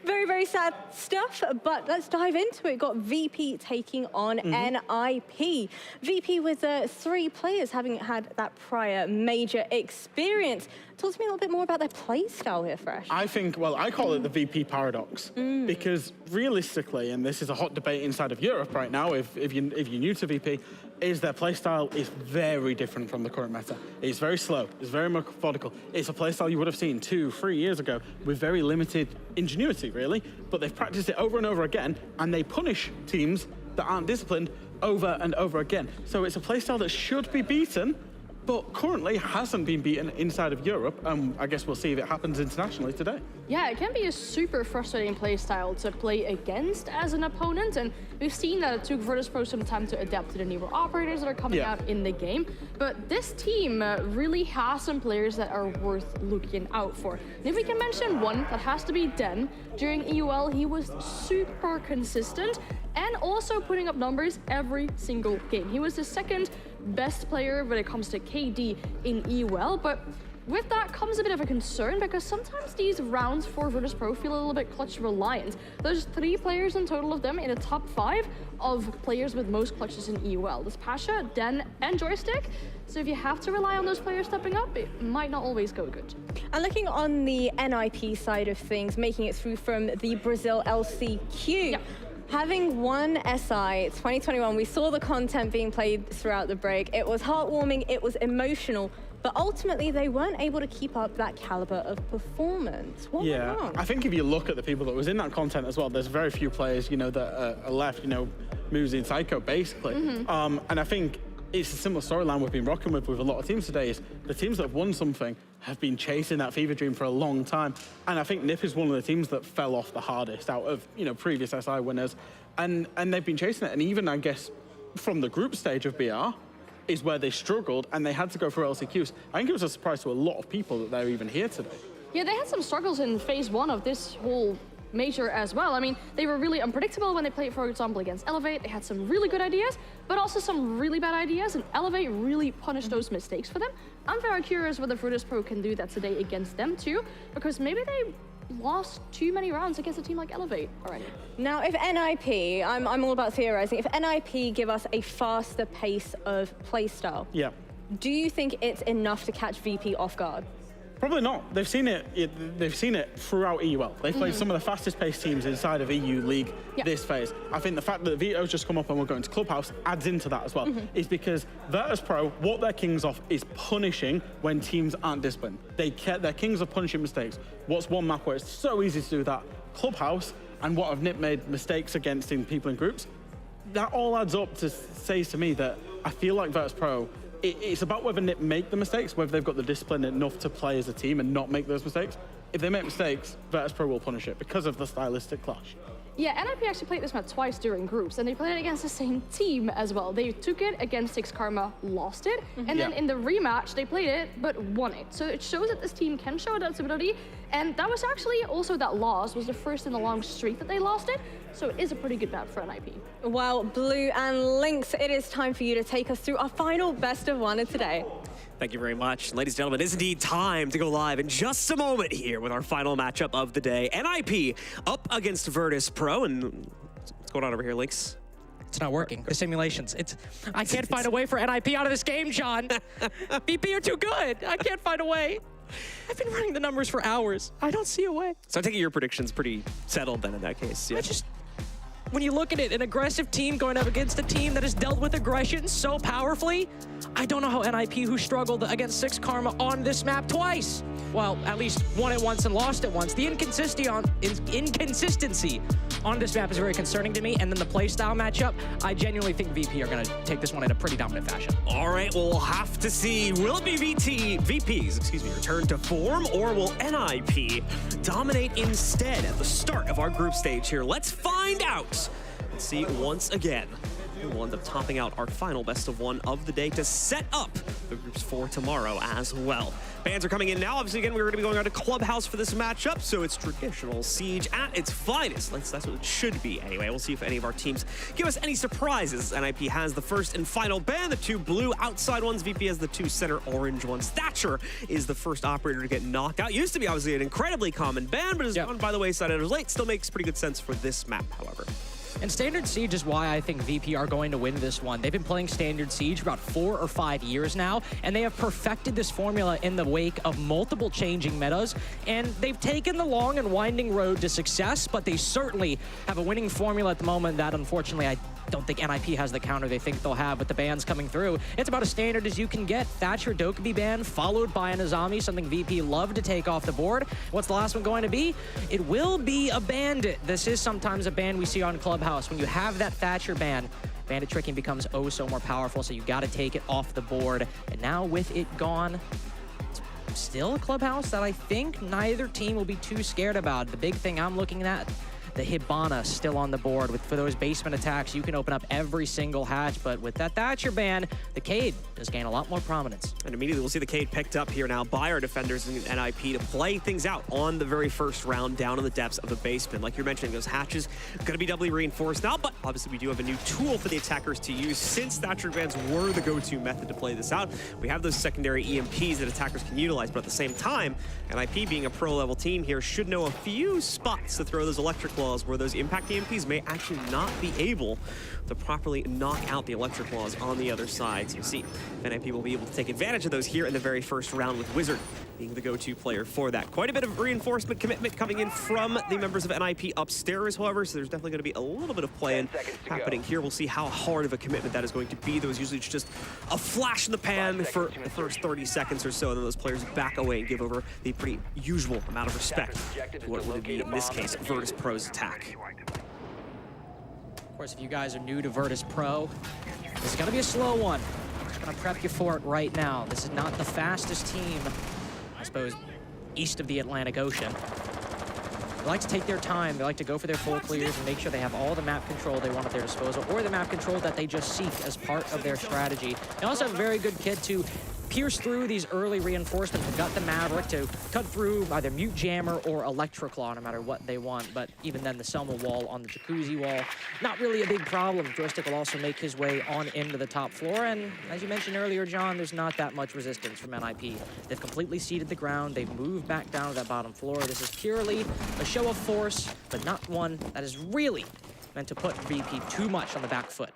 Very, very sad stuff, but let's dive into it. We've got VP taking on NIP. VP with 3 players having had that prior major experience. Talk to me a little bit more about their play style here, Fresh. I think, well, I call it the VP paradox because realistically, and this is a hot debate inside of Europe right now, if you're new to VP, is their play style is very different from the current meta. It's very slow, it's very methodical. It's a play style you would have seen 2-3 years ago with very limited ingenuity, really, but they've practiced it over and over again, and they punish teams that aren't disciplined over and over again. So it's a play style that should be beaten, but currently hasn't been beaten inside of Europe. I guess we'll see if it happens internationally today. Yeah, it can be a super frustrating playstyle to play against as an opponent, and we've seen that it took VirtusPro some time to adapt to the newer operators that are coming out in the game. But this team really has some players that are worth looking out for. And if we can mention one, that has to be Den. During EUL, he was super consistent and also putting up numbers every single game. He was the second best player when it comes to KD in EUL, but with that comes a bit of a concern because sometimes these rounds for VirtusPro feel a little bit clutch reliant. There's 3 players in total of them in the top 5 of players with most clutches in EUL. There's Pasha, Den, and Joystick. So if you have to rely on those players stepping up, it might not always go good. And looking on the NIP side of things, making it through from the Brazil LCQ. Having won SI 2021, we saw the content being played throughout the break. It was heartwarming, it was emotional, but ultimately they weren't able to keep up that caliber of performance. What went wrong? I think if you look at the people that was in that content as well, there's very few players, you know, that are left, you know, Muzi and Psycho, basically. And I think it's a similar storyline we've been rocking with a lot of teams today is the teams that have won something have been chasing that fever dream for a long time. And I think NIP is one of the teams that fell off the hardest out of, you know, previous SI winners. And they've been chasing it. And even, I guess, from the group stage of BR is where they struggled and they had to go through LCQs. I think it was a surprise to a lot of people that they're even here today. Yeah, they had some struggles in phase 1 of this whole major as well. I mean, they were really unpredictable when they played, for example, against Elevate. They had some really good ideas, but also some really bad ideas, and Elevate really punished those mistakes for them. I'm very curious whether VirtusPro can do that today against them too, because maybe they lost too many rounds against a team like Elevate already. Now, if NIP, I'm all about theorizing, if NIP give us a faster pace of playstyle, do you think it's enough to catch VP off guard? Probably not. They've seen it. They've seen it throughout EUL. They've played some of the fastest-paced teams inside of EU League this phase. I think the fact that Vito's just come up and we're going to Clubhouse adds into that as well. Is because VirtusPro, what they're kings of is punishing when teams aren't disciplined. They're kings of punishing mistakes. What's one map where it's so easy to do that? Clubhouse, and what have NIP made mistakes against in people in groups. That all adds up to say to me that I feel like VirtusPro. It's about whether NIP make the mistakes, whether they've got the discipline enough to play as a team and not make those mistakes. If they make mistakes, VirtusPro will punish it because of the stylistic clash. Yeah, NIP actually played this map twice during groups, and they played it against the same team as well. They took it against Six Karma, lost it, and then in the rematch, they played it, but won it. So it shows that this team can show adaptability, and that was actually also that loss was the first in a long streak that they lost it, so it is a pretty good map for NIP. Well, Blue and Lynx, it is time for you to take us through our final best of one of today. Thank you very much. Ladies and gentlemen, it is indeed time to go live in just a moment here with our final matchup of the day. NIP up against VirtusPro. And what's going on over here, Lynx? It's not working. The simulations. I can't find a way for NIP out of this game, John. VP are too good. I can't find a way. I've been running the numbers for hours. I don't see a way. So I think your prediction's pretty settled then in that case. Yeah. When you look at it, an aggressive team going up against a team that has dealt with aggression so powerfully, I don't know how NIP, who struggled against 6 Karma on this map twice. Well, at least won it once and lost it once. The inconsistency on this map is very concerning to me. And then the playstyle matchup, I genuinely think VP are going to take this one in a pretty dominant fashion. All right, we'll have to see. Will it be VPs, return to form, or will NIP dominate instead at the start of our group stage here? Let's find out. Let's see once again. We'll end up topping out our final best of 1 of the day to set up the groups for tomorrow as well. Bans are coming in now. Obviously, again, we're going to be going out to Clubhouse for this matchup, so it's traditional Siege at its finest. That's what it should be anyway. We'll see if any of our teams give us any surprises. NIP has the first and final ban, the 2 blue outside ones. VP has the 2 center orange ones. Thatcher is the first operator to get knocked out. Used to be obviously an incredibly common ban, but has gone by the wayside as late. Still makes pretty good sense for this map, however. And Standard Siege is why I think VP are going to win this one. They've been playing Standard Siege for about 4 or 5 years now, and they have perfected this formula in the wake of multiple changing metas, and they've taken the long and winding road to success, but they certainly have a winning formula at the moment that, unfortunately, I don't think NIP has the counter they think they'll have with the bans coming through. It's about as standard as you can get. Thatcher Dokkaebi ban, followed by an Azami, something VP love to take off the board. What's the last one going to be? It will be a Bandit. This is sometimes a ban we see on Clubhouse. When you have that Thatcher ban, Bandit tricking becomes oh so more powerful, so you got to take it off the board. And now with it gone, it's still a Clubhouse that I think neither team will be too scared about. The big thing I'm looking at, the Hibana still on the board. For those basement attacks, you can open up every single hatch, but with that Thatcher ban, the Cade does gain a lot more prominence. And immediately we'll see the Cade picked up here now by our defenders in NIP to play things out on the very first round down in the depths of the basement. Like you're mentioning, those hatches going to be doubly reinforced now, but obviously we do have a new tool for the attackers to use since Thatcher bans were the go-to method to play this out. We have those secondary EMPs that attackers can utilize, but at the same time, NIP being a pro-level team here should know a few spots to throw those electric claws where those impact EMPs may actually not be able to properly knock out the electric claws on the other side. So you see, NIP will be able to take advantage of those here in the very first round with Wizard being the go-to player for that. Quite a bit of reinforcement commitment coming in from the members of NIP upstairs, however, so there's definitely going to be a little bit of playing happening here. We'll see how hard of a commitment that is going to be. There was usually just a flash in the pan for the first 30 seconds or so, and then those players back away and give over the pretty usual amount of respect to what would be, in this case, VirtusPro's attack. Of course, if you guys are new to VirtusPro, this is going to be a slow one. I'm just going to prep you for it right now. This is not the fastest team, I suppose, east of the Atlantic Ocean. They like to take their time. They like to go for their full clears and make sure they have all the map control they want at their disposal, or the map control that they just seek as part of their strategy. They also have a very good kit to pierce through these early reinforcements. We've got the Maverick to cut through either Mute Jammer or Electroclaw, no matter what they want. But even then, the Selma wall on the Jacuzzi wall, not really a big problem. Joystick will also make his way on into the top floor. And as you mentioned earlier, John, there's not that much resistance from NIP. They've completely seeded the ground. They've moved back down to that bottom floor. This is purely a show of force, but not one that is really meant to put VP too much on the back foot.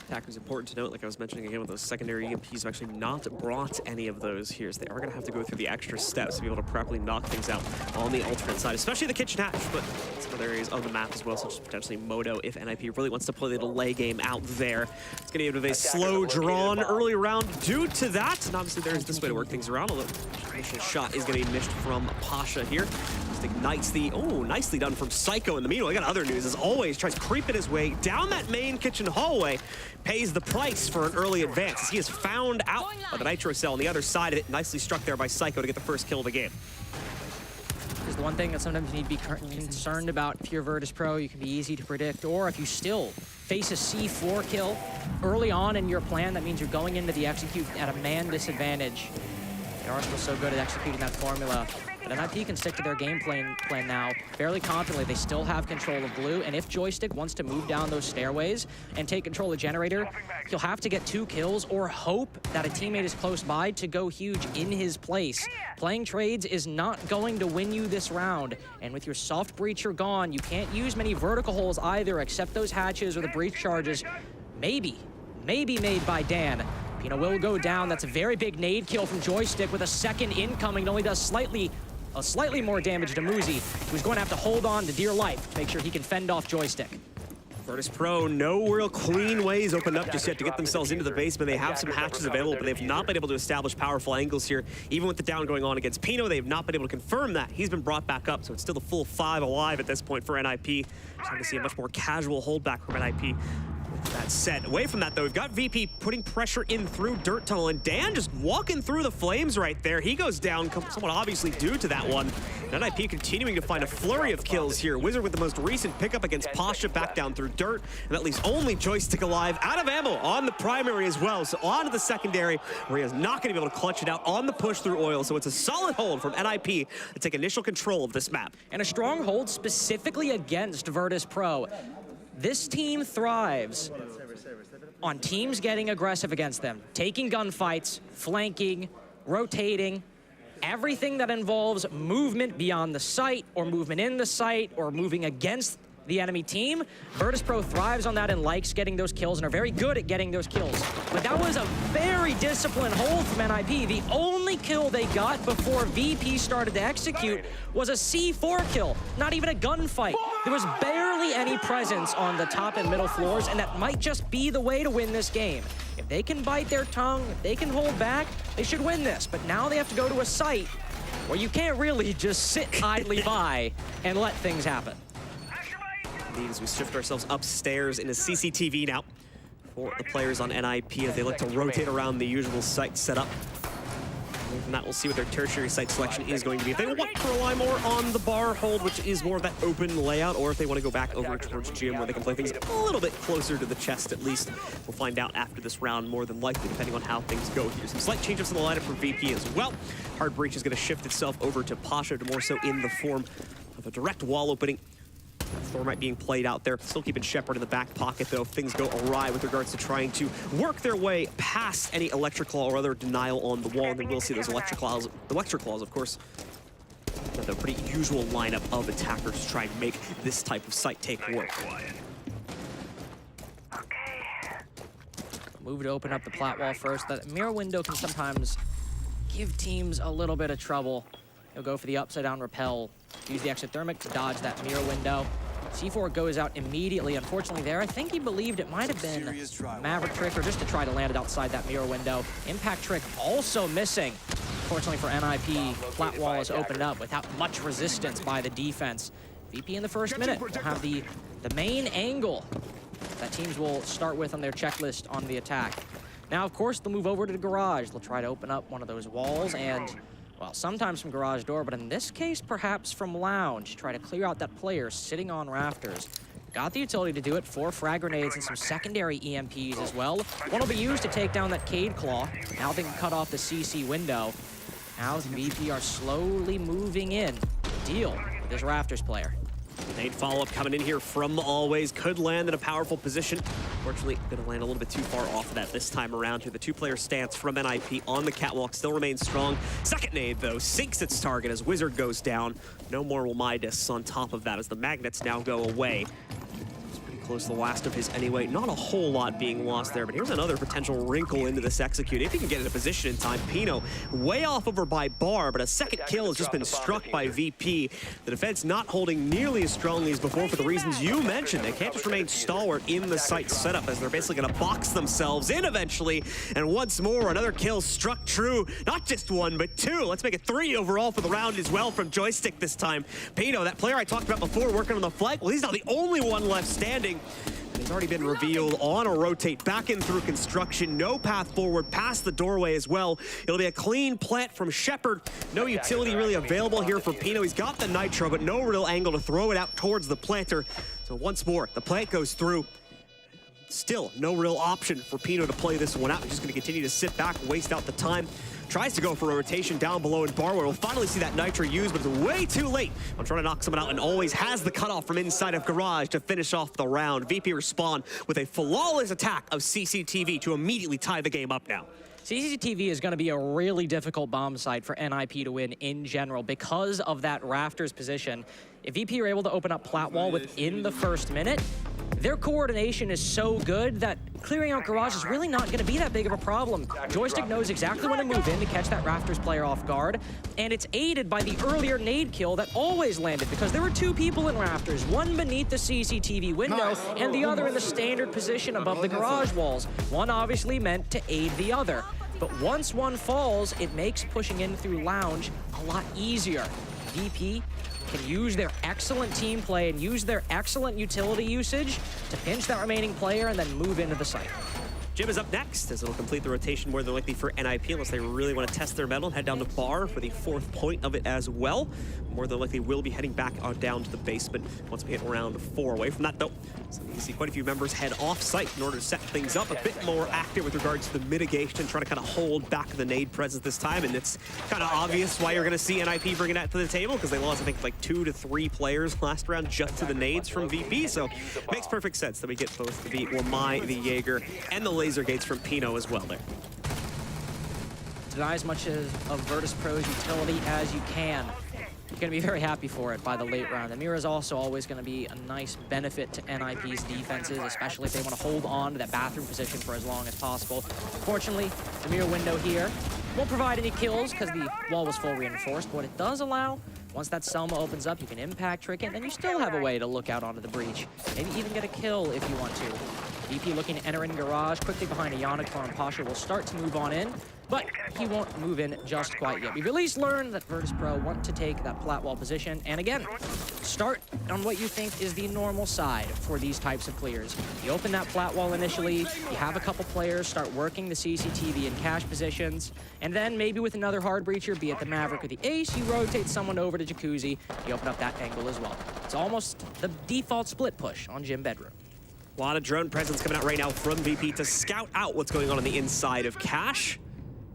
Attackers important to note, like I was mentioning again with those secondary EMPs, have actually not brought any of those here, so they are going to have to go through the extra steps to be able to properly knock things out on the alternate side, especially the kitchen hatch, but some other areas of the map as well, such as potentially Moto if NIP really wants to play the delay game out there. It's going to be a bit of a slow drawn early round due to that, and obviously there's this way to work things around, although the initial shot is going to be missed from Pasha here. Just ignites the, oh, nicely done from Psycho in the meanwhile. I got other news, as always, tries creeping his way down that main kitchen hallway, pays the price for an early advance as he is found out by the Nitro Cell on the other side of it. Nicely struck there by Psycho to get the first kill of the game. Is the one thing that sometimes you need to be concerned about if you're VirtusPro. You can be easy to predict, or if you still face a C4 kill early on in your plan, that means you're going into the execute at a man disadvantage. They are still so good at executing that formula. But NIP can stick to their game plan now fairly confidently. They still have control of blue, and if Joystick wants to move down those stairways and take control of Generator, he'll have to get 2 kills or hope that a teammate is close by to go huge in his place. Playing trades is not going to win you this round, and with your soft breacher gone, you can't use many vertical holes either, except those hatches or the breach charges. Maybe made by Dan. Pino will go down. That's a very big nade kill from Joystick with a second incoming. It only does slightly more damage to Muzi, who's going to have to hold on to dear life to make sure he can fend off Joystick. VirtusPro, no real clean ways opened up just yet to get themselves into the basement. They have some hatches available, but they've not been able to establish powerful angles here. Even with the down going on against Pino, they've not been able to confirm that. He's been brought back up, so it's still a full 5 alive at this point for NIP. Starting to see a much more casual holdback from NIP. That said, away from that though, we've got VP putting pressure in through Dirt Tunnel, and Dan just walking through the flames right there. He goes down, somewhat obviously due to that one. NIP continuing to find a flurry of kills here. Wizard with the most recent pickup against Pasha, back down through Dirt, and that leaves only Joystick alive, out of ammo on the primary as well. So on to the secondary, where he is not going to be able to clutch it out on the push through Oil. So it's a solid hold from NIP to take initial control of this map. And a strong hold specifically against VirtusPro. This team thrives on teams getting aggressive against them, taking gunfights, flanking, rotating, everything that involves movement beyond the site or movement in the site or moving against the enemy team. VirtusPro thrives on that and likes getting those kills and are very good at getting those kills. But that was a very disciplined hold from NIP. The only kill they got before VP started to execute was a C4 kill, not even a gunfight. There was barely any presence on the top and middle floors, and that might just be the way to win this game. If they can bite their tongue, if they can hold back, they should win this. But now they have to go to a site where you can't really just sit idly by and let things happen. As we shift ourselves upstairs into CCTV now for the players on NIP as they look to rotate around the usual site setup. And that we'll see what their tertiary site selection is going to be. If they want to rely more on the bar hold, which is more of that open layout, or if they want to go back over towards gym where they can play things a little bit closer to the chest at least. We'll find out after this round more than likely, depending on how things go here. Some slight changes in the lineup for VP as well. Hard Breach is going to shift itself over to Pasha, to more so in the form of a direct wall opening. Format being played out there. Still keeping Shepard in the back pocket, though, if things go awry with regards to trying to work their way past any Electric Claw or other denial on the wall. And then we'll see those Electric Claws, of course. Another pretty usual lineup of attackers to try and make this type of site take work. Move to open up the plat wall first. That mirror window can sometimes give teams a little bit of trouble. He'll go for the upside down rappel, use the exothermic to dodge that mirror window. C4 goes out immediately. Unfortunately there, I think he believed it might have been Maverick Trick or just to try to land it outside that mirror window. Impact Trick also missing. Fortunately for NIP, flat wall is opened up without much resistance by the defense. VP in the first minute will have the main angle that teams will start with on their checklist on the attack. Now, of course, they'll move over to the garage. They'll try to open up one of those walls and, well, sometimes from garage door, but in this case, perhaps from lounge. Try to clear out that player sitting on rafters. Got the utility to do it. 4 frag grenades and some secondary EMPs as well. One will be used to take down that Cade Claw. Now they can cut off the CC window. Now the VP are slowly moving in to deal with this rafters player. Nade follow-up coming in here from Always. Could land in a powerful position. Fortunately, going to land a little bit too far off of that this time around here. The 2-player stance from NIP on the catwalk still remains strong. Second nade, though, sinks its target as Wizard goes down. No more Midas on top of that as the magnets now go away. Close to the last of his anyway. Not a whole lot being lost there, but here's another potential wrinkle into this execute. If he can get in a position in time, Pino way off over by Bar, but a second kill has just been struck by VP. The defense not holding nearly as strongly as before for the reasons you mentioned. They can't just remain stalwart in the site setup as they're basically going to box themselves in eventually. And once more, another kill struck true. Not just 1, but 2. Let's make it 3 overall for the round as well from Joystick this time. Pino, that player I talked about before working on the flank, well, he's now the only one left standing. And he's already been revealed on a rotate back in through construction. No path forward past the doorway as well. It'll be a clean plant from Shepard. No utility really available here for Pino. He's got the nitro, but no real angle to throw it out towards the planter. So once more, the plant goes through. Still no real option for Pino to play this one out. He's just going to continue to sit back, waste out the time. Tries to go for a rotation down below in bar where we'll finally see that nitro used, but it's way too late on trying to knock someone out, and Always has the cutoff from inside of garage to finish off the round. VP respond with a flawless attack of CCTV to immediately tie the game up now. CCTV is going to be a really difficult bomb site for NIP to win in general because of that rafters position. if VP are able to open up plat wall within the first minute, their coordination is so good that clearing out Garage is really not going to be that big of a problem. Joystick knows exactly when to move in to catch that Rafters player off guard, and it's aided by the earlier nade kill that always landed because there were two people in Rafters, one beneath the CCTV window and the other in the standard position above the garage walls. One obviously meant to aid the other. But once one falls, it makes pushing in through Lounge a lot easier. VP can use their excellent team play and use their excellent utility usage to pinch that remaining player and then move into the site. Jim is up next, as it'll complete the rotation more than likely for NIP, unless they really want to test their metal and head down to Bar for the 4th point of it as well. More than likely will be heading back down to the basement once we hit round 4. Away from that, though, so you can see quite a few members head off-site in order to set things up, a bit more active with regards to the mitigation, trying to kind of hold back the nade presence this time, and it's kind of obvious why you're going to see NIP bringing that to the table, because they lost, I think, like 2 to 3 players last round just to the nades from VP, so it makes perfect sense that we get both the the Jaeger, and the laser gates from Pino as well there. Deny as much of VirtusPro's utility as you can. You're going to be very happy for it by the late round. The mirror is also always going to be a nice benefit to NIP's defenses, especially if they want to hold on to that bathroom position for as long as possible. Fortunately, the mirror window here won't provide any kills because the wall was full reinforced. What it does allow, once that Selma opens up, you can impact trick it, and then you still have a way to look out onto the breach. Maybe even get a kill if you want to. VP looking to enter in Garage, quickly behind a Yannick and Pasha will start to move on in, but he won't move in just quite yet. We've at least learned that VirtusPro want to take that plat wall position, and again, start on what you think is the normal side for these types of clears. You open that plat wall initially, you have a couple players start working the CCTV and cache positions, and then maybe with another hard breacher, be it the Maverick or the Ace, you rotate someone over to Jacuzzi, you open up that angle as well. It's almost the default split push on Gym Bedroom. A lot of drone presence coming out right now from VP to scout out what's going on the inside of Cache.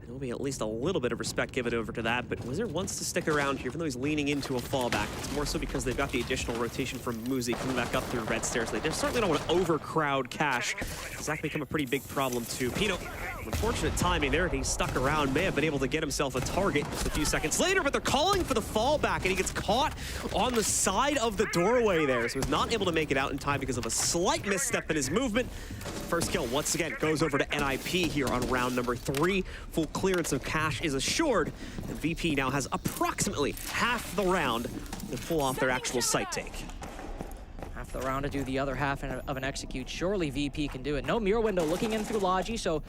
There'll be at least a little bit of respect given over to that, but Wizard wants to stick around here, even though he's leaning into a fallback. It's more so because they've got the additional rotation from Muzi coming back up through red stairs. They just certainly don't want to overcrowd Cache. It's that can become a pretty big problem too. Pino, unfortunate timing there. He stuck around, may have been able to get himself a target just a few seconds later, but they're calling for the fallback, and he gets caught on the side of the doorway there, so he's not able to make it out in time because of a slight misstep in his movement. First kill, once again, goes over to NIP here on round number 3. Full clearance of Cache is assured, and VP now has approximately half the round to pull off their actual site take. Half the round to do the other half of an execute. Surely VP can do it. No mirror window looking in through Logi, so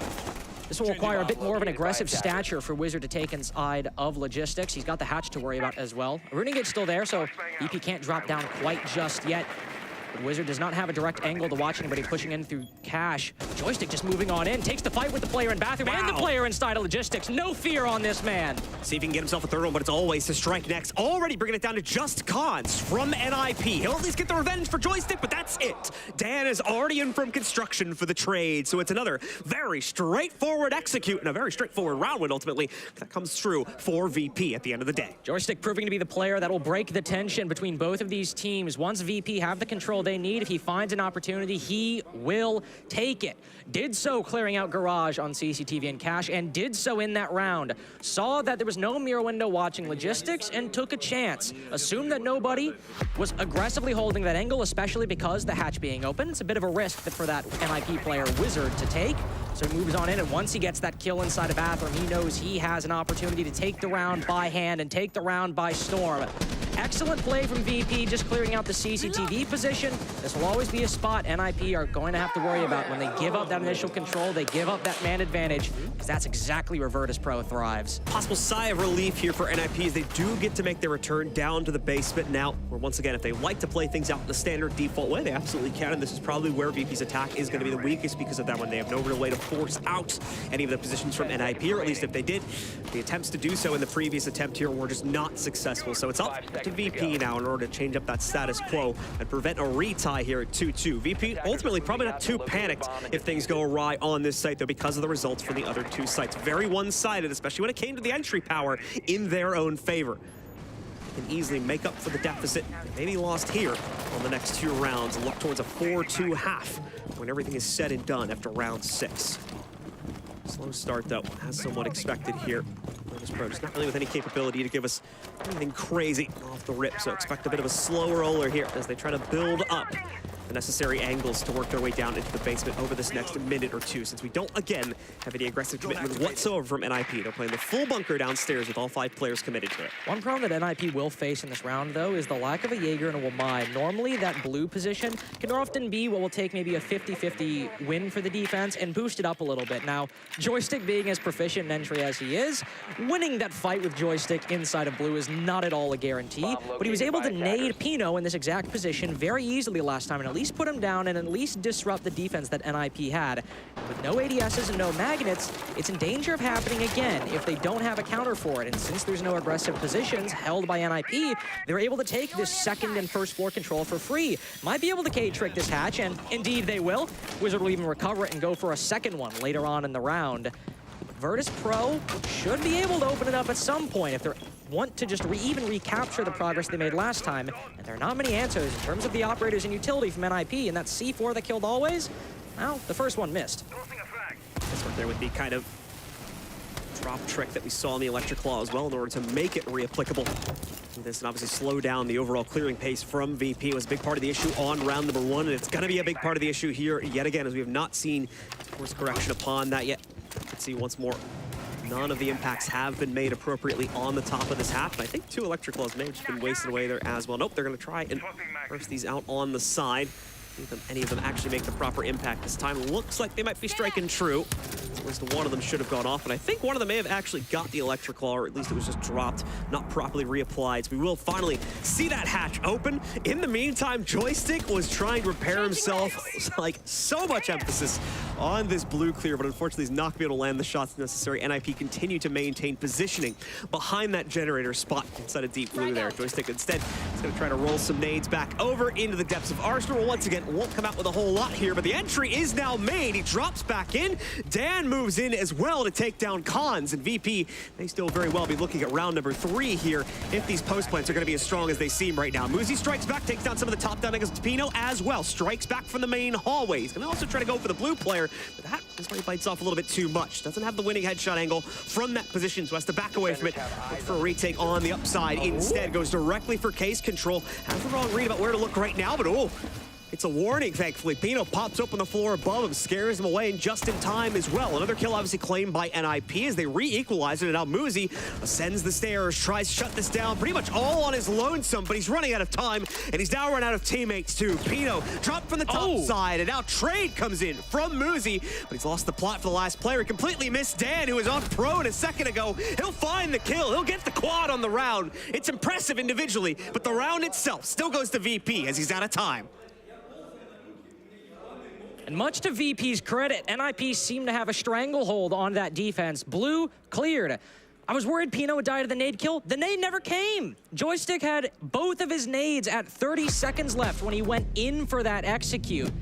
this will require a bit more of an aggressive stature for Wizard to take inside of Logistics. He's got the hatch to worry about as well. Rooting Gate's still there, so VP can't drop down quite just yet. But Wizard does not have a direct angle to watch anybody pushing in through Cache. Joystick just moving on in, takes the fight with the player in bathroom and the player inside of Logistics. No fear on this man. See if he can get himself a third one, but it's always to strike next. Already bringing it down to just Cons from NIP. He'll at least get the revenge for Joystick, but that's it. Dan is already in from construction for the trade, so it's another very straightforward execute and a very straightforward round win ultimately that comes through for VP at the end of the day. Joystick proving to be the player that will break the tension between both of these teams. Once VP have the control they need, if he finds an opportunity, he will take it. Did so clearing out Garage on CCTV and Cache, and did so in that round. Saw that there was no mirror window watching Logistics and took a chance. Assumed that nobody was aggressively holding that angle, especially because the hatch being open. It's a bit of a risk for that NIP player Wizard to take. So he moves on in, and once he gets that kill inside a bathroom, he knows he has an opportunity to take the round by hand and take the round by storm. Excellent play from VP, just clearing out the CCTV position. This will always be a spot NIP are going to have to worry about when they give up that initial control, they give up that man advantage, because that's exactly where VirtusPro thrives. Possible sigh of relief here for NIP as they do get to make their return down to the basement now, where once again, if they like to play things out in the standard default way, they absolutely can, and this is probably where VP's attack is going to be the weakest because of that one. They have no real way to force out any of the positions from NIP, or at least if they did, the attempts to do so in the previous attempt here were just not successful. So it's up to VP now in order to change up that status quo and prevent a retie here at 2-2. VP ultimately probably not too panicked if things go awry on this site, though, because of the results from the other two sites. Very one-sided, especially when it came to the entry power in their own favor. Can easily make up for the deficit maybe lost here on the next 2 rounds and look towards a 4-2 half when everything is said and done after round 6. Slow start, though, as somewhat expected here. VirtusPro just not really with any capability to give us anything crazy off the rip, so expect a bit of a slow roller here as they try to build up the necessary angles to work their way down into the basement over this next minute or two, since we don't, again, have any aggressive commitment whatsoever from NIP. They're playing the full bunker downstairs with all 5 players committed to it. One problem that NIP will face in this round, though, is the lack of a Jaeger and a Wamai. Normally, that blue position can often be what will take maybe a 50-50 win for the defense and boost it up a little bit. Now, Joystick being as proficient in entry as he is, winning that fight with Joystick inside of blue is not at all a guarantee, but he was able to nade Pino in this exact position very easily last time and at least put him down and at least disrupt the defense that NIP had. With no ADSs and no magnets, it's in danger of happening again if they don't have a counter for it. And since there's no aggressive positions held by NIP, they're able to take this second and first floor control for free. Might be able to K-trick this hatch, and indeed they will. Wizard will even recover it and go for a second one later on in the round. VirtusPro should be able to open it up at some point if they want to just even recapture the progress they made last time. And there are not many answers in terms of the operators and utility from NIP, and that C4 that killed always, well, the first one missed. This right there would be kind of drop trick that we saw in the Electric Claw as well in order to make it reapplicable. This and obviously slow down the overall clearing pace from VP. It was a big part of the issue on round number 1, and it's going to be a big part of the issue here yet again, as we have not seen course correction upon that yet. Let's see once more. None of the impacts have been made appropriately on the top of this half. And I think 2 Electric Claws may have just been wasted away there as well. Nope, they're going to try and burst these out on the side. See if any of them actually make the proper impact this time. Looks like they might be striking true. At least one of them should have gone off, and I think one of them may have actually got the Electric Claw, or at least it was just dropped, not properly reapplied. So we will finally see that hatch open. In the meantime, Joystick was trying to repair himself. Like, so much emphasis on this blue clear, but unfortunately he's not going to be able to land the shots necessary. NIP continue to maintain positioning behind that generator spot inside of deep blue there. Joystick instead is going to try to roll some nades back over into the depths of Arsenal. Once again, won't come out with a whole lot here, but the entry is now made. He drops back in. Dan moves in as well to take down Cons, and VP may still very well be looking at round number 3 here if these post plants are going to be as strong as they seem right now. Muzi strikes back, takes down some of the top down against Pino as well. Strikes back from the main hallway. He's going to also try to go for the blue player, but that is where he bites off a little bit too much. Doesn't have the winning headshot angle from that position, so has to back away from it. Look for a retake on the upside. Instead, goes directly for case control. Has the wrong read about where to look right now, but oh, it's a warning, thankfully. Pino pops up on the floor above him, scares him away, and just in time as well. Another kill obviously claimed by NIP as they re-equalize it, and now Muzi ascends the stairs, tries to shut this down pretty much all on his lonesome, but he's running out of time, and he's now run out of teammates too. Pino dropped from the top side, and now trade comes in from Muzi, but he's lost the plot for the last player. He completely missed Dan, who was on prone a second ago. He'll find the kill. He'll get the quad on the round. It's impressive individually, but the round itself still goes to VP as he's out of time. And much to VP's credit, NIP seemed to have a stranglehold on that defense. Blue cleared. I was worried Pino would die to the nade kill. The nade never came. Joystick had both of his nades at 30 seconds left when he went in for that execute.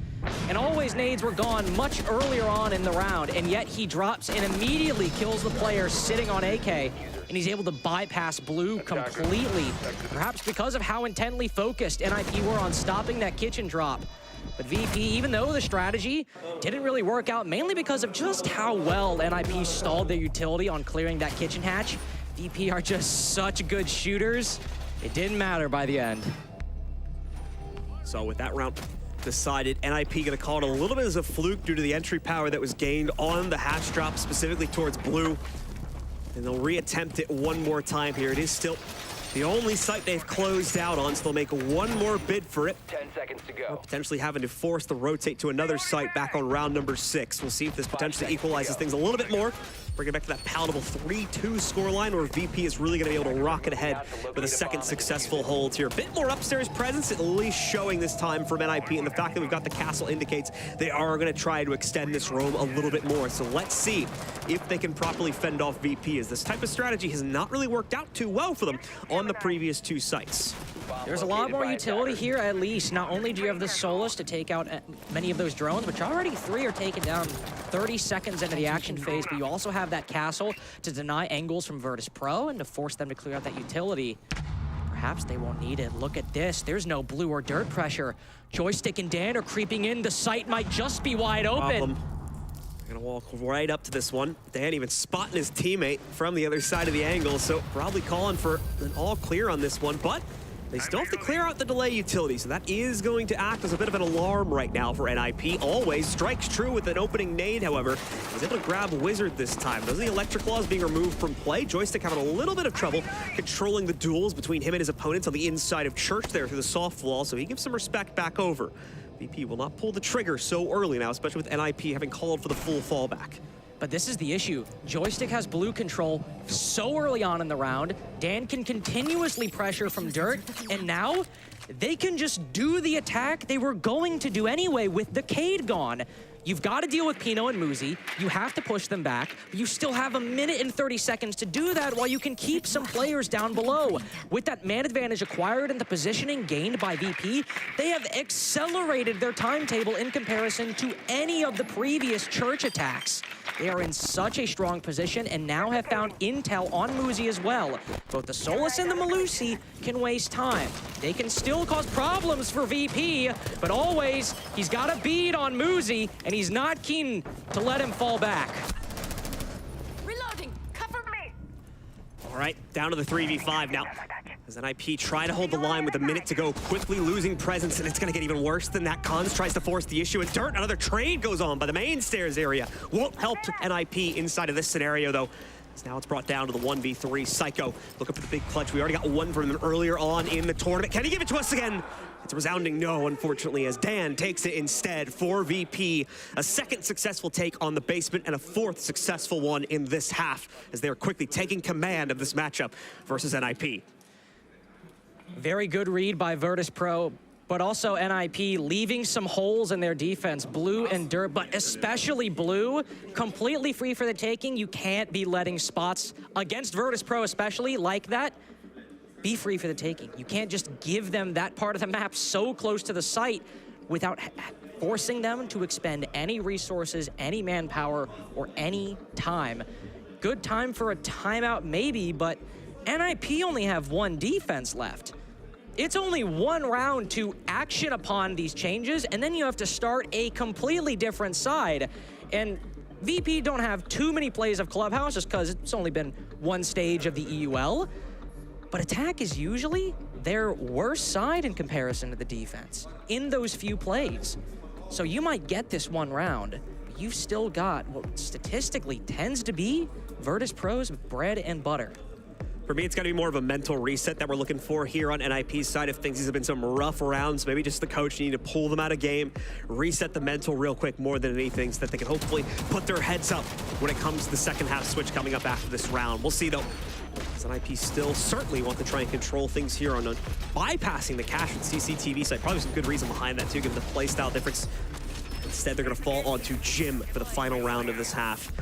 And always nades were gone much earlier on in the round, and yet he drops and immediately kills the player sitting on AK, and he's able to bypass blue completely, perhaps because of how intently focused NIP were on stopping that kitchen drop. But VP, even though the strategy didn't really work out, mainly because of just how well NIP stalled their utility on clearing that kitchen hatch, VP are just such good shooters, it didn't matter by the end. So with that round decided, NIP going to call it a little bit as a fluke due to the entry power that was gained on the hatch drop, specifically towards blue. And they'll reattempt it one more time here. It is still the only site they've closed out on, so they'll make one more bid for it. 10 seconds to go. Or potentially having to force the rotate to another site back on round number 6. We'll see if this potentially equalizes things a little bit more. Bring it back to that palatable 3-2 scoreline, where VP is really going to be able to rocket ahead with a second successful hold here. A bit more upstairs presence, at least showing this time from NIP, and the fact that we've got the castle indicates they are going to try to extend this roam a little bit more. So let's see if they can properly fend off VP, as this type of strategy has not really worked out too well for them on the previous 2 sites. There's a lot more utility here, at least. Not only do you have the Solus to take out many of those drones, which already 3 are taken down 30 seconds into the action phase, but you also have that castle to deny angles from VirtusPro and to force them to clear out that utility. Perhaps they won't need it. Look at this. There's no blue or dirt pressure. Joystick and Dan are creeping in. The site might just be wide open. Gonna walk right up to this one. Dan even spotting his teammate from the other side of the angle, so probably calling for an all clear on this one, but they still have to clear out the delay utility, so that is going to act as a bit of an alarm right now for NIP. Always strikes true with an opening nade, however. Was able to grab Wizard this time. Those are the electric claws being removed from play. Joystick having a little bit of trouble controlling the duels between him and his opponents on the inside of Church there through the soft wall, so he gives some respect back over. VP will not pull the trigger so early now, especially with NIP having called for the full fallback. But this is the issue. Joystick has blue control so early on in the round. Dan can continuously pressure from Dirt, and now they can just do the attack they were going to do anyway with the Cade gone. You've got to deal with Pino and Muzi. You have to push them back. You still have 1 minute and 30 seconds to do that while you can keep some players down below. With that man advantage acquired and the positioning gained by VP, they have accelerated their timetable in comparison to any of the previous Church attacks. They are in such a strong position and now have found intel on Muzi as well. Both the Solus and the Melusi can waste time. They can still cause problems for VP, but always, he's got a bead on Muzi, and he's not keen to let him fall back. Reloading, cover me. All right, down to the 3v5 now. As NIP try to hold the line with 1 minute to go, quickly losing presence, and it's gonna get even worse than that. Cons tries to force the issue, and Dirt, another trade goes on by the main stairs area. Won't help NIP inside of this scenario, though. So now it's brought down to the 1v3. Psycho looking for the big clutch. We already got one from him earlier on in the tournament. Can he give it to us again? It's a resounding no, unfortunately, as Dan takes it instead for VP. A second successful take on the basement and a fourth successful one in this half, as they are quickly taking command of this matchup versus NIP. Very good read by VirtusPro, but also NIP leaving some holes in their defense. Blue and Dirt, but especially Blue, completely free for the taking. You can't be letting spots against VirtusPro especially like that be free for the taking. You can't just give them that part of the map so close to the site without forcing them to expend any resources, any manpower, or any time. Good time for a timeout maybe, but NIP only have one defense left. It's only one round to action upon these changes, and then you have to start a completely different side. And VP don't have too many plays of Clubhouse just because it's only been one stage of the EUL. But attack is usually their worst side in comparison to the defense in those few plays. So you might get this one round, but you've still got what statistically tends to be VirtusPro's bread and butter. For me, it's got to be more of a mental reset that we're looking for here on NIP's side of things. These have been some rough rounds. Maybe just the coach need to pull them out of game, reset the mental real quick more than anything so that they can hopefully put their heads up when it comes to the second half switch coming up after this round. We'll see, though. As NIP still certainly want to try and control things here on bypassing the cache and CCTV side. Probably some good reason behind that, too, given the playstyle difference. Instead, they're going to fall onto Jim for the final round of this half.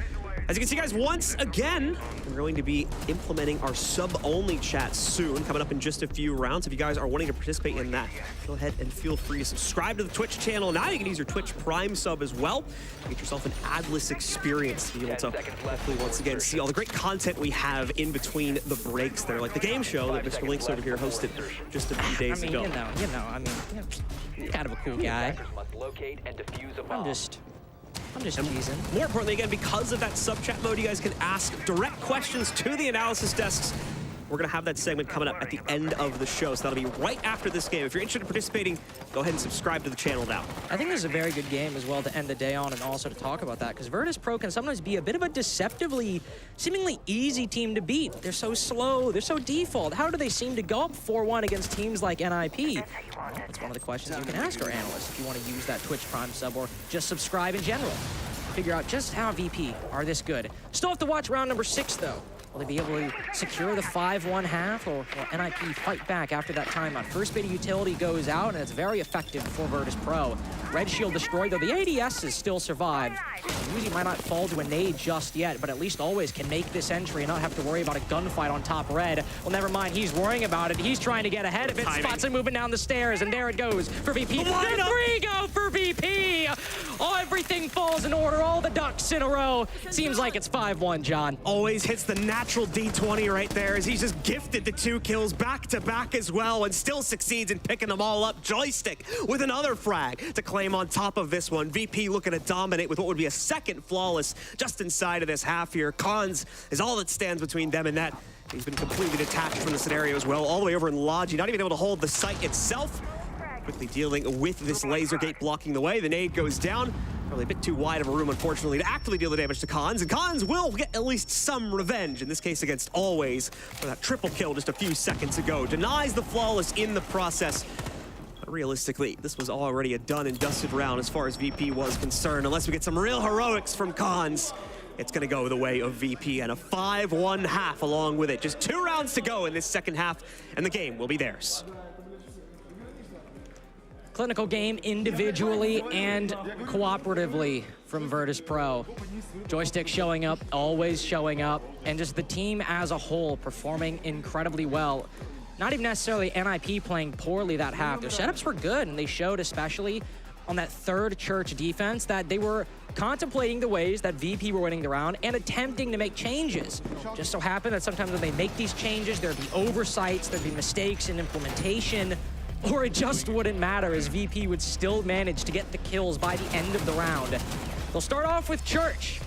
As you can see, guys, once again, we're going to be implementing our sub-only chat soon, coming up in just a few rounds. If you guys are wanting to participate in that, go ahead and feel free to subscribe to the Twitch channel. Now you can use your Twitch Prime sub as well. Get yourself an adless experience to be able to hopefully once again see all the great content we have in between the breaks there, like the game show that Mr. Links over here hosted just a few days ago. You're kind of a cool guy. I'm just teasing. More importantly, again, because of that sub-chat mode, you guys can ask direct questions to the analysis desks. We're going to have that segment coming up at the end of the show, so that'll be right after this game. If you're interested in participating, go ahead and subscribe to the channel now. I think this is a very good game as well to end the day on and also to talk about that, because VirtusPro can sometimes be a bit of a deceptively, seemingly easy team to beat. They're so slow, they're so default. How do they seem to go up 4-1 against teams like NIP? That's one of the questions you can ask our analysts if you want to use that Twitch Prime sub or just subscribe in general. Figure out just how VP are this good. Still have to watch round number 6, though. Will they be able to secure the 5-1 half, or will NIP fight back after that timeout? First bit of utility goes out, and it's very effective for VirtusPro. Red shield destroyed, though the ADSs still survived. Uzi might not fall to a nade just yet, but at least always can make this entry and not have to worry about a gunfight on top red. Well, never mind, he's worrying about it. He's trying to get ahead of it. Spots him moving down the stairs, and there it goes for VP. The 3 go for VP! Oh, everything falls in order. All the ducks in a row. Seems like it's 5-1, John. Always hits the natural D20 right there as he's just gifted the 2 kills back-to-back as well and still succeeds in picking them all up. Joystick with another frag to claim on top of this one. VP looking to dominate with what would be a second flawless just inside of this half here. Cons is all that stands between them and that. He's been completely detached from the scenario as well, all the way over in Logi, not even able to hold the site itself. Quickly dealing with this laser gate blocking the way. The nade goes down. Probably a bit too wide of a room, unfortunately, to actively deal the damage to Cons. And Cons will get at least some revenge, in this case against Always, for that triple kill just a few seconds ago. Denies the flawless in the process. But realistically, this was already a done and dusted round as far as VP was concerned. Unless we get some real heroics from Cons, it's going to go the way of VP and a 5-1 half along with it. Just 2 rounds to go in this second half, and the game will be theirs. Clinical game individually and cooperatively from VirtusPro. Joystick showing up, Always showing up, and just the team as a whole performing incredibly well. Not even necessarily NIP playing poorly that half. Their setups were good, and they showed, especially on that third church defense, that they were contemplating the ways that VP were winning the round and attempting to make changes. Just so happened that sometimes when they make these changes, there'd be oversights, there'd be mistakes in implementation, or it just wouldn't matter as VP would still manage to get the kills by the end of the round. They'll start off with Church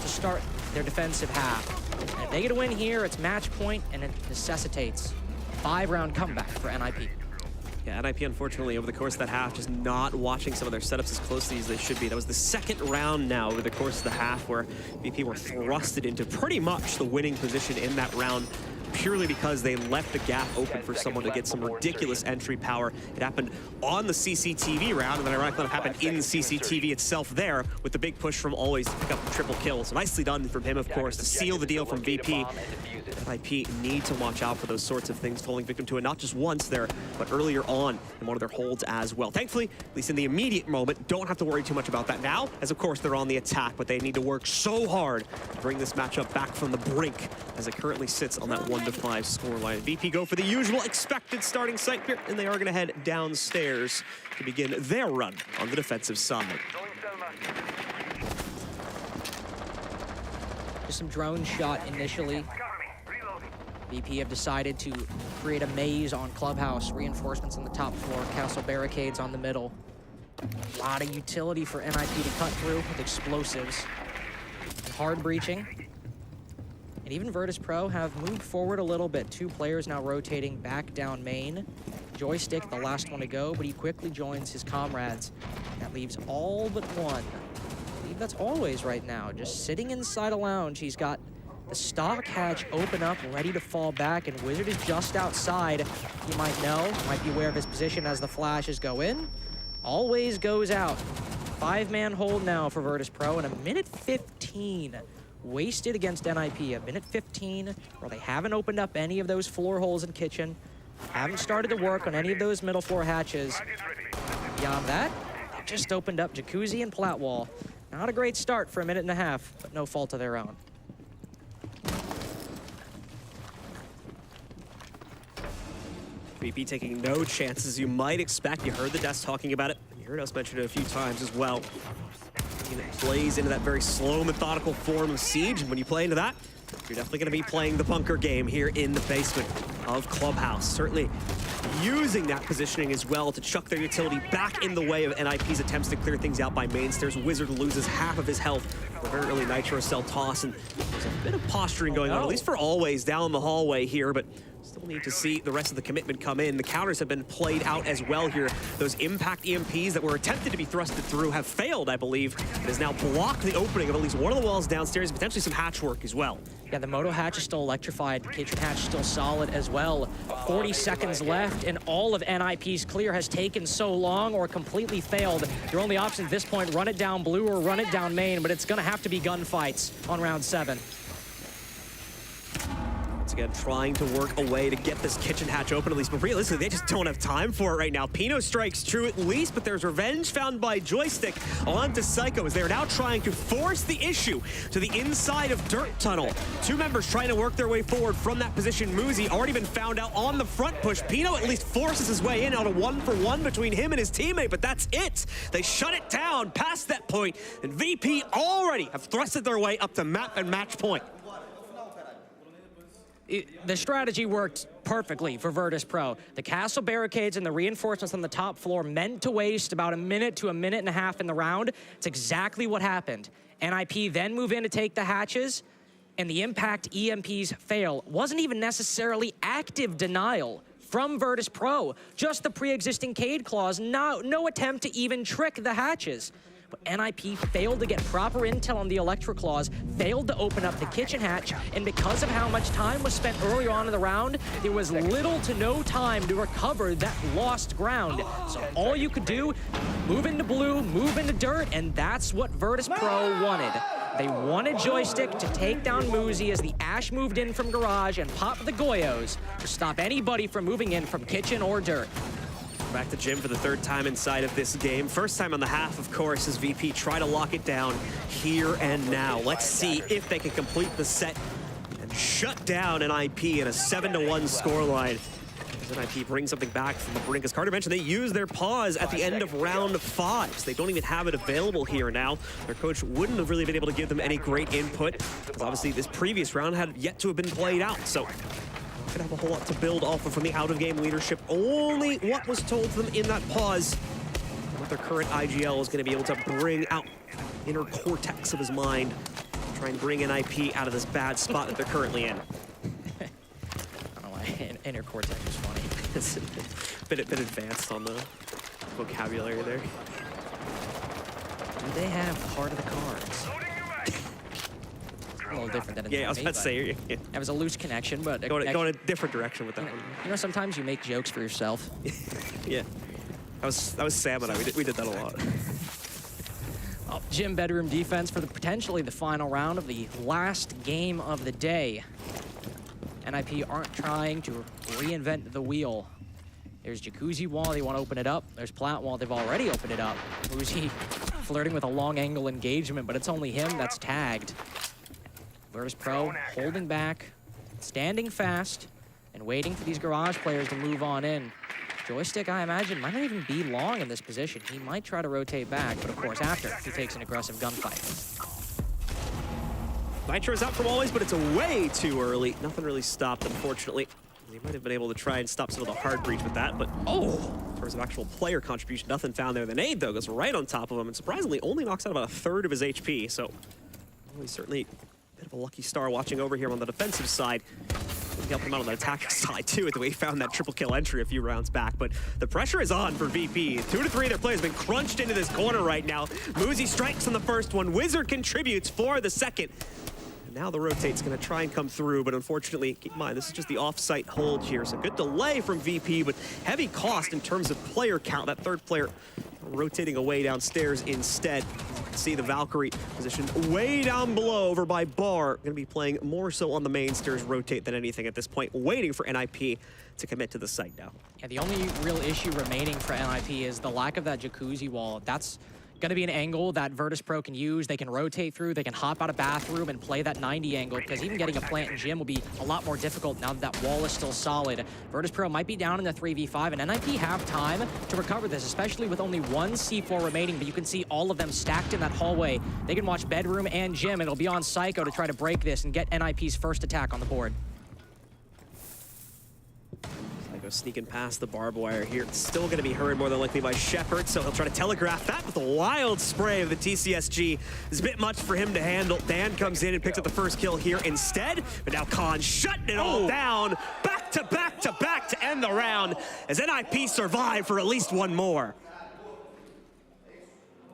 to start their defensive half. And if they get a win here, it's match point, and it necessitates a 5-round comeback for NIP. Yeah, NIP, unfortunately, over the course of that half, just not watching some of their setups as closely as they should be. That was the second round now over the course of the half where VP were thrusted into pretty much the winning position in that round, purely because they left the gap open for someone to get some ridiculous entry power. It happened on the CCTV round, and then ironically it happened in CCTV itself there with the big push from Always to pick up the triple kills. Nicely done from him, of course, to seal the deal from VP. NIP need to watch out for those sorts of things, falling victim to it, not just once there, but earlier on in one of their holds as well. Thankfully, at least in the immediate moment, don't have to worry too much about that now, as of course they're on the attack, but they need to work so hard to bring this matchup back from the brink as it currently sits on that 1-5 scoreline. VP go for the usual expected starting site here, and they are going to head downstairs to begin their run on the defensive side. Just some drone shot initially. VP have decided to create a maze on Clubhouse, reinforcements on the top floor, castle barricades on the middle. A lot of utility for NIP to cut through with explosives. And hard breaching. And even VirtusPro have moved forward a little bit. 2 players now rotating back down main. Joystick, the last one to go, but he quickly joins his comrades. That leaves all but one. I believe that's Always right now, just sitting inside a lounge. He's got the stock hatch open up, ready to fall back, and Wizard is just outside. You might know, might be aware of his position as the flashes go in. Always goes out. 5-man hold now for VirtusPro, and a minute 15 wasted against NIP. A minute 15 where they haven't opened up any of those floor holes in kitchen, haven't started to work on any of those middle floor hatches. Beyond that, they just opened up Jacuzzi and Platwall. Not a great start for a minute and a half, but no fault of their own. VP taking no chances you might expect. You heard the devs talking about it. You heard us mention it a few times as well. And it plays into that very slow, methodical form of Siege. And when you play into that, you're definitely going to be playing the bunker game here in the basement of Clubhouse. Certainly using that positioning as well to chuck their utility back in the way of NIP's attempts to clear things out by main stairs. Wizard loses half of his health for a very early Nitro Cell toss, and there's a bit of posturing going on, at least for Always down the hallway here, but still need to see the rest of the commitment come in. The counters have been played out as well here. Those impact EMPs that were attempted to be thrusted through have failed, I believe. It has now blocked the opening of at least one of the walls downstairs, potentially some hatch work as well. Yeah, the Moto hatch is still electrified. Kitchen hatch still solid as well. 40 seconds left, and all of NIP's clear has taken so long or completely failed. Your only option at this point, run it down blue or run it down main, but it's going to have to be gunfights on round 7. Once again, trying to work a way to get this kitchen hatch open at least, but realistically, they just don't have time for it right now. Pino strikes true at least, but there's revenge found by Joystick onto Psycho as they are now trying to force the issue to the inside of Dirt Tunnel. Two members trying to work their way forward from that position. Muzi already been found out on the front push. Pino at least forces his way in out of 1-for-1 between him and his teammate, but that's it. They shut it down past that point, and VP already have thrusted their way up to map and match point. The strategy worked perfectly for VirtusPro. The castle barricades and the reinforcements on the top floor meant to waste about a minute to a minute and a half in the round. It's exactly what happened. NIP then move in to take the hatches, and the impact EMPs fail. Wasn't even necessarily active denial from VirtusPro, just the pre-existing Cade clause, no attempt to even trick the hatches. But NIP failed to get proper intel on the Electra clause, failed to open up the kitchen hatch, and because of how much time was spent earlier on in the round, there was little to no time to recover that lost ground. So all you could do, move into blue, move into dirt, and that's what VirtusPro wanted. They wanted Joystick to take down Muzi as the Ash moved in from garage and pop the Goyos to stop anybody from moving in from kitchen or dirt. Back to Jim for the third time inside of this game. First time on the half, of course, as VP try to lock it down here and now. Let's see if they can complete the set and shut down NIP in a 7-1 scoreline. As NIP brings something back from the brink. As Carter mentioned, they use their pause at the end of round 5. So they don't even have it available here now. Their coach wouldn't have really been able to give them any great input, because obviously this previous round had yet to have been played out. So could have a whole lot to build off of from the out-of-game leadership. Only what was told to them in that pause. What their current IGL is going to be able to bring out inner cortex of his mind. Try and bring NIP out of this bad spot that they're currently in. I don't know why inner cortex is funny. It's a bit advanced on the vocabulary there. Do they have heart of the cards? A little different than I was about to say. It was a loose connection, but going a different direction with that one. You know, sometimes you make jokes for yourself. Yeah, that was Sam and I. We did that a lot. Oh, Jim bedroom defense for potentially the final round of the last game of the day. NIP aren't trying to reinvent the wheel. There's Jacuzzi wall, they want to open it up. There's plant wall, they've already opened it up. Uzi flirting with a long angle engagement, but it's only him that's tagged. VirtusPro holding back, standing fast, and waiting for these garage players to move on in. Joystick, I imagine, might not even be long in this position. He might try to rotate back, but of course after he takes an aggressive gunfight. Nitro's out from always, but it's way too early. Nothing really stopped, unfortunately. He might have been able to try and stop some of the hard breach with that, but in terms of actual player contribution, nothing found there. The nade, though, goes right on top of him, and surprisingly only knocks out about a third of his HP, so he's certainly a bit of a lucky star watching over here on the defensive side. We helped him out on the attacking side, too, with the way he found that triple kill entry a few rounds back, but the pressure is on for VP. 2 to 3 of their players have been crunched into this corner right now. Muzi strikes on the first one. Wizard contributes for the second. Now the rotate's going to try and come through, but unfortunately, keep in mind, this is just the off-site hold here. So good delay from VP, but heavy cost in terms of player count. That third player rotating away downstairs instead. You can see the Valkyrie positioned way down below over by Bar. Going to be playing more so on the main stairs rotate than anything at this point, waiting for NIP to commit to the site now. Yeah, the only real issue remaining for NIP is the lack of that Jacuzzi wall. That's going to be an angle that VirtusPro can use. They can rotate through, they can hop out of bathroom and play that 90 angle, because even getting a plant in gym will be a lot more difficult now that that wall is still solid. VirtusPro might be down in the 3v5, and NIP have time to recover this, especially with only one C4 remaining, but you can see all of them stacked in that hallway. They can watch bedroom and gym, and it'll be on Psycho to try to break this and get NIP's first attack on the board. Sneaking past the barbed wire here. It's still going to be heard more than likely by Shepard, so he'll try to telegraph that with a wild spray of the TCSG. It's a bit much for him to handle. Dan comes in and picks up the first kill here instead, but now Khan shutting it all down. Back to back to back to end the round as NIP survive for at least one more.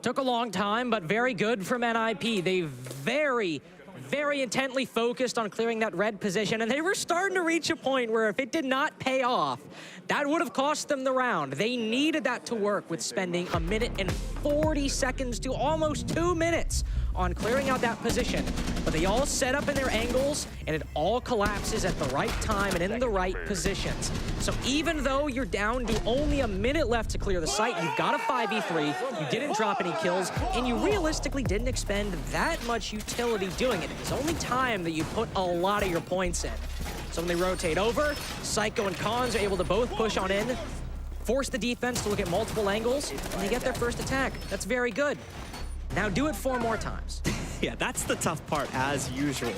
Took a long time, but very good from NIP. They very intently focused on clearing that red position, and they were starting to reach a point where if it did not pay off, that would have cost them the round. They needed that to work with spending 1 minute and 40 seconds to almost 2 minutes on clearing out that position. But they all set up in their angles, and it all collapses at the right time and in the right positions. So even though you're down to only a minute left to clear the site, you've got a 5v3, you didn't drop any kills, and you realistically didn't expend that much utility doing it. It's only time that you put a lot of your points in. So when they rotate over, Psycho and Cons are able to both push on in, force the defense to look at multiple angles, and they get their first attack. That's very good. Now do it 4 more times. Yeah, that's the tough part, as usual.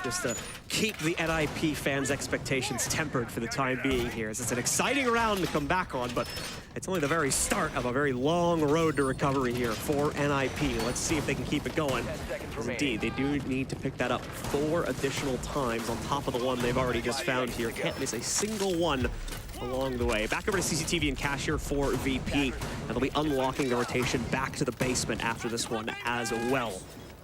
Just to keep the NIP fans' expectations tempered for the time being here, as it's an exciting round to come back on, but it's only the very start of a very long road to recovery here for NIP. Let's see if they can keep it going. Because indeed, they do need to pick that up 4 additional times on top of the one they've already just found here. Can't miss a single one along the way. Back over to CCTV and Cash here for VP, and they'll be unlocking the rotation back to the basement after this one as well.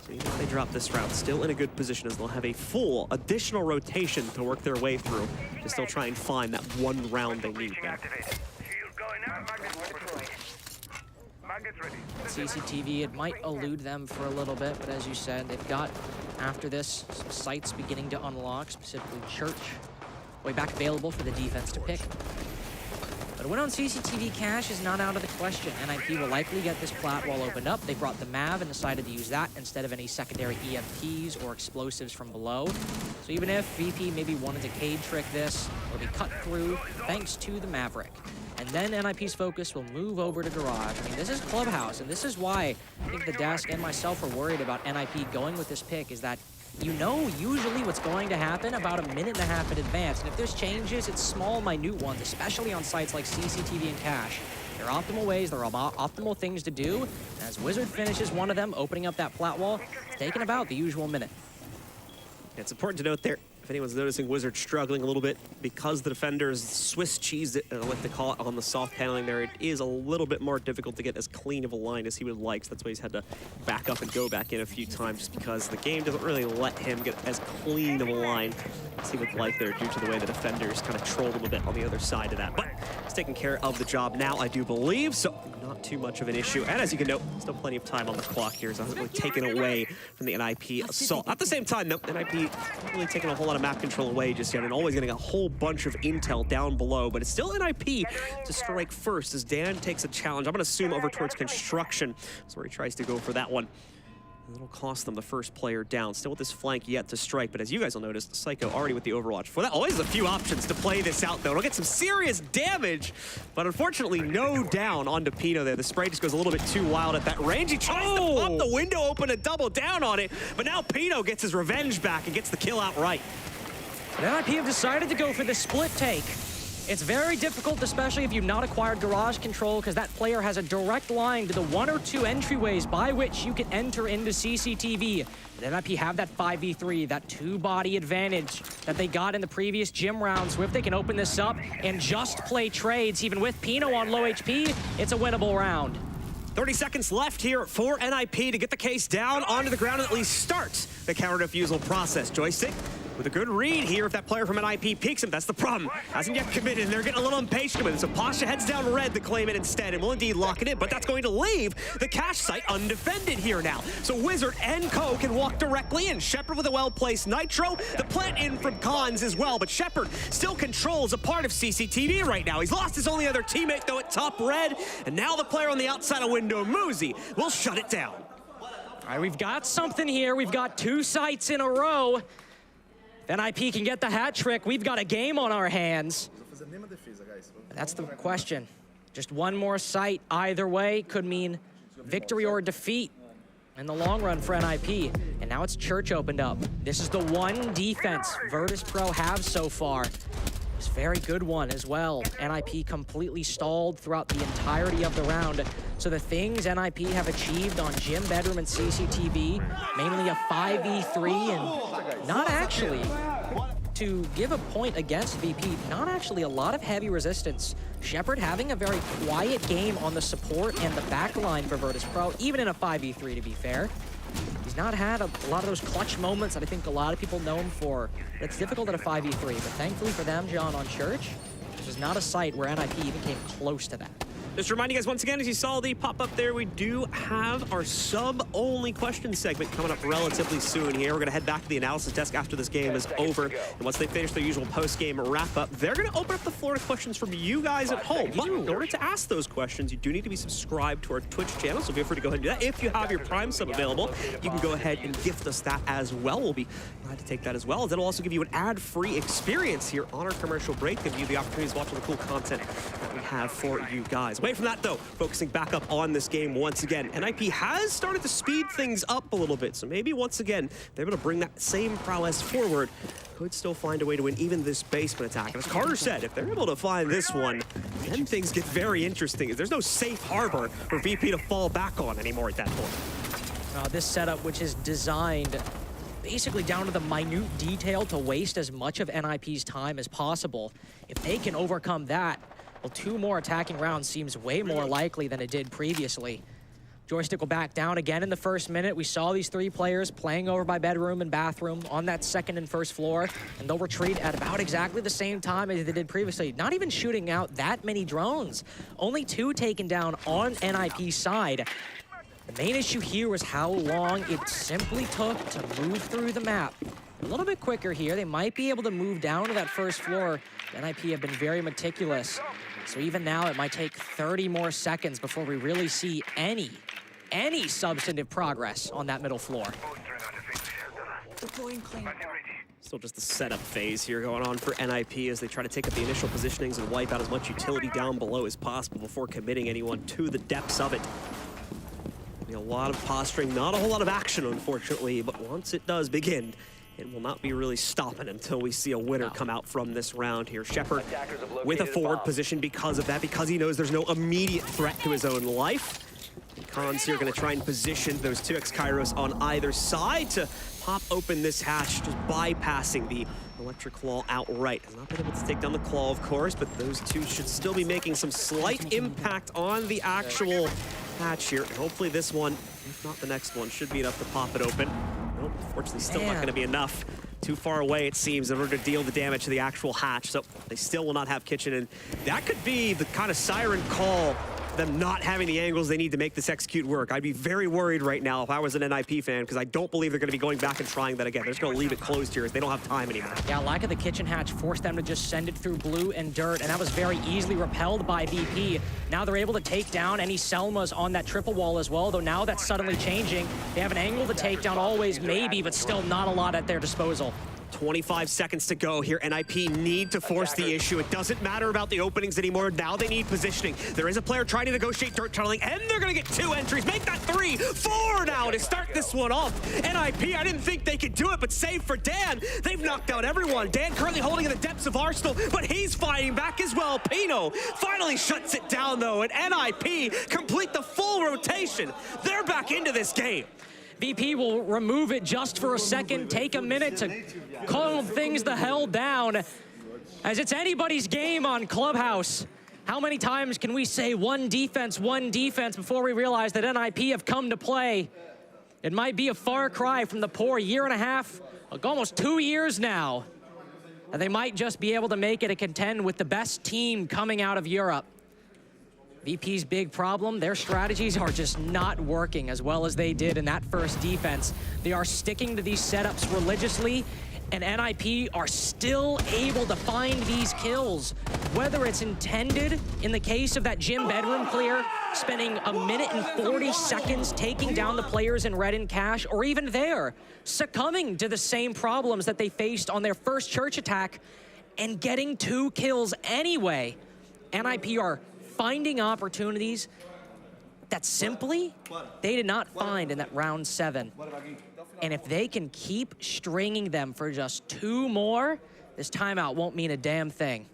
So even if they drop this round, still in a good position as they'll have a full additional rotation to work their way through to still try and find that one round they need back. CCTV, it might elude them for a little bit, but as you said, they've got, after this, some sites beginning to unlock, specifically Church. Way back available for the defense to pick. But a win on CCTV Cash is not out of the question. NIP will likely get this plat wall opened up. They brought the MAV and decided to use that instead of any secondary EMPs or explosives from below. So even if VP maybe wanted to cage trick this, it'll be cut through thanks to the Maverick. And then NIP's focus will move over to Garage. I mean, this is Clubhouse, and this is why I think the desk and myself are worried about NIP going with this pick, is that you know usually what's going to happen about a minute and a half in advance. And if there's changes, it's small, minute ones, especially on sites like CCTV and Cash. There are optimal ways, there are optimal things to do. And as Wizard finishes one of them, opening up that flat wall, it's taking about the usual minute. It's important to note there, if anyone's noticing Wizard struggling a little bit because the defenders Swiss cheesed it, like they call it, on the soft paneling there, it is a little bit more difficult to get as clean of a line as he would like. So that's why he's had to back up and go back in a few times, just because the game doesn't really let him get as clean of a line as he would like there, due to the way the defenders kind of troll him a bit on the other side of that. But he's taking care of the job now, I do believe, so not too much of an issue. And as you can note, still plenty of time on the clock here, so it hasn't really taken away from the NIP assault. At the same time, though, NIP not really taking a whole lot of map control away just yet, and always getting a whole bunch of intel down below, but it's still NIP to strike first as Dan takes a challenge. I'm going to assume over towards construction. That's where he tries to go for that one. It'll cost them the first player down. Still with this flank yet to strike, but as you guys will notice, Psycho already with the Overwatch. For that, always a few options to play this out, though. It'll get some serious damage, but unfortunately, no down onto Pino there. The spray just goes a little bit too wild at that range. He tries to pop the window open and double down on it, but now Pino gets his revenge back and gets the kill outright. But NIP have decided to go for the split take. It's very difficult, especially if you've not acquired garage control, because that player has a direct line to the 1 or 2 entryways by which you can enter into CCTV. But NIP have that 5v3, that 2-body advantage that they got in the previous gym round. So if they can open this up and just play trades, even with Pino on low HP, it's a winnable round. 30 seconds left here for NIP to get the case down onto the ground and at least start the counter-defusal process. Joystick with a good read here. If that player from NIP peeks him, that's the problem. Hasn't yet committed, and they're getting a little impatient with it. So Pasha heads down red to claim it instead, and will indeed lock it in, but that's going to leave the Cash site undefended here now. So Wizard and Co can walk directly in. Shepard with a well-placed Nitro. The plant in from Cons as well, but Shepard still controls a part of CCTV right now. He's lost his only other teammate, though, at top red, and now the player on the outside of window, Muzi, will shut it down. All right, we've got something here. We've got 2 sites in a row. If NIP can get the hat trick, we've got a game on our hands. That's the question. Just one more site either way could mean victory or defeat in the long run for NIP. And now it's Church opened up. This is the one defense VirtusPro have so far. It's a very good one as well. NIP completely stalled throughout the entirety of the round. So the things NIP have achieved on Gym, Bedroom, and CCTV, mainly a 5v3 and not actually, to give a point against VP, not actually a lot of heavy resistance. Shepard having a very quiet game on the support and the back line for VirtusPro, even in a 5v3 to be fair. He's not had a lot of those clutch moments that I think a lot of people know him for. It's difficult at a 5v3, but thankfully for them, John, on Church, this is not a site where NIP even came close to that. Just remind you guys once again, as you saw the pop-up there, we do have our sub-only question segment coming up relatively soon here. We're going to head back to the analysis desk after this game is over. And once they finish their usual post-game wrap-up, they're going to open up the floor to questions from you guys at home. But in order to ask those questions, you do need to be subscribed to our Twitch channel, so feel free to go ahead and do that. If you have your Prime sub available, you can go ahead and gift us that as well. We'll be glad to take that as well. That'll also give you an ad-free experience here on our commercial break, giving you the opportunity to watch all the cool content that we have for you guys. Away from that, though, focusing back up on this game once again, NIP has started to speed things up a little bit, so maybe once again, they're able to bring that same prowess forward. Could still find a way to win even this basement attack. And as Carter said, if they're able to find this one, then things get very interesting. There's no safe harbor for VP to fall back on anymore at that point. This setup, which is designed basically down to the minute detail to waste as much of NIP's time as possible. If they can overcome that, well, 2 more attacking rounds seems way more likely than it did previously. Joystick will back down again in the first minute. We saw these 3 players playing over by bedroom and bathroom on that second and first floor, and they'll retreat at about exactly the same time as they did previously. Not even shooting out that many drones. Only 2 taken down on NIP's side. The main issue here was how long it simply took to move through the map. A little bit quicker here. They might be able to move down to that first floor. NIP have been very meticulous. So even now, it might take 30 more seconds before we really see any substantive progress on that middle floor. Still just the setup phase here going on for NIP as they try to take up the initial positionings and wipe out as much utility down below as possible before committing anyone to the depths of it. A lot of posturing, not a whole lot of action, unfortunately, but once it does begin, it will not be really stopping until we see a winner come out from this round here. Shepard with a forward position because of that, because he knows there's no immediate threat to his own life. Cons here going to try and position those 2x Kairos on either side to pop open this hatch, just bypassing the electric claw outright. Has not been able to take down the claw, of course, but those 2 should still be making some slight impact on the actual hatch here. And hopefully this one, if not the next one, should be enough to pop it open. Nope, unfortunately still not going to be enough. Too far away, it seems, in order to deal the damage to the actual hatch. So they still will not have kitchen, and that could be the kind of siren call, them not having the angles they need to make this execute work. I'd be very worried right now if I was an NIP fan, because I don't believe they're going to be going back and trying that again. They're just going to leave it closed here as they don't have time anymore. Yeah, lack of the kitchen hatch forced them to just send it through blue and dirt, and that was very easily repelled by VP. Now they're able to take down any Selmas on that triple wall as well, though now that's suddenly changing. They have an angle to take down always, maybe, but still not a lot at their disposal. 25 seconds to go here. NIP need to force the issue. It doesn't matter about the openings anymore. Now they need positioning. There is a player trying to negotiate dirt tunneling, and they're going to get 2 entries. Make that 3, 4 now to start this one off. NIP, I didn't think they could do it, but save for Dan. They've knocked out everyone. Dan currently holding in the depths of Arsenal, but he's fighting back as well. Pino finally shuts it down, though, and NIP complete the full rotation. They're back into this game. VP will remove it just for a second, take a minute to calm things the hell down, as it's anybody's game on Clubhouse. How many times can we say one defense before we realize that NIP have come to play? It might be a far cry from the poor 1.5, like almost 2 years now, and they might just be able to make it a contend with the best team coming out of Europe. VP's big problem, their strategies are just not working as well as they did in that first defense. They are sticking to these setups religiously, and NIP are still able to find these kills. Whether it's intended in the case of that gym bedroom clear, spending 1 minute and 40 seconds taking down the players in red and cash, or even there, succumbing to the same problems that they faced on their first church attack and getting 2 kills anyway. NIP are finding opportunities that simply they did not find in that round 7. And if they can keep stringing them for just 2 more, this timeout won't mean a damn thing.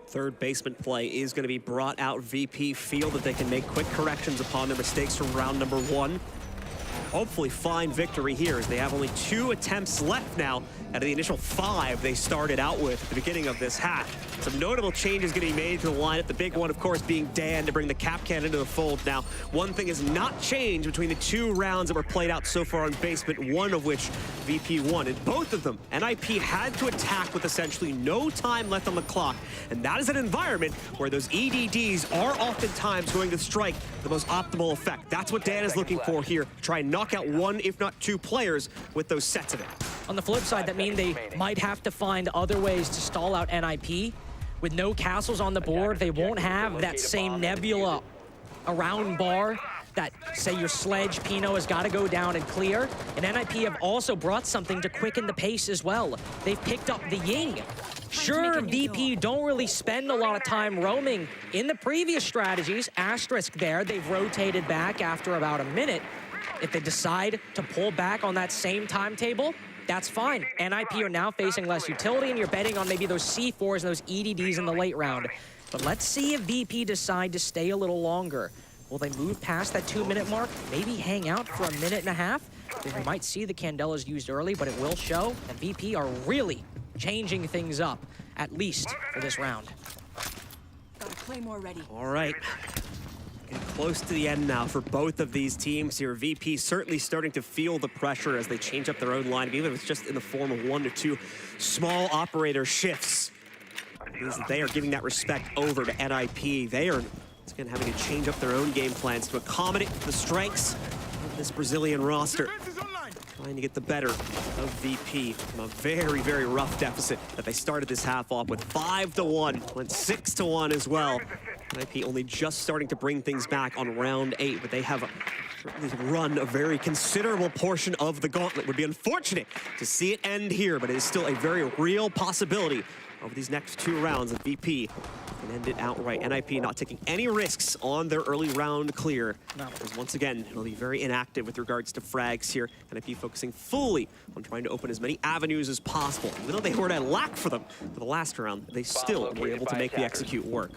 Third basement play is going to be brought out. VP feel that they can make quick corrections upon their mistakes from round number 1. hopefully find victory here, as they have only 2 attempts left now out of the initial 5 they started out with at the beginning of this half. Some notable changes getting made to the lineup. The big one, of course, being Dan to bring the cap can into the fold. Now, one thing has not changed between the 2 rounds that were played out so far on Basement, one of which VP won. In both of them, NIP had to attack with essentially no time left on the clock. And that is an environment where those EDDs are oftentimes going to strike the most optimal effect. That's what Dan is looking for here. Try and knock out 1, if not 2 players with those sets of it. On the flip side, that means they might have to find other ways to stall out NIP. With no castles on the board, they won't have that same nebula around bar that, say, your Sledge, Pino has got to go down and clear. And NIP have also brought something to quicken the pace as well. They've picked up the Ying. Sure, VP don't really spend a lot of time roaming. In the previous strategies, asterisk there, they've rotated back after about a minute. If they decide to pull back on that same timetable, that's fine. NIP are now facing less utility, and you're betting on maybe those C4s and those EDDs in the late round. But let's see if VP decide to stay a little longer. Will they move past that 2-minute mark? Maybe hang out for a minute and a half? We might see the Candelas used early, but it will show that VP are really changing things up, at least for this round. Got a Claymore ready. All right. Getting close to the end now for both of these teams here. VP certainly starting to feel the pressure as they change up their own line, even if it's just in the form of 1 to 2 small operator shifts. They are giving that respect over to NIP. They are, once again, having to change up their own game plans to accommodate the strengths of this Brazilian roster. Trying to get the better of VP from a very, very rough deficit that they started this half off with. 5-1, went 6-1 as well. NIP only just starting to bring things back on round 8, but they have run a very considerable portion of the gauntlet. Would be unfortunate to see it end here, but it is still a very real possibility over these next 2 rounds of VP can end it outright. NIP not taking any risks on their early round clear. Because once again, it'll be very inactive with regards to frags here. NIP focusing fully on trying to open as many avenues as possible. Even though they were at lack for them for the last round, they still were able to make the execute work.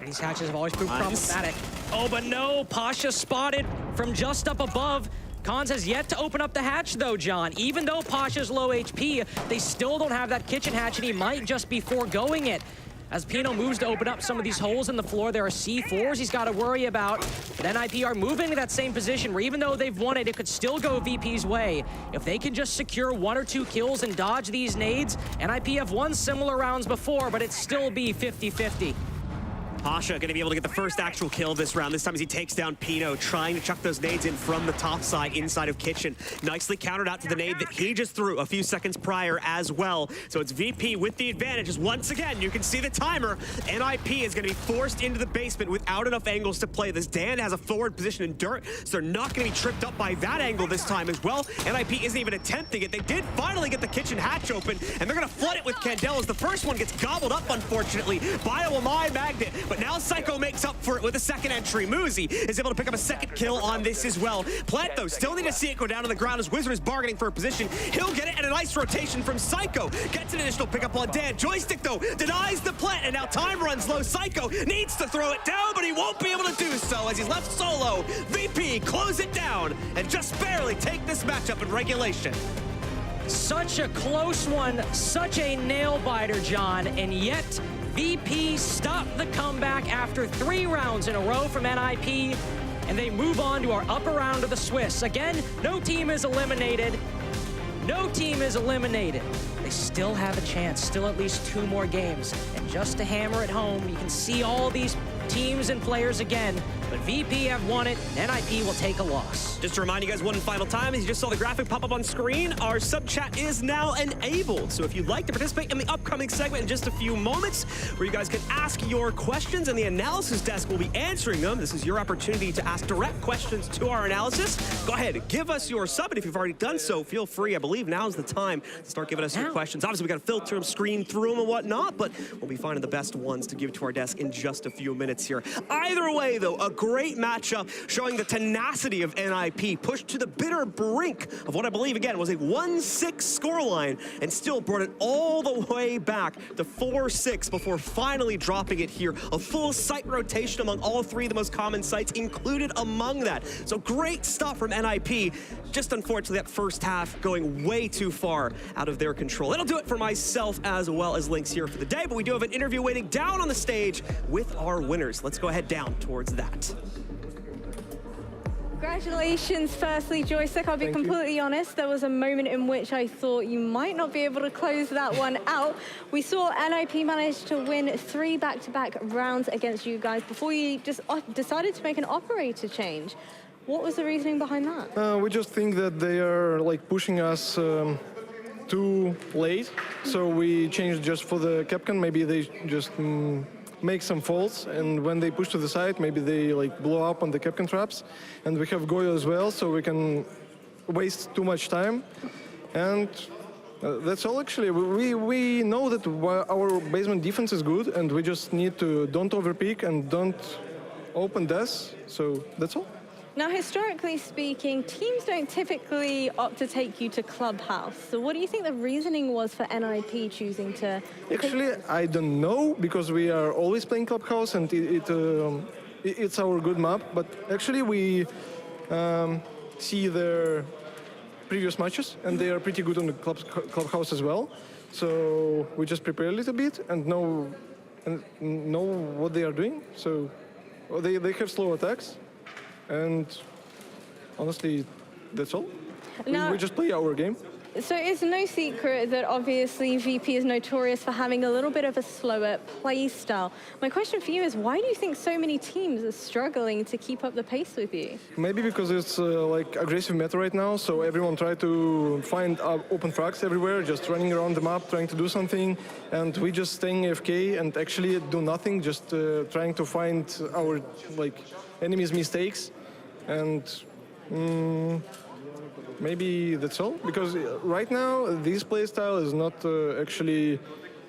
These hatches have always proved problematic. Oh, but no, Pasha spotted from just up above. Cons has yet to open up the hatch though, John. Even though Pasha's low HP, they still don't have that kitchen hatch, and he might just be foregoing it. As Pino moves to open up some of these holes in the floor, there are C4s he's got to worry about. But NIP are moving to that same position where even though they've won it, it could still go VP's way. If they can just secure 1 or 2 kills and dodge these nades, NIP have won similar rounds before, but it'd still be 50-50. Pasha going to be able to get the first actual kill this round. This time as he takes down Pino, trying to chuck those nades in from the top side inside of Kitchen. Nicely countered out to the nade that he just threw a few seconds prior as well. So it's VP with the advantage. As once again, you can see the timer. NIP is going to be forced into the basement without enough angles to play this. Dan has a forward position in dirt, so they're not going to be tripped up by that angle this time as well. NIP isn't even attempting it. They did finally get the kitchen hatch open, and they're going to flood it with Candelas. The first one gets gobbled up, unfortunately, by a Wamai Magnet. But now Psycho makes up for it with a second entry. Muzi is able to pick up a second kill on this as well. Plant, though, still need to see it go down to the ground as Wizard is bargaining for a position. He'll get it, and a nice rotation from Psycho. Gets an additional pickup on Dan. Joystick, though, denies the plant, and now time runs low. Psycho needs to throw it down, but he won't be able to do so as he's left solo. VP close it down and just barely take this matchup in regulation. Such a close one, such a nail-biter, John, and yet VP stopped the comeback after 3 rounds in a row from NIP, and they move on to our upper round of the Swiss. Again, no team is eliminated. No team is eliminated. They still have a chance, still at least 2 more games. And just to hammer it home, you can see all these teams and players again, but VP have won it, and NIP will take a loss. Just to remind you guys one final time, as you just saw the graphic pop up on screen, our sub chat is now enabled. So if you'd like to participate in the upcoming segment in just a few moments, where you guys can ask your questions and the analysis desk will be answering them. This is your opportunity to ask direct questions to our analysis. Go ahead, give us your sub, and if you've already done so, feel free. I believe now's the time to start giving us your questions. Obviously, we got to filter them, screen through them and whatnot, but we'll be finding the best ones to give to our desk in just a few minutes here. Either way, though, a great matchup, showing the tenacity of NIP, pushed to the bitter brink of what I believe, again, was a 1-6 scoreline, and still brought it all the way back to 4-6 before finally dropping it here. A full site rotation among all three of the most common sites included among that. So great stuff from NIP. Just unfortunately, that first half going way too far out of their control. That'll do it for myself as well as Lynx here for the day, but we do have an interview waiting down on the stage with our winners. Let's go ahead down towards that. Congratulations, firstly, Joystick. I'll be completely honest, there was a moment in which I thought you might not be able to close that one out. We saw NIP manage to win 3 back-to-back rounds against you guys before you just decided to make an operator change. What was the reasoning behind that? We just think that they are like pushing us too late, so we changed just for the Capcom. Maybe they just make some faults, and when they push to the side, maybe they like blow up on the Capcom traps. And we have Goyo as well, so we can waste too much time. And that's all actually. We know that our basement defense is good, and we just need to don't overpeak and don't open deaths. So that's all. Now, historically speaking, teams don't typically opt to take you to Clubhouse. So what do you think the reasoning was for NIP choosing to... Actually, I don't know, because we are always playing Clubhouse, and it's our good map. But actually, we see their previous matches, and they are pretty good on the Clubhouse as well. So we just prepare a little bit and know what they are doing. So they have slow attacks. And honestly, that's all. Now, we just play our game. So it's no secret that obviously VP is notorious for having a little bit of a slower play style. My question for you is, why do you think so many teams are struggling to keep up the pace with you? Maybe because it's like aggressive meta right now, so everyone try to find open frags everywhere, just running around the map, trying to do something, and we just staying AFK and actually do nothing, just trying to find our enemies' mistakes. And maybe that's all, because right now this playstyle is not actually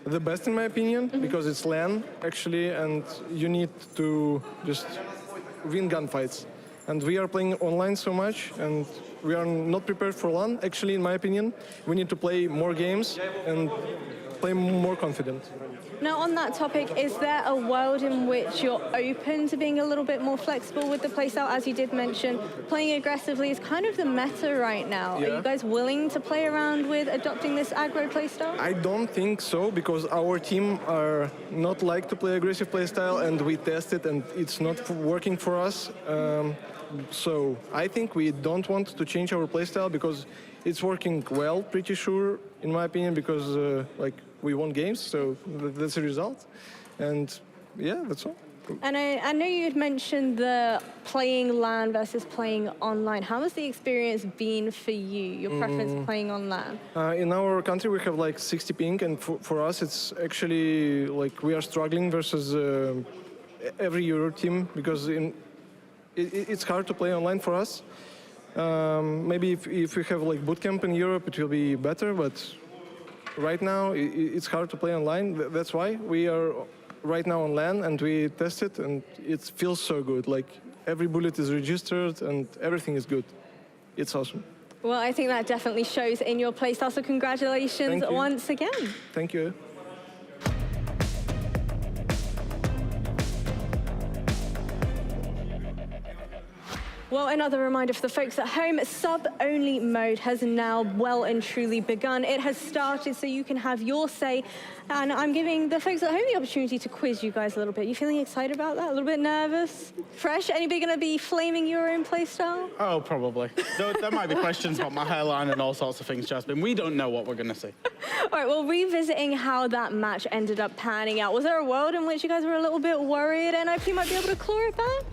the best in my opinion, because it's LAN actually, and you need to just win gunfights. And we are playing online so much, and we are not prepared for LAN actually, in my opinion. We need to play more games and play more confident. Now, on that topic, is there a world in which you're open to being a little bit more flexible with the playstyle? As you did mention, playing aggressively is kind of the meta right now. Yeah. Are you guys willing to play around with adopting this aggro playstyle? I don't think so, because our team are not like to play aggressive playstyle, and we test it, and it's not working for us. So I think we don't want to change our playstyle, because it's working well, pretty sure, in my opinion, because we won games, so that's the result. And yeah, that's all. And I know you had mentioned the playing LAN versus playing online. How has the experience been for you, your preference playing on LAN? In our country, we have like 60 ping, and for us, it's actually like we are struggling versus every Euro team, because it's hard to play online for us. Maybe if we have like bootcamp in Europe, it will be better, but right now it's hard to play online. That's why we are right now on LAN, and we test it, and it feels so good. Like every bullet is registered and everything is good. It's awesome. Well, I think that definitely shows in your playstyle, so congratulations once again. Thank you. Well, another reminder for the folks at home, sub-only mode has now well and truly begun. It has started, so you can have your say. And I'm giving the folks at home the opportunity to quiz you guys a little bit. You feeling excited about that? A little bit nervous? Fresh? Anybody going to be flaming your own playstyle? Oh, probably. There might be questions about my hairline and all sorts of things, Jasmine. We don't know what we're going to see. All right, well, revisiting how that match ended up panning out, was there a world in which you guys were a little bit worried NIP might be able to claw it back?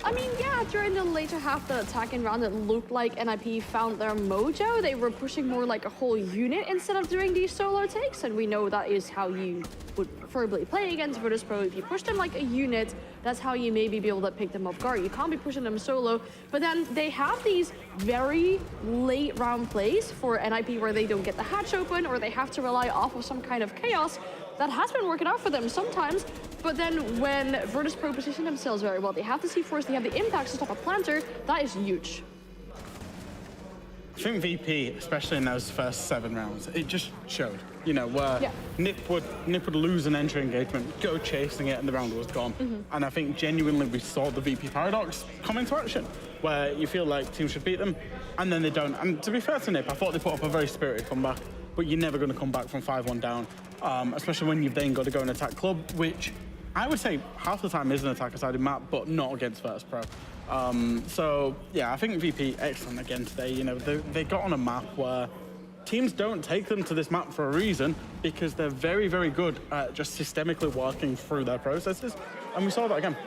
I mean, yeah, during the later half of the attacking round, it looked like NIP found their mojo. They were pushing more like a whole unit instead of doing these solo takes, and we know that is how you would preferably play against VirtusPro. If you push them like a unit, that's how you maybe be able to pick them off guard. You can't be pushing them solo, but then they have these very late round plays for NIP where they don't get the hatch open, or they have to rely off of some kind of chaos. that has been working out for them sometimes. But then when VirtusPro position themselves very well, they have the C4s, they have the impacts to stop a planter, that is huge. I think VP, especially in those first 7 rounds, it just showed, you know, where Nip would lose an entry engagement, go chasing it, and the round was gone. And I think genuinely we saw the VP paradox come into action, where you feel like teams should beat them, and then they don't. And to be fair to Nip, I thought they put up a very spirited comeback, but you're never going to come back from 5-1 down, especially when you've then got to go and attack Club, which I would say half the time is an attacker-sided map, but not against VirtusPro. So yeah, I think VP excellent again today. You know, they got on a map where teams don't take them to this map for a reason, because they're very, very good at just systemically working through their processes, and we saw that again.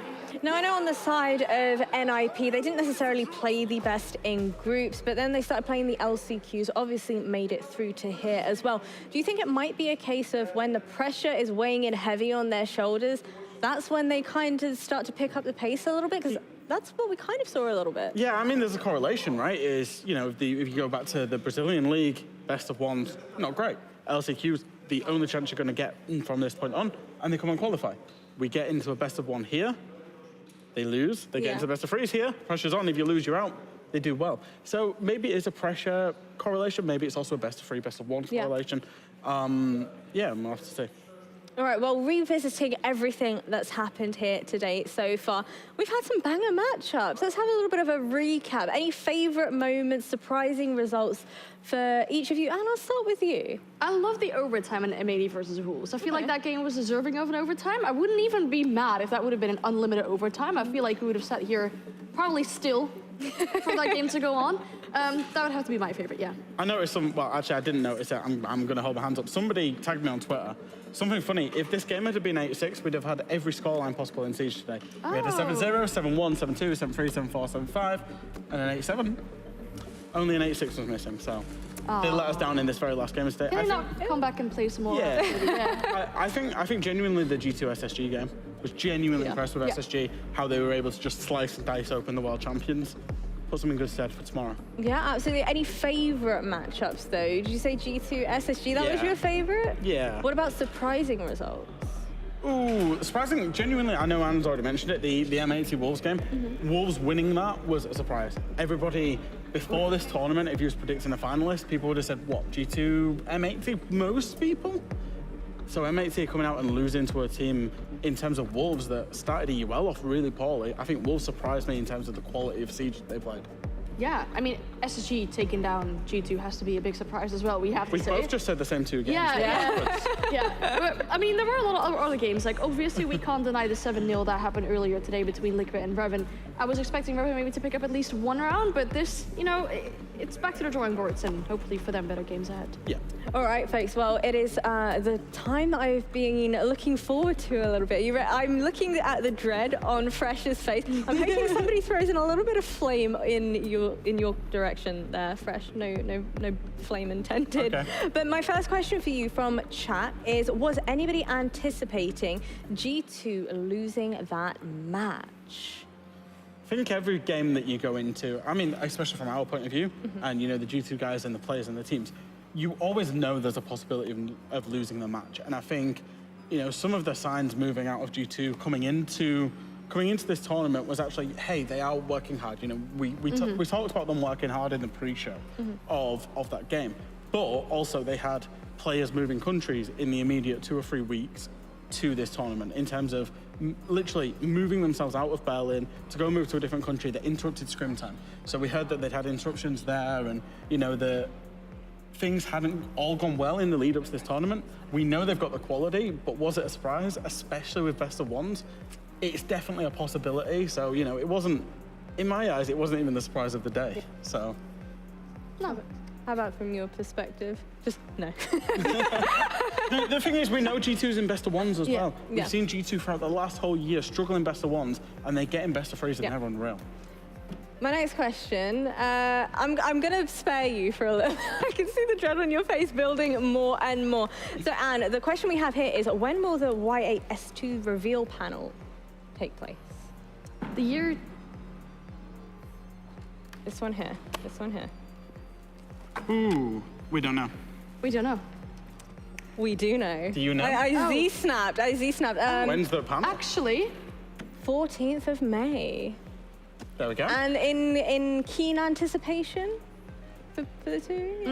Now, I know on the side of NIP, they didn't necessarily play the best in groups, but then they started playing the LCQs, obviously made it through to here as well. Do you think it might be a case of when the pressure is weighing in heavy on their shoulders, that's when they kind of start to pick up the pace a little bit? Because that's what we kind of saw a little bit. Yeah, I mean, there's a correlation, right? Is, you know, if you go back to the Brazilian League, best of ones, not great. LCQs, the only chance you're going to get from this point on, and they come and qualify. We get into a best of 1 here, they lose. They get into the best of 3s here, pressure's on. If you lose, you're out. They do well. So maybe it's a pressure correlation. Maybe it's also a best of 3, best of 1 correlation. Yeah, we'll have to see. All right, well, revisiting everything that's happened here today so far, we've had some banger matchups. Let's have a little bit of a recap. Any favorite moments, surprising results for each of you? And I'll start with you. I love the overtime in M80 versus Wolves. I feel like that game was deserving of an overtime. I wouldn't even be mad if that would have been an unlimited overtime. I feel like we would have sat here probably still for that game to go on. That would have to be my favorite, yeah. I noticed some, well, actually, I didn't notice it. I'm going to hold my hands up. Somebody tagged me on Twitter. Something funny, if this game had been 8-6, we'd have had every scoreline possible in Siege today. We had a 7-0, 7-1, 7-2, 7-3, 7-4, 7-5, and an 8-7. Only an 8-6 was missing, so they let us down in this very last game of today. Can they not come back and play some more? Yeah. I think genuinely the G2 SSG game was genuinely impressed with SSG, how they were able to just slice and dice open the world champions. Put some in good stead for tomorrow. Yeah, absolutely. Any favorite matchups, though? Did you say G2, SSG? That was your favorite? Yeah. What about surprising results? Ooh, surprising. Genuinely, I know Anne's already mentioned it, the M80 Wolves game. Wolves winning that was a surprise. Everybody, before this tournament, if you was predicting a finalist, people would have said, what, G2, M80? Most people? So M80 coming out and losing to a team in terms of Wolves that started EUL off really poorly. I think Wolves surprised me in terms of the quality of Siege that they played. Yeah, I mean, SSG taking down G2 has to be a big surprise as well, we have to say. We both just said the same 2 games. Yeah. But, I mean, there were a lot of other games. Like, obviously, we can't deny the 7-0 that happened earlier today between Liquid and Reven. I was expecting Reven maybe to pick up at least 1 round, but this, you know, it's back to the drawing boards, and hopefully for them, better games ahead. Yeah. All right, folks. Well, it is the time that I've been looking forward to a little bit. I'm looking at the dread on Fresh's face. I'm hoping somebody throws in a little bit of flame in your direction there, Fresh. No flame intended. Okay. But my first question for you from chat is: was anybody anticipating G2 losing that match? I think every game that you go into, I mean, especially from our point of view, and you know the G2 guys and the players and the teams, you always know there's a possibility of losing the match. And I think, you know, some of the signs moving out of G2 coming into this tournament was actually, hey, they are working hard. You know, we talked about them working hard in the pre-show of that game, but also they had players moving countries in the immediate 2 or 3 weeks to this tournament in terms of literally moving themselves out of Berlin to go move to a different country that interrupted scrim time. So we heard that they'd had interruptions there, and you know things hadn't all gone well in the lead up to this tournament. We know they've got the quality, but was it a surprise, especially with best of ones? It's definitely a possibility. So, you know, it wasn't, in my eyes, it wasn't even the surprise of the day. So. No. How about from your perspective? Just no. The thing is, we know G2's in best of ones as well. We've Yeah. seen G2 throughout the last whole year struggling best of ones, and they get in best of threes and they're unreal. My next question, I'm going to spare you for a little. I can see the dread on your face building more and more. So, Anne, the question we have here is, when will the Y8S2 reveal panel take place? The year... This one here. This one here. Ooh, we don't know. We don't know. We do know. Do you know? I Z-snapped. When's the panel? Actually, 14th of May. There we go. And in keen anticipation for the two?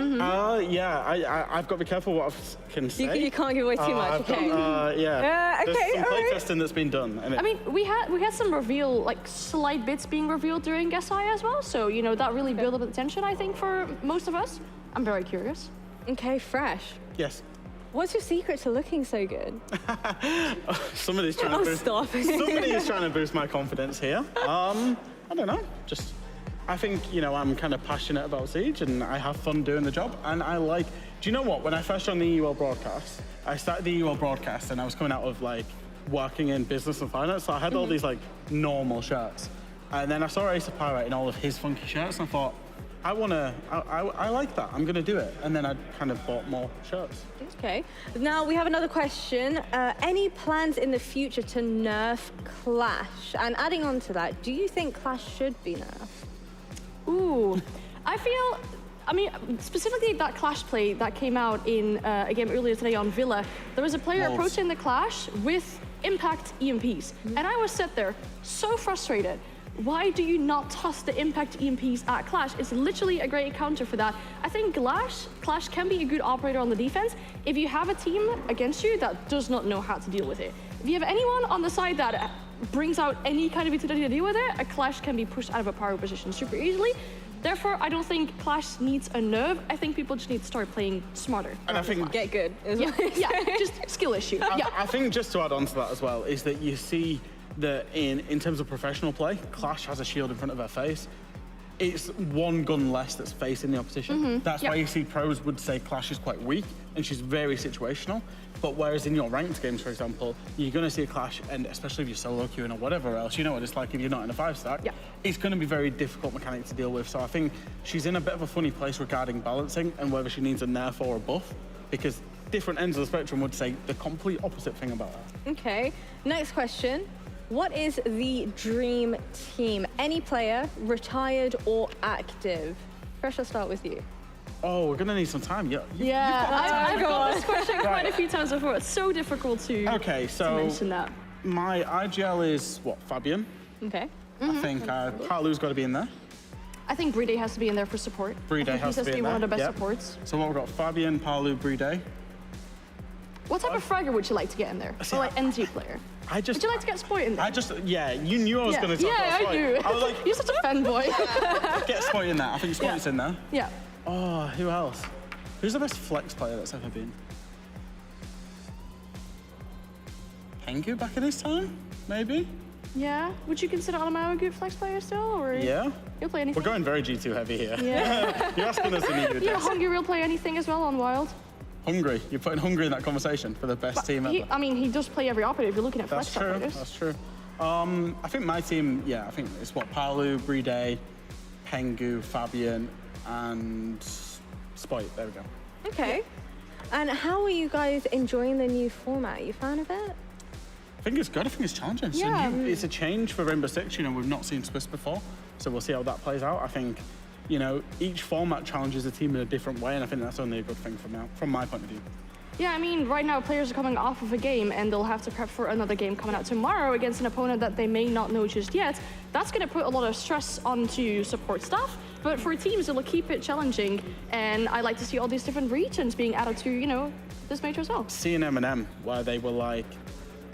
Yeah, I've got to be careful what I can say. You can't give away too much, okay. Yeah. Okay, There's some all play right. testing that's been done. And I mean, we had some reveal, like slight bits being revealed during SI as well. So, you know, that really built up the tension, I think, for most of us. I'm very curious. Okay, Fresh. Yes. What's your secret to looking so good? Somebody's trying to boost. Stop. Somebody is trying to boost my confidence here. I don't know. Just, I think, you know, I'm kind of passionate about Siege and I have fun doing the job. And I like, do you know what? When I first joined the EUL broadcast, I started the EUL broadcast and I was coming out of like working in business and finance. So I had all these like normal shirts. And then I saw Ace of Pirate in all of his funky shirts and I thought, I like that. I'm going to do it. And then I kind of bought more shirts. Okay. Now we have another question. Any plans in the future to nerf Clash? And adding on to that, do you think Clash should be nerfed? Ooh, I mean, specifically that Clash play that came out in a game earlier today on Villa, there was a player approaching the Clash with impact EMPs. And I was sat there so frustrated. Why do you not toss the impact EMPs at Clash? It's literally a great counter for that. I think Clash can be a good operator on the defense if you have a team against you that does not know how to deal with it. If you have anyone on the side that brings out any kind of utility to deal with it, a Clash can be pushed out of a power position super easily. Therefore, I don't think Clash needs a nerf. I think people just need to start playing smarter. And I think get good. Yeah, just skill issue. I think just to add on to that as well is that you see that in terms of professional play, Clash has a shield in front of her face. It's one gun less that's facing the opposition. That's why you see pros would say Clash is quite weak and she's very situational. But whereas in your ranked games, for example, you're going to see a Clash, and especially if you're solo queuing or whatever else, you know what it's like if you're not in a 5-stack. It's going to be very difficult mechanic to deal with. So I think she's in a bit of a funny place regarding balancing and whether she needs a nerf or a buff, because different ends of the spectrum would say the complete opposite thing about her. Okay, next question. What is the dream team? Any player, retired or active? Fresh, I'll start with you. Oh, we're gonna need some time. I've got this question quite a few times before. It's so difficult to mention that. My IGL is what, Fabian? Okay. I think Palu's got to be in there. I think Bride has to be in there for support. Bride has to be in there. One of the best supports. So what we've got, Fabian, Palu, Bride. What type of fragger would you like to get in there? Or like NG player? Would you like to get Spoit in there? You knew I was going to talk about Spoit. I knew. I was like, you're such a fanboy. Get Spoit in there. I think Spoit's in there. Yeah. Oh, who else? Who's the best flex player that's ever been? Pengu back in his time, maybe? Yeah. Would you consider Alamau a good flex player still? Or Yeah. You'll play anything? We're going very G2 heavy here. Yeah. You're asking us to need you. You know, Hungry will play anything as well on Wild. Hungry. You're putting Hungry in that conversation for the best team ever. He does play every operator if you're looking at flex operators. That's true. I think my team, I think it's what, Palu, Bride, Pengu, Fabian, and Spoit. There we go. Okay. And how are you guys enjoying the new format? You fan of it? I think it's good. I think it's challenging. Yeah. It's a change for Rainbow Six. You know, we've not seen Swiss before, so we'll see how that plays out. I think, you know, each format challenges the team in a different way, and I think that's only a good thing from my point of view. Yeah, I mean, right now players are coming off of a game and they'll have to prep for another game coming out tomorrow against an opponent that they may not know just yet. That's going to put a lot of stress onto support staff, but for teams, it'll keep it challenging. And I like to see all these different regions being added to, you know, this major as well. Seeing M&M, where they were like,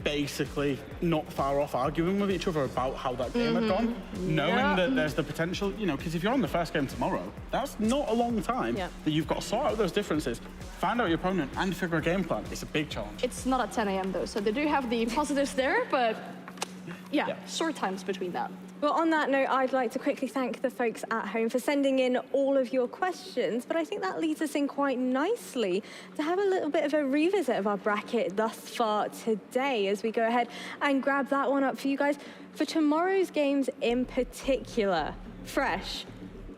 basically not far off arguing with each other about how that game had gone, knowing that there's the potential, you know, because if you're on the first game tomorrow, that's not a long time that you've got to sort out those differences, find out your opponent and figure a game plan. It's a big challenge. It's not at 10 a.m. though, so they do have the positives there, but short times between that. Well, on that note, I'd like to quickly thank the folks at home for sending in all of your questions, but I think that leads us in quite nicely to have a little bit of a revisit of our bracket thus far today as we go ahead and grab that one up for you guys. For tomorrow's games in particular, Fresh,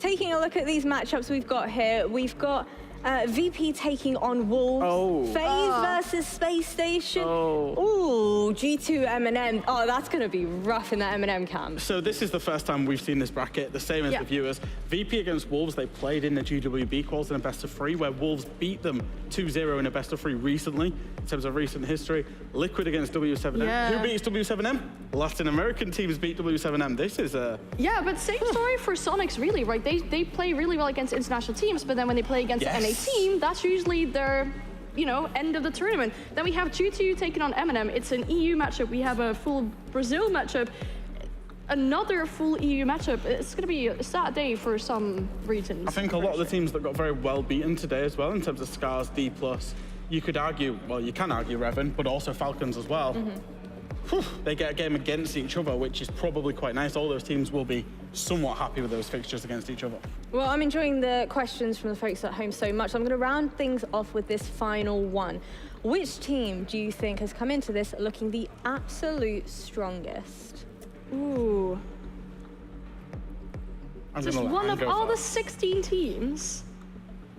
taking a look at these matchups we've got here, we've got VP taking on Wolves. Oh. Faze versus Space Station. Ooh, G2 M&M. Oh, that's going to be rough in that M&M camp. So this is the first time we've seen this bracket, the same as the viewers. VP against Wolves, they played in the GWB quals in a best of 3, where Wolves beat them 2-0 in a best of 3 recently, in terms of recent history. Liquid against W7M. Yeah. Who beats W7M? Latin American teams beat W7M. This is a... Yeah, but same story for Snoiqs, really, right? They play really well against international teams, but then when they play against the NA team, that's usually their, you know, end of the tournament. Then we have G2 taking on M&M. It's an EU matchup. We have a full Brazil matchup. Another full EU matchup. It's going to be a sad day for some regions. I think a lot of the teams that got very well beaten today as well, in terms of Scarz, Dplus, you could argue, well, you can argue Reven, but also Falcons as well. Whew, they get a game against each other, which is probably quite nice. All those teams will be somewhat happy with those fixtures against each other. Well, I'm enjoying the questions from the folks at home so much. I'm going to round things off with this final one. Which team do you think has come into this looking the absolute strongest? Ooh. Just one of all the 16 teams.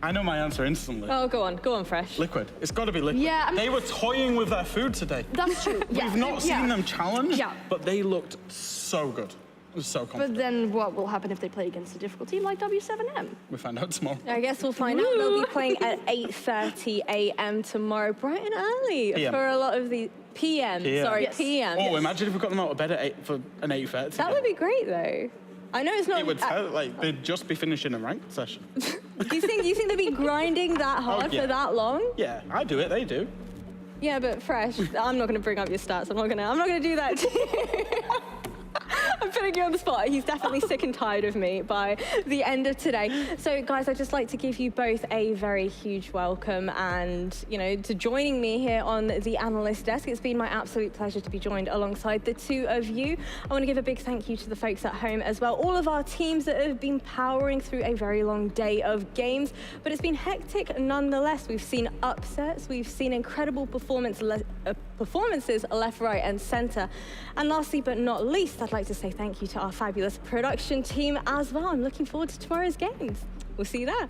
I know my answer instantly. Oh, go on, Fresh. Liquid. It's got to be Liquid. Yeah, they were toying with their food today. That's true. We've not seen them challenge, but they looked so good. It was so confident. But then what will happen if they play against a difficult team like W7M? We'll find out tomorrow. I guess we'll find out. They'll be playing at 8:30 a.m. tomorrow, bright and early PM. for a lot of the PM. Sorry, PM. Oh, imagine if we got them out of bed at 8 for an 8:30. That would be great, though. I know it's not. It would like they'd just be finishing a ranked session. Do you think they'd be grinding that hard for that long? Yeah, I do it. They do. Yeah, but Fresh, I'm not going to bring up your stats. I'm not going to do that to you. I'm putting you on the spot. He's definitely sick and tired of me by the end of today. So, guys, I'd just like to give you both a very huge welcome and, you know, to joining me here on the analyst desk. It's been my absolute pleasure to be joined alongside the two of you. I want to give a big thank you to the folks at home as well. All of our teams that have been powering through a very long day of games, but it's been hectic nonetheless. We've seen upsets. We've seen incredible performances left, right, and center. And lastly, but not least, I'd like to say thank you to our fabulous production team as well. I'm looking forward to tomorrow's games. We'll see you there.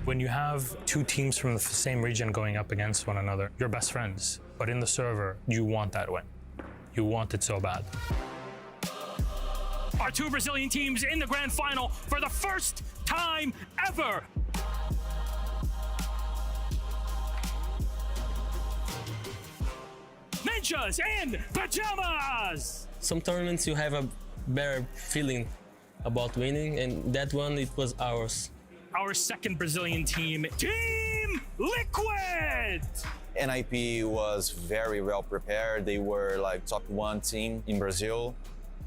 When you have two teams from the same region going up against one another, you're best friends. But in the server, you want that win. You want it so bad. Our two Brazilian teams in the grand final for the first time ever. Ninjas and pajamas! Some tournaments you have a better feeling about winning, and that one, it was ours. Our second Brazilian team, Team Liquid! NIP was very well prepared. They were like top 1 team in Brazil.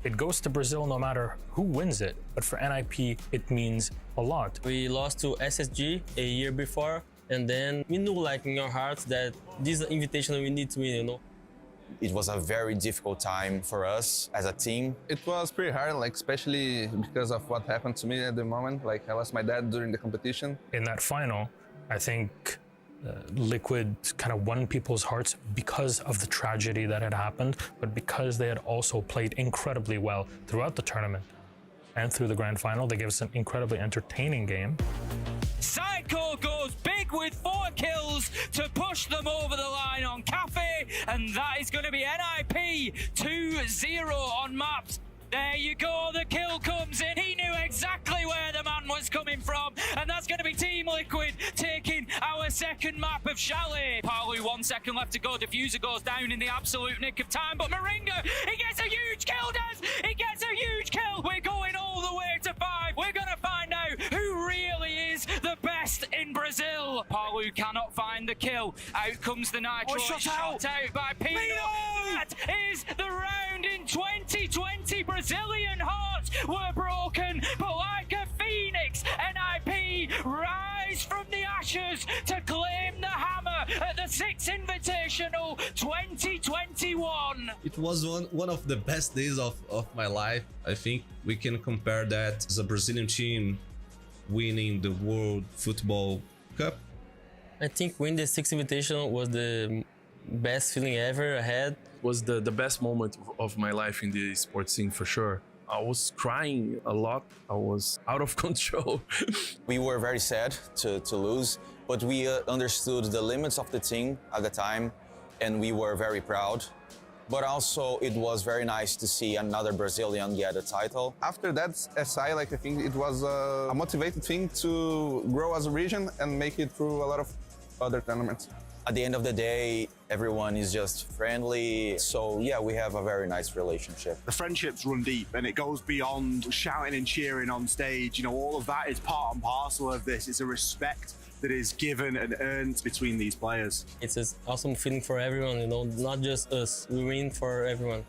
It goes to Brazil no matter who wins it, but for NIP, it means a lot. We lost to SSG a year before, and then we knew like in our hearts that this is an invitation we need to win, you know. It was a very difficult time for us as a team. It was pretty hard, like especially because of what happened to me at the moment. Like I lost my dad during the competition. In that final, I think Liquid kind of won people's hearts because of the tragedy that had happened, but because they had also played incredibly well throughout the tournament and through the grand final. They gave us an incredibly entertaining game. Psycho goes big with 4 kills to push them over the line on Cafe, and that is going to be NIP 2-0 on maps. There you go, the kill comes in. He knew exactly where the man was coming from, and that's going to be Team Liquid taking our second map of Chalet. Palu, 1 second left to go. Diffuser goes down in the absolute nick of time, but Moringa, he gets a huge kill, Des! He gets a huge kill! We're going all the way to 5. We're going to find out who really is the best in Brazil. Palu cannot find the kill. Out comes the Nitro. Shot out by Pino. That is the round in 2020. Brazilian hearts were broken, but like a phoenix, NIP rise from the ashes to claim the hammer at the 6th Invitational 2021. It was one of the best days of my life. I think we can compare that as a Brazilian team winning the World Football Cup. I think winning the 6th Invitational was the best feeling ever I had. Was the best moment of my life in the sports scene for sure. I was crying a lot. I was out of control. We were very sad to lose, but we understood the limits of the team at the time, and we were very proud. But also, it was very nice to see another Brazilian get a title. After that SI, like I think it was a motivated thing to grow as a region and make it through a lot of other tournaments. At the end of the day, everyone is just friendly. So yeah, we have a very nice relationship. The friendships run deep, and it goes beyond shouting and cheering on stage. You know, all of that is part and parcel of this. It's a respect that is given and earned between these players. It's an awesome feeling for everyone, you know, not just us. We win for everyone.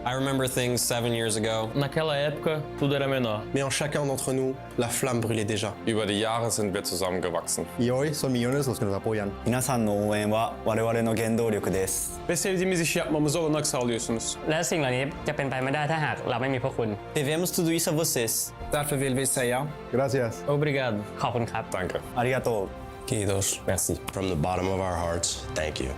I remember things 7 years ago. Naquela época, tudo era menor. Mais en chacun d'entre nous, la flamme brûlait déjà. Über die Jahre sind wir zusammengewachsen. Y hoy son millones los que nos apoyan. 皆さんの応援は我々の原動力です。 Ve sevdiğimiz işi yapmamıza olanak sağlıyorsunuz. และสิ่งเหล่านี้จะเป็นไปไม่ได้ถ้าหากเราไม่มีพวกคุณ Devemos tudo isso a vocês. Därför vill vi säga Gracias. Obrigado. ขอบคุณครับ Danke. ありがとう。 Kiitos. Merci. From the bottom of our hearts, thank you.